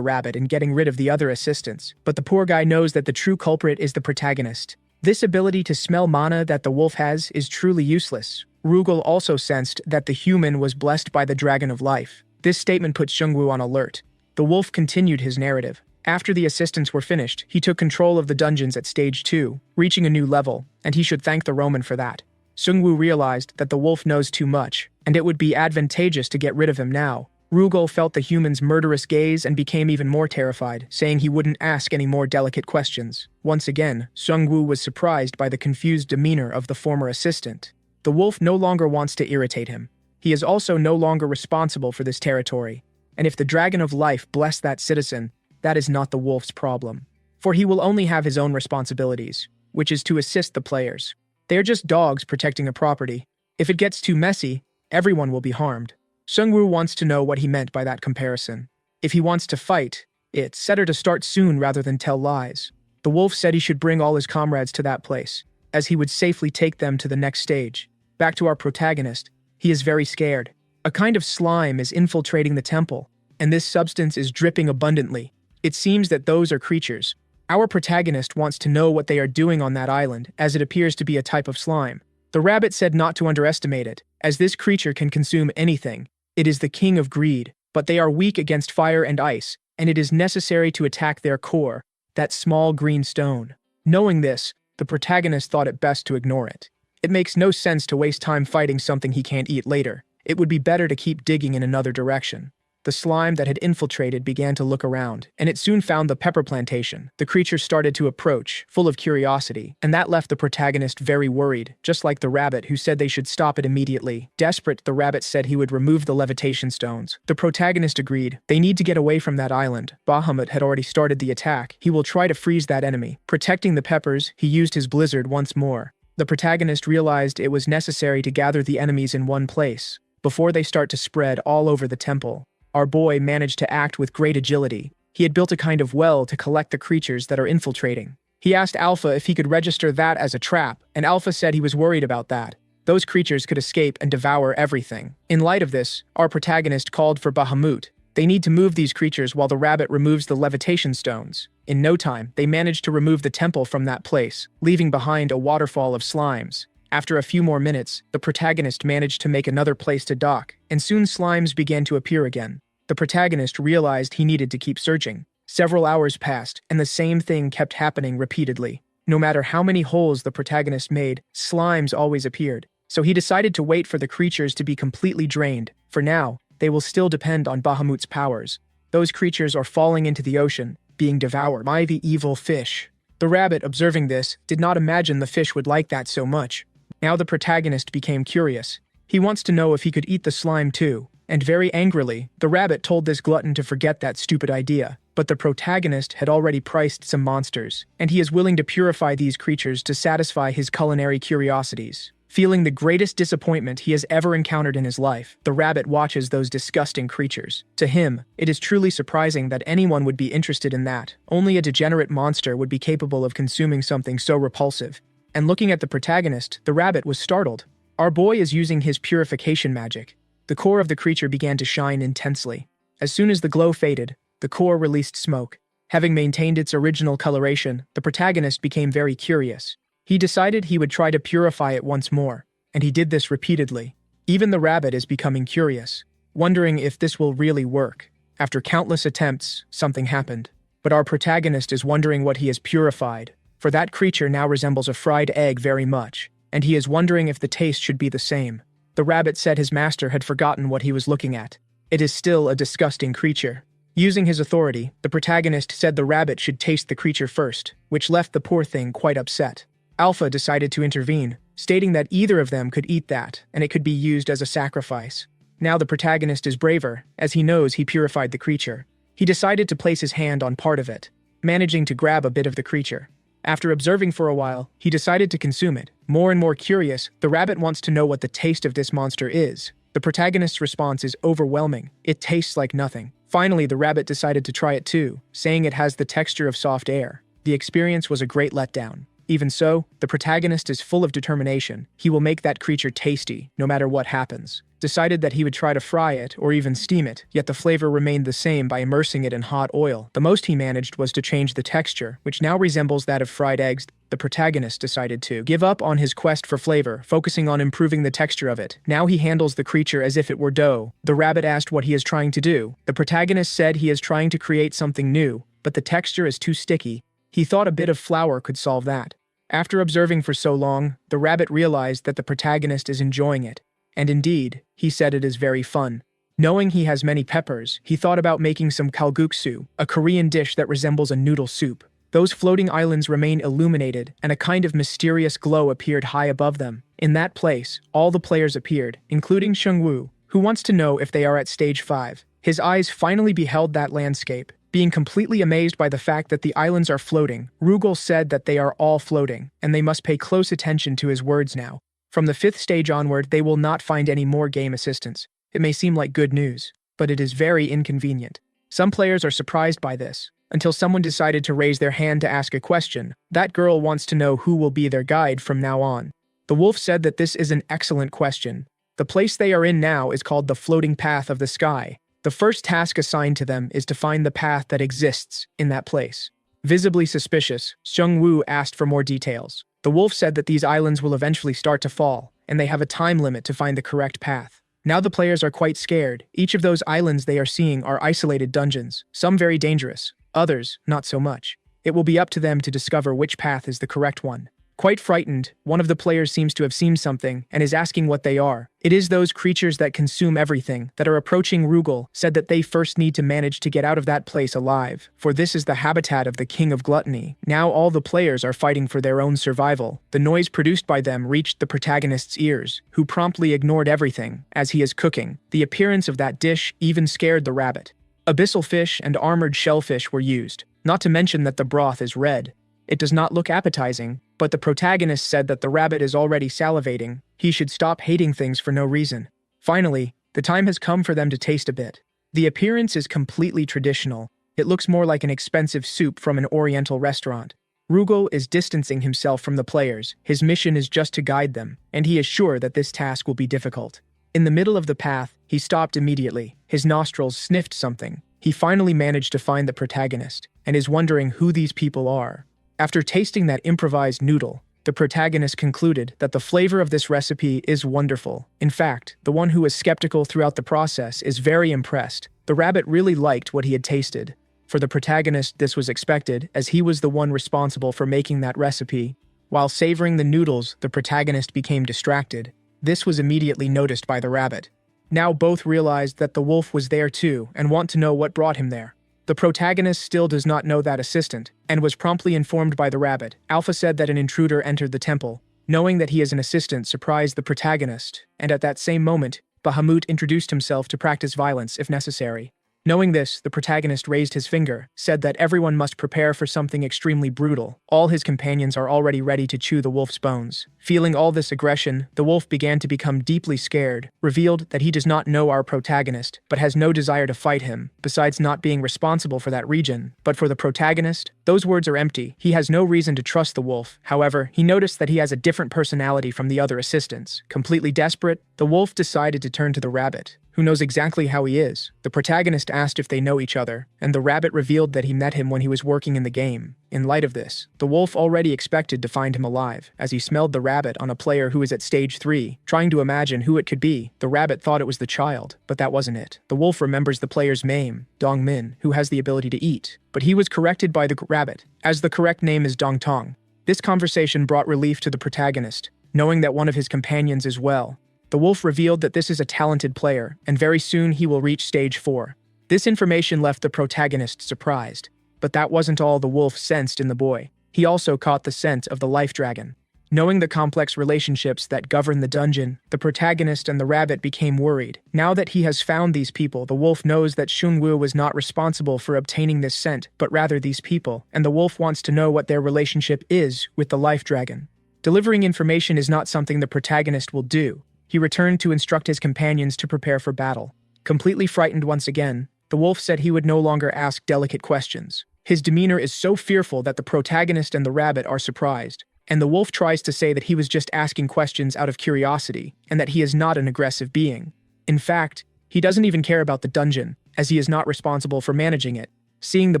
rabbit and getting rid of the other assistants. But the poor guy knows that the true culprit is the protagonist. This ability to smell mana that the wolf has is truly useless. Rugal also sensed that the human was blessed by the Dragon of Life. This statement put Xiongwu on alert. The wolf continued his narrative. After the assistants were finished, he took control of the dungeons at stage 2, reaching a new level, and he should thank the Roman for that. Xiongwu realized that the wolf knows too much, and it would be advantageous to get rid of him now. Rugal felt the human's murderous gaze and became even more terrified, saying he wouldn't ask any more delicate questions. Once again, Xiongwu was surprised by the confused demeanor of the former assistant. The wolf no longer wants to irritate him. He is also no longer responsible for this territory. And if the Dragon of Life blessed that citizen, that is not the wolf's problem. For he will only have his own responsibilities, which is to assist the players. They are just dogs protecting a property. If it gets too messy, everyone will be harmed. Xiongwu wants to know what he meant by that comparison. If he wants to fight, it's better to start soon rather than tell lies. The wolf said he should bring all his comrades to that place, as he would safely take them to the next stage. Back to our protagonist. He is very scared. A kind of slime is infiltrating the temple, and this substance is dripping abundantly. It seems that those are creatures. Our protagonist wants to know what they are doing on that island, as it appears to be a type of slime. The rabbit said not to underestimate it, as this creature can consume anything. It is the king of greed, but they are weak against fire and ice, and it is necessary to attack their core, that small green stone. Knowing this, the protagonist thought it best to ignore it. It makes no sense to waste time fighting something he can't eat later. It would be better to keep digging in another direction. The slime that had infiltrated began to look around, and it soon found the pepper plantation. The creature started to approach, full of curiosity, and that left the protagonist very worried, just like the rabbit who said they should stop it immediately. Desperate, the rabbit said he would remove the levitation stones. The protagonist agreed. They need to get away from that island. Bahamut had already started the attack. He will try to freeze that enemy. Protecting the peppers, he used his blizzard once more. The protagonist realized it was necessary to gather the enemies in one place, before they start to spread all over the temple. Our boy managed to act with great agility. He had built a kind of well to collect the creatures that are infiltrating. He asked Alpha if he could register that as a trap, and Alpha said he was worried about that. Those creatures could escape and devour everything. In light of this, our protagonist called for Bahamut. They need to move these creatures while the rabbit removes the levitation stones. In no time, they managed to remove the temple from that place, leaving behind a waterfall of slimes. After a few more minutes, the protagonist managed to make another place to dock, and soon slimes began to appear again. The protagonist realized he needed to keep searching. Several hours passed, and the same thing kept happening repeatedly. No matter how many holes the protagonist made, slimes always appeared. So he decided to wait for the creatures to be completely drained. For now, they will still depend on Bahamut's powers. Those creatures are falling into the ocean, being devoured by the evil fish. The rabbit, observing this, did not imagine the fish would like that so much. Now the protagonist became curious. He wants to know if he could eat the slime too. And very angrily, the rabbit told this glutton to forget that stupid idea. But the protagonist had already priced some monsters, and he is willing to purify these creatures to satisfy his culinary curiosities. Feeling the greatest disappointment he has ever encountered in his life, the rabbit watches those disgusting creatures. To him, it is truly surprising that anyone would be interested in that. Only a degenerate monster would be capable of consuming something so repulsive. And looking at the protagonist, the rabbit was startled. Our boy is using his purification magic. The core of the creature began to shine intensely. As soon as the glow faded, the core released smoke. Having maintained its original coloration, the protagonist became very curious. He decided he would try to purify it once more, and he did this repeatedly. Even the rabbit is becoming curious, wondering if this will really work. After countless attempts, something happened. But our protagonist is wondering what he has purified, for that creature now resembles a fried egg very much, and he is wondering if the taste should be the same. The rabbit said his master had forgotten what he was looking at. It is still a disgusting creature. Using his authority, the protagonist said the rabbit should taste the creature first, which left the poor thing quite upset. Alpha decided to intervene, stating that either of them could eat that, and it could be used as a sacrifice. Now the protagonist is braver, as he knows he purified the creature. He decided to place his hand on part of it, managing to grab a bit of the creature. After observing for a while, he decided to consume it. More and more curious, the rabbit wants to know what the taste of this monster is. The protagonist's response is overwhelming. It tastes like nothing. Finally, the rabbit decided to try it too, saying it has the texture of soft air. The experience was a great letdown. Even so, the protagonist is full of determination. He will make that creature tasty, no matter what happens. Decided that he would try to fry it or even steam it, yet the flavor remained the same by immersing it in hot oil. The most he managed was to change the texture, which now resembles that of fried eggs. The protagonist decided to give up on his quest for flavor, focusing on improving the texture of it. Now he handles the creature as if it were dough. The rabbit asked what he is trying to do. The protagonist said he is trying to create something new, but the texture is too sticky. He thought a bit of flour could solve that. After observing for so long, the rabbit realized that the protagonist is enjoying it. And indeed, he said it is very fun. Knowing he has many peppers, he thought about making some kalguksu, a Korean dish that resembles a noodle soup. Those floating islands remain illuminated, and a kind of mysterious glow appeared high above them. In that place, all the players appeared, including Shengwu, who wants to know if they are at stage 5. His eyes finally beheld that landscape. Being completely amazed by the fact that the islands are floating, Rugal said that they are all floating, and they must pay close attention to his words now. From the 5th stage onward, they will not find any more game assistance. It may seem like good news, but it is very inconvenient. Some players are surprised by this, until someone decided to raise their hand to ask a question. That girl wants to know who will be their guide from now on. The wolf said that this is an excellent question. The place they are in now is called the floating path of the sky. The first task assigned to them is to find the path that exists in that place. Visibly suspicious, Wu asked for more details. The wolf said that these islands will eventually start to fall, and they have a time limit to find the correct path. Now the players are quite scared. Each of those islands they are seeing are isolated dungeons, some very dangerous, others not so much. It will be up to them to discover which path is the correct one. Quite frightened, one of the players seems to have seen something and is asking what they are. It is those creatures that consume everything that are approaching. Rugal said that they first need to manage to get out of that place alive, for this is the habitat of the king of gluttony. Now all the players are fighting for their own survival. The noise produced by them reached the protagonist's ears, who promptly ignored everything as he is cooking. The appearance of that dish even scared the rabbit. Abyssal fish and armored shellfish were used, not to mention that the broth is red. It does not look appetizing, but the protagonist said that the rabbit is already salivating. He should stop hating things for no reason. Finally, the time has come for them to taste a bit. The appearance is completely traditional. It looks more like an expensive soup from an oriental restaurant. Rugal is distancing himself from the players. His mission is just to guide them, and he is sure that this task will be difficult. In the middle of the path, he stopped immediately. His nostrils sniffed something. He finally managed to find the protagonist, and is wondering who these people are. After tasting that improvised noodle, the protagonist concluded that the flavor of this recipe is wonderful. In fact, the one who was skeptical throughout the process is very impressed. The rabbit really liked what he had tasted. For the protagonist, this was expected, as he was the one responsible for making that recipe. While savoring the noodles, the protagonist became distracted. This was immediately noticed by the rabbit. Now both realized that the wolf was there too and want to know what brought him there. The protagonist still does not know that assistant, and was promptly informed by the rabbit. Alpha said that an intruder entered the temple. Knowing that he is an assistant surprised the protagonist, and at that same moment, Bahamut introduced himself to practice violence if necessary. Knowing this, the protagonist raised his finger, said that everyone must prepare for something extremely brutal. All his companions are already ready to chew the wolf's bones. Feeling all this aggression, the wolf began to become deeply scared, revealed that he does not know our protagonist, but has no desire to fight him, besides not being responsible for that region. But for the protagonist, those words are empty. He has no reason to trust the wolf. However, he noticed that he has a different personality from the other assistants. Completely desperate, the wolf decided to turn to the rabbit, who knows exactly how he is. The protagonist asked if they know each other, and the rabbit revealed that he met him when he was working in the game. In light of this, the wolf already expected to find him alive, as he smelled the rabbit on a player who is at stage 3. Trying to imagine who it could be, the rabbit thought it was the child, but that wasn't it. The wolf remembers the player's name, Dong Min, who has the ability to eat, but he was corrected by the rabbit, as the correct name is Dong Tong. This conversation brought relief to the protagonist, knowing that one of his companions is well. The wolf revealed that this is a talented player, and very soon he will reach stage 4. This information left the protagonist surprised. But that wasn't all the wolf sensed in the boy. He also caught the scent of the life dragon. Knowing the complex relationships that govern the dungeon, the protagonist and the rabbit became worried. Now that he has found these people, the wolf knows that Shunwu was not responsible for obtaining this scent, but rather these people, and the wolf wants to know what their relationship is with the life dragon. Delivering information is not something the protagonist will do. He returned to instruct his companions to prepare for battle. Completely frightened once again, the wolf said he would no longer ask delicate questions. His demeanor is so fearful that the protagonist and the rabbit are surprised, and the wolf tries to say that he was just asking questions out of curiosity, and that he is not an aggressive being. In fact, he doesn't even care about the dungeon, as he is not responsible for managing it. Seeing the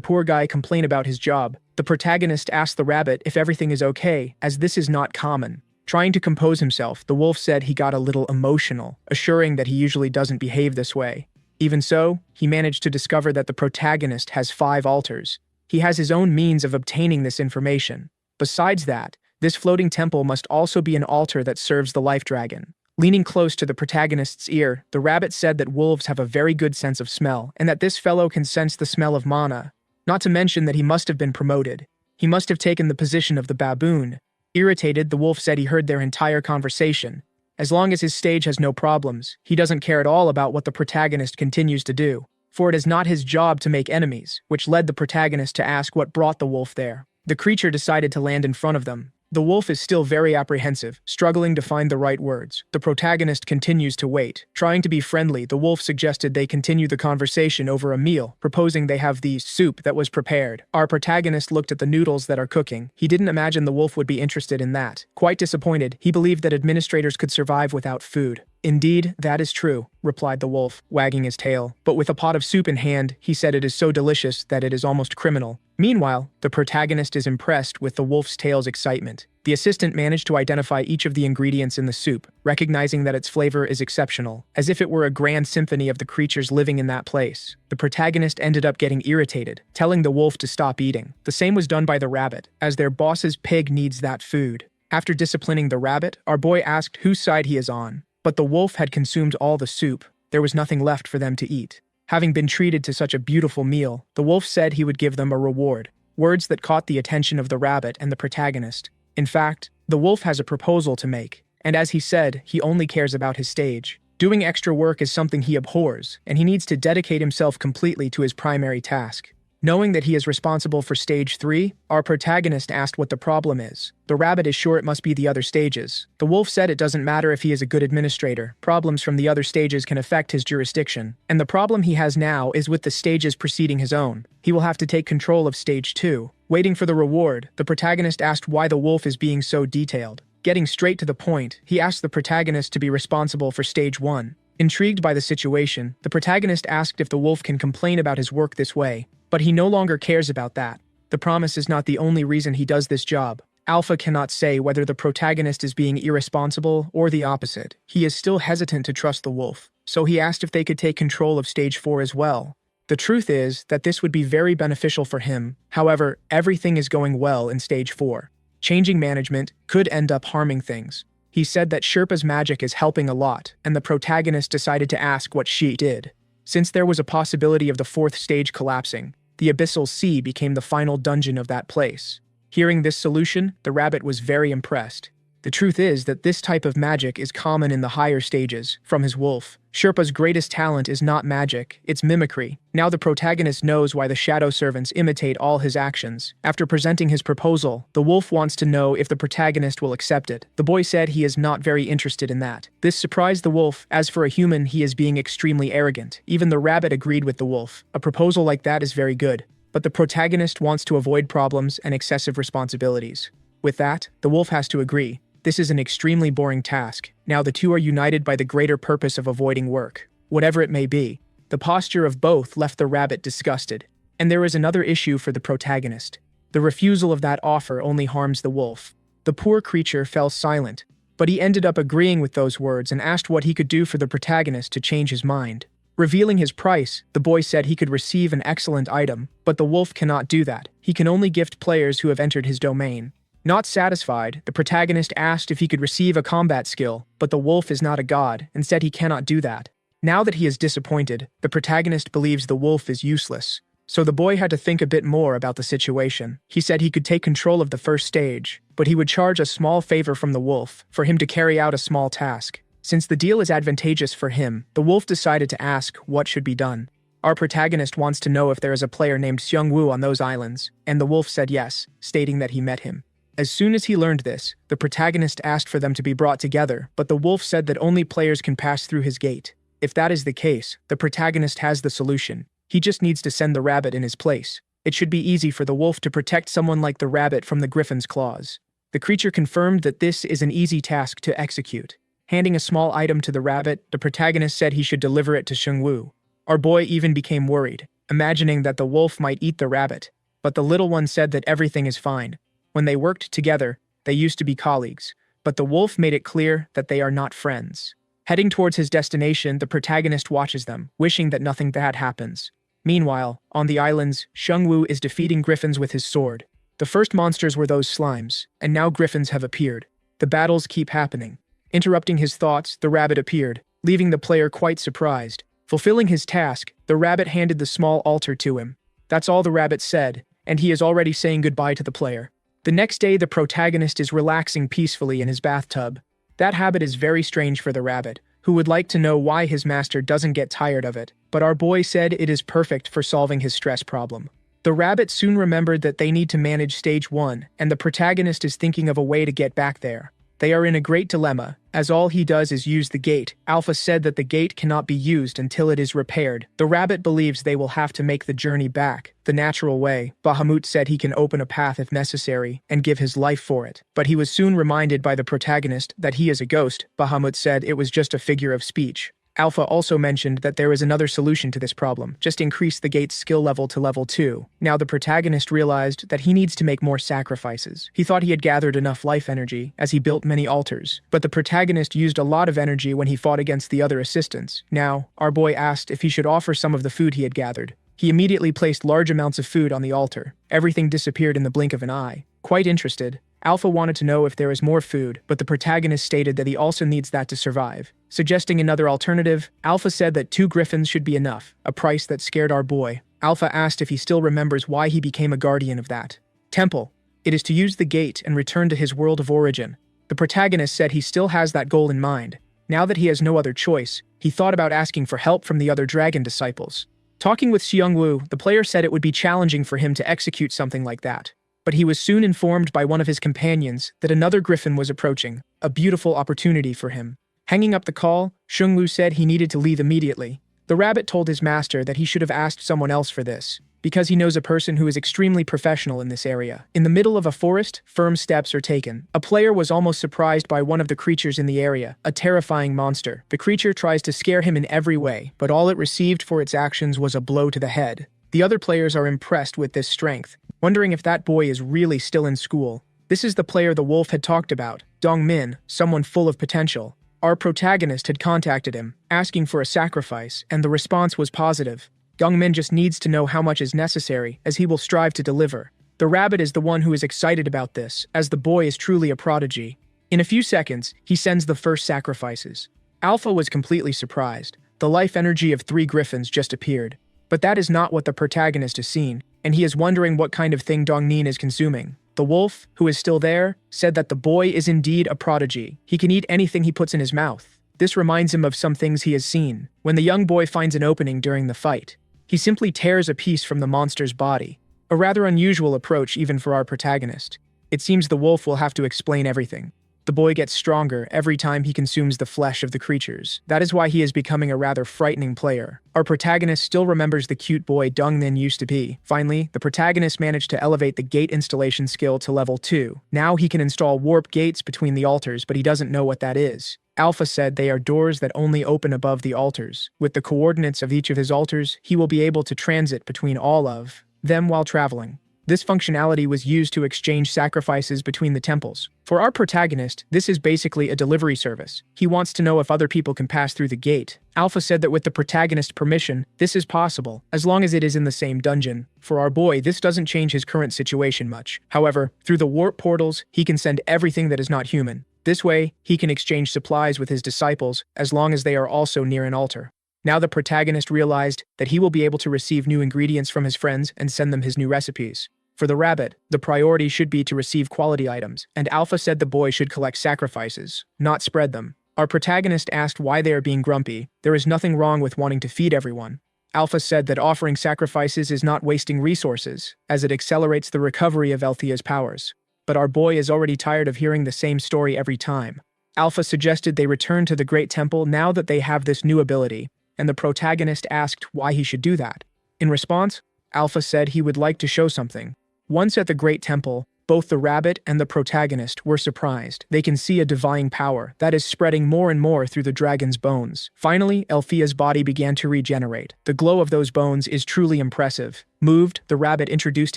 poor guy complain about his job, the protagonist asks the rabbit if everything is okay, as this is not common. Trying to compose himself, the wolf said he got a little emotional, assuring that he usually doesn't behave this way. Even so, he managed to discover that the protagonist has 5 altars. He has his own means of obtaining this information. Besides that, this floating temple must also be an altar that serves the life dragon. Leaning close to the protagonist's ear, the rabbit said that wolves have a very good sense of smell, and that this fellow can sense the smell of mana. Not to mention that he must have been promoted. He must have taken the position of the baboon. Irritated, the wolf said he heard their entire conversation. As long as his stage has no problems, he doesn't care at all about what the protagonist continues to do, for it is not his job to make enemies, which led the protagonist to ask what brought the wolf there. The creature decided to land in front of them. The wolf is still very apprehensive, struggling to find the right words. The protagonist continues to wait. Trying to be friendly, the wolf suggested they continue the conversation over a meal, proposing they have the soup that was prepared. Our protagonist looked at the noodles that are cooking. He didn't imagine the wolf would be interested in that. Quite disappointed, he believed that administrators could survive without food. Indeed, that is true, replied the wolf, wagging his tail. But with a pot of soup in hand, he said it is so delicious that it is almost criminal. Meanwhile, the protagonist is impressed with the wolf's tail's excitement. The assistant managed to identify each of the ingredients in the soup, recognizing that its flavor is exceptional, as if it were a grand symphony of the creatures living in that place. The protagonist ended up getting irritated, telling the wolf to stop eating. The same was done by the rabbit, as their boss's pig needs that food. After disciplining the rabbit, our boy asked whose side he is on, but the wolf had consumed all the soup. There was nothing left for them to eat. Having been treated to such a beautiful meal, the wolf said he would give them a reward, words that caught the attention of the rabbit and the protagonist. In fact, the wolf has a proposal to make, and as he said, he only cares about his stage. Doing extra work is something he abhors, and he needs to dedicate himself completely to his primary task. Knowing that he is responsible for stage 3, our protagonist asked what the problem is. The rabbit is sure it must be the other stages. The wolf said it doesn't matter if he is a good administrator. Problems from the other stages can affect his jurisdiction. And the problem he has now is with the stages preceding his own. He will have to take control of stage 2. Waiting for the reward, the protagonist asked why the wolf is being so detailed. Getting straight to the point, he asked the protagonist to be responsible for stage 1. Intrigued by the situation, the protagonist asked if the wolf can complain about his work this way. But he no longer cares about that. The promise is not the only reason he does this job. Alpha cannot say whether the protagonist is being irresponsible or the opposite. He is still hesitant to trust the wolf, so he asked if they could take control of stage 4 as well. The truth is that this would be very beneficial for him. However, everything is going well in stage 4. Changing management could end up harming things. He said that Sherpa's magic is helping a lot, and the protagonist decided to ask what she did. Since there was a possibility of the 4th stage collapsing, the Abyssal Sea became the final dungeon of that place. Hearing this solution, the rabbit was very impressed. The truth is that this type of magic is common in the higher stages, from his wolf. Sherpa's greatest talent is not magic, it's mimicry. Now the protagonist knows why the shadow servants imitate all his actions. After presenting his proposal, the wolf wants to know if the protagonist will accept it. The boy said he is not very interested in that. This surprised the wolf, as for a human he is being extremely arrogant. Even the rabbit agreed with the wolf. A proposal like that is very good. But the protagonist wants to avoid problems and excessive responsibilities. With that, the wolf has to agree. This is an extremely boring task. Now the two are united by the greater purpose of avoiding work. Whatever it may be, the posture of both left the rabbit disgusted. And there is another issue for the protagonist. The refusal of that offer only harms the wolf. The poor creature fell silent, but he ended up agreeing with those words and asked what he could do for the protagonist to change his mind. Revealing his price, the boy said he could receive an excellent item, but the wolf cannot do that. He can only gift players who have entered his domain. Not satisfied, the protagonist asked if he could receive a combat skill, but the wolf is not a god and said he cannot do that. Now that he is disappointed, the protagonist believes the wolf is useless. So the boy had to think a bit more about the situation. He said he could take control of the 1st stage, but he would charge a small favor from the wolf for him to carry out a small task. Since the deal is advantageous for him, the wolf decided to ask what should be done. Our protagonist wants to know if there is a player named Seungwoo on those islands, and the wolf said yes, stating that he met him. As soon as he learned this, the protagonist asked for them to be brought together, but the wolf said that only players can pass through his gate. If that is the case, the protagonist has the solution. He just needs to send the rabbit in his place. It should be easy for the wolf to protect someone like the rabbit from the griffin's claws. The creature confirmed that this is an easy task to execute. Handing a small item to the rabbit, the protagonist said he should deliver it to Seungwoo. Our boy even became worried, imagining that the wolf might eat the rabbit, but the little one said that everything is fine. When they worked together, they used to be colleagues, but the wolf made it clear that they are not friends. Heading towards his destination, the protagonist watches them, wishing that nothing bad happens. Meanwhile, on the islands, Seungwoo is defeating griffins with his sword. The first monsters were those slimes, and now griffins have appeared. The battles keep happening. Interrupting his thoughts, the rabbit appeared, leaving the player quite surprised. Fulfilling his task, the rabbit handed the small altar to him. That's all the rabbit said, and he is already saying goodbye to the player. The next day, the protagonist is relaxing peacefully in his bathtub. That habit is very strange for the rabbit, who would like to know why his master doesn't get tired of it, but our boy said it is perfect for solving his stress problem. The rabbit soon remembered that they need to manage stage 1, and the protagonist is thinking of a way to get back there. They are in a great dilemma, as all he does is use the gate. Alpha said that the gate cannot be used until it is repaired. The rabbit believes they will have to make the journey back the natural way. Bahamut said he can open a path if necessary, and give his life for it. But he was soon reminded by the protagonist that he is a ghost. Bahamut said it was just a figure of speech. Alpha also mentioned that there is another solution to this problem, just increase the gate's skill level to level 2. Now the protagonist realized that he needs to make more sacrifices. He thought he had gathered enough life energy, as he built many altars, but the protagonist used a lot of energy when he fought against the other assistants. Now, our boy asked if he should offer some of the food he had gathered. He immediately placed large amounts of food on the altar. Everything disappeared in the blink of an eye. Quite interested, Alpha wanted to know if there is more food, but the protagonist stated that he also needs that to survive. Suggesting another alternative, Alpha said that 2 griffins should be enough, a price that scared our boy. Alpha asked if he still remembers why he became a guardian of that temple. It is to use the gate and return to his world of origin. The protagonist said he still has that goal in mind. Now that he has no other choice, he thought about asking for help from the other dragon disciples. Talking with Xiongwu, the player said it would be challenging for him to execute something like that. But he was soon informed by one of his companions that another griffin was approaching, a beautiful opportunity for him. Hanging up the call, Xiongwu said he needed to leave immediately. The rabbit told his master that he should have asked someone else for this, because he knows a person who is extremely professional in this area. In the middle of a forest, firm steps are taken. A player was almost surprised by one of the creatures in the area, a terrifying monster. The creature tries to scare him in every way, but all it received for its actions was a blow to the head. The other players are impressed with this strength, wondering if that boy is really still in school. This is the player the wolf had talked about, Dongmin, someone full of potential. Our protagonist had contacted him, asking for a sacrifice, and the response was positive. Dongmin just needs to know how much is necessary, as he will strive to deliver. The rabbit is the one who is excited about this, as the boy is truly a prodigy. In a few seconds, he sends the first sacrifices. Alpha was completely surprised. The life energy of 3 griffins just appeared. But that is not what the protagonist has seen, and he is wondering what kind of thing Dongnin is consuming. The wolf, who is still there, said that the boy is indeed a prodigy. He can eat anything he puts in his mouth. This reminds him of some things he has seen. When the young boy finds an opening during the fight, he simply tears a piece from the monster's body. A rather unusual approach even for our protagonist. It seems the wolf will have to explain everything. The boy gets stronger every time he consumes the flesh of the creatures. That is why he is becoming a rather frightening player. Our protagonist still remembers the cute boy Dongnin used to be. Finally, the protagonist managed to elevate the gate installation skill to level 2. Now he can install warp gates between the altars, but he doesn't know what that is. Alpha said they are doors that only open above the altars. With the coordinates of each of his altars, he will be able to transit between all of them while traveling. This functionality was used to exchange sacrifices between the temples. For our protagonist, this is basically a delivery service. He wants to know if other people can pass through the gate. Alpha said that with the protagonist's permission, this is possible, as long as it is in the same dungeon. For our boy, this doesn't change his current situation much. However, through the warp portals, he can send everything that is not human. This way, he can exchange supplies with his disciples, as long as they are also near an altar. Now the protagonist realized that he will be able to receive new ingredients from his friends and send them his new recipes. For the rabbit, the priority should be to receive quality items, and Alpha said the boy should collect sacrifices, not spread them. Our protagonist asked why they are being grumpy. There is nothing wrong with wanting to feed everyone. Alpha said that offering sacrifices is not wasting resources, as it accelerates the recovery of Althea's powers. But our boy is already tired of hearing the same story every time. Alpha suggested they return to the Great Temple now that they have this new ability, and the protagonist asked why he should do that. In response, Alpha said he would like to show something. Once at the Great Temple, both the rabbit and the protagonist were surprised. They can see a divine power that is spreading more and more through the dragon's bones. Finally, Althea's body began to regenerate. The glow of those bones is truly impressive. Moved, the rabbit introduced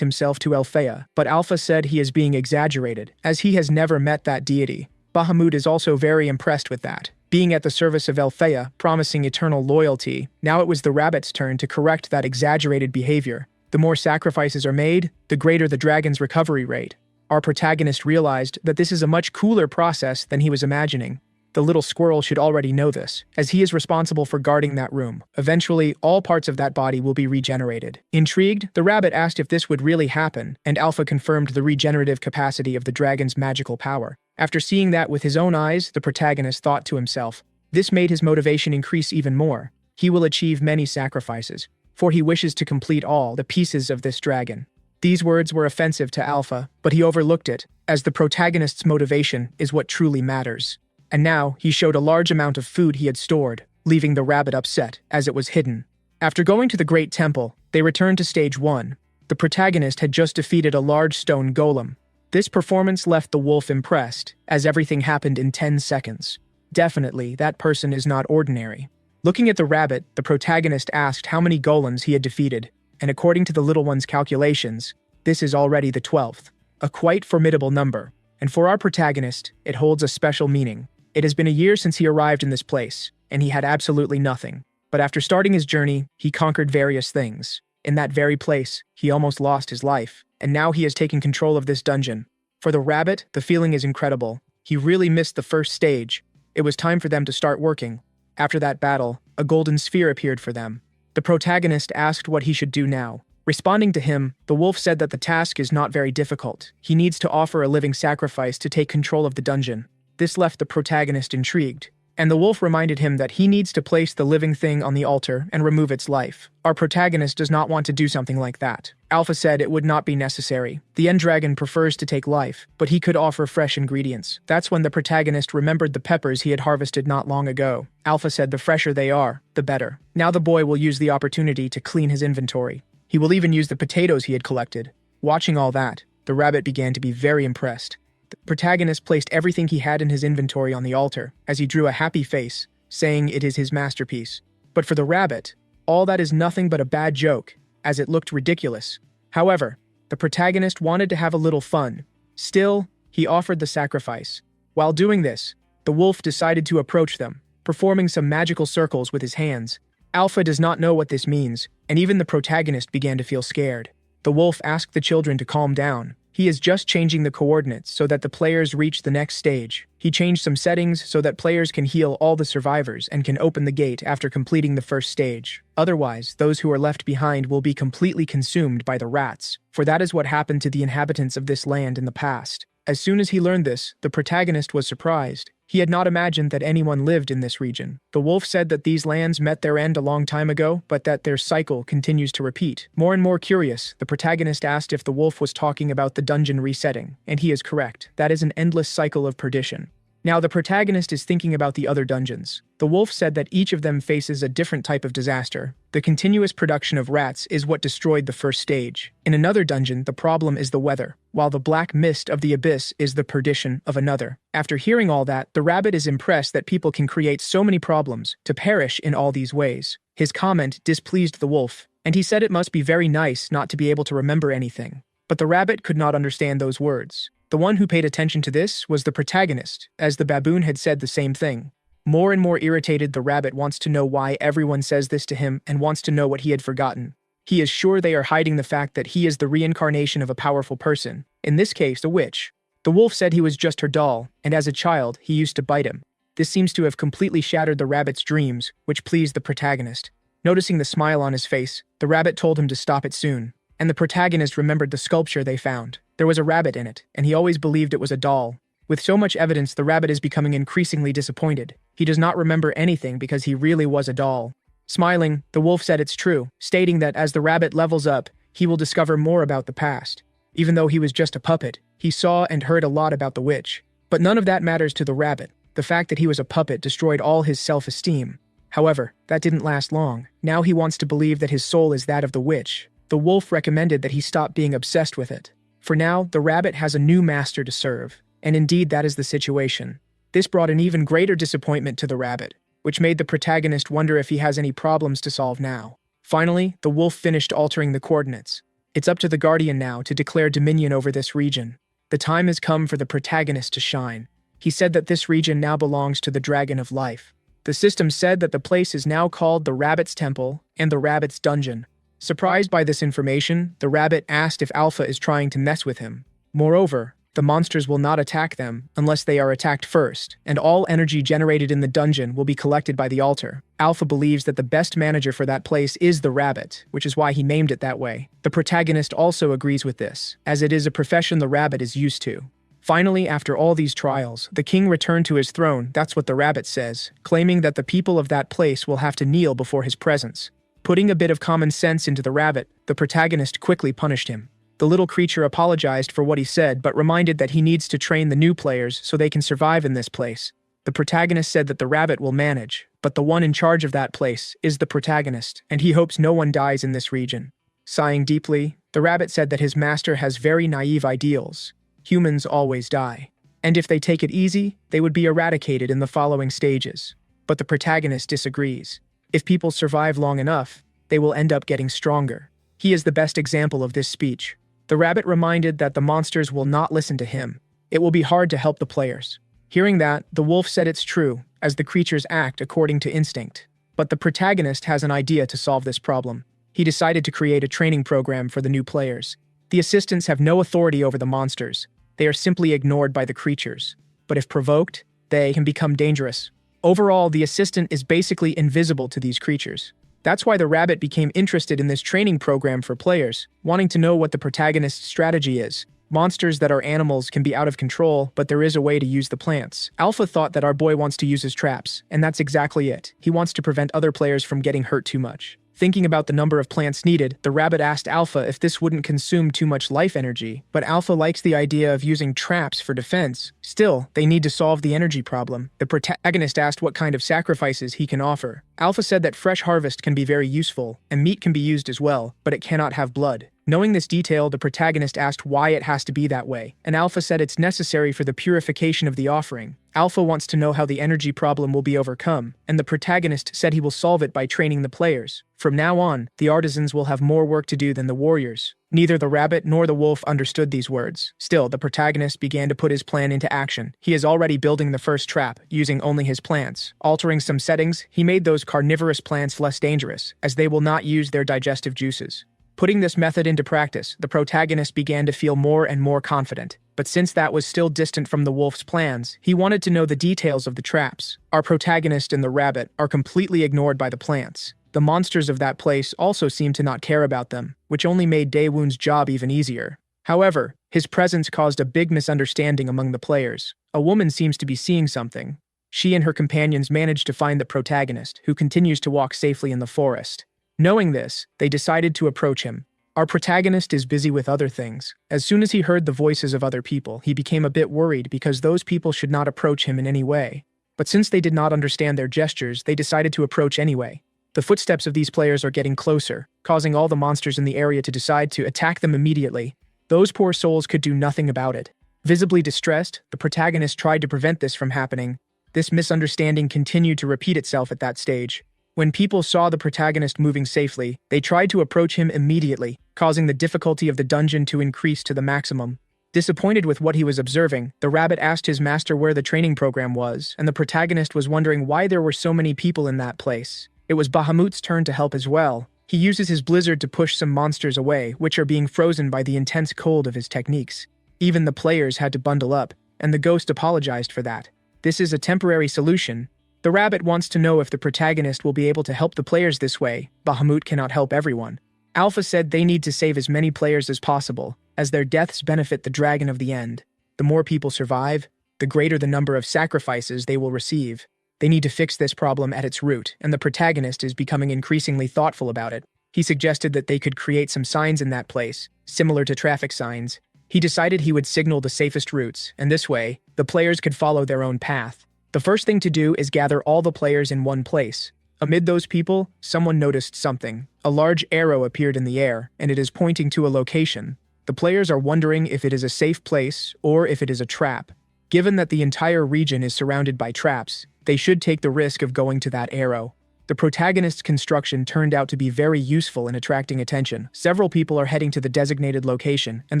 himself to Althea, but Alpha said he is being exaggerated, as he has never met that deity. Bahamut is also very impressed with that, being at the service of Althea, promising eternal loyalty. Now it was the rabbit's turn to correct that exaggerated behavior. The more sacrifices are made, the greater the dragon's recovery rate. Our protagonist realized that this is a much cooler process than he was imagining. The little squirrel should already know this, as he is responsible for guarding that room. Eventually, all parts of that body will be regenerated. Intrigued, the rabbit asked if this would really happen, and Alpha confirmed the regenerative capacity of the dragon's magical power. After seeing that with his own eyes, the protagonist thought to himself, this made his motivation increase even more. He will achieve many sacrifices, for he wishes to complete all the pieces of this dragon. These words were offensive to Alpha, but he overlooked it, as the protagonist's motivation is what truly matters. And now, he showed a large amount of food he had stored, leaving the rabbit upset, as it was hidden. After going to the Great Temple, they returned to Stage 1. The protagonist had just defeated a large stone golem. This performance left the wolf impressed, as everything happened in 10 seconds. Definitely, that person is not ordinary. Looking at the rabbit, the protagonist asked how many golems he had defeated, and according to the little one's calculations, this is already the 12th. A quite formidable number, and for our protagonist, it holds a special meaning. It has been a year since he arrived in this place, and he had absolutely nothing. But after starting his journey, he conquered various things. In that very place, he almost lost his life, and now he has taken control of this dungeon. For the rabbit, the feeling is incredible. He really missed the first stage. It was time for them to start working. After that battle, a golden sphere appeared for them. The protagonist asked what he should do now. Responding to him, the wolf said that the task is not very difficult. He needs to offer a living sacrifice to take control of the dungeon. This left the protagonist intrigued, and the wolf reminded him that he needs to place the living thing on the altar and remove its life. Our protagonist does not want to do something like that. Alpha said it would not be necessary. The end dragon prefers to take life, but he could offer fresh ingredients. That's when the protagonist remembered the peppers he had harvested not long ago. Alpha said the fresher they are, the better. Now the boy will use the opportunity to clean his inventory. He will even use the potatoes he had collected. Watching all that, the rabbit began to be very impressed. The protagonist placed everything he had in his inventory on the altar, as he drew a happy face, saying it is his masterpiece. But for the rabbit, all that is nothing but a bad joke, as it looked ridiculous. However, the protagonist wanted to have a little fun. Still, he offered the sacrifice. While doing this, the wolf decided to approach them, performing some magical circles with his hands. Alpha does not know what this means, and even the protagonist began to feel scared. The wolf asked the children to calm down. He is just changing the coordinates so that the players reach the next stage. He changed some settings so that players can heal all the survivors and can open the gate after completing the first stage. Otherwise, those who are left behind will be completely consumed by the rats, for that is what happened to the inhabitants of this land in the past. As soon as he learned this, the protagonist was surprised. He had not imagined that anyone lived in this region. The wolf said that these lands met their end a long time ago, but that their cycle continues to repeat. More and more curious, the protagonist asked if the wolf was talking about the dungeon resetting, and he is correct. That is an endless cycle of perdition. Now the protagonist is thinking about the other dungeons. The wolf said that each of them faces a different type of disaster. The continuous production of rats is what destroyed the first stage. In another dungeon, the problem is the weather, while the black mist of the abyss is the perdition of another. After hearing all that, the rabbit is impressed that people can create so many problems to perish in all these ways. His comment displeased the wolf, and he said it must be very nice not to be able to remember anything. But the rabbit could not understand those words. The one who paid attention to this was the protagonist, as the baboon had said the same thing. More and more irritated, the rabbit wants to know why everyone says this to him and wants to know what he had forgotten. He is sure they are hiding the fact that he is the reincarnation of a powerful person, in this case a witch. The wolf said he was just her doll, and as a child, he used to bite him. This seems to have completely shattered the rabbit's dreams, which pleased the protagonist. Noticing the smile on his face, the rabbit told him to stop it soon, and the protagonist remembered the sculpture they found. There was a rabbit in it, and he always believed it was a doll. With so much evidence, the rabbit is becoming increasingly disappointed. He does not remember anything because he really was a doll. Smiling, the wolf said it's true, stating that as the rabbit levels up, he will discover more about the past. Even though he was just a puppet, he saw and heard a lot about the witch. But none of that matters to the rabbit. The fact that he was a puppet destroyed all his self-esteem. However, that didn't last long. Now he wants to believe that his soul is that of the witch. The wolf recommended that he stop being obsessed with it. For now, the rabbit has a new master to serve, and indeed that is the situation. This brought an even greater disappointment to the rabbit, which made the protagonist wonder if he has any problems to solve now. Finally, the wolf finished altering the coordinates. It's up to the Guardian now to declare dominion over this region. The time has come for the protagonist to shine. He said that this region now belongs to the Dragon of Life. The system said that the place is now called the Rabbit's Temple and the Rabbit's Dungeon. Surprised by this information, the rabbit asked if Alpha is trying to mess with him. Moreover, the monsters will not attack them unless they are attacked first, and all energy generated in the dungeon will be collected by the altar. Alpha believes that the best manager for that place is the rabbit, which is why he named it that way. The protagonist also agrees with this, as it is a profession the rabbit is used to. Finally, after all these trials, the king returned to his throne, that's what the rabbit says, claiming that the people of that place will have to kneel before his presence. Putting a bit of common sense into the rabbit, the protagonist quickly punished him. The little creature apologized for what he said, but reminded that he needs to train the new players so they can survive in this place. The protagonist said that the rabbit will manage, but the one in charge of that place is the protagonist, and he hopes no one dies in this region. Sighing deeply, the rabbit said that his master has very naive ideals. Humans always die, and if they take it easy, they would be eradicated in the following stages. But the protagonist disagrees. If people survive long enough, they will end up getting stronger. He is the best example of this speech. The rabbit reminded that the monsters will not listen to him. It will be hard to help the players. Hearing that, the wolf said it's true, as the creatures act according to instinct. But the protagonist has an idea to solve this problem. He decided to create a training program for the new players. The assistants have no authority over the monsters. They are simply ignored by the creatures. But if provoked, they can become dangerous. Overall, the assistant is basically invisible to these creatures. That's why the rabbit became interested in this training program for players, wanting to know what the protagonist's strategy is. Monsters that are animals can be out of control, but there is a way to use the plants. Alpha thought that our boy wants to use his traps, and that's exactly it. He wants to prevent other players from getting hurt too much. Thinking about the number of plants needed, the rabbit asked Alpha if this wouldn't consume too much life energy, but Alpha likes the idea of using traps for defense. Still, they need to solve the energy problem. The protagonist asked what kind of sacrifices he can offer. Alpha said that fresh harvest can be very useful, and meat can be used as well, but it cannot have blood. Knowing this detail, the protagonist asked why it has to be that way, and Alpha said it's necessary for the purification of the offering. Alpha wants to know how the energy problem will be overcome, and the protagonist said he will solve it by training the players. From now on, the artisans will have more work to do than the warriors. Neither the rabbit nor the wolf understood these words. Still, the protagonist began to put his plan into action. He is already building the first trap, using only his plants. Altering some settings, he made those carnivorous plants less dangerous, as they will not use their digestive juices. Putting this method into practice, the protagonist began to feel more and more confident. But since that was still distant from the wolf's plans, he wanted to know the details of the traps. Our protagonist and the rabbit are completely ignored by the plants. The monsters of that place also seem to not care about them, which only made Daewon's job even easier. However, his presence caused a big misunderstanding among the players. A woman seems to be seeing something. She and her companions managed to find the protagonist, who continues to walk safely in the forest. Knowing this, they decided to approach him. Our protagonist is busy with other things. As soon as he heard the voices of other people, he became a bit worried because those people should not approach him in any way. But since they did not understand their gestures, they decided to approach anyway. The footsteps of these players are getting closer, causing all the monsters in the area to decide to attack them immediately. Those poor souls could do nothing about it. Visibly distressed, the protagonist tried to prevent this from happening. This misunderstanding continued to repeat itself at that stage. When people saw the protagonist moving safely, they tried to approach him immediately, causing the difficulty of the dungeon to increase to the maximum. Disappointed with what he was observing, the rabbit asked his master where the training program was, and the protagonist was wondering why there were so many people in that place. It was Bahamut's turn to help as well. He uses his blizzard to push some monsters away, which are being frozen by the intense cold of his techniques. Even the players had to bundle up, and the ghost apologized for that. This is a temporary solution. The rabbit wants to know if the protagonist will be able to help the players this way. Bahamut cannot help everyone. Alpha said they need to save as many players as possible, as their deaths benefit the dragon of the end. The more people survive, the greater the number of sacrifices they will receive. They need to fix this problem at its root, and the protagonist is becoming increasingly thoughtful about it. He suggested that they could create some signs in that place, similar to traffic signs. He decided he would signal the safest routes, and this way, the players could follow their own path. The first thing to do is gather all the players in one place. Amid those people, someone noticed something. A large arrow appeared in the air, and it is pointing to a location. The players are wondering if it is a safe place or if it is a trap. Given that the entire region is surrounded by traps, they should take the risk of going to that arrow. The protagonist's construction turned out to be very useful in attracting attention. Several people are heading to the designated location, and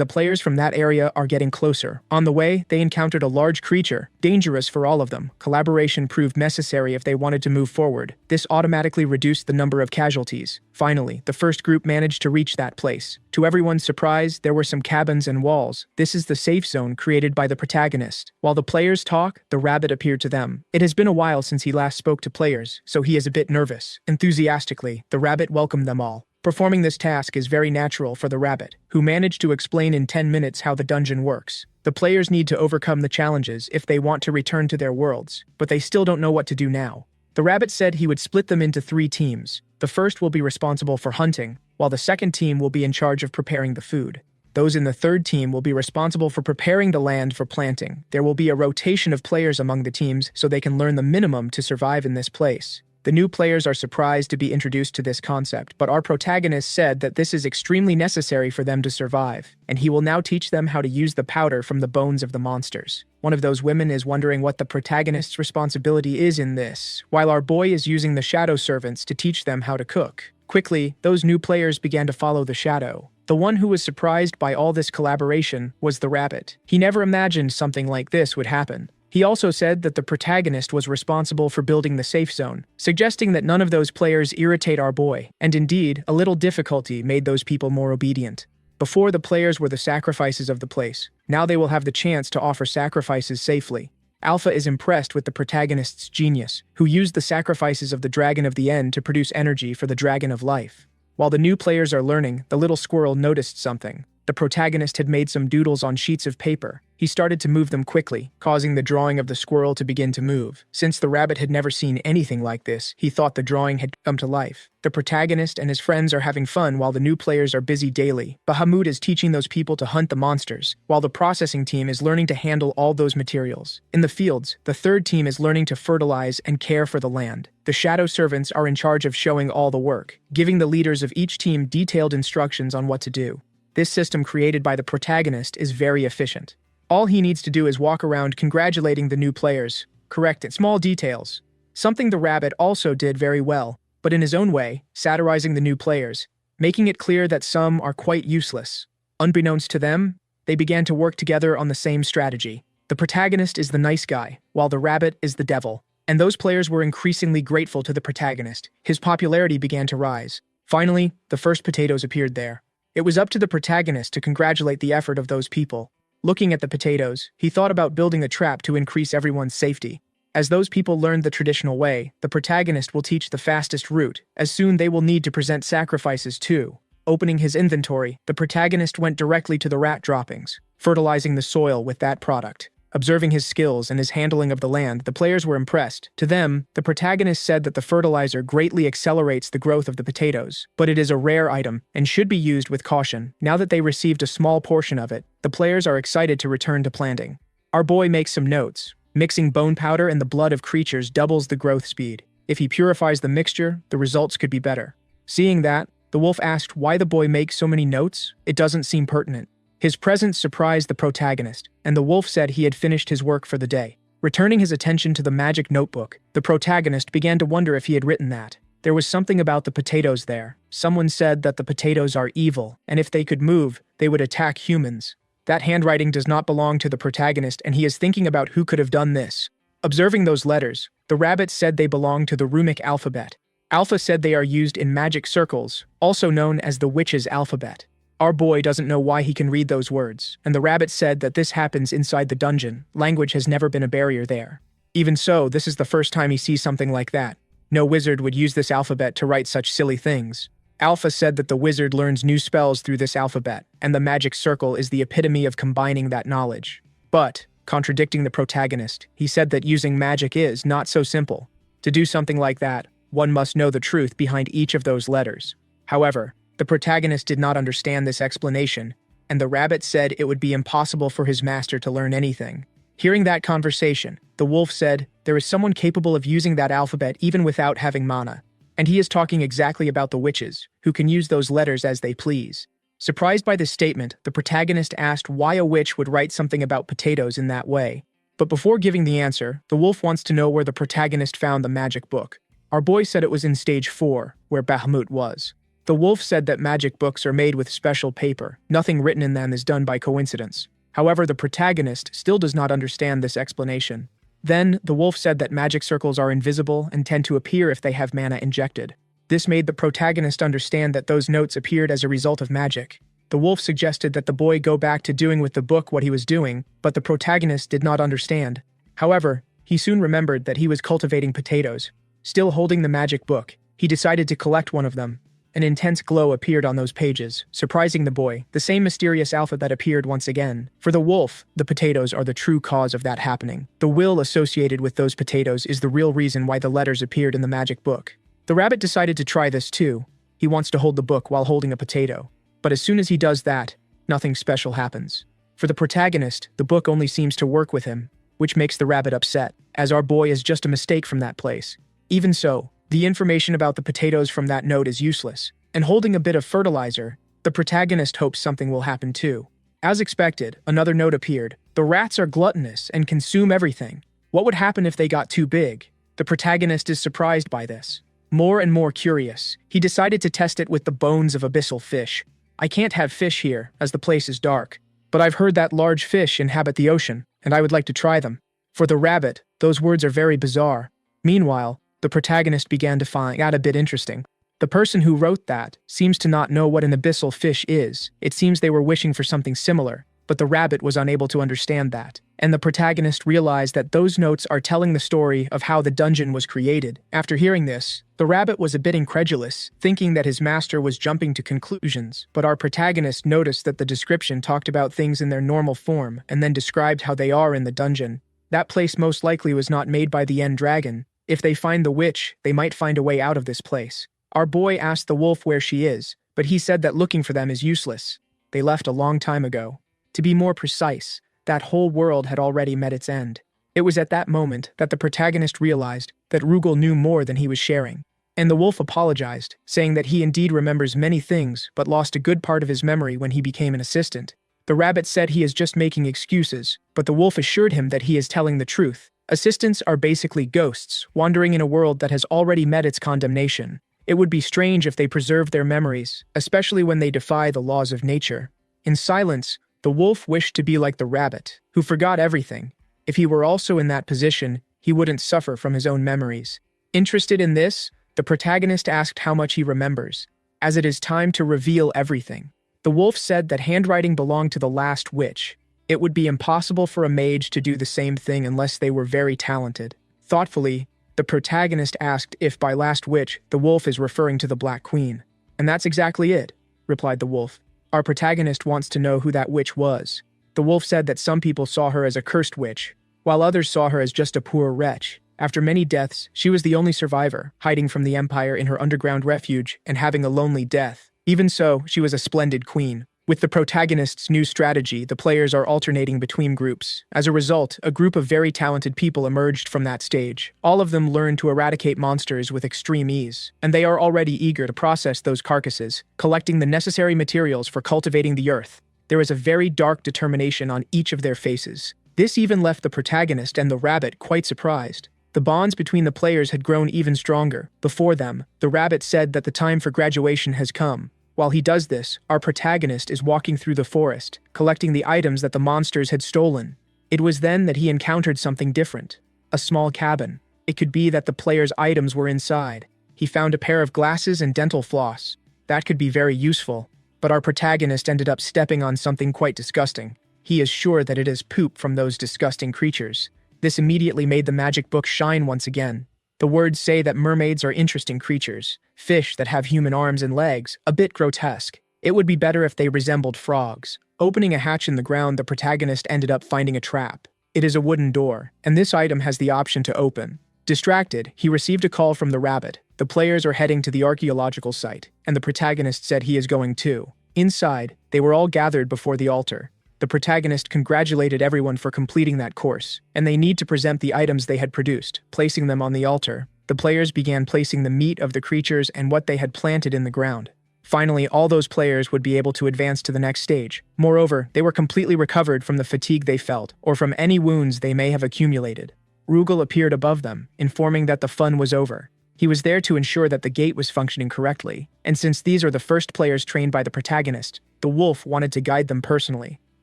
the players from that area are getting closer. On the way, they encountered a large creature, dangerous for all of them. Collaboration proved necessary if they wanted to move forward. This automatically reduced the number of casualties. Finally, the first group managed to reach that place. To everyone's surprise, there were some cabins and walls. This is the safe zone created by the protagonist. While the players talk, the rabbit appeared to them. It has been a while since he last spoke to players, so he is a bit nervous. Enthusiastically, the rabbit welcomed them all. Performing this task is very natural for the rabbit, who managed to explain in 10 minutes how the dungeon works. The players need to overcome the challenges if they want to return to their worlds, but they still don't know what to do now. The rabbit said he would split them into 3 teams. The first will be responsible for hunting, while the second team will be in charge of preparing the food. Those in the third team will be responsible for preparing the land for planting. There will be a rotation of players among the teams so they can learn the minimum to survive in this place. The new players are surprised to be introduced to this concept, but our protagonist said that this is extremely necessary for them to survive, and he will now teach them how to use the powder from the bones of the monsters. One of those women is wondering what the protagonist's responsibility is in this, while our boy is using the shadow servants to teach them how to cook. Quickly, those new players began to follow the shadow. The one who was surprised by all this collaboration was the rabbit. He never imagined something like this would happen. He also said that the protagonist was responsible for building the safe zone, suggesting that none of those players irritate our boy, and indeed, a little difficulty made those people more obedient. Before, the players were the sacrifices of the place. Now they will have the chance to offer sacrifices safely. Alpha is impressed with the protagonist's genius, who used the sacrifices of the Dragon of the End to produce energy for the Dragon of Life. While the new players are learning, the little squirrel noticed something. The protagonist had made some doodles on sheets of paper. He started to move them quickly, causing the drawing of the squirrel to begin to move. Since the rabbit had never seen anything like this, he thought the drawing had come to life. The protagonist and his friends are having fun while the new players are busy daily. Bahamut is teaching those people to hunt the monsters, while the processing team is learning to handle all those materials. In the fields, the third team is learning to fertilize and care for the land. The shadow servants are in charge of showing all the work, giving the leaders of each team detailed instructions on what to do. This system created by the protagonist is very efficient. All he needs to do is walk around congratulating the new players, correcting small details. Something the rabbit also did very well, but in his own way, satirizing the new players, making it clear that some are quite useless. Unbeknownst to them, they began to work together on the same strategy. The protagonist is the nice guy, while the rabbit is the devil. And those players were increasingly grateful to the protagonist. His popularity began to rise. Finally, the first potatoes appeared there. It was up to the protagonist to congratulate the effort of those people. Looking at the potatoes, he thought about building a trap to increase everyone's safety. As those people learned the traditional way, the protagonist will teach the fastest route, as soon they will need to present sacrifices too. Opening his inventory, the protagonist went directly to the rat droppings, fertilizing the soil with that product. Observing his skills and his handling of the land, the players were impressed. To them, the protagonist said that the fertilizer greatly accelerates the growth of the potatoes, but it is a rare item and should be used with caution. Now that they received a small portion of it, the players are excited to return to planting. Our boy makes some notes. Mixing bone powder and the blood of creatures doubles the growth speed. If he purifies the mixture, the results could be better. Seeing that, the wolf asked why the boy makes so many notes. It doesn't seem pertinent. His presence surprised the protagonist, and the wolf said he had finished his work for the day. Returning his attention to the magic notebook, the protagonist began to wonder if he had written that. There was something about the potatoes there. Someone said that the potatoes are evil, and if they could move, they would attack humans. That handwriting does not belong to the protagonist, and he is thinking about who could have done this. Observing those letters, the rabbit said they belong to the runic alphabet. Alpha said they are used in magic circles, also known as the witch's alphabet. Our boy doesn't know why he can read those words, and the rabbit said that this happens inside the dungeon. Language has never been a barrier there. Even so, this is the first time he sees something like that. No wizard would use this alphabet to write such silly things. Alpha said that the wizard learns new spells through this alphabet, and the magic circle is the epitome of combining that knowledge. But, contradicting the protagonist, he said that using magic is not so simple. To do something like that, one must know the truth behind each of those letters. However, the protagonist did not understand this explanation, and the rabbit said it would be impossible for his master to learn anything. Hearing that conversation, the wolf said, there is someone capable of using that alphabet even without having mana, and he is talking exactly about the witches, who can use those letters as they please. Surprised by this statement, the protagonist asked why a witch would write something about potatoes in that way. But before giving the answer, the wolf wants to know where the protagonist found the magic book. Our boy said it was in stage 4, where Bahamut was. The wolf said that magic books are made with special paper. Nothing written in them is done by coincidence. However, the protagonist still does not understand this explanation. Then, the wolf said that magic circles are invisible and tend to appear if they have mana injected. This made the protagonist understand that those notes appeared as a result of magic. The wolf suggested that the boy go back to doing with the book what he was doing, but the protagonist did not understand. However, he soon remembered that he was cultivating potatoes. Still holding the magic book, he decided to collect one of them. An intense glow appeared on those pages, surprising the boy. The same mysterious alphabet appeared once again. For the wolf, the potatoes are the true cause of that happening. The will associated with those potatoes is the real reason why the letters appeared in the magic book. The rabbit decided to try this too. He wants to hold the book while holding a potato. But as soon as he does that, nothing special happens. For the protagonist, the book only seems to work with him, which makes the rabbit upset, as our boy is just a mistake from that place. Even so, The information about the potatoes from that note is useless, and holding a bit of fertilizer, the protagonist hopes something will happen too. As expected, another note appeared. The rats are gluttonous and consume everything. What would happen if they got too big? The protagonist is surprised by this. More and more curious, he decided to test it with the bones of abyssal fish. I can't have fish here, as the place is dark. But I've heard that large fish inhabit the ocean, and I would like to try them. For the rabbit, those words are very bizarre. Meanwhile, the protagonist began to find that a bit interesting. The person who wrote that seems to not know what an abyssal fish is. It seems they were wishing for something similar, but the rabbit was unable to understand that. And the protagonist realized that those notes are telling the story of how the dungeon was created. After hearing this, the rabbit was a bit incredulous, thinking that his master was jumping to conclusions. But our protagonist noticed that the description talked about things in their normal form and then described how they are in the dungeon. That place most likely was not made by the end dragon. If they find the witch, they might find a way out of this place. Our boy asked the wolf where she is, but he said that looking for them is useless. They left a long time ago. To be more precise, that whole world had already met its end. It was at that moment that the protagonist realized that Rugal knew more than he was sharing. And the wolf apologized, saying that he indeed remembers many things but lost a good part of his memory when he became an assistant. The rabbit said he is just making excuses, but the wolf assured him that he is telling the truth. Assistants are basically ghosts, wandering in a world that has already met its condemnation. It would be strange if they preserved their memories, especially when they defy the laws of nature. In silence, the wolf wished to be like the rabbit, who forgot everything. If he were also in that position, he wouldn't suffer from his own memories. Interested in this, the protagonist asked how much he remembers, as it is time to reveal everything. The wolf said that handwriting belonged to the last witch. It would be impossible for a mage to do the same thing unless they were very talented. Thoughtfully, the protagonist asked if by last witch, the wolf is referring to the Black Queen. And that's exactly it, replied the wolf. Our protagonist wants to know who that witch was. The wolf said that some people saw her as a cursed witch, while others saw her as just a poor wretch. After many deaths, she was the only survivor, hiding from the empire in her underground refuge and having a lonely death. Even so, she was a splendid queen. With the protagonist's new strategy, the players are alternating between groups. As a result, a group of very talented people emerged from that stage. All of them learned to eradicate monsters with extreme ease, and they are already eager to process those carcasses, collecting the necessary materials for cultivating the earth. There is a very dark determination on each of their faces. This even left the protagonist and the rabbit quite surprised. The bonds between the players had grown even stronger. Before them, the rabbit said that the time for graduation has come. While he does this, our protagonist is walking through the forest, collecting the items that the monsters had stolen. It was then that he encountered something different. A small cabin. It could be that the player's items were inside. He found a pair of glasses and dental floss. That could be very useful. But our protagonist ended up stepping on something quite disgusting. He is sure that it is poop from those disgusting creatures. This immediately made the magic book shine once again. The words say that mermaids are interesting creatures, fish that have human arms and legs, a bit grotesque. It would be better if they resembled frogs. Opening a hatch in the ground, the protagonist ended up finding a trap. It is a wooden door, and this item has the option to open. Distracted, he received a call from the rabbit. The players are heading to the archaeological site, and the protagonist said he is going too. Inside, they were all gathered before the altar. The protagonist congratulated everyone for completing that course, and they need to present the items they had produced, placing them on the altar. The players began placing the meat of the creatures and what they had planted in the ground. Finally, all those players would be able to advance to the next stage. Moreover, they were completely recovered from the fatigue they felt, or from any wounds they may have accumulated. Rugal appeared above them, informing that the fun was over. He was there to ensure that the gate was functioning correctly, and since these are the first players trained by the protagonist, the wolf wanted to guide them personally.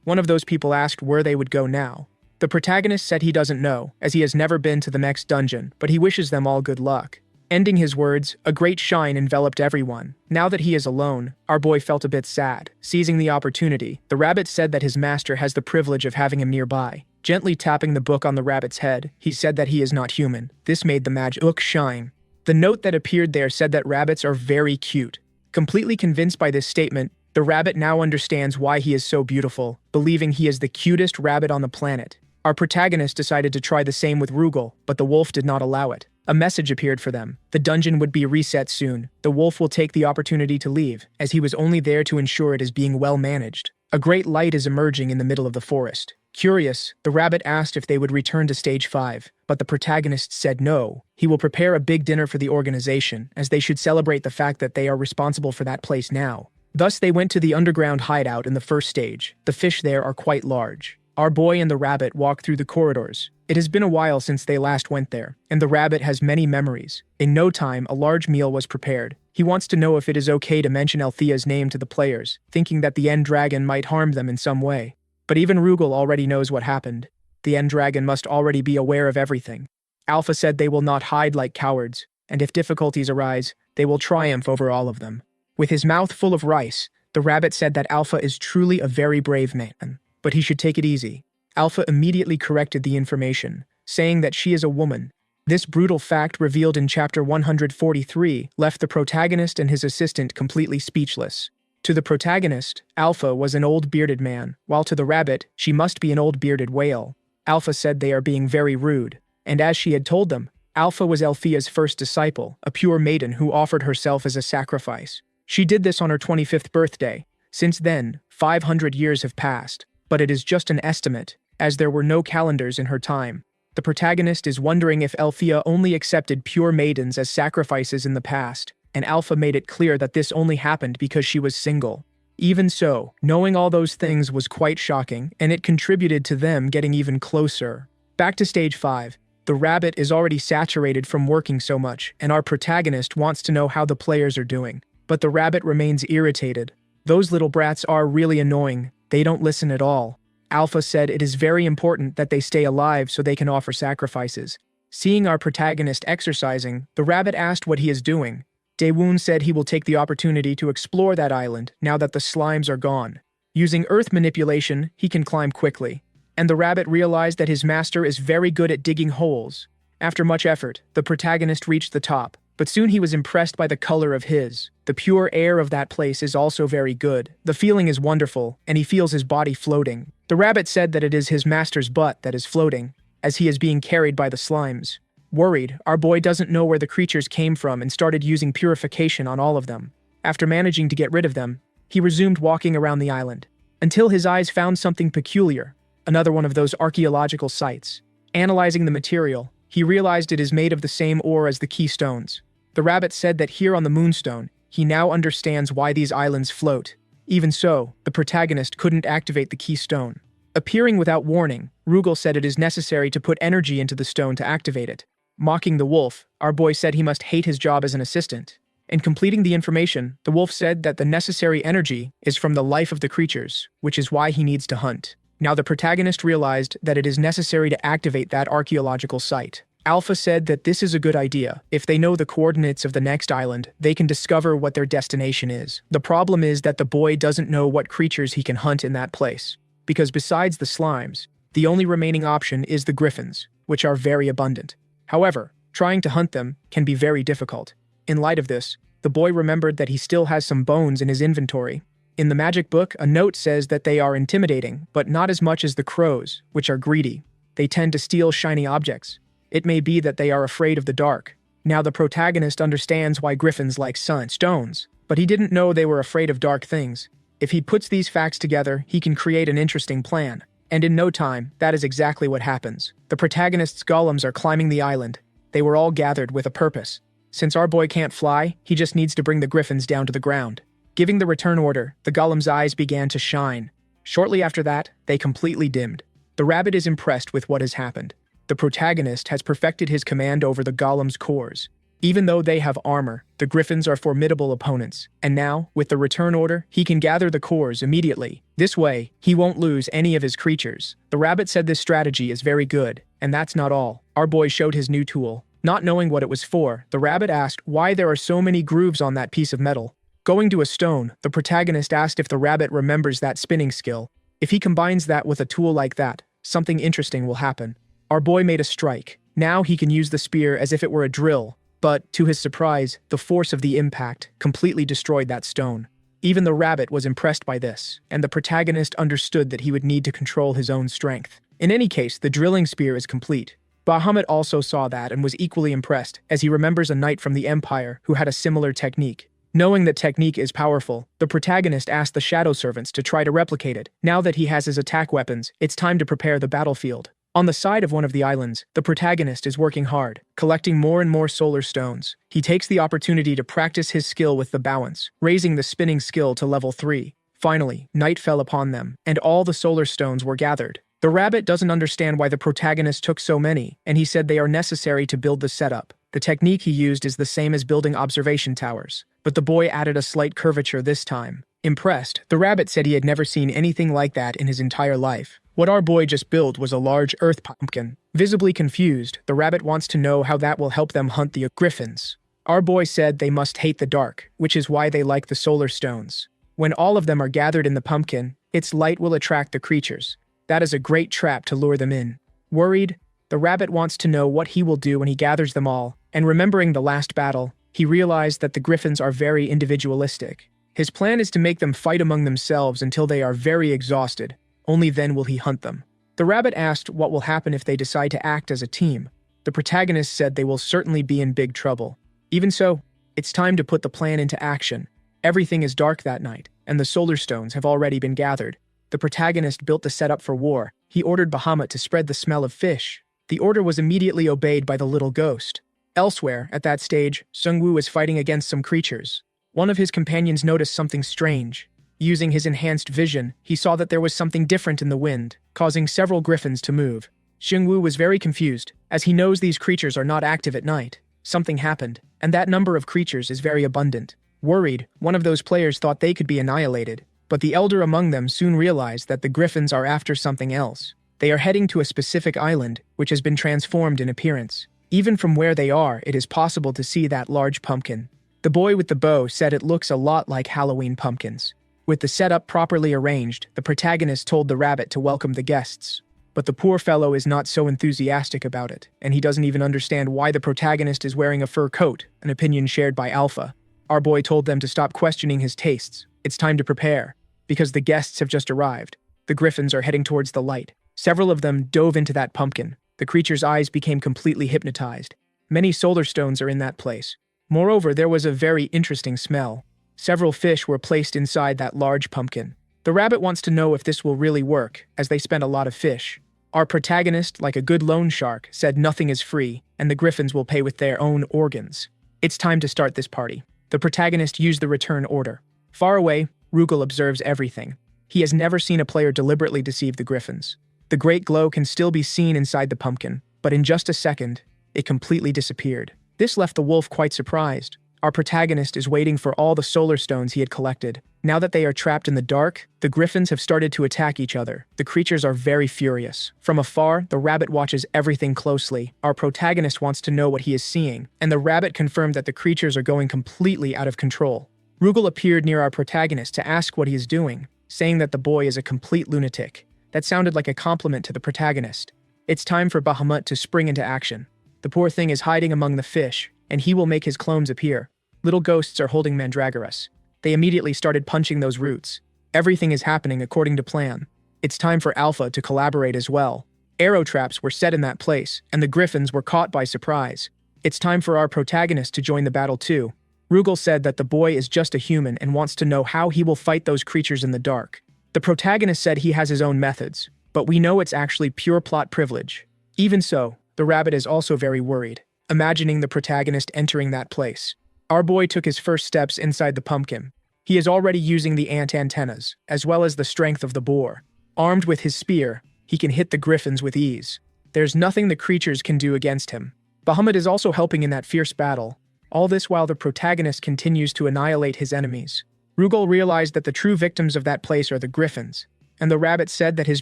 One of those people asked where they would go now. The protagonist said he doesn't know, as he has never been to the next dungeon, but he wishes them all good luck. Ending his words, a great shine enveloped everyone. Now that he is alone, our boy felt a bit sad. Seizing the opportunity, the rabbit said that his master has the privilege of having him nearby. Gently tapping the book on the rabbit's head, he said that he is not human. This made the magic book shine. The note that appeared there said that rabbits are very cute. Completely convinced by this statement, the rabbit now understands why he is so beautiful, believing he is the cutest rabbit on the planet. Our protagonist decided to try the same with Rugal, but the wolf did not allow it. A message appeared for them. The dungeon would be reset soon. The wolf will take the opportunity to leave, as he was only there to ensure it is being well managed. A great light is emerging in the middle of the forest. Curious, the rabbit asked if they would return to stage 5, but the protagonist said no. He will prepare a big dinner for the organization, as they should celebrate the fact that they are responsible for that place now. Thus they went to the underground hideout in the first stage. The fish there are quite large. Our boy and the rabbit walk through the corridors. It has been a while since they last went there, and the rabbit has many memories. In no time, a large meal was prepared. He wants to know if it is okay to mention Althea's name to the players, thinking that the End Dragon might harm them in some way. But even Rugal already knows what happened. The End Dragon must already be aware of everything. Alpha said they will not hide like cowards, and if difficulties arise, they will triumph over all of them. With his mouth full of rice, the rabbit said that Alpha is truly a very brave man, but he should take it easy. Alpha immediately corrected the information, saying that she is a woman. This brutal fact revealed in chapter 143 left the protagonist and his assistant completely speechless. To the protagonist, Alpha was an old bearded man, while to the rabbit, she must be an old bearded whale. Alpha said they are being very rude, and as she had told them, Alpha was Althea's first disciple, a pure maiden who offered herself as a sacrifice. She did this on her 25th birthday. Since then, 500 years have passed, but it is just an estimate, as there were no calendars in her time. The protagonist is wondering if Althea only accepted pure maidens as sacrifices in the past, and Alpha made it clear that this only happened because she was single. Even so, knowing all those things was quite shocking, and it contributed to them getting even closer. Back to stage 5. The rabbit is already saturated from working so much, and our protagonist wants to know how the players are doing. But the rabbit remains irritated. Those little brats are really annoying. They don't listen at all. Alpha said it is very important that they stay alive so they can offer sacrifices. Seeing our protagonist exercising, the rabbit asked what he is doing. Daewon said he will take the opportunity to explore that island now that the slimes are gone. Using earth manipulation, he can climb quickly. And the rabbit realized that his master is very good at digging holes. After much effort, the protagonist reached the top, but soon he was impressed by the color of his. The pure air of that place is also very good. The feeling is wonderful, and he feels his body floating. The rabbit said that it is his master's butt that is floating, as he is being carried by the slimes. Worried, our boy doesn't know where the creatures came from and started using purification on all of them. After managing to get rid of them, he resumed walking around the island, until his eyes found something peculiar, another one of those archaeological sites. Analyzing the material, he realized it is made of the same ore as the keystones. The rabbit said that here on the moonstone, he now understands why these islands float. Even so, the protagonist couldn't activate the keystone. Appearing without warning, Rugal said it is necessary to put energy into the stone to activate it. Mocking the wolf, our boy said he must hate his job as an assistant. In completing the information, the wolf said that the necessary energy is from the life of the creatures, which is why he needs to hunt. Now the protagonist realized that it is necessary to activate that archaeological site. Alpha said that this is a good idea. If they know the coordinates of the next island, they can discover what their destination is. The problem is that the boy doesn't know what creatures he can hunt in that place, because besides the slimes, the only remaining option is the griffins, which are very abundant. However, trying to hunt them can be very difficult. In light of this, the boy remembered that he still has some bones in his inventory. In the magic book, a note says that they are intimidating, but not as much as the crows, which are greedy. They tend to steal shiny objects. It may be that they are afraid of the dark. Now the protagonist understands why griffins like stones, but he didn't know they were afraid of dark things. If he puts these facts together, he can create an interesting plan. And in no time, that is exactly what happens. The protagonist's golems are climbing the island. They were all gathered with a purpose. Since our boy can't fly, he just needs to bring the griffins down to the ground. Giving the return order, the golem's eyes began to shine. Shortly after that, they completely dimmed. The rabbit is impressed with what has happened. The protagonist has perfected his command over the golem's cores. Even though they have armor, the griffins are formidable opponents, and now, with the return order, he can gather the cores immediately. This way, he won't lose any of his creatures. The rabbit said this strategy is very good, and that's not all. Our boy showed his new tool. Not knowing what it was for, the rabbit asked why there are so many grooves on that piece of metal. Going to a stone, the protagonist asked if the rabbit remembers that spinning skill. If he combines that with a tool like that, something interesting will happen. Our boy made a strike. Now he can use the spear as if it were a drill. But, to his surprise, the force of the impact completely destroyed that stone. Even the rabbit was impressed by this, and the protagonist understood that he would need to control his own strength. In any case, the drilling spear is complete. Bahamut also saw that and was equally impressed, as he remembers a knight from the Empire who had a similar technique. Knowing that technique is powerful, the protagonist asked the shadow servants to try to replicate it. Now that he has his attack weapons, it's time to prepare the battlefield. On the side of one of the islands, the protagonist is working hard, collecting more and more solar stones. He takes the opportunity to practice his skill with the balance, raising the spinning skill to level 3. Finally, night fell upon them, and all the solar stones were gathered. The rabbit doesn't understand why the protagonist took so many, and he said they are necessary to build the setup. The technique he used is the same as building observation towers, but the boy added a slight curvature this time. Impressed, the rabbit said he had never seen anything like that in his entire life. What our boy just built was a large earth pumpkin. Visibly confused, the rabbit wants to know how that will help them hunt the griffins. Our boy said they must hate the dark, which is why they like the solar stones. When all of them are gathered in the pumpkin, its light will attract the creatures. That is a great trap to lure them in. Worried, the rabbit wants to know what he will do when he gathers them all, and remembering the last battle, he realized that the griffins are very individualistic. His plan is to make them fight among themselves until they are very exhausted. Only then will he hunt them. The rabbit asked what will happen if they decide to act as a team. The protagonist said they will certainly be in big trouble. Even so, it's time to put the plan into action. Everything is dark that night, and the solar stones have already been gathered. The protagonist built the setup for war. He ordered Bahamut to spread the smell of fish. The order was immediately obeyed by the little ghost. Elsewhere, at that stage, Sungwoo is fighting against some creatures. One of his companions noticed something strange. Using his enhanced vision, he saw that there was something different in the wind, causing several griffins to move. Xingwu was very confused, as he knows these creatures are not active at night. Something happened, and that number of creatures is very abundant. Worried, one of those players thought they could be annihilated, but the elder among them soon realized that the griffins are after something else. They are heading to a specific island, which has been transformed in appearance. Even from where they are, it is possible to see that large pumpkin. The boy with the bow said it looks a lot like Halloween pumpkins. With the setup properly arranged, the protagonist told the rabbit to welcome the guests. But the poor fellow is not so enthusiastic about it, and he doesn't even understand why the protagonist is wearing a fur coat, an opinion shared by Alpha. Our boy told them to stop questioning his tastes. It's time to prepare, because the guests have just arrived. The griffins are heading towards the light. Several of them dove into that pumpkin. The creature's eyes became completely hypnotized. Many solar stones are in that place. Moreover, there was a very interesting smell. Several fish were placed inside that large pumpkin. The rabbit wants to know if this will really work, as they spent a lot of fish. Our protagonist, like a good loan shark, said nothing is free, and the griffins will pay with their own organs. It's time to start this party. The protagonist used the return order. Far away, Rugal observes everything. He has never seen a player deliberately deceive the griffins. The great glow can still be seen inside the pumpkin, but in just a second, it completely disappeared. This left the wolf quite surprised. Our protagonist is waiting for all the solar stones he had collected. Now that they are trapped in the dark, the griffins have started to attack each other. The creatures are very furious. From afar, the rabbit watches everything closely. Our protagonist wants to know what he is seeing, and the rabbit confirmed that the creatures are going completely out of control. Rugal appeared near our protagonist to ask what he is doing, saying that the boy is a complete lunatic. That sounded like a compliment to the protagonist. It's time for Bahamut to spring into action. The poor thing is hiding among the fish, and he will make his clones appear. Little ghosts are holding mandragoras. They immediately started punching those roots. Everything is happening according to plan. It's time for Alpha to collaborate as well. Arrow traps were set in that place, and the griffins were caught by surprise. It's time for our protagonist to join the battle too. Rugal said that the boy is just a human and wants to know how he will fight those creatures in the dark. The protagonist said he has his own methods, but we know it's actually pure plot privilege. Even so, the rabbit is also very worried, imagining the protagonist entering that place. Our boy took his first steps inside the pumpkin. He is already using the ant antennas, as well as the strength of the boar. Armed with his spear, he can hit the griffins with ease. There's nothing the creatures can do against him. Bahamut is also helping in that fierce battle. All this while the protagonist continues to annihilate his enemies. Rugal realized that the true victims of that place are the griffins, and the rabbit said that his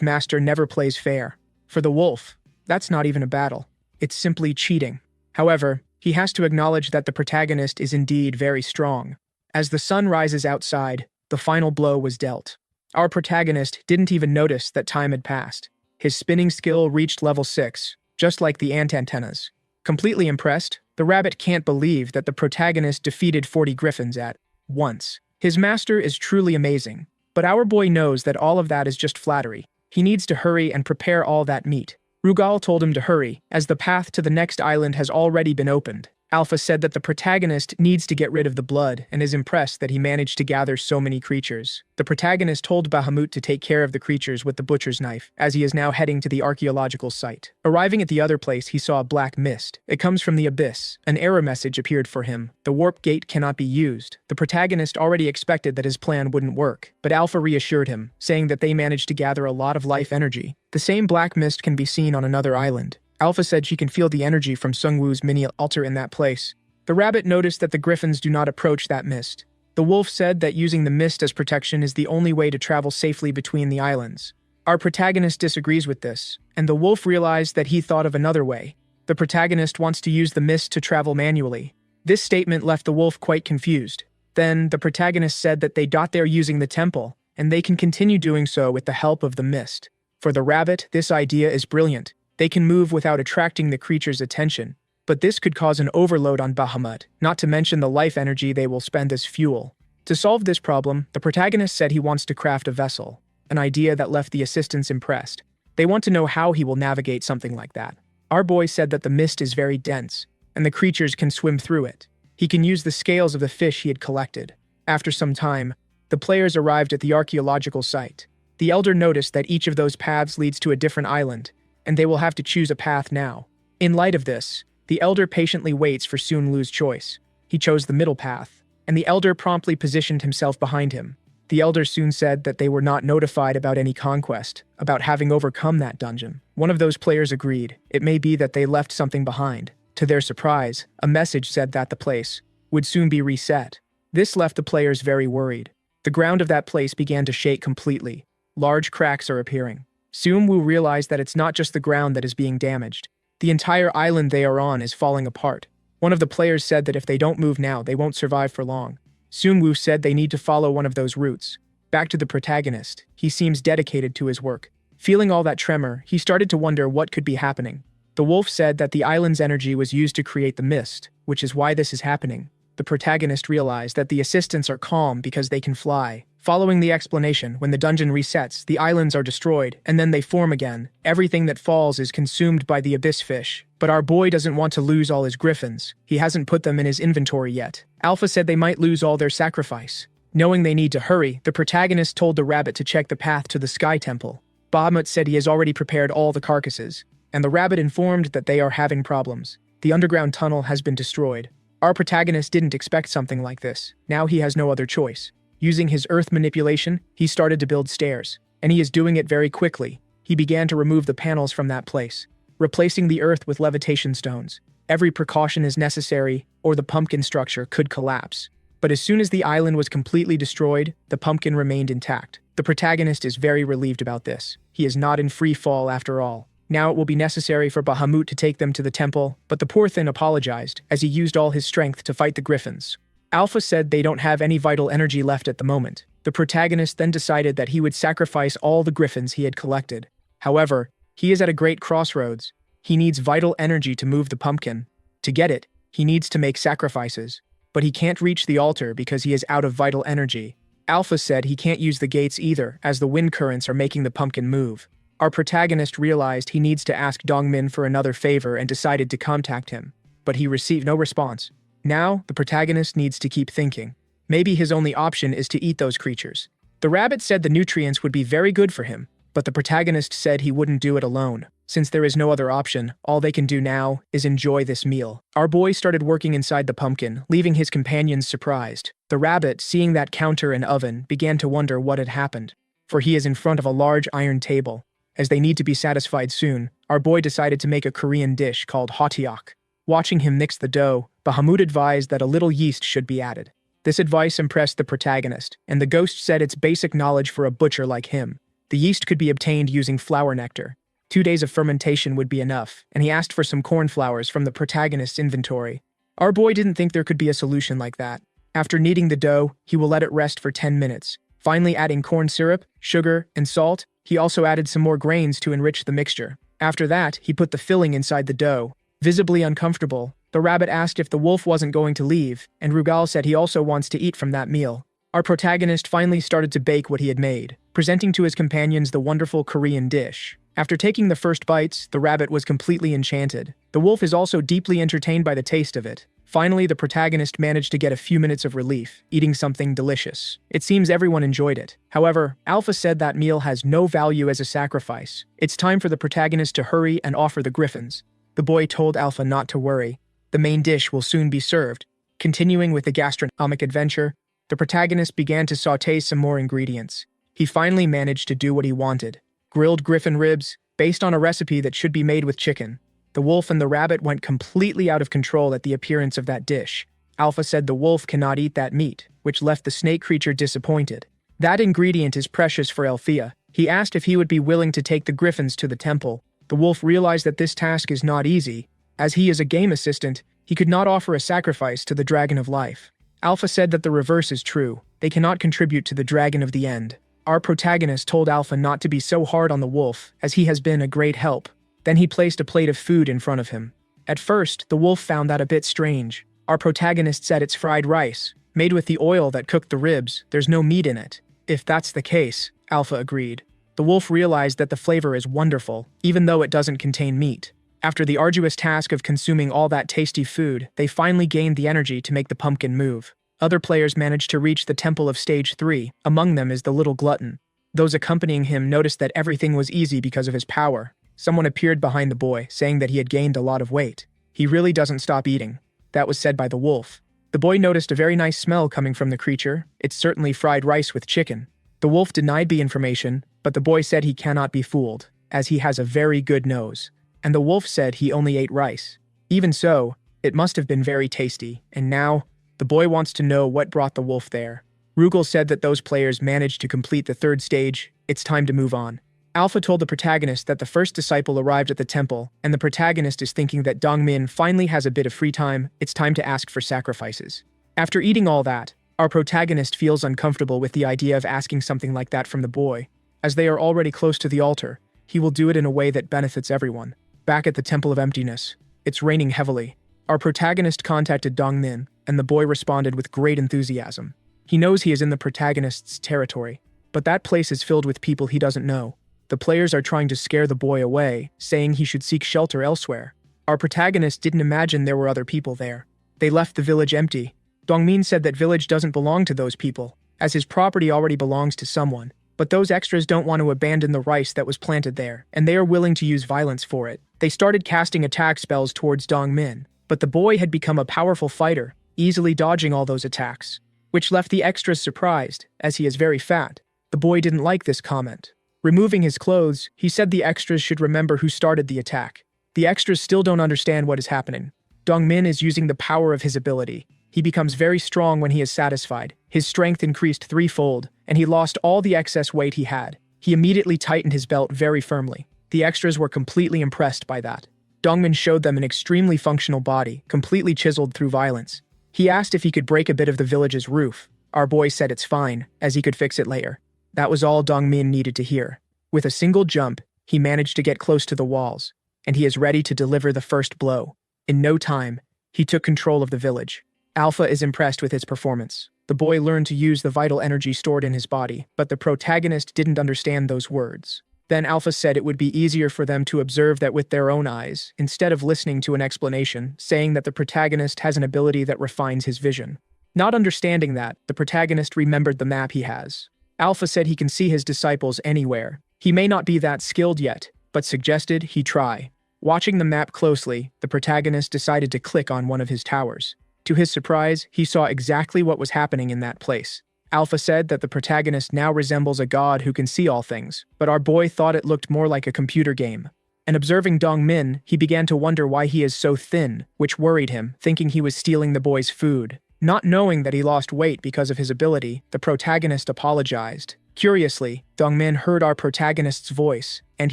master never plays fair. For the wolf, that's not even a battle. It's simply cheating. However, he has to acknowledge that the protagonist is indeed very strong. As the sun rises outside, the final blow was dealt. Our protagonist didn't even notice that time had passed. His spinning skill reached level 6, just like the ant antennas. Completely impressed, the rabbit can't believe that the protagonist defeated 40 griffins at once. His master is truly amazing, but our boy knows that all of that is just flattery. He needs to hurry and prepare all that meat. Rugal told him to hurry, as the path to the next island has already been opened. Alpha said that the protagonist needs to get rid of the blood and is impressed that he managed to gather so many creatures. The protagonist told Bahamut to take care of the creatures with the butcher's knife, as he is now heading to the archaeological site. Arriving at the other place, he saw a black mist. It comes from the abyss. An error message appeared for him. The warp gate cannot be used. The protagonist already expected that his plan wouldn't work, but Alpha reassured him, saying that they managed to gather a lot of life energy. The same black mist can be seen on another island. Alpha said she can feel the energy from Sungwoo's mini altar in that place. The rabbit noticed that the griffins do not approach that mist. The wolf said that using the mist as protection is the only way to travel safely between the islands. Our protagonist disagrees with this, and the wolf realized that he thought of another way. The protagonist wants to use the mist to travel manually. This statement left the wolf quite confused. Then, the protagonist said that they got there using the temple, and they can continue doing so with the help of the mist. For the rabbit, this idea is brilliant. They can move without attracting the creature's attention, but this could cause an overload on Bahamut, not to mention the life energy they will spend as fuel. To solve this problem, the protagonist said he wants to craft a vessel, an idea that left the assistants impressed. They want to know how he will navigate something like that. Our boy said that the mist is very dense, and the creatures can swim through it. He can use the scales of the fish he had collected. After some time, the players arrived at the archaeological site. The elder noticed that each of those paths leads to a different island, and they will have to choose a path now. In light of this, the elder patiently waits for Sun Lu's choice. He chose the middle path, and the elder promptly positioned himself behind him. The elder soon said that they were not notified about any conquest, about having overcome that dungeon. One of those players agreed. It may be that they left something behind. To their surprise, a message said that the place would soon be reset. This left the players very worried. The ground of that place began to shake completely. Large cracks are appearing. Sun Wu realized that it's not just the ground that is being damaged. The entire island they are on is falling apart. One of the players said that if they don't move now, they won't survive for long. Sun Wu said they need to follow one of those routes. Back to the protagonist. He seems dedicated to his work. Feeling all that tremor, he started to wonder what could be happening. The wolf said that the island's energy was used to create the mist, which is why this is happening. The protagonist realized that the assistants are calm because they can fly. Following the explanation, when the dungeon resets, the islands are destroyed, and then they form again. Everything that falls is consumed by the abyss fish. But our boy doesn't want to lose all his griffins. He hasn't put them in his inventory yet. Alpha said they might lose all their sacrifice. Knowing they need to hurry, the protagonist told the rabbit to check the path to the Sky Temple. Bahamut said he has already prepared all the carcasses, and the rabbit informed that they are having problems. The underground tunnel has been destroyed. Our protagonist didn't expect something like this. Now he has no other choice. Using his earth manipulation, he started to build stairs, and he is doing it very quickly. He began to remove the panels from that place, replacing the earth with levitation stones. Every precaution is necessary, or the pumpkin structure could collapse. But as soon as the island was completely destroyed, the pumpkin remained intact. The protagonist is very relieved about this. He is not in free fall after all. Now it will be necessary for Bahamut to take them to the temple, but the poor thing apologized, as he used all his strength to fight the griffins. Alpha said they don't have any vital energy left at the moment. The protagonist then decided that he would sacrifice all the griffins he had collected. However, he is at a great crossroads. He needs vital energy to move the pumpkin. To get it, he needs to make sacrifices. But he can't reach the altar because he is out of vital energy. Alpha said he can't use the gates either, as the wind currents are making the pumpkin move. Our protagonist realized he needs to ask Dongmin for another favor and decided to contact him. But he received no response. Now, the protagonist needs to keep thinking. Maybe his only option is to eat those creatures. The rabbit said the nutrients would be very good for him, but the protagonist said he wouldn't do it alone. Since there is no other option, all they can do now is enjoy this meal. Our boy started working inside the pumpkin, leaving his companions surprised. The rabbit, seeing that counter and oven, began to wonder what had happened, for he is in front of a large iron table. As they need to be satisfied soon, our boy decided to make a Korean dish called hotteok. Watching him mix the dough, Bahamut advised that a little yeast should be added. This advice impressed the protagonist, and the ghost said it's basic knowledge for a butcher like him. The yeast could be obtained using flower nectar. 2 days of fermentation would be enough, and he asked for some cornflowers from the protagonist's inventory. Our boy didn't think there could be a solution like that. After kneading the dough, he will let it rest for 10 minutes. Finally adding corn syrup, sugar, and salt, he also added some more grains to enrich the mixture. After that, he put the filling inside the dough. Visibly uncomfortable, the rabbit asked if the wolf wasn't going to leave, and Rugal said he also wants to eat from that meal. Our protagonist finally started to bake what he had made, presenting to his companions the wonderful Korean dish. After taking the first bites, the rabbit was completely enchanted. The wolf is also deeply entertained by the taste of it. Finally, the protagonist managed to get a few minutes of relief, eating something delicious. It seems everyone enjoyed it. However, Alpha said that meal has no value as a sacrifice. It's time for the protagonist to hurry and offer the griffins. The boy told Alpha not to worry. The main dish will soon be served. Continuing with the gastronomic adventure, the protagonist began to sauté some more ingredients. He finally managed to do what he wanted. Grilled griffin ribs, based on a recipe that should be made with chicken. The wolf and the rabbit went completely out of control at the appearance of that dish. Alpha said the wolf cannot eat that meat, which left the snake creature disappointed. That ingredient is precious for Althea. He asked if he would be willing to take the griffins to the temple. The wolf realized that this task is not easy. As he is a game assistant, he could not offer a sacrifice to the Dragon of Life. Alpha said that the reverse is true. They cannot contribute to the Dragon of the End. Our protagonist told Alpha not to be so hard on the wolf, as he has been a great help. Then he placed a plate of food in front of him. At first, the wolf found that a bit strange. Our protagonist said it's fried rice, made with the oil that cooked the ribs. There's no meat in it. If that's the case, Alpha agreed. The wolf realized that the flavor is wonderful, even though it doesn't contain meat. After the arduous task of consuming all that tasty food, they finally gained the energy to make the pumpkin move. Other players managed to reach the temple of stage 3. Among them is the little glutton. Those accompanying him noticed that everything was easy because of his power. Someone appeared behind the boy, saying that he had gained a lot of weight. He really doesn't stop eating. That was said by the wolf. The boy noticed a very nice smell coming from the creature. It's certainly fried rice with chicken. The wolf denied the information, but the boy said he cannot be fooled, as he has a very good nose. And the wolf said he only ate rice. Even so, it must have been very tasty, and now, the boy wants to know what brought the wolf there. Rugal said that those players managed to complete the 3rd stage. It's time to move on. Alpha told the protagonist that the first disciple arrived at the temple, and the protagonist is thinking that Dongmin finally has a bit of free time. It's time to ask for sacrifices. After eating all that, our protagonist feels uncomfortable with the idea of asking something like that from the boy. As they are already close to the altar, he will do it in a way that benefits everyone. Back at the Temple of Emptiness, it's raining heavily. Our protagonist contacted Dongmin, and the boy responded with great enthusiasm. He knows he is in the protagonist's territory, but that place is filled with people he doesn't know. The players are trying to scare the boy away, saying he should seek shelter elsewhere. Our protagonist didn't imagine there were other people there. They left the village empty. Dongmin said that village doesn't belong to those people, as his property already belongs to someone. But those extras don't want to abandon the rice that was planted there, and they are willing to use violence for it. They started casting attack spells towards Dongmin, but the boy had become a powerful fighter, easily dodging all those attacks, which left the extras surprised, as he is very fat. The boy didn't like this comment. Removing his clothes, he said the extras should remember who started the attack. The extras still don't understand what is happening. Dongmin is using the power of his ability. He becomes very strong when he is satisfied. His strength increased 3-fold, and he lost all the excess weight he had. He immediately tightened his belt very firmly. The extras were completely impressed by that. Dongmin showed them an extremely functional body, completely chiseled through violence. He asked if he could break a bit of the village's roof. Our boy said it's fine, as he could fix it later. That was all Dongmin needed to hear. With a single jump, he managed to get close to the walls, and he is ready to deliver the first blow. In no time, he took control of the village. Alpha is impressed with his performance. The boy learned to use the vital energy stored in his body, but the protagonist didn't understand those words. Then Alpha said it would be easier for them to observe that with their own eyes, instead of listening to an explanation, saying that the protagonist has an ability that refines his vision. Not understanding that, the protagonist remembered the map he has. Alpha said he can see his disciples anywhere. He may not be that skilled yet, but suggested he try. Watching the map closely, the protagonist decided to click on one of his towers. To his surprise, he saw exactly what was happening in that place. Alpha said that the protagonist now resembles a god who can see all things, but our boy thought it looked more like a computer game. And observing Dongmin, he began to wonder why he is so thin, which worried him, thinking he was stealing the boy's food. Not knowing that he lost weight because of his ability, the protagonist apologized. Curiously, Dongmin heard our protagonist's voice, and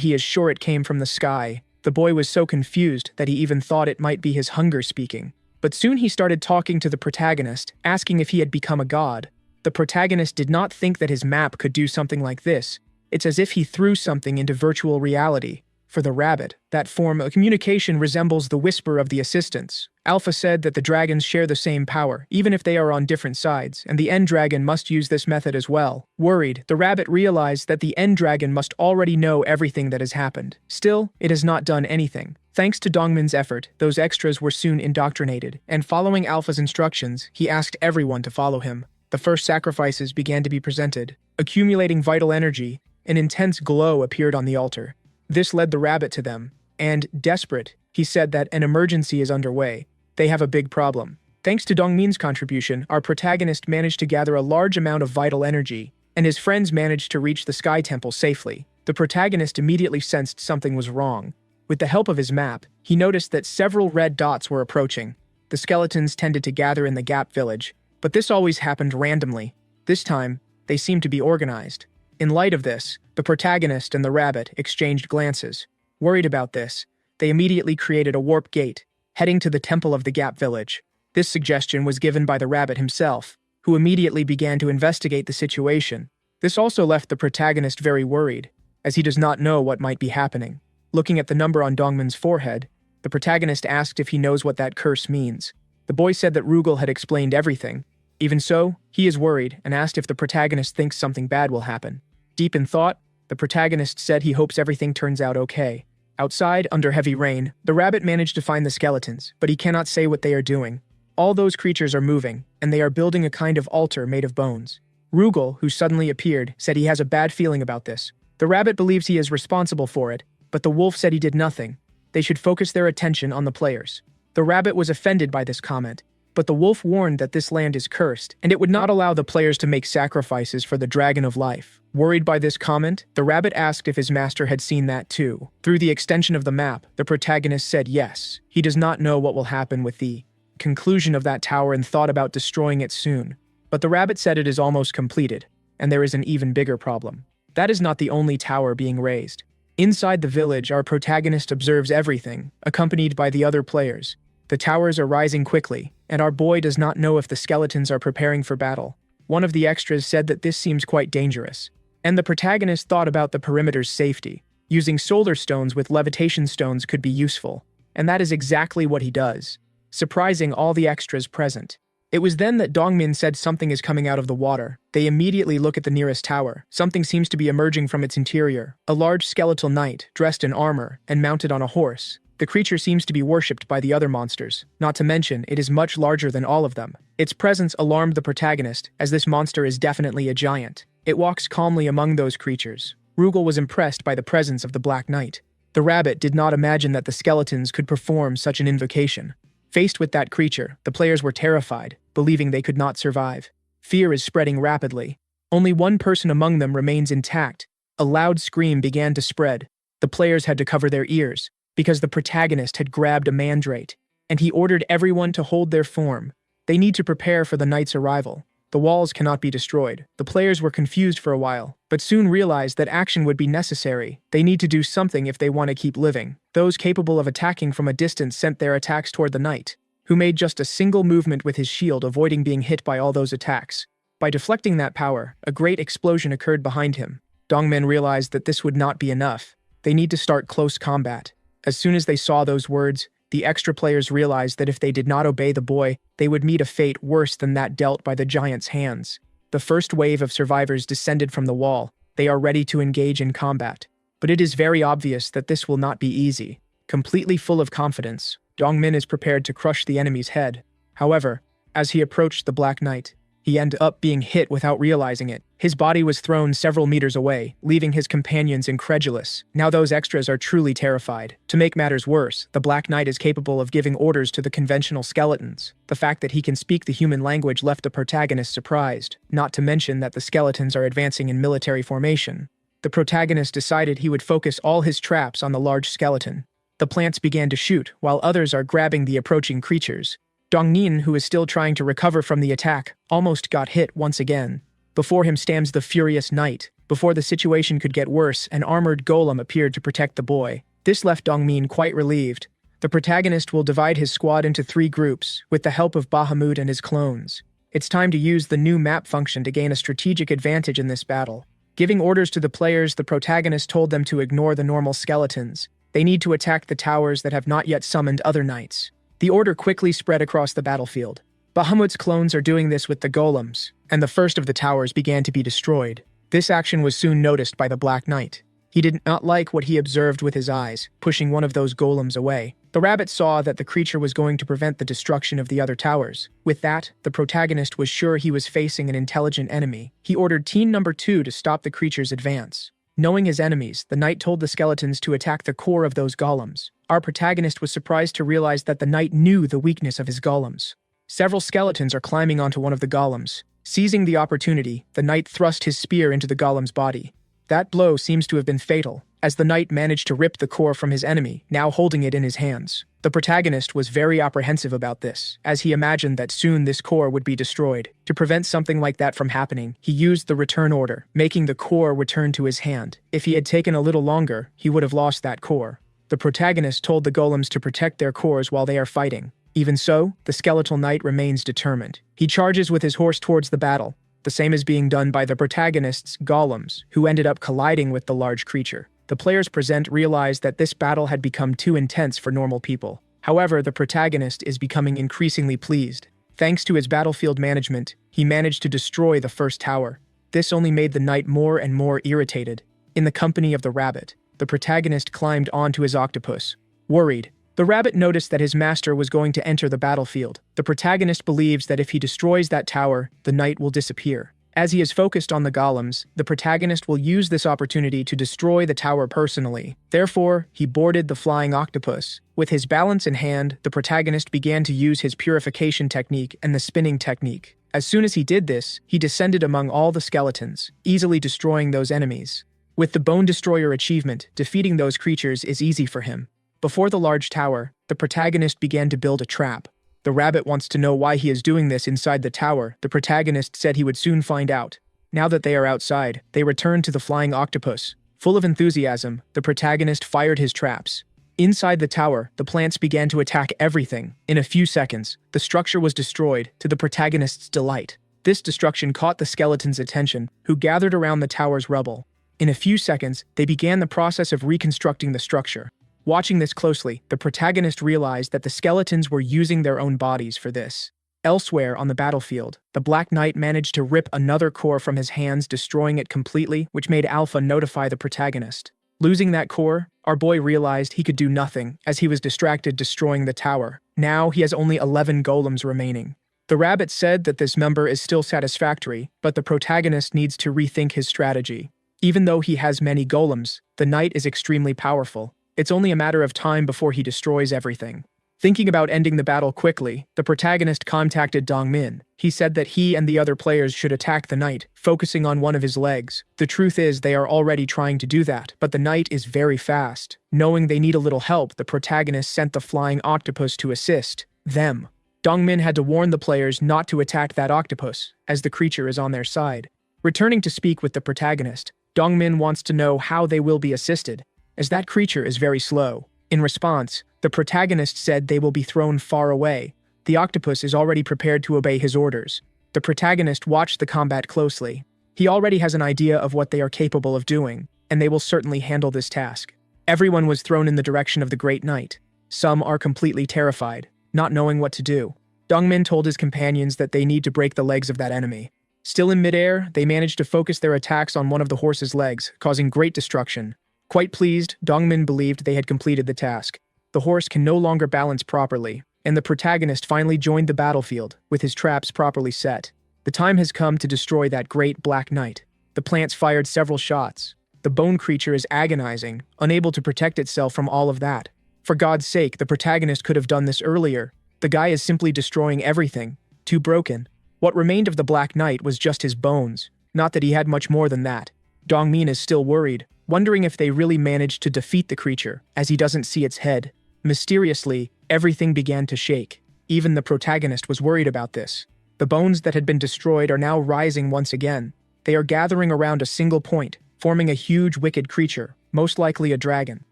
he is sure it came from the sky. The boy was so confused that he even thought it might be his hunger speaking. But soon he started talking to the protagonist, asking if he had become a god. The protagonist did not think that his map could do something like this. It's as if he threw something into virtual reality. For the rabbit, that form of communication resembles the whisper of the assistants. Alpha said that the dragons share the same power, even if they are on different sides, and the end dragon must use this method as well. Worried, the rabbit realized that the end dragon must already know everything that has happened. Still, it has not done anything. Thanks to Dongmin's effort, those extras were soon indoctrinated, and following Alpha's instructions, he asked everyone to follow him. The first sacrifices began to be presented. Accumulating vital energy, an intense glow appeared on the altar. This led the rabbit to them, and, desperate, he said that an emergency is underway. They have a big problem. Thanks to Dongmin's contribution, our protagonist managed to gather a large amount of vital energy, and his friends managed to reach the Sky Temple safely. The protagonist immediately sensed something was wrong. With the help of his map, he noticed that several red dots were approaching. The skeletons tended to gather in the Gap village, but this always happened randomly. This time, they seemed to be organized. In light of this, the protagonist and the rabbit exchanged glances. Worried about this, they immediately created a warp gate, heading to the temple of the Gap village. This suggestion was given by the rabbit himself, who immediately began to investigate the situation. This also left the protagonist very worried, as he does not know what might be happening. Looking at the number on Dongmin's forehead, the protagonist asked if he knows what that curse means. The boy said that Rugal had explained everything. Even so, he is worried and asked if the protagonist thinks something bad will happen. Deep in thought, the protagonist said he hopes everything turns out okay. Outside, under heavy rain, the rabbit managed to find the skeletons, but he cannot say what they are doing. All those creatures are moving, and they are building a kind of altar made of bones. Rugal, who suddenly appeared, said he has a bad feeling about this. The rabbit believes he is responsible for it, but the wolf said he did nothing. They should focus their attention on the players. The rabbit was offended by this comment, but the wolf warned that this land is cursed, and it would not allow the players to make sacrifices for the Dragon of Life. Worried by this comment, the rabbit asked if his master had seen that too. Through the extension of the map, the protagonist said yes. He does not know what will happen with the conclusion of that tower and thought about destroying it soon. But the rabbit said it is almost completed, and there is an even bigger problem. That is not the only tower being raised. Inside the village, our protagonist observes everything, accompanied by the other players. The towers are rising quickly, and our boy does not know if the skeletons are preparing for battle. One of the extras said that this seems quite dangerous, and the protagonist thought about the perimeter's safety. Using solar stones with levitation stones could be useful, and that is exactly what he does, surprising all the extras present. It was then that Dongmin said something is coming out of the water. They immediately look at the nearest tower. Something seems to be emerging from its interior. A large skeletal knight, dressed in armor and mounted on a horse. The creature seems to be worshipped by the other monsters. Not to mention, it is much larger than all of them. Its presence alarmed the protagonist, as this monster is definitely a giant. It walks calmly among those creatures. Rugal was impressed by the presence of the Black Knight. The rabbit did not imagine that the skeletons could perform such an invocation. Faced with that creature, the players were terrified, believing they could not survive. Fear is spreading rapidly. Only one person among them remains intact. A loud scream began to spread. The players had to cover their ears, because the protagonist had grabbed a mandrake, and he ordered everyone to hold their form. They need to prepare for the knight's arrival. The walls cannot be destroyed. The players were confused for a while, but soon realized that action would be necessary. They need to do something if they want to keep living. Those capable of attacking from a distance sent their attacks toward the knight, who made just a single movement with his shield, avoiding being hit by all those attacks. By deflecting that power, a great explosion occurred behind him. Dongmin realized that this would not be enough. They need to start close combat. As soon as they saw those words, the extra players realized that if they did not obey the boy, they would meet a fate worse than that dealt by the giant's hands. The first wave of survivors descended from the wall. They are ready to engage in combat. But it is very obvious that this will not be easy. Completely full of confidence, Dongmin is prepared to crush the enemy's head. However, as he approached the Black Knight, he ended up being hit without realizing it. His body was thrown several meters away, leaving his companions incredulous. Now those extras are truly terrified. To make matters worse, the Black Knight is capable of giving orders to the conventional skeletons. The fact that he can speak the human language left the protagonist surprised, not to mention that the skeletons are advancing in military formation. The protagonist decided he would focus all his traps on the large skeleton. The plants began to shoot, while others are grabbing the approaching creatures. Dongnin, who is still trying to recover from the attack, almost got hit once again. Before him stands the furious knight. Before the situation could get worse, an armored golem appeared to protect the boy. This left Dongmin quite relieved. The protagonist will divide his squad into 3 groups, with the help of Bahamut and his clones. It's time to use the new map function to gain a strategic advantage in this battle. Giving orders to the players, the protagonist told them to ignore the normal skeletons. They need to attack the towers that have not yet summoned other knights. The order quickly spread across the battlefield. Bahamut's clones are doing this with the golems, and the first of the towers began to be destroyed. This action was soon noticed by the Black Knight. He did not like what he observed with his eyes, pushing one of those golems away. The rabbit saw that the creature was going to prevent the destruction of the other towers. With that, the protagonist was sure he was facing an intelligent enemy. He ordered Teen Number 2 to stop the creature's advance. Knowing his enemies, the knight told the skeletons to attack the core of those golems. Our protagonist was surprised to realize that the knight knew the weakness of his golems. Several skeletons are climbing onto one of the golems. Seizing the opportunity, the knight thrust his spear into the golem's body. That blow seems to have been fatal, as the knight managed to rip the core from his enemy, now holding it in his hands. The protagonist was very apprehensive about this, as he imagined that soon this core would be destroyed. To prevent something like that from happening, he used the return order, making the core return to his hand. If he had taken a little longer, he would have lost that core. The protagonist told the golems to protect their cores while they are fighting. Even so, the skeletal knight remains determined. He charges with his horse towards the battle. The same is being done by the protagonist's golems, who ended up colliding with the large creature. The players present realize that this battle had become too intense for normal people. However, the protagonist is becoming increasingly pleased. Thanks to his battlefield management, he managed to destroy the first tower. This only made the knight more and more irritated. In the company of the rabbit, the protagonist climbed onto his octopus. Worried, the rabbit noticed that his master was going to enter the battlefield. The protagonist believes that if he destroys that tower, the knight will disappear. As he is focused on the golems, the protagonist will use this opportunity to destroy the tower personally. Therefore, he boarded the flying octopus. With his balance in hand, the protagonist began to use his purification technique and the spinning technique. As soon as he did this, he descended among all the skeletons, easily destroying those enemies. With the Bone Destroyer achievement, defeating those creatures is easy for him. Before the large tower, the protagonist began to build a trap. The rabbit wants to know why he is doing this inside the tower. The protagonist said he would soon find out. Now that they are outside, they return to the flying octopus. Full of enthusiasm, the protagonist fired his traps. Inside the tower, the plants began to attack everything. In a few seconds, the structure was destroyed, to the protagonist's delight. This destruction caught the skeletons' attention, who gathered around the tower's rubble. In a few seconds, they began the process of reconstructing the structure. Watching this closely, the protagonist realized that the skeletons were using their own bodies for this. Elsewhere on the battlefield, the Black Knight managed to rip another core from his hands, destroying it completely, which made Alpha notify the protagonist. Losing that core, our boy realized he could do nothing, as he was distracted destroying the tower. Now he has only 11 golems remaining. The rabbit said that this number is still satisfactory, but the protagonist needs to rethink his strategy. Even though he has many golems, the knight is extremely powerful. It's only a matter of time before he destroys everything. Thinking about ending the battle quickly, the protagonist contacted Dongmin. He said that he and the other players should attack the knight, focusing on one of his legs. The truth is they are already trying to do that, but the knight is very fast. Knowing they need a little help, the protagonist sent the flying octopus to assist them. Dongmin had to warn the players not to attack that octopus, as the creature is on their side. Returning to speak with the protagonist, Dongmin wants to know how they will be assisted, as that creature is very slow. In response, the protagonist said they will be thrown far away. The octopus is already prepared to obey his orders. The protagonist watched the combat closely. He already has an idea of what they are capable of doing, and they will certainly handle this task. Everyone was thrown in the direction of the Great Knight. Some are completely terrified, not knowing what to do. Dongmin told his companions that they need to break the legs of that enemy. Still in midair, they managed to focus their attacks on one of the horse's legs, causing great destruction. Quite pleased, Dongmin believed they had completed the task. The horse can no longer balance properly, and the protagonist finally joined the battlefield, with his traps properly set. The time has come to destroy that great Black Knight. The plants fired several shots. The bone creature is agonizing, unable to protect itself from all of that. For God's sake, the protagonist could have done this earlier. The guy is simply destroying everything. Too broken. What remained of the Black Knight was just his bones. Not that he had much more than that. Dongmin is still worried, wondering if they really managed to defeat the creature, as he doesn't see its head. Mysteriously, everything began to shake. Even the protagonist was worried about this. The bones that had been destroyed are now rising once again. They are gathering around a single point, forming a huge wicked creature, most likely a dragon.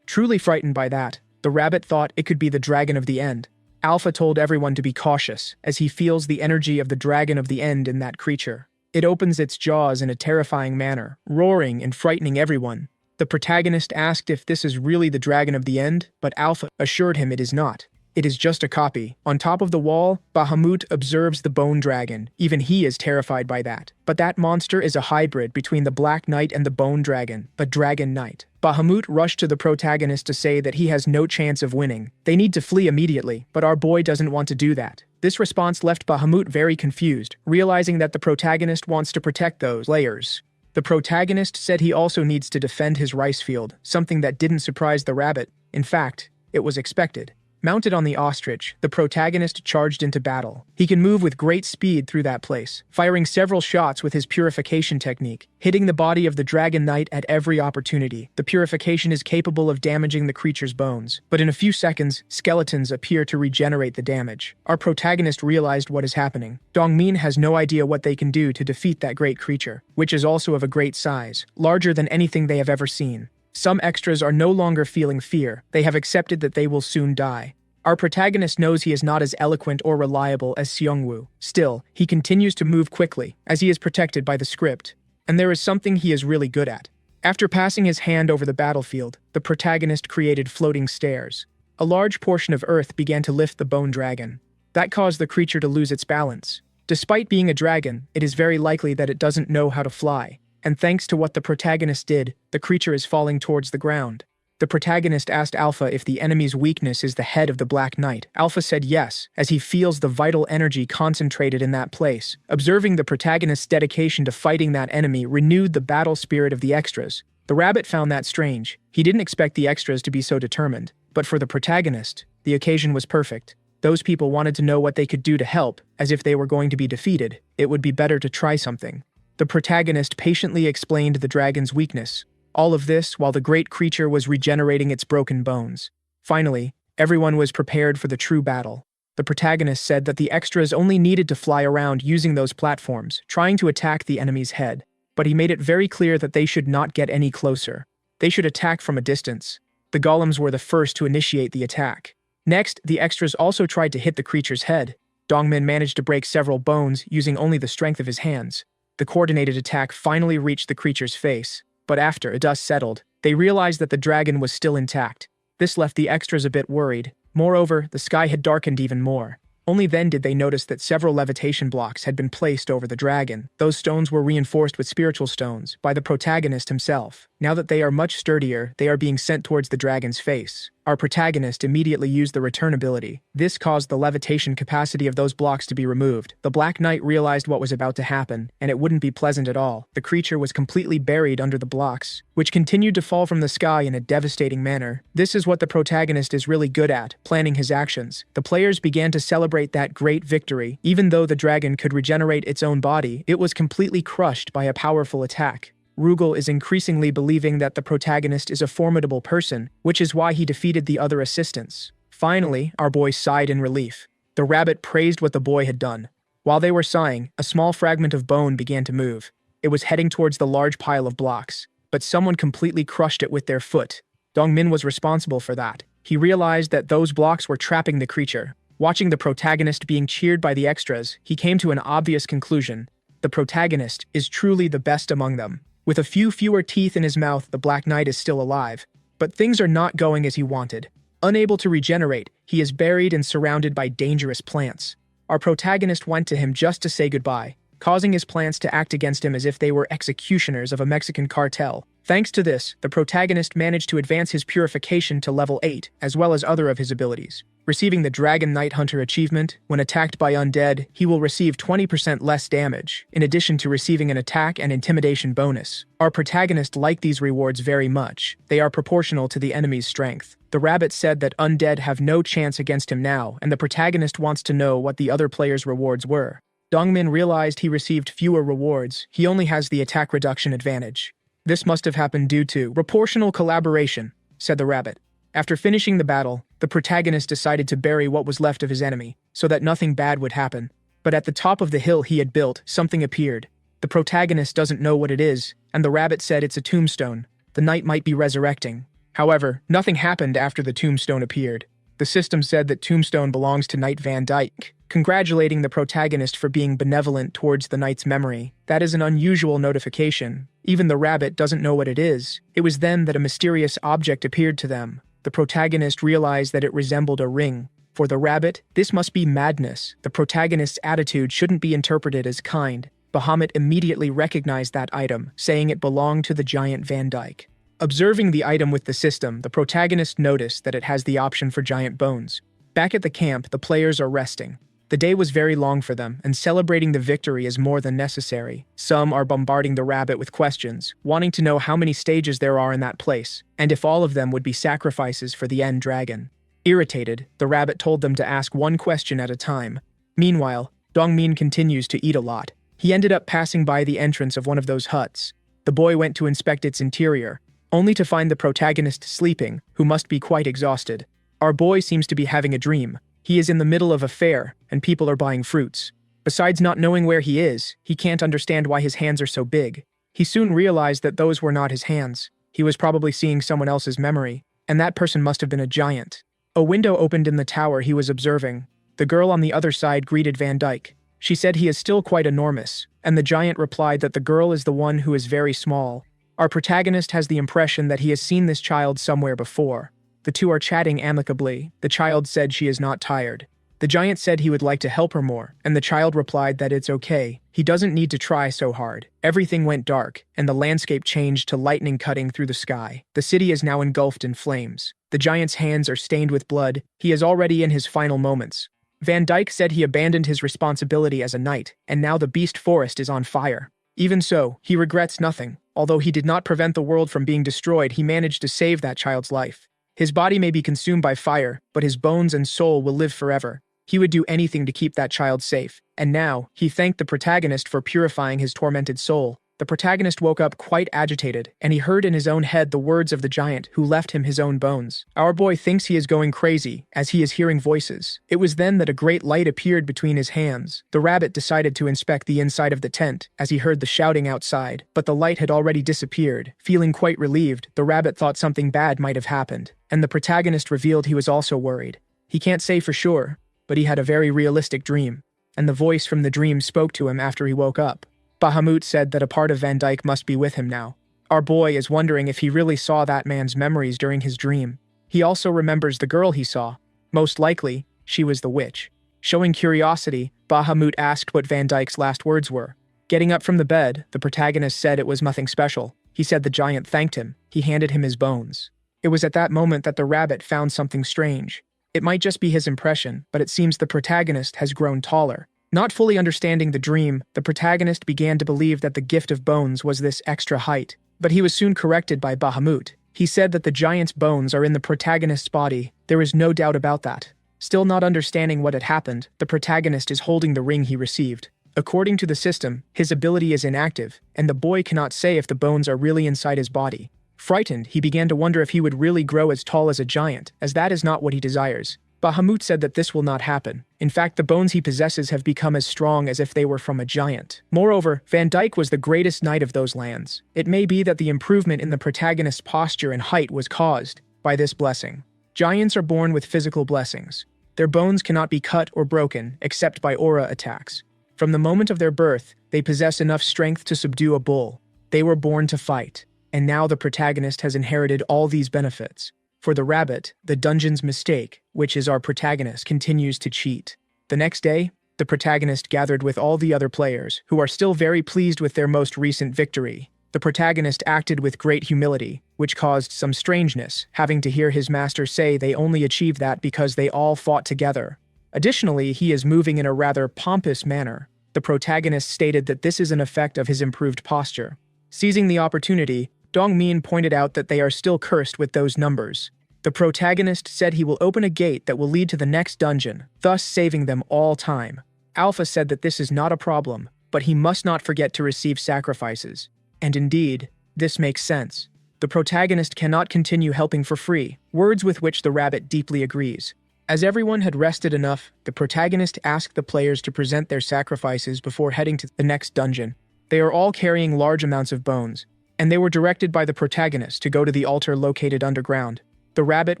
Truly frightened by that, the rabbit thought it could be the dragon of the end. Alpha told everyone to be cautious, as he feels the energy of the dragon of the end in that creature. It opens its jaws in a terrifying manner, roaring and frightening everyone. The protagonist asked if this is really the dragon of the end, but Alpha assured him it is not. It is just a copy. On top of the wall, Bahamut observes the bone dragon. Even he is terrified by that. But that monster is a hybrid between the Black Knight and the Bone Dragon, the Dragon Knight. Bahamut rushed to the protagonist to say that he has no chance of winning. They need to flee immediately, but our boy doesn't want to do that. This response left Bahamut very confused, realizing that the protagonist wants to protect those layers. The protagonist said he also needs to defend his rice field, something that didn't surprise the rabbit. In fact, it was expected. Mounted on the ostrich, the protagonist charged into battle. He can move with great speed through that place, firing several shots with his purification technique, hitting the body of the dragon knight at every opportunity. The purification is capable of damaging the creature's bones, but in a few seconds, skeletons appear to regenerate the damage. Our protagonist realized what is happening. Dongmin has no idea what they can do to defeat that great creature, which is also of a great size, larger than anything they have ever seen. Some extras are no longer feeling fear. They have accepted that they will soon die. Our protagonist knows he is not as eloquent or reliable as Seongwoo. Still, he continues to move quickly, as he is protected by the script. And there is something he is really good at. After passing his hand over the battlefield, the protagonist created floating stairs. A large portion of earth began to lift the bone dragon. That caused the creature to lose its balance. Despite being a dragon, it is very likely that it doesn't know how to fly. And thanks to what the protagonist did, the creature is falling towards the ground. The protagonist asked Alpha if the enemy's weakness is the head of the Black Knight. Alpha said yes, as he feels the vital energy concentrated in that place. Observing the protagonist's dedication to fighting that enemy renewed the battle spirit of the extras. The rabbit found that strange. He didn't expect the extras to be so determined. But for the protagonist, the occasion was perfect. Those people wanted to know what they could do to help, as if they were going to be defeated. It would be better to try something. The protagonist patiently explained the dragon's weakness. All of this while the great creature was regenerating its broken bones. Finally, everyone was prepared for the true battle. The protagonist said that the extras only needed to fly around using those platforms, trying to attack the enemy's head. But he made it very clear that they should not get any closer. They should attack from a distance. The golems were the first to initiate the attack. Next, the extras also tried to hit the creature's head. Dongmin managed to break several bones using only the strength of his hands. The coordinated attack finally reached the creature's face, but after the dust settled, they realized that the dragon was still intact. This left the extras a bit worried. Moreover, the sky had darkened even more. Only then did they notice that several levitation blocks had been placed over the dragon. Those stones were reinforced with spiritual stones by the protagonist himself. Now that they are much sturdier, they are being sent towards the dragon's face. Our protagonist immediately used the return ability. This caused the levitation capacity of those blocks to be removed. The Black Knight realized what was about to happen, and it wouldn't be pleasant at all. The creature was completely buried under the blocks, which continued to fall from the sky in a devastating manner. This is what the protagonist is really good at, planning his actions. The players began to celebrate that great victory. Even though the dragon could regenerate its own body, it was completely crushed by a powerful attack. Rugal is increasingly believing that the protagonist is a formidable person, which is why he defeated the other assistants. Finally, our boy sighed in relief. The rabbit praised what the boy had done. While they were sighing, a small fragment of bone began to move. It was heading towards the large pile of blocks, but someone completely crushed it with their foot. Dongmin was responsible for that. He realized that those blocks were trapping the creature. Watching the protagonist being cheered by the extras, he came to an obvious conclusion. The protagonist is truly the best among them. With a few fewer teeth in his mouth, the Black Knight is still alive. But things are not going as he wanted. Unable to regenerate, he is buried and surrounded by dangerous plants. Our protagonist went to him just to say goodbye, causing his plants to act against him as if they were executioners of a Mexican cartel. Thanks to this, the protagonist managed to advance his purification to level 8, as well as other of his abilities. Receiving the Dragon Knight Hunter achievement, when attacked by undead, he will receive 20% less damage, in addition to receiving an attack and intimidation bonus. Our protagonist liked these rewards very much. They are proportional to the enemy's strength. The rabbit said that undead have no chance against him now, and the protagonist wants to know what the other players' rewards were. Dongmin realized he received fewer rewards. He only has the attack reduction advantage. This must have happened due to proportional collaboration, said the rabbit. After finishing the battle, the protagonist decided to bury what was left of his enemy, so that nothing bad would happen. But at the top of the hill he had built, something appeared. The protagonist doesn't know what it is, and the rabbit said it's a tombstone. The knight might be resurrecting. However, nothing happened after the tombstone appeared. The system said that tombstone belongs to Knight Van Dyke, congratulating the protagonist for being benevolent towards the knight's memory. That is an unusual notification. Even the rabbit doesn't know what it is. It was then that a mysterious object appeared to them. The protagonist realized that it resembled a ring. For the rabbit, this must be madness. The protagonist's attitude shouldn't be interpreted as kind. Bahamut immediately recognized that item, saying it belonged to the giant Van Dyke. Observing the item with the system, the protagonist noticed that it has the option for giant bones. Back at the camp, the players are resting. The day was very long for them, and celebrating the victory is more than necessary. Some are bombarding the rabbit with questions, wanting to know how many stages there are in that place, and if all of them would be sacrifices for the end dragon. Irritated, the rabbit told them to ask one question at a time. Meanwhile, Dongmin continues to eat a lot. He ended up passing by the entrance of one of those huts. The boy went to inspect its interior, only to find the protagonist sleeping, who must be quite exhausted. Our boy seems to be having a dream. He is in the middle of a fair, and people are buying fruits. Besides not knowing where he is, he can't understand why his hands are so big. He soon realized that those were not his hands. He was probably seeing someone else's memory, and that person must have been a giant. A window opened in the tower he was observing. The girl on the other side greeted Van Dyke. She said he is still quite enormous, and the giant replied that the girl is the one who is very small. Our protagonist has the impression that he has seen this child somewhere before. The two are chatting amicably. The child said she is not tired. The giant said he would like to help her more, and the child replied that it's okay. He doesn't need to try so hard. Everything went dark, and the landscape changed to lightning cutting through the sky. The city is now engulfed in flames. The giant's hands are stained with blood. He is already in his final moments. Van Dyke said he abandoned his responsibility as a knight, and now the beast forest is on fire. Even so, he regrets nothing. Although he did not prevent the world from being destroyed, he managed to save that child's life. His body may be consumed by fire, but his bones and soul will live forever. He would do anything to keep that child safe. And now, he thanked the protagonist for purifying his tormented soul. The protagonist woke up quite agitated, and he heard in his own head the words of the giant who left him his own bones. Our boy thinks he is going crazy, as he is hearing voices. It was then that a great light appeared between his hands. The rabbit decided to inspect the inside of the tent, as he heard the shouting outside, but the light had already disappeared. Feeling quite relieved, the rabbit thought something bad might have happened, and the protagonist revealed he was also worried. He can't say for sure, but he had a very realistic dream, and the voice from the dream spoke to him after he woke up. Bahamut said that a part of Van Dyke must be with him now. Our boy is wondering if he really saw that man's memories during his dream. He also remembers the girl he saw. Most likely, she was the witch. Showing curiosity, Bahamut asked what Van Dyke's last words were. Getting up from the bed, the protagonist said it was nothing special. He said the giant thanked him. He handed him his bones. It was at that moment that the rabbit found something strange. It might just be his impression, but it seems the protagonist has grown taller. Not fully understanding the dream, the protagonist began to believe that the gift of bones was this extra height, but he was soon corrected by Bahamut. He said that the giant's bones are in the protagonist's body. There is no doubt about that. Still not understanding what had happened, the protagonist is holding the ring he received. According to the system, his ability is inactive, and the boy cannot say if the bones are really inside his body. Frightened, he began to wonder if he would really grow as tall as a giant, as that is not what he desires. Bahamut said that this will not happen. In fact, the bones he possesses have become as strong as if they were from a giant. Moreover, Van Dyke was the greatest knight of those lands. It may be that the improvement in the protagonist's posture and height was caused by this blessing. Giants are born with physical blessings. Their bones cannot be cut or broken except by aura attacks. From the moment of their birth, they possess enough strength to subdue a bull. They were born to fight, and now the protagonist has inherited all these benefits. For the rabbit, the dungeon's mistake, which is our protagonist, continues to cheat. The next day, the protagonist gathered with all the other players, who are still very pleased with their most recent victory. The protagonist acted with great humility, which caused some strangeness, having to hear his master say they only achieved that because they all fought together. Additionally, he is moving in a rather pompous manner. The protagonist stated that this is an effect of his improved posture. Seizing the opportunity, Dongmin pointed out that they are still cursed with those numbers. The protagonist said he will open a gate that will lead to the next dungeon, thus saving them all time. Alpha said that this is not a problem, but he must not forget to receive sacrifices. And indeed, this makes sense. The protagonist cannot continue helping for free, words with which the rabbit deeply agrees. As everyone had rested enough, the protagonist asked the players to present their sacrifices before heading to the next dungeon. They are all carrying large amounts of bones, and they were directed by the protagonist to go to the altar located underground. The rabbit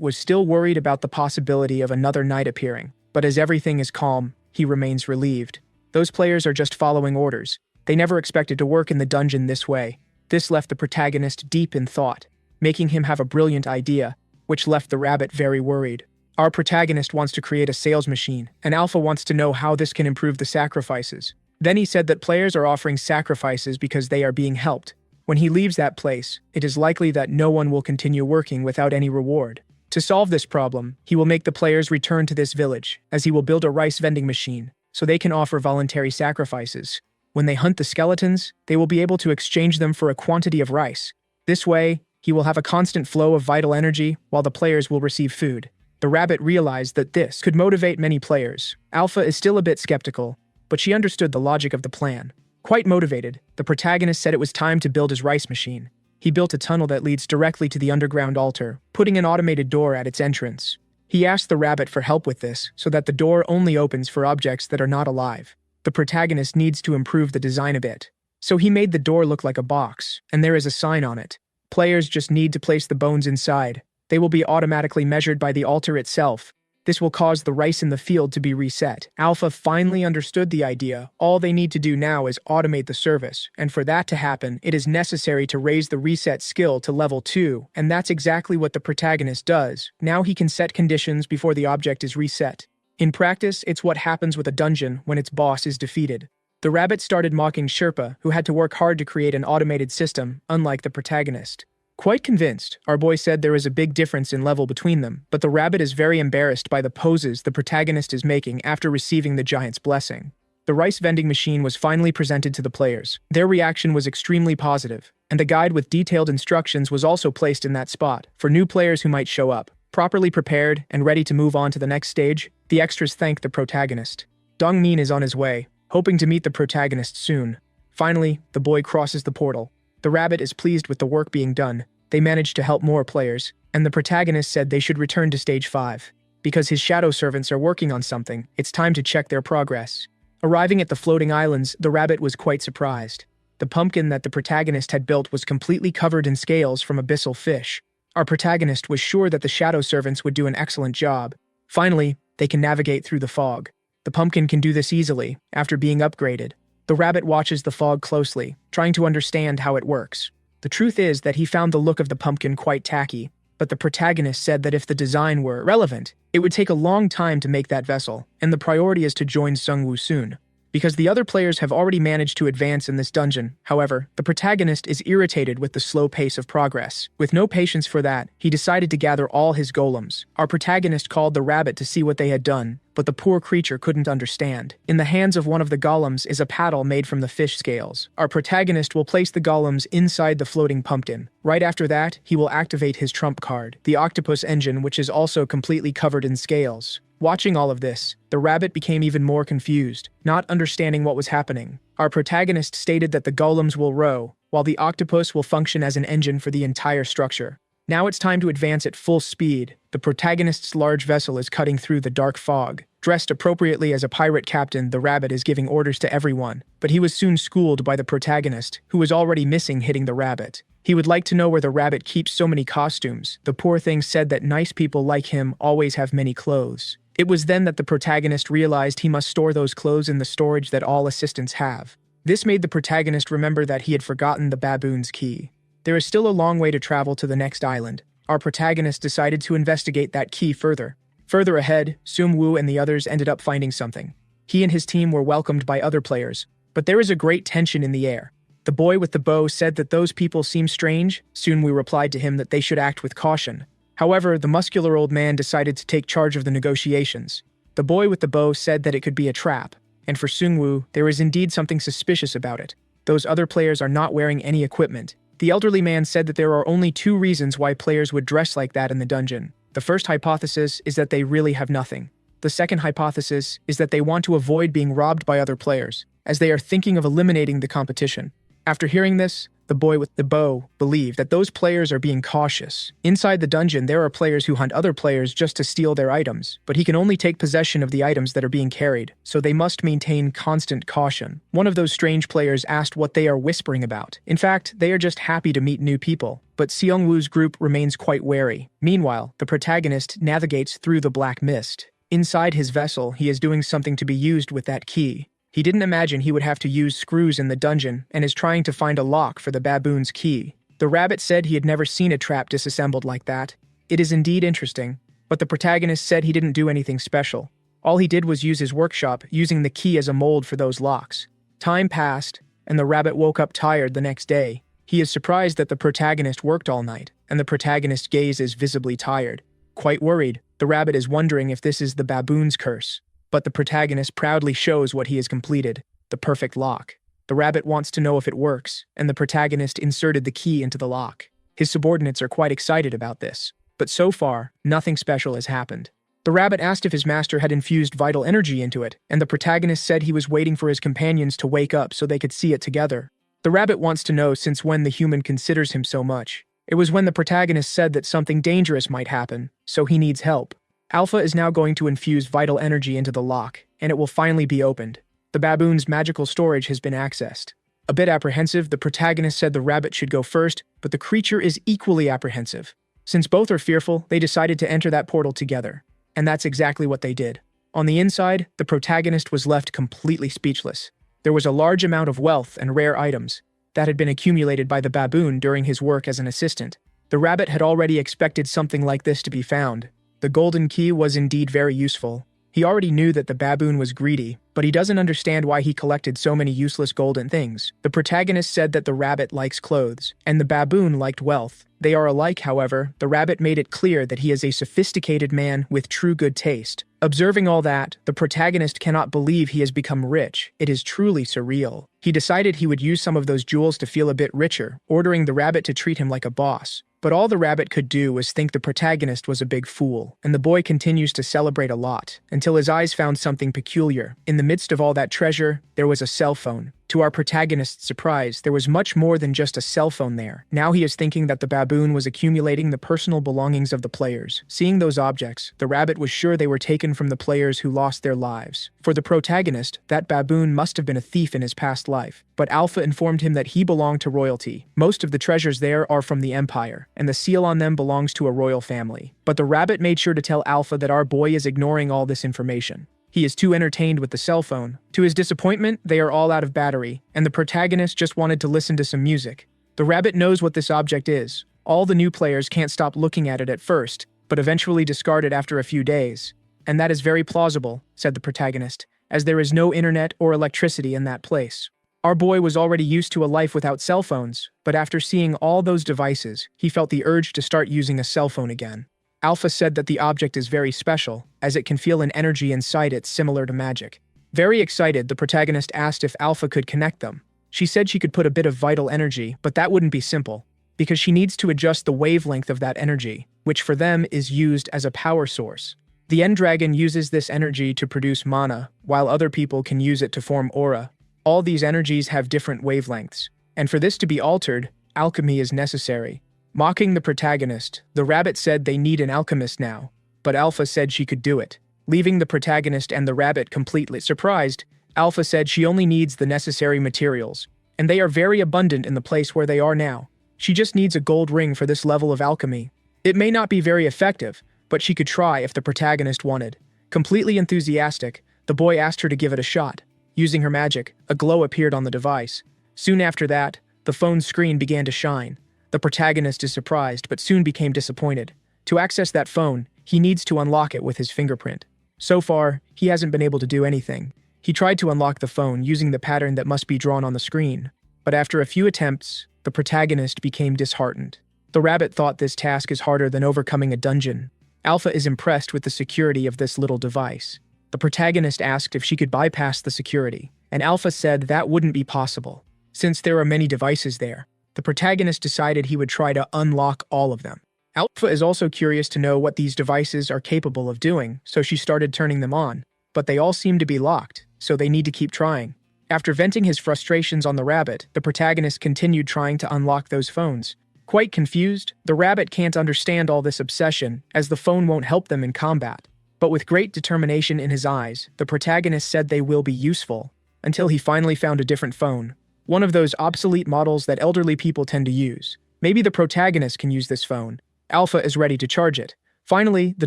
was still worried about the possibility of another knight appearing, but as everything is calm, he remains relieved. Those players are just following orders. They never expected to work in the dungeon this way. This left the protagonist deep in thought, making him have a brilliant idea, which left the rabbit very worried. Our protagonist wants to create a sales machine, and Alpha wants to know how this can improve the sacrifices. Then he said that players are offering sacrifices because they are being helped. When he leaves that place, it is likely that no one will continue working without any reward. To solve this problem, he will make the players return to this village, as he will build a rice vending machine, so they can offer voluntary sacrifices. When they hunt the skeletons, they will be able to exchange them for a quantity of rice. This way, he will have a constant flow of vital energy, while the players will receive food. The rabbit realized that this could motivate many players. Alpha is still a bit skeptical, but she understood the logic of the plan. Quite motivated, the protagonist said it was time to build his rice machine. He built a tunnel that leads directly to the underground altar, putting an automated door at its entrance. He asked the rabbit for help with this, so that the door only opens for objects that are not alive. The protagonist needs to improve the design a bit. So he made the door look like a box, and there is a sign on it. Players just need to place the bones inside. They will be automatically measured by the altar itself. This will cause the rice in the field to be reset. Alpha finally understood the idea. All they need to do now is automate the service, and for that to happen, it is necessary to raise the reset skill to level 2, and that's exactly what the protagonist does. Now he can set conditions before the object is reset. In practice, it's what happens with a dungeon when its boss is defeated. The rabbit started mocking Sherpa, who had to work hard to create an automated system, unlike the protagonist. Quite convinced, our boy said there is a big difference in level between them, but the rabbit is very embarrassed by the poses the protagonist is making after receiving the giant's blessing. The rice vending machine was finally presented to the players. Their reaction was extremely positive, and a guide with detailed instructions was also placed in that spot for new players who might show up. Properly prepared and ready to move on to the next stage, the extras thank the protagonist. Dongmin is on his way, hoping to meet the protagonist soon. Finally, the boy crosses the portal. The rabbit is pleased with the work being done. They managed to help more players, and the protagonist said they should return to stage 5. Because his shadow servants are working on something, it's time to check their progress. Arriving at the floating islands, the rabbit was quite surprised. The pumpkin that the protagonist had built was completely covered in scales from abyssal fish. Our protagonist was sure that the shadow servants would do an excellent job. Finally, they can navigate through the fog. The pumpkin can do this easily, after being upgraded. The rabbit watches the fog closely, trying to understand how it works. The truth is that he found the look of the pumpkin quite tacky, but the protagonist said that if the design were relevant, it would take a long time to make that vessel, and the priority is to join Sungwoo soon. Because the other players have already managed to advance in this dungeon, however, the protagonist is irritated with the slow pace of progress. With no patience for that, he decided to gather all his golems. Our protagonist called the rabbit to see what they had done, but the poor creature couldn't understand. In the hands of one of the golems is a paddle made from the fish scales. Our protagonist will place the golems inside the floating pumpkin. Right after that, he will activate his trump card, the octopus engine, which is also completely covered in scales. Watching all of this, the rabbit became even more confused, not understanding what was happening. Our protagonist stated that the golems will row, while the octopus will function as an engine for the entire structure. Now it's time to advance at full speed. The protagonist's large vessel is cutting through the dark fog. Dressed appropriately as a pirate captain, the rabbit is giving orders to everyone, but he was soon schooled by the protagonist, who was already missing hitting the rabbit. He would like to know where the rabbit keeps so many costumes. The poor thing said that nice people like him always have many clothes. It was then that the protagonist realized he must store those clothes in the storage that all assistants have. This made the protagonist remember that he had forgotten the baboon's key. There is still a long way to travel to the next island. Our protagonist decided to investigate that key further. Further ahead, Sungwoo and the others ended up finding something. He and his team were welcomed by other players, but there is a great tension in the air. The boy with the bow said that those people seem strange. Sungwoo replied to him that they should act with caution. However, the muscular old man decided to take charge of the negotiations. The boy with the bow said that it could be a trap, and for Sungwoo, there is indeed something suspicious about it. Those other players are not wearing any equipment. The elderly man said that there are only 2 reasons why players would dress like that in the dungeon. The first hypothesis is that they really have nothing. The second hypothesis is that they want to avoid being robbed by other players, as they are thinking of eliminating the competition. After hearing this, the boy with the bow believed that those players are being cautious. Inside the dungeon, there are players who hunt other players just to steal their items, but he can only take possession of the items that are being carried, so they must maintain constant caution. One of those strange players asked what they are whispering about. In fact, they are just happy to meet new people, but Seongwoo's group remains quite wary. Meanwhile, the protagonist navigates through the black mist. Inside his vessel, he is doing something to be used with that key. He didn't imagine he would have to use screws in the dungeon and is trying to find a lock for the baboon's key. The rabbit said he had never seen a trap disassembled like that. It is indeed interesting, but the protagonist said he didn't do anything special. All he did was use his workshop, using the key as a mold for those locks. Time passed, and the rabbit woke up tired the next day. He is surprised that the protagonist worked all night, and the protagonist's gaze is visibly tired. Quite worried, the rabbit is wondering if this is the baboon's curse. But the protagonist proudly shows what he has completed, the perfect lock. The rabbit wants to know if it works, and the protagonist inserted the key into the lock. His subordinates are quite excited about this. But so far, nothing special has happened. The rabbit asked if his master had infused vital energy into it, and the protagonist said he was waiting for his companions to wake up so they could see it together. The rabbit wants to know since when the human considers him so much. It was when the protagonist said that something dangerous might happen, so he needs help. Alpha is now going to infuse vital energy into the lock, and it will finally be opened. The baboon's magical storage has been accessed. A bit apprehensive, the protagonist said the rabbit should go first, but the creature is equally apprehensive. Since both are fearful, they decided to enter that portal together. And that's exactly what they did. On the inside, the protagonist was left completely speechless. There was a large amount of wealth and rare items that had been accumulated by the baboon during his work as an assistant. The rabbit had already expected something like this to be found. The golden key was indeed very useful. He already knew that the baboon was greedy, but he doesn't understand why he collected so many useless golden things. The protagonist said that the rabbit likes clothes, and the baboon liked wealth. They are alike, however. The rabbit made it clear that he is a sophisticated man with true good taste. Observing all that, the protagonist cannot believe he has become rich. It is truly surreal. He decided he would use some of those jewels to feel a bit richer, ordering the rabbit to treat him like a boss. But all the rabbit could do was think the protagonist was a big fool, and the boy continues to celebrate a lot, until his eyes found something peculiar. In the midst of all that treasure, there was a cell phone. To our protagonist's surprise, there was much more than just a cell phone there. Now he is thinking that the baboon was accumulating the personal belongings of the players. Seeing those objects, the rabbit was sure they were taken from the players who lost their lives. For the protagonist, that baboon must have been a thief in his past life. But Alpha informed him that he belonged to royalty. Most of the treasures there are from the Empire, and the seal on them belongs to a royal family. But the rabbit made sure to tell Alpha that our boy is ignoring all this information. He is too entertained with the cell phone. To his disappointment, they are all out of battery, and the protagonist just wanted to listen to some music. The rabbit knows what this object is. All the new players can't stop looking at it at first, but eventually discard it after a few days. And that is very plausible, said the protagonist, as there is no internet or electricity in that place. Our boy was already used to a life without cell phones, but after seeing all those devices, he felt the urge to start using a cell phone again. Alpha said that the object is very special, as it can feel an energy inside it similar to magic. Very excited, the protagonist asked if Alpha could connect them. She said she could put a bit of vital energy, but that wouldn't be simple, because she needs to adjust the wavelength of that energy, which for them is used as a power source. The End Dragon uses this energy to produce mana, while other people can use it to form aura. All these energies have different wavelengths, and for this to be altered, alchemy is necessary. Mocking the protagonist, the rabbit said they need an alchemist now, but Alpha said she could do it. Leaving the protagonist and the rabbit completely surprised, Alpha said she only needs the necessary materials, and they are very abundant in the place where they are now. She just needs a gold ring for this level of alchemy. It may not be very effective, but she could try if the protagonist wanted. Completely enthusiastic, the boy asked her to give it a shot. Using her magic, a glow appeared on the device. Soon after that, the phone's screen began to shine. The protagonist is surprised, but soon became disappointed. To access that phone, he needs to unlock it with his fingerprint. So far, he hasn't been able to do anything. He tried to unlock the phone using the pattern that must be drawn on the screen, but after a few attempts, the protagonist became disheartened. The rabbit thought this task is harder than overcoming a dungeon. Alpha is impressed with the security of this little device. The protagonist asked if she could bypass the security, and Alpha said that wouldn't be possible. Since there are many devices there, the protagonist decided he would try to unlock all of them. Alpha is also curious to know what these devices are capable of doing, so she started turning them on. But they all seem to be locked, so they need to keep trying. After venting his frustrations on the rabbit, the protagonist continued trying to unlock those phones. Quite confused, the rabbit can't understand all this obsession, as the phone won't help them in combat. But with great determination in his eyes, the protagonist said they will be useful, until he finally found a different phone. One of those obsolete models that elderly people tend to use. Maybe the protagonist can use this phone. Alpha is ready to charge it. Finally, the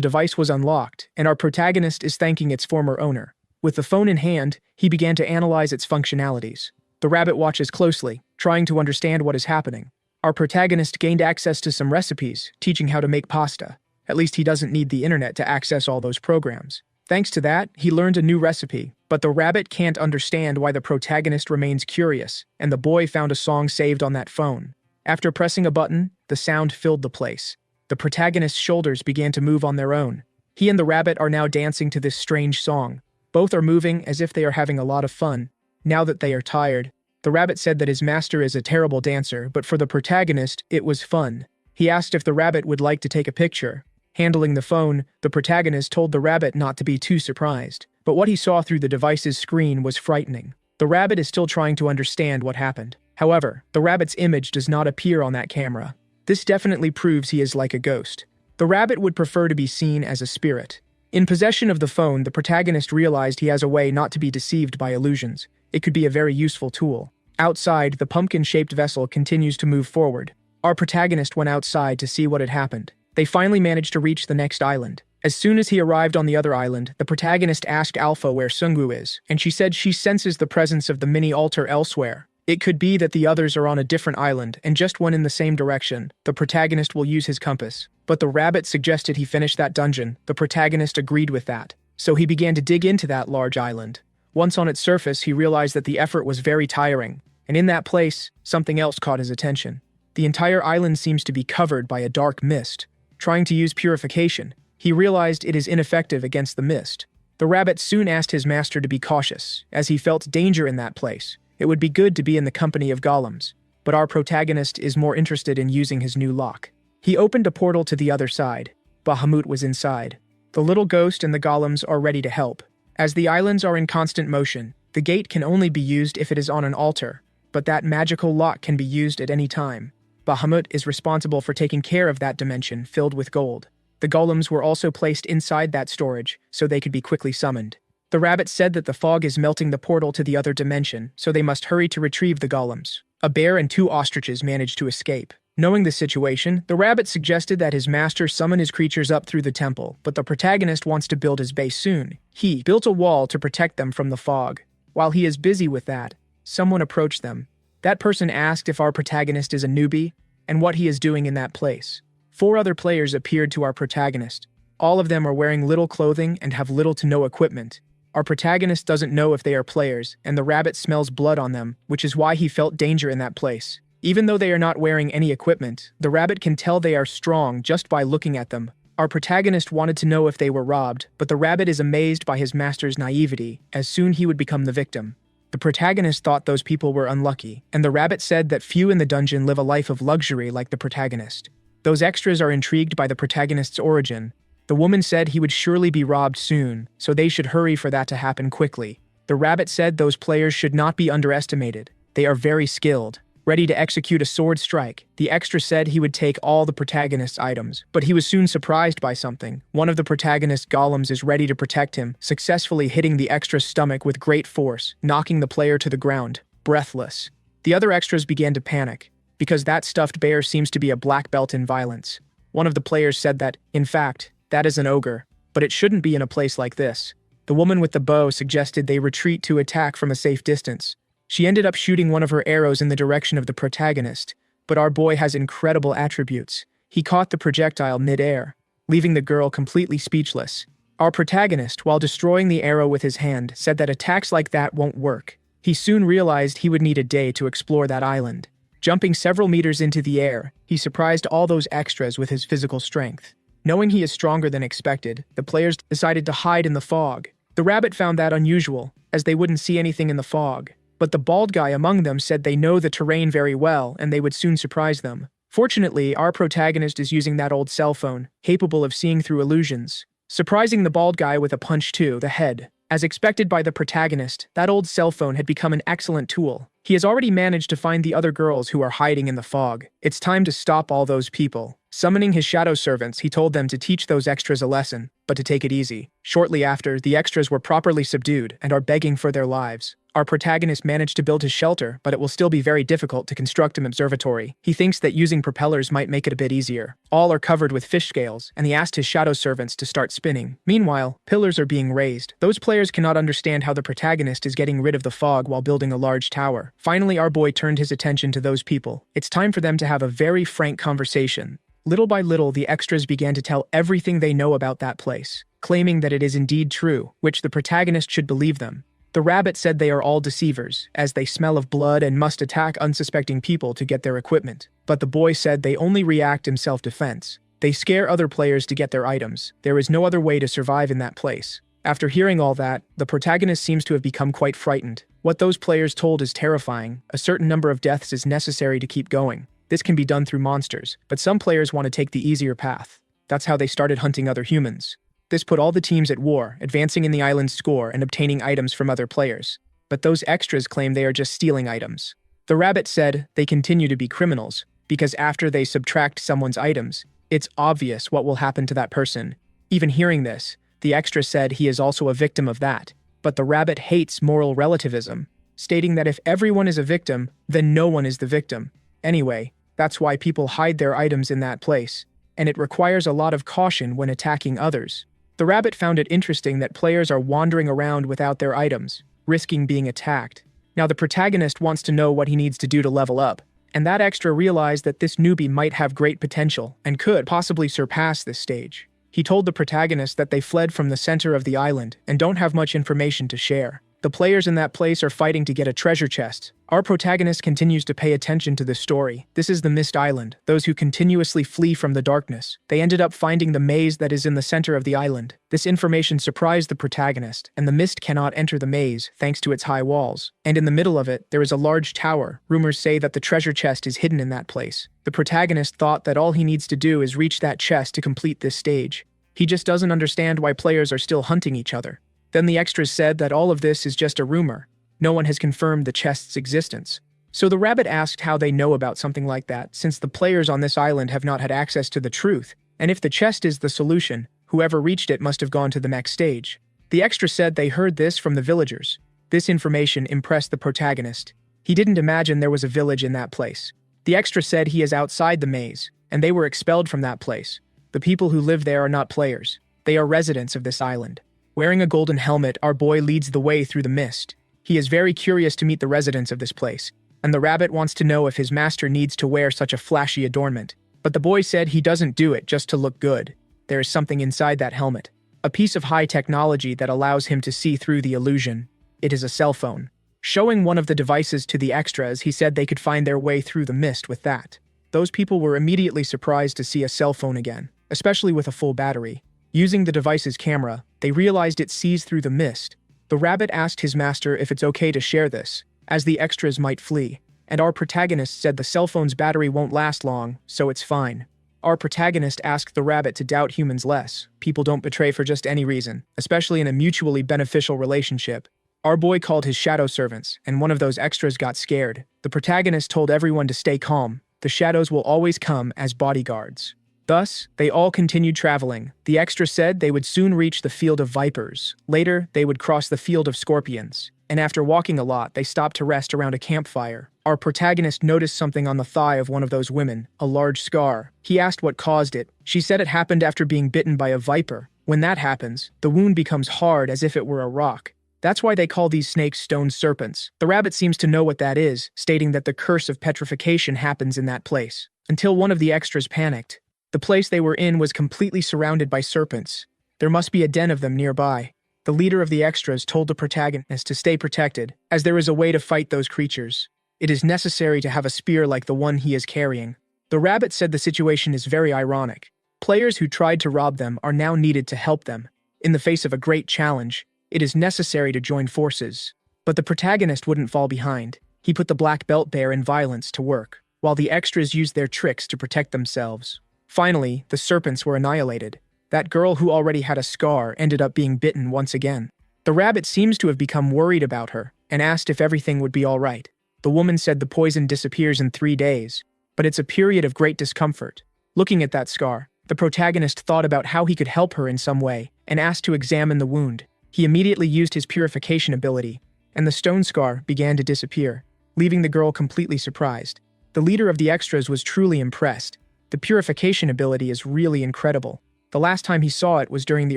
device was unlocked, and our protagonist is thanking its former owner. With the phone in hand, he began to analyze its functionalities. The rabbit watches closely, trying to understand what is happening. Our protagonist gained access to some recipes, teaching how to make pasta. At least he doesn't need the internet to access all those programs. Thanks to that, he learned a new recipe, but the rabbit can't understand why the protagonist remains curious, and the boy found a song saved on that phone. After pressing a button, the sound filled the place. The protagonist's shoulders began to move on their own. He and the rabbit are now dancing to this strange song. Both are moving as if they are having a lot of fun. Now that they are tired, the rabbit said that his master is a terrible dancer, but for the protagonist, it was fun. He asked if the rabbit would like to take a picture. Handling the phone, the protagonist told the rabbit not to be too surprised. But what he saw through the device's screen was frightening. The rabbit is still trying to understand what happened. However, the rabbit's image does not appear on that camera. This definitely proves he is like a ghost. The rabbit would prefer to be seen as a spirit. In possession of the phone, the protagonist realized he has a way not to be deceived by illusions. It could be a very useful tool. Outside, the pumpkin-shaped vessel continues to move forward. Our protagonist went outside to see what had happened. They finally managed to reach the next island. As soon as he arrived on the other island, the protagonist asked Alpha where Sungu is, and she said she senses the presence of the mini-altar elsewhere. It could be that the others are on a different island and just went in the same direction. The protagonist will use his compass. But the rabbit suggested he finish that dungeon. The protagonist agreed with that. So he began to dig into that large island. Once on its surface, he realized that the effort was very tiring. And in that place, something else caught his attention. The entire island seems to be covered by a dark mist. Trying to use purification, he realized it is ineffective against the mist. The rabbit soon asked his master to be cautious, as he felt danger in that place. It would be good to be in the company of golems, but our protagonist is more interested in using his new lock. He opened a portal to the other side. Bahamut was inside. The little ghost and the golems are ready to help. As the islands are in constant motion, the gate can only be used if it is on an altar, but that magical lock can be used at any time. Bahamut is responsible for taking care of that dimension filled with gold. The golems were also placed inside that storage, so they could be quickly summoned. The rabbit said that the fog is melting the portal to the other dimension, so they must hurry to retrieve the golems. A bear and 2 ostriches managed to escape. Knowing the situation, the rabbit suggested that his master summon his creatures up through the temple, but the protagonist wants to build his base soon. He built a wall to protect them from the fog. While he is busy with that, someone approached them. That person asked if our protagonist is a newbie, and what he is doing in that place. 4 other players appeared to our protagonist. All of them are wearing little clothing and have little to no equipment. Our protagonist doesn't know if they are players, and the rabbit smells blood on them, which is why he felt danger in that place. Even though they are not wearing any equipment, the rabbit can tell they are strong just by looking at them. Our protagonist wanted to know if they were robbed, but the rabbit is amazed by his master's naivety, as soon he would become the victim. The protagonist thought those people were unlucky, and the rabbit said that few in the dungeon live a life of luxury like the protagonist. Those extras are intrigued by the protagonist's origin. The woman said he would surely be robbed soon, so they should hurry for that to happen quickly. The rabbit said those players should not be underestimated. They are very skilled, ready to execute a sword strike. The extra said he would take all the protagonist's items, but he was soon surprised by something. One of the protagonist's golems is ready to protect him, successfully hitting the extra's stomach with great force, knocking the player to the ground, breathless. The other extras began to panic, because that stuffed bear seems to be a black belt in violence. One of the players said that, in fact, that is an ogre, but it shouldn't be in a place like this. The woman with the bow suggested they retreat to attack from a safe distance. She ended up shooting one of her arrows in the direction of the protagonist, but our boy has incredible attributes. He caught the projectile mid-air, leaving the girl completely speechless. Our protagonist, while destroying the arrow with his hand, said that attacks like that won't work. He soon realized he would need a day to explore that island. Jumping several meters into the air, he surprised all those extras with his physical strength. Knowing he is stronger than expected, the players decided to hide in the fog. The rabbit found that unusual, as they wouldn't see anything in the fog. But the bald guy among them said they know the terrain very well and they would soon surprise them. Fortunately, our protagonist is using that old cell phone, capable of seeing through illusions, surprising the bald guy with a punch to the head. As expected by the protagonist, that old cell phone had become an excellent tool. He has already managed to find the other girls who are hiding in the fog. It's time to stop all those people. Summoning his shadow servants, he told them to teach those extras a lesson, but to take it easy. Shortly after, the extras were properly subdued and are begging for their lives. Our protagonist managed to build his shelter, but it will still be very difficult to construct an observatory. He thinks that using propellers might make it a bit easier. All are covered with fish scales, and he asked his shadow servants to start spinning. Meanwhile, pillars are being raised. Those players cannot understand how the protagonist is getting rid of the fog while building a large tower. Finally, our boy turned his attention to those people. It's time for them to have a very frank conversation. Little by little, the extras began to tell everything they know about that place, claiming that it is indeed true, which the protagonist should believe them. The rabbit said they are all deceivers, as they smell of blood and must attack unsuspecting people to get their equipment. But the boy said they only react in self-defense. They scare other players to get their items. There is no other way to survive in that place. After hearing all that, the protagonist seems to have become quite frightened. What those players told is terrifying. A certain number of deaths is necessary to keep going. This can be done through monsters, but some players want to take the easier path. That's how they started hunting other humans. This put all the teams at war, advancing in the island's score and obtaining items from other players. But those extras claim they are just stealing items. The rabbit said they continue to be criminals, because after they subtract someone's items, it's obvious what will happen to that person. Even hearing this, the extra said he is also a victim of that. But the rabbit hates moral relativism, stating that if everyone is a victim, then no one is the victim. Anyway, that's why people hide their items in that place, and it requires a lot of caution when attacking others. The rabbit found it interesting that players are wandering around without their items, risking being attacked. Now the protagonist wants to know what he needs to do to level up, and that extra realized that this newbie might have great potential and could possibly surpass this stage. He told the protagonist that they fled from the center of the island and don't have much information to share. The players in that place are fighting to get a treasure chest. Our protagonist continues to pay attention to this story. This is the Mist Island, those who continuously flee from the darkness. They ended up finding the maze that is in the center of the island. This information surprised the protagonist, and the mist cannot enter the maze thanks to its high walls. And in the middle of it, there is a large tower. Rumors say that the treasure chest is hidden in that place. The protagonist thought that all he needs to do is reach that chest to complete this stage. He just doesn't understand why players are still hunting each other. Then the extras said that all of this is just a rumor. No one has confirmed the chest's existence. So the rabbit asked how they know about something like that, since the players on this island have not had access to the truth, and if the chest is the solution, whoever reached it must have gone to the next stage. The extra said they heard this from the villagers. This information impressed the protagonist. He didn't imagine there was a village in that place. The extra said he is outside the maze, and they were expelled from that place. The people who live there are not players. They are residents of this island. Wearing a golden helmet, our boy leads the way through the mist. He is very curious to meet the residents of this place, and the rabbit wants to know if his master needs to wear such a flashy adornment. But the boy said he doesn't do it just to look good. There is something inside that helmet. A piece of high technology that allows him to see through the illusion. It is a cell phone. Showing one of the devices to the extras, he said they could find their way through the mist with that. Those people were immediately surprised to see a cell phone again, especially with a full battery. Using the device's camera, they realized it sees through the mist. The rabbit asked his master if it's okay to share this, as the extras might flee, and our protagonist said the cell phone's battery won't last long, so it's fine. Our protagonist asked the rabbit to doubt humans less. People don't betray for just any reason, especially in a mutually beneficial relationship. Our boy called his shadow servants, and one of those extras got scared. The protagonist told everyone to stay calm. The shadows will always come as bodyguards. Thus, they all continued traveling. The extra said they would soon reach the field of vipers. Later, they would cross the field of scorpions. And after walking a lot, they stopped to rest around a campfire. Our protagonist noticed something on the thigh of one of those women, a large scar. He asked what caused it. She said it happened after being bitten by a viper. When that happens, the wound becomes hard as if it were a rock. That's why they call these snakes stone serpents. The rabbit seems to know what that is, stating that the curse of petrification happens in that place. Until one of the extras panicked. The place they were in was completely surrounded by serpents. There must be a den of them nearby. The leader of the extras told the protagonist to stay protected, as there is a way to fight those creatures. It is necessary to have a spear like the one he is carrying. The rabbit said the situation is very ironic. Players who tried to rob them are now needed to help them. In the face of a great challenge, it is necessary to join forces. But the protagonist wouldn't fall behind. He put the black belt bear in violence to work, while the extras used their tricks to protect themselves. Finally, the serpents were annihilated. That girl who already had a scar ended up being bitten once again. The rabbit seems to have become worried about her, and asked if everything would be all right. The woman said the poison disappears in 3 days, but it's a period of great discomfort. Looking at that scar, the protagonist thought about how he could help her in some way, and asked to examine the wound. He immediately used his purification ability, and the stone scar began to disappear, leaving the girl completely surprised. The leader of the extras was truly impressed. The purification ability is really incredible. The last time he saw it was during the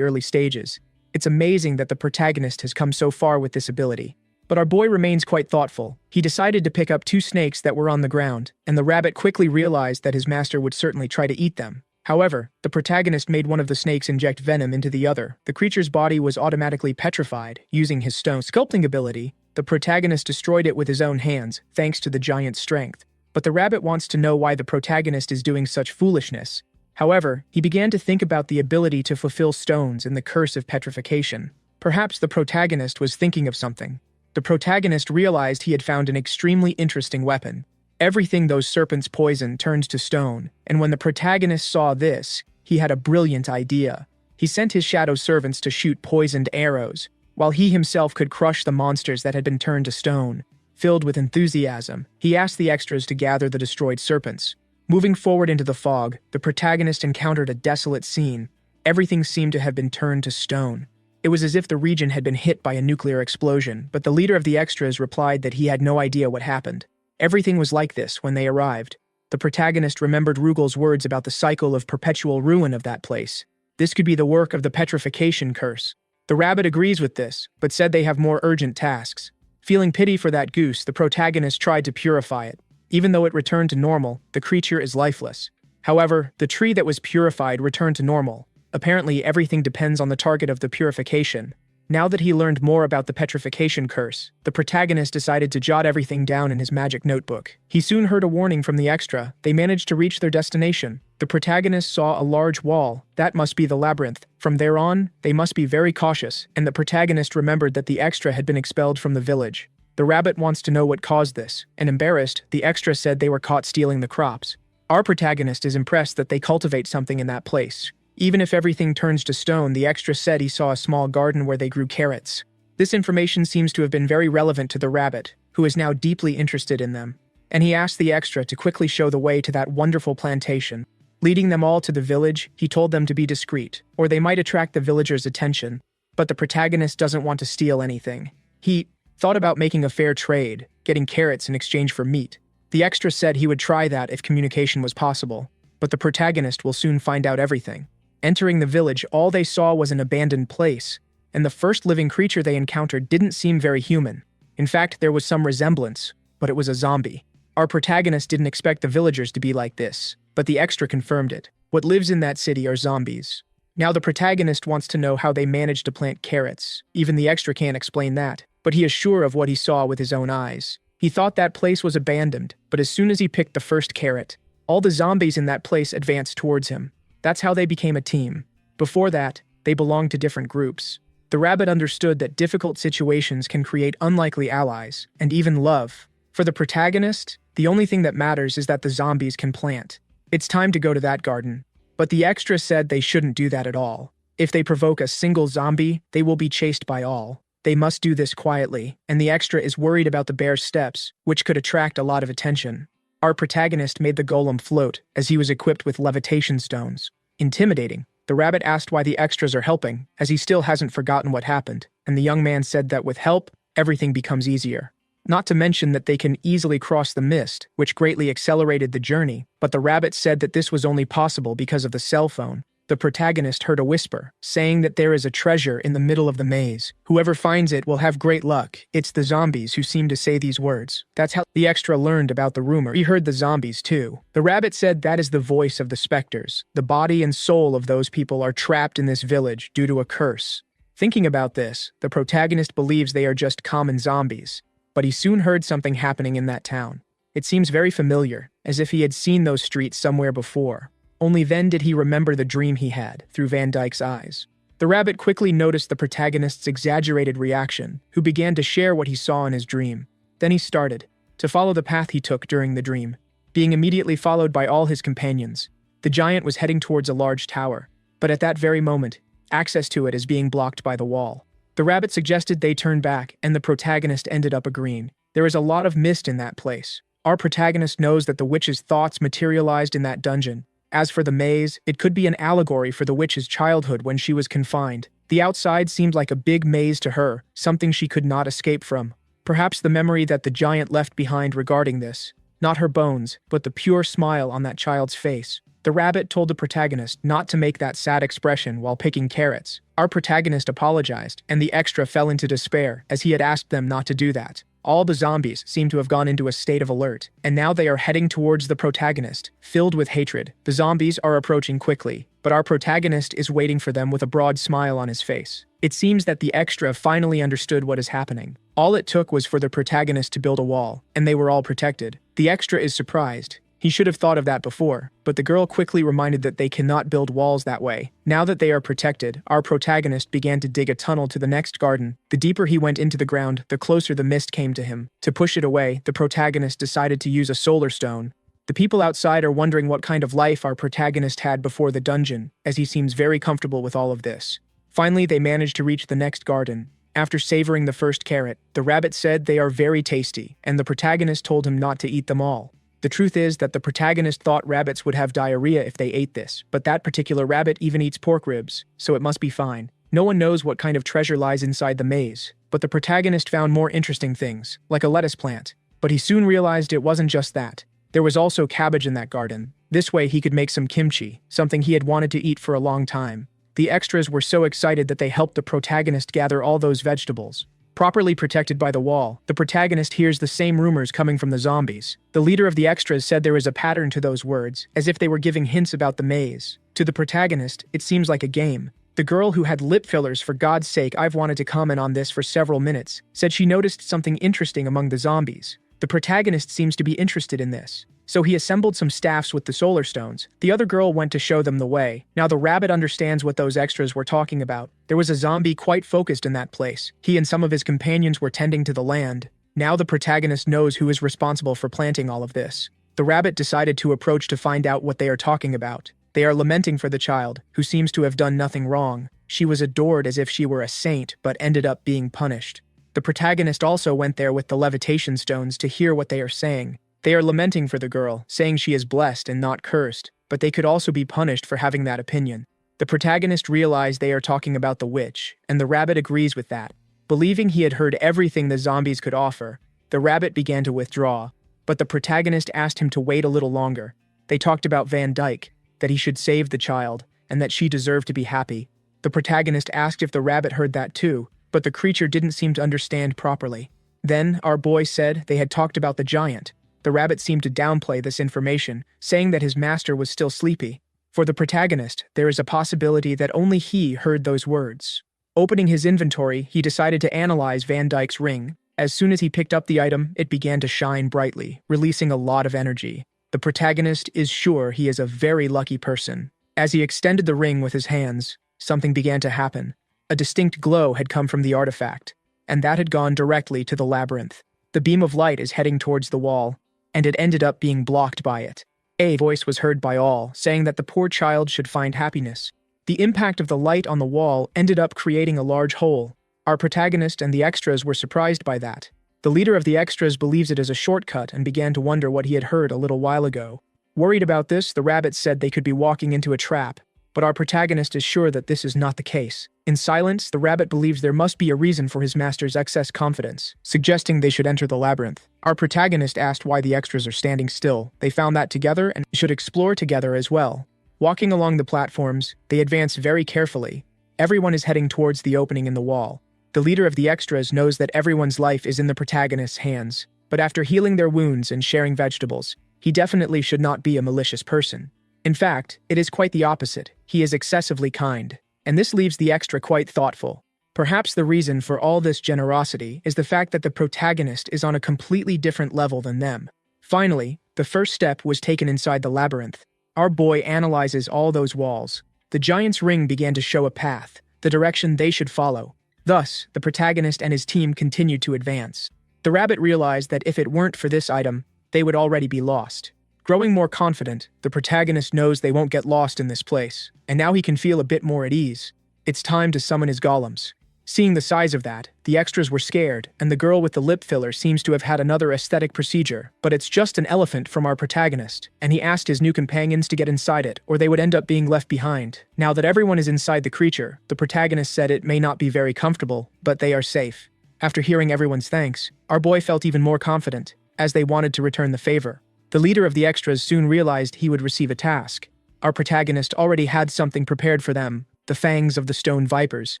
early stages. It's amazing that the protagonist has come so far with this ability. But our boy remains quite thoughtful. He decided to pick up 2 snakes that were on the ground, and the rabbit quickly realized that his master would certainly try to eat them. However, the protagonist made one of the snakes inject venom into the other. The creature's body was automatically petrified. Using his stone sculpting ability, the protagonist destroyed it with his own hands, thanks to the giant's strength. But the rabbit wants to know why the protagonist is doing such foolishness. However, he began to think about the ability to fulfill stones and the curse of petrification. Perhaps the protagonist was thinking of something. The protagonist realized he had found an extremely interesting weapon. Everything those serpents poison turns to stone, and when the protagonist saw this, he had a brilliant idea. He sent his shadow servants to shoot poisoned arrows, while he himself could crush the monsters that had been turned to stone. Filled with enthusiasm, he asked the extras to gather the destroyed serpents. Moving forward into the fog, the protagonist encountered a desolate scene. Everything seemed to have been turned to stone. It was as if the region had been hit by a nuclear explosion, but the leader of the extras replied that he had no idea what happened. Everything was like this when they arrived. The protagonist remembered Rugal's words about the cycle of perpetual ruin of that place. This could be the work of the petrification curse. The rabbit agrees with this, but said they have more urgent tasks. Feeling pity for that goose, the protagonist tried to purify it. Even though it returned to normal, the creature is lifeless. However, the tree that was purified returned to normal. Apparently, everything depends on the target of the purification. Now that he learned more about the petrification curse, the protagonist decided to jot everything down in his magic notebook. He soon heard a warning from the extra. They managed to reach their destination. The protagonist saw a large wall. That must be the labyrinth. From there on, they must be very cautious, and the protagonist remembered that the extra had been expelled from the village. The rabbit wants to know what caused this, and embarrassed, the extra said they were caught stealing the crops. Our protagonist is impressed that they cultivate something in that place. Even if everything turns to stone, the extra said he saw a small garden where they grew carrots. This information seems to have been very relevant to the rabbit, who is now deeply interested in them. And he asked the extra to quickly show the way to that wonderful plantation. Leading them all to the village, he told them to be discreet, or they might attract the villagers' attention. But the protagonist doesn't want to steal anything. He thought about making a fair trade, getting carrots in exchange for meat. The extra said he would try that if communication was possible, but the protagonist will soon find out everything. Entering the village, all they saw was an abandoned place, and the first living creature they encountered didn't seem very human. In fact, there was some resemblance, but it was a zombie. Our protagonist didn't expect the villagers to be like this, but the extra confirmed it. What lives in that city are zombies. Now the protagonist wants to know how they managed to plant carrots. Even the extra can't explain that, but he is sure of what he saw with his own eyes. He thought that place was abandoned, but as soon as he picked the first carrot, all the zombies in that place advanced towards him. That's how they became a team. Before that, they belonged to different groups. The rabbit understood that difficult situations can create unlikely allies, and even love. For the protagonist, the only thing that matters is that the zombies can plant. It's time to go to that garden. But the extra said they shouldn't do that at all. If they provoke a single zombie, they will be chased by all. They must do this quietly, and the extra is worried about the bear's steps, which could attract a lot of attention. Our protagonist made the golem float, as he was equipped with levitation stones. Intimidating, the rabbit asked why the extras are helping, as he still hasn't forgotten what happened, and the young man said that with help, everything becomes easier. Not to mention that they can easily cross the mist, which greatly accelerated the journey, but the rabbit said that this was only possible because of the cell phone. The protagonist heard a whisper, saying that there is a treasure in the middle of the maze. Whoever finds it will have great luck. It's the zombies who seem to say these words. That's how the extra learned about the rumor. He heard the zombies too. The rabbit said that is the voice of the specters. The body and soul of those people are trapped in this village due to a curse. Thinking about this, the protagonist believes they are just common zombies. But he soon heard something happening in that town. It seems very familiar, as if he had seen those streets somewhere before. Only then did he remember the dream he had, through Van Dyke's eyes. The rabbit quickly noticed the protagonist's exaggerated reaction, who began to share what he saw in his dream. Then he started to follow the path he took during the dream, being immediately followed by all his companions. The giant was heading towards a large tower, but at that very moment, access to it is being blocked by the wall. The rabbit suggested they turn back, and the protagonist ended up agreeing. There is a lot of mist in that place. Our protagonist knows that the witch's thoughts materialized in that dungeon. As for the maze, it could be an allegory for the witch's childhood when she was confined. The outside seemed like a big maze to her, something she could not escape from. Perhaps the memory that the giant left behind regarding this. Not her bones, but the pure smile on that child's face. The rabbit told the protagonist not to make that sad expression while picking carrots. Our protagonist apologized, and the extra fell into despair, as he had asked them not to do that. All the zombies seem to have gone into a state of alert, and now they are heading towards the protagonist, filled with hatred. The zombies are approaching quickly, but our protagonist is waiting for them with a broad smile on his face. It seems that the extra finally understood what is happening. All it took was for the protagonist to build a wall, and they were all protected. The extra is surprised. He should have thought of that before, but the girl quickly reminded that they cannot build walls that way. Now that they are protected, our protagonist began to dig a tunnel to the next garden. The deeper he went into the ground, the closer the mist came to him. To push it away, the protagonist decided to use a solar stone. The people outside are wondering what kind of life our protagonist had before the dungeon, as he seems very comfortable with all of this. Finally, they managed to reach the next garden. After savoring the first carrot, the rabbit said they are very tasty, and the protagonist told him not to eat them all. The truth is that the protagonist thought rabbits would have diarrhea if they ate this, but that particular rabbit even eats pork ribs, so it must be fine. No one knows what kind of treasure lies inside the maze, but the protagonist found more interesting things, like a lettuce plant. But he soon realized it wasn't just that. There was also cabbage in that garden. This way he could make some kimchi, something he had wanted to eat for a long time. The extras were so excited that they helped the protagonist gather all those vegetables. Properly protected by the wall, the protagonist hears the same rumors coming from the zombies. The leader of the extras said there is a pattern to those words, as if they were giving hints about the maze. To the protagonist, it seems like a game. The girl who had lip fillers, for God's sake, I've wanted to comment on this for several minutes, said she noticed something interesting among the zombies. The protagonist seems to be interested in this. So he assembled some staffs with the solar stones. The other girl went to show them the way. Now the rabbit understands what those extras were talking about. There was a zombie quite focused in that place. He and some of his companions were tending to the land. Now the protagonist knows who is responsible for planting all of this. The rabbit decided to approach to find out what they are talking about. They are lamenting for the child, who seems to have done nothing wrong. She was adored as if she were a saint, but ended up being punished. The protagonist also went there with the levitation stones to hear what they are saying. They are lamenting for the girl, saying she is blessed and not cursed, but they could also be punished for having that opinion. The protagonist realized they are talking about the witch, and the rabbit agrees with that. Believing he had heard everything the zombies could offer, the rabbit began to withdraw, but the protagonist asked him to wait a little longer. They talked about Van Dyke, that he should save the child, and that she deserved to be happy. The protagonist asked if the rabbit heard that too, but the creature didn't seem to understand properly. Then, our boy said they had talked about the giant. The rabbit seemed to downplay this information, saying that his master was still sleepy. For the protagonist, there is a possibility that only he heard those words. Opening his inventory, he decided to analyze Van Dyke's ring. As soon as he picked up the item, it began to shine brightly, releasing a lot of energy. The protagonist is sure he is a very lucky person. As he extended the ring with his hands, something began to happen. A distinct glow had come from the artifact, and that had gone directly to the labyrinth. The beam of light is heading towards the wall, and it ended up being blocked by it. A voice was heard by all, saying that the poor child should find happiness. The impact of the light on the wall ended up creating a large hole. Our protagonist and the extras were surprised by that. The leader of the extras believes it is a shortcut and began to wonder what he had heard a little while ago. Worried about this, the rabbit said they could be walking into a trap, but our protagonist is sure that this is not the case. In silence, the rabbit believes there must be a reason for his master's excess confidence, suggesting they should enter the labyrinth. Our protagonist asked why the extras are standing still. They found that together and should explore together as well. Walking along the platforms, they advance very carefully. Everyone is heading towards the opening in the wall. The leader of the extras knows that everyone's life is in the protagonist's hands, but after healing their wounds and sharing vegetables, he definitely should not be a malicious person. In fact, it is quite the opposite. He is excessively kind. And this leaves the extra quite thoughtful. Perhaps the reason for all this generosity is the fact that the protagonist is on a completely different level than them. Finally, the first step was taken inside the labyrinth. Our boy analyzes all those walls. The giant's ring began to show a path, the direction they should follow. Thus, the protagonist and his team continued to advance. The rabbit realized that if it weren't for this item, they would already be lost. Growing more confident, the protagonist knows they won't get lost in this place, and now he can feel a bit more at ease. It's time to summon his golems. Seeing the size of that, the extras were scared, and the girl with the lip filler seems to have had another aesthetic procedure, but it's just an elephant from our protagonist, and he asked his new companions to get inside it, or they would end up being left behind. Now that everyone is inside the creature, the protagonist said it may not be very comfortable, but they are safe. After hearing everyone's thanks, our boy felt even more confident, as they wanted to return the favor. The leader of the extras soon realized he would receive a task. Our protagonist already had something prepared for them, the fangs of the stone vipers.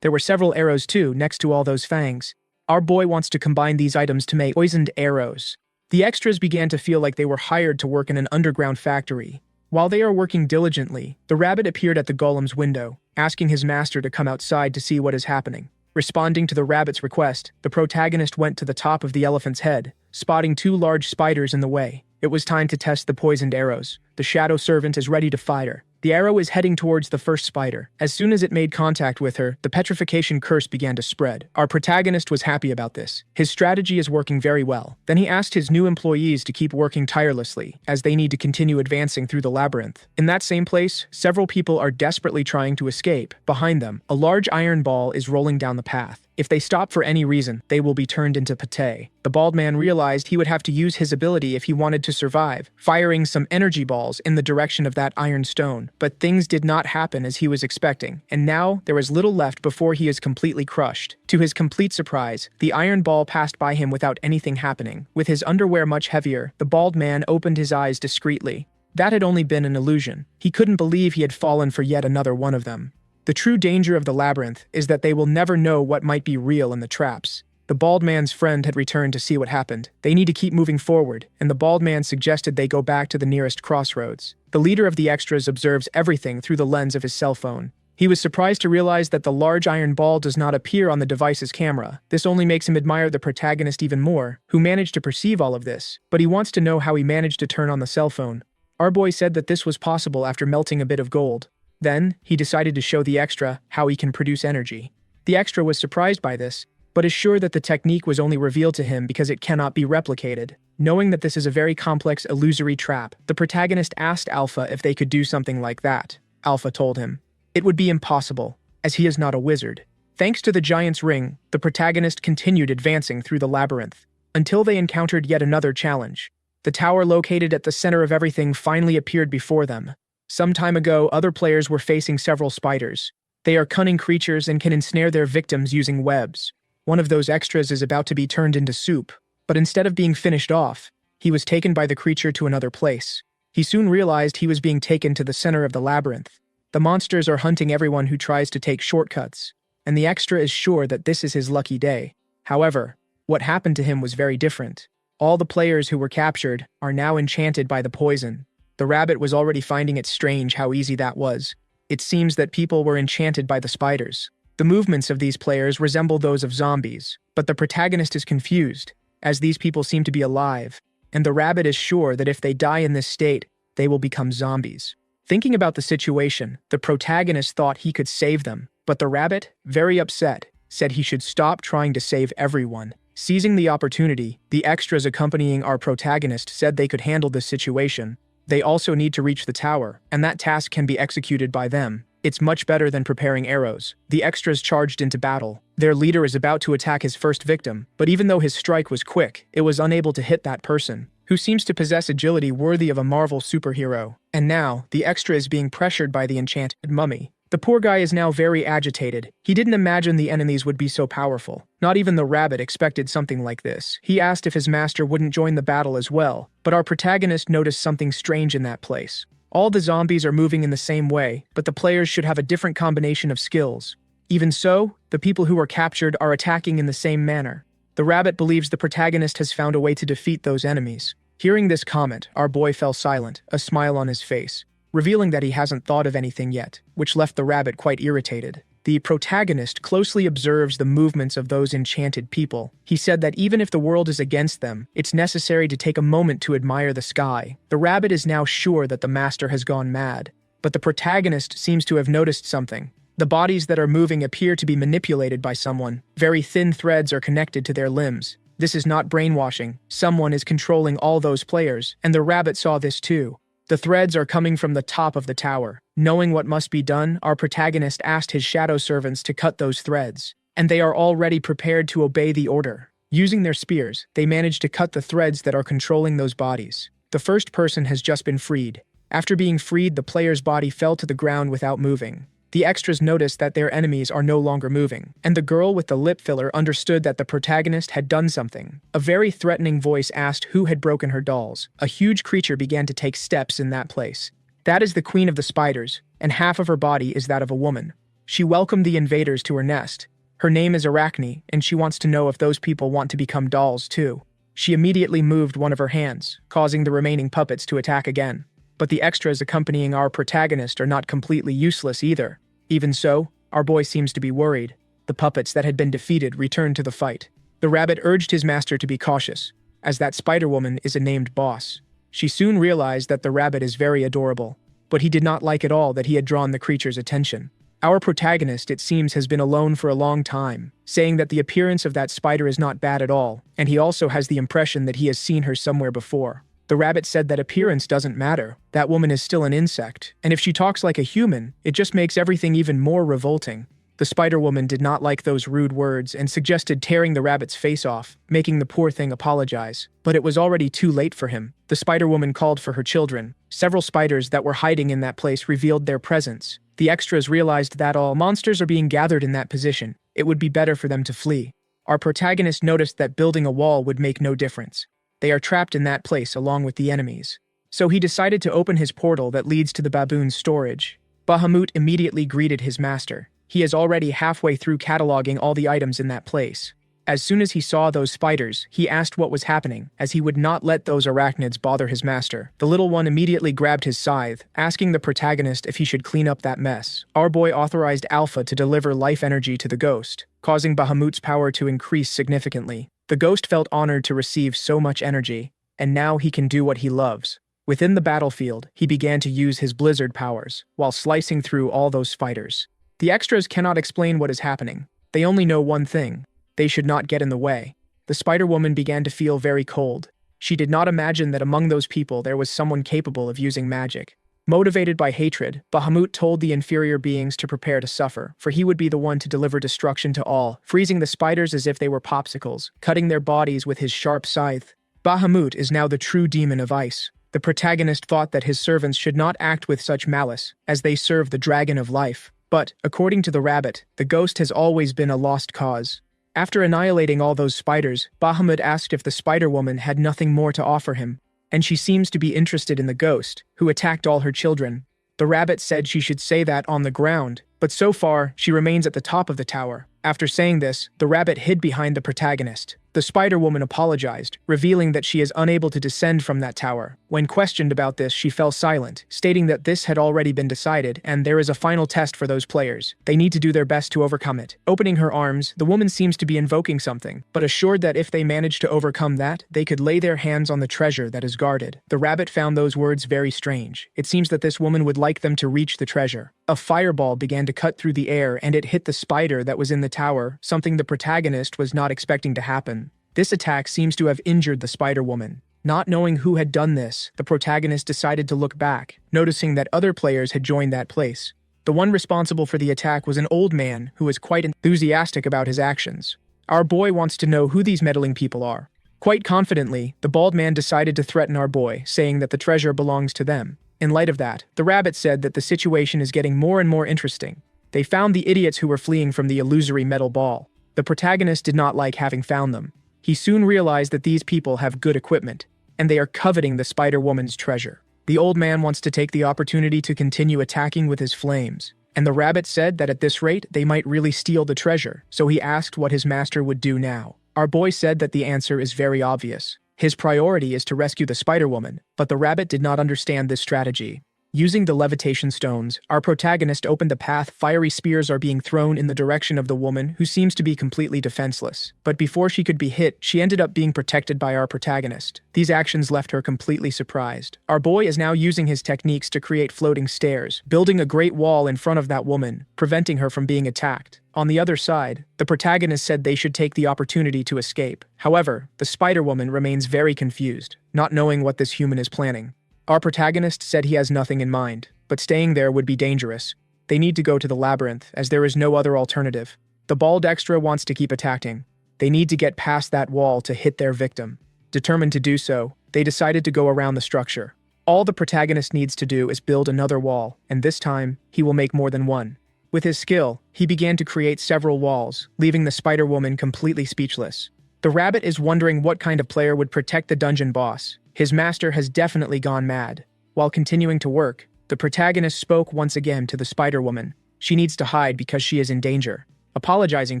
There were several arrows too next to all those fangs. Our boy wants to combine these items to make poisoned arrows. The extras began to feel like they were hired to work in an underground factory. While they are working diligently, the rabbit appeared at the golem's window, asking his master to come outside to see what is happening. Responding to the rabbit's request, the protagonist went to the top of the elephant's head, spotting 2 large spiders in the way. It was time to test the poisoned arrows. The shadow servant is ready to fire. The arrow is heading towards the first spider. As soon as it made contact with her, the petrification curse began to spread. Our protagonist was happy about this. His strategy is working very well. Then he asked his new employees to keep working tirelessly, as they need to continue advancing through the labyrinth. In that same place, several people are desperately trying to escape. Behind them, a large iron ball is rolling down the path. If they stop for any reason, they will be turned into pate. The bald man realized he would have to use his ability if he wanted to survive, firing some energy balls in the direction of that iron stone. But things did not happen as he was expecting, and now there is little left before he is completely crushed. To his complete surprise, the iron ball passed by him without anything happening. With his underwear much heavier, the bald man opened his eyes discreetly. That had only been an illusion. He couldn't believe he had fallen for yet another one of them. The true danger of the labyrinth is that they will never know what might be real in the traps. The bald man's friend had returned to see what happened. They need to keep moving forward, and the bald man suggested they go back to the nearest crossroads. The leader of the extras observes everything through the lens of his cell phone. He was surprised to realize that the large iron ball does not appear on the device's camera. This only makes him admire the protagonist even more, who managed to perceive all of this, but he wants to know how he managed to turn on the cell phone. Our boy said that this was possible after melting a bit of gold. Then, he decided to show the extra how he can produce energy. The extra was surprised by this, but is sure that the technique was only revealed to him because it cannot be replicated. Knowing that this is a very complex illusory trap, the protagonist asked Alpha if they could do something like that. Alpha told him it would be impossible, as he is not a wizard. Thanks to the giant's ring, the protagonist continued advancing through the labyrinth, until they encountered yet another challenge. The tower located at the center of everything finally appeared before them. Some time ago, other players were facing several spiders. They are cunning creatures and can ensnare their victims using webs. One of those extras is about to be turned into soup, but instead of being finished off, he was taken by the creature to another place. He soon realized he was being taken to the center of the labyrinth. The monsters are hunting everyone who tries to take shortcuts, and the extra is sure that this is his lucky day. However, what happened to him was very different. All the players who were captured are now enchanted by the poison. The rabbit was already finding it strange how easy that was. It seems that people were enchanted by the spiders. The movements of these players resemble those of zombies, but the protagonist is confused, as these people seem to be alive, and the rabbit is sure that if they die in this state, they will become zombies. Thinking about the situation, the protagonist thought he could save them, but the rabbit, very upset, said he should stop trying to save everyone. Seizing the opportunity, the extras accompanying our protagonist said they could handle this situation. They also need to reach the tower, and that task can be executed by them. It's much better than preparing arrows. The extras charged into battle. Their leader is about to attack his first victim, but even though his strike was quick, it was unable to hit that person, who seems to possess agility worthy of a Marvel superhero. And now, the extra is being pressured by the enchanted mummy. The poor guy is now very agitated. He didn't imagine the enemies would be so powerful. Not even the rabbit expected something like this. He asked if his master wouldn't join the battle as well, but our protagonist noticed something strange in that place. All the zombies are moving in the same way, but the players should have a different combination of skills. Even so, the people who are captured are attacking in the same manner. The rabbit believes the protagonist has found a way to defeat those enemies. Hearing this comment, our boy fell silent, a smile on his face, revealing that he hasn't thought of anything yet, which left the rabbit quite irritated. The protagonist closely observes the movements of those enchanted people. He said that even if the world is against them, it's necessary to take a moment to admire the sky. The rabbit is now sure that the master has gone mad, but the protagonist seems to have noticed something. The bodies that are moving appear to be manipulated by someone. Very thin threads are connected to their limbs. This is not brainwashing. Someone is controlling all those players, and the rabbit saw this too. The threads are coming from the top of the tower. Knowing what must be done, our protagonist asked his shadow servants to cut those threads, and they are already prepared to obey the order. Using their spears, they manage to cut the threads that are controlling those bodies. The first person has just been freed. After being freed, the player's body fell to the ground without moving. The extras noticed that their enemies are no longer moving, and the girl with the lip filler understood that the protagonist had done something. A very threatening voice asked who had broken her dolls. A huge creature began to take steps in that place. That is the queen of the spiders, and half of her body is that of a woman. She welcomed the invaders to her nest. Her name is Arachne, and she wants to know if those people want to become dolls too. She immediately moved one of her hands, causing the remaining puppets to attack again. But the extras accompanying our protagonist are not completely useless either. Even so, our boy seems to be worried. The puppets that had been defeated returned to the fight. The rabbit urged his master to be cautious, as that Spider-Woman is a named boss. She soon realized that the rabbit is very adorable, but he did not like at all that he had drawn the creature's attention. Our protagonist, it seems, has been alone for a long time, saying that the appearance of that spider is not bad at all, and he also has the impression that he has seen her somewhere before. The rabbit said that appearance doesn't matter. That woman is still an insect, and if she talks like a human, it just makes everything even more revolting. The Spider-Woman did not like those rude words and suggested tearing the rabbit's face off, making the poor thing apologize. But it was already too late for him. The Spider-Woman called for her children. Several spiders that were hiding in that place revealed their presence. The extras realized that all monsters are being gathered in that position. It would be better for them to flee. Our protagonist noticed that building a wall would make no difference. They are trapped in that place along with the enemies. So he decided to open his portal that leads to the baboon's storage. Bahamut immediately greeted his master. He is already halfway through cataloging all the items in that place. As soon as he saw those spiders, he asked what was happening, as he would not let those arachnids bother his master. The little one immediately grabbed his scythe, asking the protagonist if he should clean up that mess. Our boy authorized Alpha to deliver life energy to the ghost, causing Bahamut's power to increase significantly. The ghost felt honored to receive so much energy, and now he can do what he loves. Within the battlefield, he began to use his blizzard powers, while slicing through all those fighters. The extras cannot explain what is happening. They only know one thing. They should not get in the way. The Spider-Woman began to feel very cold. She did not imagine that among those people there was someone capable of using magic. Motivated by hatred, Bahamut told the inferior beings to prepare to suffer, for he would be the one to deliver destruction to all, freezing the spiders as if they were popsicles, cutting their bodies with his sharp scythe. Bahamut is now the true demon of ice. The protagonist thought that his servants should not act with such malice, as they serve the dragon of life. But, according to the rabbit, the ghost has always been a lost cause. After annihilating all those spiders, Bahamut asked if the Spider-Woman had nothing more to offer him, and she seems to be interested in the ghost, who attacked all her children. The rabbit said she should say that on the ground, but so far, she remains at the top of the tower. After saying this, the rabbit hid behind the protagonist. The Spider-Woman apologized, revealing that she is unable to descend from that tower. When questioned about this, she fell silent, stating that this had already been decided, and there is a final test for those players. They need to do their best to overcome it. Opening her arms, the woman seems to be invoking something, but assured that if they manage to overcome that, they could lay their hands on the treasure that is guarded. The rabbit found those words very strange. It seems that this woman would like them to reach the treasure. A fireball began to cut through the air, and it hit the spider that was in the tower, something the protagonist was not expecting to happen. This attack seems to have injured the Spider-Woman. Not knowing who had done this, the protagonist decided to look back, noticing that other players had joined that place. The one responsible for the attack was an old man who was quite enthusiastic about his actions. Our boy wants to know who these meddling people are. Quite confidently, the bald man decided to threaten our boy, saying that the treasure belongs to them. In light of that, the rabbit said that the situation is getting more and more interesting. They found the idiots who were fleeing from the illusory metal ball. The protagonist did not like having found them. He soon realized that these people have good equipment, and they are coveting the Spider-Woman's treasure. The old man wants to take the opportunity to continue attacking with his flames, and the rabbit said that at this rate they might really steal the treasure, so he asked what his master would do now. Our boy said that the answer is very obvious. His priority is to rescue the Spider-Woman, but the rabbit did not understand this strategy. Using the levitation stones, our protagonist opened a path. Fiery spears are being thrown in the direction of the woman, who seems to be completely defenseless. But before she could be hit, she ended up being protected by our protagonist. These actions left her completely surprised. Our boy is now using his techniques to create floating stairs, building a great wall in front of that woman, preventing her from being attacked. On the other side, the protagonist said they should take the opportunity to escape. However, the Spider-Woman remains very confused, not knowing what this human is planning. Our protagonist said he has nothing in mind, but staying there would be dangerous. They need to go to the labyrinth, as there is no other alternative. The bald extra wants to keep attacking. They need to get past that wall to hit their victim. Determined to do so, they decided to go around the structure. All the protagonist needs to do is build another wall, and this time, he will make more than one. With his skill, he began to create several walls, leaving the Spider-Woman completely speechless. The rabbit is wondering what kind of player would protect the dungeon boss. His master has definitely gone mad. While continuing to work, the protagonist spoke once again to the Spider-Woman. She needs to hide because she is in danger. Apologizing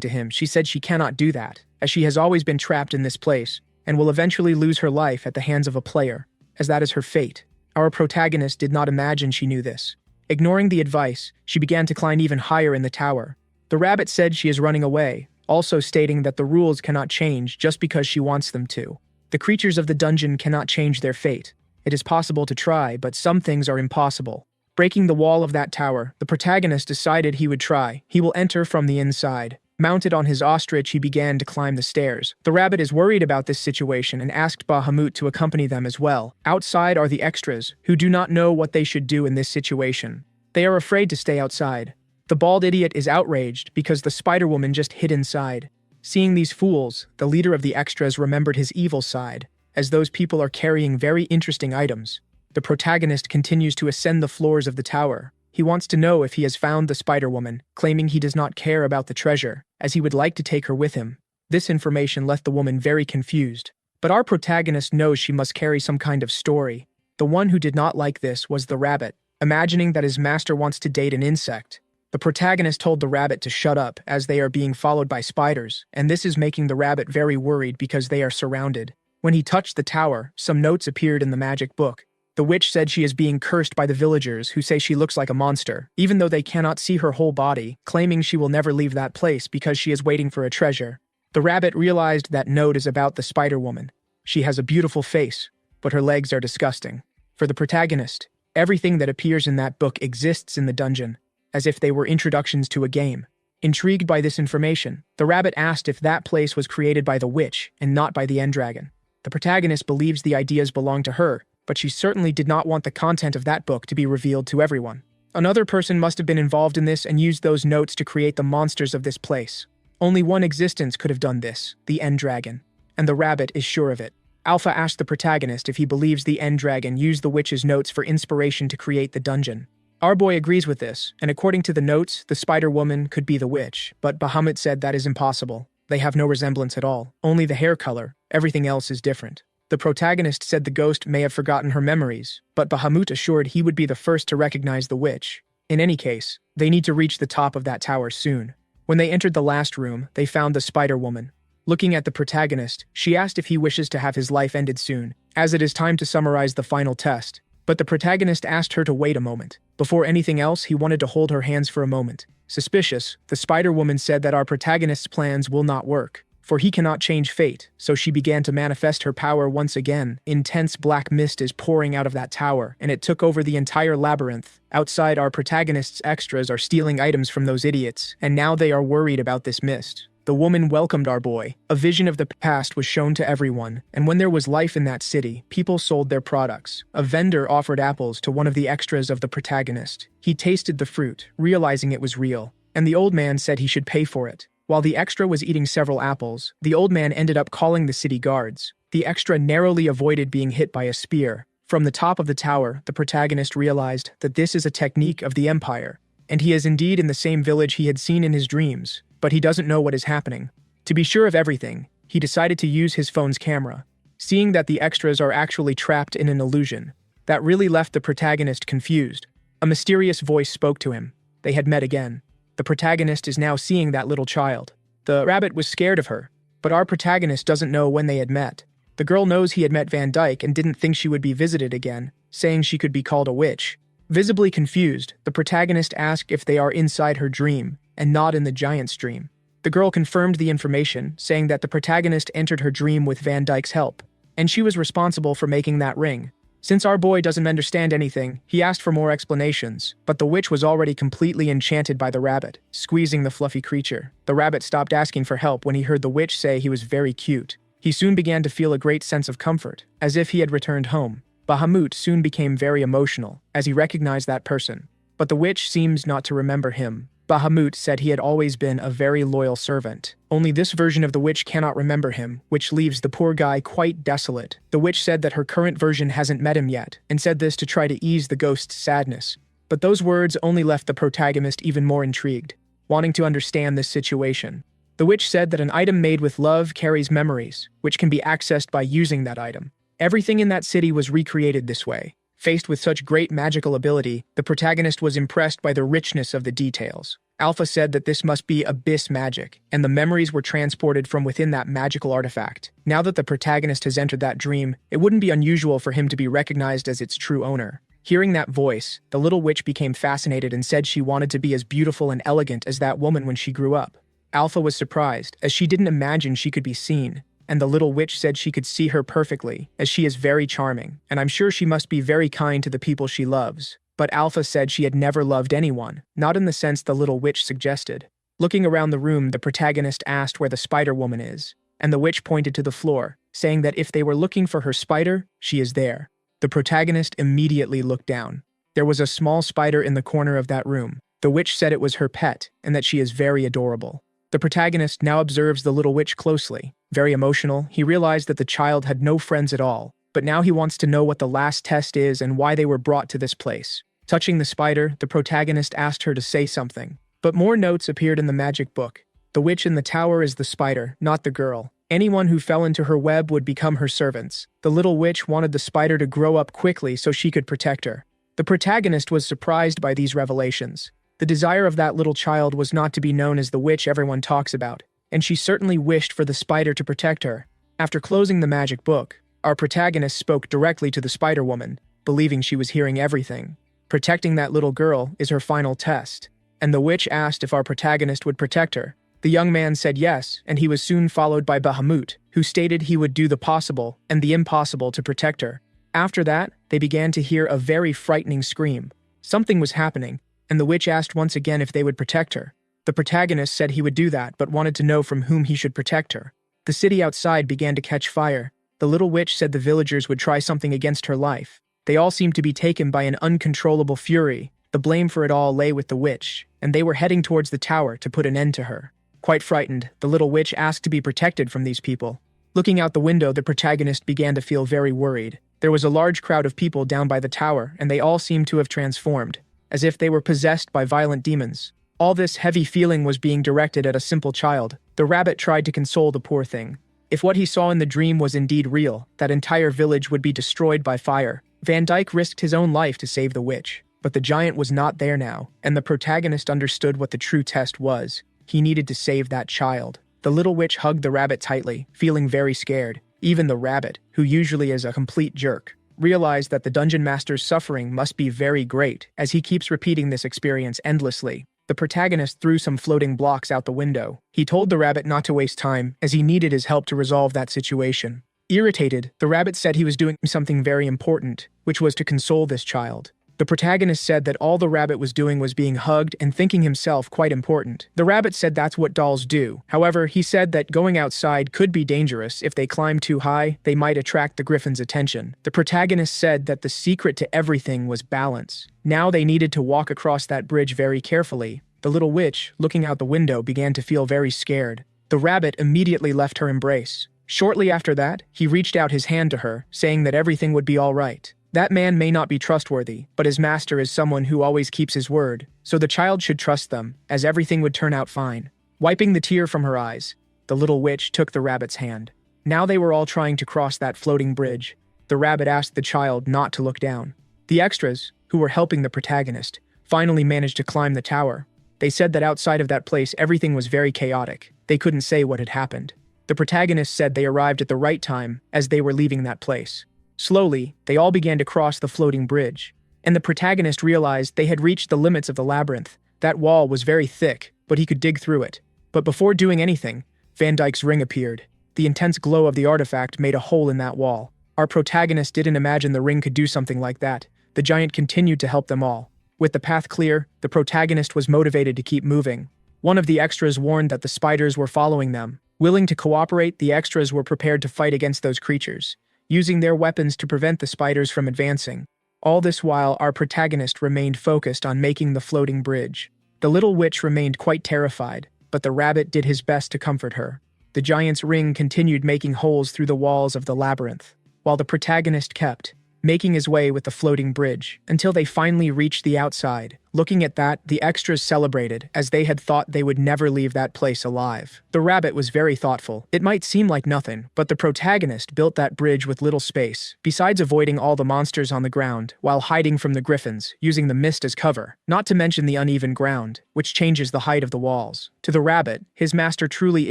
to him, she said she cannot do that, as she has always been trapped in this place, and will eventually lose her life at the hands of a player, as that is her fate. Our protagonist did not imagine she knew this. Ignoring the advice, she began to climb even higher in the tower. The rabbit said she is running away, also stating that the rules cannot change just because she wants them to. The creatures of the dungeon cannot change their fate. It is possible to try, but some things are impossible. Breaking the wall of that tower, the protagonist decided he would try. He will enter from the inside. Mounted on his ostrich, he began to climb the stairs. The rabbit is worried about this situation and asked Bahamut to accompany them as well. Outside are the extras, who do not know what they should do in this situation. They are afraid to stay outside. The bald idiot is outraged because the Spider-Woman just hid inside. Seeing these fools, the leader of the extras remembered his evil side, as those people are carrying very interesting items. The protagonist continues to ascend the floors of the tower. He wants to know if he has found the Spider-Woman, claiming he does not care about the treasure, as he would like to take her with him. This information left the woman very confused. But our protagonist knows she must carry some kind of story. The one who did not like this was the rabbit, imagining that his master wants to date an insect. The protagonist told the rabbit to shut up, as they are being followed by spiders, and this is making the rabbit very worried because they are surrounded. When he touched the tower, some notes appeared in the magic book. The witch said she is being cursed by the villagers who say she looks like a monster, even though they cannot see her whole body, claiming she will never leave that place because she is waiting for a treasure. The rabbit realized that note is about the Spider-Woman. She has a beautiful face, but her legs are disgusting. For the protagonist, everything that appears in that book exists in the dungeon, as if they were introductions to a game. Intrigued by this information, the rabbit asked if that place was created by the witch and not by the end dragon. The protagonist believes the ideas belong to her, but she certainly did not want the content of that book to be revealed to everyone. Another person must have been involved in this and used those notes to create the monsters of this place. Only one existence could have done this, the end dragon, and the rabbit is sure of it. Alpha asked the protagonist if he believes the end dragon used the witch's notes for inspiration to create the dungeon. Our boy agrees with this, and according to the notes, the Spider-Woman could be the witch, but Bahamut said that is impossible. They have no resemblance at all, only the hair color, everything else is different. The protagonist said the ghost may have forgotten her memories, but Bahamut assured he would be the first to recognize the witch. In any case, they need to reach the top of that tower soon. When they entered the last room, they found the Spider-Woman. Looking at the protagonist, she asked if he wishes to have his life ended soon, as it is time to summarize the final test. But the protagonist asked her to wait a moment. Before anything else, he wanted to hold her hands for a moment. Suspicious, the Spider-Woman said that our protagonist's plans will not work, for he cannot change fate, so she began to manifest her power once again. Intense black mist is pouring out of that tower, and it took over the entire labyrinth. Outside, our protagonist's extras are stealing items from those idiots, and now they are worried about this mist. The woman welcomed our boy. A vision of the past was shown to everyone, and when there was life in that city, people sold their products. A vendor offered apples to one of the extras of the protagonist. He tasted the fruit, realizing it was real, and the old man said he should pay for it. While the extra was eating several apples, the old man ended up calling the city guards. The extra narrowly avoided being hit by a spear. From the top of the tower, the protagonist realized that this is a technique of the Empire, and he is indeed in the same village he had seen in his dreams, but he doesn't know what is happening. To be sure of everything, he decided to use his phone's camera. Seeing that the extras are actually trapped in an illusion, that really left the protagonist confused. A mysterious voice spoke to him. They had met again. The protagonist is now seeing that little child. The rabbit was scared of her, but our protagonist doesn't know when they had met. The girl knows he had met Van Dyke and didn't think she would be visited again, saying she could be called a witch. Visibly confused, the protagonist asked if they are inside her dream, and not in the giant's dream. The girl confirmed the information, saying that the protagonist entered her dream with Van Dyke's help, and she was responsible for making that ring. Since our boy doesn't understand anything, he asked for more explanations, but the witch was already completely enchanted by the rabbit, squeezing the fluffy creature. The rabbit stopped asking for help when he heard the witch say he was very cute. He soon began to feel a great sense of comfort, as if he had returned home. Bahamut soon became very emotional, as he recognized that person, but the witch seems not to remember him. Bahamut said he had always been a very loyal servant. Only this version of the witch cannot remember him, which leaves the poor guy quite desolate. The witch said that her current version hasn't met him yet, and said this to try to ease the ghost's sadness. But those words only left the protagonist even more intrigued, wanting to understand this situation. The witch said that an item made with love carries memories, which can be accessed by using that item. Everything in that city was recreated this way. Faced with such great magical ability, the protagonist was impressed by the richness of the details. Alpha said that this must be abyss magic, and the memories were transported from within that magical artifact. Now that the protagonist has entered that dream, it wouldn't be unusual for him to be recognized as its true owner. Hearing that voice, the little witch became fascinated and said she wanted to be as beautiful and elegant as that woman when she grew up. Alpha was surprised, as she didn't imagine she could be seen, and the little witch said she could see her perfectly, as she is very charming, and I'm sure she must be very kind to the people she loves. But Alpha said she had never loved anyone, not in the sense the little witch suggested. Looking around the room, the protagonist asked where the spider woman is, and the witch pointed to the floor, saying that if they were looking for her spider, she is there. The protagonist immediately looked down. There was a small spider in the corner of that room. The witch said it was her pet, and that she is very adorable. The protagonist now observes the little witch closely. Very emotional, he realized that the child had no friends at all, but now he wants to know what the last test is and why they were brought to this place. Touching the spider, the protagonist asked her to say something. But more notes appeared in the magic book. The witch in the tower is the spider, not the girl. Anyone who fell into her web would become her servants. The little witch wanted the spider to grow up quickly so she could protect her. The protagonist was surprised by these revelations. The desire of that little child was not to be known as the witch everyone talks about, and she certainly wished for the spider to protect her. After closing the magic book, our protagonist spoke directly to the spider woman, believing she was hearing everything. Protecting that little girl is her final test, and the witch asked if our protagonist would protect her. The young man said yes, and he was soon followed by Bahamut, who stated he would do the possible and the impossible to protect her. After that, they began to hear a very frightening scream. Something was happening, and the witch asked once again if they would protect her. The protagonist said he would do that, but wanted to know from whom he should protect her. The city outside began to catch fire. The little witch said the villagers would try something against her life. They all seemed to be taken by an uncontrollable fury. The blame for it all lay with the witch, and they were heading towards the tower to put an end to her. Quite frightened, the little witch asked to be protected from these people. Looking out the window, the protagonist began to feel very worried. There was a large crowd of people down by the tower, and they all seemed to have transformed, as if they were possessed by violent demons. All this heavy feeling was being directed at a simple child. The rabbit tried to console the poor thing. If what he saw in the dream was indeed real, that entire village would be destroyed by fire. Van Dyke risked his own life to save the witch, but the giant was not there now, and the protagonist understood what the true test was. He needed to save that child. The little witch hugged the rabbit tightly, feeling very scared. Even the rabbit, who usually is a complete jerk, realized that the dungeon master's suffering must be very great, as he keeps repeating this experience endlessly. The protagonist threw some floating blocks out the window. He told the rabbit not to waste time, as he needed his help to resolve that situation. Irritated, the rabbit said he was doing something very important, which was to console this child. The protagonist said that all the rabbit was doing was being hugged and thinking himself quite important. The rabbit said that's what dolls do. However, he said that going outside could be dangerous. If they climbed too high, they might attract the griffin's attention. The protagonist said that the secret to everything was balance. Now they needed to walk across that bridge very carefully. The little witch, looking out the window, began to feel very scared. The rabbit immediately left her embrace. Shortly after that, he reached out his hand to her, saying that everything would be all right. That man may not be trustworthy, but his master is someone who always keeps his word, so the child should trust them, as everything would turn out fine. Wiping the tear from her eyes, the little witch took the rabbit's hand. Now they were all trying to cross that floating bridge. The rabbit asked the child not to look down. The extras, who were helping the protagonist, finally managed to climb the tower. They said that outside of that place everything was very chaotic. They couldn't say what had happened. The protagonist said they arrived at the right time as they were leaving that place. Slowly, they all began to cross the floating bridge, and the protagonist realized they had reached the limits of the labyrinth. That wall was very thick, but he could dig through it. But before doing anything, Van Dyke's ring appeared. The intense glow of the artifact made a hole in that wall. Our protagonist didn't imagine the ring could do something like that. The giant continued to help them all. With the path clear, the protagonist was motivated to keep moving. One of the extras warned that the spiders were following them. Willing to cooperate, the extras were prepared to fight against those creatures, using their weapons to prevent the spiders from advancing. All this while, our protagonist remained focused on making the floating bridge. The little witch remained quite terrified, but the rabbit did his best to comfort her. The giant's ring continued making holes through the walls of the labyrinth, while the protagonist kept making his way with the floating bridge, until they finally reached the outside. Looking at that, the extras celebrated, as they had thought they would never leave that place alive. The rabbit was very thoughtful. It might seem like nothing, but the protagonist built that bridge with little space, besides avoiding all the monsters on the ground, while hiding from the griffins, using the mist as cover, not to mention the uneven ground, which changes the height of the walls. To the rabbit, his master truly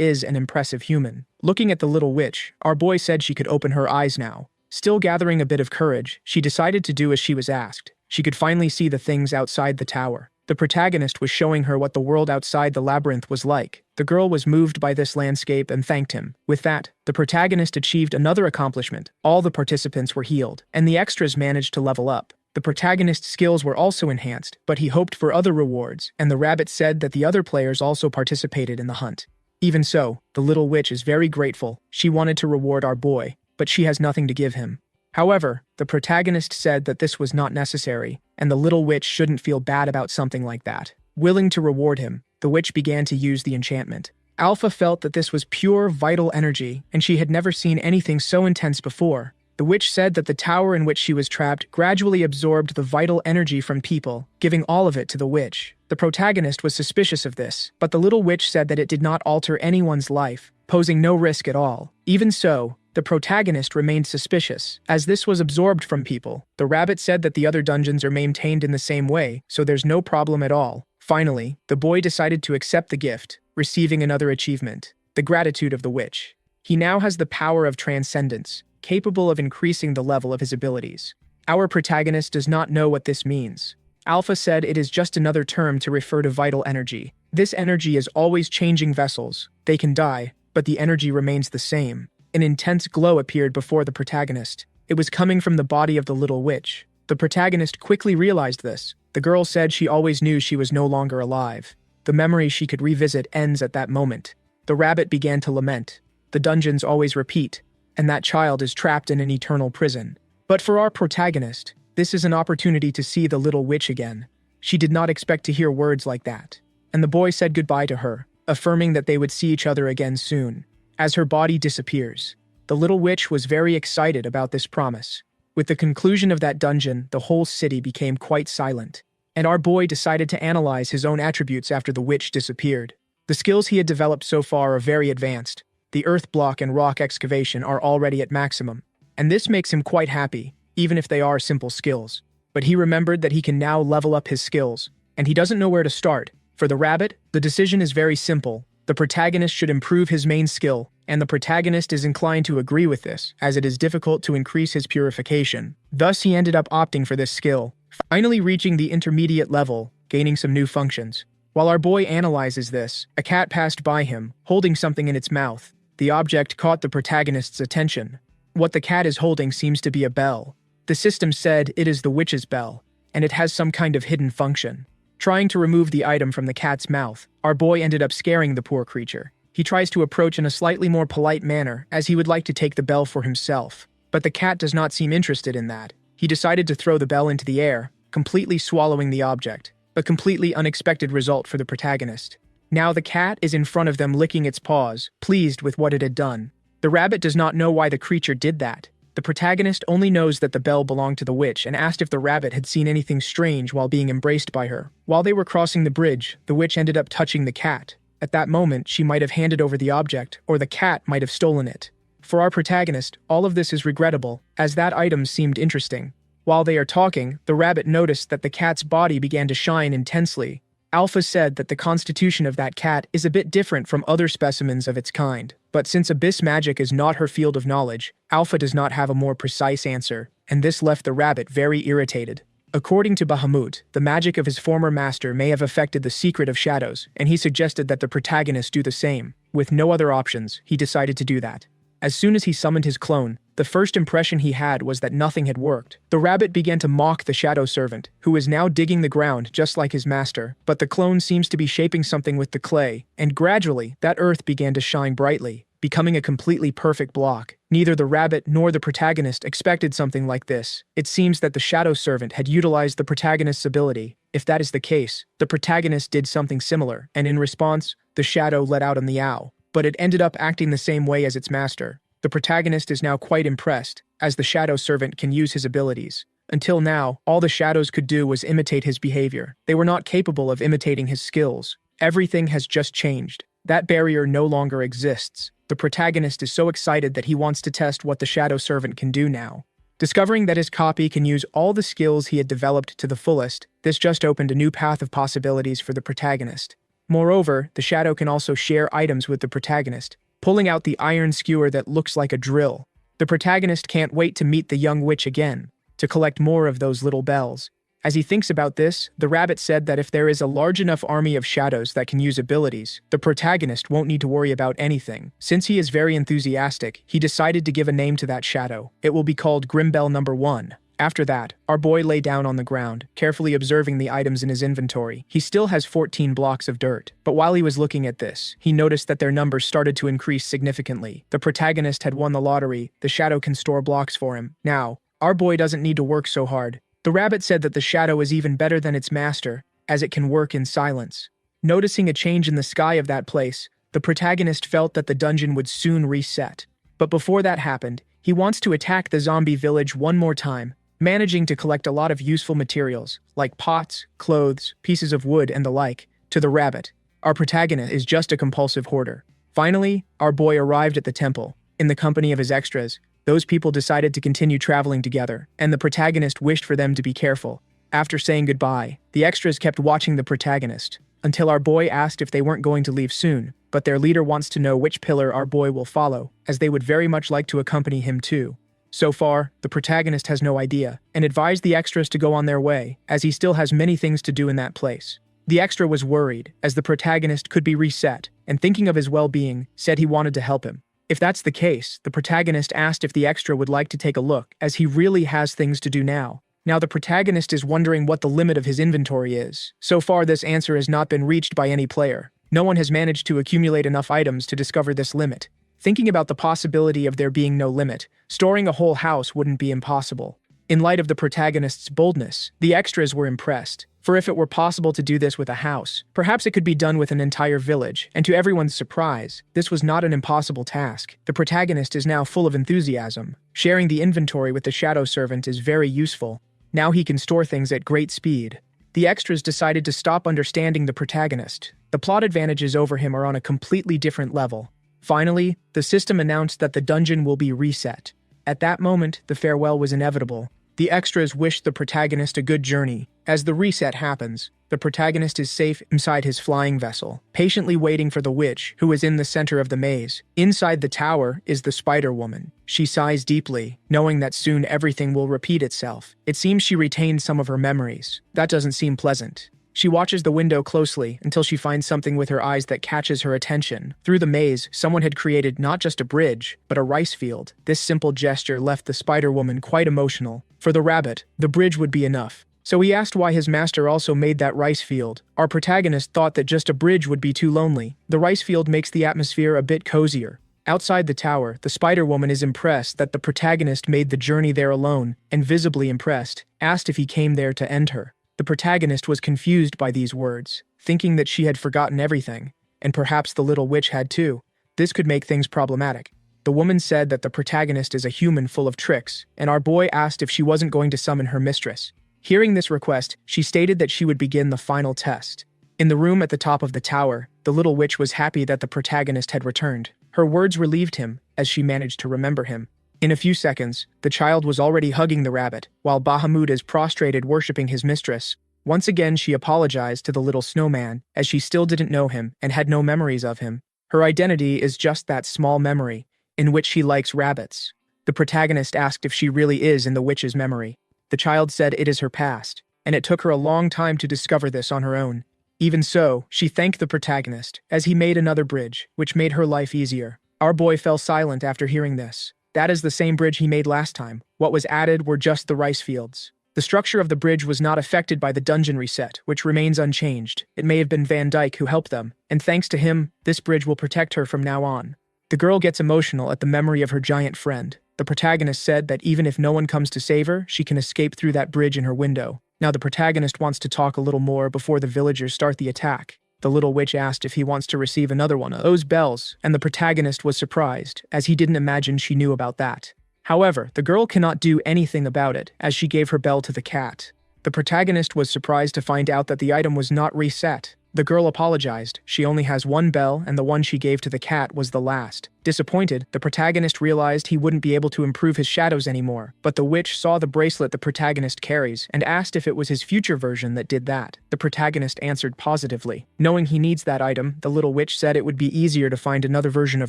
is an impressive human. Looking at the little witch, our boy said she could open her eyes now. Still gathering a bit of courage, she decided to do as she was asked. She could finally see the things outside the tower. The protagonist was showing her what the world outside the labyrinth was like. The girl was moved by this landscape and thanked him. With that, the protagonist achieved another accomplishment. All the participants were healed, and the extras managed to level up. The protagonist's skills were also enhanced, but he hoped for other rewards, and the rabbit said that the other players also participated in the hunt. Even so, the little witch is very grateful. She wanted to reward our boy, but she has nothing to give him. However, the protagonist said that this was not necessary, and the little witch shouldn't feel bad about something like that. Willing to reward him, the witch began to use the enchantment. Alpha felt that this was pure, vital energy, and she had never seen anything so intense before. The witch said that the tower in which she was trapped gradually absorbed the vital energy from people, giving all of it to the witch. The protagonist was suspicious of this, but the little witch said that it did not alter anyone's life, posing no risk at all. Even so, the protagonist remained suspicious, as this was absorbed from people. The rabbit said that the other dungeons are maintained in the same way, so there's no problem at all. Finally, the boy decided to accept the gift, receiving another achievement, the gratitude of the witch. He now has the power of transcendence, capable of increasing the level of his abilities. Our protagonist does not know what this means. Alpha said it is just another term to refer to vital energy. This energy is always changing vessels. They can die, but the energy remains the same. An intense glow appeared before the protagonist. It was coming from the body of the little witch. The protagonist quickly realized this. The girl said she always knew she was no longer alive. The memory she could revisit ends at that moment. The rabbit began to lament. The dungeons always repeat, and that child is trapped in an eternal prison. But for our protagonist, this is an opportunity to see the little witch again. She did not expect to hear words like that. And the boy said goodbye to her, affirming that they would see each other again soon. As her body disappears, the little witch was very excited about this promise. With the conclusion of that dungeon, the whole city became quite silent, and our boy decided to analyze his own attributes after the witch disappeared. The skills he had developed so far are very advanced. The earth block and rock excavation are already at maximum, and this makes him quite happy, even if they are simple skills. But he remembered that he can now level up his skills, and he doesn't know where to start. For the rabbit, the decision is very simple. The protagonist should improve his main skill, and the protagonist is inclined to agree with this, as it is difficult to increase his purification. Thus, he ended up opting for this skill, finally reaching the intermediate level, gaining some new functions. While our boy analyzes this, a cat passed by him, holding something in its mouth. The object caught the protagonist's attention. What the cat is holding seems to be a bell. The system said it is the witch's bell, and it has some kind of hidden function. Trying to remove the item from the cat's mouth, our boy ended up scaring the poor creature. He tries to approach in a slightly more polite manner, as he would like to take the bell for himself. But the cat does not seem interested in that. He decided to throw the bell into the air, completely swallowing the object. A completely unexpected result for the protagonist. Now the cat is in front of them licking its paws, pleased with what it had done. The rabbit does not know why the creature did that. The protagonist only knows that the bell belonged to the witch and asked if the rabbit had seen anything strange while being embraced by her. While they were crossing the bridge, the witch ended up touching the cat. At that moment, she might have handed over the object, or the cat might have stolen it. For our protagonist, all of this is regrettable, as that item seemed interesting. While they are talking, the rabbit noticed that the cat's body began to shine intensely. Alpha said that the constitution of that cat is a bit different from other specimens of its kind, but since abyss magic is not her field of knowledge, Alpha does not have a more precise answer, and this left the rabbit very irritated. According to Bahamut, the magic of his former master may have affected the secret of shadows, and he suggested that the protagonist do the same. With no other options, he decided to do that. As soon as he summoned his clone, the first impression he had was that nothing had worked. The rabbit began to mock the shadow servant, who is now digging the ground just like his master, but the clone seems to be shaping something with the clay, and gradually, that earth began to shine brightly, becoming a completely perfect block. Neither the rabbit nor the protagonist expected something like this. It seems that the shadow servant had utilized the protagonist's ability. If that is the case, the protagonist did something similar, and in response, the shadow let out a meow. But it ended up acting the same way as its master. The protagonist is now quite impressed, as the shadow servant can use his abilities. Until now, all the shadows could do was imitate his behavior. They were not capable of imitating his skills. Everything has just changed. That barrier no longer exists. The protagonist is so excited that he wants to test what the shadow servant can do now. Discovering that his copy can use all the skills he had developed to the fullest, this just opened a new path of possibilities for the protagonist. Moreover, the shadow can also share items with the protagonist, pulling out the iron skewer that looks like a drill. The protagonist can't wait to meet the young witch again, to collect more of those little bells. As he thinks about this, the rabbit said that if there is a large enough army of shadows that can use abilities, the protagonist won't need to worry about anything. Since he is very enthusiastic, he decided to give a name to that shadow. It will be called Grimbell No. 1. After that, our boy lay down on the ground, carefully observing the items in his inventory. He still has 14 blocks of dirt, but while he was looking at this, he noticed that their numbers started to increase significantly. The protagonist had won the lottery. The shadow can store blocks for him. Now, our boy doesn't need to work so hard. The rabbit said that the shadow is even better than its master, as it can work in silence. Noticing a change in the sky of that place, the protagonist felt that the dungeon would soon reset. But before that happened, he wants to attack the zombie village one more time, managing to collect a lot of useful materials, like pots, clothes, pieces of wood, and the like, to the rabbit. Our protagonist is just a compulsive hoarder. Finally, our boy arrived at the temple. In the company of his extras, those people decided to continue traveling together, and the protagonist wished for them to be careful. After saying goodbye, the extras kept watching the protagonist, until our boy asked if they weren't going to leave soon, but their leader wants to know which pillar our boy will follow, as they would very much like to accompany him too. So far, the protagonist has no idea, and advised the extras to go on their way, as he still has many things to do in that place. The extra was worried, as the protagonist could be reset, and thinking of his well-being, said he wanted to help him. If that's the case, the protagonist asked if the extra would like to take a look, as he really has things to do now. Now the protagonist is wondering what the limit of his inventory is. So far, this answer has not been reached by any player. No one has managed to accumulate enough items to discover this limit. Thinking about the possibility of there being no limit, storing a whole house wouldn't be impossible. In light of the protagonist's boldness, the extras were impressed. For if it were possible to do this with a house, perhaps it could be done with an entire village, and to everyone's surprise, this was not an impossible task. The protagonist is now full of enthusiasm. Sharing the inventory with the shadow servant is very useful. Now he can store things at great speed. The extras decided to stop understanding the protagonist. The plot advantages over him are on a completely different level. Finally, the system announced that the dungeon will be reset. At that moment, the farewell was inevitable. The extras wished the protagonist a good journey. As the reset happens, the protagonist is safe inside his flying vessel, patiently waiting for the witch, who is in the center of the maze. Inside the tower is the Spider Woman. She sighs deeply, knowing that soon everything will repeat itself. It seems she retained some of her memories. That doesn't seem pleasant. She watches the window closely until she finds something with her eyes that catches her attention. Through the maze, someone had created not just a bridge, but a rice field. This simple gesture left the Spider-Woman quite emotional. For the rabbit, the bridge would be enough. So he asked why his master also made that rice field. Our protagonist thought that just a bridge would be too lonely. The rice field makes the atmosphere a bit cozier. Outside the tower, the Spider-Woman is impressed that the protagonist made the journey there alone, and visibly impressed, asked if he came there to end her. The protagonist was confused by these words, thinking that she had forgotten everything, and perhaps the little witch had too. This could make things problematic. The woman said that the protagonist is a human full of tricks, and our boy asked if she wasn't going to summon her mistress. Hearing this request, she stated that she would begin the final test. In the room at the top of the tower, the little witch was happy that the protagonist had returned. Her words relieved him, as she managed to remember him. In a few seconds, the child was already hugging the rabbit, while Bahamut is prostrated worshipping his mistress. Once again, she apologized to the little snowman, as she still didn't know him and had no memories of him. Her identity is just that small memory, in which she likes rabbits. The protagonist asked if she really is in the witch's memory. The child said it is her past, and it took her a long time to discover this on her own. Even so, she thanked the protagonist, as he made another bridge, which made her life easier. Our boy fell silent after hearing this. That is the same bridge he made last time. What was added were just the rice fields. The structure of the bridge was not affected by the dungeon reset, which remains unchanged. It may have been Van Dyke who helped them, and thanks to him, this bridge will protect her from now on. The girl gets emotional at the memory of her giant friend. The protagonist said that even if no one comes to save her, she can escape through that bridge in her window. Now the protagonist wants to talk a little more before the villagers start the attack. The little witch asked if he wants to receive another one of those bells, and the protagonist was surprised, as he didn't imagine she knew about that. However, the girl cannot do anything about it, as she gave her bell to the cat. The protagonist was surprised to find out that the item was not reset. The girl apologized. She only has one bell, and the one she gave to the cat was the last. Disappointed, the protagonist realized he wouldn't be able to improve his shadows anymore, but the witch saw the bracelet the protagonist carries and asked if it was his future version that did that. The protagonist answered positively. Knowing he needs that item, the little witch said it would be easier to find another version of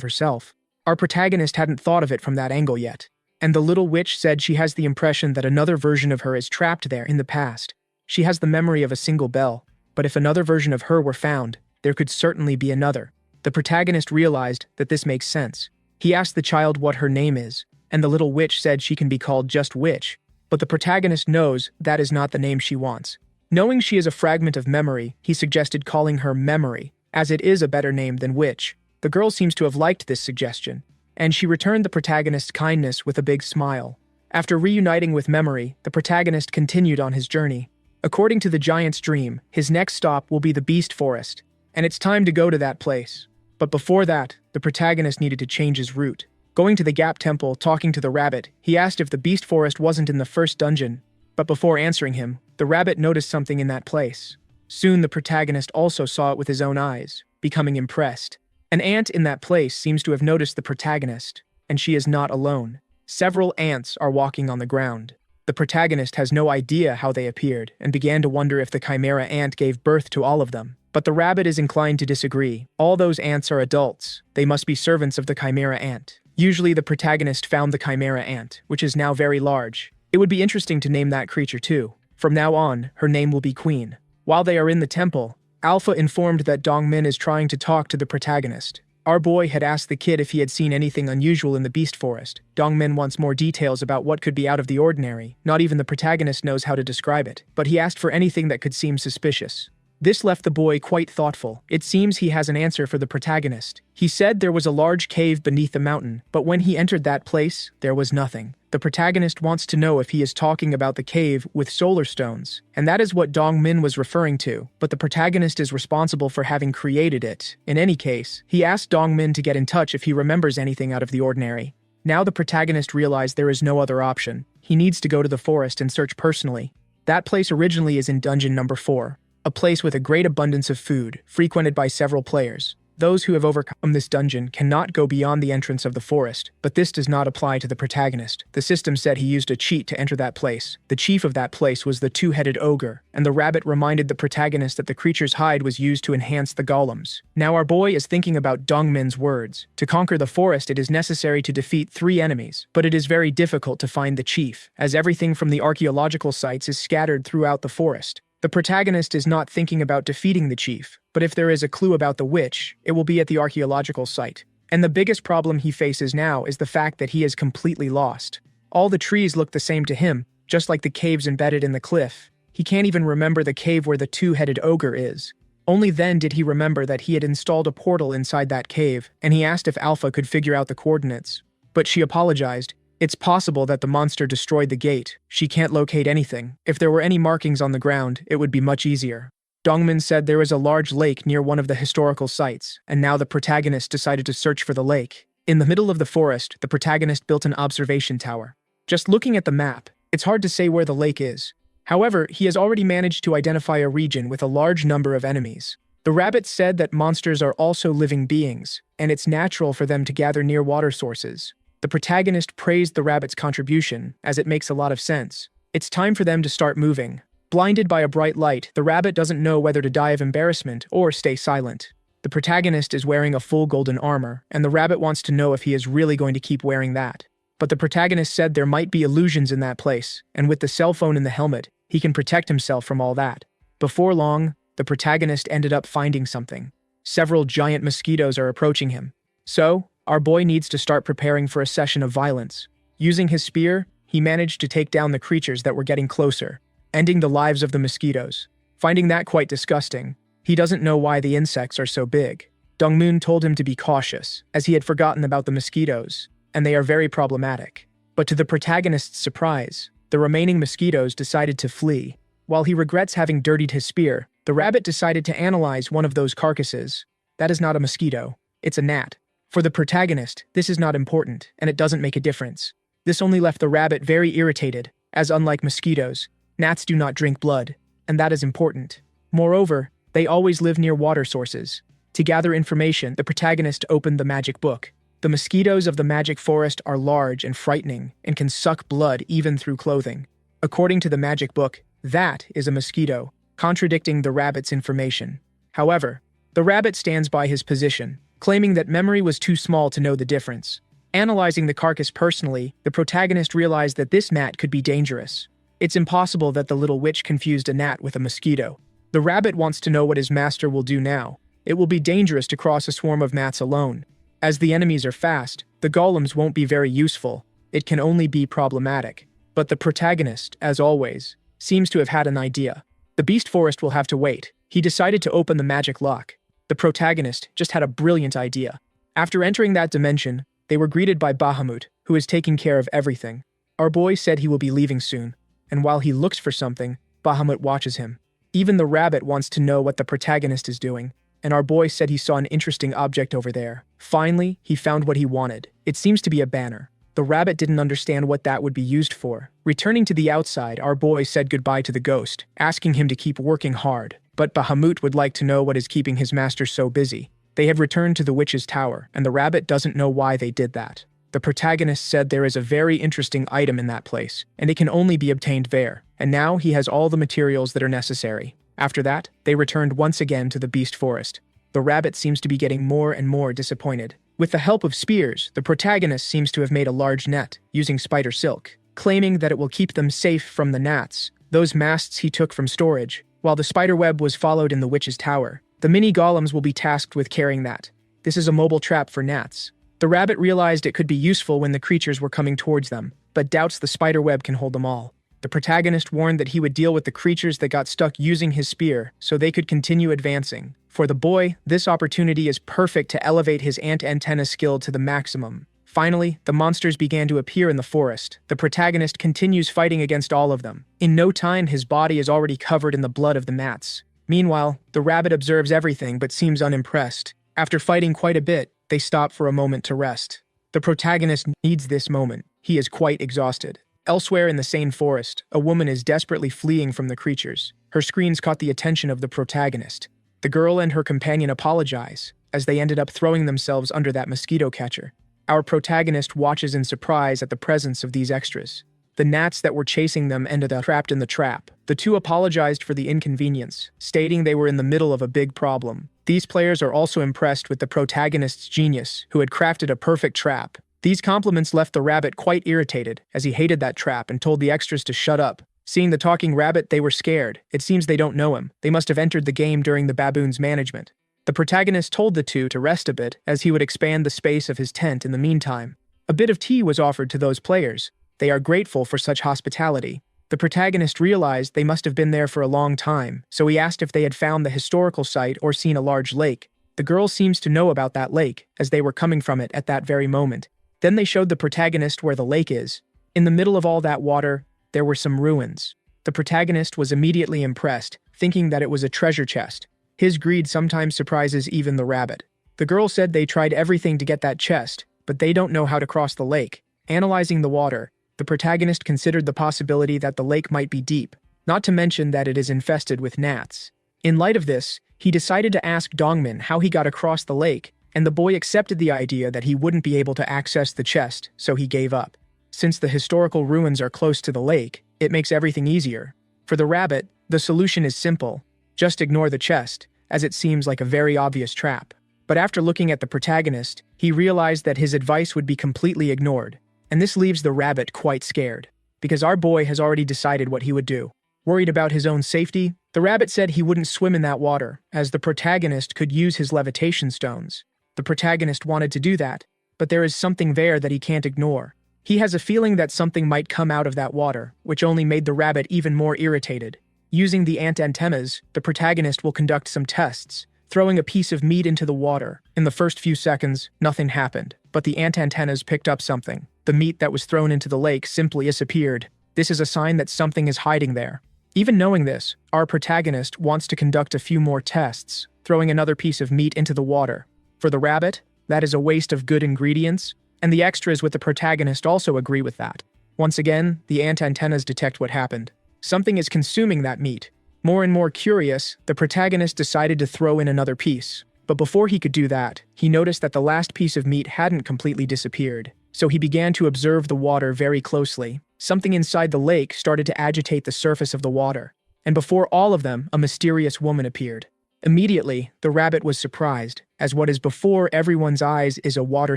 herself. Our protagonist hadn't thought of it from that angle yet, and the little witch said she has the impression that another version of her is trapped there in the past. She has the memory of a single bell, but if another version of her were found, there could certainly be another. The protagonist realized that this makes sense. He asked the child what her name is, and the little witch said she can be called just Witch, but the protagonist knows that is not the name she wants. Knowing she is a fragment of memory, he suggested calling her Memory, as it is a better name than Witch. The girl seems to have liked this suggestion, and she returned the protagonist's kindness with a big smile. After reuniting with Memory, the protagonist continued on his journey. According to the giant's dream, his next stop will be the Beast Forest, and it's time to go to that place. But before that, the protagonist needed to change his route. Going to the Gap Temple, talking to the rabbit, he asked if the Beast Forest wasn't in the first dungeon, but before answering him, the rabbit noticed something in that place. Soon the protagonist also saw it with his own eyes, becoming impressed. An ant in that place seems to have noticed the protagonist, and she is not alone. Several ants are walking on the ground. The protagonist has no idea how they appeared and began to wonder if the chimera ant gave birth to all of them. But the rabbit is inclined to disagree. All those ants are adults. They must be servants of the chimera ant. Usually the protagonist found the chimera ant, which is now very large. It would be interesting to name that creature too. From now on, her name will be Queen. While they are in the temple, Alpha informed that Dongmin is trying to talk to the protagonist. Our boy had asked the kid if he had seen anything unusual in the Beast Forest. Dongmin wants more details about what could be out of the ordinary. Not even the protagonist knows how to describe it, but he asked for anything that could seem suspicious. This left the boy quite thoughtful. It seems he has an answer for the protagonist. He said there was a large cave beneath the mountain, but when he entered that place, there was nothing. The protagonist wants to know if he is talking about the cave with solar stones, and that is what Dongmin was referring to, but the protagonist is responsible for having created it. In any case, he asked Dongmin to get in touch if he remembers anything out of the ordinary. Now the protagonist realized there is no other option. He needs to go to the forest and search personally. That place originally is in dungeon number 4. A place with a great abundance of food, frequented by several players. Those who have overcome this dungeon cannot go beyond the entrance of the forest, but this does not apply to the protagonist. The system said he used a cheat to enter that place. The chief of that place was the two-headed ogre, and the rabbit reminded the protagonist that the creature's hide was used to enhance the golems. Now our boy is thinking about Dongmin's words. To conquer the forest, it is necessary to defeat 3 enemies, but it is very difficult to find the chief, as everything from the archaeological sites is scattered throughout the forest. The protagonist is not thinking about defeating the chief, but if there is a clue about the witch, it will be at the archaeological site. And the biggest problem he faces now is the fact that he is completely lost. All the trees look the same to him, just like the caves embedded in the cliff. He can't even remember the cave where the two-headed ogre is. Only then did he remember that he had installed a portal inside that cave, and he asked if Alpha could figure out the coordinates. But she apologized. It's possible that the monster destroyed the gate. She can't locate anything. If there were any markings on the ground, it would be much easier. Dongmin said there is a large lake near one of the historical sites, and now the protagonist decided to search for the lake. In the middle of the forest, the protagonist built an observation tower. Just looking at the map, it's hard to say where the lake is. However, he has already managed to identify a region with a large number of enemies. The rabbit said that monsters are also living beings, and it's natural for them to gather near water sources. The protagonist praised the rabbit's contribution, as it makes a lot of sense. It's time for them to start moving. Blinded by a bright light, the rabbit doesn't know whether to die of embarrassment or stay silent. The protagonist is wearing a full golden armor, and the rabbit wants to know if he is really going to keep wearing that. But the protagonist said there might be illusions in that place, and with the cell phone in the helmet, he can protect himself from all that. Before long, the protagonist ended up finding something. Several giant mosquitoes are approaching him. So, our boy needs to start preparing for a session of violence. Using his spear, he managed to take down the creatures that were getting closer, ending the lives of the mosquitoes. Finding that quite disgusting, he doesn't know why the insects are so big. Dongmin told him to be cautious, as he had forgotten about the mosquitoes, and they are very problematic. But to the protagonist's surprise, the remaining mosquitoes decided to flee. While he regrets having dirtied his spear, The rabbit decided to analyze one of those carcasses. That is not a mosquito. It's a gnat. For the protagonist, this is not important, and it doesn't make a difference. This only left the rabbit very irritated, as unlike mosquitoes, gnats do not drink blood, and that is important. Moreover, they always live near water sources. To gather information, the protagonist opened the magic book. The mosquitoes of the magic forest are large and frightening, and can suck blood even through clothing. According to the magic book, that is a mosquito, contradicting the rabbit's information. However, the rabbit stands by his position, claiming that memory was too small to know the difference. Analyzing the carcass personally, the protagonist realized that this gnat could be dangerous. It's impossible that the little witch confused a gnat with a mosquito. The rabbit wants to know what his master will do now. It will be dangerous to cross a swarm of gnats alone. As the enemies are fast, the golems won't be very useful. It can only be problematic. But the protagonist, as always, seems to have had an idea. The beast forest will have to wait. He decided to open the magic lock. The protagonist just had a brilliant idea. After entering that dimension, they were greeted by Bahamut, who is taking care of everything. Our boy said he will be leaving soon, and while he looks for something, Bahamut watches him. Even the rabbit wants to know what the protagonist is doing, and our boy said he saw an interesting object over there. Finally, he found what he wanted. It seems to be a banner. The rabbit didn't understand what that would be used for. Returning to the outside, our boy said goodbye to the ghost, asking him to keep working hard. But Bahamut would like to know what is keeping his master so busy. They have returned to the witch's tower, and the rabbit doesn't know why they did that. The protagonist said there is a very interesting item in that place, and it can only be obtained there, and now he has all the materials that are necessary. After that, they returned once again to the beast forest. The rabbit seems to be getting more and more disappointed. With the help of spears, the protagonist seems to have made a large net, using spider silk, claiming that it will keep them safe from the gnats, those masts he took from storage. While the spider web was followed in the witch's tower, the mini golems will be tasked with carrying that. This is a mobile trap for gnats. The rabbit realized it could be useful when the creatures were coming towards them, but doubts the spider web can hold them all. The protagonist warned that he would deal with the creatures that got stuck using his spear, so they could continue advancing. For the boy, this opportunity is perfect to elevate his ant antenna skill to the maximum. Finally, the monsters began to appear in the forest. The protagonist continues fighting against all of them. In no time, his body is already covered in the blood of the gnats. Meanwhile, the rabbit observes everything but seems unimpressed. After fighting quite a bit, they stop for a moment to rest. The protagonist needs this moment. He is quite exhausted. Elsewhere in the same forest, a woman is desperately fleeing from the creatures. Her screams caught the attention of the protagonist. The girl and her companion apologize, as they ended up throwing themselves under that mosquito catcher. Our protagonist watches in surprise at the presence of these extras. The gnats that were chasing them ended up trapped in the trap. The two apologized for the inconvenience, stating they were in the middle of a big problem. These players are also impressed with the protagonist's genius, who had crafted a perfect trap. These compliments left the rabbit quite irritated, as he hated that trap and told the extras to shut up. Seeing the talking rabbit, they were scared. It seems they don't know him. They must have entered the game during the baboon's management. The protagonist told the two to rest a bit, as he would expand the space of his tent in the meantime. A bit of tea was offered to those players. They are grateful for such hospitality. The protagonist realized they must have been there for a long time, so he asked if they had found the historical site or seen a large lake. The girl seems to know about that lake, as they were coming from it at that very moment. Then they showed the protagonist where the lake is. In the middle of all that water, there were some ruins. The protagonist was immediately impressed, thinking that it was a treasure chest. His greed sometimes surprises even the rabbit. The girl said they tried everything to get that chest, but they don't know how to cross the lake. Analyzing the water, the protagonist considered the possibility that the lake might be deep, not to mention that it is infested with gnats. In light of this, he decided to ask Dongmin how he got across the lake, and the boy accepted the idea that he wouldn't be able to access the chest, so he gave up. Since the historical ruins are close to the lake, it makes everything easier. For the rabbit, the solution is simple. Just ignore the chest, as it seems like a very obvious trap. But after looking at the protagonist, he realized that his advice would be completely ignored. And this leaves the rabbit quite scared, because our boy has already decided what he would do. Worried about his own safety, the rabbit said he wouldn't swim in that water, as the protagonist could use his levitation stones. The protagonist wanted to do that, but there is something there that he can't ignore. He has a feeling that something might come out of that water, which only made the rabbit even more irritated. Using the ant antennas, the protagonist will conduct some tests, throwing a piece of meat into the water. In the first few seconds, nothing happened, but the ant antennas picked up something. The meat that was thrown into the lake simply disappeared. This is a sign that something is hiding there. Even knowing this, our protagonist wants to conduct a few more tests, throwing another piece of meat into the water. For the rabbit, that is a waste of good ingredients, and the extras with the protagonist also agree with that. Once again, the ant antennas detect what happened. Something is consuming that meat. More and more curious, the protagonist decided to throw in another piece. But before he could do that, he noticed that the last piece of meat hadn't completely disappeared. So he began to observe the water very closely. Something inside the lake started to agitate the surface of the water. And before all of them, a mysterious woman appeared. Immediately, the rabbit was surprised, as what is before everyone's eyes is a water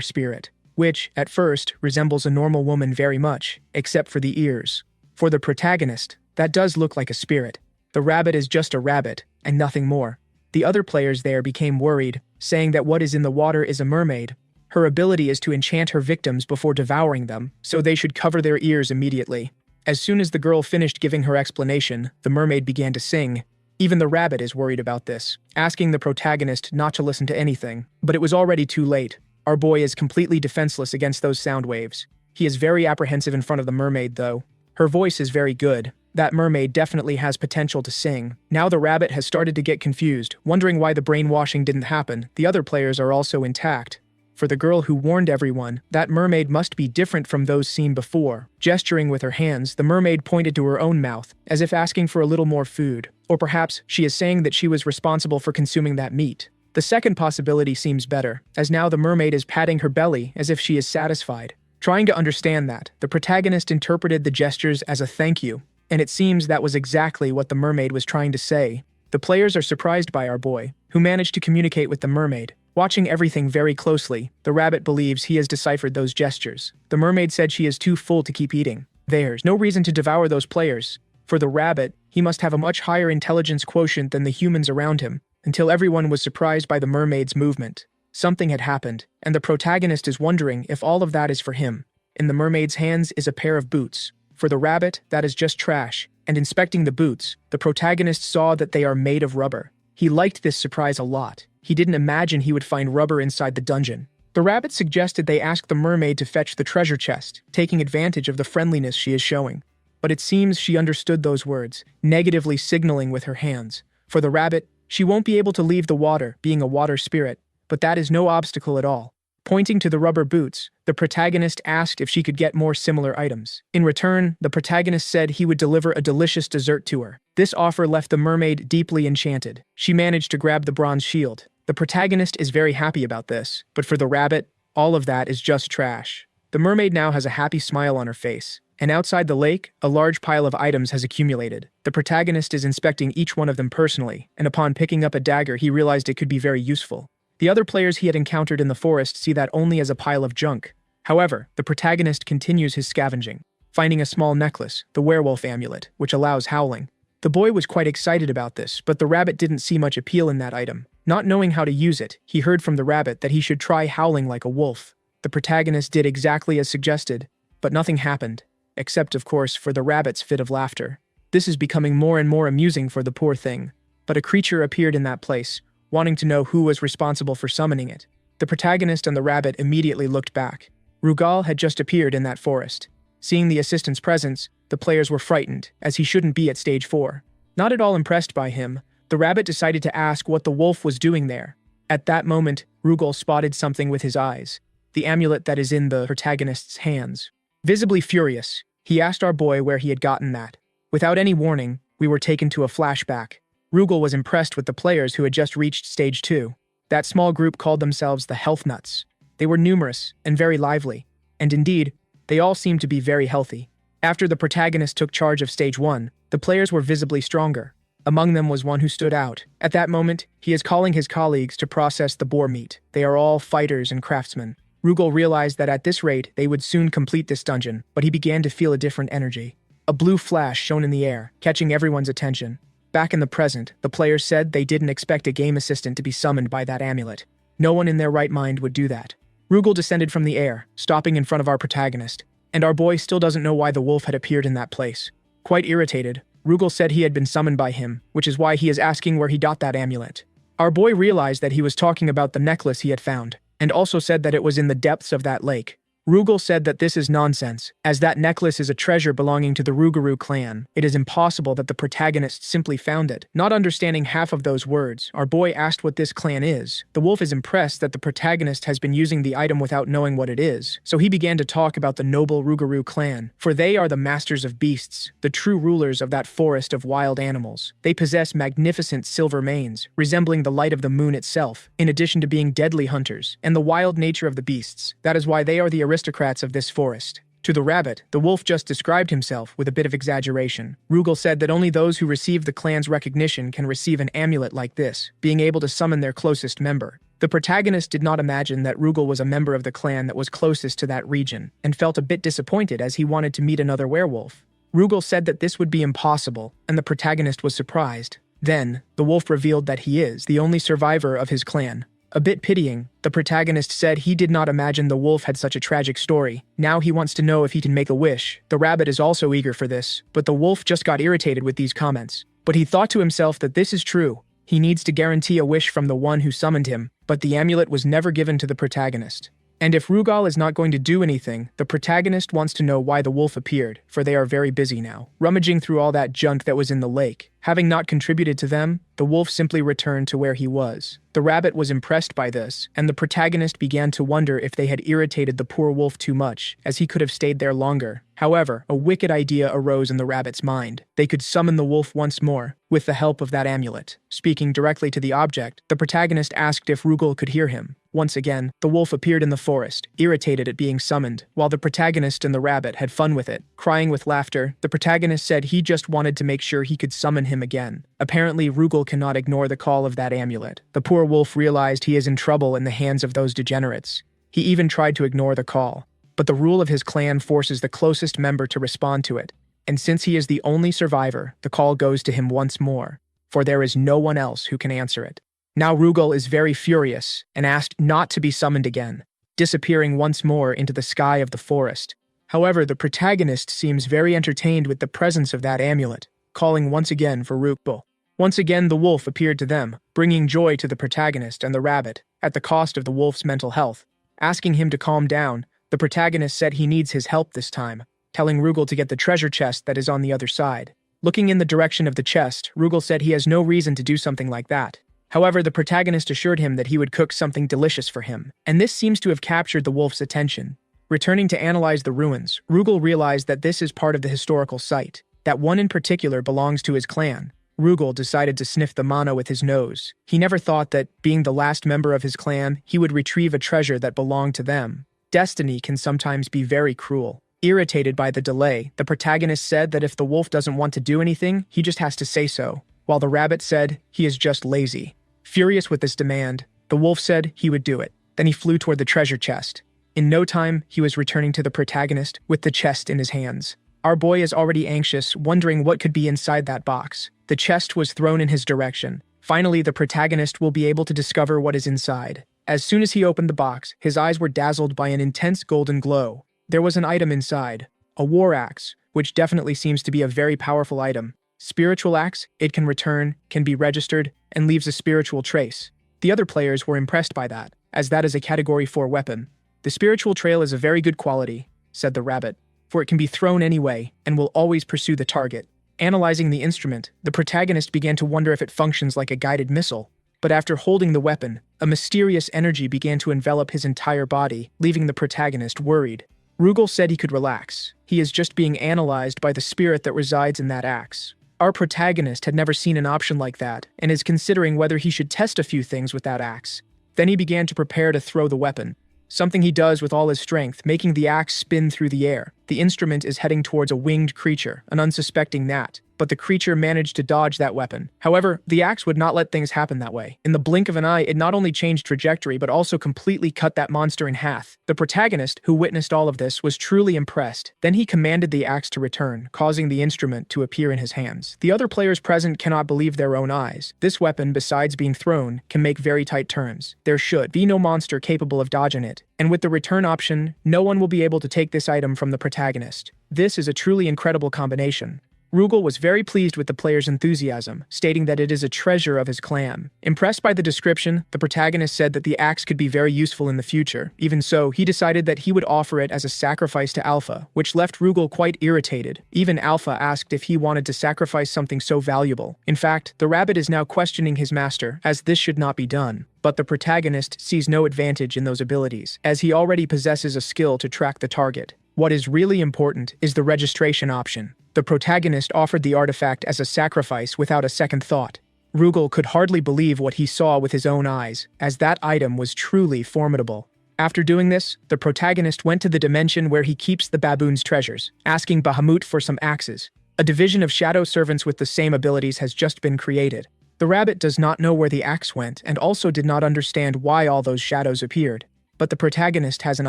spirit, which, at first, resembles a normal woman very much, except for the ears. For the protagonist, that does look like a spirit. The rabbit is just a rabbit, and nothing more. The other players there became worried, saying that what is in the water is a mermaid. Her ability is to enchant her victims before devouring them, so they should cover their ears immediately. As soon as the girl finished giving her explanation, the mermaid began to sing. Even the rabbit is worried about this, asking the protagonist not to listen to anything. But it was already too late. Our boy is completely defenseless against those sound waves. He is very apprehensive in front of the mermaid, though. Her voice is very good. That mermaid definitely has potential to sing. Now the rabbit has started to get confused, wondering why the brainwashing didn't happen. The other players are also intact. For the girl who warned everyone, that mermaid must be different from those seen before. Gesturing with her hands, the mermaid pointed to her own mouth, as if asking for a little more food. Or perhaps she is saying that she was responsible for consuming that meat. The second possibility seems better, as now the mermaid is patting her belly as if she is satisfied. Trying to understand that, the protagonist interpreted the gestures as a thank you, and it seems that was exactly what the mermaid was trying to say. The players are surprised by our boy, who managed to communicate with the mermaid. Watching everything very closely, the rabbit believes he has deciphered those gestures. The mermaid said she is too full to keep eating. There's no reason to devour those players. For the rabbit, he must have a much higher intelligence quotient than the humans around him, until everyone was surprised by the mermaid's movement. Something had happened, and the protagonist is wondering if all of that is for him. In the mermaid's hands is a pair of boots. For the rabbit, that is just trash, and inspecting the boots, the protagonist saw that they are made of rubber. He liked this surprise a lot. He didn't imagine he would find rubber inside the dungeon. The rabbit suggested they ask the mermaid to fetch the treasure chest, taking advantage of the friendliness she is showing. But it seems she understood those words, negatively signaling with her hands. For the rabbit, she won't be able to leave the water, being a water spirit, but that is no obstacle at all. Pointing to the rubber boots, the protagonist asked if she could get more similar items. In return, the protagonist said he would deliver a delicious dessert to her. This offer left the mermaid deeply enchanted. She managed to grab the bronze shield. The protagonist is very happy about this, but for the rabbit, all of that is just trash. The mermaid now has a happy smile on her face, and outside the lake, a large pile of items has accumulated. The protagonist is inspecting each one of them personally, and upon picking up a dagger, he realized it could be very useful. The other players he had encountered in the forest see that only as a pile of junk. However, the protagonist continues his scavenging, finding a small necklace, the werewolf amulet, which allows howling. The boy was quite excited about this, but the rabbit didn't see much appeal in that item. Not knowing how to use it, he heard from the rabbit that he should try howling like a wolf. The protagonist did exactly as suggested, but nothing happened, except of course for the rabbit's fit of laughter. This is becoming more and more amusing for the poor thing. But a creature appeared in that place, wanting to know who was responsible for summoning it. The protagonist and the rabbit immediately looked back. Rugal had just appeared in that forest. Seeing the assistant's presence, the players were frightened, as he shouldn't be at stage 4. Not at all impressed by him, the rabbit decided to ask what the wolf was doing there. At that moment, Rugal spotted something with his eyes, the amulet that is in the protagonist's hands. Visibly furious, he asked our boy where he had gotten that. Without any warning, we were taken to a flashback. Rugal was impressed with the players who had just reached stage 2. That small group called themselves the Health Nuts. They were numerous and very lively, and indeed, they all seemed to be very healthy. After the protagonist took charge of stage 1, the players were visibly stronger. Among them was one who stood out. At that moment, he is calling his colleagues to process the boar meat. They are all fighters and craftsmen. Rugal realized that at this rate, they would soon complete this dungeon, but he began to feel a different energy. A blue flash shone in the air, catching everyone's attention. Back in the present, the players said they didn't expect a game assistant to be summoned by that amulet. No one in their right mind would do that. Rugal descended from the air, stopping in front of our protagonist, and our boy still doesn't know why the wolf had appeared in that place. Quite irritated, Rugal said he had been summoned by him, which is why he is asking where he got that amulet. Our boy realized that he was talking about the necklace he had found, and also said that it was in the depths of that lake. Rugal said that this is nonsense, as that necklace is a treasure belonging to the Rougarou clan. It is impossible that the protagonist simply found it. Not understanding half of those words, our boy asked what this clan is. The wolf is impressed that the protagonist has been using the item without knowing what it is, so he began to talk about the noble Rougarou clan, for they are the masters of beasts, the true rulers of that forest of wild animals. They possess magnificent silver manes, resembling the light of the moon itself, in addition to being deadly hunters, and the wild nature of the beasts. That is why they are the aristocrats of this forest. To the rabbit, the wolf just described himself with a bit of exaggeration. Rugal said that only those who receive the clan's recognition can receive an amulet like this, being able to summon their closest member. The protagonist did not imagine that Rugal was a member of the clan that was closest to that region, and felt a bit disappointed as he wanted to meet another werewolf. Rugal said that this would be impossible, and the protagonist was surprised. Then, the wolf revealed that he is the only survivor of his clan. A bit pitying, the protagonist said he did not imagine the wolf had such a tragic story. Now he wants to know if he can make a wish. The rabbit is also eager for this, but the wolf just got irritated with these comments. But he thought to himself that this is true. He needs to guarantee a wish from the one who summoned him, but the amulet was never given to the protagonist. And if Rugal is not going to do anything, the protagonist wants to know why the wolf appeared, for they are very busy now, rummaging through all that junk that was in the lake. Having not contributed to them, the wolf simply returned to where he was. The rabbit was impressed by this, and the protagonist began to wonder if they had irritated the poor wolf too much, as he could have stayed there longer. However, a wicked idea arose in the rabbit's mind. They could summon the wolf once more, with the help of that amulet. Speaking directly to the object, the protagonist asked if Rugal could hear him. Once again, the wolf appeared in the forest, irritated at being summoned, while the protagonist and the rabbit had fun with it. Crying with laughter, the protagonist said he just wanted to make sure he could summon him again. Apparently, Rugal cannot ignore the call of that amulet. The poor wolf realized he is in trouble in the hands of those degenerates. He even tried to ignore the call, but the rule of his clan forces the closest member to respond to it, and since he is the only survivor, the call goes to him once more, for there is no one else who can answer it. Now Rugal is very furious and asked not to be summoned again, disappearing once more into the sky of the forest. However, the protagonist seems very entertained with the presence of that amulet, calling once again for Rugal. Once again, the wolf appeared to them, bringing joy to the protagonist and the rabbit, at the cost of the wolf's mental health. Asking him to calm down, the protagonist said he needs his help this time, telling Rugal to get the treasure chest that is on the other side. Looking in the direction of the chest, Rugal said he has no reason to do something like that. However, the protagonist assured him that he would cook something delicious for him, and this seems to have captured the wolf's attention. Returning to analyze the ruins, Rugal realized that this is part of the historical site, that one in particular belongs to his clan. Rugal decided to sniff the mana with his nose. He never thought that, being the last member of his clan, he would retrieve a treasure that belonged to them. Destiny can sometimes be very cruel. Irritated by the delay, the protagonist said that if the wolf doesn't want to do anything, he just has to say so, while the rabbit said he is just lazy. Furious with this demand, the wolf said he would do it. Then he flew toward the treasure chest. In no time, he was returning to the protagonist with the chest in his hands. Our boy is already anxious, wondering what could be inside that box. The chest was thrown in his direction. Finally, the protagonist will be able to discover what is inside. As soon as he opened the box, his eyes were dazzled by an intense golden glow. There was an item inside, a war axe, which definitely seems to be a very powerful item. Spiritual axe, it can return, can be registered, and leaves a spiritual trace. The other players were impressed by that, as that is a Category 4 weapon. The spiritual trail is a very good quality, said the rabbit, for it can be thrown anyway, and will always pursue the target. Analyzing the instrument, the protagonist began to wonder if it functions like a guided missile. But after holding the weapon, a mysterious energy began to envelop his entire body, leaving the protagonist worried. Rugal said he could relax. He is just being analyzed by the spirit that resides in that axe. Our protagonist had never seen an option like that, and is considering whether he should test a few things with that axe. Then he began to prepare to throw the weapon, something he does with all his strength, making the axe spin through the air. The instrument is heading towards a winged creature, an unsuspecting gnat, but the creature managed to dodge that weapon. However, the axe would not let things happen that way. In the blink of an eye, it not only changed trajectory, but also completely cut that monster in half. The protagonist, who witnessed all of this, was truly impressed. Then he commanded the axe to return, causing the instrument to appear in his hands. The other players present cannot believe their own eyes. This weapon, besides being thrown, can make very tight turns. There should be no monster capable of dodging it. And with the return option, no one will be able to take this item from the protagonist. This is a truly incredible combination. Rugal was very pleased with the player's enthusiasm, stating that it is a treasure of his clan. Impressed by the description, the protagonist said that the axe could be very useful in the future. Even so, he decided that he would offer it as a sacrifice to Alpha, which left Rugal quite irritated. Even Alpha asked if he wanted to sacrifice something so valuable. In fact, the rabbit is now questioning his master, as this should not be done. But the protagonist sees no advantage in those abilities, as he already possesses a skill to track the target. What is really important is the registration option. The protagonist offered the artifact as a sacrifice without a second thought. Rugal could hardly believe what he saw with his own eyes, as that item was truly formidable. After doing this, the protagonist went to the dimension where he keeps the baboon's treasures, asking Bahamut for some axes. A division of shadow servants with the same abilities has just been created. The rabbit does not know where the axe went and also did not understand why all those shadows appeared. But the protagonist has an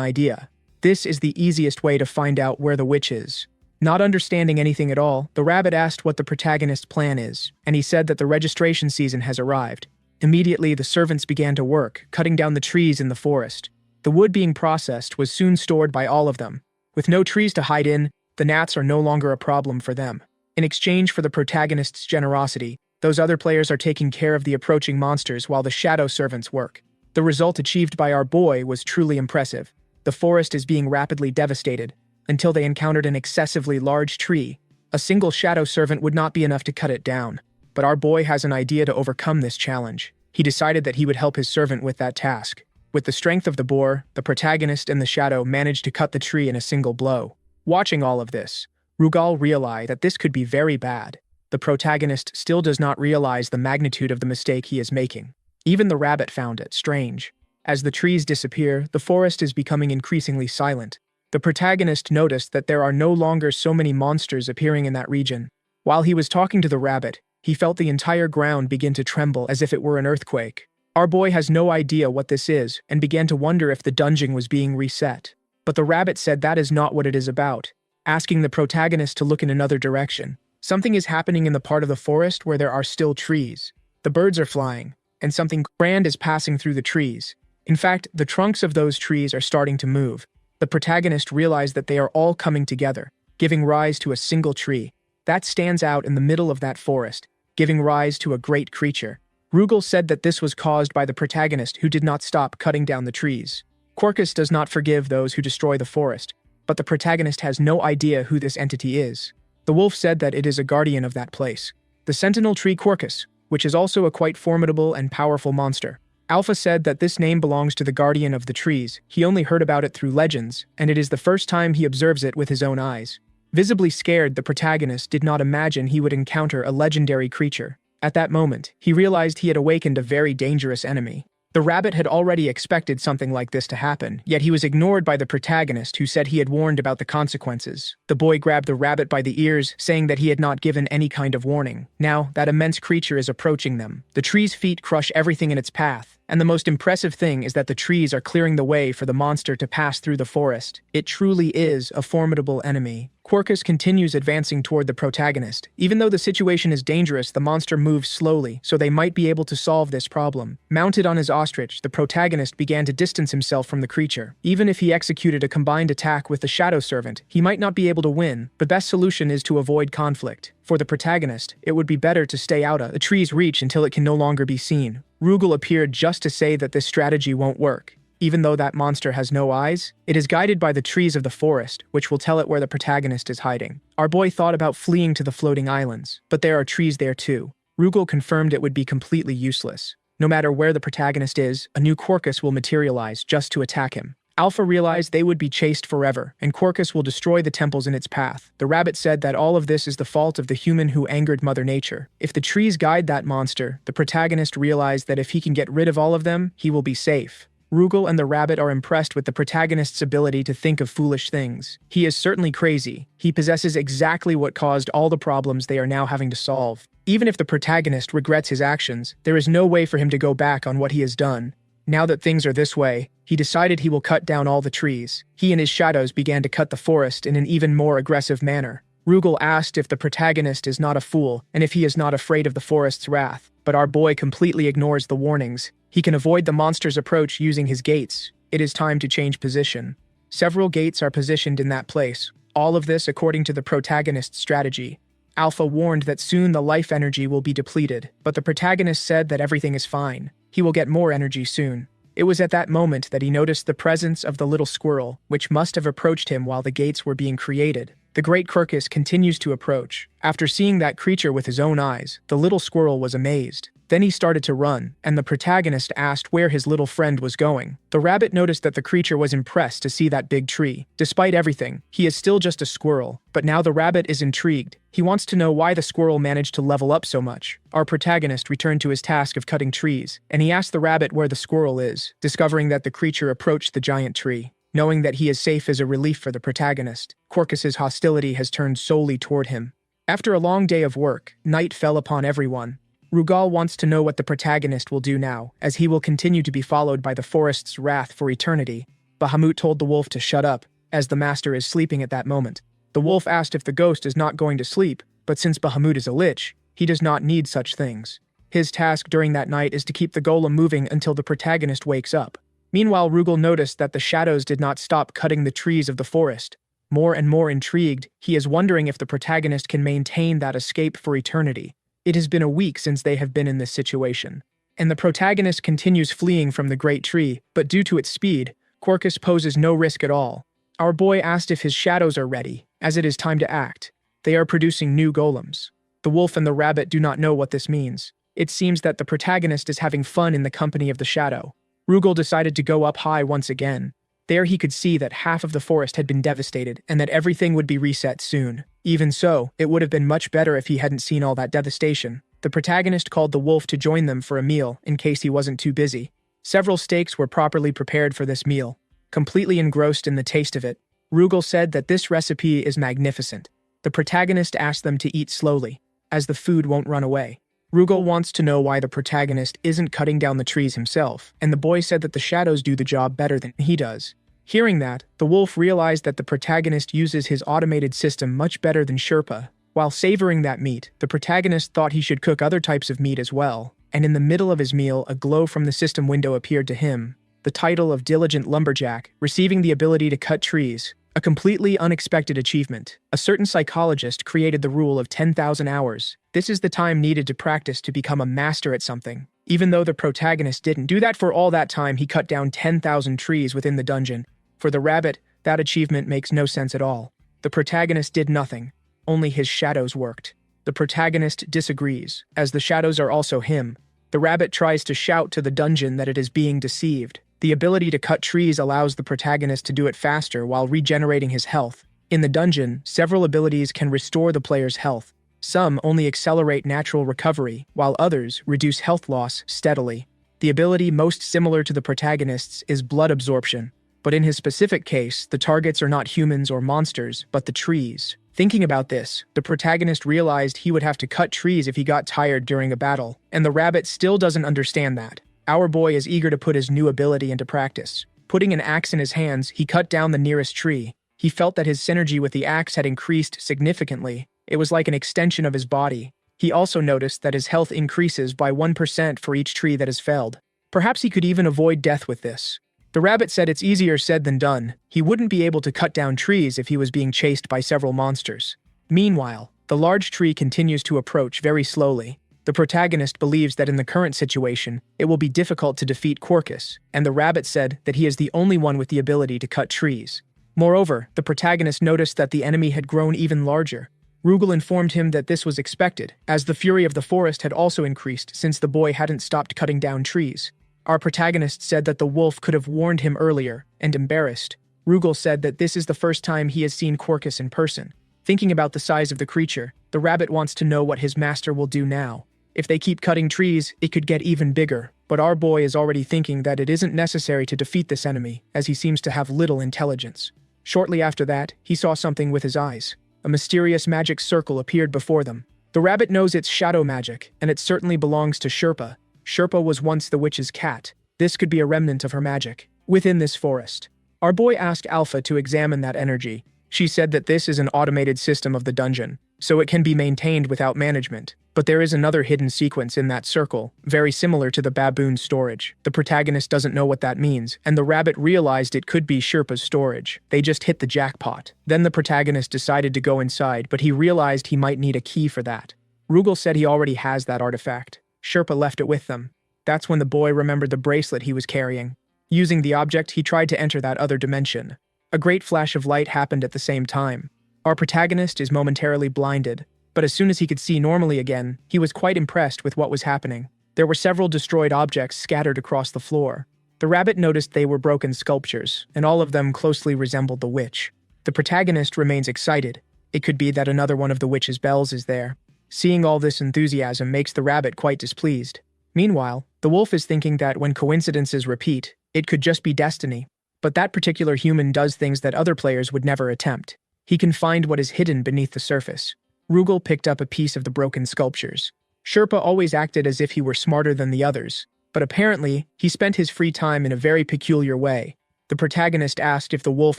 idea. This is the easiest way to find out where the witch is. Not understanding anything at all, the rabbit asked what the protagonist's plan is, and he said that the registration season has arrived. Immediately, the servants began to work, cutting down the trees in the forest. The wood being processed was soon stored by all of them. With no trees to hide in, the gnats are no longer a problem for them. In exchange for the protagonist's generosity, those other players are taking care of the approaching monsters while the shadow servants work. The result achieved by our boy was truly impressive. The forest is being rapidly devastated, until they encountered an excessively large tree. A single shadow servant would not be enough to cut it down, but our boy has an idea to overcome this challenge. He decided that he would help his servant with that task. With the strength of the boar, the protagonist and the shadow managed to cut the tree in a single blow. Watching all of this, Rugal realized that this could be very bad. The protagonist still does not realize the magnitude of the mistake he is making. Even the rabbit found it strange. As the trees disappear, the forest is becoming increasingly silent. The protagonist noticed that there are no longer so many monsters appearing in that region. While he was talking to the rabbit, he felt the entire ground begin to tremble as if it were an earthquake. Our boy has no idea what this is and began to wonder if the dungeon was being reset. But the rabbit said that is not what it is about, asking the protagonist to look in another direction. Something is happening in the part of the forest where there are still trees. The birds are flying, and something grand is passing through the trees. In fact, the trunks of those trees are starting to move. The protagonist realized that they are all coming together, giving rise to a single tree. That stands out in the middle of that forest, giving rise to a great creature. Rugal said that this was caused by the protagonist who did not stop cutting down the trees. Quercus does not forgive those who destroy the forest, but the protagonist has no idea who this entity is. The wolf said that it is a guardian of that place. The sentinel tree Quercus, which is also a quite formidable and powerful monster. Alpha said that this name belongs to the guardian of the trees. He only heard about it through legends, and it is the first time he observes it with his own eyes. Visibly scared, the protagonist did not imagine he would encounter a legendary creature. At that moment, he realized he had awakened a very dangerous enemy. The rabbit had already expected something like this to happen, yet he was ignored by the protagonist who said he had warned about the consequences. The boy grabbed the rabbit by the ears, saying that he had not given any kind of warning. Now, that immense creature is approaching them. The tree's feet crush everything in its path, and the most impressive thing is that the trees are clearing the way for the monster to pass through the forest. It truly is a formidable enemy. Quercus continues advancing toward the protagonist. Even though the situation is dangerous, the monster moves slowly, so they might be able to solve this problem. Mounted on his ostrich, the protagonist began to distance himself from the creature. Even if he executed a combined attack with the shadow servant, he might not be able to win. The best solution is to avoid conflict. For the protagonist, it would be better to stay out of the tree's reach until it can no longer be seen. Rugal appeared just to say that this strategy won't work. Even though that monster has no eyes, it is guided by the trees of the forest, which will tell it where the protagonist is hiding. Our boy thought about fleeing to the floating islands, but there are trees there too. Rugal confirmed it would be completely useless. No matter where the protagonist is, a new Quercus will materialize just to attack him. Alpha realized they would be chased forever, and Quercus will destroy the temples in its path. The rabbit said that all of this is the fault of the human who angered Mother Nature. If the trees guide that monster, the protagonist realized that if he can get rid of all of them, he will be safe. Rugal and the rabbit are impressed with the protagonist's ability to think of foolish things. He is certainly crazy. He possesses exactly what caused all the problems they are now having to solve. Even if the protagonist regrets his actions, there is no way for him to go back on what he has done. Now that things are this way, he decided he will cut down all the trees. He and his shadows began to cut the forest in an even more aggressive manner. Rugal asked if the protagonist is not a fool and if he is not afraid of the forest's wrath, but our boy completely ignores the warnings. He can avoid the monster's approach using his gates. It is time to change position. Several gates are positioned in that place, all of this according to the protagonist's strategy. Alpha warned that soon the life energy will be depleted, but the protagonist said that everything is fine. He will get more energy soon. It was at that moment that he noticed the presence of the little squirrel, which must have approached him while the gates were being created. The great Quercus continues to approach. After seeing that creature with his own eyes, the little squirrel was amazed. Then he started to run, and the protagonist asked where his little friend was going. The rabbit noticed that the creature was impressed to see that big tree. Despite everything, he is still just a squirrel, but now the rabbit is intrigued. He wants to know why the squirrel managed to level up so much. Our protagonist returned to his task of cutting trees, and he asked the rabbit where the squirrel is, discovering that the creature approached the giant tree. Knowing that he is safe is a relief for the protagonist. Quercus's hostility has turned solely toward him. After a long day of work, night fell upon everyone. Rugal wants to know what the protagonist will do now, as he will continue to be followed by the forest's wrath for eternity. Bahamut told the wolf to shut up, as the master is sleeping at that moment. The wolf asked if the ghost is not going to sleep, but since Bahamut is a lich, he does not need such things. His task during that night is to keep the golem moving until the protagonist wakes up. Meanwhile, Rugal noticed that the shadows did not stop cutting the trees of the forest. More and more intrigued, he is wondering if the protagonist can maintain that escape for eternity. It has been a week since they have been in this situation, and the protagonist continues fleeing from the great tree, but due to its speed, Quercus poses no risk at all. Our boy asked if his shadows are ready, as it is time to act. They are producing new golems. The wolf and the rabbit do not know what this means. It seems that the protagonist is having fun in the company of the shadow. Rugal decided to go up high once again. There he could see that half of the forest had been devastated and that everything would be reset soon. Even so, it would have been much better if he hadn't seen all that devastation. The protagonist called the wolf to join them for a meal in case he wasn't too busy. Several steaks were properly prepared for this meal. Completely engrossed in the taste of it, Rugal said that this recipe is magnificent. The protagonist asked them to eat slowly, as the food won't run away. Rugal wants to know why the protagonist isn't cutting down the trees himself, and the boy said that the shadows do the job better than he does. Hearing that, the wolf realized that the protagonist uses his automated system much better than Sherpa. While savoring that meat, the protagonist thought he should cook other types of meat as well, and in the middle of his meal a glow from the system window appeared to him. The title of Diligent Lumberjack, receiving the ability to cut trees. A completely unexpected achievement. A certain psychologist created the rule of 10,000 hours. This is the time needed to practice to become a master at something. Even though the protagonist didn't do that for all that time, he cut down 10,000 trees within the dungeon. For the rabbit, that achievement makes no sense at all. The protagonist did nothing. Only his shadows worked. The protagonist disagrees, as the shadows are also him. The rabbit tries to shout to the dungeon that it is being deceived. The ability to cut trees allows the protagonist to do it faster while regenerating his health. In the dungeon, several abilities can restore the player's health. Some only accelerate natural recovery, while others reduce health loss steadily. The ability most similar to the protagonist's is blood absorption. But in his specific case, the targets are not humans or monsters, but the trees. Thinking about this, the protagonist realized he would have to cut trees if he got tired during a battle, and the rabbit still doesn't understand that. Our boy is eager to put his new ability into practice. Putting an axe in his hands, he cut down the nearest tree. He felt that his synergy with the axe had increased significantly. It was like an extension of his body. He also noticed that his health increases by 1% for each tree that is felled. Perhaps he could even avoid death with this. The rabbit said it's easier said than done. He wouldn't be able to cut down trees if he was being chased by several monsters. Meanwhile, the large tree continues to approach very slowly. The protagonist believes that in the current situation, it will be difficult to defeat Quercus, and the rabbit said that he is the only one with the ability to cut trees. Moreover, the protagonist noticed that the enemy had grown even larger. Rugal informed him that this was expected, as the fury of the forest had also increased since the boy hadn't stopped cutting down trees. Our protagonist said that the wolf could have warned him earlier, and embarrassed, Rugal said that this is the first time he has seen Quercus in person. Thinking about the size of the creature, the rabbit wants to know what his master will do now. If they keep cutting trees, it could get even bigger, but our boy is already thinking that it isn't necessary to defeat this enemy, as he seems to have little intelligence. Shortly after that, he saw something with his eyes. A mysterious magic circle appeared before them. The rabbit knows it's shadow magic, and it certainly belongs to Sherpa. Sherpa was once the witch's cat. This could be a remnant of her magic. Within this forest, our boy asked Alpha to examine that energy. She said that this is an automated system of the dungeon. so it can be maintained without management. But there is another hidden sequence in that circle, very similar to the baboon storage. The protagonist doesn't know what that means, and the rabbit realized it could be Sherpa's storage. They just hit the jackpot. Then the protagonist decided to go inside, but he realized he might need a key for that. Rugal said he already has that artifact. Sherpa left it with them. That's when the boy remembered the bracelet he was carrying. Using the object, he tried to enter that other dimension. A great flash of light happened at the same time. Our protagonist is momentarily blinded, but as soon as he could see normally again, he was quite impressed with what was happening. There were several destroyed objects scattered across the floor. The rabbit noticed they were broken sculptures, and all of them closely resembled the witch. The protagonist remains excited. It could be that another one of the witch's bells is there. Seeing all this enthusiasm makes the rabbit quite displeased. Meanwhile, the wolf is thinking that when coincidences repeat, it could just be destiny. But that particular human does things that other players would never attempt. He can find what is hidden beneath the surface. Rugal picked up a piece of the broken sculptures. Sherpa always acted as if he were smarter than the others, but apparently, he spent his free time in a very peculiar way. The protagonist asked if the wolf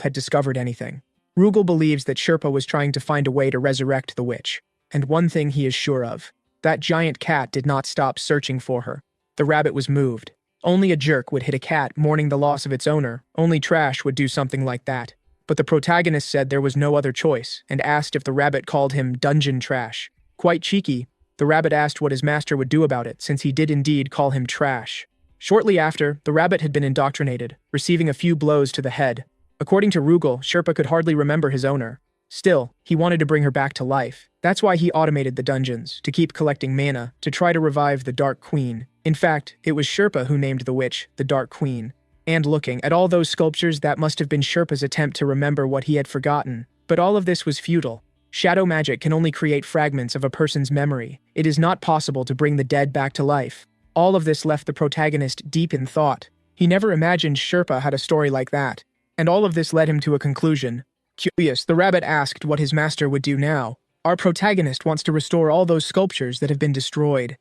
had discovered anything. Rugal believes that Sherpa was trying to find a way to resurrect the witch. And one thing he is sure of. That giant cat did not stop searching for her. The rabbit was moved. Only a jerk would hit a cat mourning the loss of its owner. Only trash would do something like that. But the protagonist said there was no other choice, and asked if the rabbit called him dungeon trash. Quite cheeky, the rabbit asked what his master would do about it, since he did indeed call him trash. Shortly after, the rabbit had been indoctrinated, receiving a few blows to the head. According to Rugal, Sherpa could hardly remember his owner. Still, he wanted to bring her back to life. That's why he automated the dungeons, to keep collecting mana, to try to revive the Dark Queen. In fact, it was Sherpa who named the witch the Dark Queen. And looking at all those sculptures, that must have been Sherpa's attempt to remember what he had forgotten. But all of this was futile. Shadow magic can only create fragments of a person's memory. It is not possible to bring the dead back to life. All of this left the protagonist deep in thought. He never imagined Sherpa had a story like that. And all of this led him to a conclusion. Curious, the rabbit asked what his master would do now. Our protagonist wants to restore all those sculptures that have been destroyed.